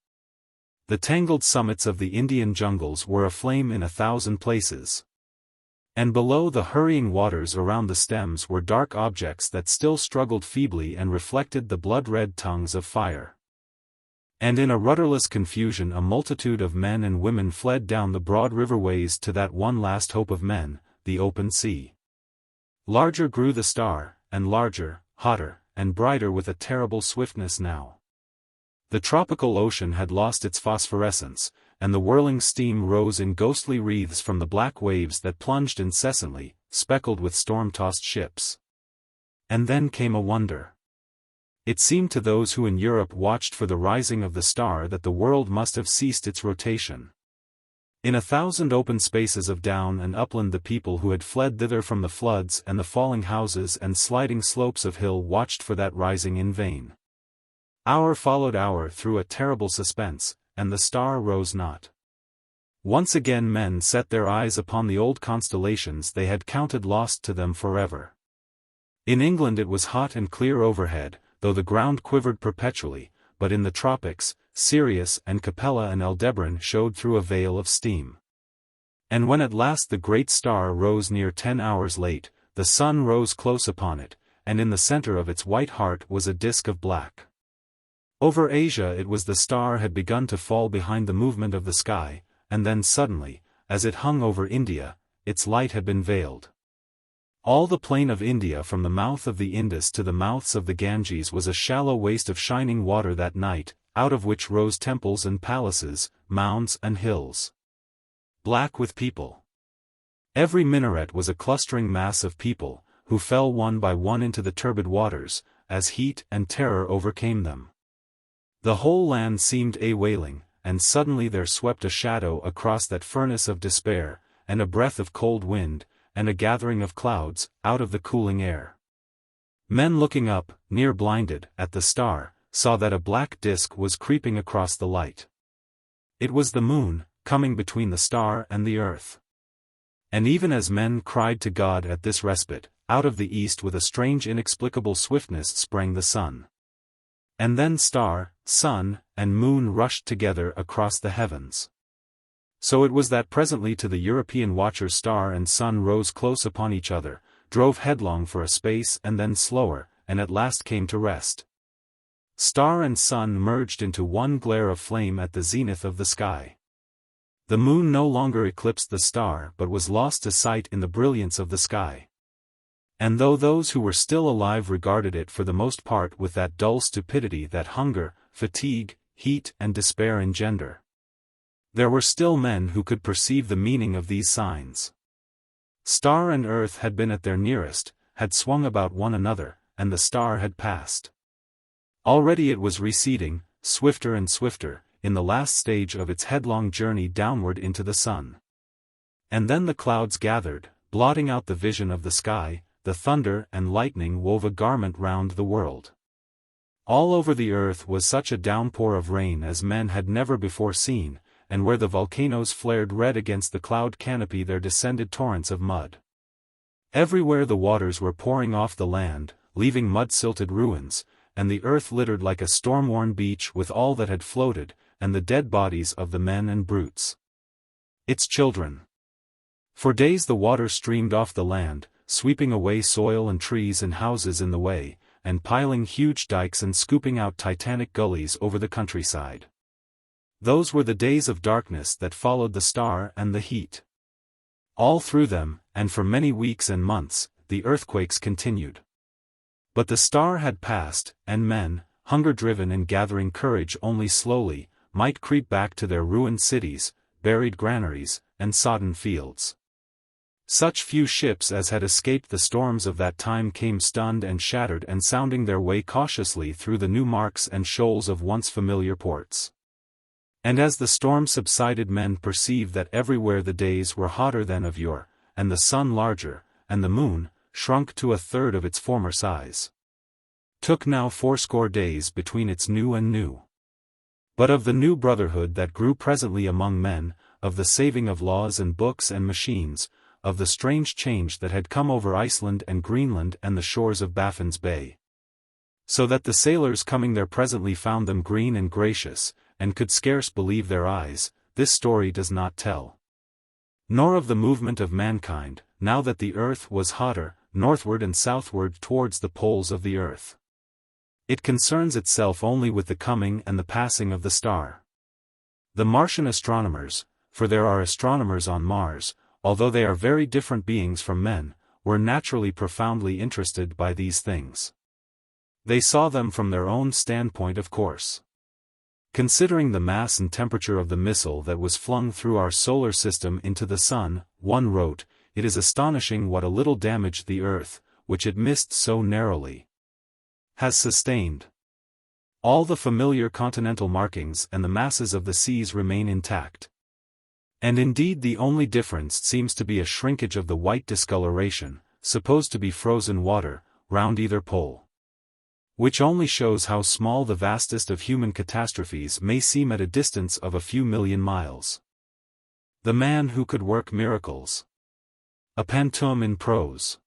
The tangled summits of the Indian jungles were aflame in 1,000 places. And below the hurrying waters around the stems were dark objects that still struggled feebly and reflected the blood-red tongues of fire. And in a rudderless confusion a multitude of men and women fled down the broad riverways to that one last hope of men, the open sea. Larger grew the star, and larger, hotter, and brighter with a terrible swiftness now. The tropical ocean had lost its phosphorescence, and the whirling steam rose in ghostly wreaths from the black waves that plunged incessantly, speckled with storm-tossed ships. And then came a wonder. It seemed to those who in Europe watched for the rising of the star that the world must have ceased its rotation. In 1,000 open spaces of down and upland the people who had fled thither from the floods and the falling houses and sliding slopes of hill watched for that rising in vain. Hour followed hour through a terrible suspense, and the star rose not. Once again men set their eyes upon the old constellations they had counted lost to them forever. In England it was hot and clear overhead, though the ground quivered perpetually, but in the tropics, Sirius and Capella and Aldebaran showed through a veil of steam. And when at last the great star rose near 10 hours late, the sun rose close upon it, and in the center of its white heart was a disk of black. Over Asia it was the star had begun to fall behind the movement of the sky, and then suddenly, as it hung over India, its light had been veiled. All the plain of India from the mouth of the Indus to the mouths of the Ganges was a shallow waste of shining water that night, out of which rose temples and palaces, mounds and hills. Black with people. Every minaret was a clustering mass of people, who fell one by one into the turbid waters, as heat and terror overcame them. The whole land seemed a-wailing, and suddenly there swept a shadow across that furnace of despair, and a breath of cold wind, and a gathering of clouds, out of the cooling air. Men looking up, near blinded, at the star, saw that a black disk was creeping across the light. It was the moon, coming between the star and the earth. And even as men cried to God at this respite, out of the east with a strange inexplicable swiftness sprang the sun. And then star, sun, and moon rushed together across the heavens. So it was that presently to the European watcher star and sun rose close upon each other, drove headlong for a space and then slower, and at last came to rest. Star and sun merged into one glare of flame at the zenith of the sky. The moon no longer eclipsed the star but was lost to sight in the brilliance of the sky. And though those who were still alive regarded it for the most part with that dull stupidity that hunger, fatigue, heat and despair engender, there were still men who could perceive the meaning of these signs. Star and earth had been at their nearest, had swung about one another, and the star had passed. Already it was receding, swifter and swifter, in the last stage of its headlong journey downward into the sun. And then the clouds gathered, blotting out the vision of the sky, the thunder and lightning wove a garment round the world. All over the earth was such a downpour of rain as men had never before seen, and where the volcanoes flared red against the cloud canopy there descended torrents of mud. Everywhere the waters were pouring off the land, leaving mud-silted ruins, and the earth littered like a storm-worn beach with all that had floated, and the dead bodies of the men and brutes. Its children. For days the water streamed off the land, sweeping away soil and trees and houses in the way, and piling huge dikes and scooping out titanic gullies over the countryside. Those were the days of darkness that followed the star and the heat. All through them, and for many weeks and months, the earthquakes continued. But the star had passed, and men, hunger-driven and gathering courage only slowly, might creep back to their ruined cities, buried granaries, and sodden fields. Such few ships as had escaped the storms of that time came stunned and shattered and sounding their way cautiously through the new marks and shoals of once familiar ports. And as the storm subsided men perceived that everywhere the days were hotter than of yore, and the sun larger, and the moon, shrunk to a third of its former size. Took now 80 days between its new and new. But of the new brotherhood that grew presently among men, of the saving of laws and books and machines, of the strange change that had come over Iceland and Greenland and the shores of Baffin's Bay. So that the sailors coming there presently found them green and gracious, and could scarce believe their eyes, this story does not tell. Nor of the movement of mankind, now that the earth was hotter, northward and southward towards the poles of the earth. It concerns itself only with the coming and the passing of the star. The Martian astronomers, for there are astronomers on Mars, although they are very different beings from men, were naturally profoundly interested by these things. They saw them from their own standpoint, of course. Considering the mass and temperature of the missile that was flung through our solar system into the sun, one wrote, it is astonishing what a little damage the Earth, which it missed so narrowly, has sustained. All the familiar continental markings and the masses of the seas remain intact. And indeed the only difference seems to be a shrinkage of the white discoloration, supposed to be frozen water, round either pole. Which only shows how small the vastest of human catastrophes may seem at a distance of a few million miles. The man who could work miracles. A pantoum in prose.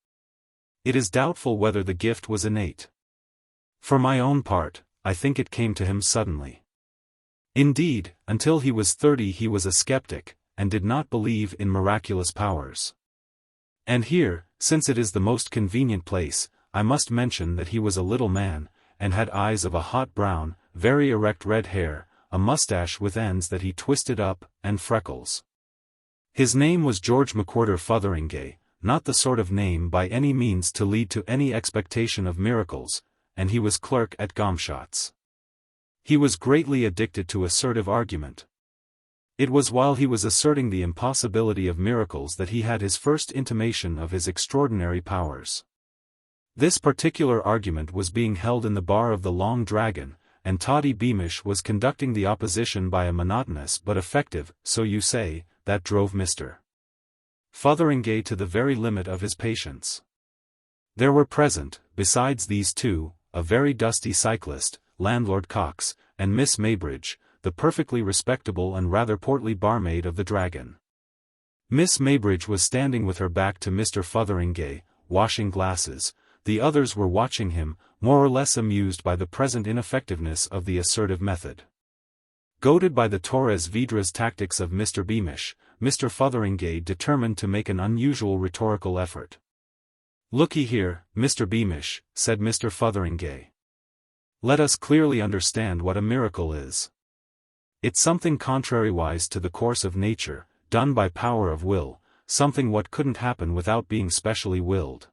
It is doubtful whether the gift was innate. For my own part, I think it came to him suddenly. Indeed, until he was 30 he was a skeptic, and did not believe in miraculous powers. And here, since it is the most convenient place, I must mention that he was a little man, and had eyes of a hot brown, very erect red hair, a mustache with ends that he twisted up, and freckles. His name was George McWhirter Fotheringay, not the sort of name by any means to lead to any expectation of miracles, and he was clerk at Gomshott's. He was greatly addicted to assertive argument. It was while he was asserting the impossibility of miracles that he had his first intimation of his extraordinary powers. This particular argument was being held in the bar of the Long Dragon, and Toddy Beamish was conducting the opposition by a monotonous but effective, so you say, that drove Mr. Fotheringay to the very limit of his patience. There were present, besides these two, a very dusty cyclist, Landlord Cox, and Miss Maybridge, the perfectly respectable and rather portly barmaid of the Dragon. Miss Maybridge was standing with her back to Mr. Fotheringay, washing glasses. The others were watching him, more or less amused by the present ineffectiveness of the assertive method. Goaded by the Torres Vedras tactics of Mr. Beamish, Mr. Fotheringay determined to make an unusual rhetorical effort. "Looky here, Mr. Beamish," said Mr. Fotheringay. "Let us clearly understand what a miracle is. It's something contrariwise to the course of nature, done by power of will, something what couldn't happen without being specially willed."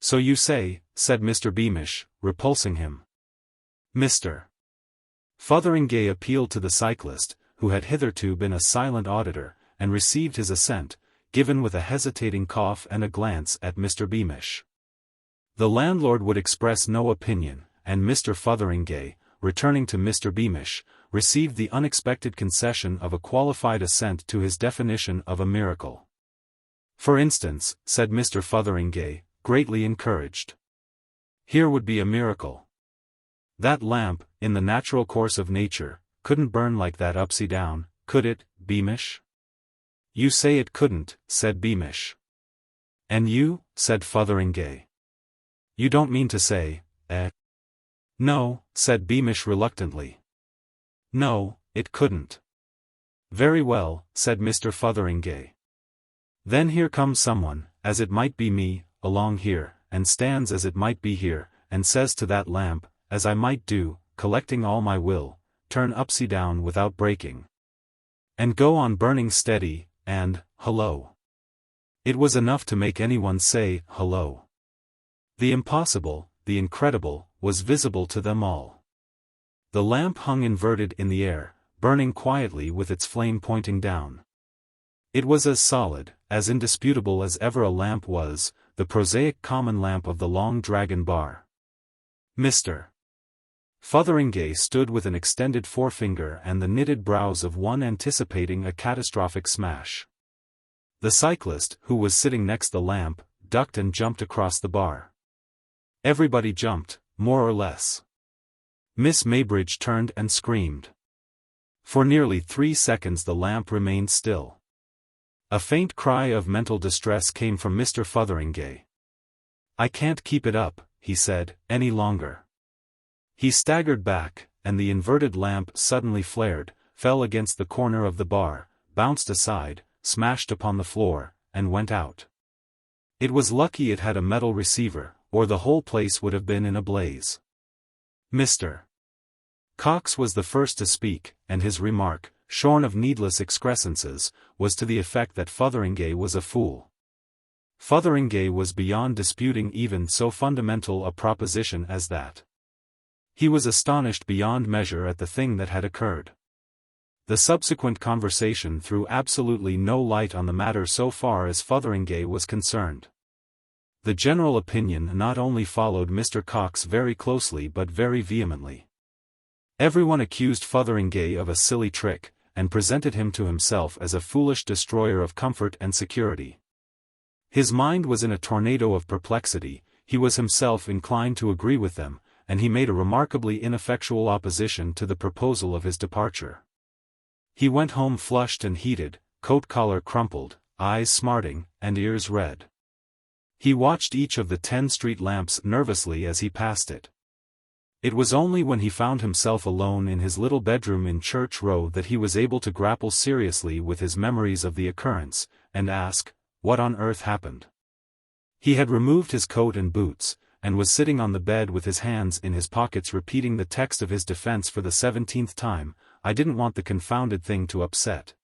"So you say," said Mr. Beamish, repulsing him. Mr. Fotheringay appealed to the cyclist, who had hitherto been a silent auditor, and received his assent, given with a hesitating cough and a glance at Mr. Beamish. The landlord would express no opinion, and Mr. Fotheringay, returning to Mr. Beamish, received the unexpected concession of a qualified assent to his definition of a miracle. "For instance," said Mr. Fotheringay, greatly encouraged. "Here would be a miracle. That lamp, in the natural course of nature, couldn't burn like that upside down, could it, Beamish?" "You say it couldn't," said Beamish. "And you?" said Fotheringay. "You don't mean to say, eh?" "No," said Beamish reluctantly. "No, it couldn't." "Very well," said Mr. Fotheringay. "Then here comes someone, as it might be me, along here, and stands as it might be here, and says to that lamp, as I might do, collecting all my will, turn upsy down without breaking. And go on burning steady, and, hello. It was enough to make anyone say, hello. The impossible, the incredible, was visible to them all. The lamp hung inverted in the air, burning quietly with its flame pointing down. It was as solid, as indisputable as ever a lamp was, the prosaic common lamp of the Long Dragon bar. Mr. Fotheringay stood with an extended forefinger and the knitted brows of one anticipating a catastrophic smash. The cyclist, who was sitting next the lamp, ducked and jumped across the bar. Everybody jumped, more or less. Miss Maybridge turned and screamed. For nearly 3 seconds the lamp remained still. A faint cry of mental distress came from Mr. Fotheringay. "I can't keep it up," he said, "any longer." He staggered back, and the inverted lamp suddenly flared, fell against the corner of the bar, bounced aside, smashed upon the floor, and went out. It was lucky it had a metal receiver, or the whole place would have been in a blaze. Mr. Cox was the first to speak, and his remark, shorn of needless excrescences, was to the effect that Fotheringay was a fool. Fotheringay was beyond disputing even so fundamental a proposition as that. He was astonished beyond measure at the thing that had occurred. The subsequent conversation threw absolutely no light on the matter so far as Fotheringay was concerned. The general opinion not only followed Mr. Cox very closely but very vehemently. Everyone accused Fotheringay of a silly trick, and presented him to himself as a foolish destroyer of comfort and security. His mind was in a tornado of perplexity, he was himself inclined to agree with them, and he made a remarkably ineffectual opposition to the proposal of his departure. He went home flushed and heated, coat collar crumpled, eyes smarting, and ears red. He watched each of the 10 street lamps nervously as he passed it. It was only when he found himself alone in his little bedroom in Church Row that he was able to grapple seriously with his memories of the occurrence, and ask, what on earth happened? He had removed his coat and boots, and was sitting on the bed with his hands in his pockets repeating the text of his defense for the 17th time, I didn't want the confounded thing to upset.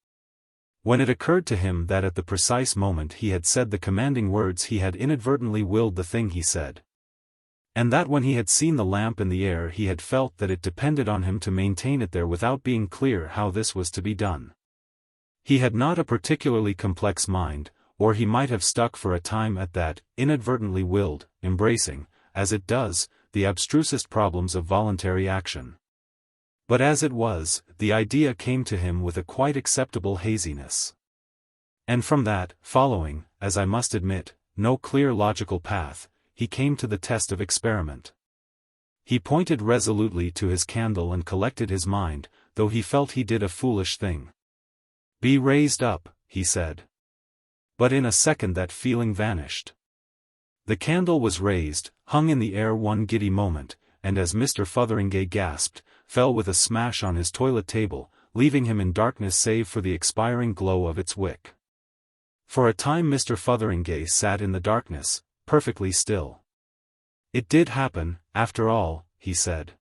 When it occurred to him that at the precise moment he had said the commanding words he had inadvertently willed the thing he said. And that when he had seen the lamp in the air he had felt that it depended on him to maintain it there without being clear how this was to be done. He had not a particularly complex mind, or he might have stuck for a time at that, inadvertently willed, embracing, as it does, the abstrusest problems of voluntary action. But as it was, the idea came to him with a quite acceptable haziness. And from that, following, as I must admit, no clear logical path, he came to the test of experiment. He pointed resolutely to his candle and collected his mind, though he felt he did a foolish thing. Be raised up, he said. But in a second that feeling vanished. The candle was raised, hung in the air one giddy moment, and as Mr. Fotheringay gasped, fell with a smash on his toilet table, leaving him in darkness save for the expiring glow of its wick. For a time Mr. Fotheringay sat in the darkness, perfectly still. It did happen, after all, he said.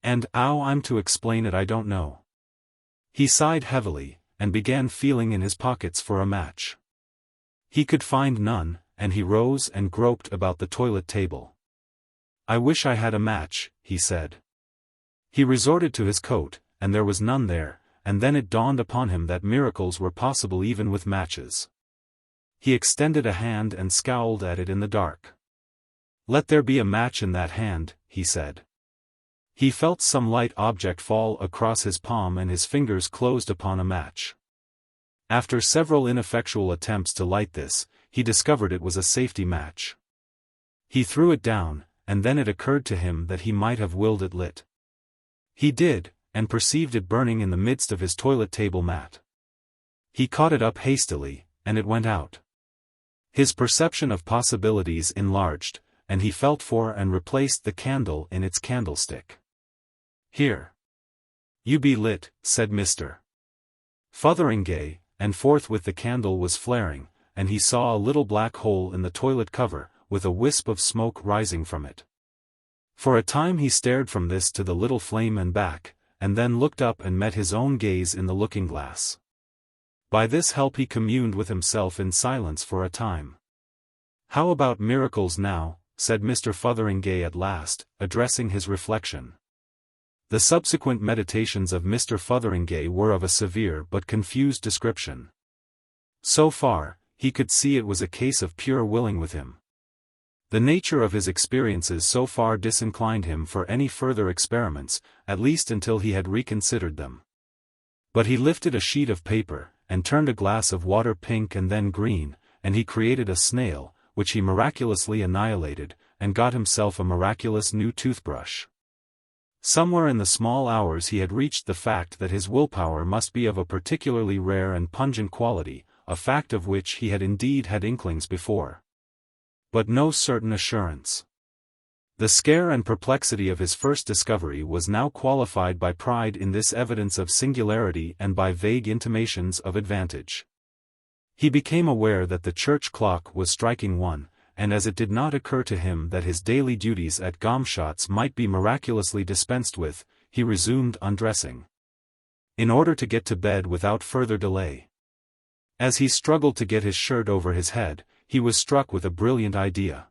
And how I'm to explain it I don't know. He sighed heavily, and began feeling in his pockets for a match. He could find none, and he rose and groped about the toilet table. I wish I had a match, he said. He resorted to his coat, and there was none there, and then it dawned upon him that miracles were possible even with matches. He extended a hand and scowled at it in the dark. Let there be a match in that hand, he said. He felt some light object fall across his palm and his fingers closed upon a match. After several ineffectual attempts to light this, he discovered it was a safety match. He threw it down, and then it occurred to him that he might have willed it lit. He did, and perceived it burning in the midst of his toilet table mat. He caught it up hastily, and it went out. His perception of possibilities enlarged, and he felt for and replaced the candle in its candlestick. Here. You be lit, said Mr. Fotheringay, and forthwith the candle was flaring, and he saw a little black hole in the toilet cover, with a wisp of smoke rising from it. For a time he stared from this to the little flame and back, and then looked up and met his own gaze in the looking-glass. By this help he communed with himself in silence for a time. How about miracles now, said Mr. Fotheringay at last, addressing his reflection. The subsequent meditations of Mr. Fotheringay were of a severe but confused description. So far, he could see it was a case of pure willing with him. The nature of his experiences so far disinclined him for any further experiments, at least until he had reconsidered them. But he lifted a sheet of paper, and turned a glass of water pink and then green, and he created a snail, which he miraculously annihilated, and got himself a miraculous new toothbrush. Somewhere in the small hours he had reached the fact that his willpower must be of a particularly rare and pungent quality, a fact of which he had indeed had inklings before. But no certain assurance. The scare and perplexity of his first discovery was now qualified by pride in this evidence of singularity and by vague intimations of advantage. He became aware that the church clock was striking 1, and as it did not occur to him that his daily duties at Gomshott's might be miraculously dispensed with, he resumed undressing, in order to get to bed without further delay. As he struggled to get his shirt over his head, he was struck with a brilliant idea.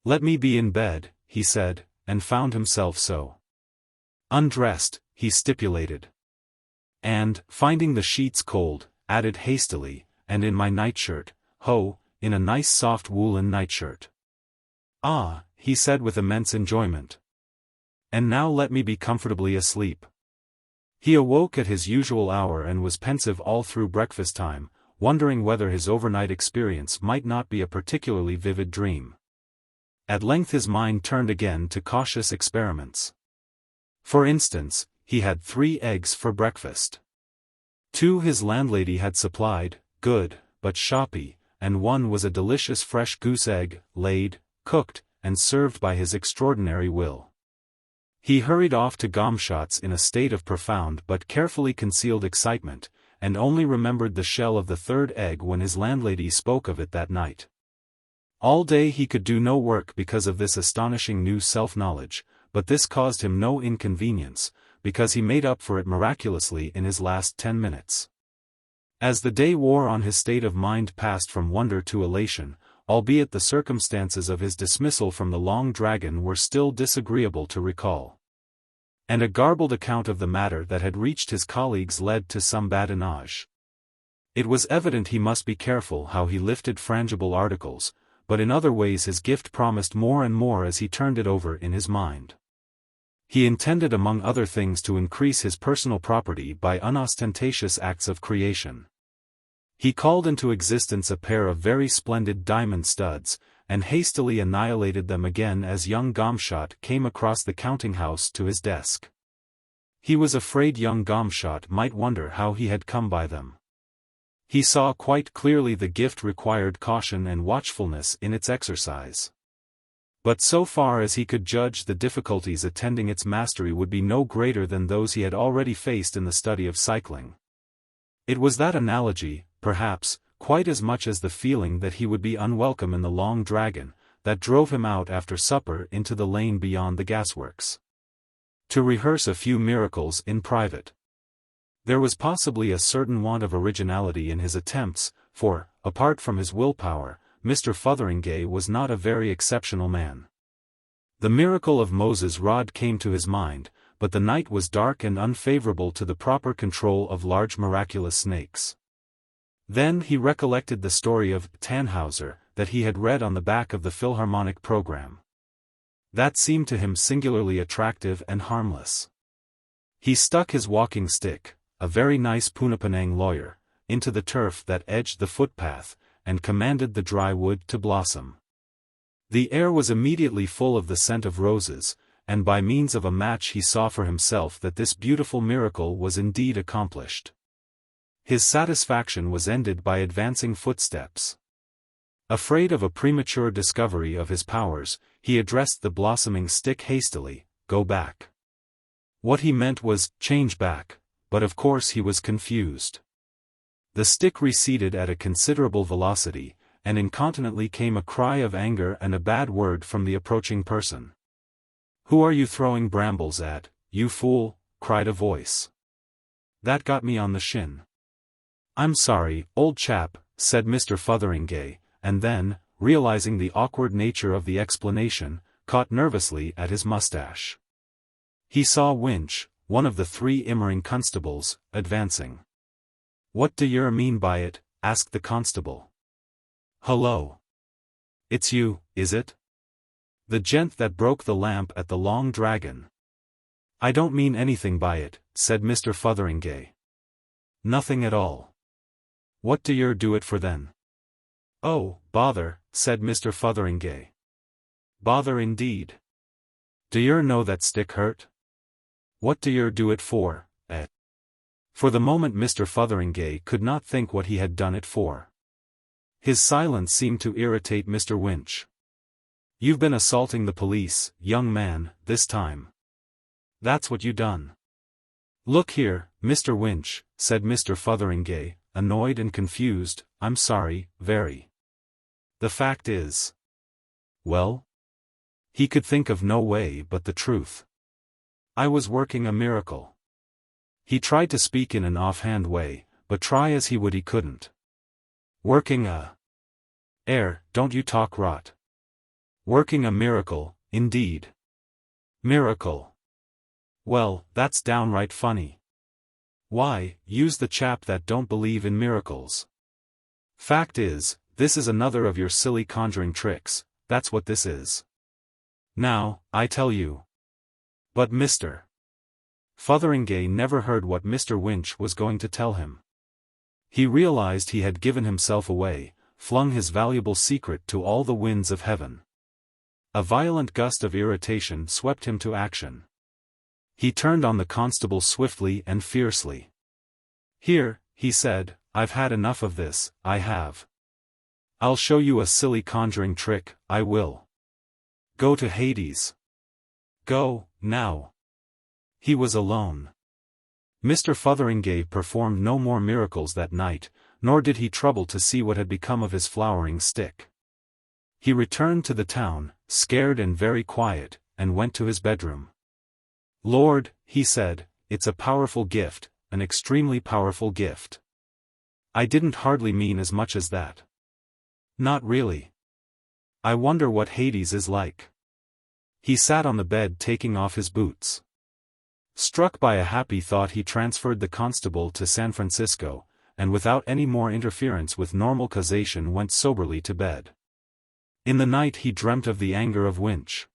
"Let me be in bed," he said, and found himself so. "Undressed," he stipulated. And, finding the sheets cold, added hastily, "and in my nightshirt, ho, in a nice soft woolen nightshirt." "Ah," he said with immense enjoyment. "And now let me be comfortably asleep." He awoke at his usual hour and was pensive all through breakfast time, wondering whether his overnight experience might not be a particularly vivid dream. At length his mind turned again to cautious experiments. For instance, he had 3 eggs for breakfast. 2 his landlady had supplied, good, but shoppy, and 1 was a delicious fresh goose egg, laid, cooked, and served by his extraordinary will. He hurried off to Gomshott's in a state of profound but carefully concealed excitement, and only remembered the shell of the 3rd egg when his landlady spoke of it that night. All day he could do no work because of this astonishing new self-knowledge, but this caused him no inconvenience, because he made up for it miraculously in his last 10 minutes. As the day wore on his state of mind passed from wonder to elation, albeit the circumstances of his dismissal from the Long Dragon were still disagreeable to recall. And a garbled account of the matter that had reached his colleagues led to some badinage. It was evident he must be careful how he lifted frangible articles, but in other ways his gift promised more and more as he turned it over in his mind. He intended among other things to increase his personal property by unostentatious acts of creation. He called into existence a pair of very splendid diamond studs, and hastily annihilated them again as young Gomshott came across the counting-house to his desk. He was afraid young Gomshott might wonder how he had come by them. He saw quite clearly the gift required caution and watchfulness in its exercise. But so far as he could judge, the difficulties attending its mastery would be no greater than those he had already faced in the study of cycling. It was that analogy, perhaps, quite as much as the feeling that he would be unwelcome in the Long Dragon, that drove him out after supper into the lane beyond the gasworks, to rehearse a few miracles in private. There was possibly a certain want of originality in his attempts, for, apart from his willpower, Mr. Fotheringay was not a very exceptional man. The miracle of Moses' rod came to his mind, but the night was dark and unfavorable to the proper control of large miraculous snakes. Then he recollected the story of Tannhauser that he had read on the back of the Philharmonic program. That seemed to him singularly attractive and harmless. He stuck his walking stick, a very nice Punapenang lawyer, into the turf that edged the footpath, and commanded the dry wood to blossom. The air was immediately full of the scent of roses, and by means of a match he saw for himself that this beautiful miracle was indeed accomplished. His satisfaction was ended by advancing footsteps. Afraid of a premature discovery of his powers, he addressed the blossoming stick hastily, "Go back." What he meant was, "Change back," but of course he was confused. The stick receded at a considerable velocity, and incontinently came a cry of anger and a bad word from the approaching person. "Who are you throwing brambles at, you fool?" cried a voice. "That got me on the shin." "I'm sorry, old chap," said Mr. Fotheringay, and then, realizing the awkward nature of the explanation, caught nervously at his mustache. He saw Winch, one of the 3 Immering constables, advancing. "What do yer mean by it?" asked the constable. "Hullo. It's you, is it? The gent that broke the lamp at the Long Dragon?" "I don't mean anything by it," said Mr. Fotheringay. "Nothing at all. What do yer do it for then?" "Oh, bother," said Mr. Fotheringay. "Bother indeed. Do yer know that stick hurt? What do yer do it for, eh?" For the moment Mr. Fotheringay could not think what he had done it for. His silence seemed to irritate Mr. Winch. "You've been assaulting the police, young man, this time. That's what you done." "Look here, Mr. Winch," said Mr. Fotheringay, annoyed and confused, "I'm sorry, very. The fact is, Well? He could think of no way but the truth. I was working a miracle. He tried to speak in an offhand way, but try as he would he couldn't. Working don't you talk rot. Working a miracle, indeed. Miracle. Well, that's downright funny. Why, use the chap that don't believe in miracles. Fact is, this is another of your silly conjuring tricks, that's what this is. Now, I tell you. But Mr. Fotheringay never heard what Mr. Winch was going to tell him. He realized he had given himself away, flung his valuable secret to all the winds of heaven. A violent gust of irritation swept him to action. He turned on the constable swiftly and fiercely. Here, he said, I've had enough of this, I have. I'll show you a silly conjuring trick, I will. Go to Hades. Go, now. He was alone. Mr. Fotheringay performed no more miracles that night, nor did he trouble to see what had become of his flowering stick. He returned to the town, scared and very quiet, and went to his bedroom. Lord, he said, it's a powerful gift, an extremely powerful gift. I didn't hardly mean as much as that. Not really. I wonder what Hades is like. He sat on the bed taking off his boots. Struck by a happy thought, he transferred the constable to San Francisco, and without any more interference with normal causation went soberly to bed. In the night he dreamt of the anger of Winch.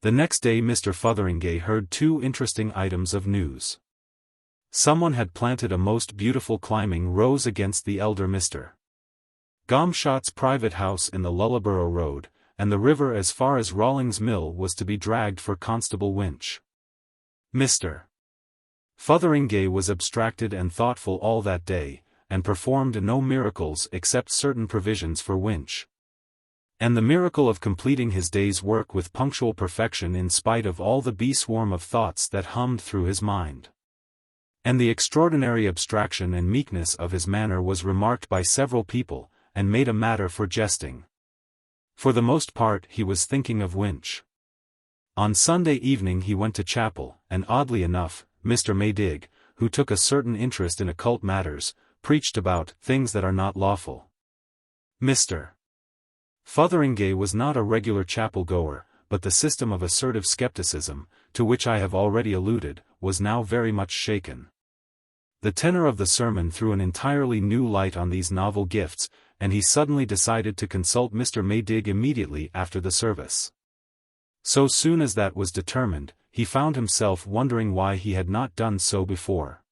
The next day Mr. Fotheringay heard two interesting items of news. Someone had planted a most beautiful climbing rose against the elder Mr. Gomshot's private house in the Lullaborough Road, and the river as far as Rawlings Mill was to be dragged for Constable Winch. Mr. Fotheringay was abstracted and thoughtful all that day, and performed no miracles except certain provisions for Winch. And the miracle of completing his day's work with punctual perfection in spite of all the bee-swarm of thoughts that hummed through his mind. And the extraordinary abstraction and meekness of his manner was remarked by several people, and made a matter for jesting. For the most part he was thinking of Winch. On Sunday evening he went to chapel, and oddly enough, Mr. Maydig, who took a certain interest in occult matters, preached about things that are not lawful. Mr. Fotheringay was not a regular chapel-goer, but the system of assertive skepticism, to which I have already alluded, was now very much shaken. The tenor of the sermon threw an entirely new light on these novel gifts, and he suddenly decided to consult Mr. Maydig immediately after the service. So soon as that was determined, he found himself wondering why he had not done so before.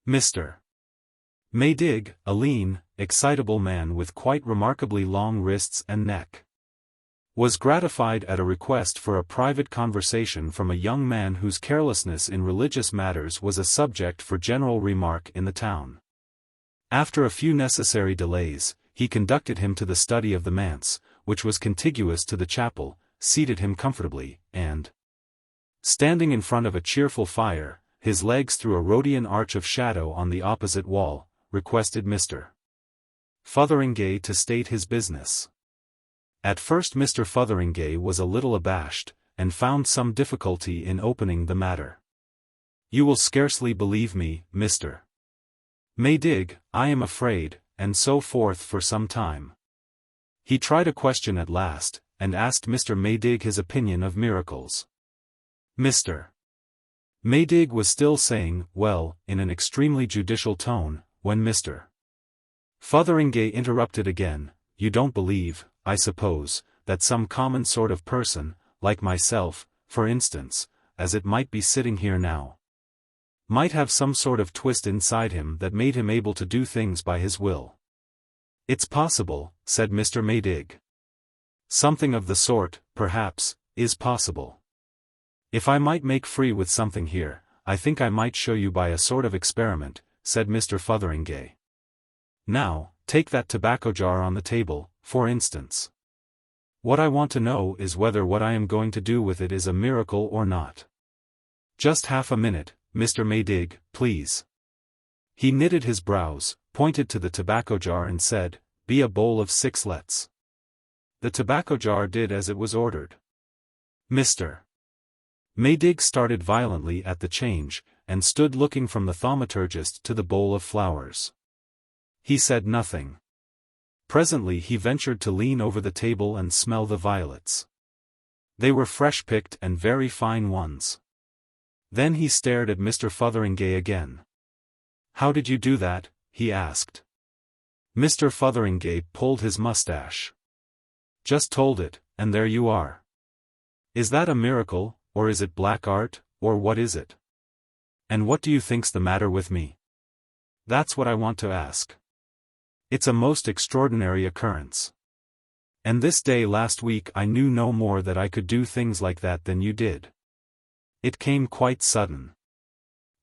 Mr. Maydig, a lean, excitable man with quite remarkably long wrists and neck, was gratified at a request for a private conversation from a young man whose carelessness in religious matters was a subject for general remark in the town. After a few necessary delays, he conducted him to the study of the manse, which was contiguous to the chapel, seated him comfortably, and, standing in front of a cheerful fire, his legs through a Rhodian arch of shadow on the opposite wall, requested Mr. Fotheringay to state his business. At first Mr. Fotheringay was a little abashed, and found some difficulty in opening the matter. You will scarcely believe me, Mr. Maydig, I am afraid, and so forth for some time. He tried a question at last, and asked Mr. Maydig his opinion of miracles. Mr. Maydig was still saying, well, in an extremely judicial tone, when Mr. Fotheringay interrupted again, you don't believe, I suppose, that some common sort of person, like myself, for instance, as it might be sitting here now, might have some sort of twist inside him that made him able to do things by his will. It's possible, said Mr. Maydig. Something of the sort, perhaps, is possible. If I might make free with something here, I think I might show you by a sort of experiment, said Mr. Fotheringay. Now, take that tobacco jar on the table, for instance. What I want to know is whether what I am going to do with it is a miracle or not. Just half a minute, Mr. Maydig, please. He knitted his brows, pointed to the tobacco jar and said, be a bowl of 6 lets. The tobacco jar did as it was ordered. Mr. Maydig started violently at the change, and stood looking from the thaumaturgist to the bowl of flowers. He said nothing. Presently he ventured to lean over the table and smell the violets. They were fresh-picked and very fine ones. Then he stared at Mr. Fotheringay again. "How did you do that?" he asked. Mr. Fotheringay pulled his mustache. "Just told it, and there you are. Is that a miracle, or is it black art, or what is it? And what do you think's the matter with me? That's what I want to ask. It's a most extraordinary occurrence. And this day last week I knew no more that I could do things like that than you did. It came quite sudden.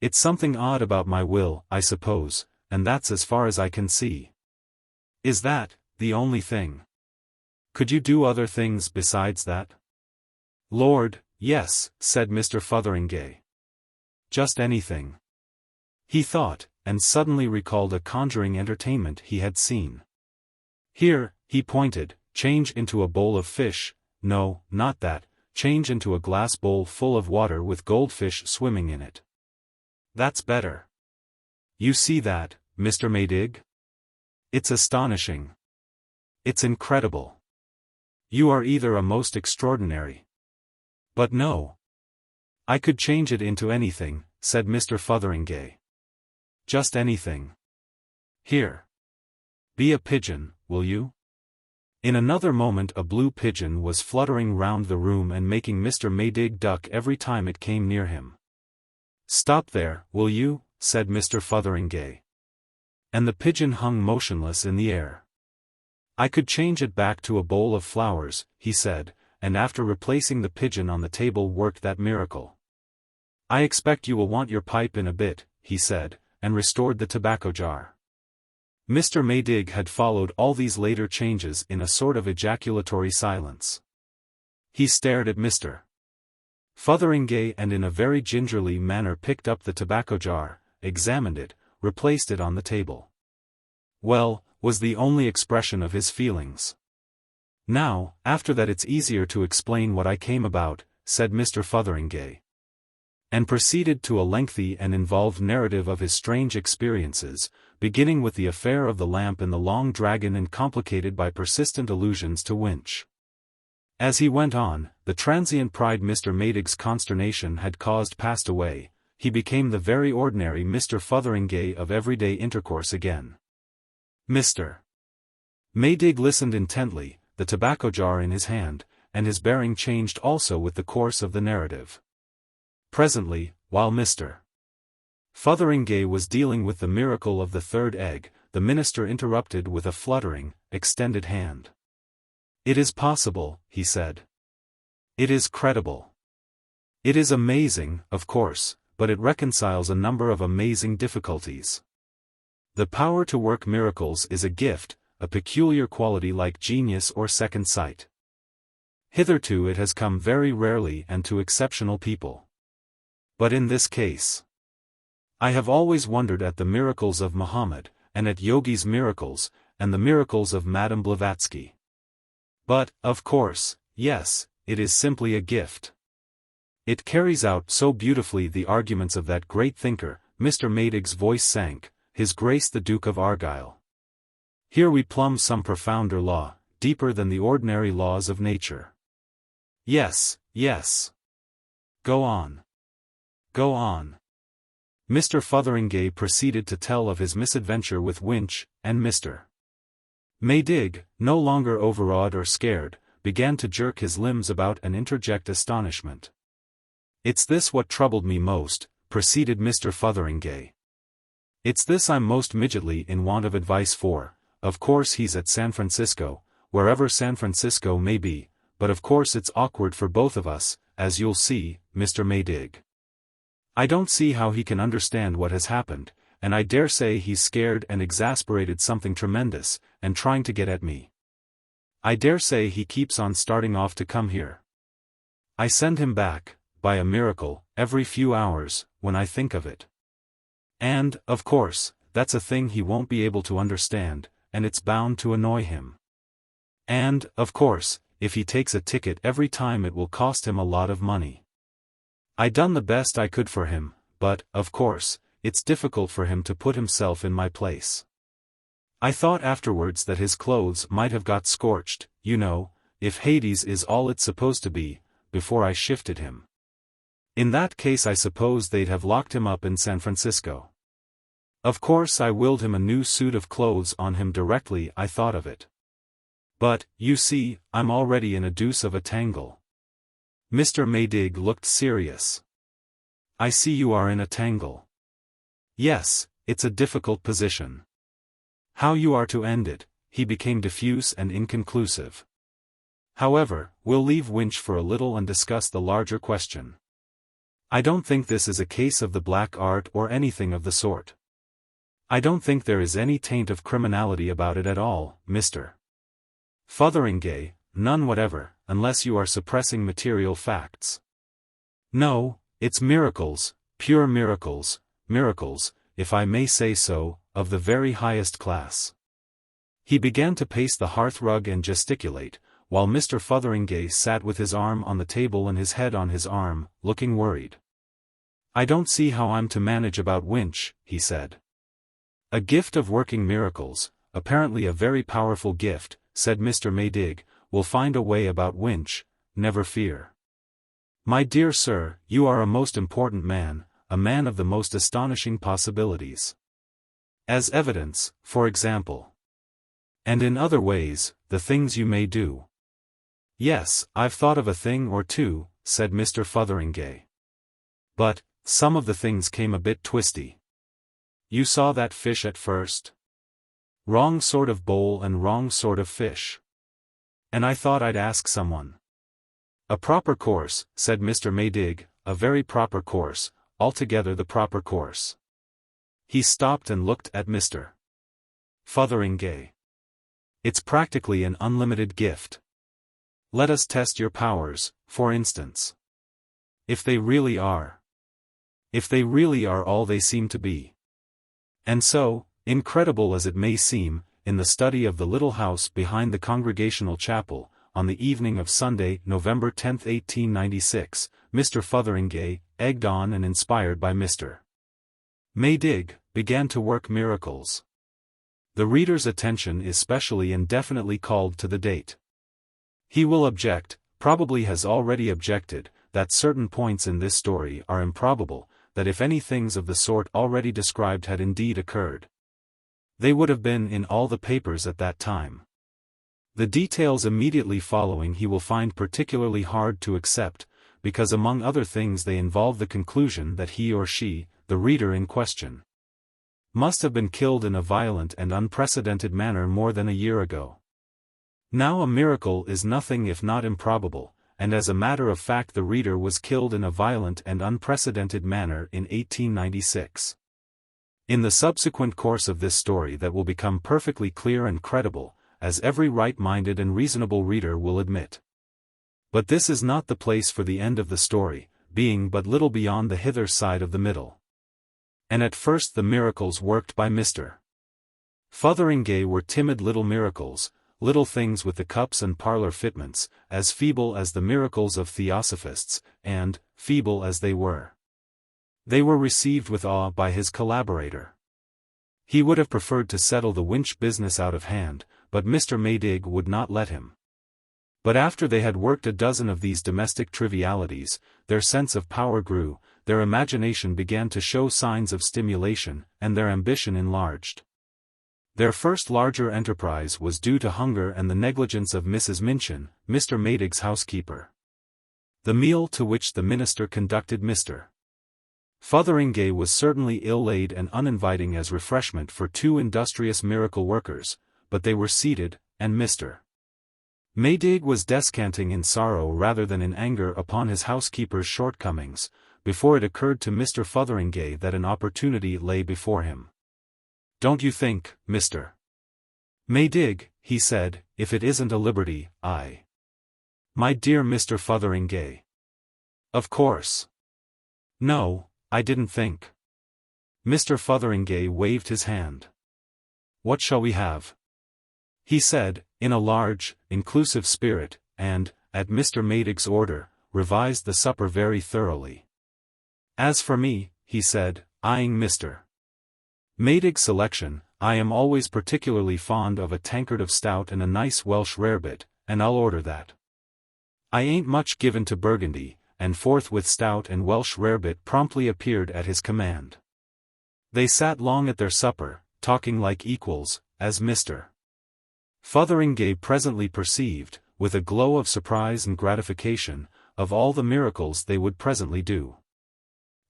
It's something odd about my will, I suppose, and that's as far as I can see. Is that the only thing? Could you do other things besides that?" "Lord, yes," said Mr. Fotheringay. "Just anything." He thought, and suddenly recalled a conjuring entertainment he had seen. "Here," he pointed, "change into a bowl of fish, no, not that, change into a glass bowl full of water with goldfish swimming in it. That's better. You see that, Mr. Maydig? It's astonishing. It's incredible. You are either a most extraordinary. But no. I could change it into anything," said Mr. Fotheringay. "Just anything. Here. Be a pigeon, will you?" In another moment a blue pigeon was fluttering round the room and making Mr. Maydig duck every time it came near him. "Stop there, will you?" said Mr. Fotheringay. And the pigeon hung motionless in the air. "I could change it back to a bowl of flowers," he said, and after replacing the pigeon on the table worked that miracle. "I expect you will want your pipe in a bit," he said, and restored the tobacco jar. Mr. Maydig had followed all these later changes in a sort of ejaculatory silence. He stared at Mr. Fotheringay and in a very gingerly manner picked up the tobacco jar, examined it, replaced it on the table. "Well," was the only expression of his feelings. "Now, after that it's easier to explain what I came about," said Mr. Fotheringay. And proceeded to a lengthy and involved narrative of his strange experiences, beginning with the affair of the lamp in the Long Dragon and complicated by persistent allusions to Winch. As he went on, the transient pride Mr. Maydig's consternation had caused passed away, he became the very ordinary Mr. Fotheringay of everyday intercourse again. Mr. Maydig listened intently, the tobacco jar in his hand, and his bearing changed also with the course of the narrative. Presently, while Mr. Fotheringay was dealing with the miracle of the third egg, the minister interrupted with a fluttering, extended hand. "It is possible," he said. "It is credible. It is amazing, of course, but it reconciles a number of amazing difficulties. The power to work miracles is a gift, a peculiar quality like genius or second sight. Hitherto it has come very rarely and to exceptional people. But in this case, I have always wondered at the miracles of Muhammad, and at Yogi's miracles, and the miracles of Madame Blavatsky. But, of course, yes, it is simply a gift. It carries out so beautifully the arguments of that great thinker." Mr. Maydig's voice sank, His Grace the Duke of Argyll. "Here we plumb some profounder law, deeper than the ordinary laws of nature." "Yes, yes. Go on. Go on." Mr. Fotheringay proceeded to tell of his misadventure with Winch, and Mr. Maydig, no longer overawed or scared, began to jerk his limbs about and interject astonishment. "It's this what troubled me most," proceeded Mr. Fotheringay. "It's this I'm most midgetly in want of advice for. Of course he's at San Francisco, wherever San Francisco may be, but of course it's awkward for both of us, as you'll see, Mr. Maydig. I don't see how he can understand what has happened, and I dare say he's scared and exasperated something tremendous, and trying to get at me. I dare say he keeps on starting off to come here. I send him back, by a miracle, every few hours, when I think of it. And, of course, that's a thing he won't be able to understand, and it's bound to annoy him. And, of course, if he takes a ticket every time it will cost him a lot of money. I done the best I could for him, but, of course, it's difficult for him to put himself in my place. I thought afterwards that his clothes might have got scorched, you know, if Hades is all it's supposed to be, before I shifted him. In that case I suppose they'd have locked him up in San Francisco. Of course I willed him a new suit of clothes on him directly I thought of it. But, you see, I'm already in a deuce of a tangle. Mr. Maydig looked serious. I see you are in a tangle. Yes, it's a difficult position. How you are to end it, he became diffuse and inconclusive. However, we'll leave Winch for a little and discuss the larger question. I don't think this is a case of the black art or anything of the sort. I don't think there is any taint of criminality about it at all, Mr. Fotheringay, none whatever, unless you are suppressing material facts. No, it's miracles, pure miracles, miracles, if I may say so, of the very highest class. He began to pace the hearthrug and gesticulate, while Mr. Fotheringay sat with his arm on the table and his head on his arm, looking worried. I don't see how I'm to manage about Winch, he said. A gift of working miracles, apparently a very powerful gift, said Mr. Maydig, will find a way about Winch, never fear. My dear sir, you are a most important man, a man of the most astonishing possibilities. As evidence, for example. And in other ways, the things you may do. Yes, I've thought of a thing or two, said Mr. Fotheringay. But, some of the things came a bit twisty. You saw that fish at first? Wrong sort of bowl and wrong sort of fish. And I thought I'd ask someone. A proper course, said Mr. Maydig, a very proper course, altogether the proper course. He stopped and looked at Mr. Fotheringay. It's practically an unlimited gift. Let us test your powers, for instance. If they really are. If they really are all they seem to be. And so, incredible as it may seem, in the study of the little house behind the Congregational Chapel, on the evening of Sunday, November 10, 1896, Mr. Fotheringay, egged on and inspired by Mr. Maydig, began to work miracles. The reader's attention is specially and definitely called to the date. He will object, probably has already objected, that certain points in this story are improbable, that if any things of the sort already described had indeed occurred, they would have been in all the papers at that time. The details immediately following he will find particularly hard to accept, because among other things they involve the conclusion that he or she, the reader in question, must have been killed in a violent and unprecedented manner more than a year ago. Now a miracle is nothing if not improbable, and as a matter of fact the reader was killed in a violent and unprecedented manner in 1896. In the subsequent course of this story that will become perfectly clear and credible, as every right-minded and reasonable reader will admit. But this is not the place for the end of the story, being but little beyond the hither side of the middle. And at first the miracles worked by Mr. Fotheringay were timid little miracles, little things with the cups and parlor fitments, as feeble as the miracles of theosophists, and, feeble as they were, received with awe by his collaborator. He would have preferred to settle the Winch business out of hand, but Mr. Maydig would not let him. But after they had worked a dozen of these domestic trivialities, their sense of power grew, their imagination began to show signs of stimulation, and their ambition enlarged. Their first larger enterprise was due to hunger and the negligence of Mrs. Minchin, Mr. Maydig's housekeeper. The meal to which the minister conducted Mr. Fotheringay was certainly ill-laid and uninviting as refreshment for two industrious miracle workers, but they were seated, and Mr. Maydig was descanting in sorrow rather than in anger upon his housekeeper's shortcomings, before it occurred to Mr. Fotheringay that an opportunity lay before him. Don't you think, Mr. Maydig, he said, if it isn't a liberty, my dear Mr. Fotheringay. Of course. No, I didn't think. Mr. Fotheringay waved his hand. What shall we have? he said, in a large, inclusive spirit, and, at Mr. Maydig's order, revised the supper very thoroughly. As for me, he said, eyeing Mr. Maydig's selection, I am always particularly fond of a tankard of stout and a nice Welsh rarebit, and I'll order that. I ain't much given to Burgundy, and forthwith stout and Welsh rarebit promptly appeared at his command. They sat long at their supper, talking like equals, as Mr. Fotheringay presently perceived, with a glow of surprise and gratification, of all the miracles they would presently do.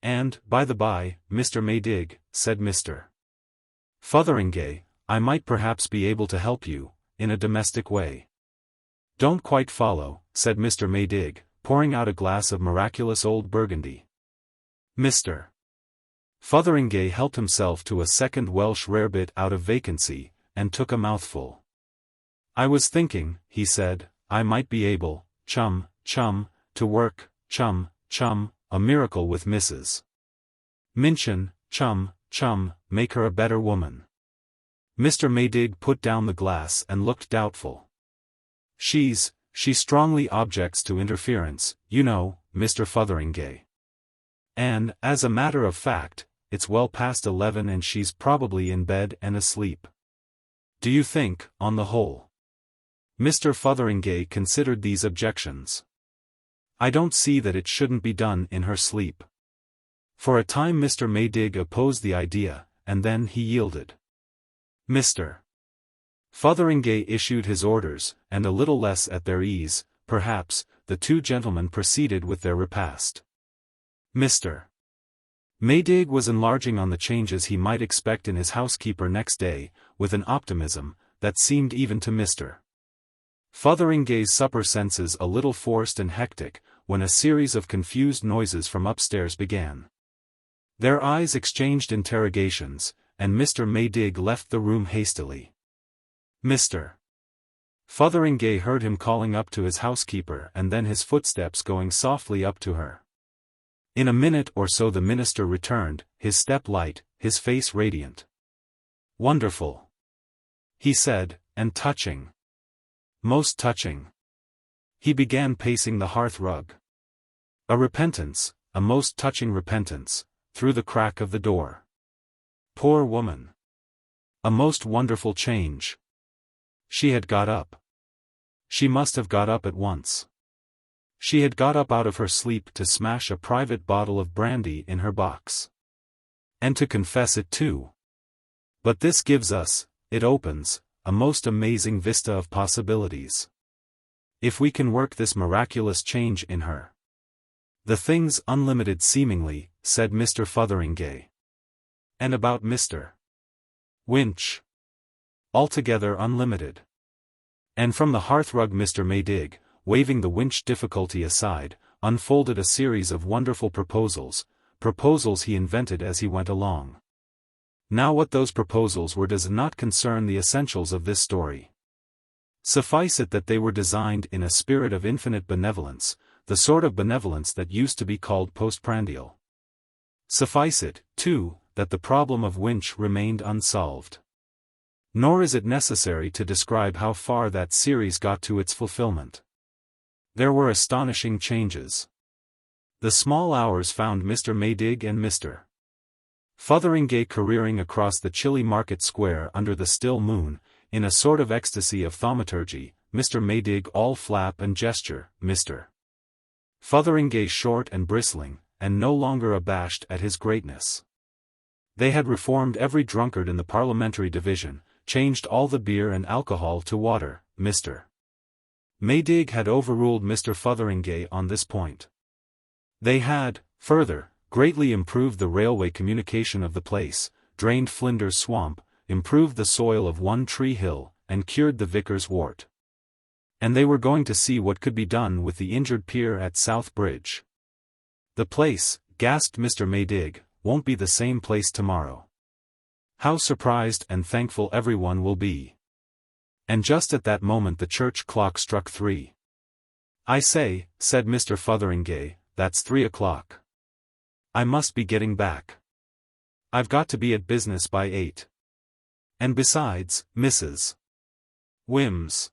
And, by the by, Mr. Maydig, said Mr. Fotheringay, I might perhaps be able to help you, in a domestic way. Don't quite follow, said Mr. Maydig, pouring out a glass of miraculous old Burgundy. Mr. Fotheringay helped himself to a second Welsh rarebit out of vacancy, and took a mouthful. I was thinking, he said, I might be able, chum, to work, chum, a miracle with Mrs. Minchin, chum, make her a better woman. Mr. Maydig put down the glass and looked doubtful. She strongly objects to interference, you know, Mr. Fotheringay. And, as a matter of fact, it's well past 11 and she's probably in bed and asleep. Do you think, on the whole? Mr. Fotheringay considered these objections. I don't see that it shouldn't be done in her sleep. For a time Mr. Maydig opposed the idea, and then he yielded. Mr. Fotheringay issued his orders, and a little less at their ease, perhaps, the two gentlemen proceeded with their repast. Mr. Maydig was enlarging on the changes he might expect in his housekeeper next day, with an optimism that seemed even to Mr. Fotheringay's supper senses a little forced and hectic, when a series of confused noises from upstairs began. Their eyes exchanged interrogations, and Mr. Maydig left the room hastily. Mr. Fotheringay heard him calling up to his housekeeper and then his footsteps going softly up to her. In a minute or so the minister returned, his step light, his face radiant. Wonderful, he said, and touching. Most touching. He began pacing the hearth rug. A repentance, a most touching repentance, through the crack of the door. Poor woman. A most wonderful change. She had got up. She must have got up at once. She had got up out of her sleep to smash a private bottle of brandy in her box. And to confess it too. But this gives us, it opens, a most amazing vista of possibilities. If we can work this miraculous change in her. The thing's unlimited seemingly, said Mr. Fotheringay. And about Mr. Winch. Altogether unlimited. And from the hearthrug Mr. Maydig, waving the Winch difficulty aside, unfolded a series of wonderful proposals he invented as he went along. Now what those proposals were does not concern the essentials of this story. Suffice it that they were designed in a spirit of infinite benevolence, the sort of benevolence that used to be called postprandial. Suffice it, too, that the problem of Winch remained unsolved. Nor is it necessary to describe how far that series got to its fulfillment. There were astonishing changes. The small hours found Mr. Maydig and Mr. Fotheringay careering across the chilly market square under the still moon, in a sort of ecstasy of thaumaturgy, Mr. Maydig all flap and gesture, Mr. Fotheringay short and bristling, and no longer abashed at his greatness. They had reformed every drunkard in the parliamentary division, changed all the beer and alcohol to water, Mr. Maydig had overruled Mr. Fotheringay on this point. They had, further, greatly improved the railway communication of the place, drained Flinders Swamp, improved the soil of One Tree Hill, and cured the vicar's wart. And they were going to see what could be done with the injured pier at South Bridge. The place, gasped Mr. Maydig, won't be the same place tomorrow. How surprised and thankful everyone will be. And just at that moment the church clock struck 3. I say, said Mr. Fotheringay, that's 3 o'clock. I must be getting back. I've got to be at business by 8. And besides, Mrs. Whims.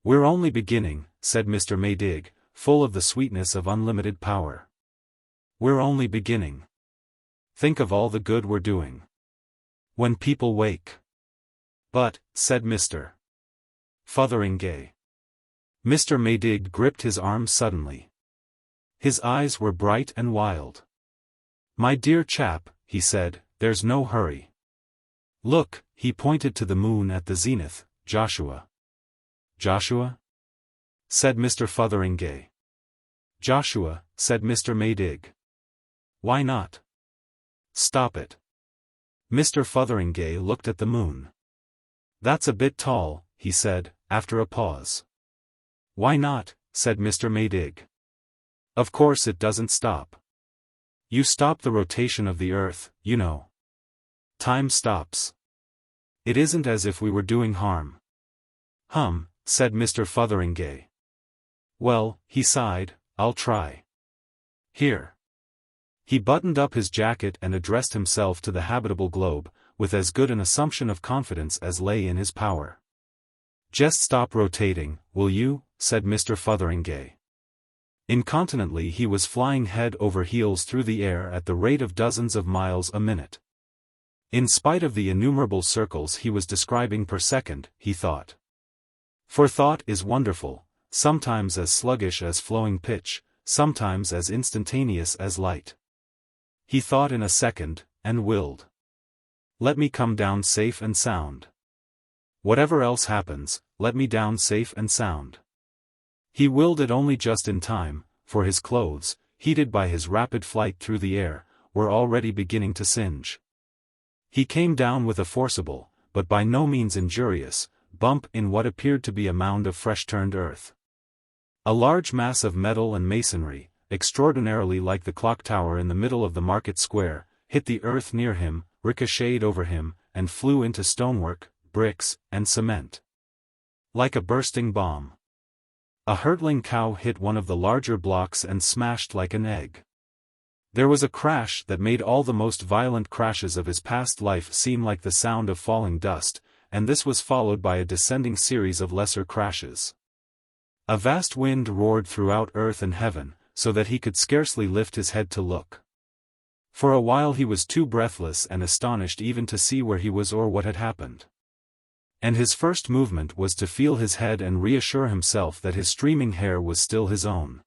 We're only beginning, said Mr. Maydig, full of the sweetness of unlimited power. We're only beginning. Think of all the good we're doing. When people wake. But, said Mr. Fotheringay. Mr. Maydig gripped his arm suddenly. His eyes were bright and wild. My dear chap, he said, there's no hurry. Look, he pointed to the moon at the zenith, Joshua. Joshua? Said Mr. Fotheringay. Joshua, said Mr. Maydig. Why not? Stop it. Mr. Fotheringay looked at the moon. That's a bit tall, he said, after a pause. Why not? Said Mr. Maydig. Of course it doesn't stop. You stop the rotation of the earth, you know. Time stops. It isn't as if we were doing harm. Said Mr. Fotheringay. Well, he sighed, I'll try. Here. He buttoned up his jacket and addressed himself to the habitable globe, with as good an assumption of confidence as lay in his power. Just stop rotating, will you? Said Mr. Fotheringay. Incontinently he was flying head over heels through the air at the rate of dozens of miles a minute. In spite of the innumerable circles he was describing per second, he thought. For thought is wonderful, sometimes as sluggish as flowing pitch, sometimes as instantaneous as light. He thought in a second, and willed. Let me come down safe and sound. Whatever else happens, let me down safe and sound. He willed it only just in time, for his clothes, heated by his rapid flight through the air, were already beginning to singe. He came down with a forcible, but by no means injurious, bump in what appeared to be a mound of fresh-turned earth. A large mass of metal and masonry, extraordinarily like the clock tower in the middle of the market square, hit the earth near him, ricocheted over him, and flew into stonework, bricks, and cement. Like a bursting bomb. A hurtling cow hit one of the larger blocks and smashed like an egg. There was a crash that made all the most violent crashes of his past life seem like the sound of falling dust, and this was followed by a descending series of lesser crashes. A vast wind roared throughout earth and heaven, so that he could scarcely lift his head to look. For a while he was too breathless and astonished even to see where he was or what had happened. And his first movement was to feel his head and reassure himself that his streaming hair was still his own.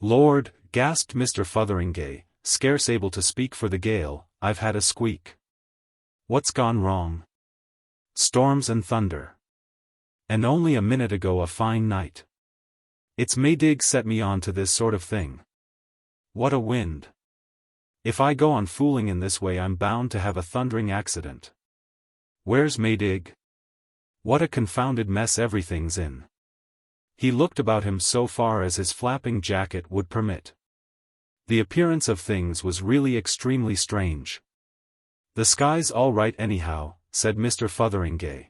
Lord, gasped Mr. Fotheringay, scarce able to speak for the gale, I've had a squeak. What's gone wrong? Storms and thunder. And only a minute ago a fine night. It's Maydig set me on to this sort of thing. What a wind. If I go on fooling in this way I'm bound to have a thundering accident. Where's Maydig? What a confounded mess everything's in. He looked about him so far as his flapping jacket would permit. The appearance of things was really extremely strange. The sky's all right anyhow, said Mr. Fotheringay.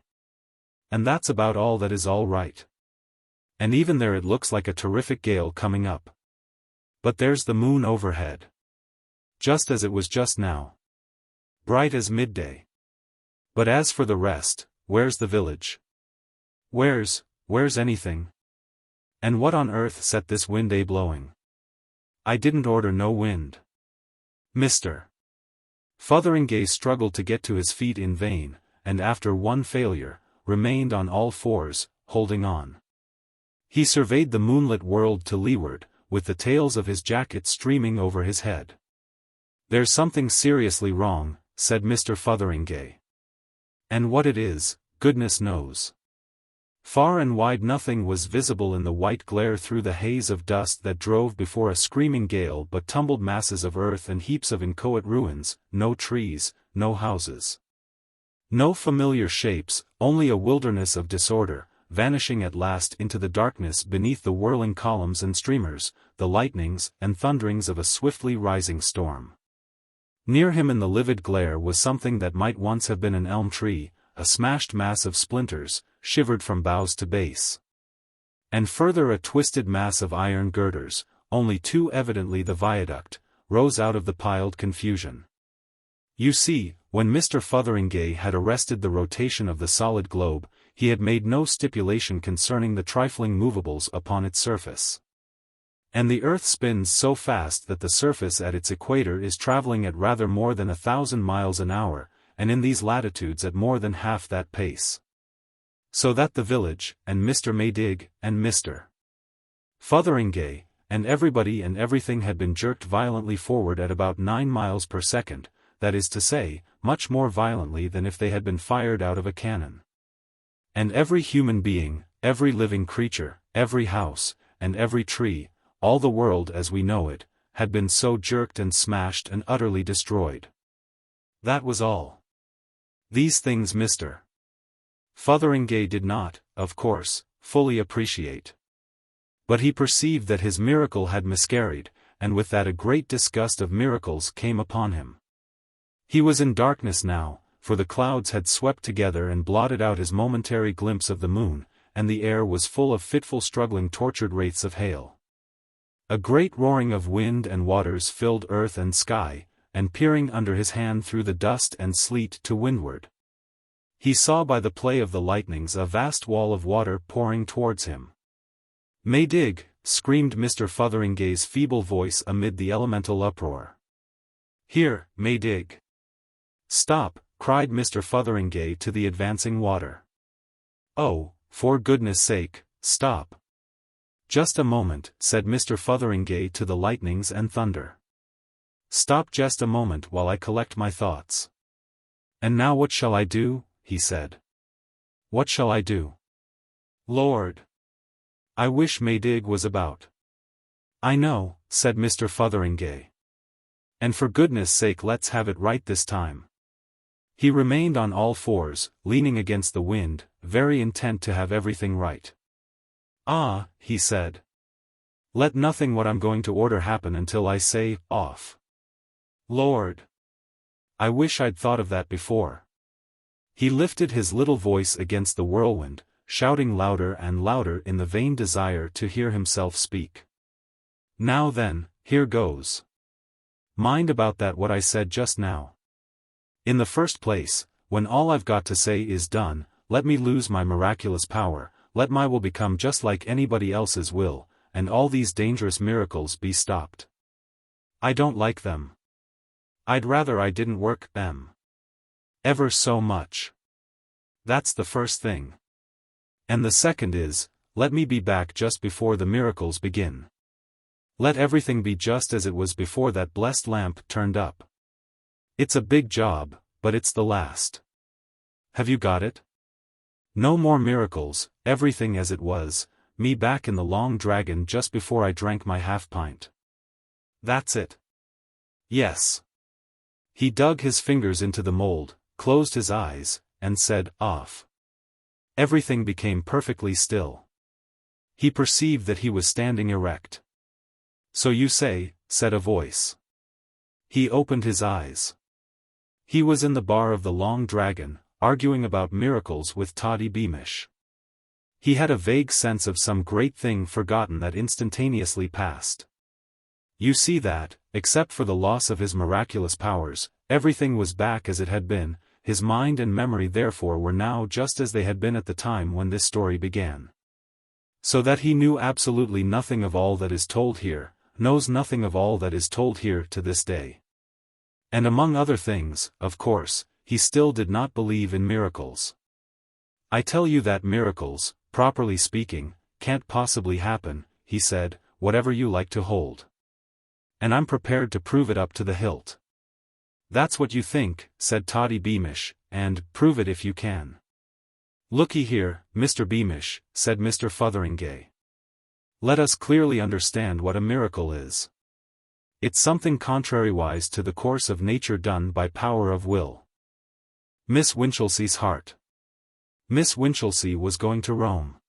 And that's about all that is all right. And even there it looks like a terrific gale coming up. But there's the moon overhead. Just as it was just now. Bright as midday. But as for the rest, where's the village? Where's anything? And what on earth set this wind a-blowing? I didn't order no wind. Mr. Fotheringay struggled to get to his feet in vain, and after one failure, remained on all fours, holding on. He surveyed the moonlit world to leeward, with the tails of his jacket streaming over his head. There's something seriously wrong, said Mr. Fotheringay. And what it is, goodness knows. Far and wide nothing was visible in the white glare through the haze of dust that drove before a screaming gale but tumbled masses of earth and heaps of inchoate ruins, no trees, no houses. No familiar shapes, only a wilderness of disorder, vanishing at last into the darkness beneath the whirling columns and streamers, the lightnings and thunderings of a swiftly rising storm. Near him in the livid glare was something that might once have been an elm tree, a smashed mass of splinters, shivered from boughs to base. And further a twisted mass of iron girders, only too evidently the viaduct, rose out of the piled confusion. You see, when Mr. Fotheringay had arrested the rotation of the solid globe, he had made no stipulation concerning the trifling movables upon its surface. And the earth spins so fast that the surface at its equator is traveling at rather more than 1,000 miles an hour, and in these latitudes at more than half that pace. So that the village, and Mr. Maydig, and Mr. Fotheringay, and everybody and everything had been jerked violently forward at about 9 miles per second, that is to say, much more violently than if they had been fired out of a cannon. And every human being, every living creature, every house, and every tree, all the world as we know it, had been so jerked and smashed and utterly destroyed. That was all. These things Mr. Fotheringay did not, of course, fully appreciate. But he perceived that his miracle had miscarried, and with that a great disgust of miracles came upon him. He was in darkness now, for the clouds had swept together and blotted out his momentary glimpse of the moon, and the air was full of fitful struggling tortured wraiths of hail. A great roaring of wind and waters filled earth and sky, and peering under his hand through the dust and sleet to windward, he saw by the play of the lightnings a vast wall of water pouring towards him. "Maydig!" screamed Mr. Fotheringay's feeble voice amid the elemental uproar. "Here, Maydig!" "Stop!" cried Mr. Fotheringay to the advancing water. "Oh, for goodness sake, stop!" "Just a moment," said Mr. Fotheringay to the lightnings and thunder. "Stop just a moment while I collect my thoughts." "And now what shall I do?" he said. "What shall I do? Lord! I wish Maydig was about." "I know," said Mr. Fotheringay. "And for goodness sake let's have it right this time." He remained on all fours, leaning against the wind, very intent to have everything right. "Ah," he said. "Let nothing what I'm going to order happen until I say, off. Lord! I wish I'd thought of that before." He lifted his little voice against the whirlwind, shouting louder and louder in the vain desire to hear himself speak. "Now then, here goes. Mind about that what I said just now. In the first place, when all I've got to say is done, let me lose my miraculous power, let my will become just like anybody else's will, and all these dangerous miracles be stopped. I don't like them. I'd rather I didn't work them. Ever so much. That's the first thing. And the second is, let me be back just before the miracles begin. Let everything be just as it was before that blessed lamp turned up. It's a big job, but it's the last. Have you got it? No more miracles, everything as it was, me back in the Long Dragon just before I drank my half-pint. That's it. Yes." He dug his fingers into the mold, closed his eyes, and said, "Off." Everything became perfectly still. He perceived that he was standing erect. "So you say," said a voice. He opened his eyes. He was in the bar of the Long Dragon, arguing about miracles with Toddy Beamish. He had a vague sense of some great thing forgotten that instantaneously passed. You see that, except for the loss of his miraculous powers, everything was back as it had been, his mind and memory therefore were now just as they had been at the time when this story began. So that he knew absolutely nothing of all that is told here, knows nothing of all that is told here to this day. And among other things, of course, he still did not believe in miracles. "I tell you that miracles, properly speaking, can't possibly happen," he said, "whatever you like to hold. And I'm prepared to prove it up to the hilt." "That's what you think," said Toddy Beamish, "and prove it if you can." "Looky here, Mr. Beamish," said Mr. Fotheringay. "Let us clearly understand what a miracle is. It's something contrariwise to the course of nature done by power of will." Miss Winchelsea's heart. Miss Winchelsea was going to Rome.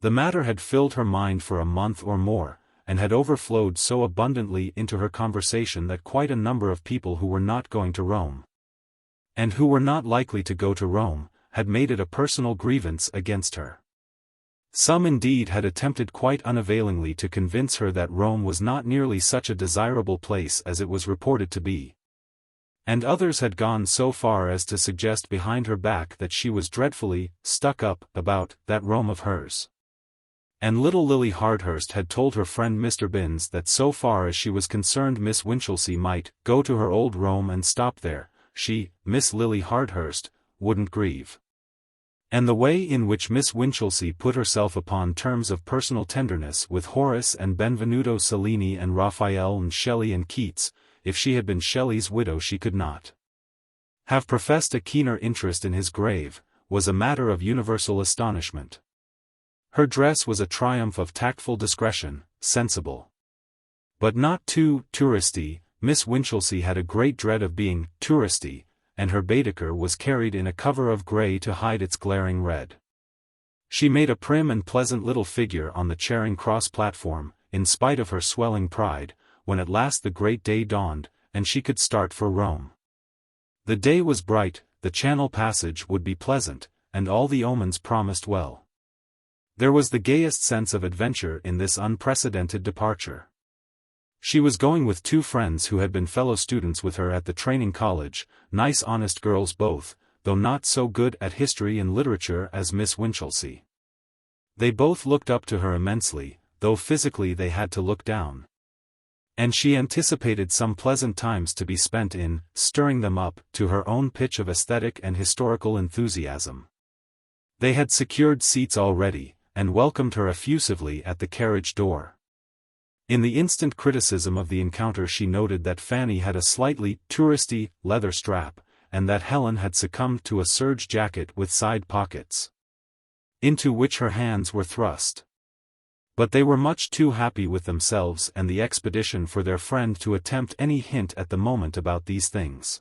The matter had filled her mind for a month or more, and had overflowed so abundantly into her conversation that quite a number of people who were not going to Rome, and who were not likely to go to Rome, had made it a personal grievance against her. Some indeed had attempted quite unavailingly to convince her that Rome was not nearly such a desirable place as it was reported to be. And others had gone so far as to suggest behind her back that she was dreadfully stuck up about that Rome of hers. And little Lily Hardhurst had told her friend Mr. Binns that so far as she was concerned Miss Winchelsea might go to her old Rome and stop there, she, Miss Lily Hardhurst, wouldn't grieve. And the way in which Miss Winchelsea put herself upon terms of personal tenderness with Horace and Benvenuto Cellini and Raphael and Shelley and Keats, if she had been Shelley's widow she could not have professed a keener interest in his grave, was a matter of universal astonishment. Her dress was a triumph of tactful discretion, sensible, but not too touristy. Miss Winchelsea had a great dread of being touristy, and her Baedeker was carried in a cover of grey to hide its glaring red. She made a prim and pleasant little figure on the Charing Cross platform, in spite of her swelling pride, when at last the great day dawned, and she could start for Rome. The day was bright, the Channel passage would be pleasant, and all the omens promised well. There was the gayest sense of adventure in this unprecedented departure. She was going with two friends who had been fellow students with her at the training college, nice honest girls both, though not so good at history and literature as Miss Winchelsea. They both looked up to her immensely, though physically they had to look down. And she anticipated some pleasant times to be spent in stirring them up to her own pitch of aesthetic and historical enthusiasm. They had secured seats already, and welcomed her effusively at the carriage door. In the instant criticism of the encounter she noted that Fanny had a slightly touristy leather strap, and that Helen had succumbed to a serge jacket with side pockets, into which her hands were thrust. But they were much too happy with themselves and the expedition for their friend to attempt any hint at the moment about these things.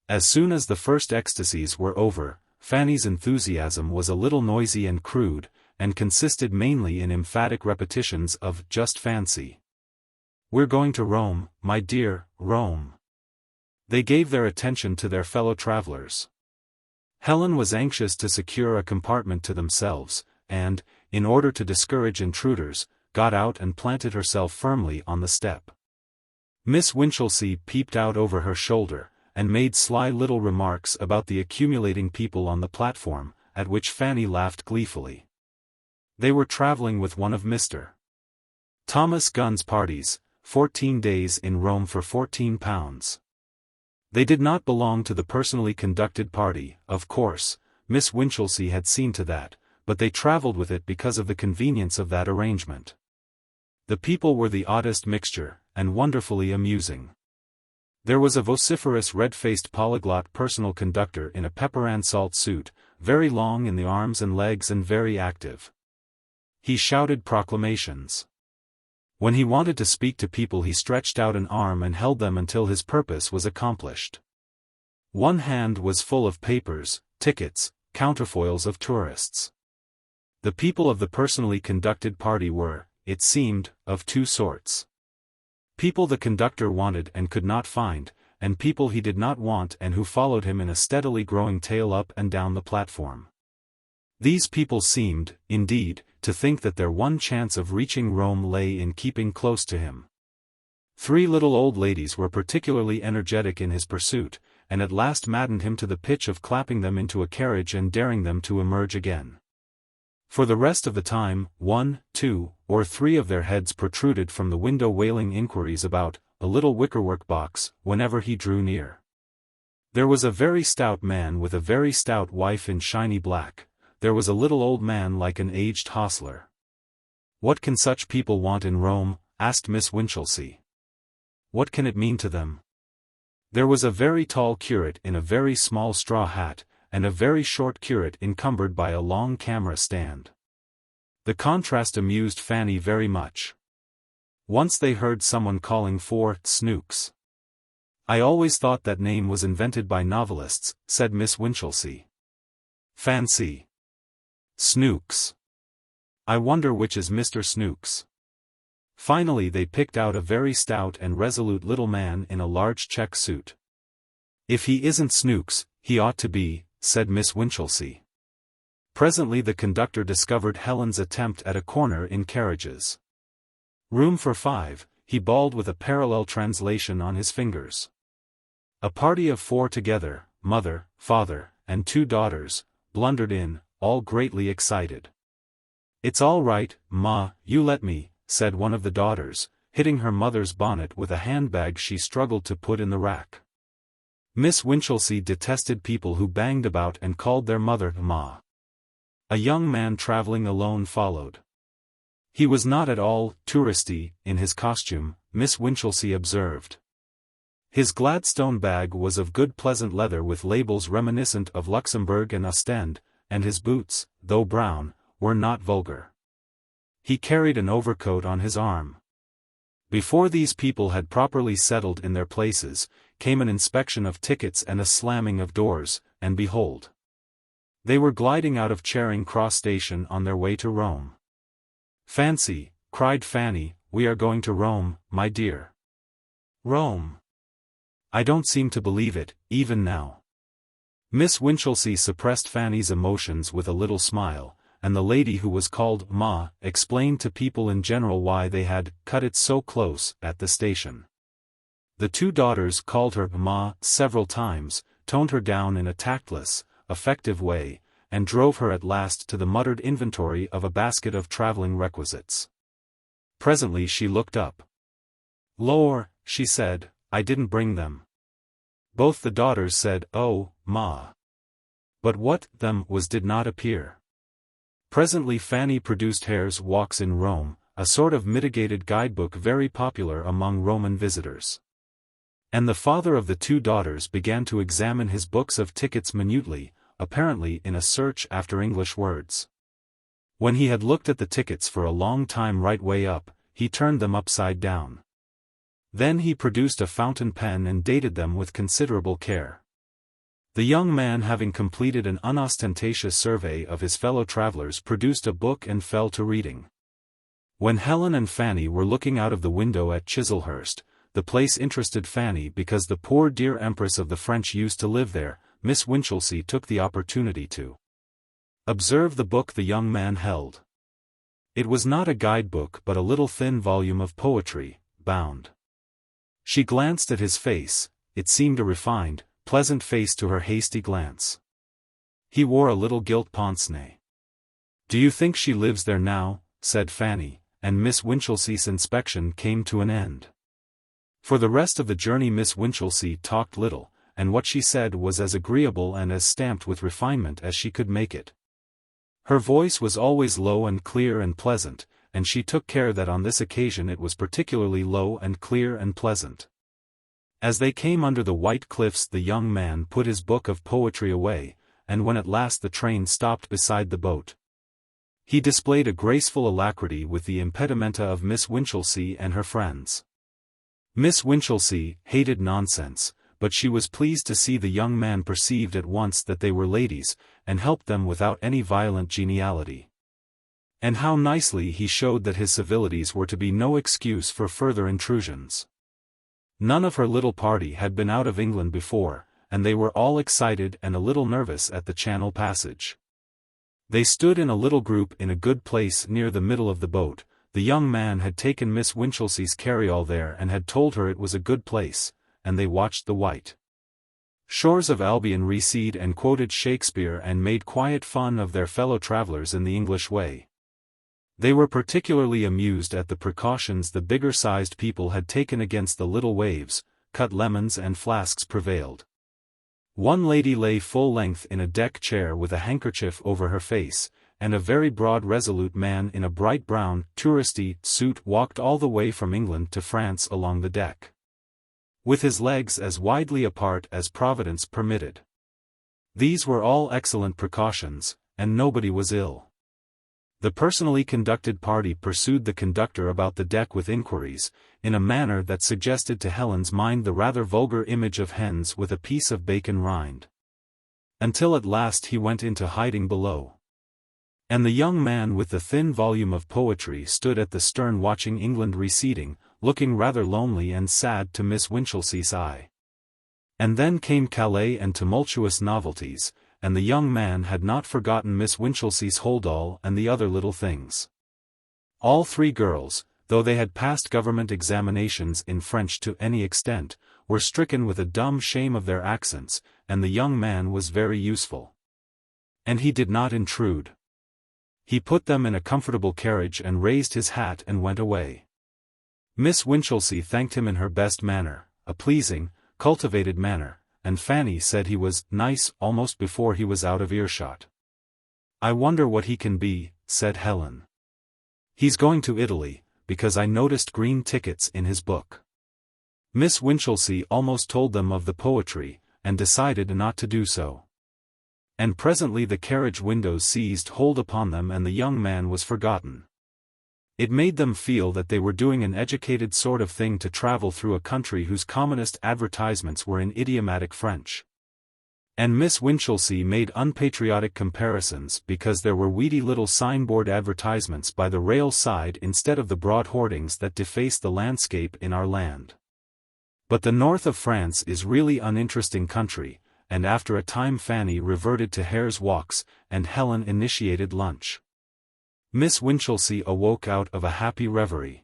As soon as the first ecstasies were over, Fanny's enthusiasm was a little noisy and crude, and consisted mainly in emphatic repetitions of "just fancy." "We're going to Rome, my dear, Rome." They gave their attention to their fellow travelers. Helen was anxious to secure a compartment to themselves, and, in order to discourage intruders, got out and planted herself firmly on the step. Miss Winchelsea peeped out over her shoulder, and made sly little remarks about the accumulating people on the platform, at which Fanny laughed gleefully. They were traveling with one of Mr. Thomas Gunn's parties, 14 days in Rome for £14. They did not belong to the personally conducted party, of course, Miss Winchelsea had seen to that, but they travelled with it because of the convenience of that arrangement. The people were the oddest mixture, and wonderfully amusing. There was a vociferous red-faced polyglot personal conductor in a pepper-and-salt suit, very long in the arms and legs and very active. He shouted proclamations. When he wanted to speak to people he stretched out an arm and held them until his purpose was accomplished. One hand was full of papers, tickets, counterfoils of tourists. The people of the personally conducted party were, it seemed, of two sorts. People the conductor wanted and could not find, and people he did not want and who followed him in a steadily growing tail up and down the platform. These people seemed, indeed, to think that their one chance of reaching Rome lay in keeping close to him. Three little old ladies were particularly energetic in his pursuit, and at last maddened him to the pitch of clapping them into a carriage and daring them to emerge again. For the rest of the time, 1, 2, or 3 of their heads protruded from the window wailing inquiries about a little wickerwork box whenever he drew near. There was a very stout man with a very stout wife in shiny black. There was a little old man like an aged hostler. "What can such people want in Rome?" asked Miss Winchelsea. "What can it mean to them?" There was a very tall curate in a very small straw hat, and a very short curate encumbered by a long camera stand. The contrast amused Fanny very much. Once they heard someone calling for Snooks. "I always thought that name was invented by novelists," said Miss Winchelsea. "Fancy. Snooks. I wonder which is Mr. Snooks." Finally they picked out a very stout and resolute little man in a large check suit. "If he isn't Snooks, he ought to be," said Miss Winchelsea. Presently the conductor discovered Helen's attempt at a corner in carriages. "Room for 5, he bawled with a parallel translation on his fingers. A party of 4 together, mother, father, and 2 daughters, blundered in, all greatly excited. "It's all right, Ma, you let me," said one of the daughters, hitting her mother's bonnet with a handbag she struggled to put in the rack. Miss Winchelsea detested people who banged about and called their mother Ma. A young man traveling alone followed. He was not at all touristy in his costume, Miss Winchelsea observed. His Gladstone bag was of good pleasant leather with labels reminiscent of Luxembourg and Ostend, and his boots, though brown, were not vulgar. He carried an overcoat on his arm. Before these people had properly settled in their places, came an inspection of tickets and a slamming of doors, and behold! They were gliding out of Charing Cross Station on their way to Rome. "Fancy," cried Fanny, "we are going to Rome, my dear." "Rome? I don't seem to believe it, even now." Miss Winchelsea suppressed Fanny's emotions with a little smile, and the lady who was called Ma explained to people in general why they had cut it so close at the station. The 2 daughters called her Ma several times, toned her down in a tactless, effective way, and drove her at last to the muttered inventory of a basket of traveling requisites. Presently she looked up. "Lor," she said, "I didn't bring them." Both the daughters said, "Oh, Ma." But what them was did not appear. Presently Fanny produced Hare's Walks in Rome, a sort of mitigated guidebook very popular among Roman visitors. And the father of the 2 daughters began to examine his books of tickets minutely, apparently in a search after English words. When he had looked at the tickets for a long time right way up, he turned them upside down. Then he produced a fountain pen and dated them with considerable care. The young man, having completed an unostentatious survey of his fellow travelers, produced a book and fell to reading. When Helen and Fanny were looking out of the window at Chislehurst, the place interested Fanny because the poor dear Empress of the French used to live there. Miss Winchelsea took the opportunity to observe the book the young man held. It was not a guidebook but a little thin volume of poetry, bound. She glanced at his face. It seemed a refined, pleasant face to her hasty glance. He wore a little gilt pince-nez. "Do you think she lives there now?" said Fanny, and Miss Winchelsea's inspection came to an end. For the rest of the journey Miss Winchelsea talked little, and what she said was as agreeable and as stamped with refinement as she could make it. Her voice was always low and clear and pleasant, and she took care that on this occasion it was particularly low and clear and pleasant. As they came under the white cliffs the young man put his book of poetry away, and when at last the train stopped beside the boat, he displayed a graceful alacrity with the impedimenta of Miss Winchelsea and her friends. Miss Winchelsea hated nonsense, but she was pleased to see the young man perceived at once that they were ladies, and helped them without any violent geniality. And how nicely he showed that his civilities were to be no excuse for further intrusions. None of her little party had been out of England before, and they were all excited and a little nervous at the Channel passage. They stood in a little group in a good place near the middle of the boat. The young man had taken Miss Winchelsea's carryall there and had told her it was a good place, and they watched the white shores of Albion recede and quoted Shakespeare and made quiet fun of their fellow travelers in the English way. They were particularly amused at the precautions the bigger-sized people had taken against the little waves. Cut lemons and flasks prevailed. One lady lay full length in a deck chair with a handkerchief over her face, and a very broad resolute man in a bright brown, touristy suit walked all the way from England to France along the deck, with his legs as widely apart as Providence permitted. These were all excellent precautions, and nobody was ill. The personally conducted party pursued the conductor about the deck with inquiries, in a manner that suggested to Helen's mind the rather vulgar image of hens with a piece of bacon rind, until at last he went into hiding below. And the young man with the thin volume of poetry stood at the stern watching England receding, looking rather lonely and sad to Miss Winchelsea's eye. And then came Calais and tumultuous novelties, and the young man had not forgotten Miss Winchelsea's hold-all and the other little things. All 3 girls, though they had passed government examinations in French to any extent, were stricken with a dumb shame of their accents, and the young man was very useful. And he did not intrude. He put them in a comfortable carriage and raised his hat and went away. Miss Winchelsea thanked him in her best manner, a pleasing, cultivated manner, and Fanny said he was nice almost before he was out of earshot. "I wonder what he can be," said Helen. "He's going to Italy, because I noticed green tickets in his book." Miss Winchelsea almost told them of the poetry, and decided not to do so. And presently the carriage windows seized hold upon them and the young man was forgotten. It made them feel that they were doing an educated sort of thing to travel through a country whose commonest advertisements were in idiomatic French. And Miss Winchelsea made unpatriotic comparisons because there were weedy little signboard advertisements by the rail side instead of the broad hoardings that deface the landscape in our land. But the north of France is really uninteresting country, and after a time Fanny reverted to hare's walks, and Helen initiated lunch. Miss Winchelsea awoke out of a happy reverie.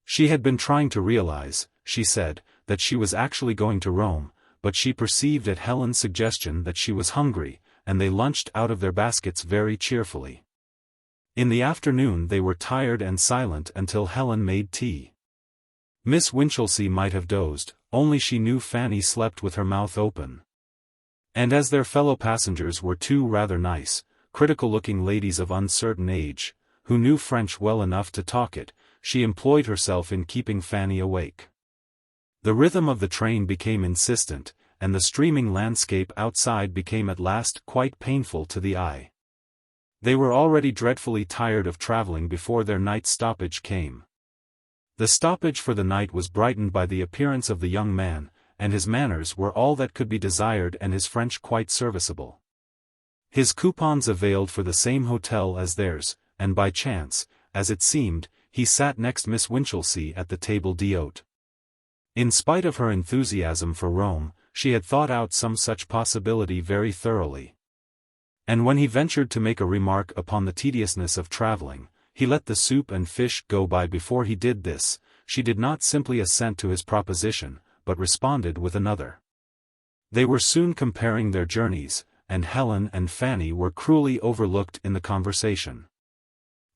She had been trying to realize, she said, that she was actually going to Rome, but she perceived at Helen's suggestion that she was hungry, and they lunched out of their baskets very cheerfully. In the afternoon they were tired and silent until Helen made tea. Miss Winchelsea might have dozed, only she knew Fanny slept with her mouth open. And as their fellow passengers were two rather nice, critical-looking ladies of uncertain age, who knew French well enough to talk it, she employed herself in keeping Fanny awake. The rhythm of the train became insistent, and the streaming landscape outside became at last quite painful to the eye. They were already dreadfully tired of traveling before their night stoppage came. The stoppage for the night was brightened by the appearance of the young man, and his manners were all that could be desired and his French quite serviceable. His coupons availed for the same hotel as theirs, and by chance, as it seemed, he sat next Miss Winchelsea at the table d'hôte. In spite of her enthusiasm for Rome, she had thought out some such possibility very thoroughly. And when he ventured to make a remark upon the tediousness of traveling, he let the soup and fish go by before he did this. She did not simply assent to his proposition, but responded with another. They were soon comparing their journeys, and Helen and Fanny were cruelly overlooked in the conversation.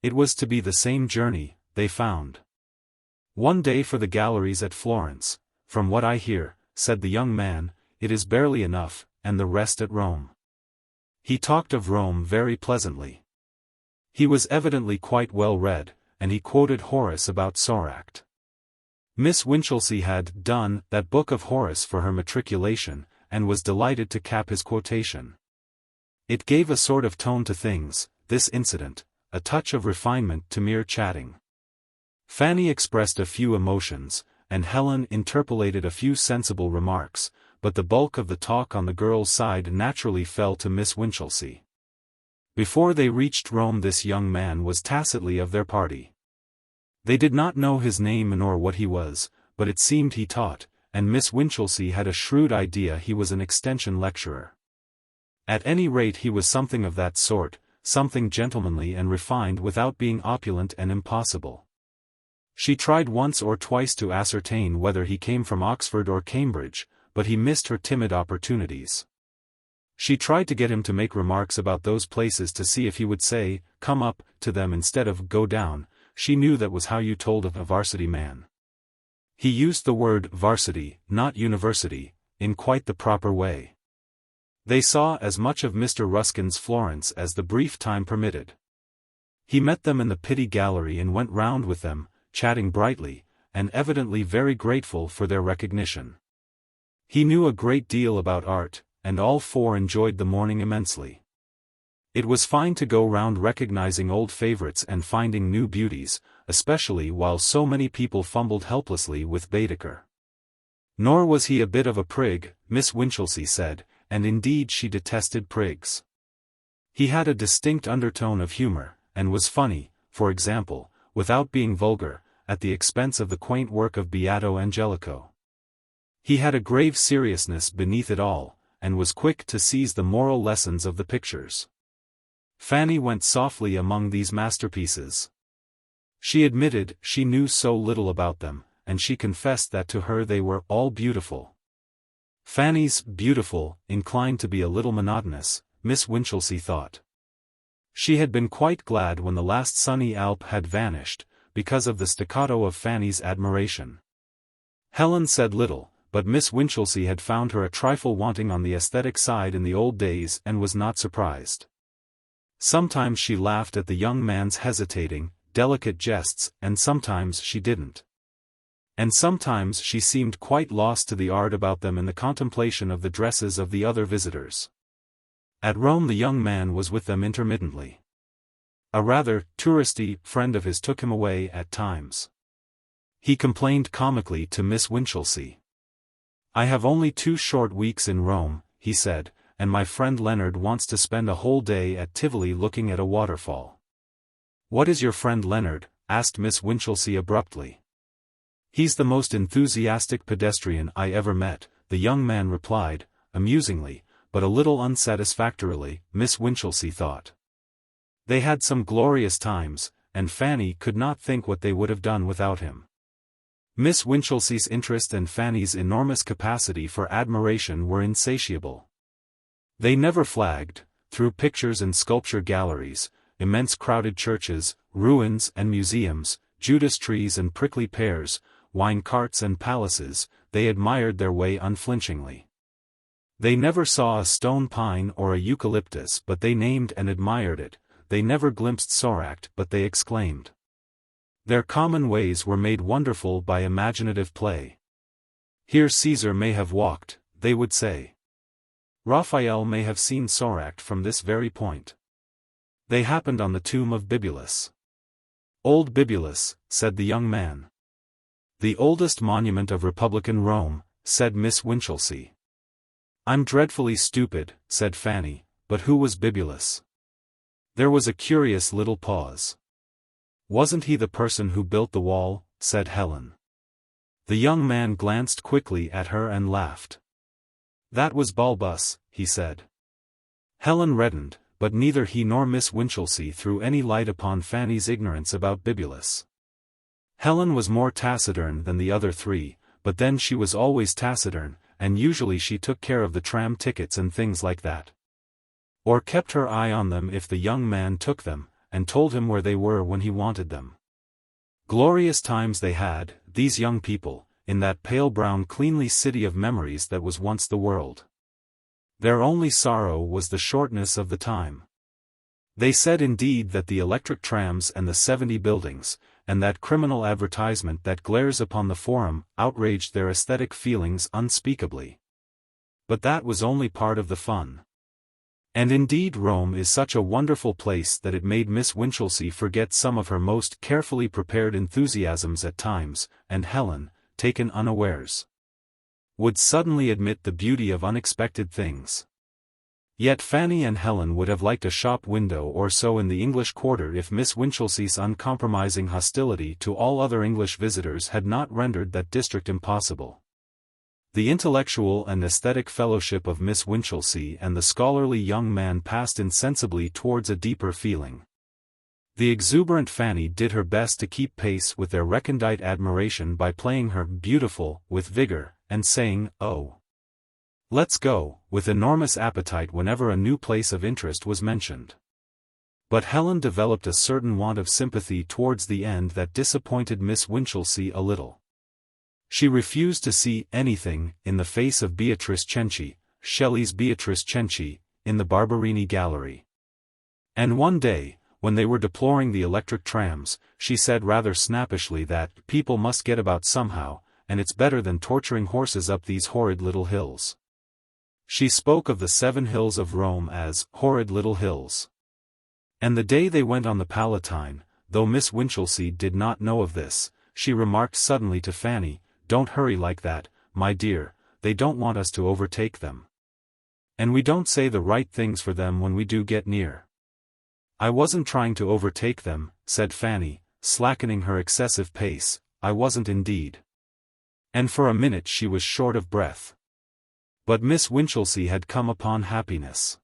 It was to be the same journey, they found. "One day for the galleries at Florence, from what I hear," said the young man, "it is barely enough, and the rest at Rome." He talked of Rome very pleasantly. He was evidently quite well read, and he quoted Horace about Soracte. Miss Winchelsea had done that book of Horace for her matriculation, and was delighted to cap his quotation. It gave a sort of tone to things, this incident, a touch of refinement to mere chatting. Fanny expressed a few emotions, and Helen interpolated a few sensible remarks, but the bulk of the talk on the girl's side naturally fell to Miss Winchelsea. Before they reached Rome this young man was tacitly of their party. They did not know his name nor what he was, but it seemed he taught, and Miss Winchelsea had a shrewd idea he was an extension lecturer. At any rate he was something of that sort, something gentlemanly and refined without being opulent and impossible. She tried once or twice to ascertain whether he came from Oxford or Cambridge, but he missed her timid opportunities. She tried to get him to make remarks about those places to see if he would say, "Come up," to them instead of "Go down." She knew that was how you told of a varsity man. He used the word varsity, not university, in quite the proper way. They saw as much of Mr. Ruskin's Florence as the brief time permitted. He met them in the Pitti Gallery and went round with them, chatting brightly, and evidently very grateful for their recognition. He knew a great deal about art, and all four enjoyed the morning immensely. It was fine to go round recognizing old favorites and finding new beauties, especially while so many people fumbled helplessly with Baedeker. Nor was he a bit of a prig, Miss Winchelsea said, and indeed she detested prigs. He had a distinct undertone of humor, and was funny, for example, without being vulgar, at the expense of the quaint work of Beato Angelico. He had a grave seriousness beneath it all, and was quick to seize the moral lessons of the pictures. Fanny went softly among these masterpieces. She admitted she knew so little about them, and she confessed that to her they were all beautiful. Fanny's beautiful inclined to be a little monotonous, Miss Winchelsea thought. She had been quite glad when the last sunny Alp had vanished, because of the staccato of Fanny's admiration. Helen said little, but Miss Winchelsea had found her a trifle wanting on the aesthetic side in the old days and was not surprised. Sometimes she laughed at the young man's hesitating, delicate jests, and sometimes she didn't. And sometimes she seemed quite lost to the art about them in the contemplation of the dresses of the other visitors. At Rome the young man was with them intermittently. A rather touristy friend of his took him away at times. He complained comically to Miss Winchelsea. "I have only 2 short weeks in Rome," he said, "and my friend Leonard wants to spend a whole day at Tivoli looking at a waterfall." "What is your friend Leonard?" asked Miss Winchelsea abruptly. "He's the most enthusiastic pedestrian I ever met," the young man replied, amusingly, but a little unsatisfactorily, Miss Winchelsea thought. They had some glorious times, and Fanny could not think what they would have done without him. Miss Winchelsea's interest and Fanny's enormous capacity for admiration were insatiable. They never flagged, through pictures and sculpture galleries, immense crowded churches, ruins and museums, Judas trees and prickly pears, wine carts and palaces, they admired their way unflinchingly. They never saw a stone pine or a eucalyptus but they named and admired it, they never glimpsed Soracte but they exclaimed. Their common ways were made wonderful by imaginative play. "Here Caesar may have walked," they would say. "Raphael may have seen Soracte from this very point. They happened on the tomb of Bibulus." "Old Bibulus," said the young man. "The oldest monument of Republican Rome," said Miss Winchelsea. "I'm dreadfully stupid," said Fanny, "but who was Bibulus?" There was a curious little pause. "Wasn't he the person who built the wall?" said Helen. The young man glanced quickly at her and laughed. "That was Balbus," he said. Helen reddened, but neither he nor Miss Winchelsea threw any light upon Fanny's ignorance about Bibulus. Helen was more taciturn than the other 3, but then she was always taciturn, and usually she took care of the tram tickets and things like that. Or kept her eye on them if the young man took them, and told him where they were when he wanted them. Glorious times they had, these young people, in that pale brown cleanly city of memories that was once the world. Their only sorrow was the shortness of the time. They said indeed that the electric trams and the 70 buildings, and that criminal advertisement that glares upon the Forum, outraged their aesthetic feelings unspeakably. But that was only part of the fun. And indeed Rome is such a wonderful place that it made Miss Winchelsea forget some of her most carefully prepared enthusiasms at times, and Helen, taken unawares, would suddenly admit the beauty of unexpected things. Yet Fanny and Helen would have liked a shop window or so in the English Quarter if Miss Winchelsea's uncompromising hostility to all other English visitors had not rendered that district impossible. The intellectual and aesthetic fellowship of Miss Winchelsea and the scholarly young man passed insensibly towards a deeper feeling. The exuberant Fanny did her best to keep pace with their recondite admiration by playing her beautiful with vigor, and saying, "Oh, let's go," with enormous appetite whenever a new place of interest was mentioned. But Helen developed a certain want of sympathy towards the end that disappointed Miss Winchelsea a little. She refused to see anything in the face of Beatrice Cenci, Shelley's Beatrice Cenci, in the Barberini Gallery. And one day, when they were deploring the electric trams, she said rather snappishly that people must get about somehow, and it's better than torturing horses up these horrid little hills. She spoke of the 7 hills of Rome as horrid little hills. And the day they went on the Palatine, though Miss Winchelsea did not know of this, she remarked suddenly to Fanny, "Don't hurry like that, my dear, they don't want us to overtake them. And we don't say the right things for them when we do get near." "I wasn't trying to overtake them," said Fanny, slackening her excessive pace, "I wasn't indeed." And for a minute she was short of breath. But Miss Winchelsea had come upon happiness.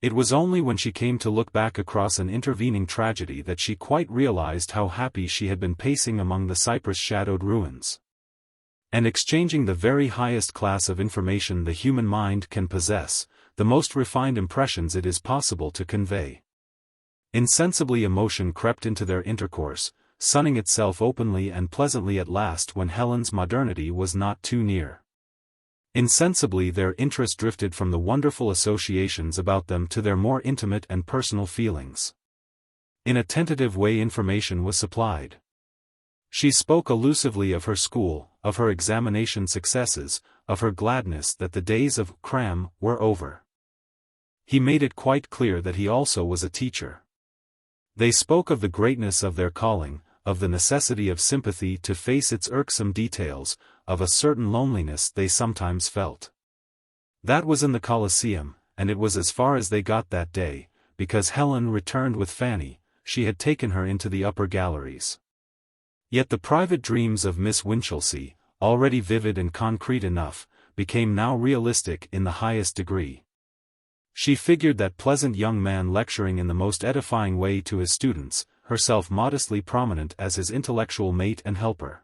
It was only when she came to look back across an intervening tragedy that she quite realized how happy she had been pacing among the cypress-shadowed ruins, and exchanging the very highest class of information the human mind can possess, the most refined impressions it is possible to convey. Insensibly emotion crept into their intercourse, sunning itself openly and pleasantly at last when Helen's modernity was not too near. Insensibly their interest drifted from the wonderful associations about them to their more intimate and personal feelings. In a tentative way information was supplied. She spoke allusively of her school, of her examination successes, of her gladness that the days of cram were over. He made it quite clear that he also was a teacher. They spoke of the greatness of their calling, of the necessity of sympathy to face its irksome details, of a certain loneliness they sometimes felt. That was in the Colosseum, and it was as far as they got that day, because Helen returned with Fanny. She had taken her into the upper galleries. Yet the private dreams of Miss Winchelsea, already vivid and concrete enough, became now realistic in the highest degree. She figured that pleasant young man lecturing in the most edifying way to his students, herself modestly prominent as his intellectual mate and helper.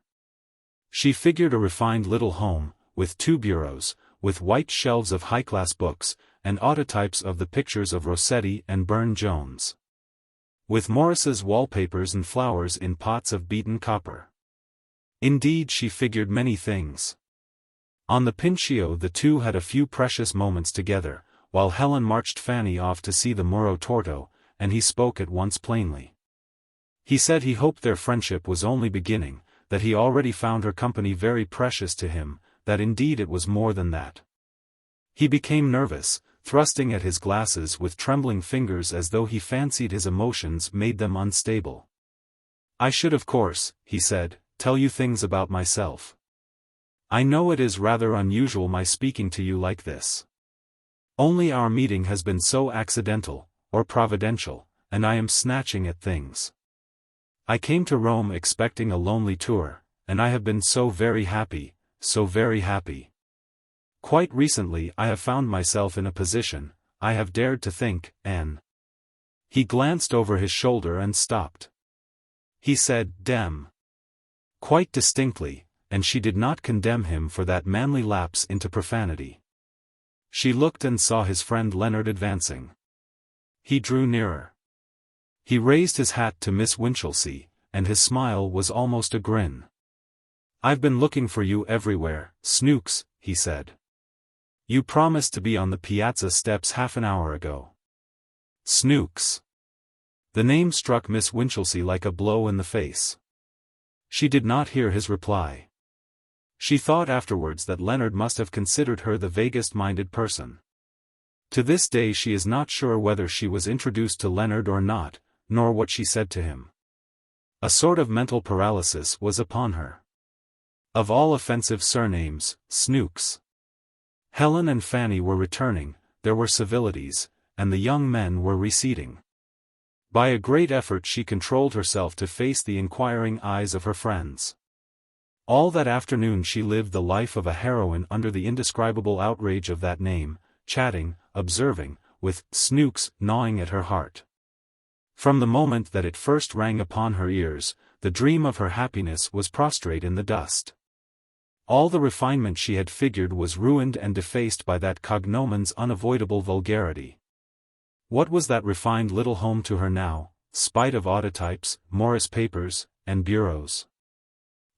She figured a refined little home, with 2 bureaus, with white shelves of high-class books, and autotypes of the pictures of Rossetti and Burne-Jones, with Morris's wallpapers and flowers in pots of beaten copper. Indeed, she figured many things. On the Pincio the two had a few precious moments together, while Helen marched Fanny off to see the Muro Torto, and he spoke at once plainly. He said he hoped their friendship was only beginning, that he already found her company very precious to him, that indeed it was more than that. He became nervous, thrusting at his glasses with trembling fingers as though he fancied his emotions made them unstable. "I should of course," he said, "tell you things about myself. I know it is rather unusual my speaking to you like this. Only our meeting has been so accidental, or providential, and I am snatching at things. I came to Rome expecting a lonely tour, and I have been so very happy, so very happy. Quite recently I have found myself in a position, I have dared to think, and—" He glanced over his shoulder and stopped. He said, "Dem," quite distinctly, and she did not condemn him for that manly lapse into profanity. She looked and saw his friend Leonard advancing. He drew nearer. He raised his hat to Miss Winchelsea, and his smile was almost a grin. "I've been looking for you everywhere, Snooks," he said. "You promised to be on the piazza steps half an hour ago." Snooks. The name struck Miss Winchelsea like a blow in the face. She did not hear his reply. She thought afterwards that Leonard must have considered her the vaguest-minded person. To this day she is not sure whether she was introduced to Leonard or not, nor what she said to him. A sort of mental paralysis was upon her. Of all offensive surnames, Snooks. Helen and Fanny were returning, there were civilities, and the young men were receding. By a great effort she controlled herself to face the inquiring eyes of her friends. All that afternoon she lived the life of a heroine under the indescribable outrage of that name, chatting, observing, with Snooks gnawing at her heart. From the moment that it first rang upon her ears, the dream of her happiness was prostrate in the dust. All the refinement she had figured was ruined and defaced by that cognomen's unavoidable vulgarity. What was that refined little home to her now, spite of autotypes, Morris papers, and bureaus?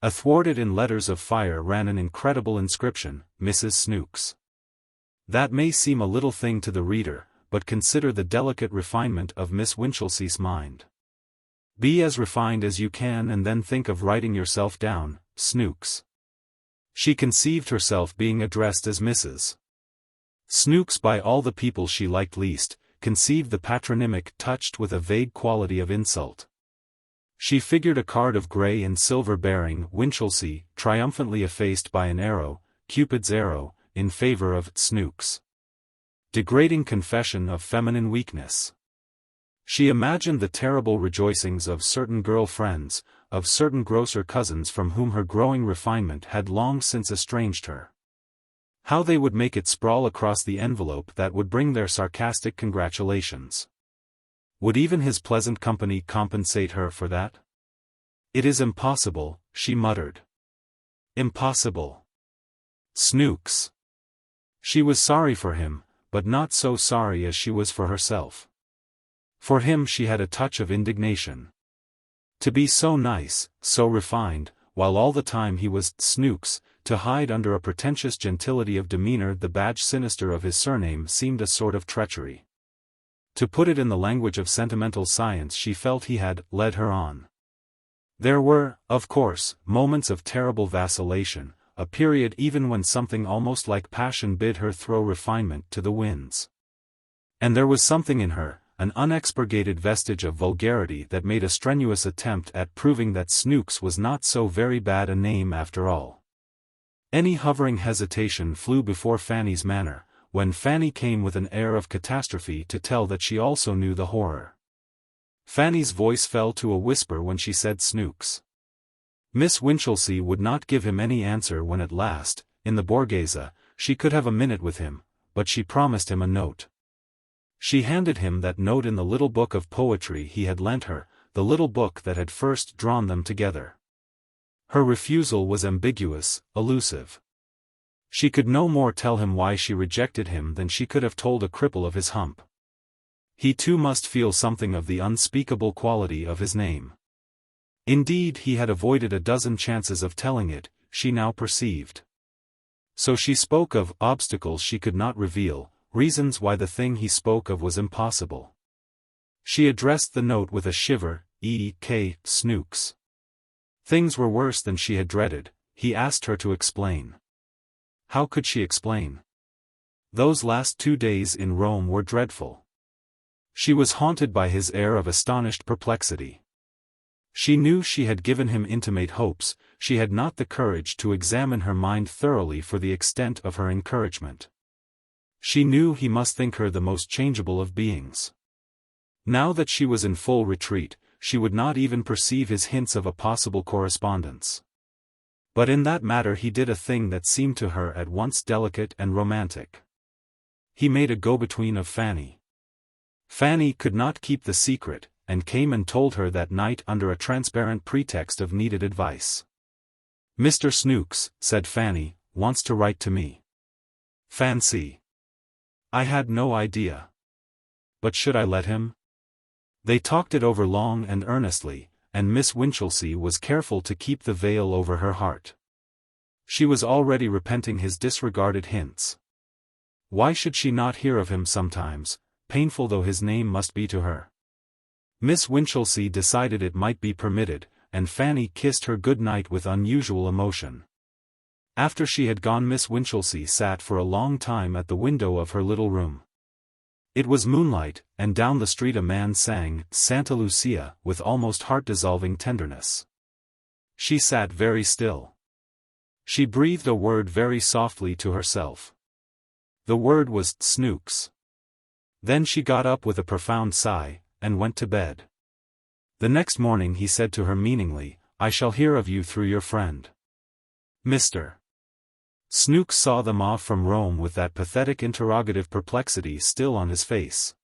Athwart it in letters of fire ran an incredible inscription, Mrs. Snooks. That may seem a little thing to the reader, but consider the delicate refinement of Miss Winchelsea's mind. Be as refined as you can and then think of writing yourself down, Snooks. She conceived herself being addressed as Mrs. Snooks by all the people she liked least, conceived the patronymic touched with a vague quality of insult. She figured a card of grey and silver bearing Winchelsea, triumphantly effaced by an arrow, Cupid's arrow, in favor of Snooks. Degrading confession of feminine weakness. She imagined the terrible rejoicings of certain girl friends, of certain grosser cousins from whom her growing refinement had long since estranged her. How they would make it sprawl across the envelope that would bring their sarcastic congratulations. Would even his pleasant company compensate her for that? "It is impossible," she muttered. "Impossible. Snooks." She was sorry for him, but not so sorry as she was for herself. For him she had a touch of indignation. To be so nice, so refined, while all the time he was Snooks, to hide under a pretentious gentility of demeanor the badge sinister of his surname seemed a sort of treachery. To put it in the language of sentimental science, she felt he had led her on. There were, of course, moments of terrible vacillation, a period even when something almost like passion bid her throw refinement to the winds. And there was something in her, an unexpurgated vestige of vulgarity that made a strenuous attempt at proving that Snooks was not so very bad a name after all. Any hovering hesitation flew before Fanny's manner, when Fanny came with an air of catastrophe to tell that she also knew the horror. Fanny's voice fell to a whisper when she said Snooks. Miss Winchelsea would not give him any answer when at last, in the Borghese, she could have a minute with him, but she promised him a note. She handed him that note in the little book of poetry he had lent her, the little book that had first drawn them together. Her refusal was ambiguous, elusive. She could no more tell him why she rejected him than she could have told a cripple of his hump. He too must feel something of the unspeakable quality of his name. Indeed, he had avoided a dozen chances of telling it, she now perceived. So she spoke of obstacles she could not reveal, reasons why the thing he spoke of was impossible. She addressed the note with a shiver, E.K. Snooks. Things were worse than she had dreaded, he asked her to explain. How could she explain? Those last 2 days in Rome were dreadful. She was haunted by his air of astonished perplexity. She knew she had given him intimate hopes, she had not the courage to examine her mind thoroughly for the extent of her encouragement. She knew he must think her the most changeable of beings. Now that she was in full retreat, she would not even perceive his hints of a possible correspondence. But in that matter he did a thing that seemed to her at once delicate and romantic. He made a go-between of Fanny. Fanny could not keep the secret, and came and told her that night under a transparent pretext of needed advice. "Mr. Snooks," said Fanny, "wants to write to me." Fancy! I had no idea. But should I let him? They talked it over long and earnestly, and Miss Winchelsea was careful to keep the veil over her heart. She was already repenting his disregarded hints. Why should she not hear of him sometimes, painful though his name must be to her? Miss Winchelsea decided it might be permitted, and Fanny kissed her good night with unusual emotion. After she had gone, Miss Winchelsea sat for a long time at the window of her little room. It was moonlight, and down the street a man sang Santa Lucia with almost heart-dissolving tenderness. She sat very still. She breathed a word very softly to herself. The word was Snooks. Then she got up with a profound sigh, and went to bed. The next morning he said to her meaningly, "I shall hear of you through your friend, Mr. Snooks." Saw them off from Rome with that pathetic interrogative perplexity still on his face.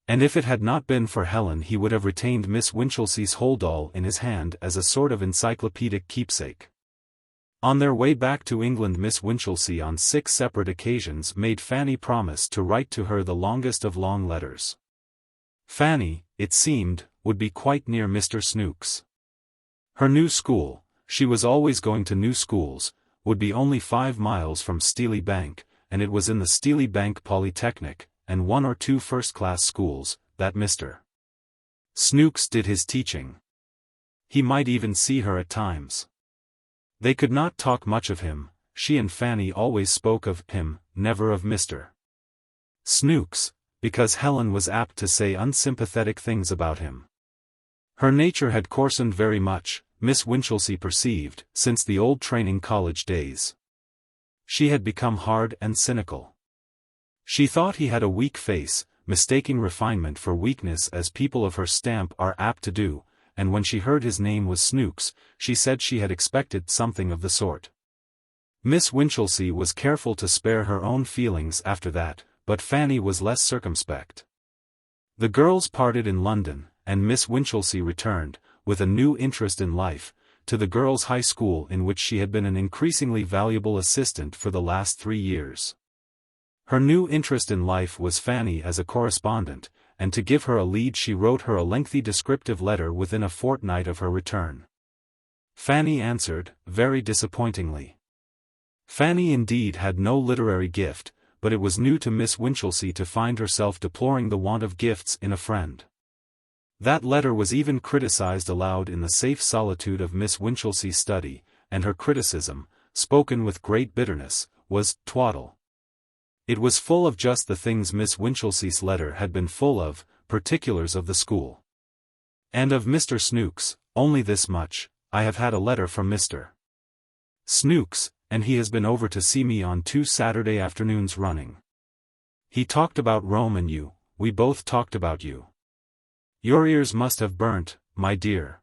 And if it had not been for Helen he would have retained Miss Winchelsea's hold-all in his hand as a sort of encyclopedic keepsake. On their way back to England, Miss Winchelsea on 6 separate occasions made Fanny promise to write to her the longest of long letters. Fanny, it seemed, would be quite near Mr. Snooks. Her new school, she was always going to new schools, would be only 5 miles from Steely Bank, and it was in the Steely Bank Polytechnic, and 1 or 2 first-class schools, that Mr. Snooks did his teaching. He might even see her at times. They could not talk much of him, she and Fanny always spoke of him, never of Mr. Snooks, because Helen was apt to say unsympathetic things about him. Her nature had coarsened very much, Miss Winchelsea perceived, since the old training college days. She had become hard and cynical. She thought he had a weak face, mistaking refinement for weakness as people of her stamp are apt to do, and when she heard his name was Snooks, she said she had expected something of the sort. Miss Winchelsea was careful to spare her own feelings after that, but Fanny was less circumspect. The girls parted in London, and Miss Winchelsea returned, with a new interest in life, to the girls' high school in which she had been an increasingly valuable assistant for the last 3 years. Her new interest in life was Fanny as a correspondent, and to give her a lead she wrote her a lengthy descriptive letter within a fortnight of her return. Fanny answered, very disappointingly. Fanny indeed had no literary gift, but it was new to Miss Winchelsea to find herself deploring the want of gifts in a friend. That letter was even criticized aloud in the safe solitude of Miss Winchelsea's study, and her criticism, spoken with great bitterness, was twaddle. It was full of just the things Miss Winchelsea's letter had been full of, particulars of the school. And of Mr. Snooks, only this much: I have had a letter from Mr. Snooks, and he has been over to see me on 2 Saturday afternoons running. He talked about Rome and you, we both talked about you. Your ears must have burnt, my dear.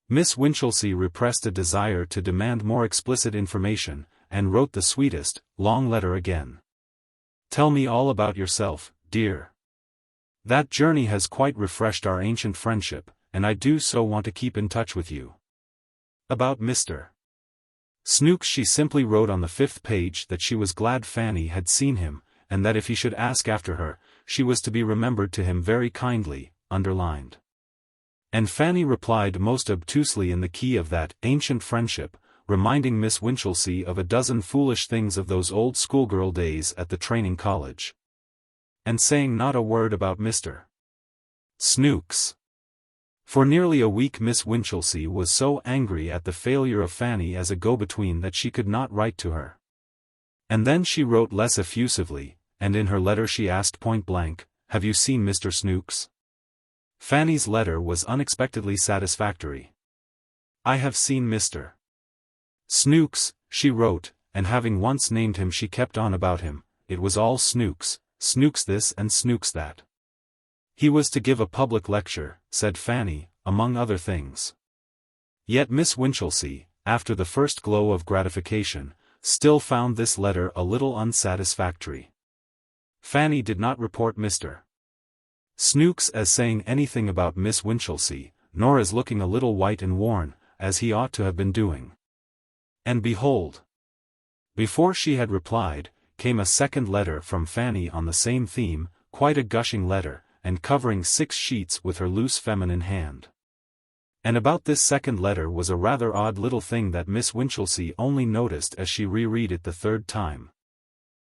Miss Winchelsea repressed a desire to demand more explicit information, and wrote the sweetest, long letter again. Tell me all about yourself, dear. That journey has quite refreshed our ancient friendship, and I do so want to keep in touch with you. About Mr. Snooks she simply wrote on the 5th page that she was glad Fanny had seen him, and that if he should ask after her, she was to be remembered to him very kindly, underlined. And Fanny replied most obtusely in the key of that ancient friendship, reminding Miss Winchelsea of a dozen foolish things of those old schoolgirl days at the training college. And saying not a word about Mr. Snooks. For nearly a week Miss Winchelsea was so angry at the failure of Fanny as a go-between that she could not write to her. And then she wrote less effusively, and in her letter she asked point-blank, "Have you seen Mr. Snooks?" Fanny's letter was unexpectedly satisfactory. "I have seen Mr. Snooks," she wrote, and having once named him she kept on about him. It was all Snooks, Snooks this and Snooks that. He was to give a public lecture, said Fanny, among other things. Yet Miss Winchelsea, after the first glow of gratification, still found this letter a little unsatisfactory. Fanny did not report Mr. Snooks as saying anything about Miss Winchelsea, nor as looking a little white and worn, as he ought to have been doing. And behold! Before she had replied, came a second letter from Fanny on the same theme, quite a gushing letter, and covering 6 sheets with her loose feminine hand. And about this second letter was a rather odd little thing that Miss Winchelsea only noticed as she reread it the 3rd time.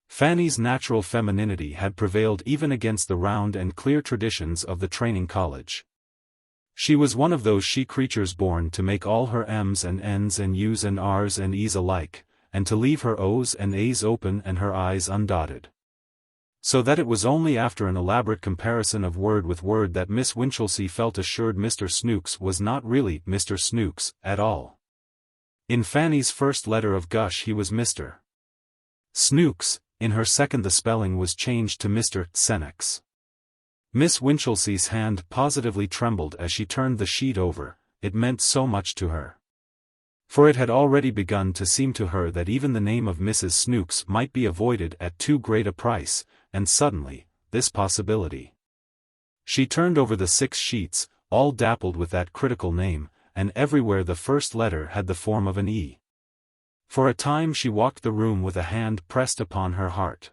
Fanny's natural femininity had prevailed even against the round and clear traditions of the training college. She was one of those she creatures born to make all her M's and N's and U's and R's and E's alike, and to leave her O's and A's open and her I's undotted. So that it was only after an elaborate comparison of word with word that Miss Winchelsea felt assured Mr. Snooks was not really Mr. Snooks at all. In Fanny's first letter of gush he was Mr. Snooks, in her second the spelling was changed to Mr. Senex. Miss Winchelsea's hand positively trembled as she turned the sheet over, it meant so much to her. For it had already begun to seem to her that even the name of Mrs. Snooks might be avoided at too great a price, and suddenly, this possibility. She turned over the 6 sheets, all dappled with that critical name, and everywhere the first letter had the form of an E. For a time she walked the room with a hand pressed upon her heart.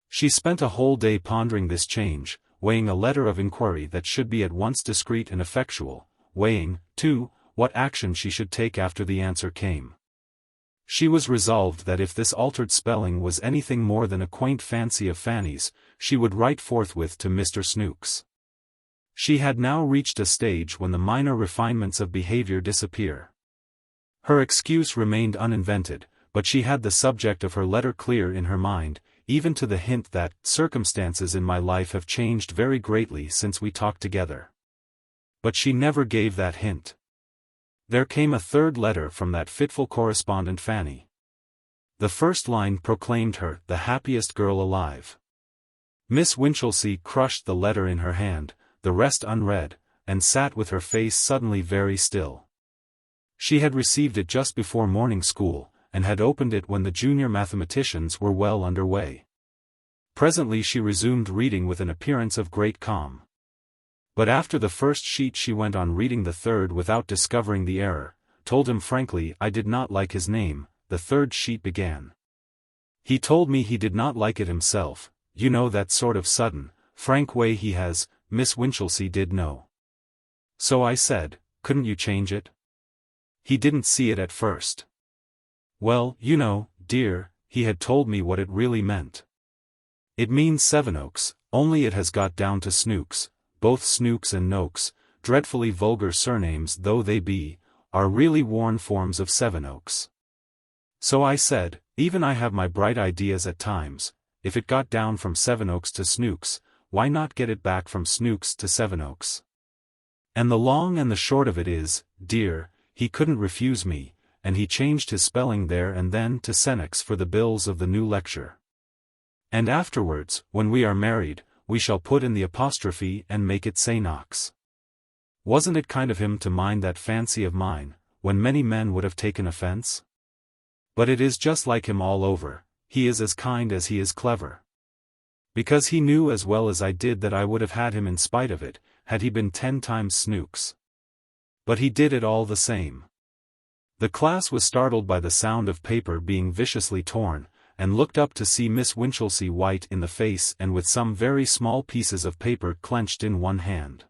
She spent a whole day pondering this change, weighing a letter of inquiry that should be at once discreet and effectual, weighing, too, what action she should take after the answer came. She was resolved that if this altered spelling was anything more than a quaint fancy of Fanny's, she would write forthwith to Mr. Snooks. She had now reached a stage when the minor refinements of behavior disappear. Her excuse remained uninvented, but she had the subject of her letter clear in her mind, even to the hint that circumstances in my life have changed very greatly since we talked together. But she never gave that hint. There came a 3rd letter from that fitful correspondent Fanny. The first line proclaimed her the happiest girl alive. Miss Winchelsea crushed the letter in her hand, the rest unread, and sat with her face suddenly very still. She had received it just before morning school, and had opened it when the junior mathematicians were well under way. Presently she resumed reading with an appearance of great calm. But after the first sheet she went on reading the third without discovering the error, told him frankly I did not like his name. The third sheet began. He told me he did not like it himself, you know that sort of sudden, frank way he has, Miss Winchelsea did know. So I said, couldn't you change it? He didn't see it at first. Well, you know, dear, he had told me what it really meant. It means Sevenoaks, only it has got down to Snooks, both Snooks and Noakes, dreadfully vulgar surnames though they be, are really worn forms of Sevenoaks. So I said, even I have my bright ideas at times, if it got down from Sevenoaks to Snooks, why not get it back from Snooks to Sevenoaks? And the long and the short of it is, dear, he couldn't refuse me, and he changed his spelling there and then to Senex for the bills of the new lecture. And afterwards, when we are married, we shall put in the apostrophe and make it Saynox. Wasn't it kind of him to mind that fancy of mine, when many men would have taken offense? But it is just like him all over, he is as kind as he is clever. Because he knew as well as I did that I would have had him in spite of it, had he been 10 times Snooks. But he did it all the same. The class was startled by the sound of paper being viciously torn, and looked up to see Miss Winchelsea white in the face and with some very small pieces of paper clenched in one hand.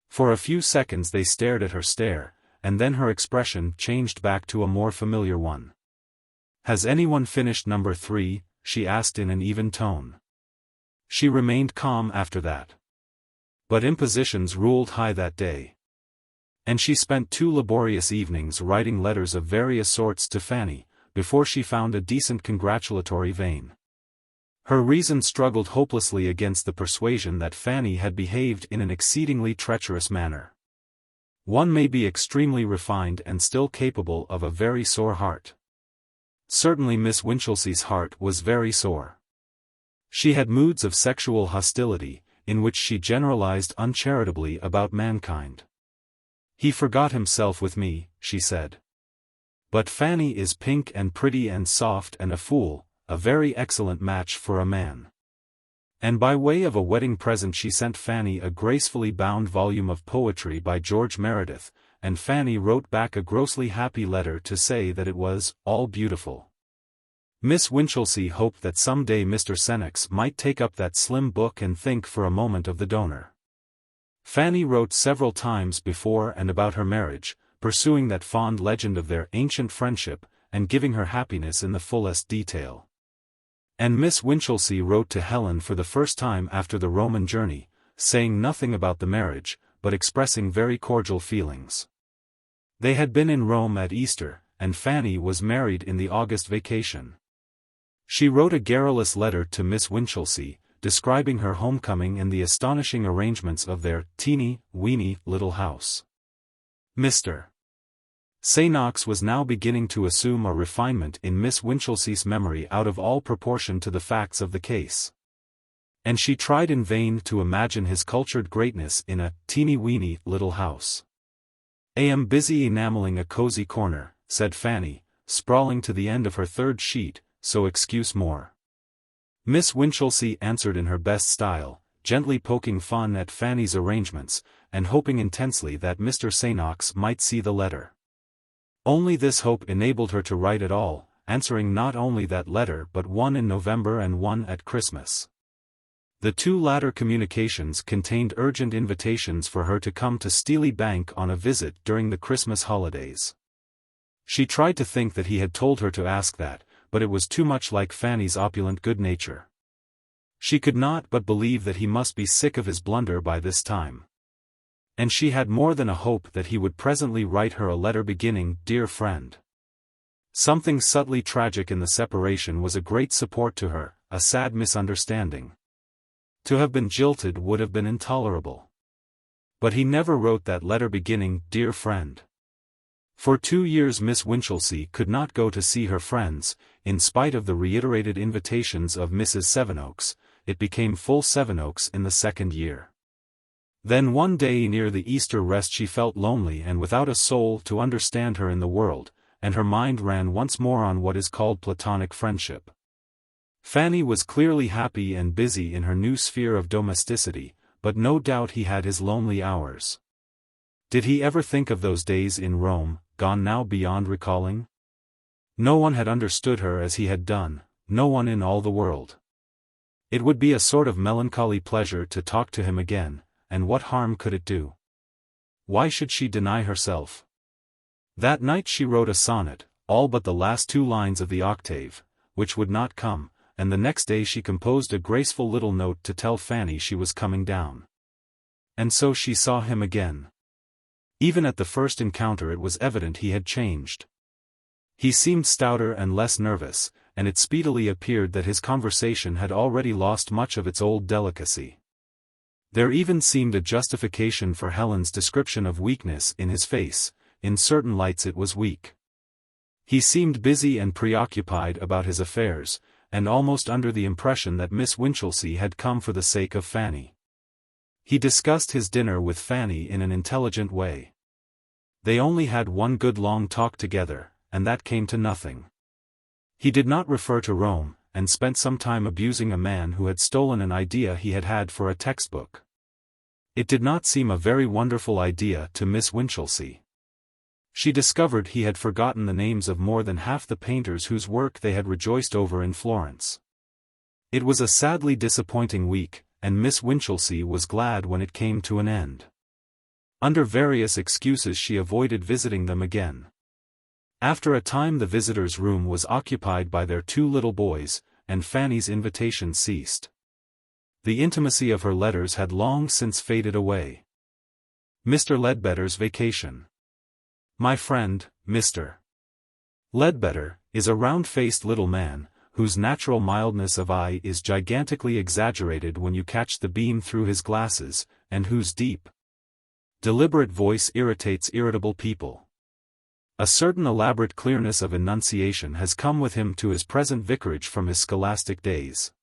For a few seconds they stared at her stare, and then her expression changed back to a more familiar one. Has anyone finished number 3? She asked in an even tone. She remained calm after that. But impositions ruled high that day. And she spent 2 laborious evenings writing letters of various sorts to Fanny, before she found a decent congratulatory vein. Her reason struggled hopelessly against the persuasion that Fanny had behaved in an exceedingly treacherous manner. One may be extremely refined and still capable of a very sore heart. Certainly Miss Winchelsea's heart was very sore. She had moods of sexual hostility, in which she generalized uncharitably about mankind. He forgot himself with me, she said. But Fanny is pink and pretty and soft and a fool, a very excellent match for a man. And by way of a wedding present she sent Fanny a gracefully bound volume of poetry by George Meredith, and Fanny wrote back a grossly happy letter to say that it was all beautiful. Miss Winchelsea hoped that some day Mr. Senex might take up that slim book and think for a moment of the donor. Fanny wrote several times before and about her marriage, pursuing that fond legend of their ancient friendship, and giving her happiness in the fullest detail. And Miss Winchelsea wrote to Helen for the first time after the Roman journey, saying nothing about the marriage, but expressing very cordial feelings. They had been in Rome at Easter, and Fanny was married in the August vacation. She wrote a garrulous letter to Miss Winchelsea, describing her homecoming and the astonishing arrangements of their teeny, weeny little house. Mr. Saynox was now beginning to assume a refinement in Miss Winchelsea's memory out of all proportion to the facts of the case. And she tried in vain to imagine his cultured greatness in a teeny-weeny little house. "I am busy enameling a cozy corner," said Fanny, sprawling to the end of her third sheet, "so excuse more." Miss Winchelsea answered in her best style, gently poking fun at Fanny's arrangements, and hoping intensely that Mr. Saynox might see the letter. Only this hope enabled her to write at all, answering not only that letter but one in November and one at Christmas. The 2 latter communications contained urgent invitations for her to come to Steely Bank on a visit during the Christmas holidays. She tried to think that he had told her to ask that, but it was too much like Fanny's opulent good nature. She could not but believe that he must be sick of his blunder by this time. And she had more than a hope that he would presently write her a letter beginning, "Dear friend." Something subtly tragic in the separation was a great support to her, a sad misunderstanding. To have been jilted would have been intolerable. But he never wrote that letter beginning, "Dear friend." For 2 years Miss Winchelsea could not go to see her friends, in spite of the reiterated invitations of Mrs. Sevenoaks. It became full Sevenoaks in the 2nd year. Then one day near the Easter rest she felt lonely and without a soul to understand her in the world, and her mind ran once more on what is called platonic friendship. Fanny was clearly happy and busy in her new sphere of domesticity, but no doubt he had his lonely hours. Did he ever think of those days in Rome, gone now beyond recalling? No one had understood her as he had done, no one in all the world. It would be a sort of melancholy pleasure to talk to him again, and what harm could it do? Why should she deny herself? That night she wrote a sonnet, all but the last 2 lines of the octave, which would not come, and the next day she composed a graceful little note to tell Fanny she was coming down. And so she saw him again. Even at the first encounter it was evident he had changed. He seemed stouter and less nervous, and it speedily appeared that his conversation had already lost much of its old delicacy. There even seemed a justification for Helen's description of weakness in his face. In certain lights it was weak. He seemed busy and preoccupied about his affairs, and almost under the impression that Miss Winchelsea had come for the sake of Fanny. He discussed his dinner with Fanny in an intelligent way. They only had one good long talk together, and that came to nothing. He did not refer to Rome, and spent some time abusing a man who had stolen an idea he had had for a textbook. It did not seem a very wonderful idea to Miss Winchelsea. She discovered he had forgotten the names of more than half the painters whose work they had rejoiced over in Florence. It was a sadly disappointing week, and Miss Winchelsea was glad when it came to an end. Under various excuses she avoided visiting them again. After a time the visitors' room was occupied by their 2 little boys, and Fanny's invitation ceased. The intimacy of her letters had long since faded away. Mr. Ledbetter's vacation. My friend, Mr. Ledbetter, is a round-faced little man, whose natural mildness of eye is gigantically exaggerated when you catch the beam through his glasses, and whose deep, deliberate voice irritates irritable people. A certain elaborate clearness of enunciation has come with him to his present vicarage from his scholastic days.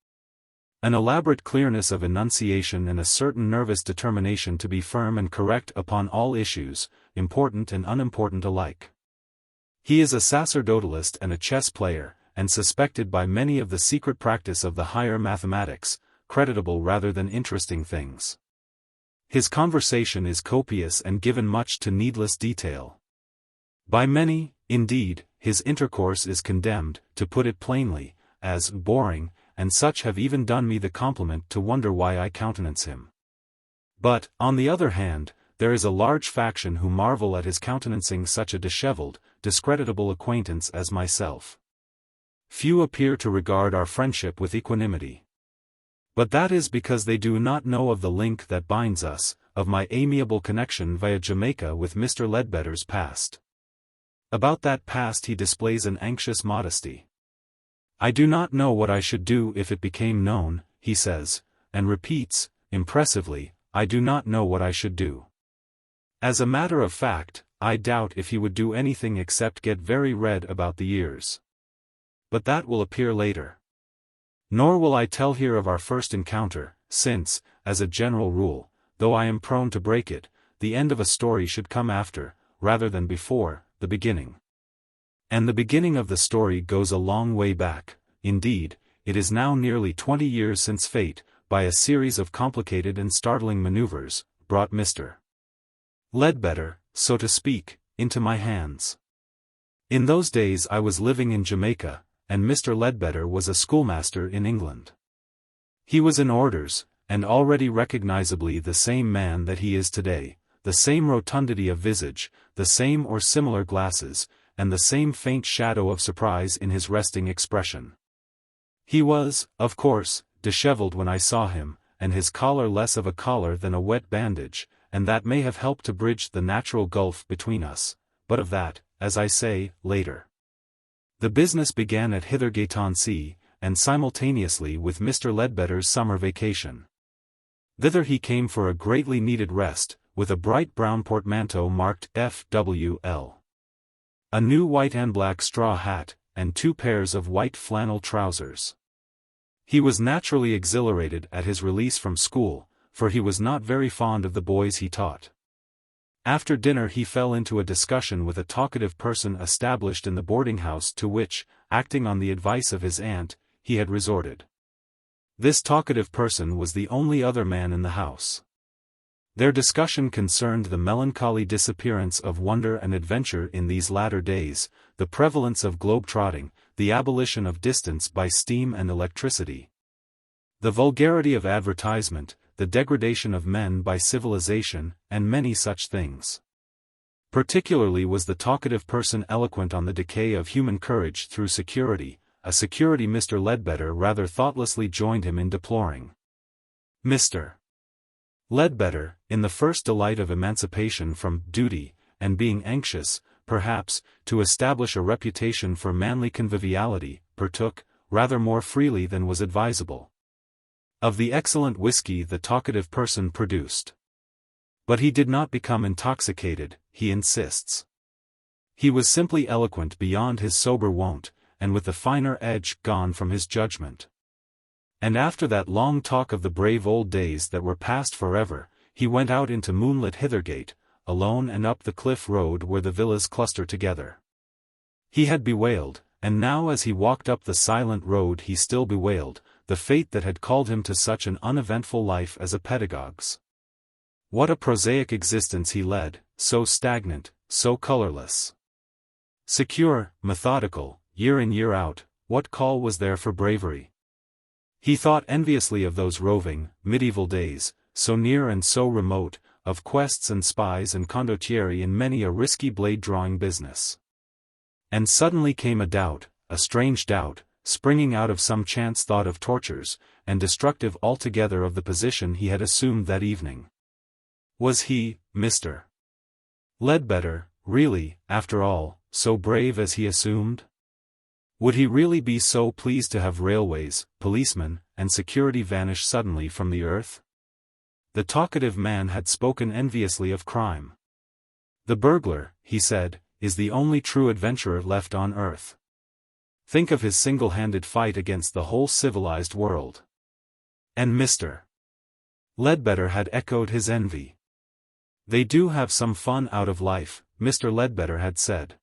An elaborate clearness of enunciation and a certain nervous determination to be firm and correct upon all issues, important and unimportant alike. He is a sacerdotalist and a chess player, and suspected by many of the secret practice of the higher mathematics, creditable rather than interesting things. His conversation is copious and given much to needless detail. By many, indeed, his intercourse is condemned, to put it plainly, as boring, and such have even done me the compliment to wonder why I countenance him. But, on the other hand, there is a large faction who marvel at his countenancing such a dishevelled, discreditable acquaintance as myself. Few appear to regard our friendship with equanimity. But that is because they do not know of the link that binds us, of my amiable connection via Jamaica with Mr. Ledbetter's past. About that past he displays an anxious modesty. I do not know what I should do if it became known, he says, and repeats, impressively, I do not know what I should do. As a matter of fact, I doubt if he would do anything except get very red about the ears. But that will appear later. Nor will I tell here of our first encounter, since, as a general rule, though I am prone to break it, the end of a story should come after, rather than before, the beginning. And the beginning of the story goes a long way back. Indeed, it is now nearly 20 years since fate, by a series of complicated and startling maneuvers, brought Mr. Ledbetter, so to speak, into my hands. In those days I was living in Jamaica, and Mr. Ledbetter was a schoolmaster in England. He was in orders, and already recognizably the same man that he is today, the same rotundity of visage, the same or similar glasses, and the same faint shadow of surprise in his resting expression. He was, of course, dishevelled when I saw him, and his collar less of a collar than a wet bandage, and that may have helped to bridge the natural gulf between us, but of that, as I say, later. The business began at Hithergate-on-Sea, and simultaneously with Mr. Ledbetter's summer vacation. Thither he came for a greatly needed rest, with a bright brown portmanteau marked F.W.L. a new white and black straw hat, and 2 pairs of white flannel trousers. He was naturally exhilarated at his release from school, for he was not very fond of the boys he taught. After dinner he fell into a discussion with a talkative person established in the boarding house to which, acting on the advice of his aunt, he had resorted. This talkative person was the only other man in the house. Their discussion concerned the melancholy disappearance of wonder and adventure in these latter days, the prevalence of globe-trotting, the abolition of distance by steam and electricity, the vulgarity of advertisement, the degradation of men by civilization, and many such things. Particularly was the talkative person eloquent on the decay of human courage through security, a security Mr. Ledbetter rather thoughtlessly joined him in deploring. Mr. Ledbetter, in the first delight of emancipation from duty, and being anxious, perhaps, to establish a reputation for manly conviviality, partook, rather more freely than was advisable, of the excellent whiskey the talkative person produced. But he did not become intoxicated, he insists. He was simply eloquent beyond his sober wont, and with the finer edge gone from his judgment. And after that long talk of the brave old days that were past forever, he went out into moonlit Hithergate, alone and up the cliff road where the villas cluster together. He had bewailed, and now as he walked up the silent road he still bewailed, the fate that had called him to such an uneventful life as a pedagogue's. What a prosaic existence he led, so stagnant, so colorless. Secure, methodical, year in year out, what call was there for bravery? He thought enviously of those roving, medieval days, so near and so remote, of quests and spies and condottieri in many a risky blade-drawing business. And suddenly came a doubt, a strange doubt, springing out of some chance thought of tortures, and destructive altogether of the position he had assumed that evening. Was he, Mr. Ledbetter, really, after all, so brave as he assumed? Would he really be so pleased to have railways, policemen, and security vanish suddenly from the earth? The talkative man had spoken enviously of crime. The burglar, he said, is the only true adventurer left on earth. Think of his single-handed fight against the whole civilized world. And Mr. Ledbetter had echoed his envy. They do have some fun out of life, Mr. Ledbetter had said.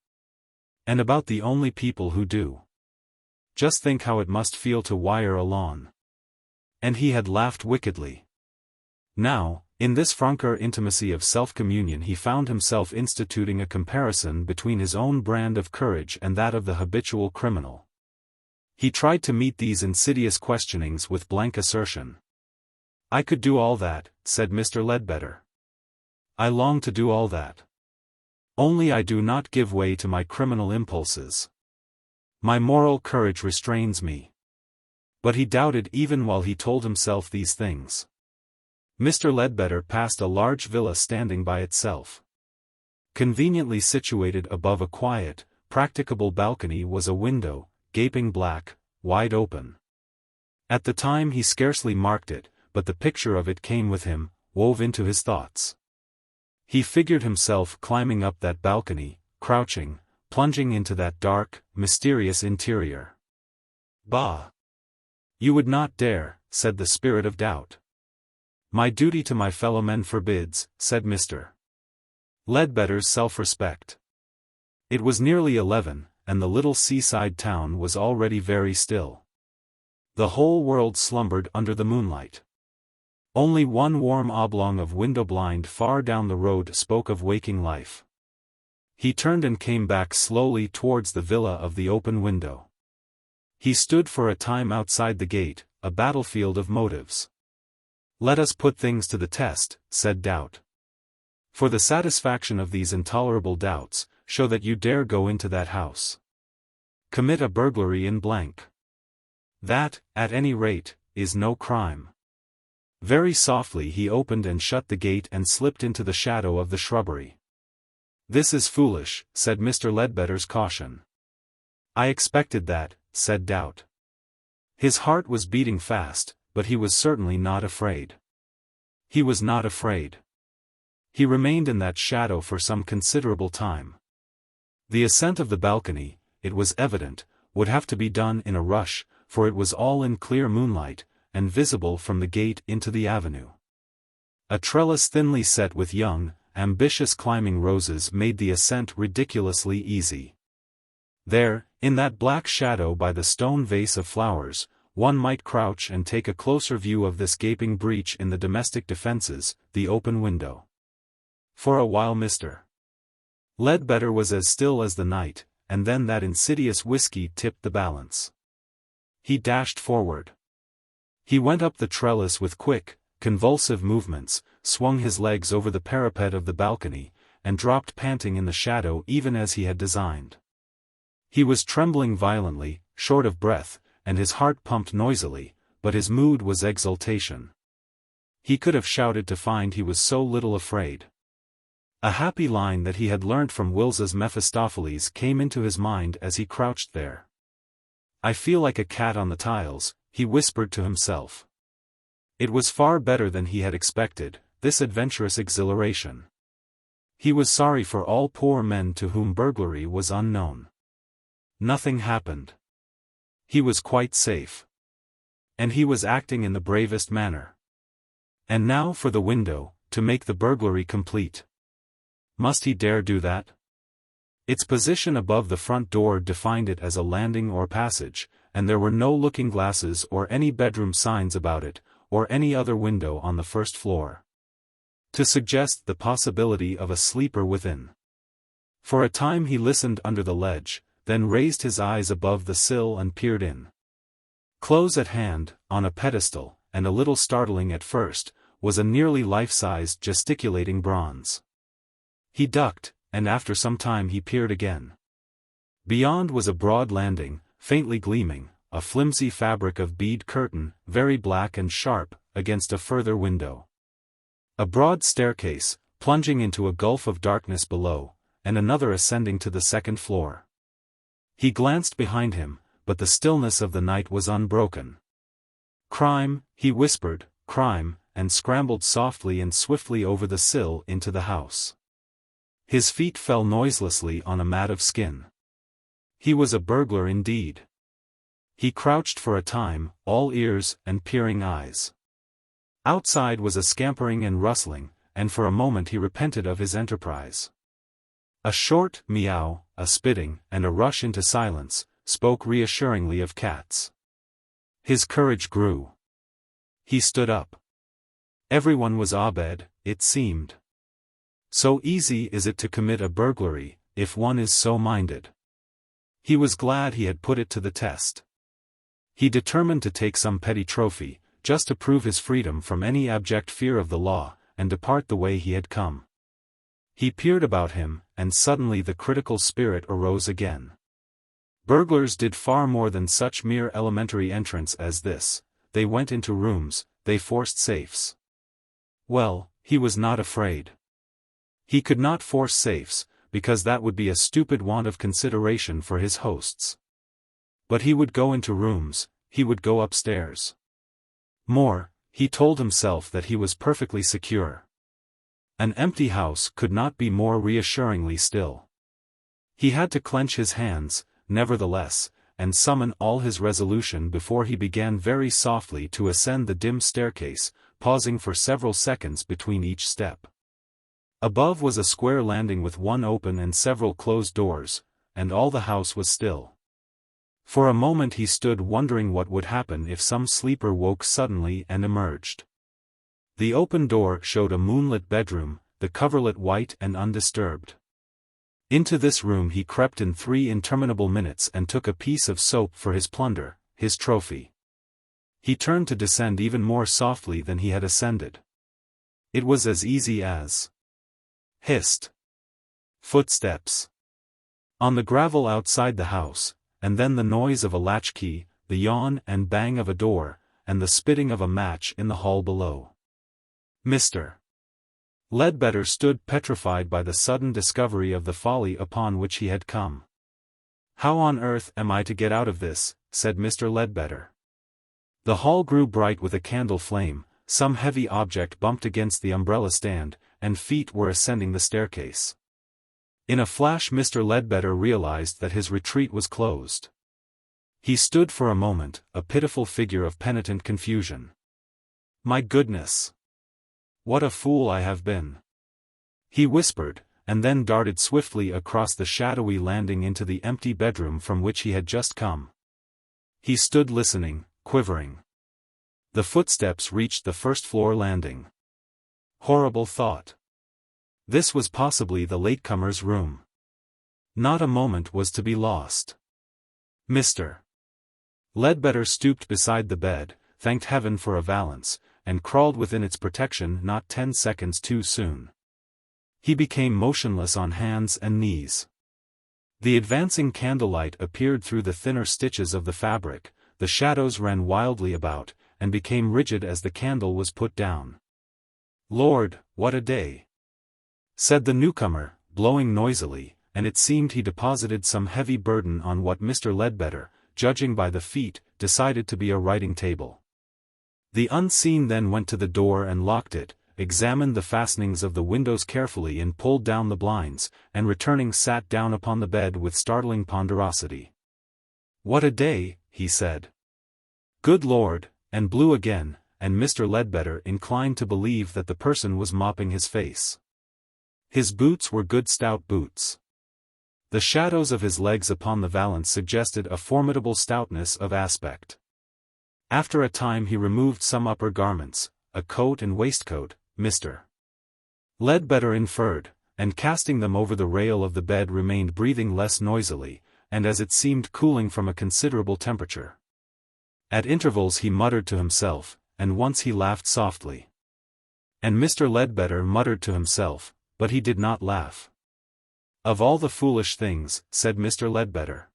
And about the only people who do. Just think how it must feel to wire a lawn. And he had laughed wickedly. Now, in this franker intimacy of self-communion he found himself instituting a comparison between his own brand of courage and that of the habitual criminal. He tried to meet these insidious questionings with blank assertion. I could do all that, said Mr. Ledbetter. I long to do all that. Only I do not give way to my criminal impulses. My moral courage restrains me. But he doubted even while he told himself these things. Mr. Ledbetter passed a large villa standing by itself. Conveniently situated above a quiet, practicable balcony was a window, gaping black, wide open. At the time he scarcely marked it, but the picture of it came with him, wove into his thoughts. He figured himself climbing up that balcony, crouching, plunging into that dark, mysterious interior. Bah! You would not dare, said the spirit of doubt. My duty to my fellow men forbids, said Mr. Ledbetter's self-respect. It was nearly 11, and the little seaside town was already very still. The whole world slumbered under the moonlight. Only one warm oblong of window blind far down the road spoke of waking life. He turned and came back slowly towards the villa of the open window. He stood for a time outside the gate, a battlefield of motives. Let us put things to the test, said Doubt. For the satisfaction of these intolerable doubts, show that you dare go into that house. Commit a burglary in blank. That, at any rate, is no crime. Very softly he opened and shut the gate and slipped into the shadow of the shrubbery. This is foolish, said Mr. Ledbetter's caution. I expected that, said Doubt. His heart was beating fast, but he was certainly not afraid. He was not afraid. He remained in that shadow for some considerable time. The ascent of the balcony, it was evident, would have to be done in a rush, for it was all in clear moonlight, and visible from the gate into the avenue. A trellis thinly set with young, ambitious climbing roses made the ascent ridiculously easy. There, in that black shadow by the stone vase of flowers, one might crouch and take a closer view of this gaping breach in the domestic defenses, the open window. For a while Mr. Ledbetter was as still as the night, and then that insidious whiskey tipped the balance. He dashed forward. He went up the trellis with quick, convulsive movements, swung his legs over the parapet of the balcony, and dropped panting in the shadow even as he had designed. He was trembling violently, short of breath, and his heart pumped noisily, but his mood was exultation. He could have shouted to find he was so little afraid. A happy line that he had learnt from Wills's Mephistopheles came into his mind as he crouched there. "I feel like a cat on the tiles," he whispered to himself. It was far better than he had expected, this adventurous exhilaration. He was sorry for all poor men to whom burglary was unknown. Nothing happened. He was quite safe. And he was acting in the bravest manner. And now for the window, to make the burglary complete. Must he dare do that? Its position above the front door defined it as a landing or passage, and there were no looking-glasses or any bedroom signs about it, or any other window on the first floor, to suggest the possibility of a sleeper within. For a time he listened under the ledge, then raised his eyes above the sill and peered in. Close at hand, on a pedestal, and a little startling at first, was a nearly life-sized gesticulating bronze. He ducked, and after some time he peered again. Beyond was a broad landing, faintly gleaming, a flimsy fabric of bead curtain, very black and sharp, against a further window. A broad staircase, plunging into a gulf of darkness below, and another ascending to the second floor. He glanced behind him, but the stillness of the night was unbroken. "Crime," he whispered, "crime," and scrambled softly and swiftly over the sill into the house. His feet fell noiselessly on a mat of skin. He was a burglar indeed. He crouched for a time, all ears and peering eyes. Outside was a scampering and rustling, and for a moment he repented of his enterprise. A short meow, a spitting, and a rush into silence, spoke reassuringly of cats. His courage grew. He stood up. Everyone was abed, it seemed. So easy is it to commit a burglary, if one is so minded. He was glad he had put it to the test. He determined to take some petty trophy, just to prove his freedom from any abject fear of the law, and depart the way he had come. He peered about him, and suddenly the critical spirit arose again. Burglars did far more than such mere elementary entrance as this. They went into rooms, they forced safes. Well, he was not afraid. He could not force safes, because that would be a stupid want of consideration for his hosts. But he would go into rooms, he would go upstairs. More, he told himself that he was perfectly secure. An empty house could not be more reassuringly still. He had to clench his hands, nevertheless, and summon all his resolution before he began very softly to ascend the dim staircase, pausing for several seconds between each step. Above was a square landing with one open and several closed doors, and all the house was still. For a moment he stood wondering what would happen if some sleeper woke suddenly and emerged. The open door showed a moonlit bedroom, the coverlet white and undisturbed. Into this room he crept in 3 interminable minutes and took a piece of soap for his plunder, his trophy. He turned to descend even more softly than he had ascended. It was as easy as hissed. Footsteps on the gravel outside the house, and then the noise of a latchkey, the yawn and bang of a door, and the spitting of a match in the hall below. Mr. Ledbetter stood petrified by the sudden discovery of the folly upon which he had come. "How on earth am I to get out of this?" said Mr. Ledbetter. The hall grew bright with a candle flame, some heavy object bumped against the umbrella stand, and feet were ascending the staircase. In a flash Mr. Ledbetter realized that his retreat was closed. He stood for a moment, a pitiful figure of penitent confusion. "My goodness! What a fool I have been! he whispered, and then darted swiftly across the shadowy landing into the empty bedroom from which he had just come. He stood listening, quivering. The footsteps reached the first-floor landing. Horrible thought. This was possibly the latecomer's room. Not a moment was to be lost. Mr. Ledbetter stooped beside the bed, thanked heaven for a valance, and crawled within its protection not 10 seconds too soon. He became motionless on hands and knees. The advancing candlelight appeared through the thinner stitches of the fabric, the shadows ran wildly about, and became rigid as the candle was put down. "Lord, what a day!" said the newcomer, blowing noisily, and it seemed he deposited some heavy burden on what Mr. Ledbetter, judging by the feet, decided to be a writing table. The unseen then went to the door and locked it, examined the fastenings of the windows carefully and pulled down the blinds, and returning sat down upon the bed with startling ponderosity. "What a day," he said. "Good Lord," and blew again, and Mr. Ledbetter inclined to believe that the person was mopping his face. His boots were good stout boots. The shadows of his legs upon the valance suggested a formidable stoutness of aspect. After a time he removed some upper garments, a coat and waistcoat, Mr. Ledbetter inferred, and casting them over the rail of the bed remained breathing less noisily, and as it seemed cooling from a considerable temperature. At intervals he muttered to himself, and once he laughed softly. And Mr. Ledbetter muttered to himself, but he did not laugh. "Of all the foolish things," said Mr. Ledbetter.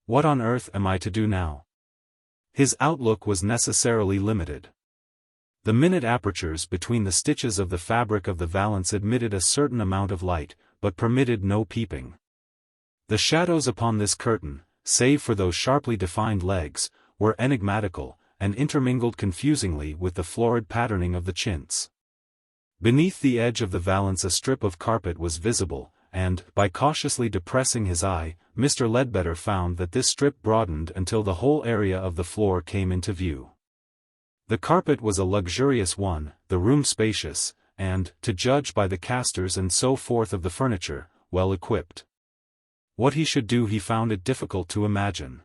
"What on earth am I to do now?" His outlook was necessarily limited. The minute apertures between the stitches of the fabric of the valance admitted a certain amount of light, but permitted no peeping. The shadows upon this curtain, save for those sharply defined legs, were enigmatical, and intermingled confusingly with the florid patterning of the chintz. Beneath the edge of the valance a strip of carpet was visible, and, by cautiously depressing his eye, Mr. Ledbetter found that this strip broadened until the whole area of the floor came into view. The carpet was a luxurious one, the room spacious, and, to judge by the casters and so forth of the furniture, well equipped. What he should do he found it difficult to imagine.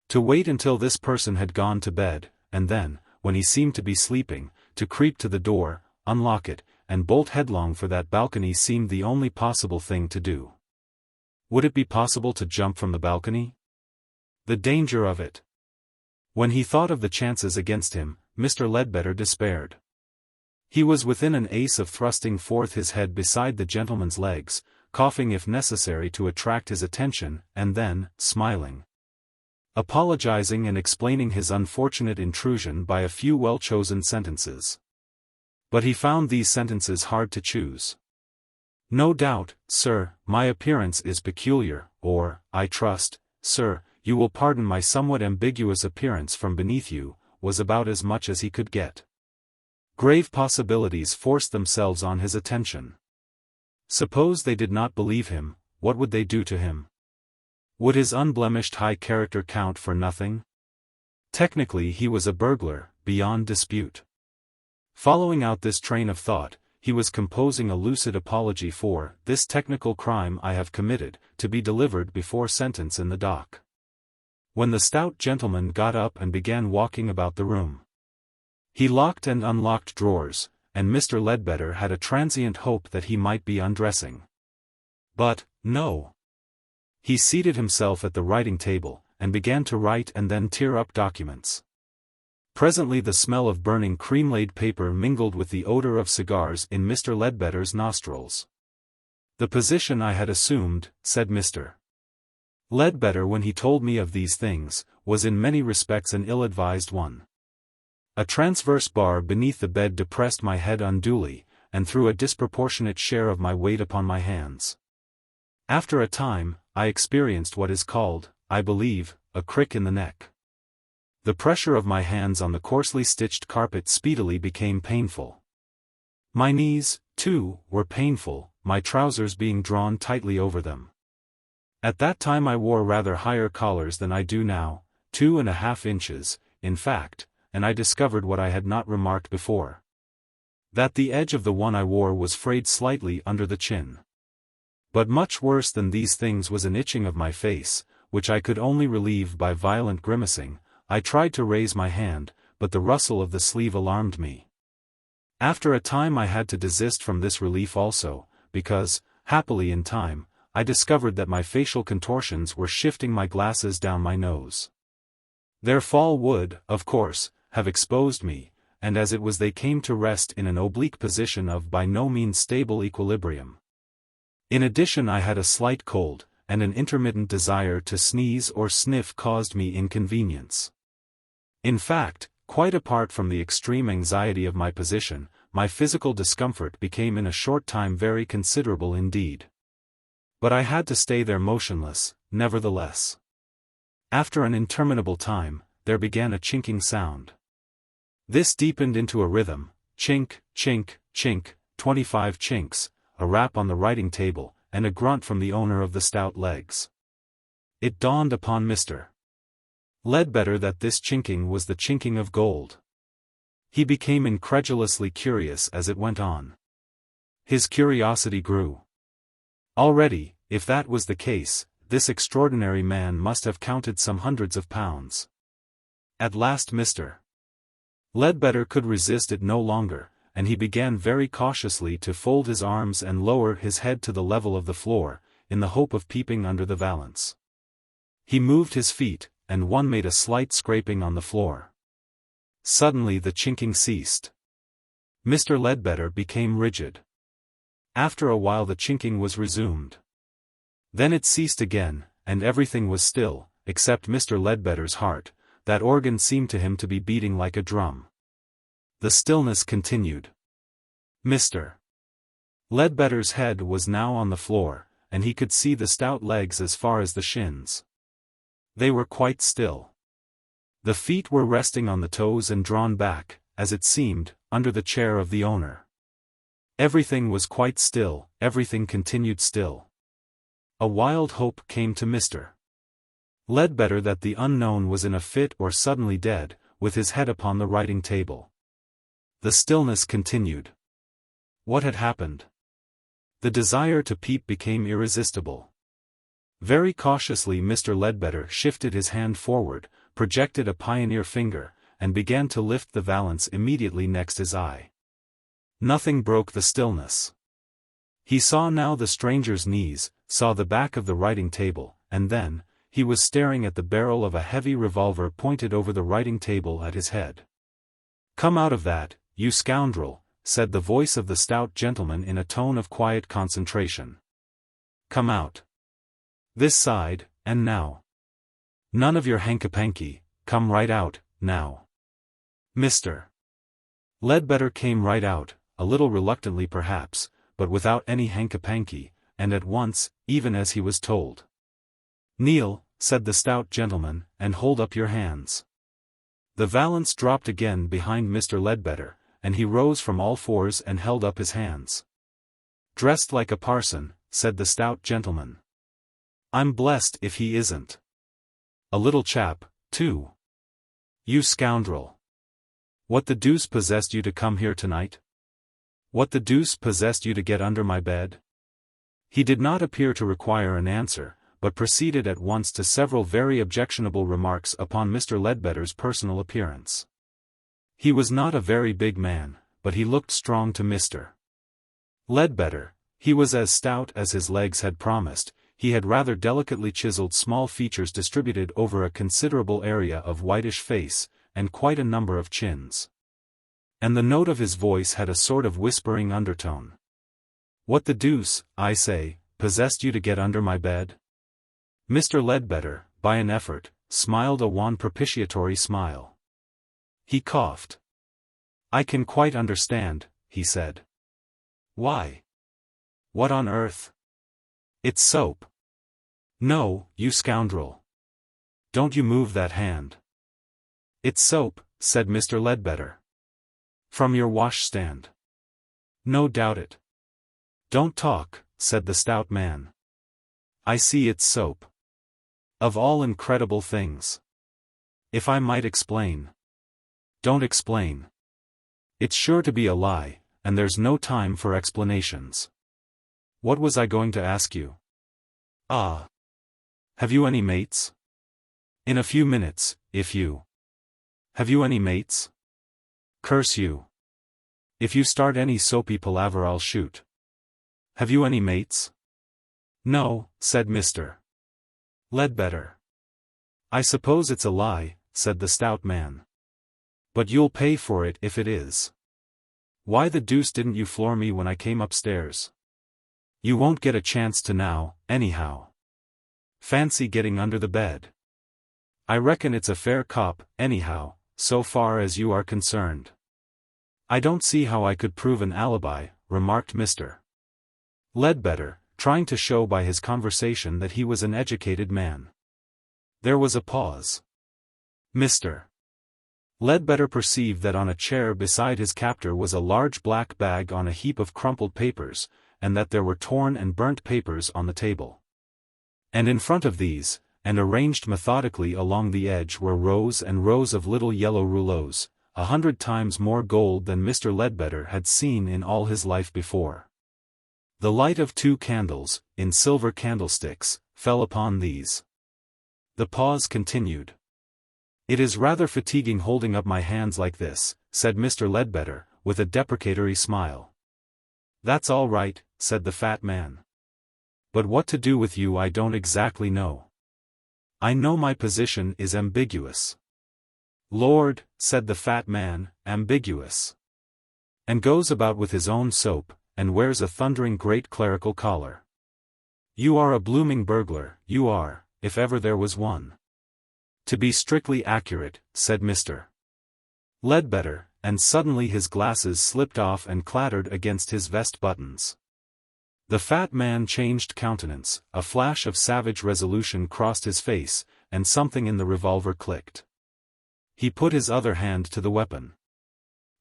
To wait until this person had gone to bed, and then, when he seemed to be sleeping, to creep to the door, unlock it, and bolt headlong for that balcony seemed the only possible thing to do. Would it be possible to jump from the balcony? The danger of it! When he thought of the chances against him, Mr. Ledbetter despaired. He was within an ace of thrusting forth his head beside the gentleman's legs, coughing if necessary to attract his attention, and then, smiling, apologizing and explaining his unfortunate intrusion by a few well-chosen sentences. But he found these sentences hard to choose. "No doubt, sir, my appearance is peculiar, or, I trust, sir, you will pardon my somewhat ambiguous appearance from beneath you," was about as much as he could get. Grave possibilities forced themselves on his attention. Suppose they did not believe him, what would they do to him? Would his unblemished high character count for nothing? Technically he was a burglar, beyond dispute. Following out this train of thought, he was composing a lucid apology for this technical crime I have committed, to be delivered before sentence in the dock, when the stout gentleman got up and began walking about the room. He locked and unlocked drawers, and Mr. Ledbetter had a transient hope that he might be undressing. But, no. He seated himself at the writing table, and began to write and then tear up documents. Presently the smell of burning cream-laid paper mingled with the odor of cigars in Mr. Ledbetter's nostrils. "The position I had assumed," said Mr. Ledbetter when he told me of these things, "was in many respects an ill-advised one. A transverse bar beneath the bed depressed my head unduly, and threw a disproportionate share of my weight upon my hands. After a time, I experienced what is called, I believe, a crick in the neck. The pressure of my hands on the coarsely stitched carpet speedily became painful. My knees, too, were painful, my trousers being drawn tightly over them. At that time I wore rather higher collars than I do now, 2½ inches, in fact, and I discovered what I had not remarked before. that the edge of the one I wore was frayed slightly under the chin. But much worse than these things was an itching of my face, which I could only relieve by violent grimacing. I tried to raise my hand, but the rustle of the sleeve alarmed me. After a time I had to desist from this relief also, because, happily in time, I discovered that my facial contortions were shifting my glasses down my nose. Their fall would, of course, have exposed me, and as it was they came to rest in an oblique position of by no means stable equilibrium. In addition I had a slight cold, and an intermittent desire to sneeze or sniff caused me inconvenience. In fact, quite apart from the extreme anxiety of my position, my physical discomfort became in a short time very considerable indeed. But I had to stay there motionless, nevertheless. After an interminable time, there began a chinking sound. This deepened into a rhythm, chink, chink, chink, 25 chinks, a rap on the writing table, and a grunt from the owner of the stout legs. It dawned upon Mr. Ledbetter that this chinking was the chinking of gold. He became incredulously curious as it went on. His curiosity grew. Already, if that was the case, this extraordinary man must have counted some hundreds of pounds. At last Mr. Ledbetter could resist it no longer, and he began very cautiously to fold his arms and lower his head to the level of the floor, in the hope of peeping under the valance. He moved his feet, and one made a slight scraping on the floor. Suddenly the chinking ceased. Mr. Ledbetter became rigid. After a while the chinking was resumed. Then it ceased again, and everything was still, except Mr. Ledbetter's heart. That organ seemed to him to be beating like a drum. The stillness continued. Mr. Ledbetter's head was now on the floor, and he could see the stout legs as far as the shins. They were quite still. The feet were resting on the toes and drawn back, as it seemed, under the chair of the owner. Everything was quite still, everything continued still. A wild hope came to Mr. Ledbetter that the unknown was in a fit or suddenly dead, with his head upon the writing table. The stillness continued. What had happened? The desire to peep became irresistible. Very cautiously Mr. Ledbetter shifted his hand forward, projected a pioneer finger, and began to lift the valance immediately next his eye. Nothing broke the stillness. He saw now the stranger's knees, saw the back of the writing table, and then, he was staring at the barrel of a heavy revolver pointed over the writing table at his head. "Come out of that, you scoundrel," said the voice of the stout gentleman in a tone of quiet concentration. "Come out. This side, and now. None of your hanky-panky, come right out, now." Mr. Ledbetter came right out, a little reluctantly perhaps, but without any hanky-panky, and at once, even as he was told. "Kneel," said the stout gentleman, "and hold up your hands." The valance dropped again behind Mr. Ledbetter, and he rose from all fours and held up his hands. "Dressed like a parson," said the stout gentleman. "I'm blessed if he isn't. A little chap, too. You scoundrel. What the deuce possessed you to come here tonight? What the deuce possessed you to get under my bed?" He did not appear to require an answer, but proceeded at once to several very objectionable remarks upon Mr. Ledbetter's personal appearance. He was not a very big man, but he looked strong to Mr. Ledbetter. He was as stout as his legs had promised. He had rather delicately chiseled small features distributed over a considerable area of whitish face, and quite a number of chins. And the note of his voice had a sort of whispering undertone. "What the deuce, I say, possessed you to get under my bed?" Mr. Ledbetter, by an effort, smiled a wan propitiatory smile. He coughed. "I can quite understand," he said. "Why? What on earth?" "It's soap." "No, you scoundrel. Don't you move that hand." "It's soap," said Mr. Ledbetter. "From your washstand." "No doubt it." "Don't talk," said the stout man. "I see it's soap. Of all incredible things. If I might explain." "Don't explain. It's sure to be a lie, and there's no time for explanations. What was I going to ask you? Ah. Have you any mates? In a few minutes, if you... Have you any mates? Curse you. If you start any soapy palaver I'll shoot. Have you any mates? No, said Mr. Ledbetter. I suppose it's a lie, said the stout man. But you'll pay for it if it is. Why the deuce didn't you floor me when I came upstairs? You won't get a chance to now, anyhow. Fancy getting under the bed. I reckon it's a fair cop, anyhow, so far as you are concerned. I don't see how I could prove an alibi, remarked Mr. Ledbetter, trying to show by his conversation that he was an educated man. There was a pause. Mr. Ledbetter perceived that on a chair beside his captor was a large black bag on a heap of crumpled papers, and that there were torn and burnt papers on the table. And in front of these, and arranged methodically along the edge were rows and rows of little yellow rouleaus, 100 times more gold than Mr. Ledbetter had seen in all his life before. The light of 2 candles, in silver candlesticks, fell upon these. The pause continued. It is rather fatiguing holding up my hands like this, said Mr. Ledbetter, with a deprecatory smile. That's all right, said the fat man. But what to do with you I don't exactly know. I know my position is ambiguous. Lord, said the fat man, ambiguous. And goes about with his own soap, and wears a thundering great clerical collar. You are a blooming burglar, you are, if ever there was one. To be strictly accurate, said Mr. Ledbetter, and suddenly his glasses slipped off and clattered against his vest buttons. The fat man changed countenance, a flash of savage resolution crossed his face, and something in the revolver clicked. He put his other hand to the weapon.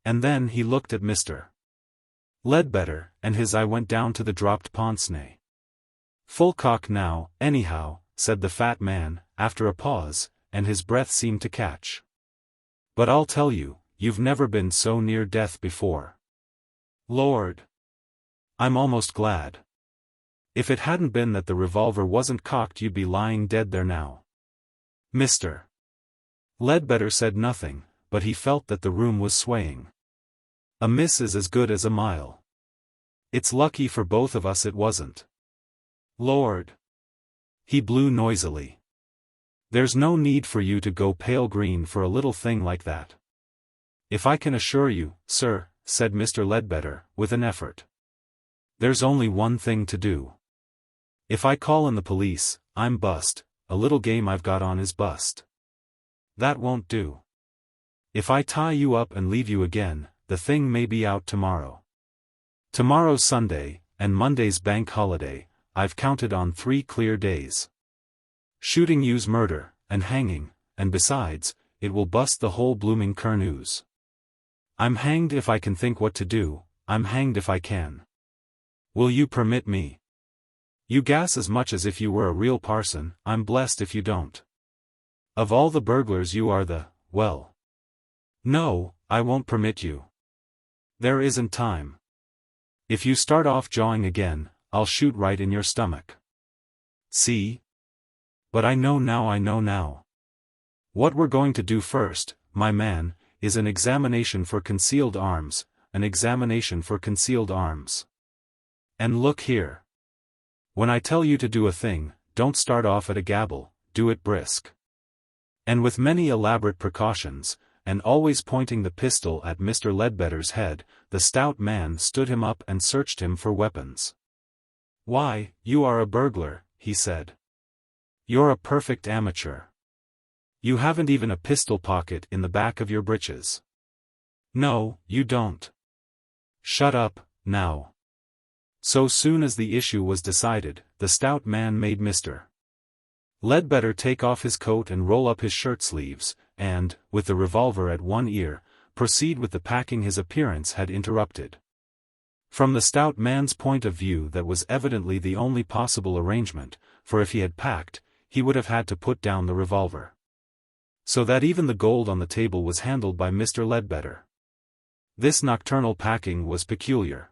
And then he looked at Mr. Ledbetter, and his eye went down to the dropped pince-nez. Full cock now, anyhow, said the fat man, after a pause, and his breath seemed to catch. But I'll tell you, you've never been so near death before. Lord! I'm almost glad. If it hadn't been that the revolver wasn't cocked you'd be lying dead there now. Mr. Ledbetter said nothing, but he felt that the room was swaying. A miss is as good as a mile. It's lucky for both of us it wasn't. Lord! He blew noisily. There's no need for you to go pale green for a little thing like that. If I can assure you, sir, said Mr. Ledbetter, with an effort. There's only one thing to do. If I call in the police, I'm bust, a little game I've got on is bust. That won't do. If I tie you up and leave you again, the thing may be out tomorrow. Tomorrow's Sunday, and Monday's bank holiday, I've counted on 3 clear days. Shooting you's murder, and hanging, and besides, it will bust the whole blooming curnews. I'm hanged if I can think what to do, I'm hanged if I can. Will you permit me? You gas as much as if you were a real parson, I'm blessed if you don't. Of all the burglars you are the, well. No, I won't permit you. There isn't time. If you start off jawing again, I'll shoot right in your stomach. See? But I know now. What we're going to do first, my man, is an examination for concealed arms, an examination for concealed arms. And look here. When I tell you to do a thing, don't start off at a gabble, do it brisk. And with many elaborate precautions, and always pointing the pistol at Mr. Ledbetter's head, the stout man stood him up and searched him for weapons. Why, you are a burglar, he said. You're a perfect amateur. You haven't even a pistol pocket in the back of your breeches. No, you don't. Shut up, now. So soon as the issue was decided, the stout man made Mr. Ledbetter take off his coat and roll up his shirt sleeves, and, with the revolver at one ear, proceed with the packing his appearance had interrupted. From the stout man's point of view that was evidently the only possible arrangement, for if he had packed, he would have had to put down the revolver. So that even the gold on the table was handled by Mr. Ledbetter. This nocturnal packing was peculiar.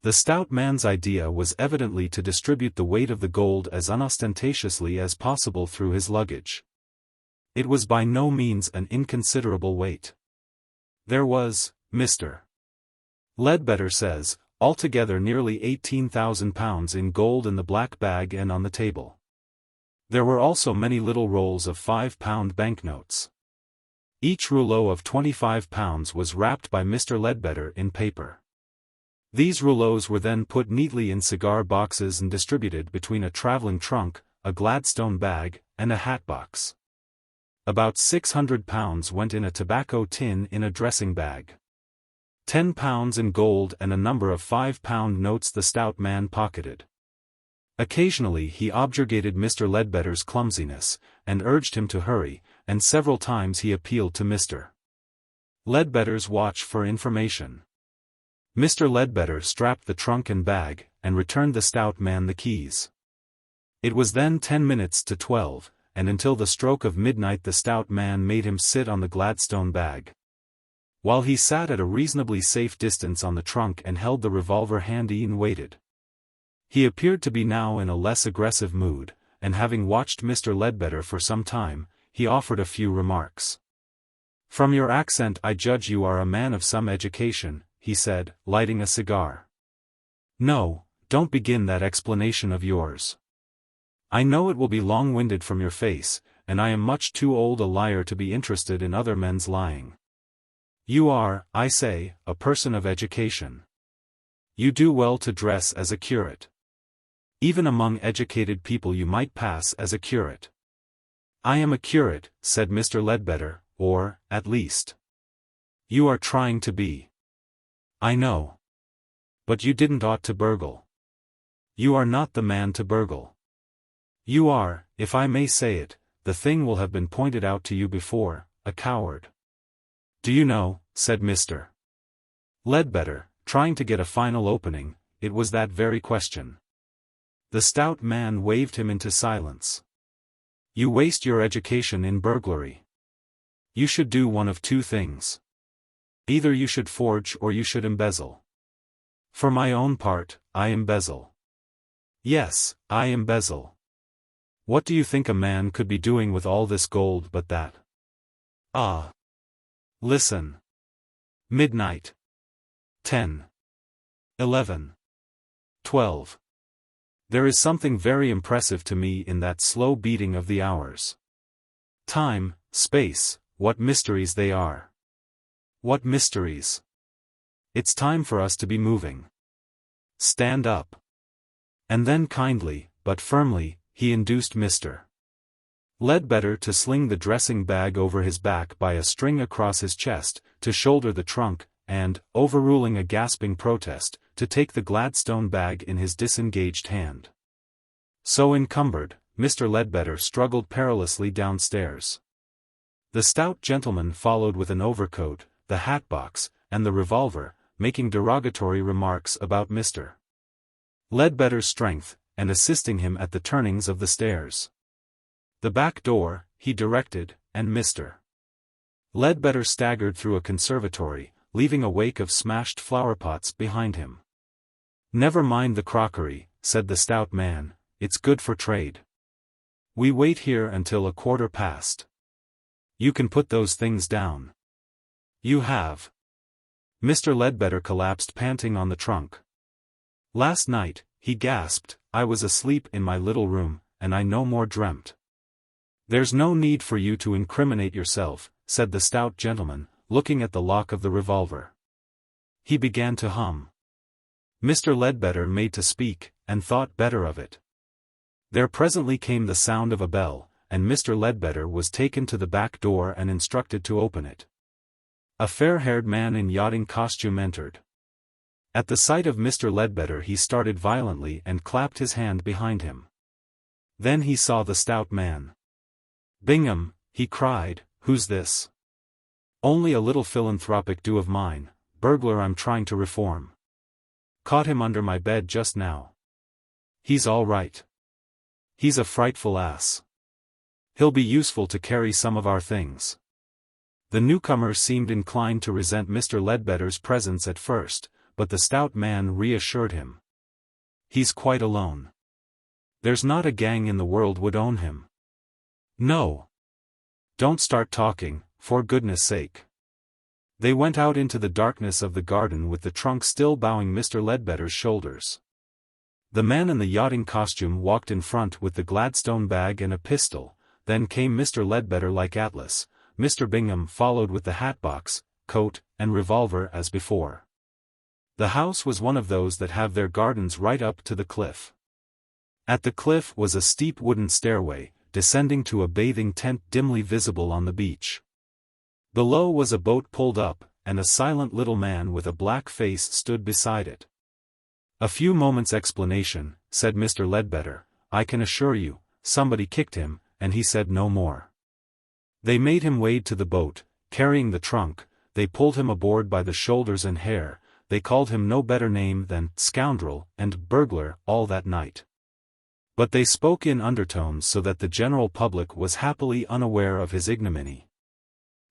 The stout man's idea was evidently to distribute the weight of the gold as unostentatiously as possible through his luggage. It was by no means an inconsiderable weight. There was, Mr. Ledbetter says, altogether nearly £18,000 in gold in the black bag and on the table. There were also many little rolls of £5 banknotes. Each rouleau of £25 was wrapped by Mr. Ledbetter in paper. These rouleaus were then put neatly in cigar boxes and distributed between a travelling trunk, a Gladstone bag, and a hat box. About £600 went in a tobacco tin in a dressing bag. £10 in gold and a number of £5 notes the stout man pocketed. Occasionally he objurgated Mr. Ledbetter's clumsiness, and urged him to hurry, and several times he appealed to Mr. Ledbetter's watch for information. Mr. Ledbetter strapped the trunk and bag, and returned the stout man the keys. It was then 10 minutes to 12, and until the stroke of midnight the stout man made him sit on the Gladstone bag. While he sat at a reasonably safe distance on the trunk and held the revolver handy and waited. He appeared to be now in a less aggressive mood, and having watched Mr. Ledbetter for some time, he offered a few remarks. "From your accent I judge you are a man of some education," he said, lighting a cigar. "No, don't begin that explanation of yours. I know it will be long-winded from your face, and I am much too old a liar to be interested in other men's lying. You are, I say, a person of education. You do well to dress as a curate. Even among educated people you might pass as a curate." "I am a curate," said Mr. Ledbetter, "or, at least, you are trying to be. I know. But you didn't ought to burgle. You are not the man to burgle. You are, if I may say it, the thing will have been pointed out to you before, a coward." "Do you know," said Mr. Ledbetter, trying to get a final opening, "it was that very question." The stout man waved him into silence. "You waste your education in burglary. You should do one of two things. Either you should forge or you should embezzle. For my own part, I embezzle. Yes, I embezzle. What do you think a man could be doing with all this gold but that? Ah! Listen. Midnight. 10. 11. 12. There is something very impressive to me in that slow beating of the hours. Time, space, what mysteries they are. What mysteries. It's time for us to be moving. Stand up." And then kindly, but firmly, he induced Mr. Ledbetter to sling the dressing bag over his back by a string across his chest, to shoulder the trunk, and, overruling a gasping protest, to take the Gladstone bag in his disengaged hand. So encumbered, Mr. Ledbetter struggled perilously downstairs. The stout gentleman followed with an overcoat, the hat-box, and the revolver, making derogatory remarks about Mr. Ledbetter's strength, and assisting him at the turnings of the stairs. "The back door," he directed, and Mr. Ledbetter staggered through a conservatory, leaving a wake of smashed flower-pots behind him. "Never mind the crockery," said the stout man, "it's good for trade. We wait here until 1:15. You can put those things down. You have." Mr. Ledbetter collapsed panting on the trunk. "Last night," he gasped, "I was asleep in my little room, and I no more dreamt." "There's no need for you to incriminate yourself," said the stout gentleman, looking at the lock of the revolver. He began to hum. Mr. Ledbetter made to speak, and thought better of it. There presently came the sound of a bell, and Mr. Ledbetter was taken to the back door and instructed to open it. A fair-haired man in yachting costume entered. At the sight of Mr. Ledbetter he started violently and clapped his hand behind him. Then he saw the stout man. "Bingham," he cried, "who's this?" "Only a little philanthropic do of mine, burglar I'm trying to reform. Caught him under my bed just now. He's all right. He's a frightful ass. He'll be useful to carry some of our things. The newcomer seemed inclined to resent Mr. Ledbetter's presence at first, but the stout man reassured him. He's quite alone. There's not a gang in the world would own him. No. Don't start talking, for goodness sake. They went out into the darkness of the garden with the trunk still bowing Mr. Ledbetter's shoulders. The man in the yachting costume walked in front with the Gladstone bag and a pistol, then came Mr. Ledbetter like Atlas. Mr. Bingham followed with the hatbox, coat, and revolver as before. The house was one of those that have their gardens right up to the cliff. At the cliff was a steep wooden stairway, descending to a bathing tent dimly visible on the beach. Below was a boat pulled up, and a silent little man with a black face stood beside it. "A few moments' explanation," said Mr. Ledbetter. "I can assure you, somebody kicked him," and he said no more. They made him wade to the boat, carrying the trunk, they pulled him aboard by the shoulders and hair, they called him no better name than scoundrel and burglar all that night. But they spoke in undertones so that the general public was happily unaware of his ignominy.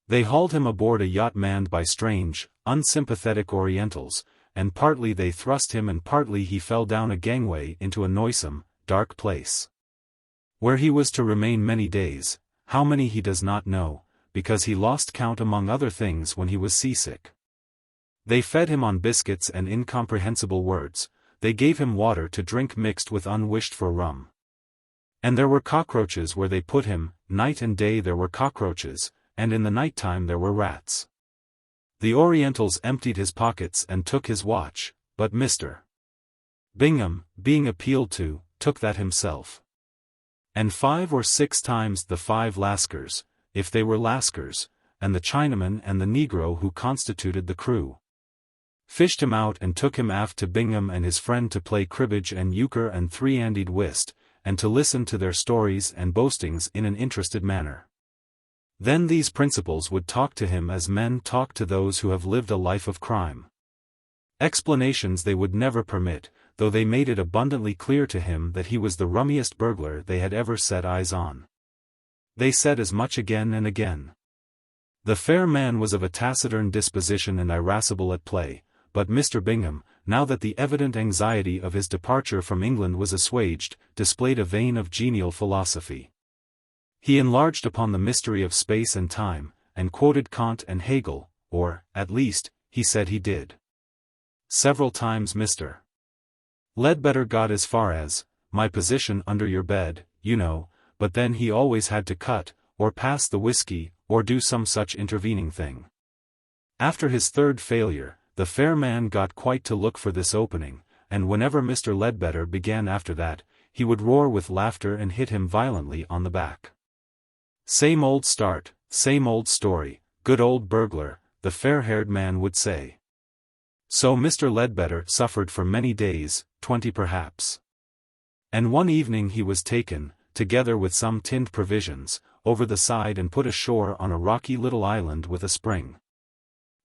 They hauled him aboard a yacht manned by strange, unsympathetic Orientals, and partly they thrust him and partly he fell down a gangway into a noisome, dark place, where he was to remain many days. How many he does not know, because he lost count among other things when he was seasick. They fed him on biscuits and incomprehensible words, they gave him water to drink mixed with unwished-for rum. And there were cockroaches where they put him, night and day there were cockroaches, and in the night-time there were rats. The Orientals emptied his pockets and took his watch, but Mr. Bingham, being appealed to, took that himself. And 5 or 6 times the 5 Lascars, if they were Lascars, and the Chinaman and the Negro who constituted the crew, fished him out and took him aft to Bingham and his friend to play cribbage and euchre and three-andied whist, and to listen to their stories and boastings in an interested manner. Then these principals would talk to him as men talk to those who have lived a life of crime. Explanations they would never permit, though they made it abundantly clear to him that he was the rummiest burglar they had ever set eyes on. They said as much again and again. The fair man was of a taciturn disposition and irascible at play, but Mr. Bingham, now that the evident anxiety of his departure from England was assuaged, displayed a vein of genial philosophy. He enlarged upon the mystery of space and time, and quoted Kant and Hegel, or, at least, he said he did. Several times Mr. Ledbetter got as far as, "My position under your bed, you know," but then he always had to cut, or pass the whiskey, or do some such intervening thing. After his third failure, the fair man got quite to look for this opening, and whenever Mr. Ledbetter began after that, he would roar with laughter and hit him violently on the back. "Same old start, same old story, good old burglar," the fair-haired man would say. So Mr. Ledbetter suffered for many days, 20 perhaps. And one evening he was taken, together with some tinned provisions, over the side and put ashore on a rocky little island with a spring.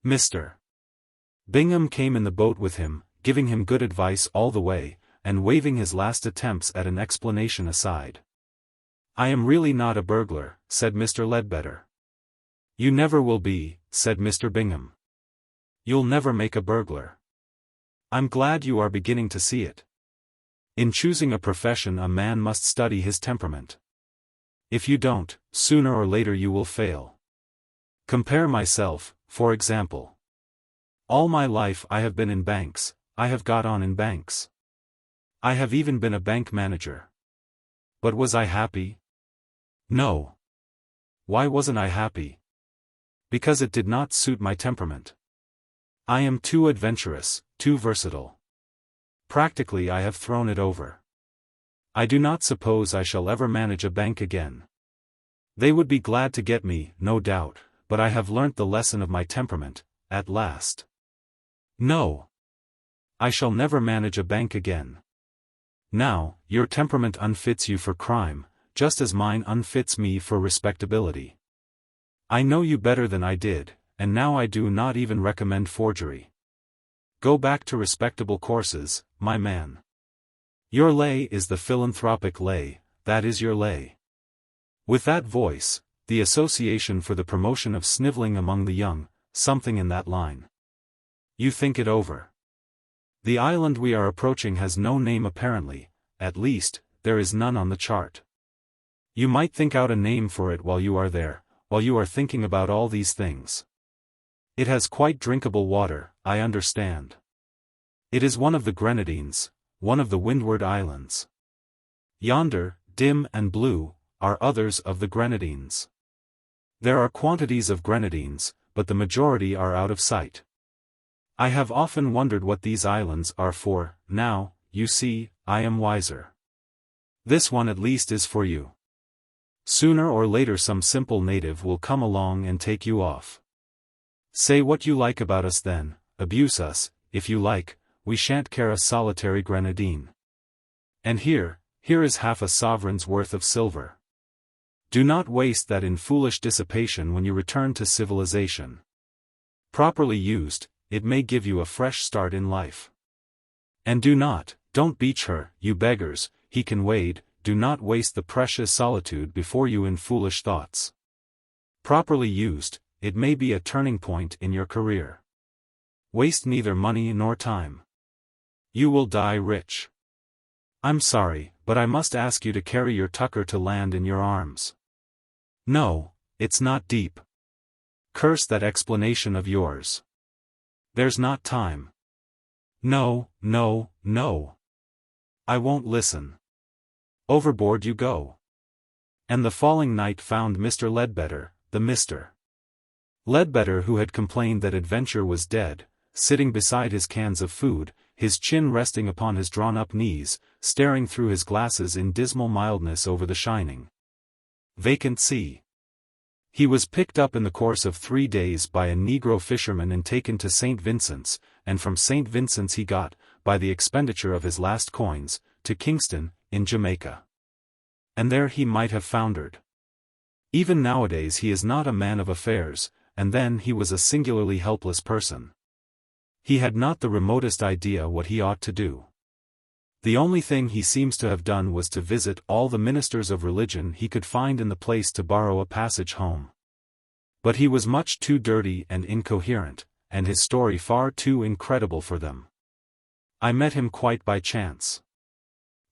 Mr. Bingham came in the boat with him, giving him good advice all the way, and waving his last attempts at an explanation aside. "I am really not a burglar," said Mr. Ledbetter. "You never will be," said Mr. Bingham. "You'll never make a burglar. I'm glad you are beginning to see it. In choosing a profession a man must study his temperament. If you don't, sooner or later you will fail. Compare myself, for example. All my life I have been in banks, I have got on in banks. I have even been a bank manager. But was I happy? No. Why wasn't I happy? Because it did not suit my temperament. I am too adventurous, too versatile. Practically I have thrown it over. I do not suppose I shall ever manage a bank again. They would be glad to get me, no doubt, but I have learnt the lesson of my temperament, at last. No. I shall never manage a bank again. Now, your temperament unfits you for crime, just as mine unfits me for respectability. I know you better than I did, and now I do not even recommend forgery. Go back to respectable courses, my man. Your lay is the philanthropic lay, that is your lay." With that voice, the Association for the Promotion of Snivelling Among the Young, something in that line. You think it over. The island we are approaching has no name apparently, at least, there is none on the chart. You might think out a name for it while you are there, while you are thinking about all these things. It has quite drinkable water, I understand. It is one of the Grenadines, one of the Windward Islands. Yonder, dim and blue, are others of the Grenadines. There are quantities of Grenadines, but the majority are out of sight. I have often wondered what these islands are for. Now, you see, I am wiser. This one at least is for you. Sooner or later some simple native will come along and take you off. Say what you like about us then, abuse us, if you like, we shan't care a solitary grenadine. And here is half a sovereign's worth of silver. Do not waste that in foolish dissipation when you return to civilization. Properly used, it may give you a fresh start in life. And don't beach her, you beggars, he can wade, do not waste the precious solitude before you in foolish thoughts. Properly used, it may be a turning point in your career. Waste neither money nor time. You will die rich. I'm sorry, but I must ask you to carry your tucker to land in your arms. No, it's not deep. Curse that explanation of yours. There's not time. No. I won't listen. Overboard you go. And the falling night found Mr. Ledbetter, the Mr. Ledbetter who had complained that adventure was dead, sitting beside his cans of food, his chin resting upon his drawn-up knees, staring through his glasses in dismal mildness over the shining, vacant sea. He was picked up in the course of 3 days by a Negro fisherman and taken to St. Vincent's, and from St. Vincent's he got, by the expenditure of his last coins, to Kingston, in Jamaica. And there he might have foundered. Even nowadays he is not a man of affairs, and then he was a singularly helpless person. He had not the remotest idea what he ought to do. The only thing he seems to have done was to visit all the ministers of religion he could find in the place to borrow a passage home. But he was much too dirty and incoherent, and his story far too incredible for them. I met him quite by chance.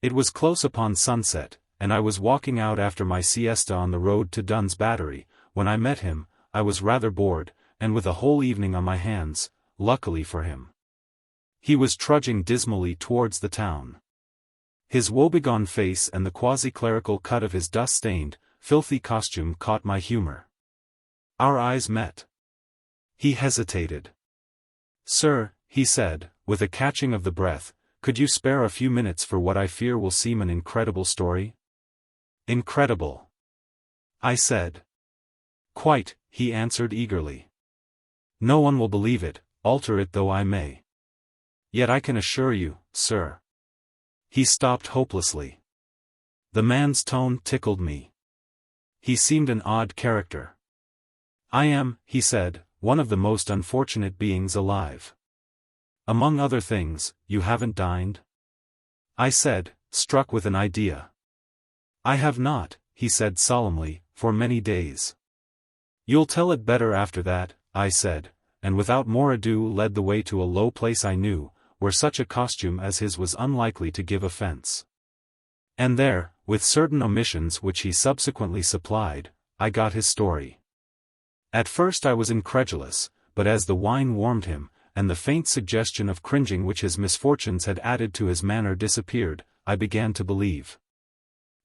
It was close upon sunset, and I was walking out after my siesta on the road to Dunn's Battery. When I met him, I was rather bored, and with a whole evening on my hands, luckily for him. He was trudging dismally towards the town. His woebegone face and the quasi-clerical cut of his dust-stained, filthy costume caught my humor. Our eyes met. He hesitated. "Sir," he said, with a catching of the breath, "could you spare a few minutes for what I fear will seem an incredible story?" "Incredible," I said. "Quite," he answered eagerly. "No one will believe it, alter it though I may. Yet I can assure you, sir." He stopped hopelessly. The man's tone tickled me. He seemed an odd character. "I am," he said, "one of the most unfortunate beings alive. Among other things, you haven't dined?" I said, struck with an idea. "I have not," he said solemnly, "for many days." "You'll tell it better after that," I said, and without more ado led the way to a low place I knew, where such a costume as his was unlikely to give offense. And there, with certain omissions which he subsequently supplied, I got his story. At first I was incredulous, but as the wine warmed him, and the faint suggestion of cringing which his misfortunes had added to his manner disappeared, I began to believe.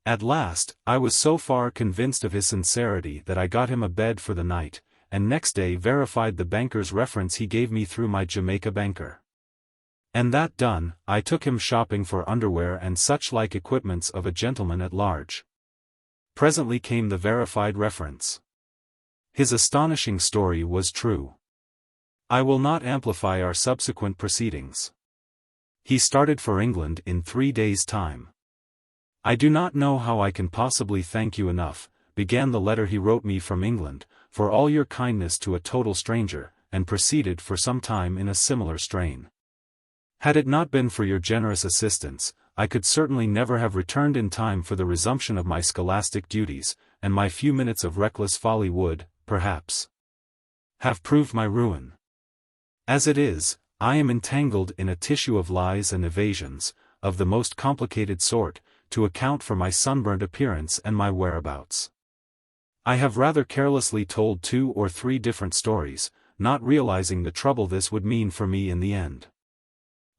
At last, I was so far convinced of his sincerity that I got him a bed for the night, and next day verified the banker's reference he gave me through my Jamaica banker. And that done, I took him shopping for underwear and such like equipments of a gentleman at large. Presently came the verified reference. His astonishing story was true. I will not amplify our subsequent proceedings. He started for England in 3 days' time. "I do not know how I can possibly thank you enough," began the letter he wrote me from England, "for all your kindness to a total stranger," and proceeded for some time in a similar strain. "Had it not been for your generous assistance, I could certainly never have returned in time for the resumption of my scholastic duties, and my few minutes of reckless folly would, perhaps, have proved my ruin. As it is, I am entangled in a tissue of lies and evasions, of the most complicated sort, to account for my sunburnt appearance and my whereabouts. I have rather carelessly told 2 or 3 different stories, not realizing the trouble this would mean for me in the end.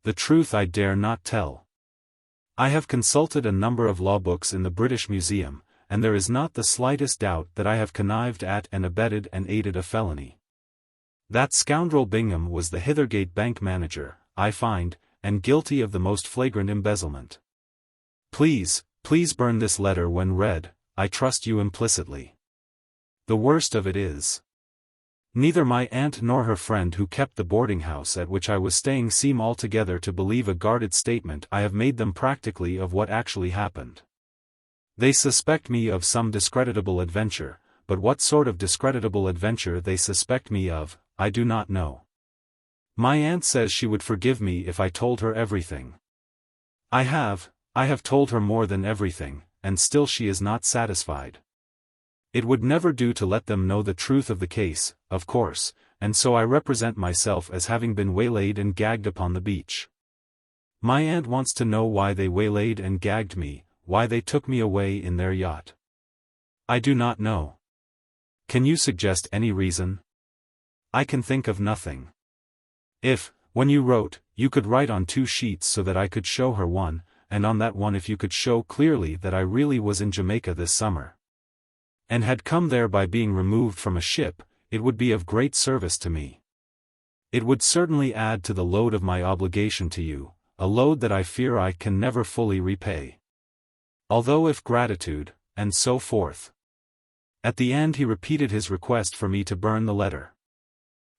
The truth I dare not tell. I have consulted a number of law books in the British Museum, and there is not the slightest doubt that I have connived at and abetted and aided a felony. That scoundrel Bingham was the Hithergate bank manager, I find, and guilty of the most flagrant embezzlement. Please burn this letter when read, I trust you implicitly. The worst of it is, neither my aunt nor her friend who kept the boarding house at which I was staying seem altogether to believe a guarded statement I have made them practically of what actually happened. They suspect me of some discreditable adventure, but what sort of discreditable adventure they suspect me of, I do not know. My aunt says she would forgive me if I told her everything. I have told her more than everything, and still she is not satisfied. It would never do to let them know the truth of the case, of course, and so I represent myself as having been waylaid and gagged upon the beach. My aunt wants to know why they waylaid and gagged me, why they took me away in their yacht. I do not know. Can you suggest any reason? I can think of nothing. If, when you wrote, you could write on 2 sheets so that I could show her one, and on that one if you could show clearly that I really was in Jamaica this summer, and had come there by being removed from a ship, it would be of great service to me. It would certainly add to the load of my obligation to you, a load that I fear I can never fully repay. Although if gratitude, and so forth. At the end he repeated his request for me to burn the letter.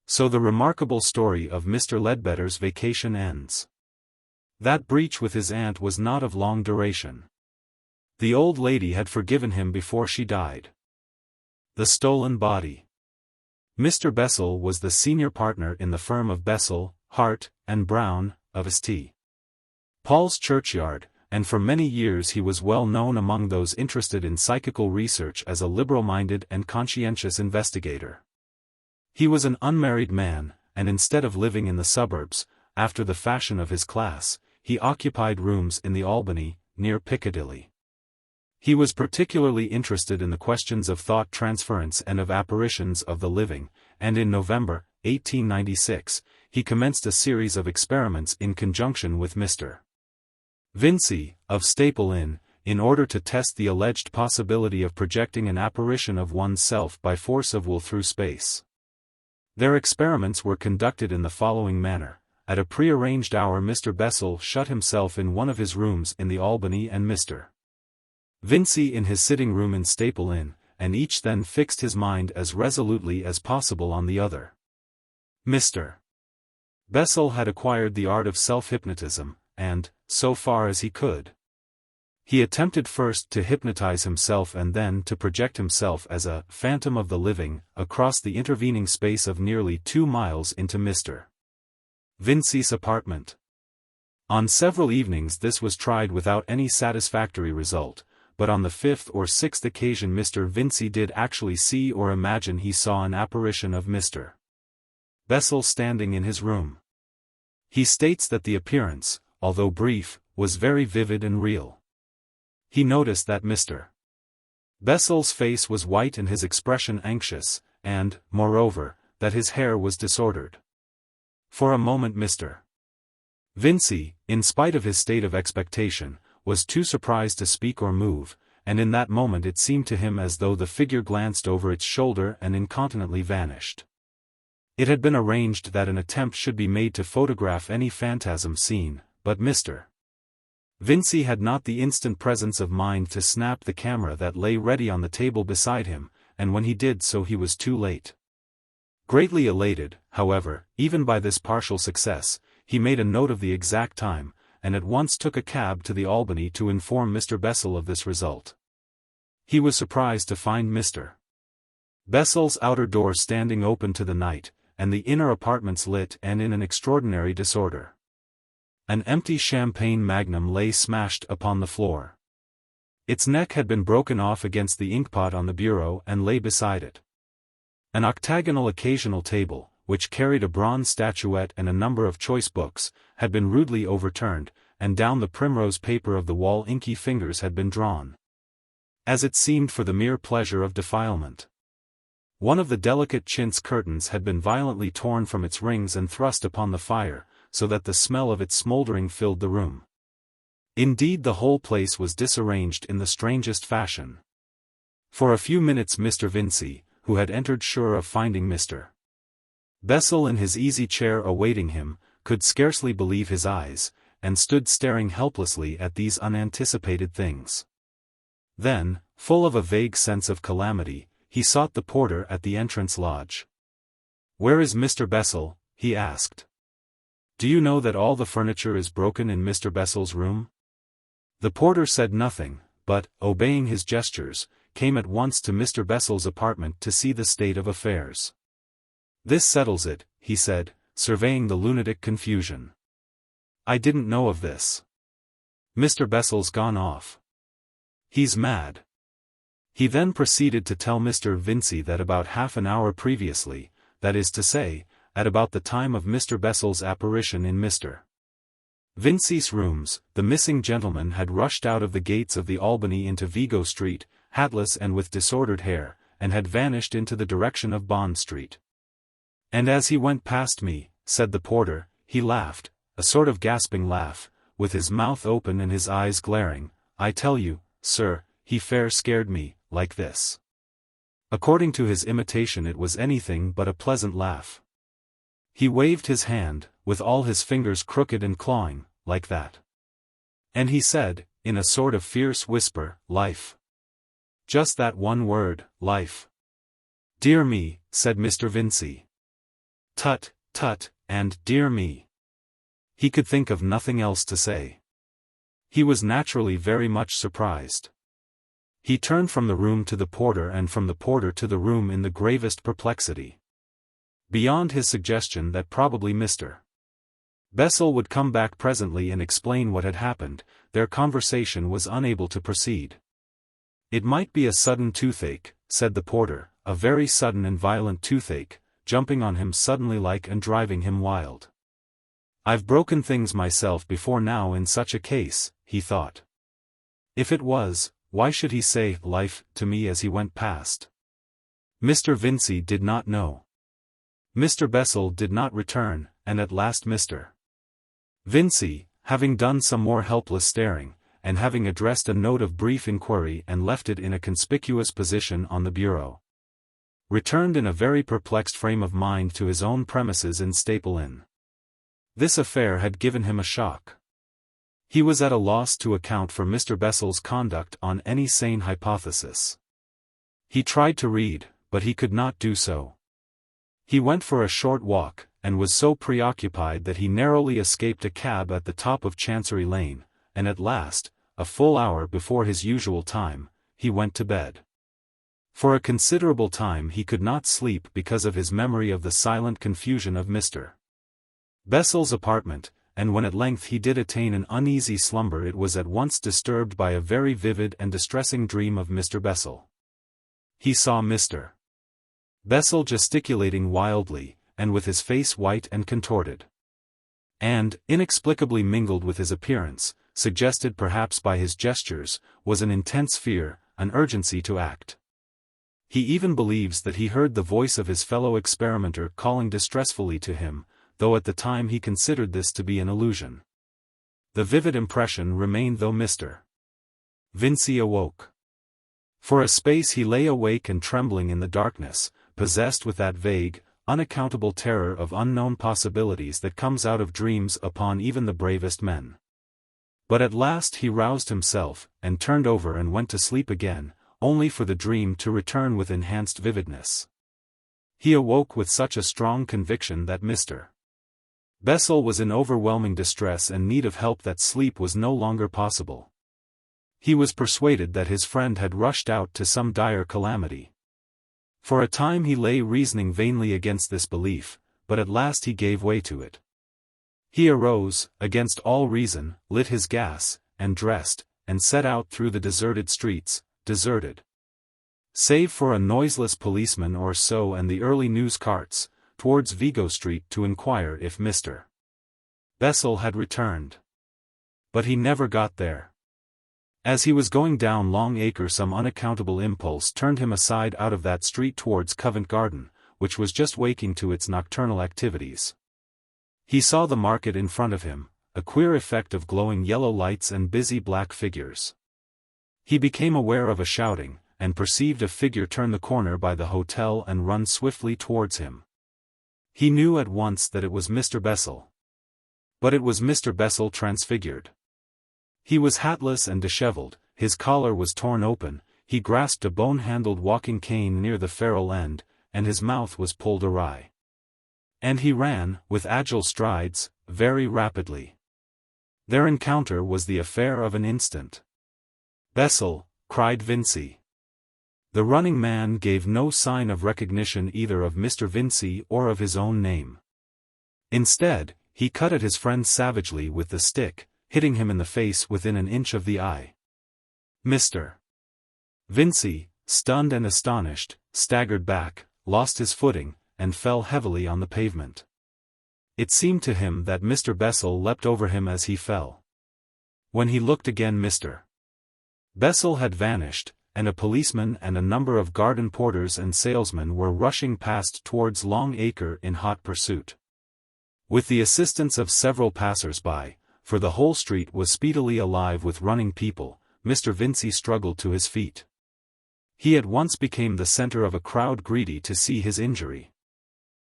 So the remarkable story of Mr. Ledbetter's vacation ends. That breach with his aunt was not of long duration. The old lady had forgiven him before she died. The stolen body. Mr. Bessel was the senior partner in the firm of Bessel, Hart, and Brown, of St. Paul's Churchyard, and for many years he was well known among those interested in psychical research as a liberal-minded and conscientious investigator. He was an unmarried man, and instead of living in the suburbs, after the fashion of his class, he occupied rooms in the Albany, near Piccadilly. He was particularly interested in the questions of thought transference and of apparitions of the living, and in November, 1896, he commenced a series of experiments in conjunction with Mr. Vinci, of Staple Inn, in order to test the alleged possibility of projecting an apparition of one's self by force of will through space. Their experiments were conducted in the following manner. At a prearranged hour Mr. Bessel shut himself in one of his rooms in the Albany and Mr. Vinci in his sitting room in Staple Inn, and each then fixed his mind as resolutely as possible on the other. Mr. Bessel had acquired the art of self-hypnotism, and, so far as he could, he attempted first to hypnotize himself and then to project himself as a phantom of the living, across the intervening space of nearly 2 miles into Mr. Vinci's apartment. On several evenings this was tried without any satisfactory result, but on the 5th or 6th occasion Mr. Vinci did actually see or imagine he saw an apparition of Mr. Bessel standing in his room. He states that the appearance, although brief, was very vivid and real. He noticed that Mr. Bessel's face was white and his expression anxious, and, moreover, that his hair was disordered. For a moment Mr. Vinci, in spite of his state of expectation, was too surprised to speak or move, and in that moment it seemed to him as though the figure glanced over its shoulder and incontinently vanished. It had been arranged that an attempt should be made to photograph any phantasm seen, but Mr. Vinci had not the instant presence of mind to snap the camera that lay ready on the table beside him, and when he did so he was too late. Greatly elated, however, even by this partial success, he made a note of the exact time, and at once took a cab to the Albany to inform Mr. Bessel of this result. He was surprised to find Mr. Bessel's outer door standing open to the night, and the inner apartments lit and in an extraordinary disorder. An empty champagne magnum lay smashed upon the floor. Its neck had been broken off against the inkpot on the bureau and lay beside it. An octagonal occasional table, which carried a bronze statuette and a number of choice books, had been rudely overturned, and down the primrose paper of the wall inky fingers had been drawn, as it seemed for the mere pleasure of defilement. One of the delicate chintz curtains had been violently torn from its rings and thrust upon the fire, so that the smell of its smouldering filled the room. Indeed, the whole place was disarranged in the strangest fashion. For a few minutes Mr. Vincey, who had entered sure of finding Mr. Bessel in his easy chair awaiting him, could scarcely believe his eyes, and stood staring helplessly at these unanticipated things. Then, full of a vague sense of calamity, he sought the porter at the entrance lodge. "Where is Mr. Bessel?" he asked. "Do you know that all the furniture is broken in Mr. Bessel's room?" The porter said nothing, but, obeying his gestures, came at once to Mr. Bessel's apartment to see the state of affairs. "This settles it," he said, surveying the lunatic confusion. "I didn't know of this. Mr. Bessel's gone off. He's mad." He then proceeded to tell Mr. Vincey that about half an hour previously, that is to say, at about the time of Mr. Bessel's apparition in Mr. Vincey's rooms, the missing gentleman had rushed out of the gates of the Albany into Vigo Street, hatless and with disordered hair, and had vanished into the direction of Bond Street. "And as he went past me," said the porter, "he laughed, a sort of gasping laugh, with his mouth open and his eyes glaring. I tell you, sir, he fair scared me, like this." According to his imitation it was anything but a pleasant laugh. He waved his hand, with all his fingers crooked and clawing, like that. And he said, in a sort of fierce whisper, "Life." Just that one word, life. "Dear me," said Mr. Vincey. "Tut, tut," and "dear me." He could think of nothing else to say. He was naturally very much surprised. He turned from the room to the porter and from the porter to the room in the gravest perplexity. Beyond his suggestion that probably Mr. Bessel would come back presently and explain what had happened, their conversation was unable to proceed. "It might be a sudden toothache," said the porter, "a very sudden and violent toothache, jumping on him suddenly like and driving him wild. I've broken things myself before now in such a case," he thought. If it was, why should he say "life" to me as he went past? Mr. Vincey did not know. Mr. Bessel did not return, and at last Mr. Vincey, having done some more helpless staring, and having addressed a note of brief inquiry and left it in a conspicuous position on the bureau, returned in a very perplexed frame of mind to his own premises in Staple Inn. This affair had given him a shock. He was at a loss to account for Mr. Bessel's conduct on any sane hypothesis. He tried to read, but he could not do so. He went for a short walk, and was so preoccupied that he narrowly escaped a cab at the top of Chancery Lane, and at last, a full hour before his usual time, he went to bed. For a considerable time he could not sleep because of his memory of the silent confusion of Mr. Bessel's apartment, and when at length he did attain an uneasy slumber it was at once disturbed by a very vivid and distressing dream of Mr. Bessel. He saw Mr. Bessel gesticulating wildly, and with his face white and contorted. And, inexplicably mingled with his appearance, suggested perhaps by his gestures, was an intense fear, an urgency to act. He even believes that he heard the voice of his fellow experimenter calling distressfully to him, though at the time he considered this to be an illusion. The vivid impression remained though Mr. Vincey awoke. For a space he lay awake and trembling in the darkness, possessed with that vague, unaccountable terror of unknown possibilities that comes out of dreams upon even the bravest men. But at last he roused himself, and turned over and went to sleep again, only for the dream to return with enhanced vividness. He awoke with such a strong conviction that Mr. Bessel was in overwhelming distress and need of help that sleep was no longer possible. He was persuaded that his friend had rushed out to some dire calamity. For a time he lay reasoning vainly against this belief, but at last he gave way to it. He arose, against all reason, lit his gas, and dressed, and set out through the deserted streets, deserted save for a noiseless policeman or so and the early news carts, towards Vigo Street to inquire if Mr. Bessel had returned. But he never got there. As he was going down Long Acre, some unaccountable impulse turned him aside out of that street towards Covent Garden, which was just waking to its nocturnal activities. He saw the market in front of him, a queer effect of glowing yellow lights and busy black figures. He became aware of a shouting, and perceived a figure turn the corner by the hotel and run swiftly towards him. He knew at once that it was Mr. Bessel. But it was Mr. Bessel transfigured. He was hatless and dishevelled, his collar was torn open, he grasped a bone-handled walking cane near the ferrule end, and his mouth was pulled awry. And he ran, with agile strides, very rapidly. Their encounter was the affair of an instant. "Bessel!" cried Vincy. The running man gave no sign of recognition either of Mr. Vincy or of his own name. Instead, he cut at his friend savagely with the stick, hitting him in the face within an inch of the eye. Mr. Vincy, stunned and astonished, staggered back, lost his footing, and fell heavily on the pavement. It seemed to him that Mr. Bessel leapt over him as he fell. When he looked again, Mr. Bessel had vanished, and a policeman and a number of garden porters and salesmen were rushing past towards Long Acre in hot pursuit. With the assistance of several passers-by, for the whole street was speedily alive with running people, Mr. Vincy struggled to his feet. He at once became the center of a crowd greedy to see his injury.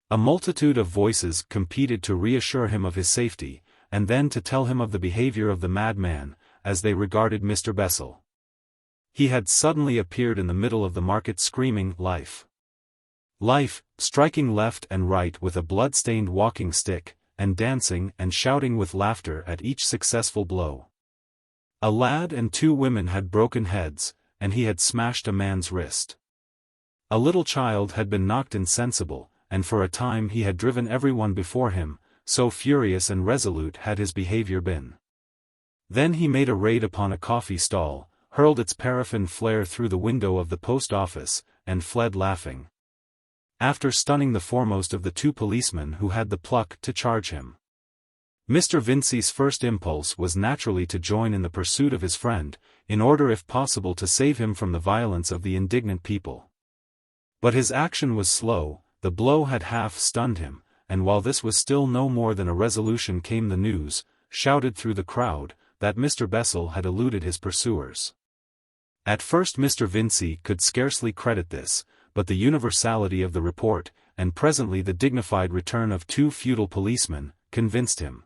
A multitude of voices competed to reassure him of his safety, and then to tell him of the behavior of the madman, as they regarded Mr. Bessel. He had suddenly appeared in the middle of the market screaming, "Life! Life!" striking left and right with a blood-stained walking stick, and dancing and shouting with laughter at each successful blow. A lad and 2 women had broken heads, and he had smashed a man's wrist. A little child had been knocked insensible, and for a time he had driven everyone before him, so furious and resolute had his behavior been. Then he made a raid upon a coffee stall, hurled its paraffin flare through the window of the post office, and fled laughing. After stunning the foremost of the 2 policemen who had the pluck to charge him. Mr. Vincy's first impulse was naturally to join in the pursuit of his friend, in order if possible to save him from the violence of the indignant people. But his action was slow, the blow had half stunned him, and while this was still no more than a resolution came the news, shouted through the crowd, that Mr. Bessel had eluded his pursuers. At first Mr. Vincy could scarcely credit this, but the universality of the report, and presently the dignified return of 2 feudal policemen, convinced him.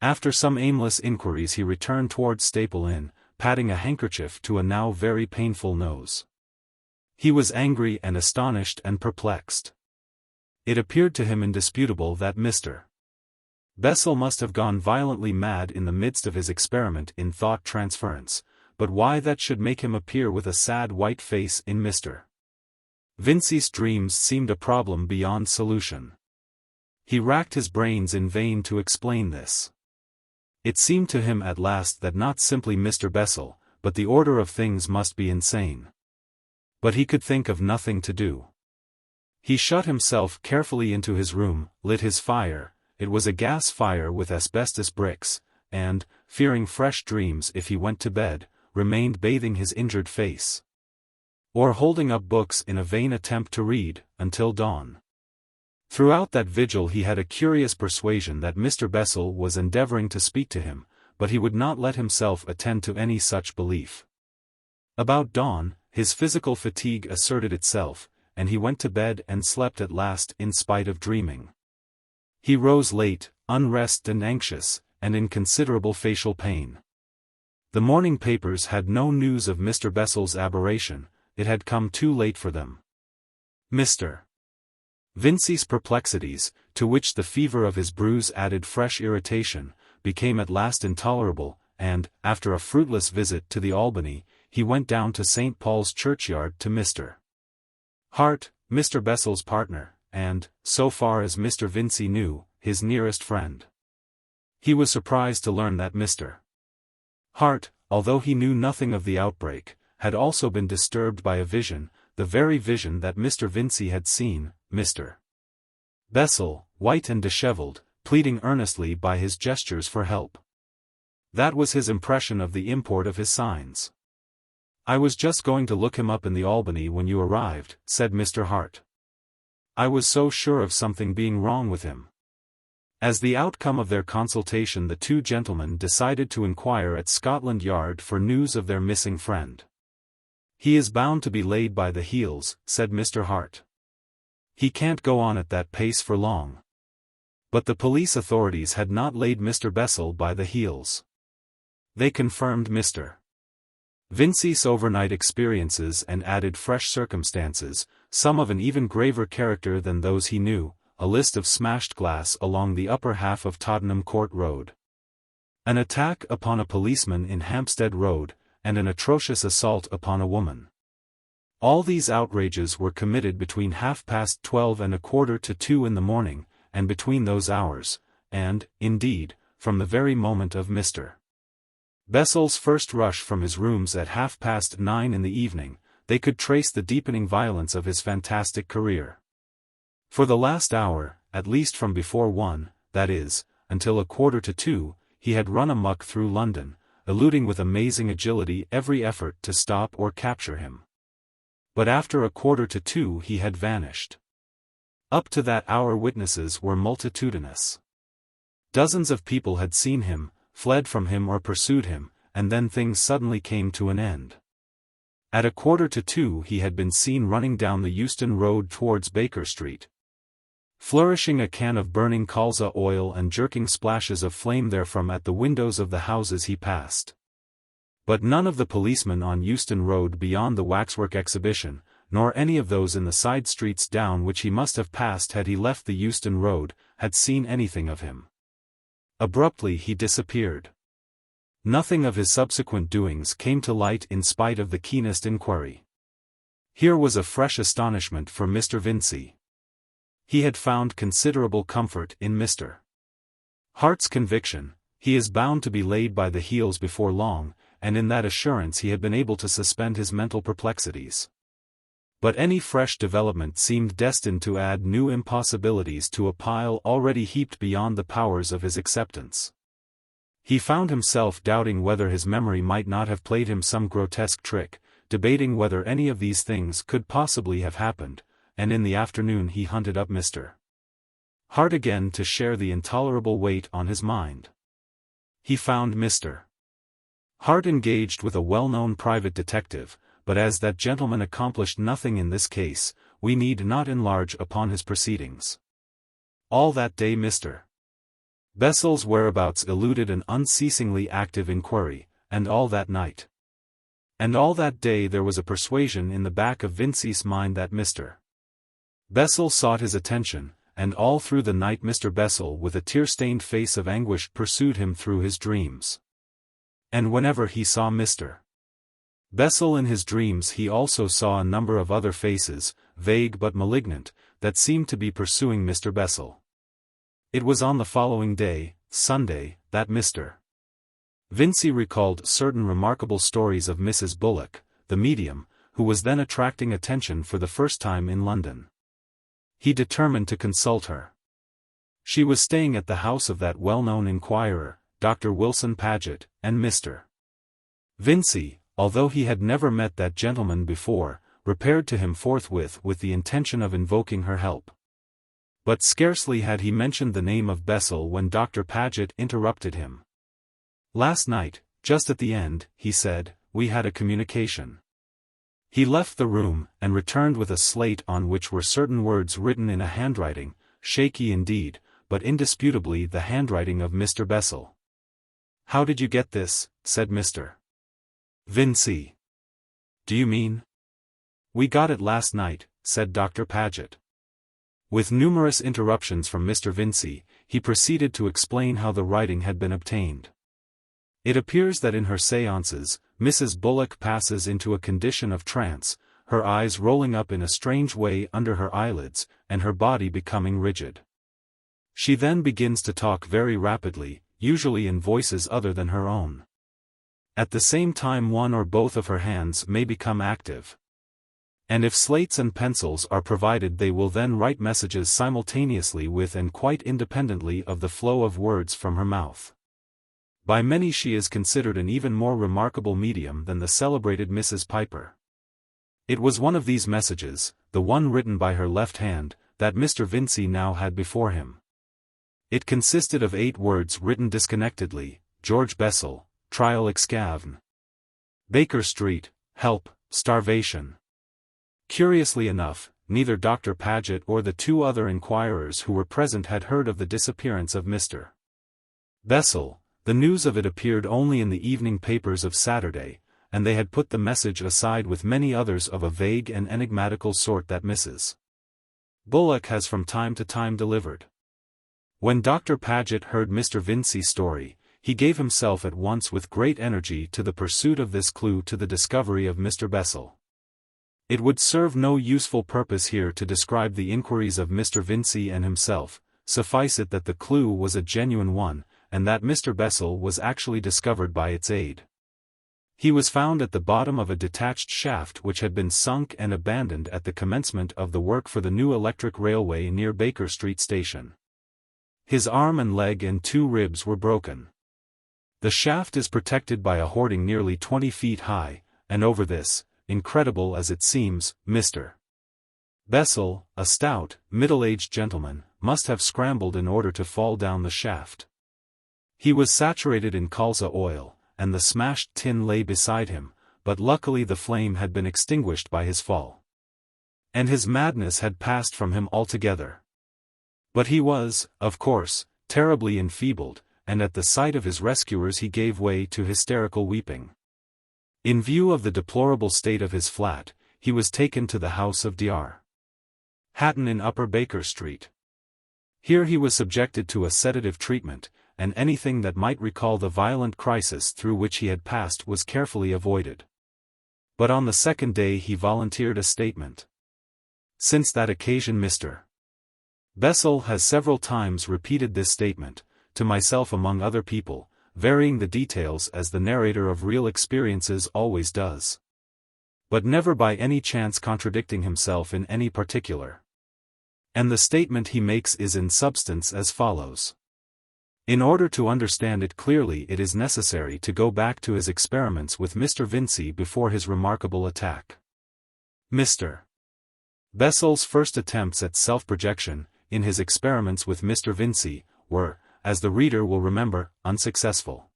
After some aimless inquiries he returned towards Staple Inn, patting a handkerchief to a now very painful nose. He was angry and astonished and perplexed. It appeared to him indisputable that Mr. Bessel must have gone violently mad in the midst of his experiment in thought transference, but why that should make him appear with a sad white face in Mr. Vincy's dreams seemed a problem beyond solution. He racked his brains in vain to explain this. It seemed to him at last that not simply Mr. Bessel, but the order of things must be insane. But he could think of nothing to do. He shut himself carefully into his room, lit his fire, it was a gas fire with asbestos bricks, and, fearing fresh dreams if he went to bed, remained bathing his injured face. Or holding up books in a vain attempt to read, until dawn. Throughout that vigil he had a curious persuasion that Mr. Bessel was endeavoring to speak to him, but he would not let himself attend to any such belief. About dawn, his physical fatigue asserted itself, and he went to bed and slept at last in spite of dreaming. He rose late, unrest and anxious, and in considerable facial pain. The morning papers had no news of Mr. Bessel's aberration, it had come too late for them. Mr. Vincy's perplexities, to which the fever of his bruise added fresh irritation, became at last intolerable, and, after a fruitless visit to the Albany, he went down to St. Paul's churchyard to Mr. Hart, Mr. Bessel's partner, and, so far as Mr. Vincy knew, his nearest friend. He was surprised to learn that Mr. Hart, although he knew nothing of the outbreak, had also been disturbed by a vision, the very vision that Mr. Vincey had seen, Mr. Bessel, white and dishevelled, pleading earnestly by his gestures for help. That was his impression of the import of his signs. "I was just going to look him up in the Albany when you arrived," said Mr. Hart. "I was so sure of something being wrong with him." As the outcome of their consultation, the two gentlemen decided to inquire at Scotland Yard for news of their missing friend. "He is bound to be laid by the heels," said Mr. Hart. "He can't go on at that pace for long." But the police authorities had not laid Mr. Bessel by the heels. They confirmed Mr. Vincey's overnight experiences and added fresh circumstances, some of an even graver character than those he knew, a list of smashed glass along the upper half of Tottenham Court Road, an attack upon a policeman in Hampstead Road, and an atrocious assault upon a woman. All these outrages were committed between 12:30 and 1:45 in the morning, and between those hours, and, indeed, from the very moment of Mr. Bessel's first rush from his rooms at 9:30 in the evening, they could trace the deepening violence of his fantastic career. For the last hour, at least from before 1, that is, until 1:45, he had run amuck through London, eluding with amazing agility every effort to stop or capture him. But after 1:45 he had vanished. Up to that hour witnesses were multitudinous. Dozens of people had seen him, fled from him or pursued him, and then things suddenly came to an end. At 1:45 he had been seen running down the Euston Road towards Baker Street, flourishing a can of burning colza oil and jerking splashes of flame therefrom at the windows of the houses he passed. But none of the policemen on Euston Road beyond the waxwork exhibition, nor any of those in the side streets down which he must have passed had he left the Euston Road, had seen anything of him. Abruptly he disappeared. Nothing of his subsequent doings came to light in spite of the keenest inquiry. Here was a fresh astonishment for Mr. Vincey. He had found considerable comfort in Mr. Hart's conviction, he is bound to be laid by the heels before long, and in that assurance he had been able to suspend his mental perplexities. But any fresh development seemed destined to add new impossibilities to a pile already heaped beyond the powers of his acceptance. He found himself doubting whether his memory might not have played him some grotesque trick, debating whether any of these things could possibly have happened, and in the afternoon he hunted up Mr. Hart again to share the intolerable weight on his mind. He found Mr. Hart engaged with a well-known private detective, but as that gentleman accomplished nothing in this case, we need not enlarge upon his proceedings. All that day Mr. Bessel's whereabouts eluded an unceasingly active inquiry, and all that night. And all that day there was a persuasion in the back of Vincey's mind that Mr. Bessel sought his attention, and all through the night Mr. Bessel with a tear-stained face of anguish pursued him through his dreams. And whenever he saw Mr. Bessel in his dreams he also saw a number of other faces, vague but malignant, that seemed to be pursuing Mr. Bessel. It was on the following day, Sunday, that Mr. Vincey recalled certain remarkable stories of Mrs. Bullock, the medium, who was then attracting attention for the first time in London. He determined to consult her. She was staying at the house of that well-known inquirer, Dr. Wilson Paget, and Mr. Vincey, although he had never met that gentleman before, repaired to him forthwith with the intention of invoking her help. But scarcely had he mentioned the name of Bessel when Dr. Paget interrupted him. "Last night, just at the end," he said, "we had a communication." He left the room, and returned with a slate on which were certain words written in a handwriting, shaky indeed, but indisputably the handwriting of Mr. Bessel. "How did you get this?" said Mr. Vincey. "Do you mean?" "We got it last night," said Dr. Paget. With numerous interruptions from Mr. Vincey, he proceeded to explain how the writing had been obtained. It appears that in her séances, Mrs. Bullock passes into a condition of trance, her eyes rolling up in a strange way under her eyelids, and her body becoming rigid. She then begins to talk very rapidly, usually in voices other than her own. At the same time one or both of her hands may become active. And if slates and pencils are provided, they will then write messages simultaneously with and quite independently of the flow of words from her mouth. By many she is considered an even more remarkable medium than the celebrated Mrs. Piper. It was one of these messages, the one written by her left hand, that Mr. Vincey now had before him. It consisted of 8 words written disconnectedly: George Bessel, Trial Excavn. Baker Street, help, starvation. Curiously enough, neither Dr. Paget or the 2 other inquirers who were present had heard of the disappearance of Mr. Bessel. The news of it appeared only in the evening papers of Saturday, and they had put the message aside with many others of a vague and enigmatical sort that Mrs. Bullock has from time to time delivered. When Dr. Paget heard Mr. Vincey's story, he gave himself at once with great energy to the pursuit of this clue to the discovery of Mr. Bessel. It would serve no useful purpose here to describe the inquiries of Mr. Vincey and himself, suffice it that the clue was a genuine one, and that Mr. Bessel was actually discovered by its aid. He was found at the bottom of a detached shaft which had been sunk and abandoned at the commencement of the work for the new electric railway near Baker Street Station. His arm and leg and 2 ribs were broken. The shaft is protected by a hoarding nearly 20 feet high, and over this, incredible as it seems, Mr. Bessel, a stout, middle-aged gentleman, must have scrambled in order to fall down the shaft. He was saturated in colza oil, and the smashed tin lay beside him, but luckily the flame had been extinguished by his fall. And his madness had passed from him altogether. But he was, of course, terribly enfeebled, and at the sight of his rescuers he gave way to hysterical weeping. In view of the deplorable state of his flat, he was taken to the house of Dr. Hatton in Upper Baker Street. Here he was subjected to a sedative treatment, and anything that might recall the violent crisis through which he had passed was carefully avoided. But on the 2nd day he volunteered a statement. Since that occasion Mr. Bessel has several times repeated this statement, to myself among other people, varying the details as the narrator of real experiences always does. But never by any chance contradicting himself in any particular. And the statement he makes is in substance as follows. In order to understand it clearly it is necessary to go back to his experiments with Mr. Vincey before his remarkable attack. Mr. Bessel's first attempts at self-projection, in his experiments with Mr. Vincey, were, as the reader will remember, unsuccessful.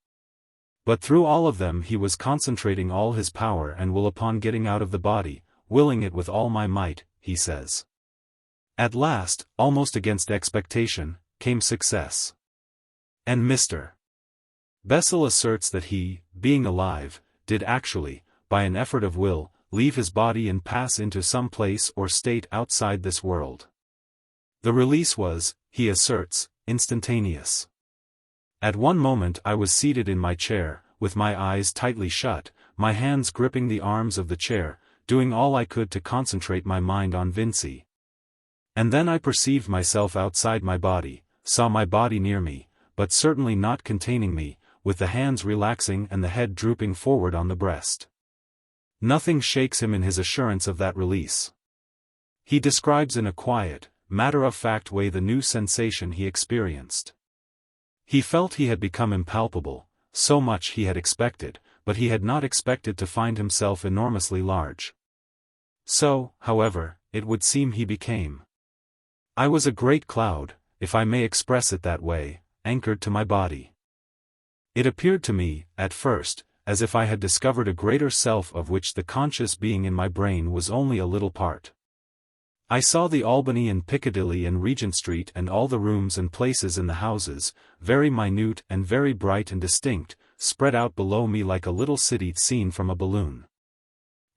But through all of them he was concentrating all his power and will upon getting out of the body, willing it with all my might, he says. At last, almost against expectation, came success. And Mr. Bessel asserts that he, being alive, did actually, by an effort of will, leave his body and pass into some place or state outside this world. The release was, he asserts, instantaneous. At one moment I was seated in my chair, with my eyes tightly shut, my hands gripping the arms of the chair, doing all I could to concentrate my mind on Vincey. And then I perceived myself outside my body, saw my body near me, but certainly not containing me, with the hands relaxing and the head drooping forward on the breast. Nothing shakes him in his assurance of that release. He describes in a quiet, matter-of-fact way the new sensation he experienced. He felt he had become impalpable, so much he had expected, but he had not expected to find himself enormously large. So, however, it would seem he became. I was a great cloud, if I may express it that way, anchored to my body. It appeared to me, at first, as if I had discovered a greater self of which the conscious being in my brain was only a little part. I saw the Albany and Piccadilly and Regent Street and all the rooms and places in the houses, very minute and very bright and distinct, spread out below me like a little city seen from a balloon.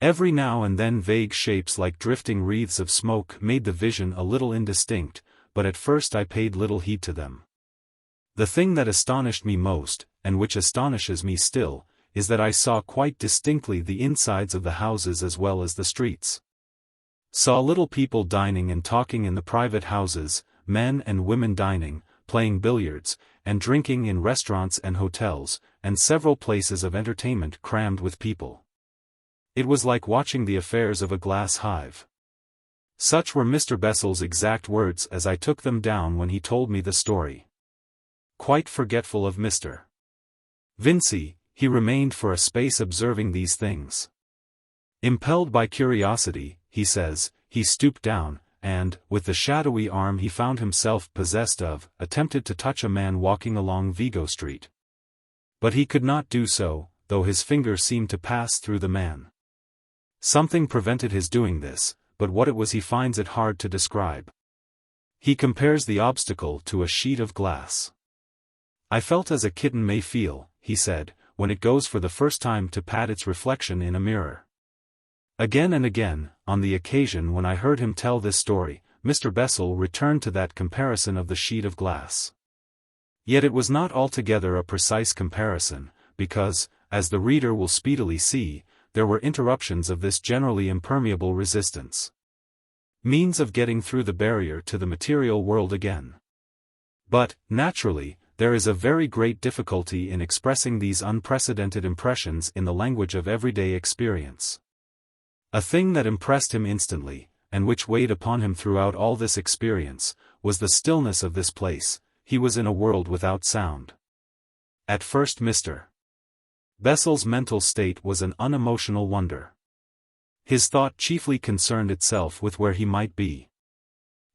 Every now and then vague shapes like drifting wreaths of smoke made the vision a little indistinct, but at first I paid little heed to them. The thing that astonished me most, and which astonishes me still, is that I saw quite distinctly the insides of the houses as well as the streets. Saw little people dining and talking in the private houses, men and women dining, playing billiards, and drinking in restaurants and hotels, and several places of entertainment crammed with people. It was like watching the affairs of a glass hive. Such were Mr. Bessel's exact words as I took them down when he told me the story. Quite forgetful of Mr. Vincey, he remained for a space observing these things. Impelled by curiosity, he says, he stooped down, and, with the shadowy arm he found himself possessed of, attempted to touch a man walking along Vigo Street. But he could not do so, though his finger seemed to pass through the man. Something prevented his doing this, but what it was he finds it hard to describe. He compares the obstacle to a sheet of glass. I felt as a kitten may feel, he said, when it goes for the first time to pat its reflection in a mirror. Again and again, on the occasion when I heard him tell this story, Mr. Bessel returned to that comparison of the sheet of glass. Yet it was not altogether a precise comparison, because, as the reader will speedily see, there were interruptions of this generally impermeable resistance. Means of getting through the barrier to the material world again. But, naturally, there is a very great difficulty in expressing these unprecedented impressions in the language of everyday experience. A thing that impressed him instantly, and which weighed upon him throughout all this experience, was the stillness of this place. He was in a world without sound. At first Mr. Bessel's mental state was an unemotional wonder. His thought chiefly concerned itself with where he might be.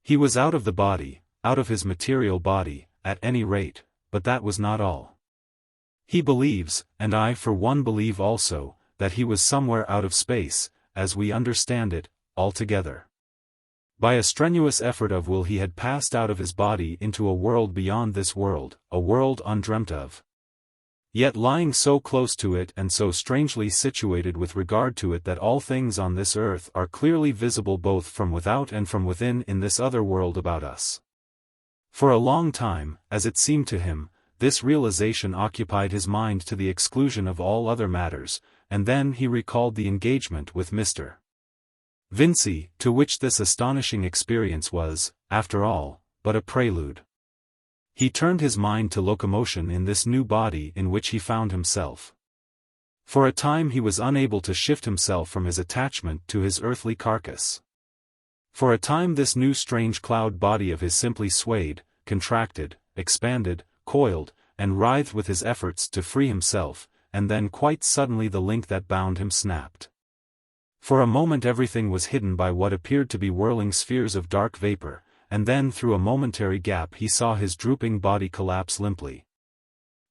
He was out of the body, out of his material body, at any rate, but that was not all. He believes, and I for one believe also, that he was somewhere out of space, as we understand it, altogether. By a strenuous effort of will he had passed out of his body into a world beyond this world, a world undreamt of. Yet lying so close to it and so strangely situated with regard to it that all things on this earth are clearly visible both from without and from within in this other world about us. For a long time, as it seemed to him, this realization occupied his mind to the exclusion of all other matters, and then he recalled the engagement with Mr. Vincey, to which this astonishing experience was, after all, but a prelude. He turned his mind to locomotion in this new body in which he found himself. For a time he was unable to shift himself from his attachment to his earthly carcass. For a time this new strange cloud body of his simply swayed, contracted, expanded, coiled, and writhed with his efforts to free himself, and then quite suddenly the link that bound him snapped. For a moment everything was hidden by what appeared to be whirling spheres of dark vapor, and then through a momentary gap he saw his drooping body collapse limply.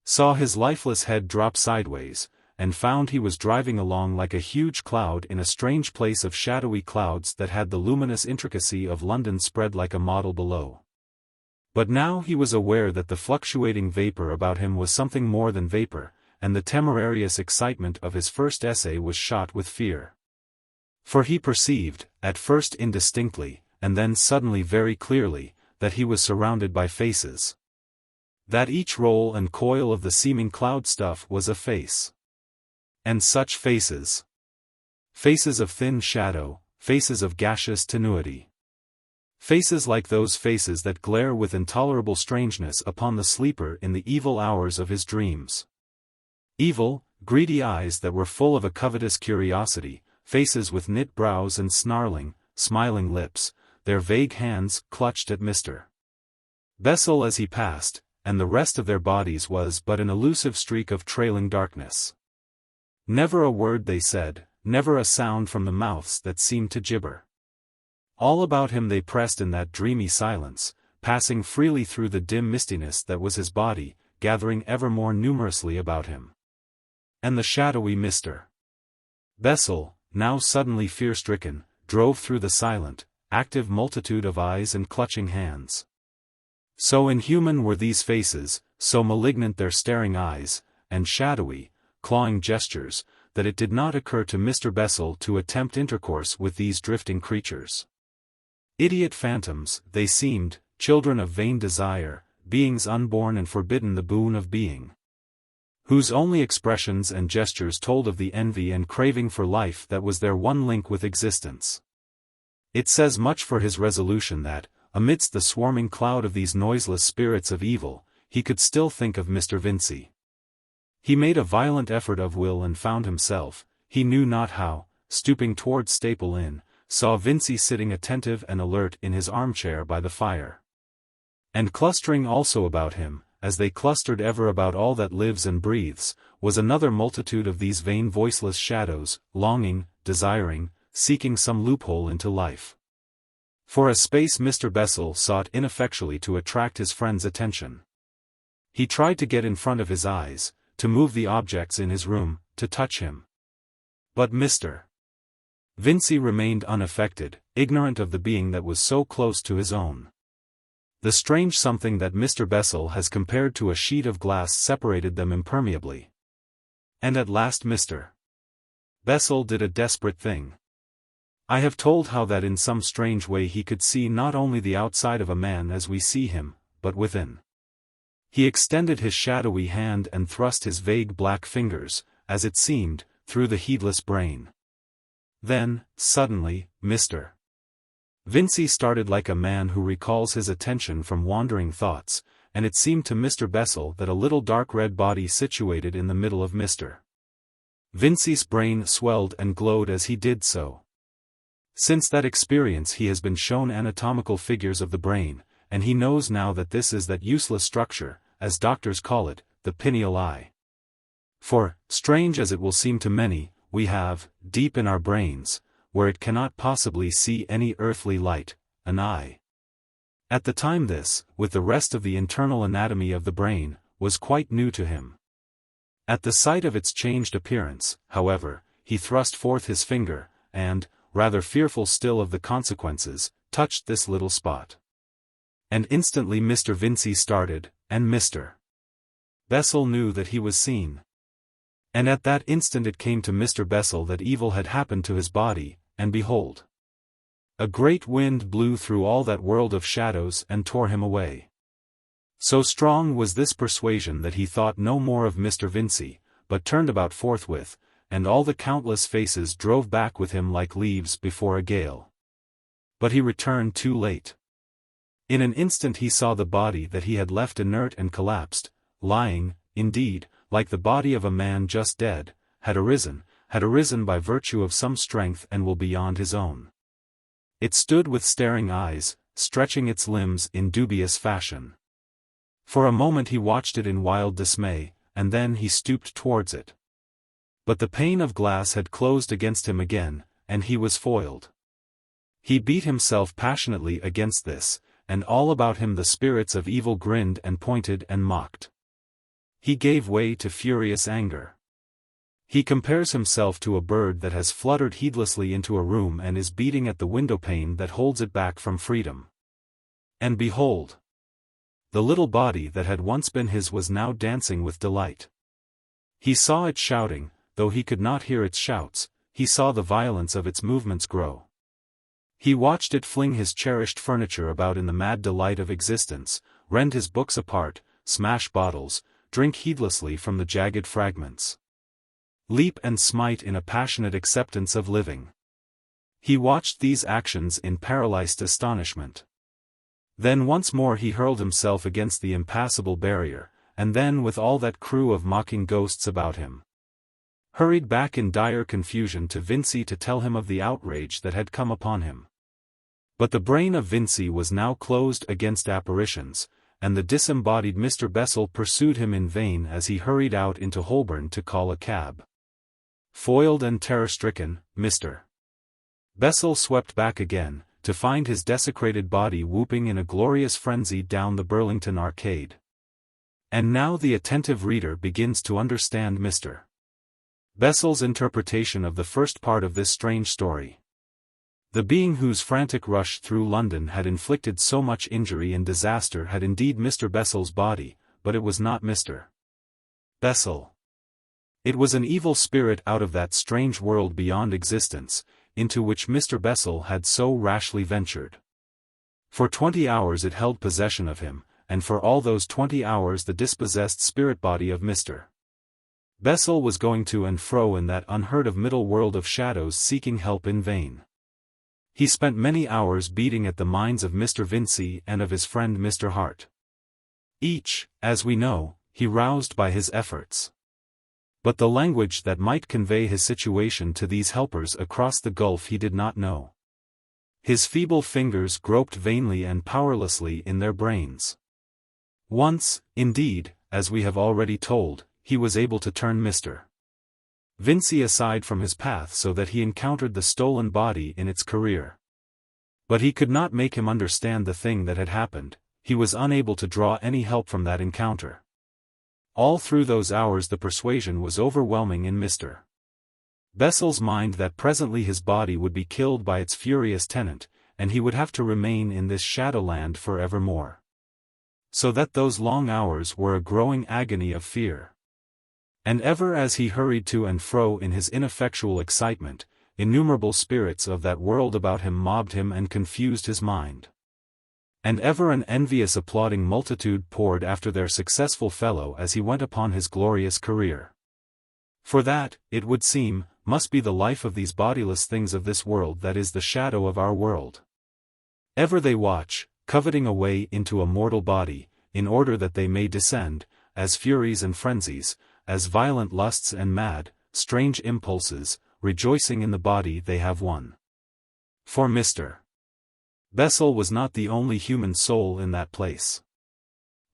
Saw his lifeless head drop sideways, and found he was driving along like a huge cloud in a strange place of shadowy clouds that had the luminous intricacy of London spread like a model below. But now he was aware that the fluctuating vapor about him was something more than vapor, and the temerarious excitement of his first essay was shot with fear. For he perceived, at first indistinctly, and then suddenly very clearly, that he was surrounded by faces. That each roll and coil of the seeming cloud stuff was a face. And such faces. Faces of thin shadow, faces of gaseous tenuity. Faces like those faces that glare with intolerable strangeness upon the sleeper in the evil hours of his dreams. Evil, greedy eyes that were full of a covetous curiosity, faces with knit brows and snarling, smiling lips, their vague hands clutched at Mr. Bessel as he passed, and the rest of their bodies was but an elusive streak of trailing darkness. Never a word they said, never a sound from the mouths that seemed to gibber. All about him they pressed in that dreamy silence, passing freely through the dim mistiness that was his body, gathering ever more numerously about him. And the shadowy Mr. Bessel, now suddenly fear-stricken, drove through the silent, active multitude of eyes and clutching hands. So inhuman were these faces, so malignant their staring eyes, and shadowy, clawing gestures, that it did not occur to Mr. Bessel to attempt intercourse with these drifting creatures. Idiot phantoms, they seemed, children of vain desire, beings unborn and forbidden the boon of being, whose only expressions and gestures told of the envy and craving for life that was their one link with existence. It says much for his resolution that, amidst the swarming cloud of these noiseless spirits of evil, he could still think of Mr. Vincey. He made a violent effort of will and found himself, he knew not how, stooping towards Staple Inn, saw Vincey sitting attentive and alert in his armchair by the fire. And clustering also about him, as they clustered ever about all that lives and breathes, was another multitude of these vain voiceless shadows, longing, desiring, seeking some loophole into life. For a space Mr. Bessel sought ineffectually to attract his friend's attention. He tried to get in front of his eyes, to move the objects in his room, to touch him. But Mr. Vincey remained unaffected, ignorant of the being that was so close to his own. The strange something that Mr. Bessel has compared to a sheet of glass separated them impermeably. And at last Mr. Bessel did a desperate thing. I have told how that in some strange way he could see not only the outside of a man as we see him, but within. He extended his shadowy hand and thrust his vague black fingers, as it seemed, through the heedless brain. Then, suddenly, Mr. Vincey started like a man who recalls his attention from wandering thoughts, and it seemed to Mr. Bessel that a little dark red body situated in the middle of Mr. Vincey's brain swelled and glowed as he did so. Since that experience he has been shown anatomical figures of the brain, and he knows now that this is that useless structure, as doctors call it, the pineal eye. For, strange as it will seem to many, we have, deep in our brains, where it cannot possibly see any earthly light, an eye. At the time this, with the rest of the internal anatomy of the brain, was quite new to him. At the sight of its changed appearance, however, he thrust forth his finger, and, rather fearful still of the consequences, touched this little spot. And instantly Mr. Vincey started, and Mr. Bessel knew that he was seen. And at that instant it came to Mr. Bessel that evil had happened to his body, and behold! A great wind blew through all that world of shadows and tore him away. So strong was this persuasion that he thought no more of Mr. Vincey, but turned about forthwith, and all the countless faces drove back with him like leaves before a gale. But he returned too late. In an instant he saw the body that he had left inert and collapsed, lying, indeed, like the body of a man just dead, had arisen by virtue of some strength and will beyond his own. It stood with staring eyes, stretching its limbs in dubious fashion. For a moment he watched it in wild dismay, and then he stooped towards it. But the pane of glass had closed against him again, and he was foiled. He beat himself passionately against this, and all about him the spirits of evil grinned and pointed and mocked. He gave way to furious anger. He compares himself to a bird that has fluttered heedlessly into a room and is beating at the windowpane that holds it back from freedom. And behold! The little body that had once been his was now dancing with delight. He saw it shouting, though he could not hear its shouts, he saw the violence of its movements grow. He watched it fling his cherished furniture about in the mad delight of existence, rend his books apart, smash bottles, drink heedlessly from the jagged fragments. Leap and smite in a passionate acceptance of living. He watched these actions in paralyzed astonishment. Then once more he hurled himself against the impassable barrier, and then with all that crew of mocking ghosts about him, hurried back in dire confusion to Vincey to tell him of the outrage that had come upon him. But the brain of Vincey was now closed against apparitions, and the disembodied Mr. Bessel pursued him in vain as he hurried out into Holborn to call a cab. Foiled and terror-stricken, Mr. Bessel swept back again, to find his desecrated body whooping in a glorious frenzy down the Burlington Arcade. And now the attentive reader begins to understand Mr. Bessel's interpretation of the first part of this strange story. The being whose frantic rush through London had inflicted so much injury and disaster had indeed Mr. Bessel's body, but it was not Mr. Bessel. It was an evil spirit out of that strange world beyond existence, into which Mr. Bessel had so rashly ventured. For 20 hours it held possession of him, and for all those 20 hours the dispossessed spirit body of Mr. Bessel was going to and fro in that unheard-of middle world of shadows seeking help in vain. He spent many hours beating at the minds of Mr. Vincey and of his friend Mr. Hart. Each, as we know, he roused by his efforts. But the language that might convey his situation to these helpers across the gulf he did not know. His feeble fingers groped vainly and powerlessly in their brains. Once, indeed, as we have already told, he was able to turn Mr. Vincey aside from his path so that he encountered the stolen body in its career. But he could not make him understand the thing that had happened. He was unable to draw any help from that encounter. All through those hours the persuasion was overwhelming in Mr. Bessel's mind that presently his body would be killed by its furious tenant, and he would have to remain in this shadowland forevermore. So that those long hours were a growing agony of fear. And ever as he hurried to and fro in his ineffectual excitement, innumerable spirits of that world about him mobbed him and confused his mind. And ever an envious applauding multitude poured after their successful fellow as he went upon his glorious career. For that, it would seem, must be the life of these bodiless things of this world that is the shadow of our world. Ever they watch, coveting a way into a mortal body, in order that they may descend, as furies and frenzies, as violent lusts and mad, strange impulses, rejoicing in the body they have won. For Mr. Bessel was not the only human soul in that place.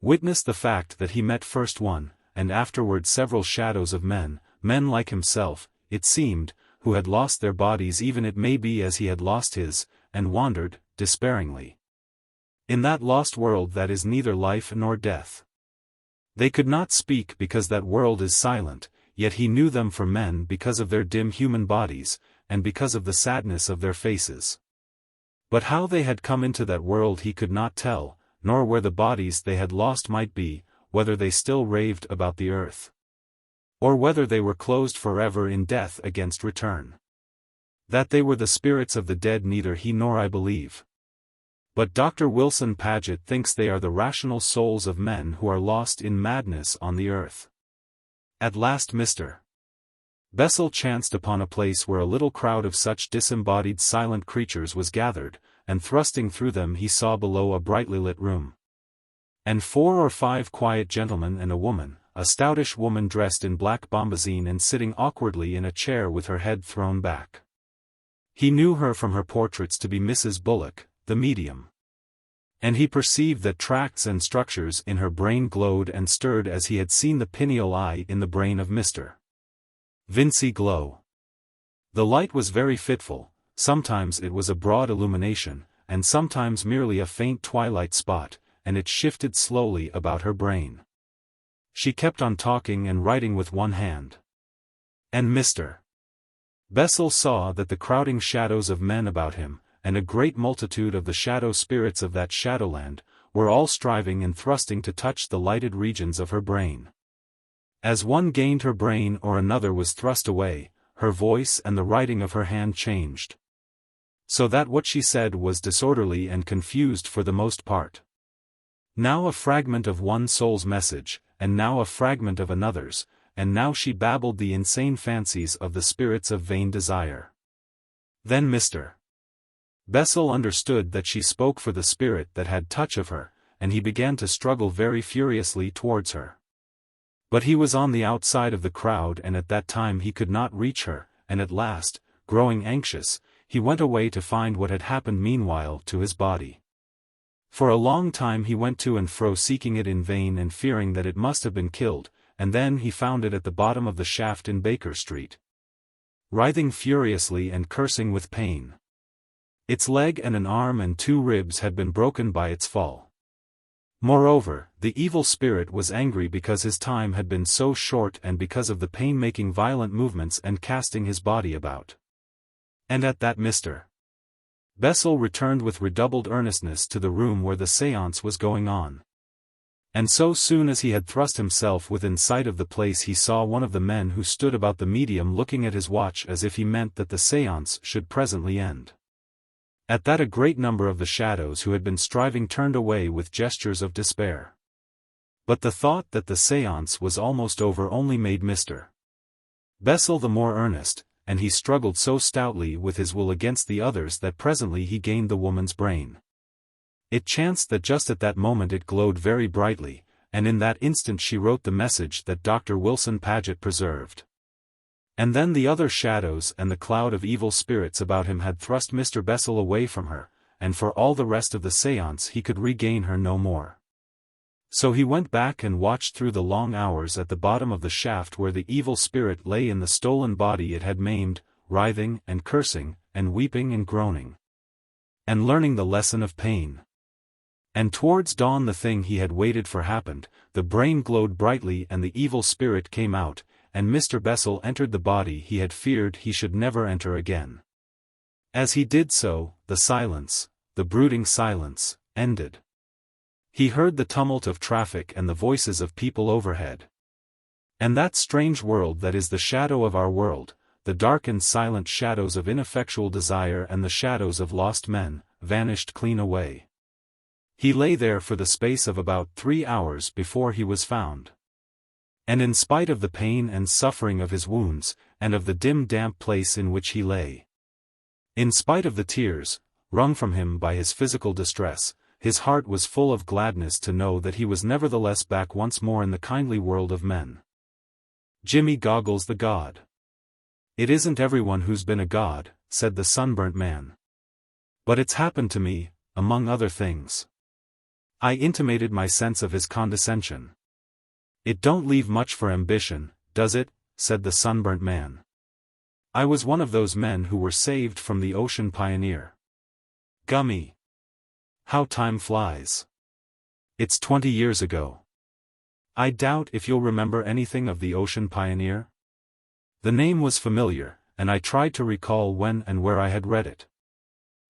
Witness the fact that he met first one, and afterward several shadows of men like himself, it seemed, who had lost their bodies even it may be as he had lost his, and wandered, despairingly, in that lost world that is neither life nor death. They could not speak because that world is silent, yet he knew them for men because of their dim human bodies, and because of the sadness of their faces. But how they had come into that world he could not tell, nor where the bodies they had lost might be, whether they still raved about the earth, or whether they were closed forever in death against return. That they were the spirits of the dead neither he nor I believe. But Dr. Wilson Paget thinks they are the rational souls of men who are lost in madness on the earth. At last Mr. Bessel chanced upon a place where a little crowd of such disembodied silent creatures was gathered, and thrusting through them he saw below a brightly lit room. And 4 or 5 quiet gentlemen and a woman, a stoutish woman dressed in black bombazine and sitting awkwardly in a chair with her head thrown back. He knew her from her portraits to be Mrs. Bullock, the medium. And he perceived that tracts and structures in her brain glowed and stirred as he had seen the pineal eye in the brain of Mr. Vincey glow. The light was very fitful, sometimes it was a broad illumination, and sometimes merely a faint twilight spot, and it shifted slowly about her brain. She kept on talking and writing with one hand. And Mr. Bessel saw that the crowding shadows of men about him, and a great multitude of the shadow spirits of that shadowland, were all striving and thrusting to touch the lighted regions of her brain. As one gained her brain or another was thrust away, her voice and the writing of her hand changed. So that what she said was disorderly and confused for the most part. Now a fragment of one soul's message, and now a fragment of another's, and now she babbled the insane fancies of the spirits of vain desire. Then Mr. Bessel understood that she spoke for the spirit that had touch of her, and he began to struggle very furiously towards her. But he was on the outside of the crowd and at that time he could not reach her, and at last, growing anxious, he went away to find what had happened meanwhile to his body. For a long time he went to and fro seeking it in vain and fearing that it must have been killed, and then he found it at the bottom of the shaft in Baker Street, writhing furiously and cursing with pain. Its leg and an arm and 2 ribs had been broken by its fall. Moreover, the evil spirit was angry because his time had been so short and because of the pain making violent movements and casting his body about. And at that Mr. Bessel returned with redoubled earnestness to the room where the séance was going on. And so soon as he had thrust himself within sight of the place he saw one of the men who stood about the medium looking at his watch as if he meant that the séance should presently end. At that a great number of the shadows who had been striving turned away with gestures of despair. But the thought that the séance was almost over only made Mr. Bessel the more earnest, and he struggled so stoutly with his will against the others that presently he gained the woman's brain. It chanced that just at that moment it glowed very brightly, and in that instant she wrote the message that Dr. Wilson Paget preserved. And then the other shadows and the cloud of evil spirits about him had thrust Mr. Bessel away from her, and for all the rest of the séance he could regain her no more. So he went back and watched through the long hours at the bottom of the shaft where the evil spirit lay in the stolen body it had maimed, writhing and cursing, and weeping and groaning. And learning the lesson of pain. And towards dawn the thing he had waited for happened, the brain glowed brightly and the evil spirit came out, and Mr. Bessel entered the body he had feared he should never enter again. As he did so, the silence, the brooding silence, ended. He heard the tumult of traffic and the voices of people overhead. And that strange world that is the shadow of our world, the dark and silent shadows of ineffectual desire and the shadows of lost men, vanished clean away. He lay there for the space of about 3 hours before he was found. And in spite of the pain and suffering of his wounds, and of the dim damp place in which he lay, in spite of the tears, wrung from him by his physical distress, his heart was full of gladness to know that he was nevertheless back once more in the kindly world of men. Jimmy Goggles the God. "It isn't everyone who's been a god," said the sunburnt man. "But it's happened to me, among other things." I intimated my sense of his condescension. "It don't leave much for ambition, does it?" said the sunburnt man. "I was one of those men who were saved from the ocean pioneer. Gummy! How time flies. It's 20 years ago. I doubt if you'll remember anything of the ocean pioneer?" The name was familiar, and I tried to recall when and where I had read it.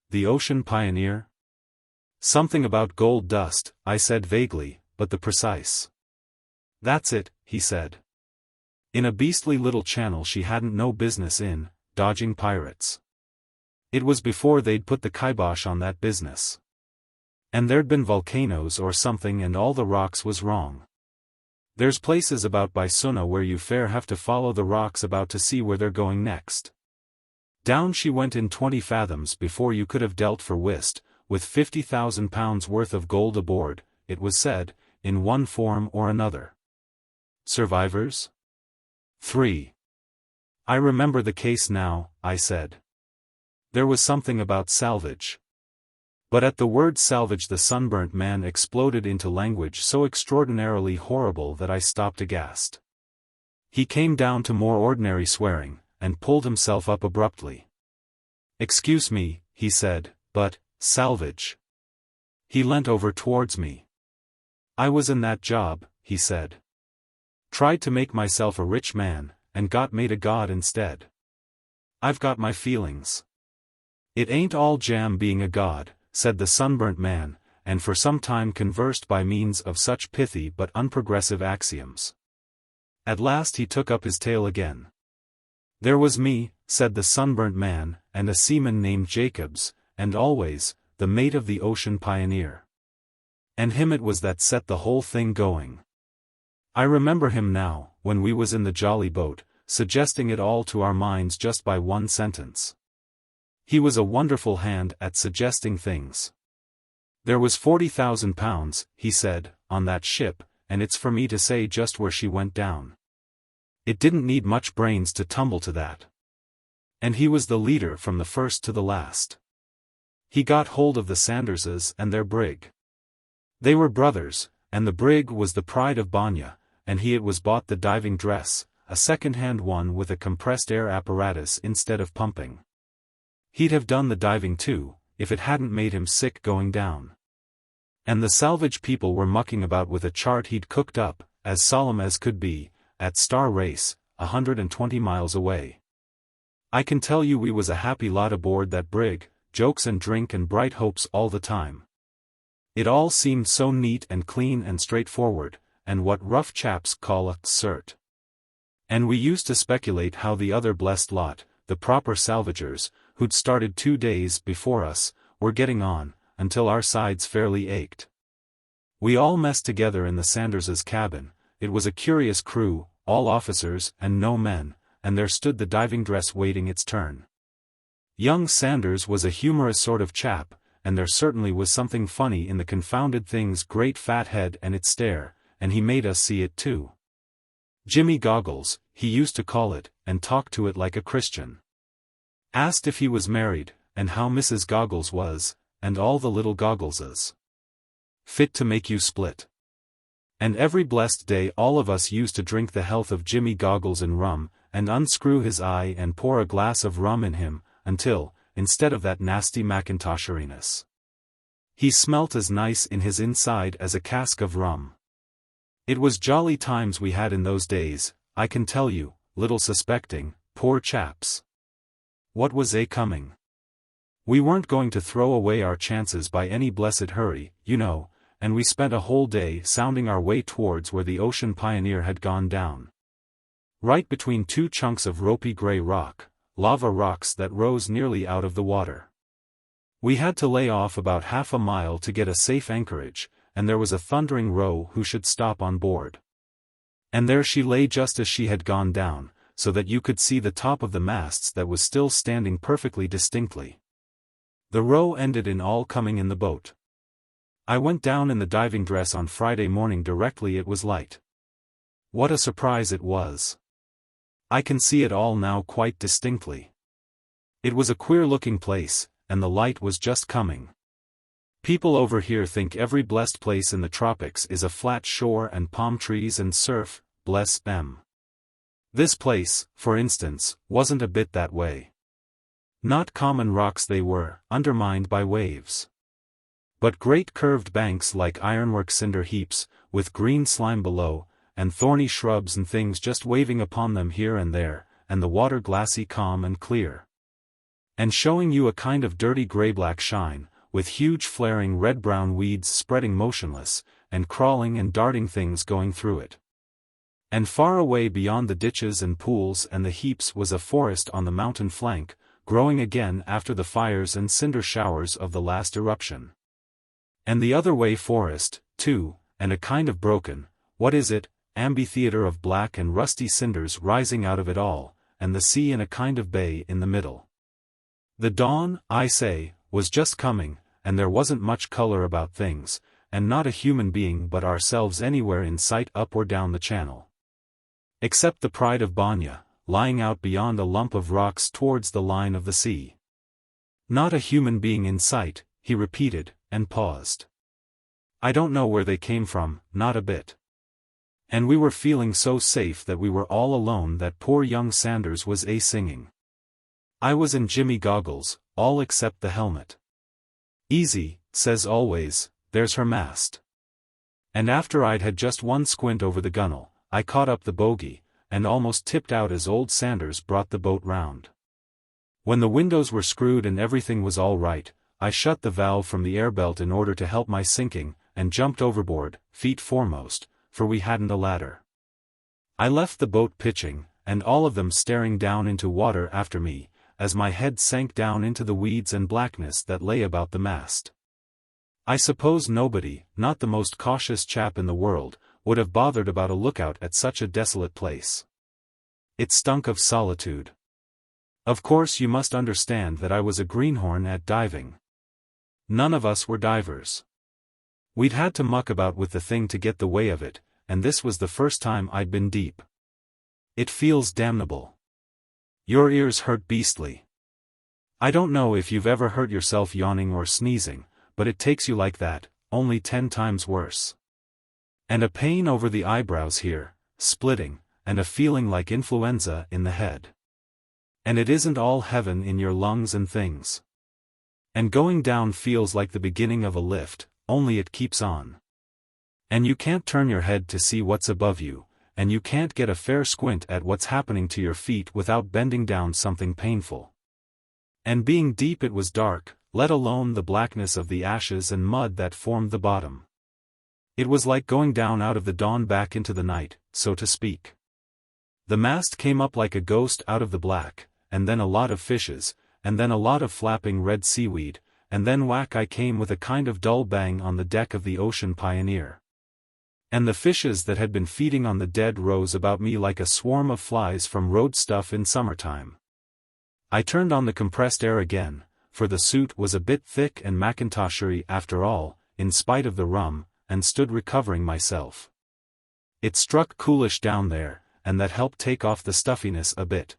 "The ocean pioneer? Something about gold dust," I said vaguely, "but the precise—" "That's it," he said. "In a beastly little channel she hadn't no business in, dodging pirates. It was before they'd put the kibosh on that business. And there'd been volcanoes or something and all the rocks was wrong. There's places about by Sunna where you fair have to follow the rocks about to see where they're going next. Down she went in 20 fathoms before you could have dealt for whist, with £50,000 worth of gold aboard, it was said, in one form or another. Survivors? 3. "I remember the case now," I said. "There was something about salvage." But at the word salvage the sunburnt man exploded into language so extraordinarily horrible that I stopped aghast. He came down to more ordinary swearing, and pulled himself up abruptly. "Excuse me," he said, "but, salvage." He leant over towards me. "I was in that job," he said. "Tried to make myself a rich man, and got made a god instead. I've got my feelings. It ain't all jam being a god," said the sunburnt man, and for some time conversed by means of such pithy but unprogressive axioms. At last he took up his tale again. "There was me," said the sunburnt man, "and a seaman named Jacobs, and always, the mate of the ocean pioneer. And him it was that set the whole thing going. I remember him now, when we was in the jolly boat, suggesting it all to our minds just by one sentence. He was a wonderful hand at suggesting things. There was £40,000, he said, on that ship, and it's for me to say just where she went down. It didn't need much brains to tumble to that. And he was the leader from the first to the last. He got hold of the Sanderses and their brig. They were brothers, and the brig was the Pride of Banya, and he it was bought the diving dress, a second-hand one with a compressed air apparatus instead of pumping. He'd have done the diving too, if it hadn't made him sick going down. And the salvage people were mucking about with a chart he'd cooked up, as solemn as could be, at Star Race, 120 miles away. I can tell you we was a happy lot aboard that brig, jokes and drink and bright hopes all the time. It all seemed so neat and clean and straightforward, and what rough chaps call a cert. And we used to speculate how the other blessed lot, the proper salvagers, who'd started 2 days before us, were getting on, until our sides fairly ached. We all messed together in the Sanderses' cabin. It was a curious crew, all officers and no men, and there stood the diving dress waiting its turn. Young Sanders was a humorous sort of chap, and there certainly was something funny in the confounded thing's great fat head and its stare, and he made us see it too. Jimmy Goggles, he used to call it, and talk to it like a Christian. Asked if he was married, and how Mrs. Goggles was, and all the little Goggleses. Fit to make you split. And every blessed day all of us used to drink the health of Jimmy Goggles in rum, and unscrew his eye and pour a glass of rum in him, until, instead of that nasty Macintosheriness, he smelt as nice in his inside as a cask of rum. It was jolly times we had in those days, I can tell you, little suspecting, poor chaps, what was coming. We weren't going to throw away our chances by any blessed hurry, you know, and we spent a whole day sounding our way towards where the ocean pioneer had gone down. Right between two chunks of ropey gray rock, lava rocks that rose nearly out of the water. We had to lay off about half a mile to get a safe anchorage, and there was a thundering row who should stop on board. And there she lay just as she had gone down, so that you could see the top of the masts that was still standing perfectly distinctly. The row ended in all coming in the boat. I went down in the diving dress on Friday morning directly it was light. What a surprise it was. I can see it all now quite distinctly. It was a queer-looking place, and the light was just coming. People over here think every blessed place in the tropics is a flat shore and palm trees and surf, bless them. This place, for instance, wasn't a bit that way. Not common rocks they were, undermined by waves, but great curved banks like ironwork cinder heaps, with green slime below, and thorny shrubs and things just waving upon them here and there, and the water glassy calm and clear, and showing you a kind of dirty grey-black shine, with huge flaring red-brown weeds spreading motionless, and crawling and darting things going through it. And far away beyond the ditches and pools and the heaps was a forest on the mountain flank, growing again after the fires and cinder showers of the last eruption. And the other way forest, too, and a kind of broken, amphitheater of black and rusty cinders rising out of it all, and the sea in a kind of bay in the middle. The dawn, I say, was just coming, and there wasn't much color about things, and not a human being but ourselves anywhere in sight up or down the channel. Except the Pride of Banya, lying out beyond a lump of rocks towards the line of the sea. Not a human being in sight, he repeated, and paused. I don't know where they came from, not a bit. And we were feeling so safe that we were all alone that poor young Sanders was singing. I was in Jimmy Goggles, all except the helmet. Easy, says always, there's her mast. And after I'd had just one squint over the gunwale, I caught up the bogey, and almost tipped out as old Sanders brought the boat round. When the windows were screwed and everything was all right, I shut the valve from the air belt in order to help my sinking, and jumped overboard, feet foremost, for we hadn't a ladder. I left the boat pitching, and all of them staring down into water after me, as my head sank down into the weeds and blackness that lay about the mast. I suppose nobody, not the most cautious chap in the world, would have bothered about a lookout at such a desolate place. It stunk of solitude. Of course you must understand that I was a greenhorn at diving. None of us were divers. We'd had to muck about with the thing to get the way of it, and this was the first time I'd been deep. It feels damnable. Your ears hurt beastly. I don't know if you've ever hurt yourself yawning or sneezing, but it takes you like that, only 10 times worse. And a pain over the eyebrows here, splitting, and a feeling like influenza in the head. And it isn't all heaven in your lungs and things. And going down feels like the beginning of a lift, only it keeps on. And you can't turn your head to see what's above you, and you can't get a fair squint at what's happening to your feet without bending down something painful. And being deep it was dark, let alone the blackness of the ashes and mud that formed the bottom. It was like going down out of the dawn back into the night, so to speak. The mast came up like a ghost out of the black, and then a lot of fishes, and then a lot of flapping red seaweed, and then whack I came with a kind of dull bang on the deck of the ocean pioneer. And the fishes that had been feeding on the dead rose about me like a swarm of flies from road stuff in summertime. I turned on the compressed air again, for the suit was a bit thick and Macintoshery after all, in spite of the rum, and stood recovering myself. It struck coolish down there, and that helped take off the stuffiness a bit.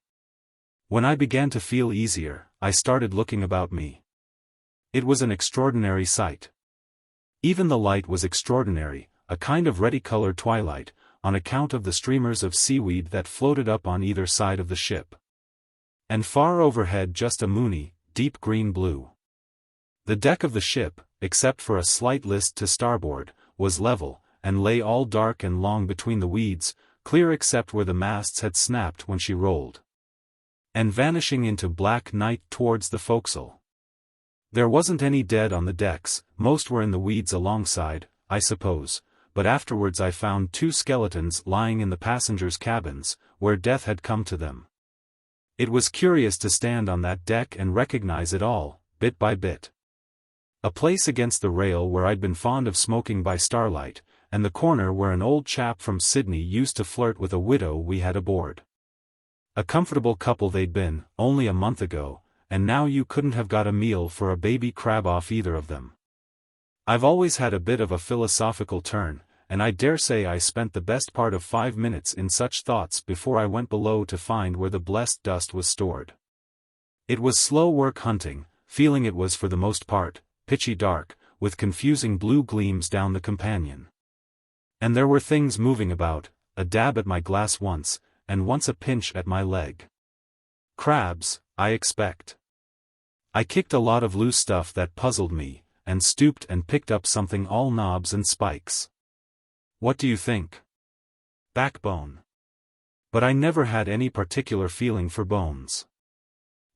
When I began to feel easier, I started looking about me. It was an extraordinary sight. Even the light was extraordinary, a kind of reddy-colored twilight, on account of the streamers of seaweed that floated up on either side of the ship. And far overhead just a moony, deep green blue. The deck of the ship, except for a slight list to starboard, was level, and lay all dark and long between the weeds, clear except where the masts had snapped when she rolled. And vanishing into black night towards the forecastle. There wasn't any dead on the decks, most were in the weeds alongside, I suppose, but afterwards I found 2 skeletons lying in the passengers' cabins, where death had come to them. It was curious to stand on that deck and recognize it all, bit by bit. A place against the rail where I'd been fond of smoking by starlight, and the corner where an old chap from Sydney used to flirt with a widow we had aboard. A comfortable couple they'd been, only a month ago, and now you couldn't have got a meal for a baby crab off either of them. I've always had a bit of a philosophical turn, and I dare say I spent the best part of 5 minutes in such thoughts before I went below to find where the blessed dust was stored. It was slow work hunting, feeling it was for the most part, pitchy dark, with confusing blue gleams down the companion. And there were things moving about, a dab at my glass once, and once a pinch at my leg. Crabs, I expect. I kicked a lot of loose stuff that puzzled me, and stooped and picked up something all knobs and spikes. What do you think? Backbone. But I never had any particular feeling for bones.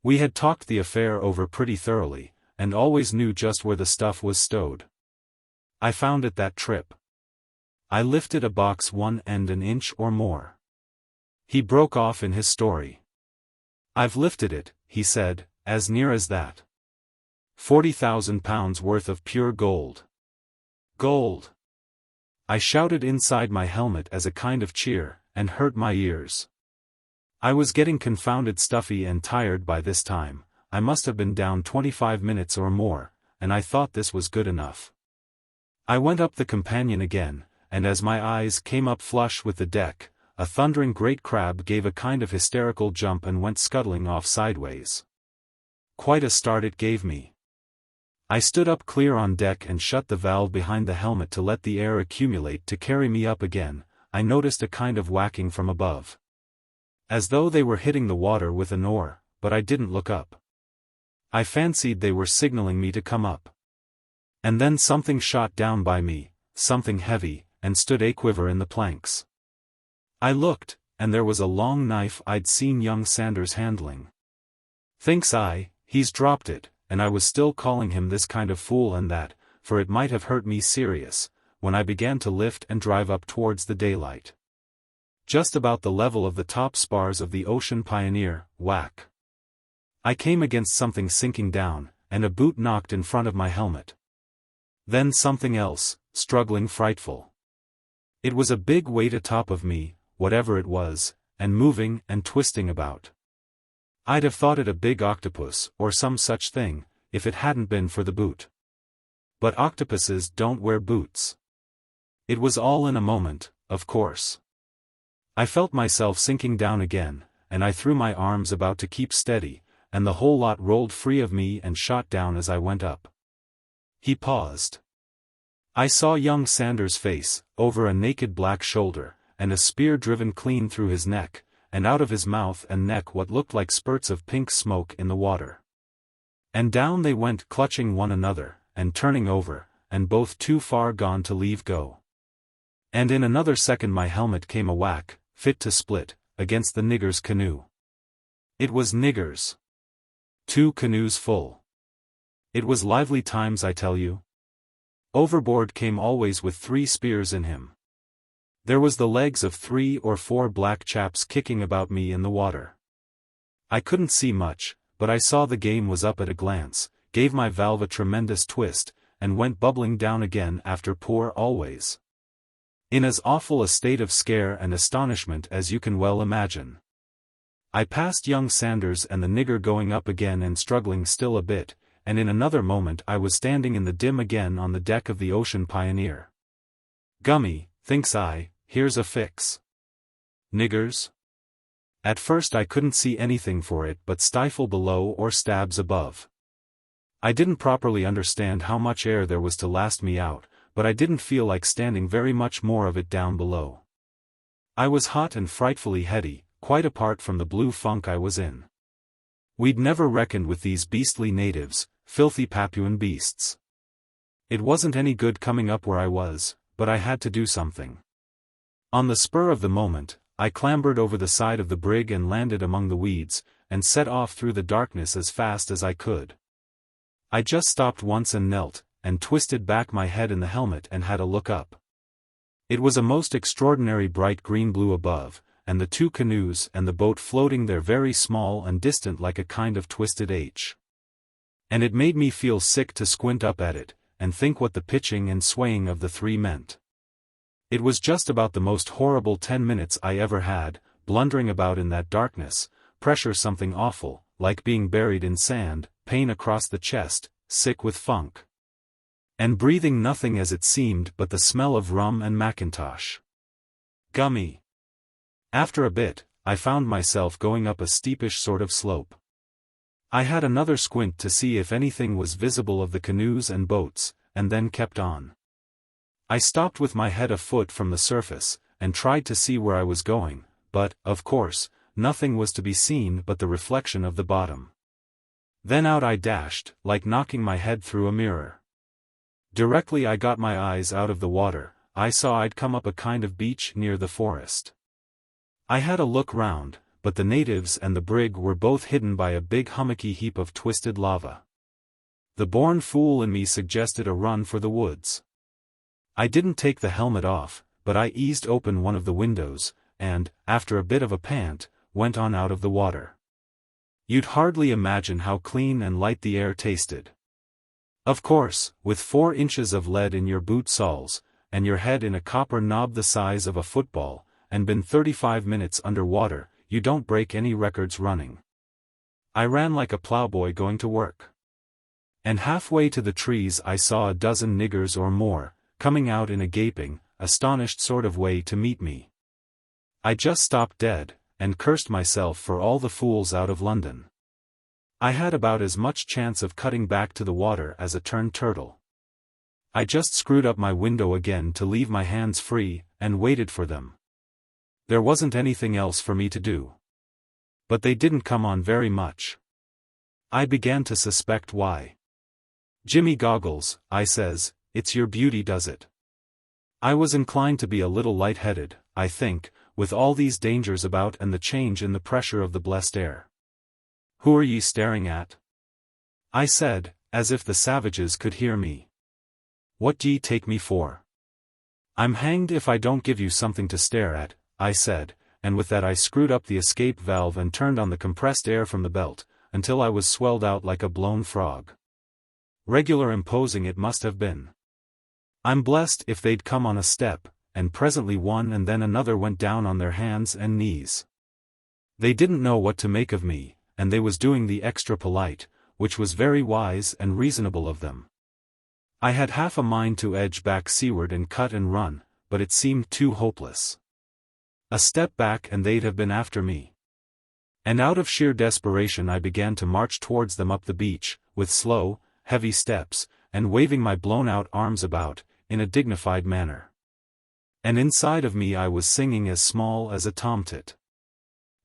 We had talked the affair over pretty thoroughly, and always knew just where the stuff was stowed. I found it that trip. I lifted a box one end an inch or more. He broke off in his story. I've lifted it, he said, as near as that. 40,000 pounds worth of pure gold. Gold! I shouted inside my helmet as a kind of cheer, and hurt my ears. I was getting confounded stuffy and tired by this time. I must have been down 25 minutes or more, and I thought this was good enough. I went up the companion again, and as my eyes came up flush with the deck, a thundering great crab gave a kind of hysterical jump and went scuttling off sideways. Quite a start it gave me. I stood up clear on deck and shut the valve behind the helmet to let the air accumulate to carry me up again. I noticed a kind of whacking from above. As though they were hitting the water with an oar, but I didn't look up. I fancied they were signaling me to come up. And then something shot down by me, something heavy, and stood a-quiver in the planks. I looked, and there was a long knife I'd seen young Sanders handling. Thinks I, he's dropped it, and I was still calling him this kind of fool and that, for it might have hurt me serious, when I began to lift and drive up towards the daylight. Just about the level of the top spars of the Ocean Pioneer, whack. I came against something sinking down, and a boot knocked in front of my helmet. Then something else, struggling frightful. It was a big weight atop of me, whatever it was, and moving and twisting about. I'd have thought it a big octopus, or some such thing, if it hadn't been for the boot. But octopuses don't wear boots. It was all in a moment, of course. I felt myself sinking down again, and I threw my arms about to keep steady, and the whole lot rolled free of me and shot down as I went up. He paused. I saw young Sanders' face, over a naked black shoulder, and a spear driven clean through his neck, and out of his mouth and neck what looked like spurts of pink smoke in the water. And down they went clutching one another, and turning over, and both too far gone to leave go. And in another second my helmet came a whack, fit to split, against the nigger's canoe. It was niggers. 2 canoes full. It was lively times, I tell you. Overboard came always with 3 spears in him. There was the legs of 3 or 4 black chaps kicking about me in the water. I couldn't see much, but I saw the game was up at a glance, gave my valve a tremendous twist, and went bubbling down again after poor Always. In as awful a state of scare and astonishment as you can well imagine. I passed young Sanders and the nigger going up again and struggling still a bit, and in another moment I was standing in the dim again on the deck of the Ocean Pioneer. Gummy, thinks I, here's a fix. Niggers? At first I couldn't see anything for it but stifle below or stabs above. I didn't properly understand how much air there was to last me out, but I didn't feel like standing very much more of it down below. I was hot and frightfully heady, quite apart from the blue funk I was in. We'd never reckoned with these beastly natives, filthy Papuan beasts. It wasn't any good coming up where I was, but I had to do something. On the spur of the moment, I clambered over the side of the brig and landed among the weeds, and set off through the darkness as fast as I could. I just stopped once and knelt, and twisted back my head in the helmet and had a look up. It was a most extraordinary bright green-blue above, and the two canoes and the boat floating there very small and distant like a kind of twisted H. And it made me feel sick to squint up at it, and think what the pitching and swaying of the three meant. It was just about the most horrible 10 minutes I ever had, blundering about in that darkness, pressure something awful, like being buried in sand, pain across the chest, sick with funk. And breathing nothing as it seemed but the smell of rum and mackintosh. Gummy. After a bit, I found myself going up a steepish sort of slope. I had another squint to see if anything was visible of the canoes and boats, and then kept on. I stopped with my head a foot from the surface, and tried to see where I was going, but, of course, nothing was to be seen but the reflection of the bottom. Then out I dashed, like knocking my head through a mirror. Directly I got my eyes out of the water, I saw I'd come up a kind of beach near the forest. I had a look round, but the natives and the brig were both hidden by a big hummocky heap of twisted lava. The born fool in me suggested a run for the woods. I didn't take the helmet off, but I eased open one of the windows, and, after a bit of a pant, went on out of the water. You'd hardly imagine how clean and light the air tasted. Of course, with 4 inches of lead in your boot soles, and your head in a copper knob the size of a football, and been 35 minutes under water, you don't break any records running. I ran like a plowboy going to work. And halfway to the trees I saw a dozen niggers or more, coming out in a gaping, astonished sort of way to meet me. I just stopped dead, and cursed myself for all the fools out of London. I had about as much chance of cutting back to the water as a turned turtle. I just screwed up my window again to leave my hands free, and waited for them. There wasn't anything else for me to do. But they didn't come on very much. I began to suspect why. "Jimmy Goggles," I says, "it's your beauty does it." I was inclined to be a little light-headed, I think, with all these dangers about and the change in the pressure of the blessed air. "Who are ye staring at?" I said, as if the savages could hear me. "What d'ye take me for?" "I'm hanged if I don't give you something to stare at," I said, and with that I screwed up the escape valve and turned on the compressed air from the belt, until I was swelled out like a blown frog. Regular imposing it must have been. I'm blessed if they'd come on a step, and presently one and then another went down on their hands and knees. They didn't know what to make of me, and they was doing the extra polite, which was very wise and reasonable of them. I had half a mind to edge back seaward and cut and run, but it seemed too hopeless. A step back and they'd have been after me. And out of sheer desperation I began to march towards them up the beach, with slow, heavy steps, and waving my blown-out arms about, in a dignified manner. And inside of me I was singing as small as a tomtit.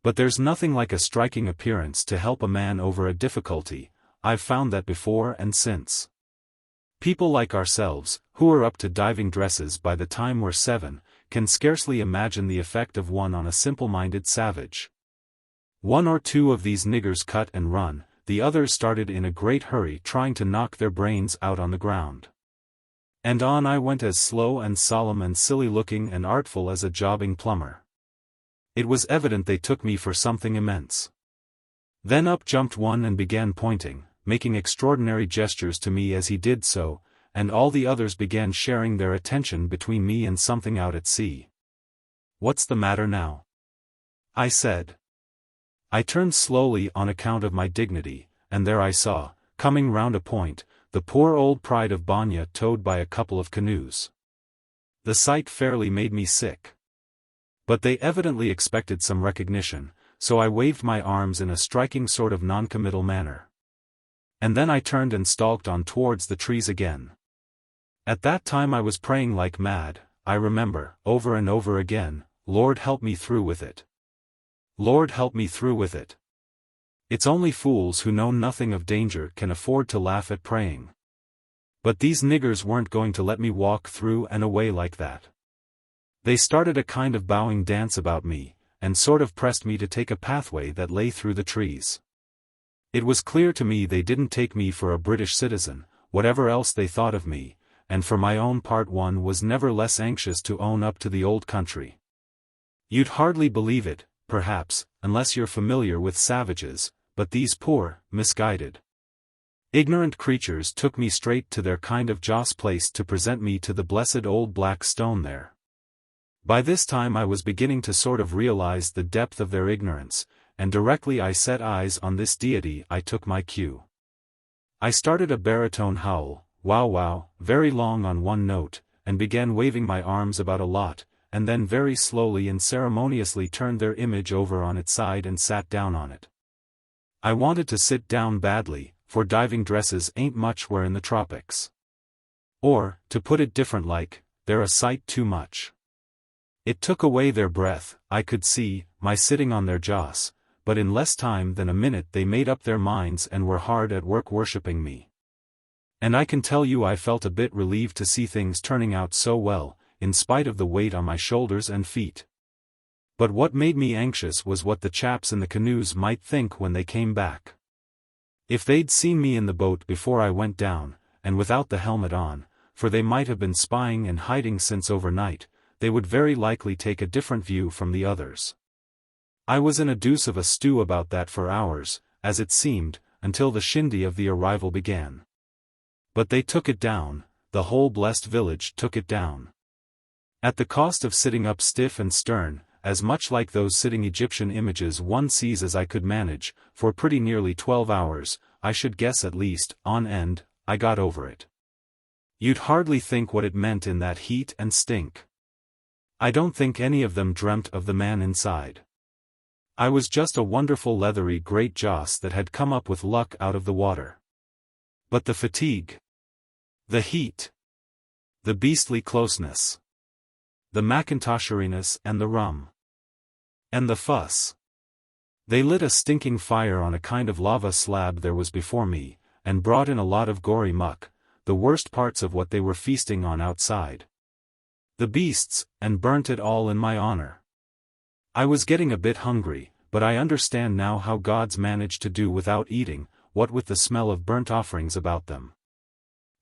But there's nothing like a striking appearance to help a man over a difficulty. I've found that before and since. People like ourselves, who are up to diving dresses by the time we're 7, can scarcely imagine the effect of one on a simple-minded savage. 1 or 2 of these niggers cut and run, the others started in a great hurry trying to knock their brains out on the ground. And on I went as slow and solemn and silly-looking and artful as a jobbing plumber. It was evident they took me for something immense. Then up jumped one and began pointing, making extraordinary gestures to me as he did so, and all the others began sharing their attention between me and something out at sea. "What's the matter now?" I said. I turned slowly on account of my dignity, and there I saw, coming round a point, the poor old Pride of Banya towed by a couple of canoes. The sight fairly made me sick. But they evidently expected some recognition, so I waved my arms in a striking sort of non-committal manner. And then I turned and stalked on towards the trees again. At that time I was praying like mad, I remember, over and over again, Lord help me through with it. Lord help me through with it. It's only fools who know nothing of danger can afford to laugh at praying. But these niggers weren't going to let me walk through and away like that. They started a kind of bowing dance about me, and sort of pressed me to take a pathway that lay through the trees. It was clear to me they didn't take me for a British citizen, whatever else they thought of me, and for my own part one was never less anxious to own up to the old country. You'd hardly believe it, perhaps, unless you're familiar with savages, but these poor, misguided, ignorant creatures took me straight to their kind of joss place to present me to the blessed old black stone there. By this time I was beginning to sort of realize the depth of their ignorance, and directly I set eyes on this deity I took my cue. I started a baritone howl, wow wow, very long on one note, and began waving my arms about a lot, and then very slowly and ceremoniously turned their image over on its side and sat down on it. I wanted to sit down badly, for diving dresses ain't much wear in the tropics. Or, to put it different like, they're a sight too much. It took away their breath, I could see, my sitting on their joss, but in less time than a minute they made up their minds and were hard at work worshipping me. And I can tell you I felt a bit relieved to see things turning out so well, in spite of the weight on my shoulders and feet. But what made me anxious was what the chaps in the canoes might think when they came back. If they'd seen me in the boat before I went down, and without the helmet on, for they might have been spying and hiding since overnight, they would very likely take a different view from the others. I was in a deuce of a stew about that for hours, as it seemed, until the shindy of the arrival began. But they took it down, the whole blessed village took it down. At the cost of sitting up stiff and stern, as much like those sitting Egyptian images one sees as I could manage, for pretty nearly 12 hours, I should guess at least, on end, I got over it. You'd hardly think what it meant in that heat and stink. I don't think any of them dreamt of the man inside. I was just a wonderful leathery great joss that had come up with luck out of the water. But the fatigue, the heat, the beastly closeness, the macintoshariness and the rum, and the fuss. They lit a stinking fire on a kind of lava slab there was before me, and brought in a lot of gory muck, the worst parts of what they were feasting on outside. The beasts, and burnt it all in my honor. I was getting a bit hungry, but I understand now how gods managed to do without eating, what with the smell of burnt offerings about them.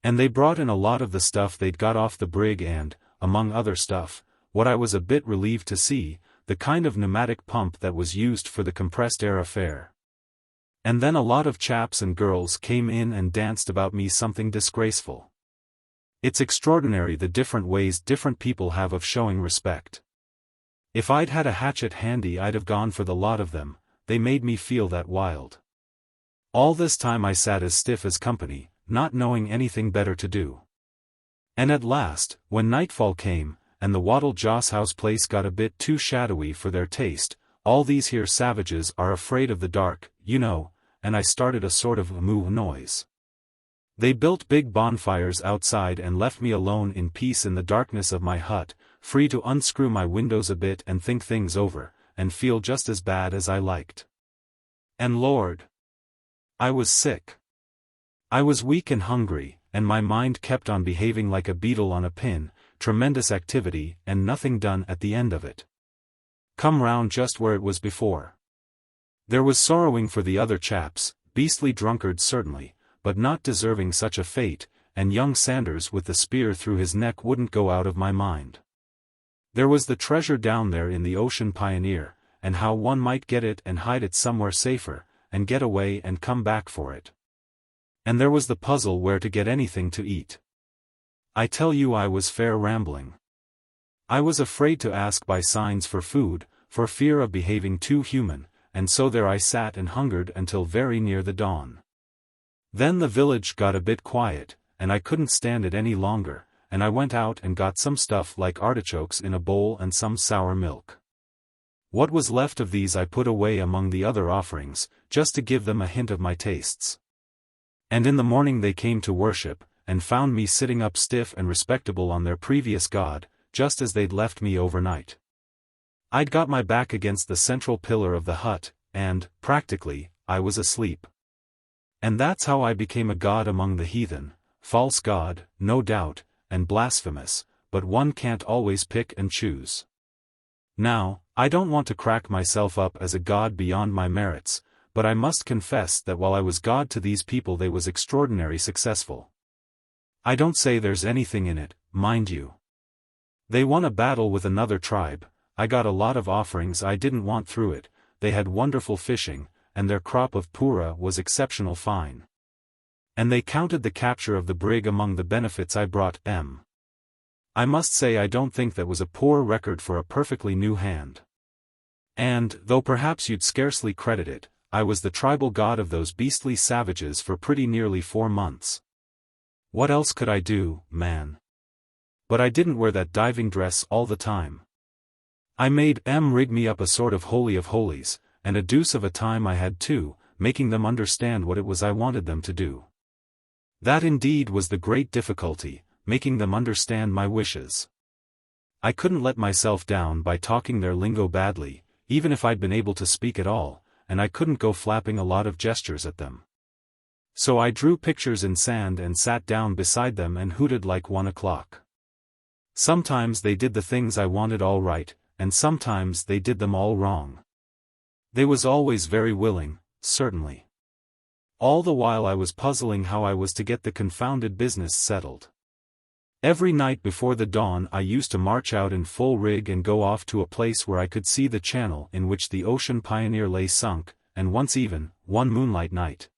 And they brought in a lot of the stuff they'd got off the brig and, among other stuff, what I was a bit relieved to see, the kind of pneumatic pump that was used for the compressed air affair. And then a lot of chaps and girls came in and danced about me something disgraceful. It's extraordinary the different ways different people have of showing respect. If I'd had a hatchet handy I'd have gone for the lot of them, they made me feel that wild. All this time I sat as stiff as company, not knowing anything better to do. And at last, when nightfall came, and the Wattle Joss house place got a bit too shadowy for their taste, all these here savages are afraid of the dark, you know, and I started a sort of moo noise. They built big bonfires outside and left me alone in peace in the darkness of my hut, free to unscrew my windows a bit and think things over, and feel just as bad as I liked. And Lord, I was sick. I was weak and hungry, and my mind kept on behaving like a beetle on a pin, tremendous activity and nothing done at the end of it. Come round just where it was before. There was sorrowing for the other chaps, beastly drunkards certainly, but not deserving such a fate, and young Sanders with the spear through his neck wouldn't go out of my mind. There was the treasure down there in the ocean pioneer, and how one might get it and hide it somewhere safer, and get away and come back for it. And there was the puzzle where to get anything to eat. I tell you I was fair rambling. I was afraid to ask by signs for food, for fear of behaving too human, and so there I sat and hungered until very near the dawn. Then the village got a bit quiet, and I couldn't stand it any longer, and I went out and got some stuff like artichokes in a bowl and some sour milk. What was left of these I put away among the other offerings, just to give them a hint of my tastes. And in the morning they came to worship, and found me sitting up stiff and respectable on their previous god, just as they'd left me overnight. I'd got my back against the central pillar of the hut, and, practically, I was asleep. And that's how I became a god among the heathen, false god, no doubt, and blasphemous, but one can't always pick and choose. Now, I don't want to crack myself up as a god beyond my merits, but I must confess that while I was god to these people they was extraordinary successful. I don't say there's anything in it, mind you. They won a battle with another tribe, I got a lot of offerings I didn't want through it, they had wonderful fishing, and their crop of pura was exceptional fine. And they counted the capture of the brig among the benefits I brought. I must say I don't think that was a poor record for a perfectly new hand. And, though perhaps you'd scarcely credit it, I was the tribal god of those beastly savages for pretty nearly 4 months. What else could I do, man? But I didn't wear that diving dress all the time. I made rig me up a sort of holy of holies, and a deuce of a time I had too, making them understand what it was I wanted them to do. That indeed was the great difficulty, making them understand my wishes. I couldn't let myself down by talking their lingo badly, even if I'd been able to speak at all, and I couldn't go flapping a lot of gestures at them. So I drew pictures in sand and sat down beside them and hooted like 1 o'clock. Sometimes they did the things I wanted all right, and sometimes they did them all wrong. They was always very willing, certainly. All the while I was puzzling how I was to get the confounded business settled. Every night before the dawn I used to march out in full rig and go off to a place where I could see the channel in which the ocean pioneer lay sunk, and once even, one moonlight night.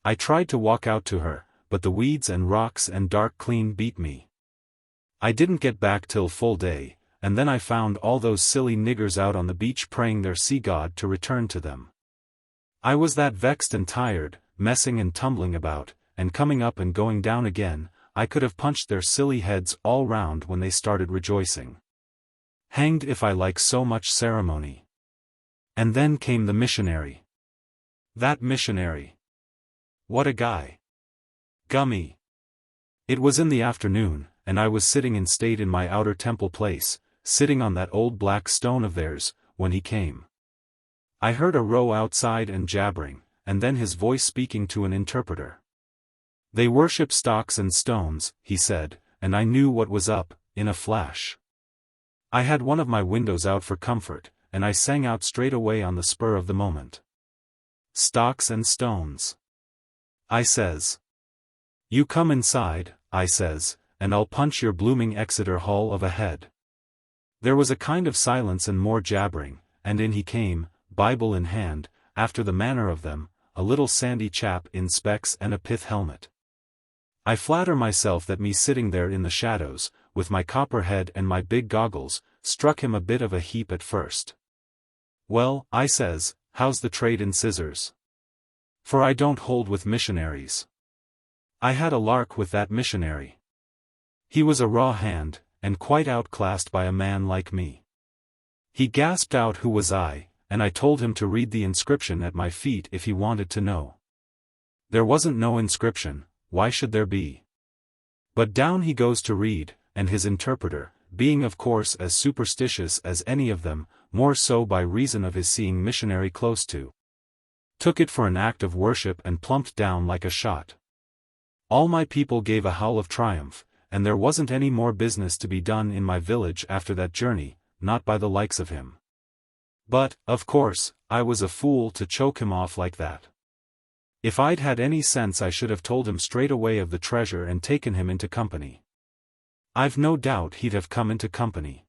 I tried to walk out to her, but the weeds and rocks and dark clean beat me. I didn't get back till full day, and then I found all those silly niggers out on the beach praying their sea god to return to them. I was that vexed and tired, messing and tumbling about, and coming up and going down again, I could have punched their silly heads all round when they started rejoicing. Hanged if I like so much ceremony. And then came the missionary. That missionary. What a guy. Gummy. It was in the afternoon, and I was sitting in state in my outer temple place, sitting on that old black stone of theirs, when he came. I heard a row outside and jabbering, and then his voice speaking to an interpreter. They worship stocks and stones, he said, and I knew what was up, in a flash. I had one of my windows out for comfort, and I sang out straight away on the spur of the moment. Stocks and stones. I says. You come inside, I says, and I'll punch your blooming Exeter Hall of a head. There was a kind of silence and more jabbering, and in he came, Bible in hand, after the manner of them, a little sandy chap in specs and a pith helmet. I flatter myself that me sitting there in the shadows, with my copper head and my big goggles, struck him a bit of a heap at first. Well, I says, how's the trade in scissors? For I don't hold with missionaries. I had a lark with that missionary. He was a raw hand, and quite outclassed by a man like me. He gasped out who was I, and I told him to read the inscription at my feet if he wanted to know. There wasn't no inscription, why should there be? But down he goes to read, and his interpreter, being of course as superstitious as any of them, more so by reason of his seeing missionary close to, took it for an act of worship and plumped down like a shot. All my people gave a howl of triumph, and there wasn't any more business to be done in my village after that journey, not by the likes of him. But, of course, I was a fool to choke him off like that. If I'd had any sense I should have told him straight away of the treasure and taken him into company. I've no doubt he'd have come into company.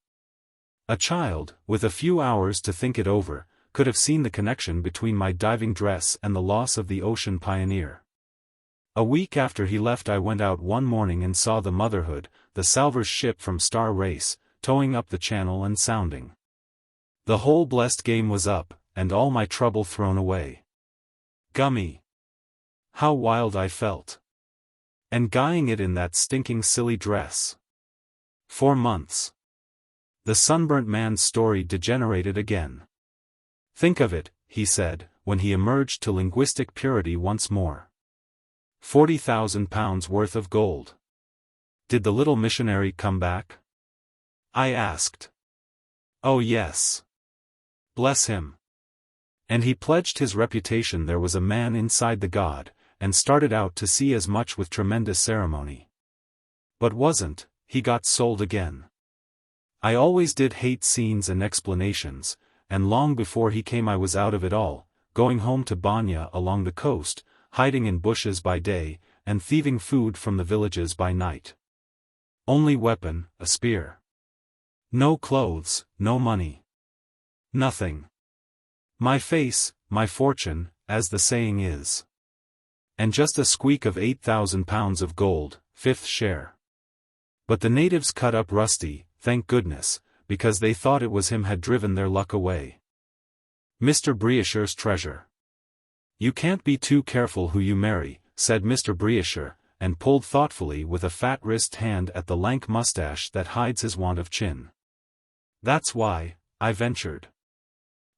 A child, with a few hours to think it over, could have seen the connection between my diving dress and the loss of the ocean pioneer. A week after he left I went out one morning and saw the Motherhood, the salver's ship from Star Race, towing up the channel and sounding. The whole blessed game was up, and all my trouble thrown away. Gummy! How wild I felt. And guying it in that stinking silly dress. 4 months. The sunburnt man's story degenerated again. Think of it, he said, when he emerged to linguistic purity once more. £40,000 worth of gold. Did the little missionary come back? I asked. Oh yes. Bless him. And he pledged his reputation there was a man inside the god, and started out to sea as much with tremendous ceremony. But wasn't, he got sold again. I always did hate scenes and explanations, and long before he came I was out of it all, going home to Banya along the coast, hiding in bushes by day, and thieving food from the villages by night. Only weapon, a spear. No clothes, no money. Nothing. My face, my fortune, as the saying is. And just a squeak of £8,000 of gold, fifth share. But the natives cut up Rusty, thank goodness, because they thought it was him had driven their luck away. Mr. Brisher's treasure. You can't be too careful who you marry, said Mr. Brisher, and pulled thoughtfully with a fat wrist hand at the lank mustache that hides his want of chin. That's why, I ventured.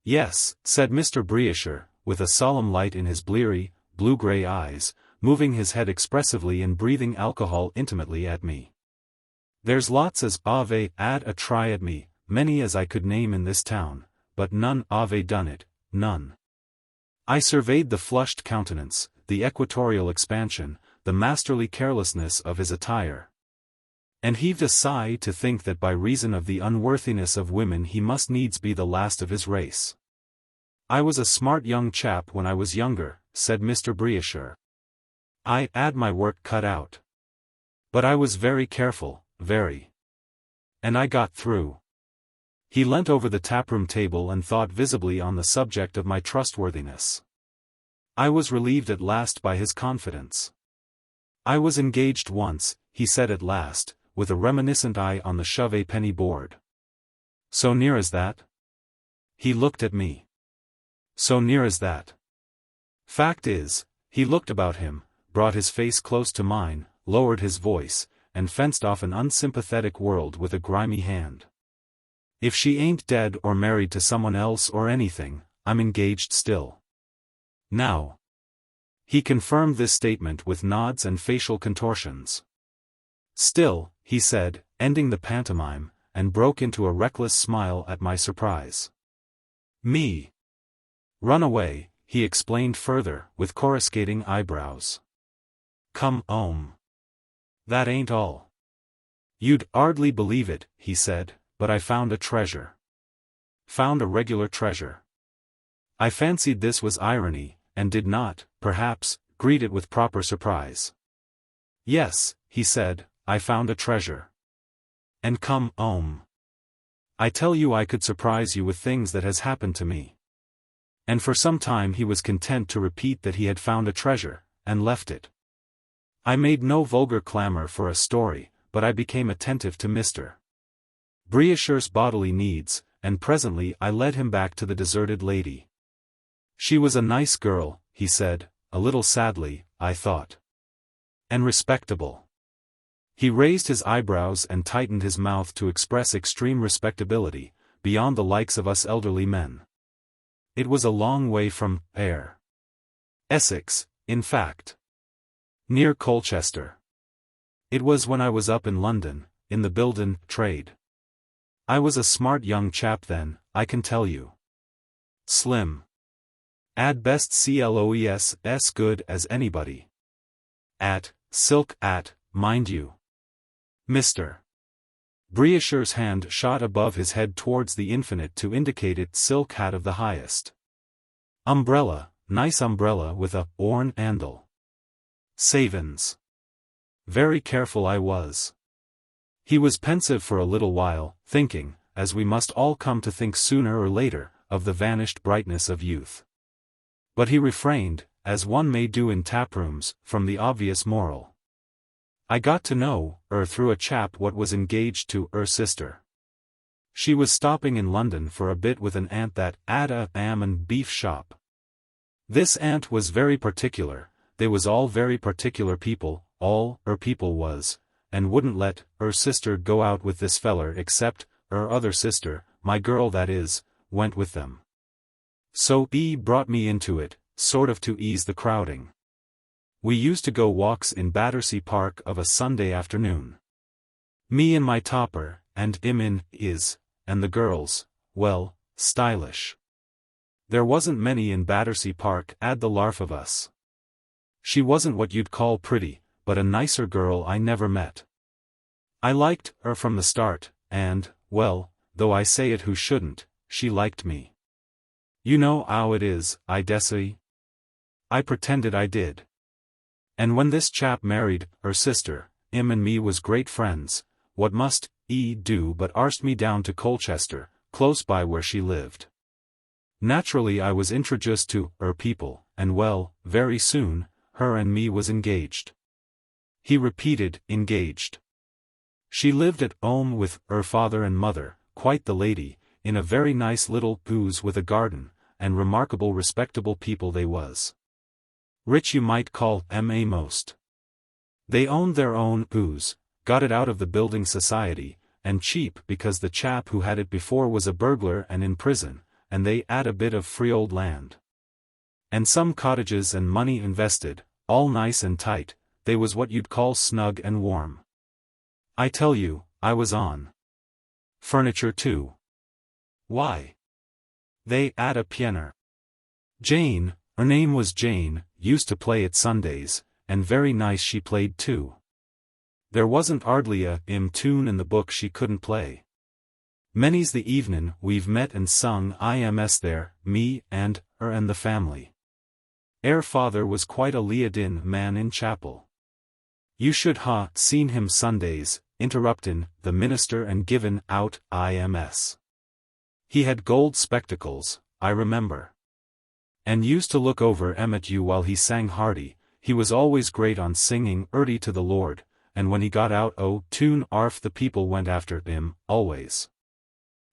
Yes, said Mr. Brisher, with a solemn light in his bleary, blue-grey eyes, moving his head expressively and breathing alcohol intimately at me. There's lots as ave ad a try at me, many as I could name in this town, but none ave done it, none. I surveyed the flushed countenance, the equatorial expansion, the masterly carelessness of his attire, and heaved a sigh to think that by reason of the unworthiness of women he must needs be the last of his race. I was a smart young chap when I was younger, said Mr. Brisher. I had my work cut out. But I was very careful, very. And I got through. He leant over the taproom table and thought visibly on the subject of my trustworthiness. I was relieved at last by his confidence. I was engaged once, he said at last, with a reminiscent eye on the shove-a-penny board. So near as that? He looked at me. So near as that. Fact is, he looked about him, brought his face close to mine, lowered his voice, and fenced off an unsympathetic world with a grimy hand. If she ain't dead or married to someone else or anything, I'm engaged still. Now. He confirmed this statement with nods and facial contortions. Still, he said, ending the pantomime, and broke into a reckless smile at my surprise. Me. Run away, he explained further, with coruscating eyebrows. Come 'ome. That ain't all. You'd hardly believe it, he said, but I found a treasure. Found a regular treasure. I fancied this was irony, and did not, perhaps, greet it with proper surprise. Yes, he said, I found a treasure. And come 'ome. I tell you I could surprise you with things that has happened to me. And for some time he was content to repeat that he had found a treasure, and left it. I made no vulgar clamor for a story, but I became attentive to Mr. Brisher's bodily needs, and presently I led him back to the deserted lady. She was a nice girl, he said, a little sadly, I thought. And respectable. He raised his eyebrows and tightened his mouth to express extreme respectability, beyond the likes of us elderly men. It was a long way from Ayr. Essex, in fact. Near Colchester. It was when I was up in London, in the buildin' trade. I was a smart young chap then, I can tell you. Slim. Ad best cloes s good as anybody. At, silk at, mind you. Mr. Brisher's hand shot above his head towards the infinite to indicate it silk hat of the highest. Umbrella, nice umbrella with a horn handle. Savins. Very careful I was. He was pensive for a little while, thinking, as we must all come to think sooner or later, of the vanished brightness of youth. But he refrained, as one may do in taprooms, from the obvious moral. I got to know, through a chap what was engaged to sister. She was stopping in London for a bit with an aunt that 'ad a 'am and beef shop. This aunt was very particular, they was all very particular people, all people was, and wouldn't let sister go out with this feller except, other sister, my girl that is, went with them. So brought me into it, sort of to ease the crowding. We used to go walks in Battersea Park of a Sunday afternoon. Me and my topper, and and the girls, well, stylish. There wasn't many in Battersea Park, the larf of us. She wasn't what you'd call pretty, but a nicer girl I never met. I liked her from the start, and, well, though I say it who shouldn't, she liked me. You know 'ow it is, I dessay? I pretended I did. And when this chap married her sister, and me was great friends, what must do but arst me down to Colchester, close by where she lived. Naturally I was introduced to her people, and well, very soon, her and me was engaged. He repeated, engaged. She lived at 'ome with her father and mother, quite the lady, in a very nice little house with a garden, and remarkable respectable people they was. Rich you might call 'em most. They owned their own house, got it out of the building society, and cheap because the chap who had it before was a burglar and in prison, and they 'ad a bit of free old land. And some cottages and money invested, all nice and tight, they was what you'd call snug and warm. I tell you, I was on. Furniture too. Why? They 'ad a piano. Jane, her name was Jane, used to play it Sundays, and very nice she played too. There wasn't hardly a tune in the book she couldn't play. Many's the evenin' we've met and sung ims there, me and her and the family. Father was quite a leadin man in chapel. You should ha seen him Sundays, interruptin' the minister and givin' out ims. He had gold spectacles, I remember. And used to look over at you while he sang hearty. He was always great on singing earty to the Lord, and when he got out tune arf the people went after him, always.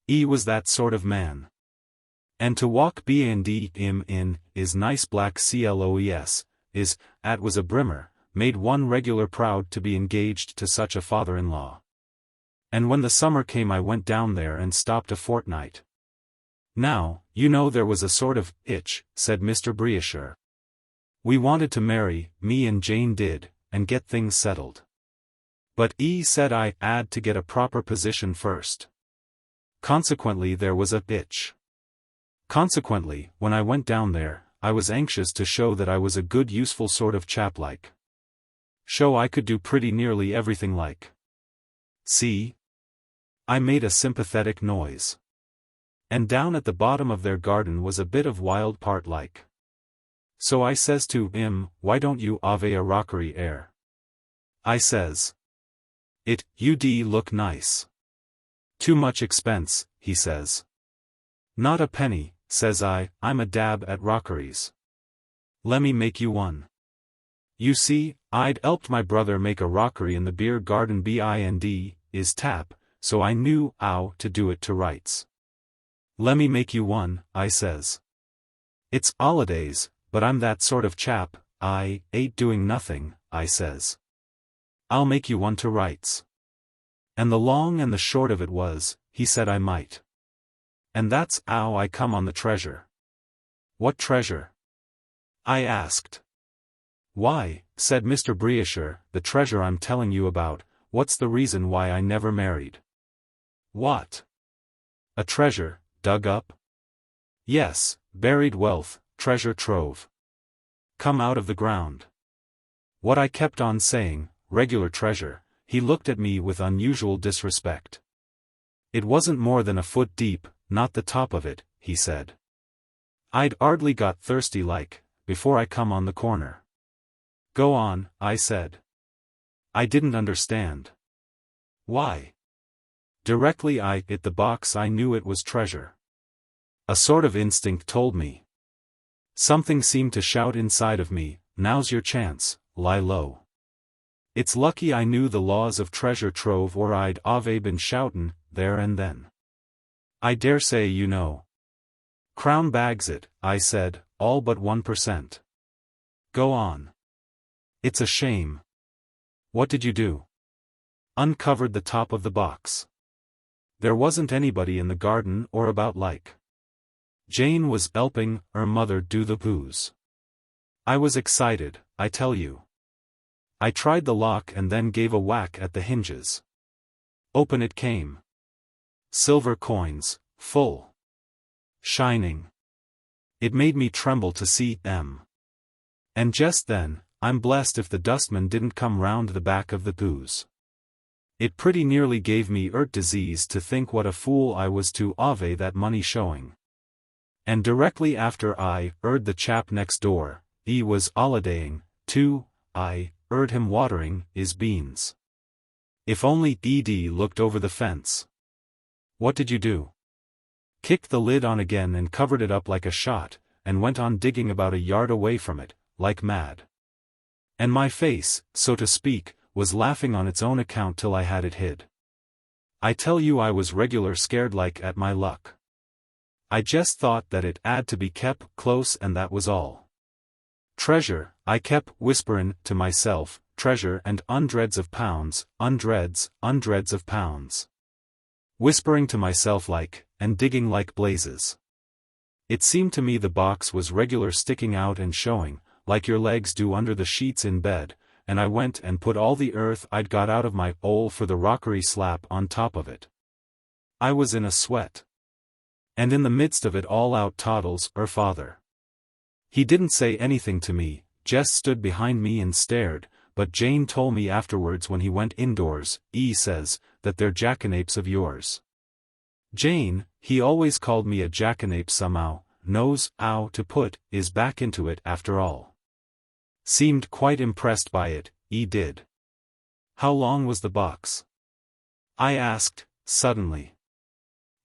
He was that sort of man. And to walk him in his nice black clothes, was a brimmer, made one regular proud to be engaged to such a father-in-law. And when the summer came I went down there and stopped a fortnight. Now, you know there was a sort of itch, said Mr. Brisher. We wanted to marry, me and Jane did, and get things settled. But said I 'ad to get a proper position first. Consequently there was a itch. Consequently, when I went down there, I was anxious to show that I was a good useful sort of chap like. Show I could do pretty nearly everything like. See? I made a sympathetic noise. And down at the bottom of their garden was a bit of wild part like. So I says to him, why don't you have a rockery air? I says. You'd look nice. Too much expense, he says. Not a penny, says I, I'm a dab at rockeries. Lemme make you one. You see, I'd helped my brother make a rockery in the beer garden tap, so I knew 'ow to do it to rights. Lemme make you one, I says. It's 'olidays, but I'm that sort of chap, I ain't doing nothing, I says. I'll make you one to rights. And the long and the short of it was, he said I might. And that's 'ow I come on the treasure. What treasure? I asked. Why, said Mr. Brisher, the treasure I'm telling you about. What's the reason why I never married? What? A treasure, dug up? Yes, buried wealth, treasure trove. Come out of the ground. What I kept on saying, regular treasure. He looked at me with unusual disrespect. It wasn't more than a foot deep, not the top of it, he said. I'd hardly got thirsty like, before I come on the corner. Go on, I said. I didn't understand. Why? Directly I hit the box I knew it was treasure. A sort of instinct told me. Something seemed to shout inside of me, now's your chance, lie low. It's lucky I knew the laws of treasure trove or I'd ave been shoutin', there and then. I dare say you know. Crown bags it, I said, all but 1%. Go on. It's a shame. What did you do? Uncovered the top of the box. There wasn't anybody in the garden or about like. Jane was helping her mother do the booze. I was excited, I tell you. I tried the lock and then gave a whack at the hinges. Open it came. Silver coins, full. Shining. It made me tremble to see them. And just then, I'm blessed if the dustman didn't come round the back of the booze. It pretty nearly gave me disease to think what a fool I was to ave that money showing. And directly after I heard the chap next door, he was holidaying, too, I heard him watering his beans. If only Edie looked over the fence. What did you do? Kicked the lid on again and covered it up like a shot, and went on digging about a yard away from it, like mad. And my face, so to speak, was laughing on its own account till I had it hid. I tell you I was regular scared like at my luck. I just thought that it 'ad to be kep' close and that was all. Treasure, I kep' whisperin' to myself, treasure and hundreds of pounds, hundreds of pounds. Whispering to myself like, and digging like blazes. It seemed to me the box was regular sticking out and showing, like your legs do under the sheets in bed, and I went and put all the earth I'd got out of my hole for the rockery slap on top of it. I was in a sweat. And in the midst of it all out toddles her father. He didn't say anything to me, just stood behind me and stared, but Jane told me afterwards when he went indoors, he says, that they're jackanapes of yours. Jane, he always called me a jackanape somehow, knows how to put his back into it after all. Seemed quite impressed by it, he did. How long was the box? I asked, suddenly.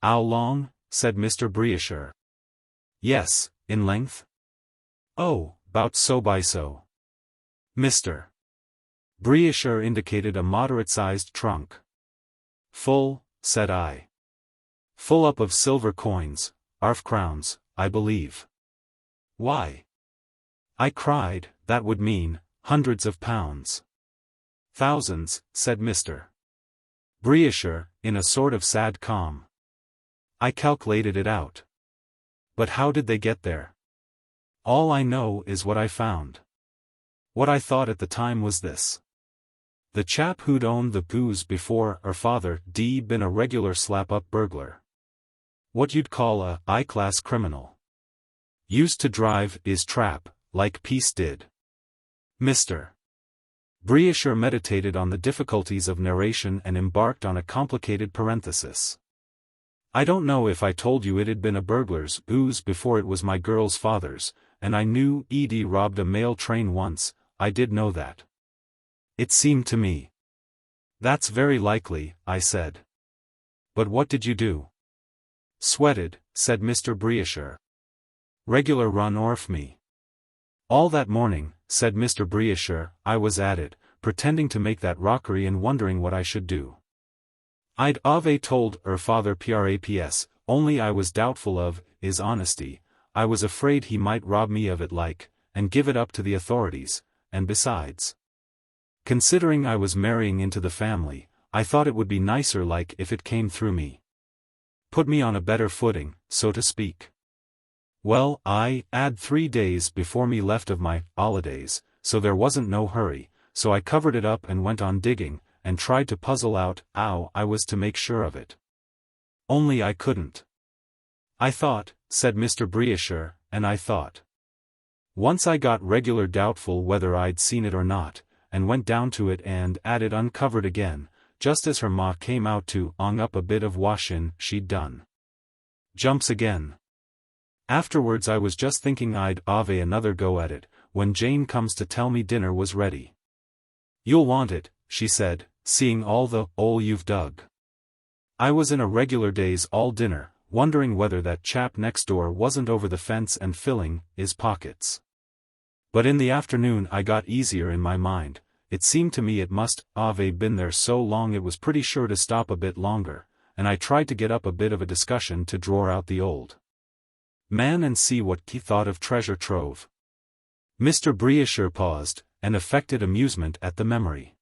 How long? Said Mr. Brisher. Yes, in length? Oh, 'bout so by so. Mr. Brisher indicated a moderate-sized trunk. Full, said I. Full up of silver coins, 1/2 crowns, I believe. Why? I cried, that would mean, hundreds of pounds. Thousands, said Mr. Brisher, in a sort of sad calm. I calculated it out. But how did they get there? All I know is what I found. What I thought at the time was this. The chap who'd owned the booze before her father been a regular slap-up burglar. What you'd call a high-class criminal. Used to drive his trap, like Peace did. Mr. Brisher meditated on the difficulties of narration and embarked on a complicated parenthesis. I don't know if I told you it had been a burglar's booze before it was my girl's father's, and I knew Edie robbed a mail train once, I did know that. It seemed to me. That's very likely, I said. But what did you do? Sweated, said Mr. Brisher. Regular run orf me. All that morning, said Mr. Brisher, I was at it, pretending to make that rockery and wondering what I should do. I'd have told her father praps, only I was doubtful of his honesty. I was afraid he might rob me of it like, and give it up to the authorities, and besides. Considering I was marrying into the family, I thought it would be nicer like if it came through me. Put me on a better footing, so to speak. Well, I 'ad 3 days before me left of my holidays, so there wasn't no hurry, so I covered it up and went on digging, and tried to puzzle out how I was to make sure of it. Only I couldn't. I thought, said Mr. Brisher, and I thought. Once I got regular doubtful whether I'd seen it or not, and went down to it and 'ad it uncovered again, just as her ma came out to hong up a bit of washin' she'd done. Jumps again. Afterwards I was just thinking I'd have another go at it, when Jane comes to tell me dinner was ready. You'll want it, she said, seeing all the hole you've dug. I was in a regular daze all dinner, wondering whether that chap next door wasn't over the fence and filling his pockets. But in the afternoon I got easier in my mind. It seemed to me it must have been there so long it was pretty sure to stop a bit longer, and I tried to get up a bit of a discussion to draw out the old man and see what he thought of treasure trove. Mr. Brisher paused, and affected amusement at the memory.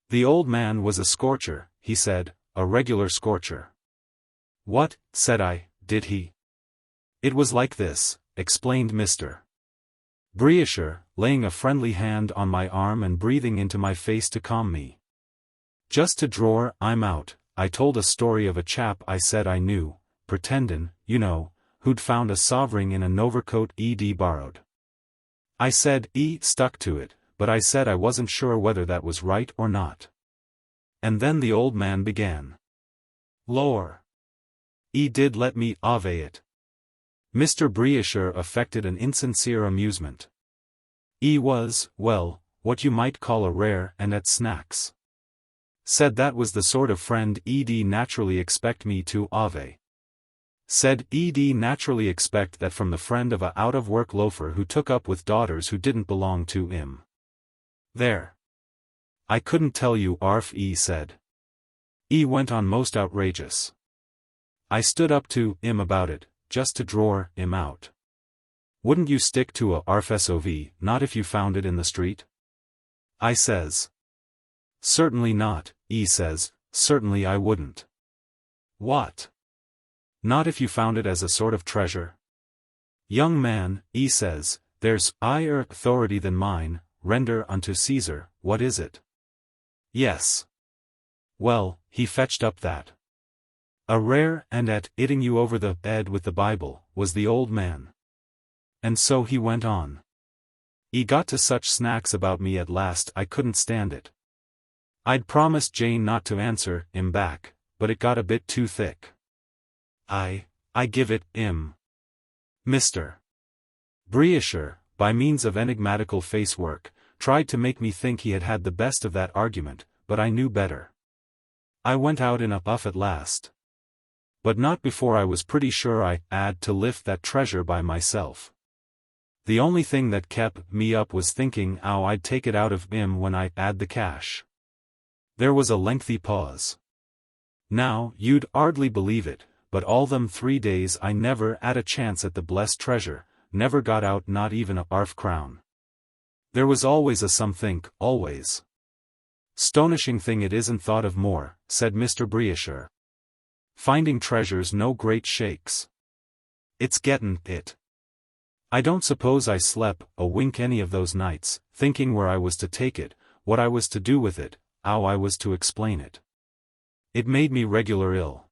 The old man was a scorcher, he said, a regular scorcher. What, said I, did he? It was like this, explained Mr. Brisher, laying a friendly hand on my arm and breathing into my face to calm me. Just to draw I'm out, I told a story of a chap I said I knew, pretendin', you know, who'd found a sovereign in an overcoat he'd borrowed. I said he stuck to it, but I said I wasn't sure whether that was right or not. And then the old man began. Lor! He did let me ave it. Mr. Brisher affected an insincere amusement. He was, well, what you might call a rare and at snacks. Said that was the sort of friend he'd naturally expect me to ave. Said he'd naturally expect that from the friend of a out-of-work loafer who took up with daughters who didn't belong to him. There. I couldn't tell you arf he said. He went on most outrageous. I stood up to him about it, just to draw him out. Wouldn't you stick to a arf-sov, not if you found it in the street? I says. Certainly not, he says, certainly I wouldn't. What? Not if you found it as a sort of treasure? Young man, he says, there's higher authority than mine, render unto Caesar, what is it? Yes. Well, he fetched up that. A rare and at hitting you over the head with the Bible, was the old man. And so he went on. He got to such snacks about me at last I couldn't stand it. I'd promised Jane not to answer him back, but it got a bit too thick. I give it him. Mr. Brisher, by means of enigmatical face work, tried to make me think he had had the best of that argument, but I knew better. I went out in a puff at last. But not before I was pretty sure I had to lift that treasure by myself. The only thing that kept me up was thinking how I'd take it out of him when I had the cash. There was a lengthy pause. Now, you'd hardly believe it, but all them 3 days I never had a chance at the blessed treasure, never got out not even a arf crown. There was always a somethink, always. Stonishing thing it isn't thought of more, said Mr. Brisher. Finding treasures no great shakes. It's gettin' it. I don't suppose I slep a wink any of those nights, thinking where I was to take it, what I was to do with it, how I was to explain it. It made me regular ill.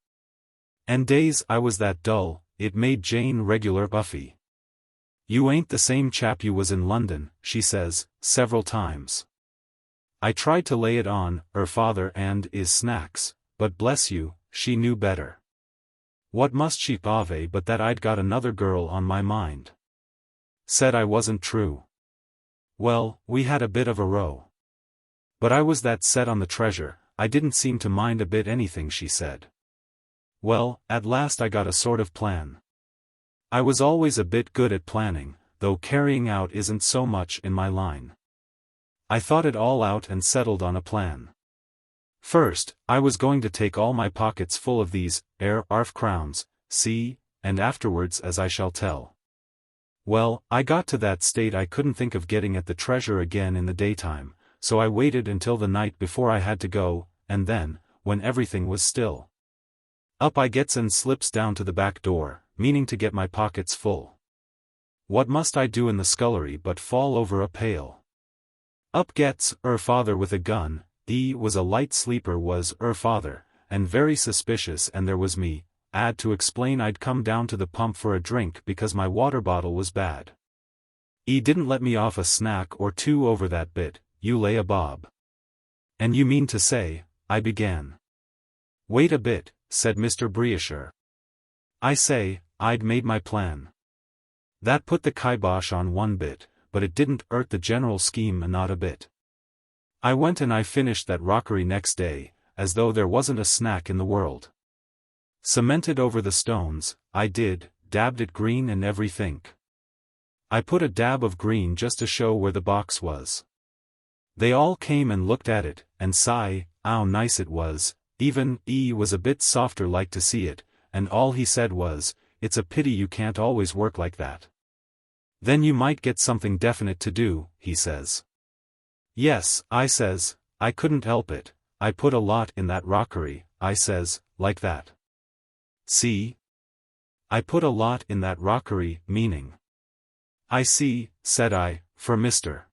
And days I was that dull, it made Jane regular buffy. You ain't the same chap you was in London, she says, several times. I tried to lay it on her father and his snacks, but bless you, she knew better. What must she ave but that I'd got another girl on my mind? Said I wasn't true. Well, we had a bit of a row. But I was that set on the treasure, I didn't seem to mind a bit anything she said. Well, at last I got a sort of plan. I was always a bit good at planning, though carrying out isn't so much in my line. I thought it all out and settled on a plan. First, I was going to take all my pockets full of these arf crowns, see, and afterwards as I shall tell. Well, I got to that state I couldn't think of getting at the treasure again in the daytime, so I waited until the night before I had to go, and then, when everything was still, up I gets and slips down to the back door, meaning to get my pockets full. What must I do in the scullery but fall over a pail? Up gets her father with a gun. He was a light sleeper was her father, and very suspicious, and there was me, had to explain I'd come down to the pump for a drink because my water bottle was bad. He didn't let me off a snack or two over that bit, you lay a bob. And you mean to say, I began. Wait a bit, said Mr. Brisher. I say, I'd made my plan. That put the kibosh on one bit, but it didn't hurt the general scheme not a bit. I went and I finished that rockery next day, as though there wasn't a snack in the world. Cemented over the stones, I did, dabbed it green and everythink. I put a dab of green just to show where the box was. They all came and looked at it, and sigh, how nice it was, even E was a bit softer like to see it, and all he said was, it's a pity you can't always work like that. Then you might get something definite to do, he says. Yes, I says, I couldn't help it, I put a lot in that rockery, I says, like that. See? I put a lot in that rockery, meaning. I see, said I, for Mr.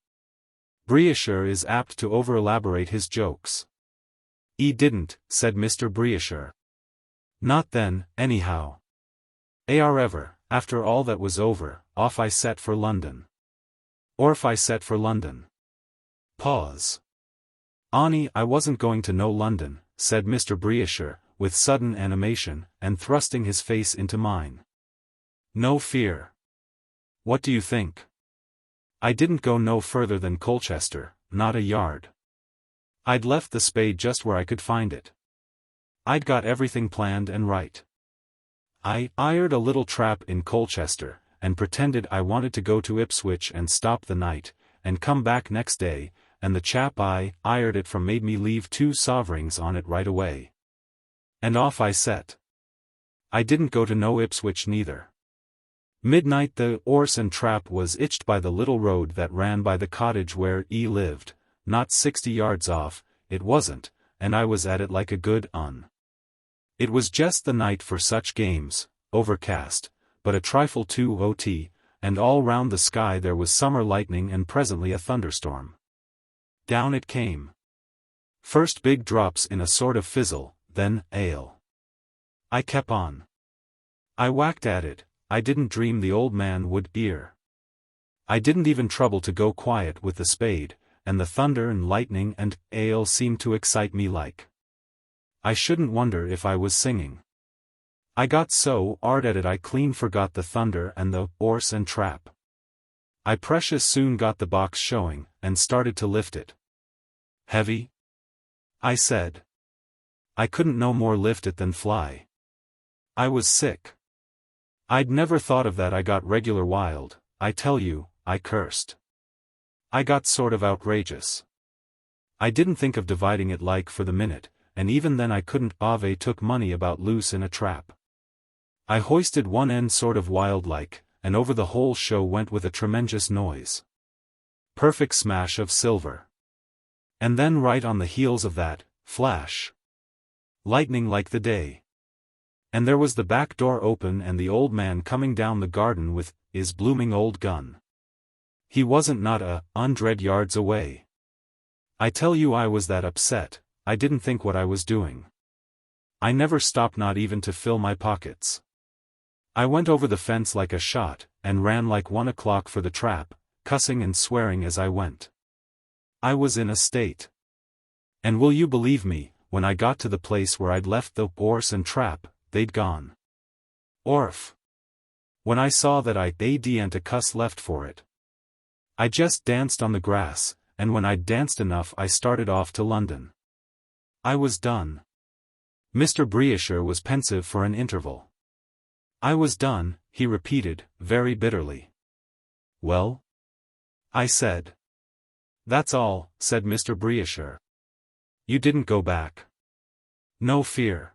Brisher is apt to over-elaborate his jokes. "'E didn't," said Mr. Brisher. "Not then, anyhow. Ever, after all that was over, off I set for London. Orf I set for London." Pause. "Ani, I wasn't going to no London," said Mr. Brisher, with sudden animation, and thrusting his face into mine. "No fear. What do you think? I didn't go no further than Colchester, not a yard. I'd left the spade just where I could find it. I'd got everything planned and right. I hired a little trap in Colchester, and pretended I wanted to go to Ipswich and stop the night, and come back next day, and the chap I hired it from made me leave 2 sovereigns on it right away. And off I set. I didn't go to no Ipswich neither. Midnight the 'orse and trap was itched by the little road that ran by the cottage where E lived, not 60 yards off, it wasn't, and I was at it like a good un. It was just the night for such games, overcast, but a trifle too hot, and all round the sky there was summer lightning and presently a thunderstorm. Down it came. First big drops in a sort of fizzle, then ale. I kept on. I whacked at it. I didn't dream the old man would hear. I didn't even trouble to go quiet with the spade, and the thunder and lightning and ale seemed to excite me like. I shouldn't wonder if I was singing. I got so hard at it I clean forgot the thunder and the 'orse and trap. I precious soon got the box showing, and started to lift it. "Heavy?" I said. I couldn't no more lift it than fly. I was sick. I'd never thought of that. I got regular wild, I tell you, I cursed. I got sort of outrageous. I didn't think of dividing it like for the minute, and even then I couldn't have took money about loose in a trap. I hoisted one end sort of wild like, and over the whole show went with a tremendous noise. Perfect smash of silver. And then right on the heels of that, flash. Lightning like the day. And there was the back door open and the old man coming down the garden with his blooming old gun. He wasn't not 100 yards away. I tell you I was that upset, I didn't think what I was doing. I never stopped not even to fill my pockets. I went over the fence like a shot, and ran like 1 o'clock for the trap, cussing and swearing as I went. I was in a state. And will you believe me, when I got to the place where I'd left the 'orse and trap, they'd gone. Orf. When I saw that I hadn't a cuss left for it. I just danced on the grass, and when I'd danced enough I started off to London. I was done. Mr. Brisher was pensive for an interval. I was done, he repeated, very bitterly. Well? I said. That's all, said Mr. Brisher. You didn't go back. No fear.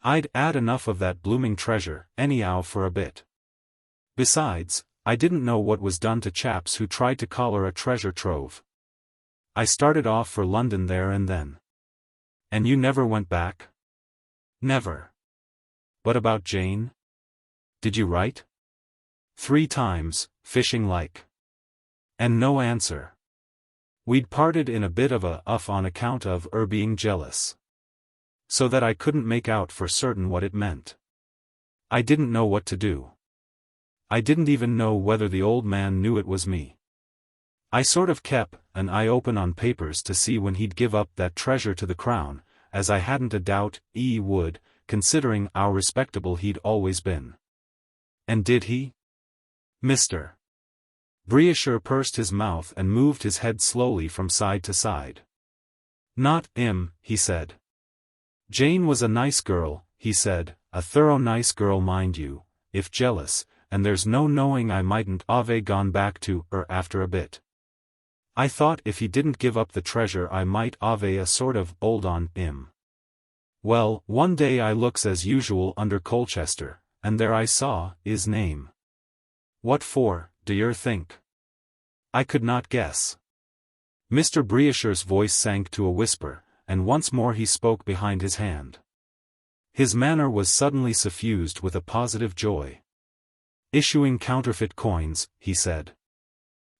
I'd had enough of that blooming treasure, anyhow for a bit. Besides, I didn't know what was done to chaps who tried to collar a treasure trove. I started off for London there and then. And you never went back? Never. But about Jane? Did you write? 3 times, fishing like. And no answer. We'd parted in a bit of a huff on account of her being jealous. So that I couldn't make out for certain what it meant. I didn't know what to do. I didn't even know whether the old man knew it was me. I sort of kept an eye open on papers to see when he'd give up that treasure to the crown, as I hadn't a doubt he would, considering how respectable he'd always been. And did he? Mr. Brisher pursed his mouth and moved his head slowly from side to side. Not him, he said. Jane was a nice girl, he said, a thorough nice girl mind you, if jealous, and there's no knowing I mightn't have gone back to her after a bit. I thought if he didn't give up the treasure I might have a sort of hold on him. Well, one day I looks as usual under Colchester, and there I saw his name. What for, do yer think? I could not guess. Mr. Brisher's voice sank to a whisper, and once more he spoke behind his hand. His manner was suddenly suffused with a positive joy. "Issuing counterfeit coins," he said.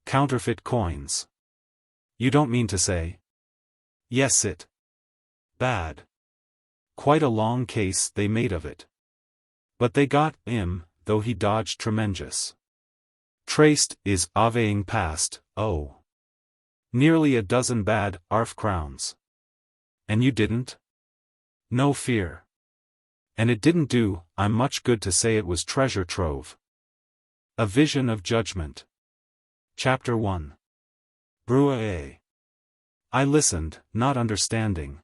"Counterfeit coins. You don't mean to say?" "Yes, it. Bad. Quite a long case they made of it. But they got him, though he dodged tremendous. Traced is avaying past, oh. Nearly a dozen bad, arf crowns. And you didn't? No fear. And it didn't do, I'm much good to say it was treasure trove. A vision of judgment. Chapter 1. Bruae. I listened, not understanding.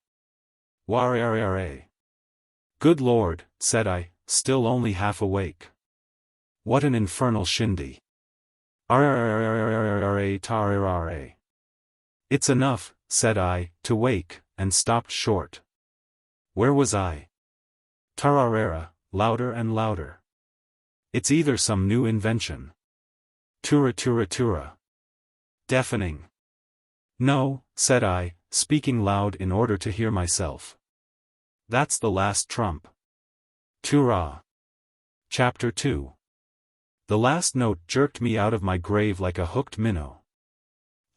Warare. Good Lord, said I, still only half awake. What an infernal shindy. It's enough, said I, to wake, and stopped short. Where was I? Tararara, louder and louder. It's either some new invention. Tura. Deafening. No, said I, speaking loud in order to hear myself. That's the last trump. Tura. Chapter 2. The last note jerked me out of my grave like a hooked minnow.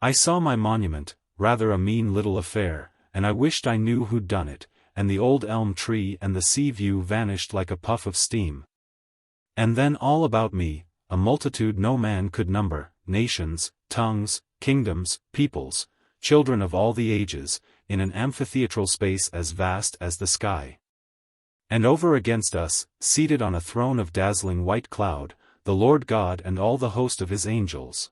I saw my monument, rather a mean little affair, and I wished I knew who'd done it, and the old elm tree and the sea view vanished like a puff of steam. And then all about me, a multitude no man could number, nations, tongues, kingdoms, peoples, children of all the ages, in an amphitheatral space as vast as the sky. And over against us, seated on a throne of dazzling white cloud, the Lord God and all the host of his angels.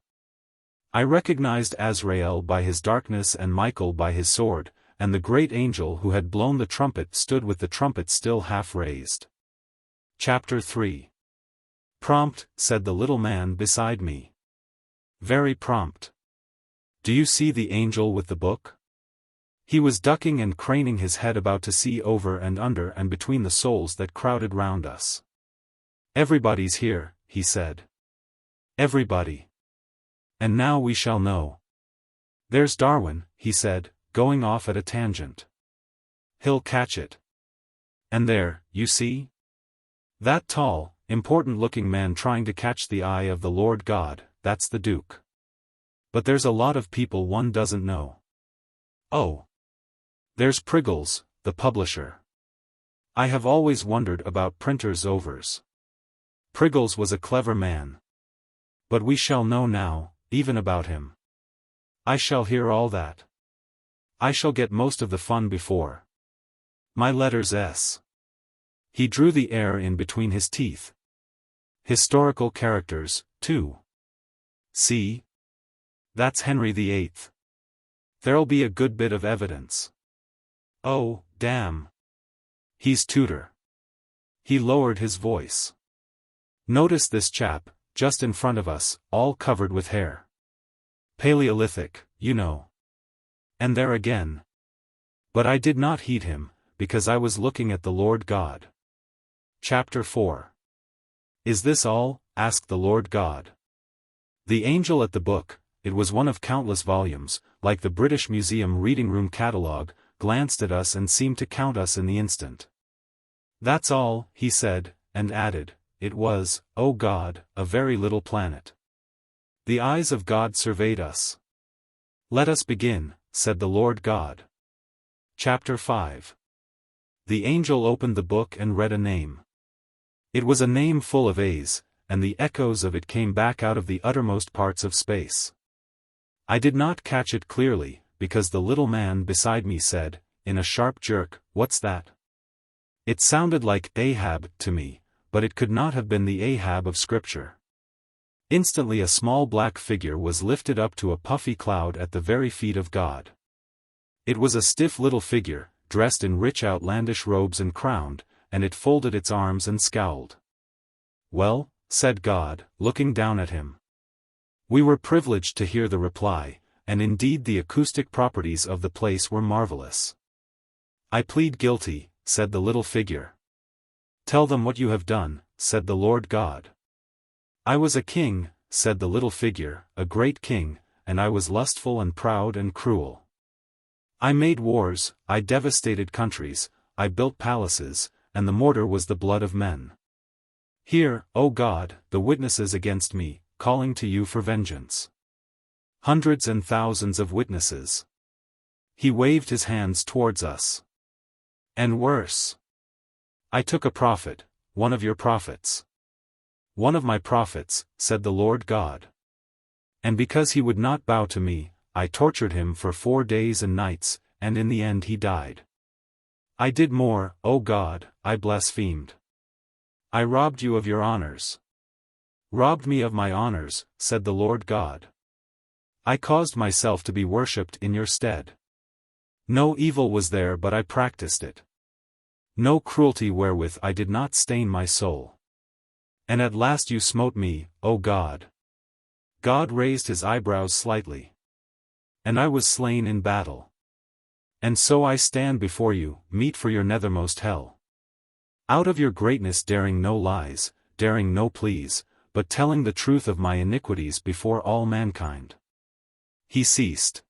I recognized Azrael by his darkness and Michael by his sword, and the great angel who had blown the trumpet stood with the trumpet still half raised. Chapter 3. Prompt, said the little man beside me. Very prompt. Do you see the angel with the book? He was ducking and craning his head about to see over and under and between the souls that crowded round us. Everybody's here, he said. Everybody. And now we shall know. There's Darwin, he said, going off at a tangent. He'll catch it. And there, you see? That tall, important-looking man trying to catch the eye of the Lord God, that's the Duke. But there's a lot of people one doesn't know. Oh. There's Priggles, the publisher. I have always wondered about printers' overs. Priggles was a clever man. But we shall know now, even about him. I shall hear all that. I shall get most of the fun before. My letters S. He drew the air in between his teeth. Historical characters, too. See? That's Henry VIII. There'll be a good bit of evidence. Oh, damn. He's Tudor. He lowered his voice. Notice this chap, just in front of us, all covered with hair. Paleolithic, you know. And there again. But I did not heed him, because I was looking at the Lord God. Chapter 4. Is this all? Asked the Lord God. The angel at the book, it was one of countless volumes, like the British Museum reading room catalogue, glanced at us and seemed to count us in the instant. That's all, he said, and added, it was, O God, a very little planet. The eyes of God surveyed us. Let us begin, said the Lord God. Chapter 5. The angel opened the book and read a name. It was a name full of A's, and the echoes of it came back out of the uttermost parts of space. I did not catch it clearly, because the little man beside me said, in a sharp jerk, what's that? It sounded like Ahab to me, but it could not have been the Ahab of Scripture. Instantly a small black figure was lifted up to a puffy cloud at the very feet of God. It was a stiff little figure, dressed in rich outlandish robes and crowned, and it folded its arms and scowled. Well, said God, looking down at him. We were privileged to hear the reply, and indeed the acoustic properties of the place were marvelous. I plead guilty, said the little figure. Tell them what you have done, said the Lord God. I was a king, said the little figure, a great king, and I was lustful and proud and cruel. I made wars, I devastated countries, I built palaces, and the mortar was the blood of men. Hear, O God, the witnesses against me, calling to you for vengeance. Hundreds and thousands of witnesses. He waved his hands towards us. And worse. I took a prophet, one of your prophets. One of my prophets, said the Lord God. And because he would not bow to me, I tortured him for 4 days and nights, and in the end he died. I did more, O God, I blasphemed. I robbed you of your honors. Robbed me of my honors, said the Lord God. I caused myself to be worshipped in your stead. No evil was there but I practiced it. No cruelty wherewith I did not stain my soul. And at last you smote me, O God. God raised his eyebrows slightly. And I was slain in battle. And so I stand before you, meet for your nethermost hell. Out of your greatness daring no lies, daring no pleas, but telling the truth of my iniquities before all mankind. He ceased.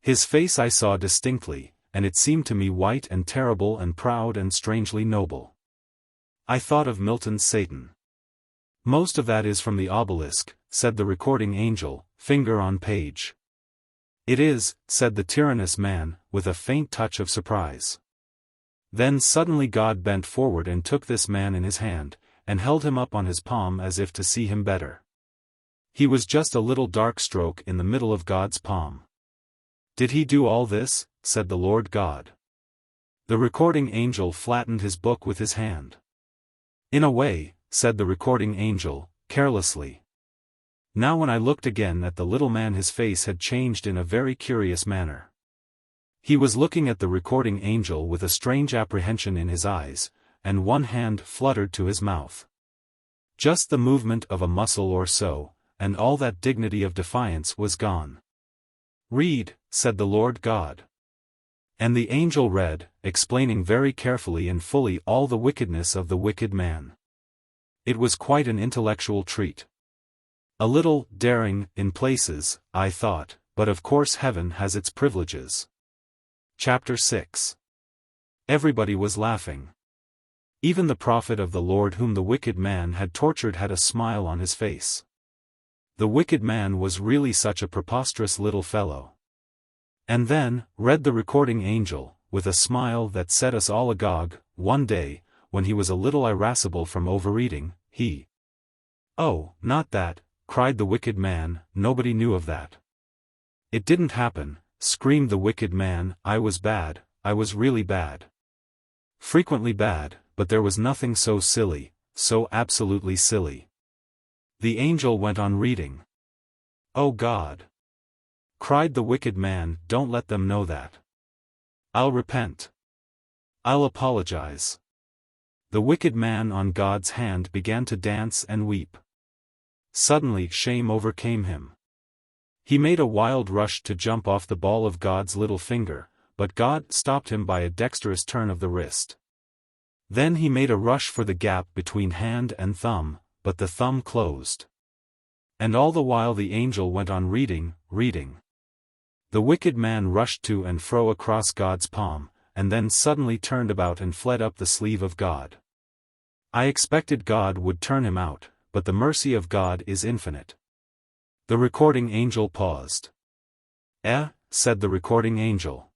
His face I saw distinctly, and it seemed to me white and terrible and proud and strangely noble. I thought of Milton's Satan. Most of that is from the obelisk, said the recording angel, finger on page. It is, said the tyrannous man, with a faint touch of surprise. Then suddenly God bent forward and took this man in his hand, and held him up on his palm as if to see him better. He was just a little dark stroke in the middle of God's palm. Did he do all this? Said the Lord God. The recording angel flattened his book with his hand. In a way, said the recording angel, carelessly. Now when I looked again at the little man, his face had changed in a very curious manner. He was looking at the recording angel with a strange apprehension in his eyes, and one hand fluttered to his mouth. Just the movement of a muscle or so, and all that dignity of defiance was gone. Read, said the Lord God. And the angel read, explaining very carefully and fully all the wickedness of the wicked man. It was quite an intellectual treat. A little daring, in places, I thought, but of course heaven has its privileges. Chapter 6. Everybody was laughing. Even the prophet of the Lord whom the wicked man had tortured had a smile on his face. The wicked man was really such a preposterous little fellow. And then, read the recording angel, with a smile that set us all agog, one day, when he was a little irascible from overeating, he— "Oh, not that," cried the wicked man, "nobody knew of that. It didn't happen," screamed the wicked man, "I was bad, I was really bad. Frequently bad, but there was nothing so silly, so absolutely silly." The angel went on reading. "Oh God!" cried the wicked man, "don't let them know that. I'll repent. I'll apologize." The wicked man on God's hand began to dance and weep. Suddenly shame overcame him. He made a wild rush to jump off the ball of God's little finger, but God stopped him by a dexterous turn of the wrist. Then he made a rush for the gap between hand and thumb, but the thumb closed. And all the while the angel went on reading. The wicked man rushed to and fro across God's palm, and then suddenly turned about and fled up the sleeve of God. I expected God would turn him out, but the mercy of God is infinite. The recording angel paused. Said the recording angel.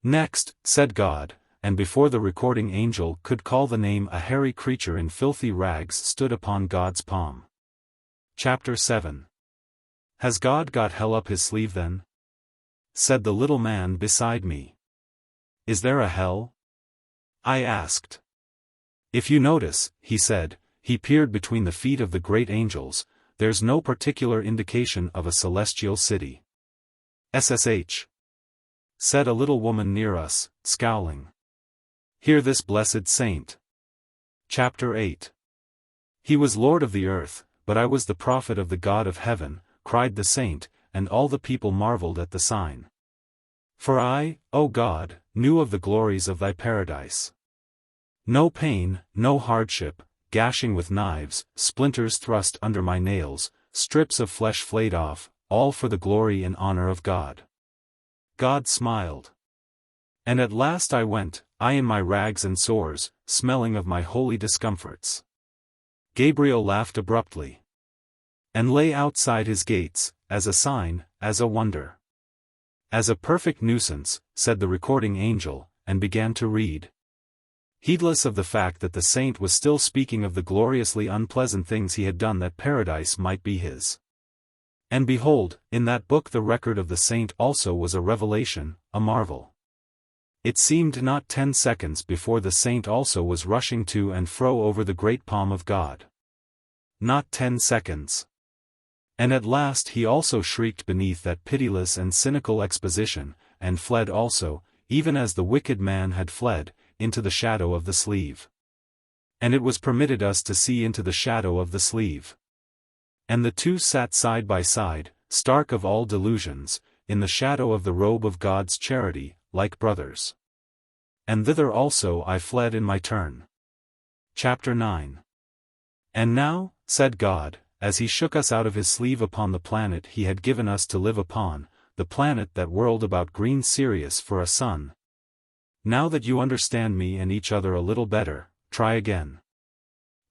Next, said God, and before the recording angel could call the name, a hairy creature in filthy rags stood upon God's palm. Chapter 7. Has God got hell up his sleeve then? Said the little man beside me. Is there a hell? I asked. If you notice, he said, he peered between the feet of the great angels, there's no particular indication of a celestial city. SSH. Said a little woman near us, scowling. Hear this blessed saint. Chapter 8. He was Lord of the earth, but I was the prophet of the God of heaven, cried the saint, and all the people marveled at the sign. For I, O God, knew of the glories of thy paradise. No pain, no hardship, gashing with knives, splinters thrust under my nails, strips of flesh flayed off, all for the glory and honor of God. God smiled. And at last I went, I in my rags and sores, smelling of my holy discomforts. Gabriel laughed abruptly. And lay outside his gates, as a sign, as a wonder. As a perfect nuisance, said the recording angel, and began to read. Heedless of the fact that the saint was still speaking of the gloriously unpleasant things he had done that paradise might be his. And behold, in that book the record of the saint also was a revelation, a marvel. It seemed not 10 seconds before the saint also was rushing to and fro over the great palm of God. Not 10 seconds. And at last he also shrieked beneath that pitiless and cynical exposition, and fled also, even as the wicked man had fled, into the shadow of the sleeve. And it was permitted us to see into the shadow of the sleeve. And the two sat side by side, stark of all delusions, in the shadow of the robe of God's charity, like brothers. And thither also I fled in my turn. Chapter 9. And now, said God, as he shook us out of his sleeve upon the planet he had given us to live upon, the planet that whirled about green Sirius for a sun. Now that you understand me and each other a little better, try again.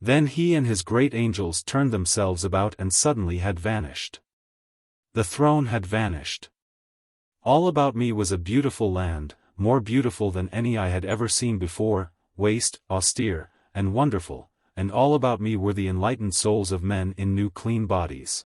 Then he and his great angels turned themselves about and suddenly had vanished. The throne had vanished. All about me was a beautiful land, more beautiful than any I had ever seen before, waste, austere, and wonderful, and all about me were the enlightened souls of men in new clean bodies.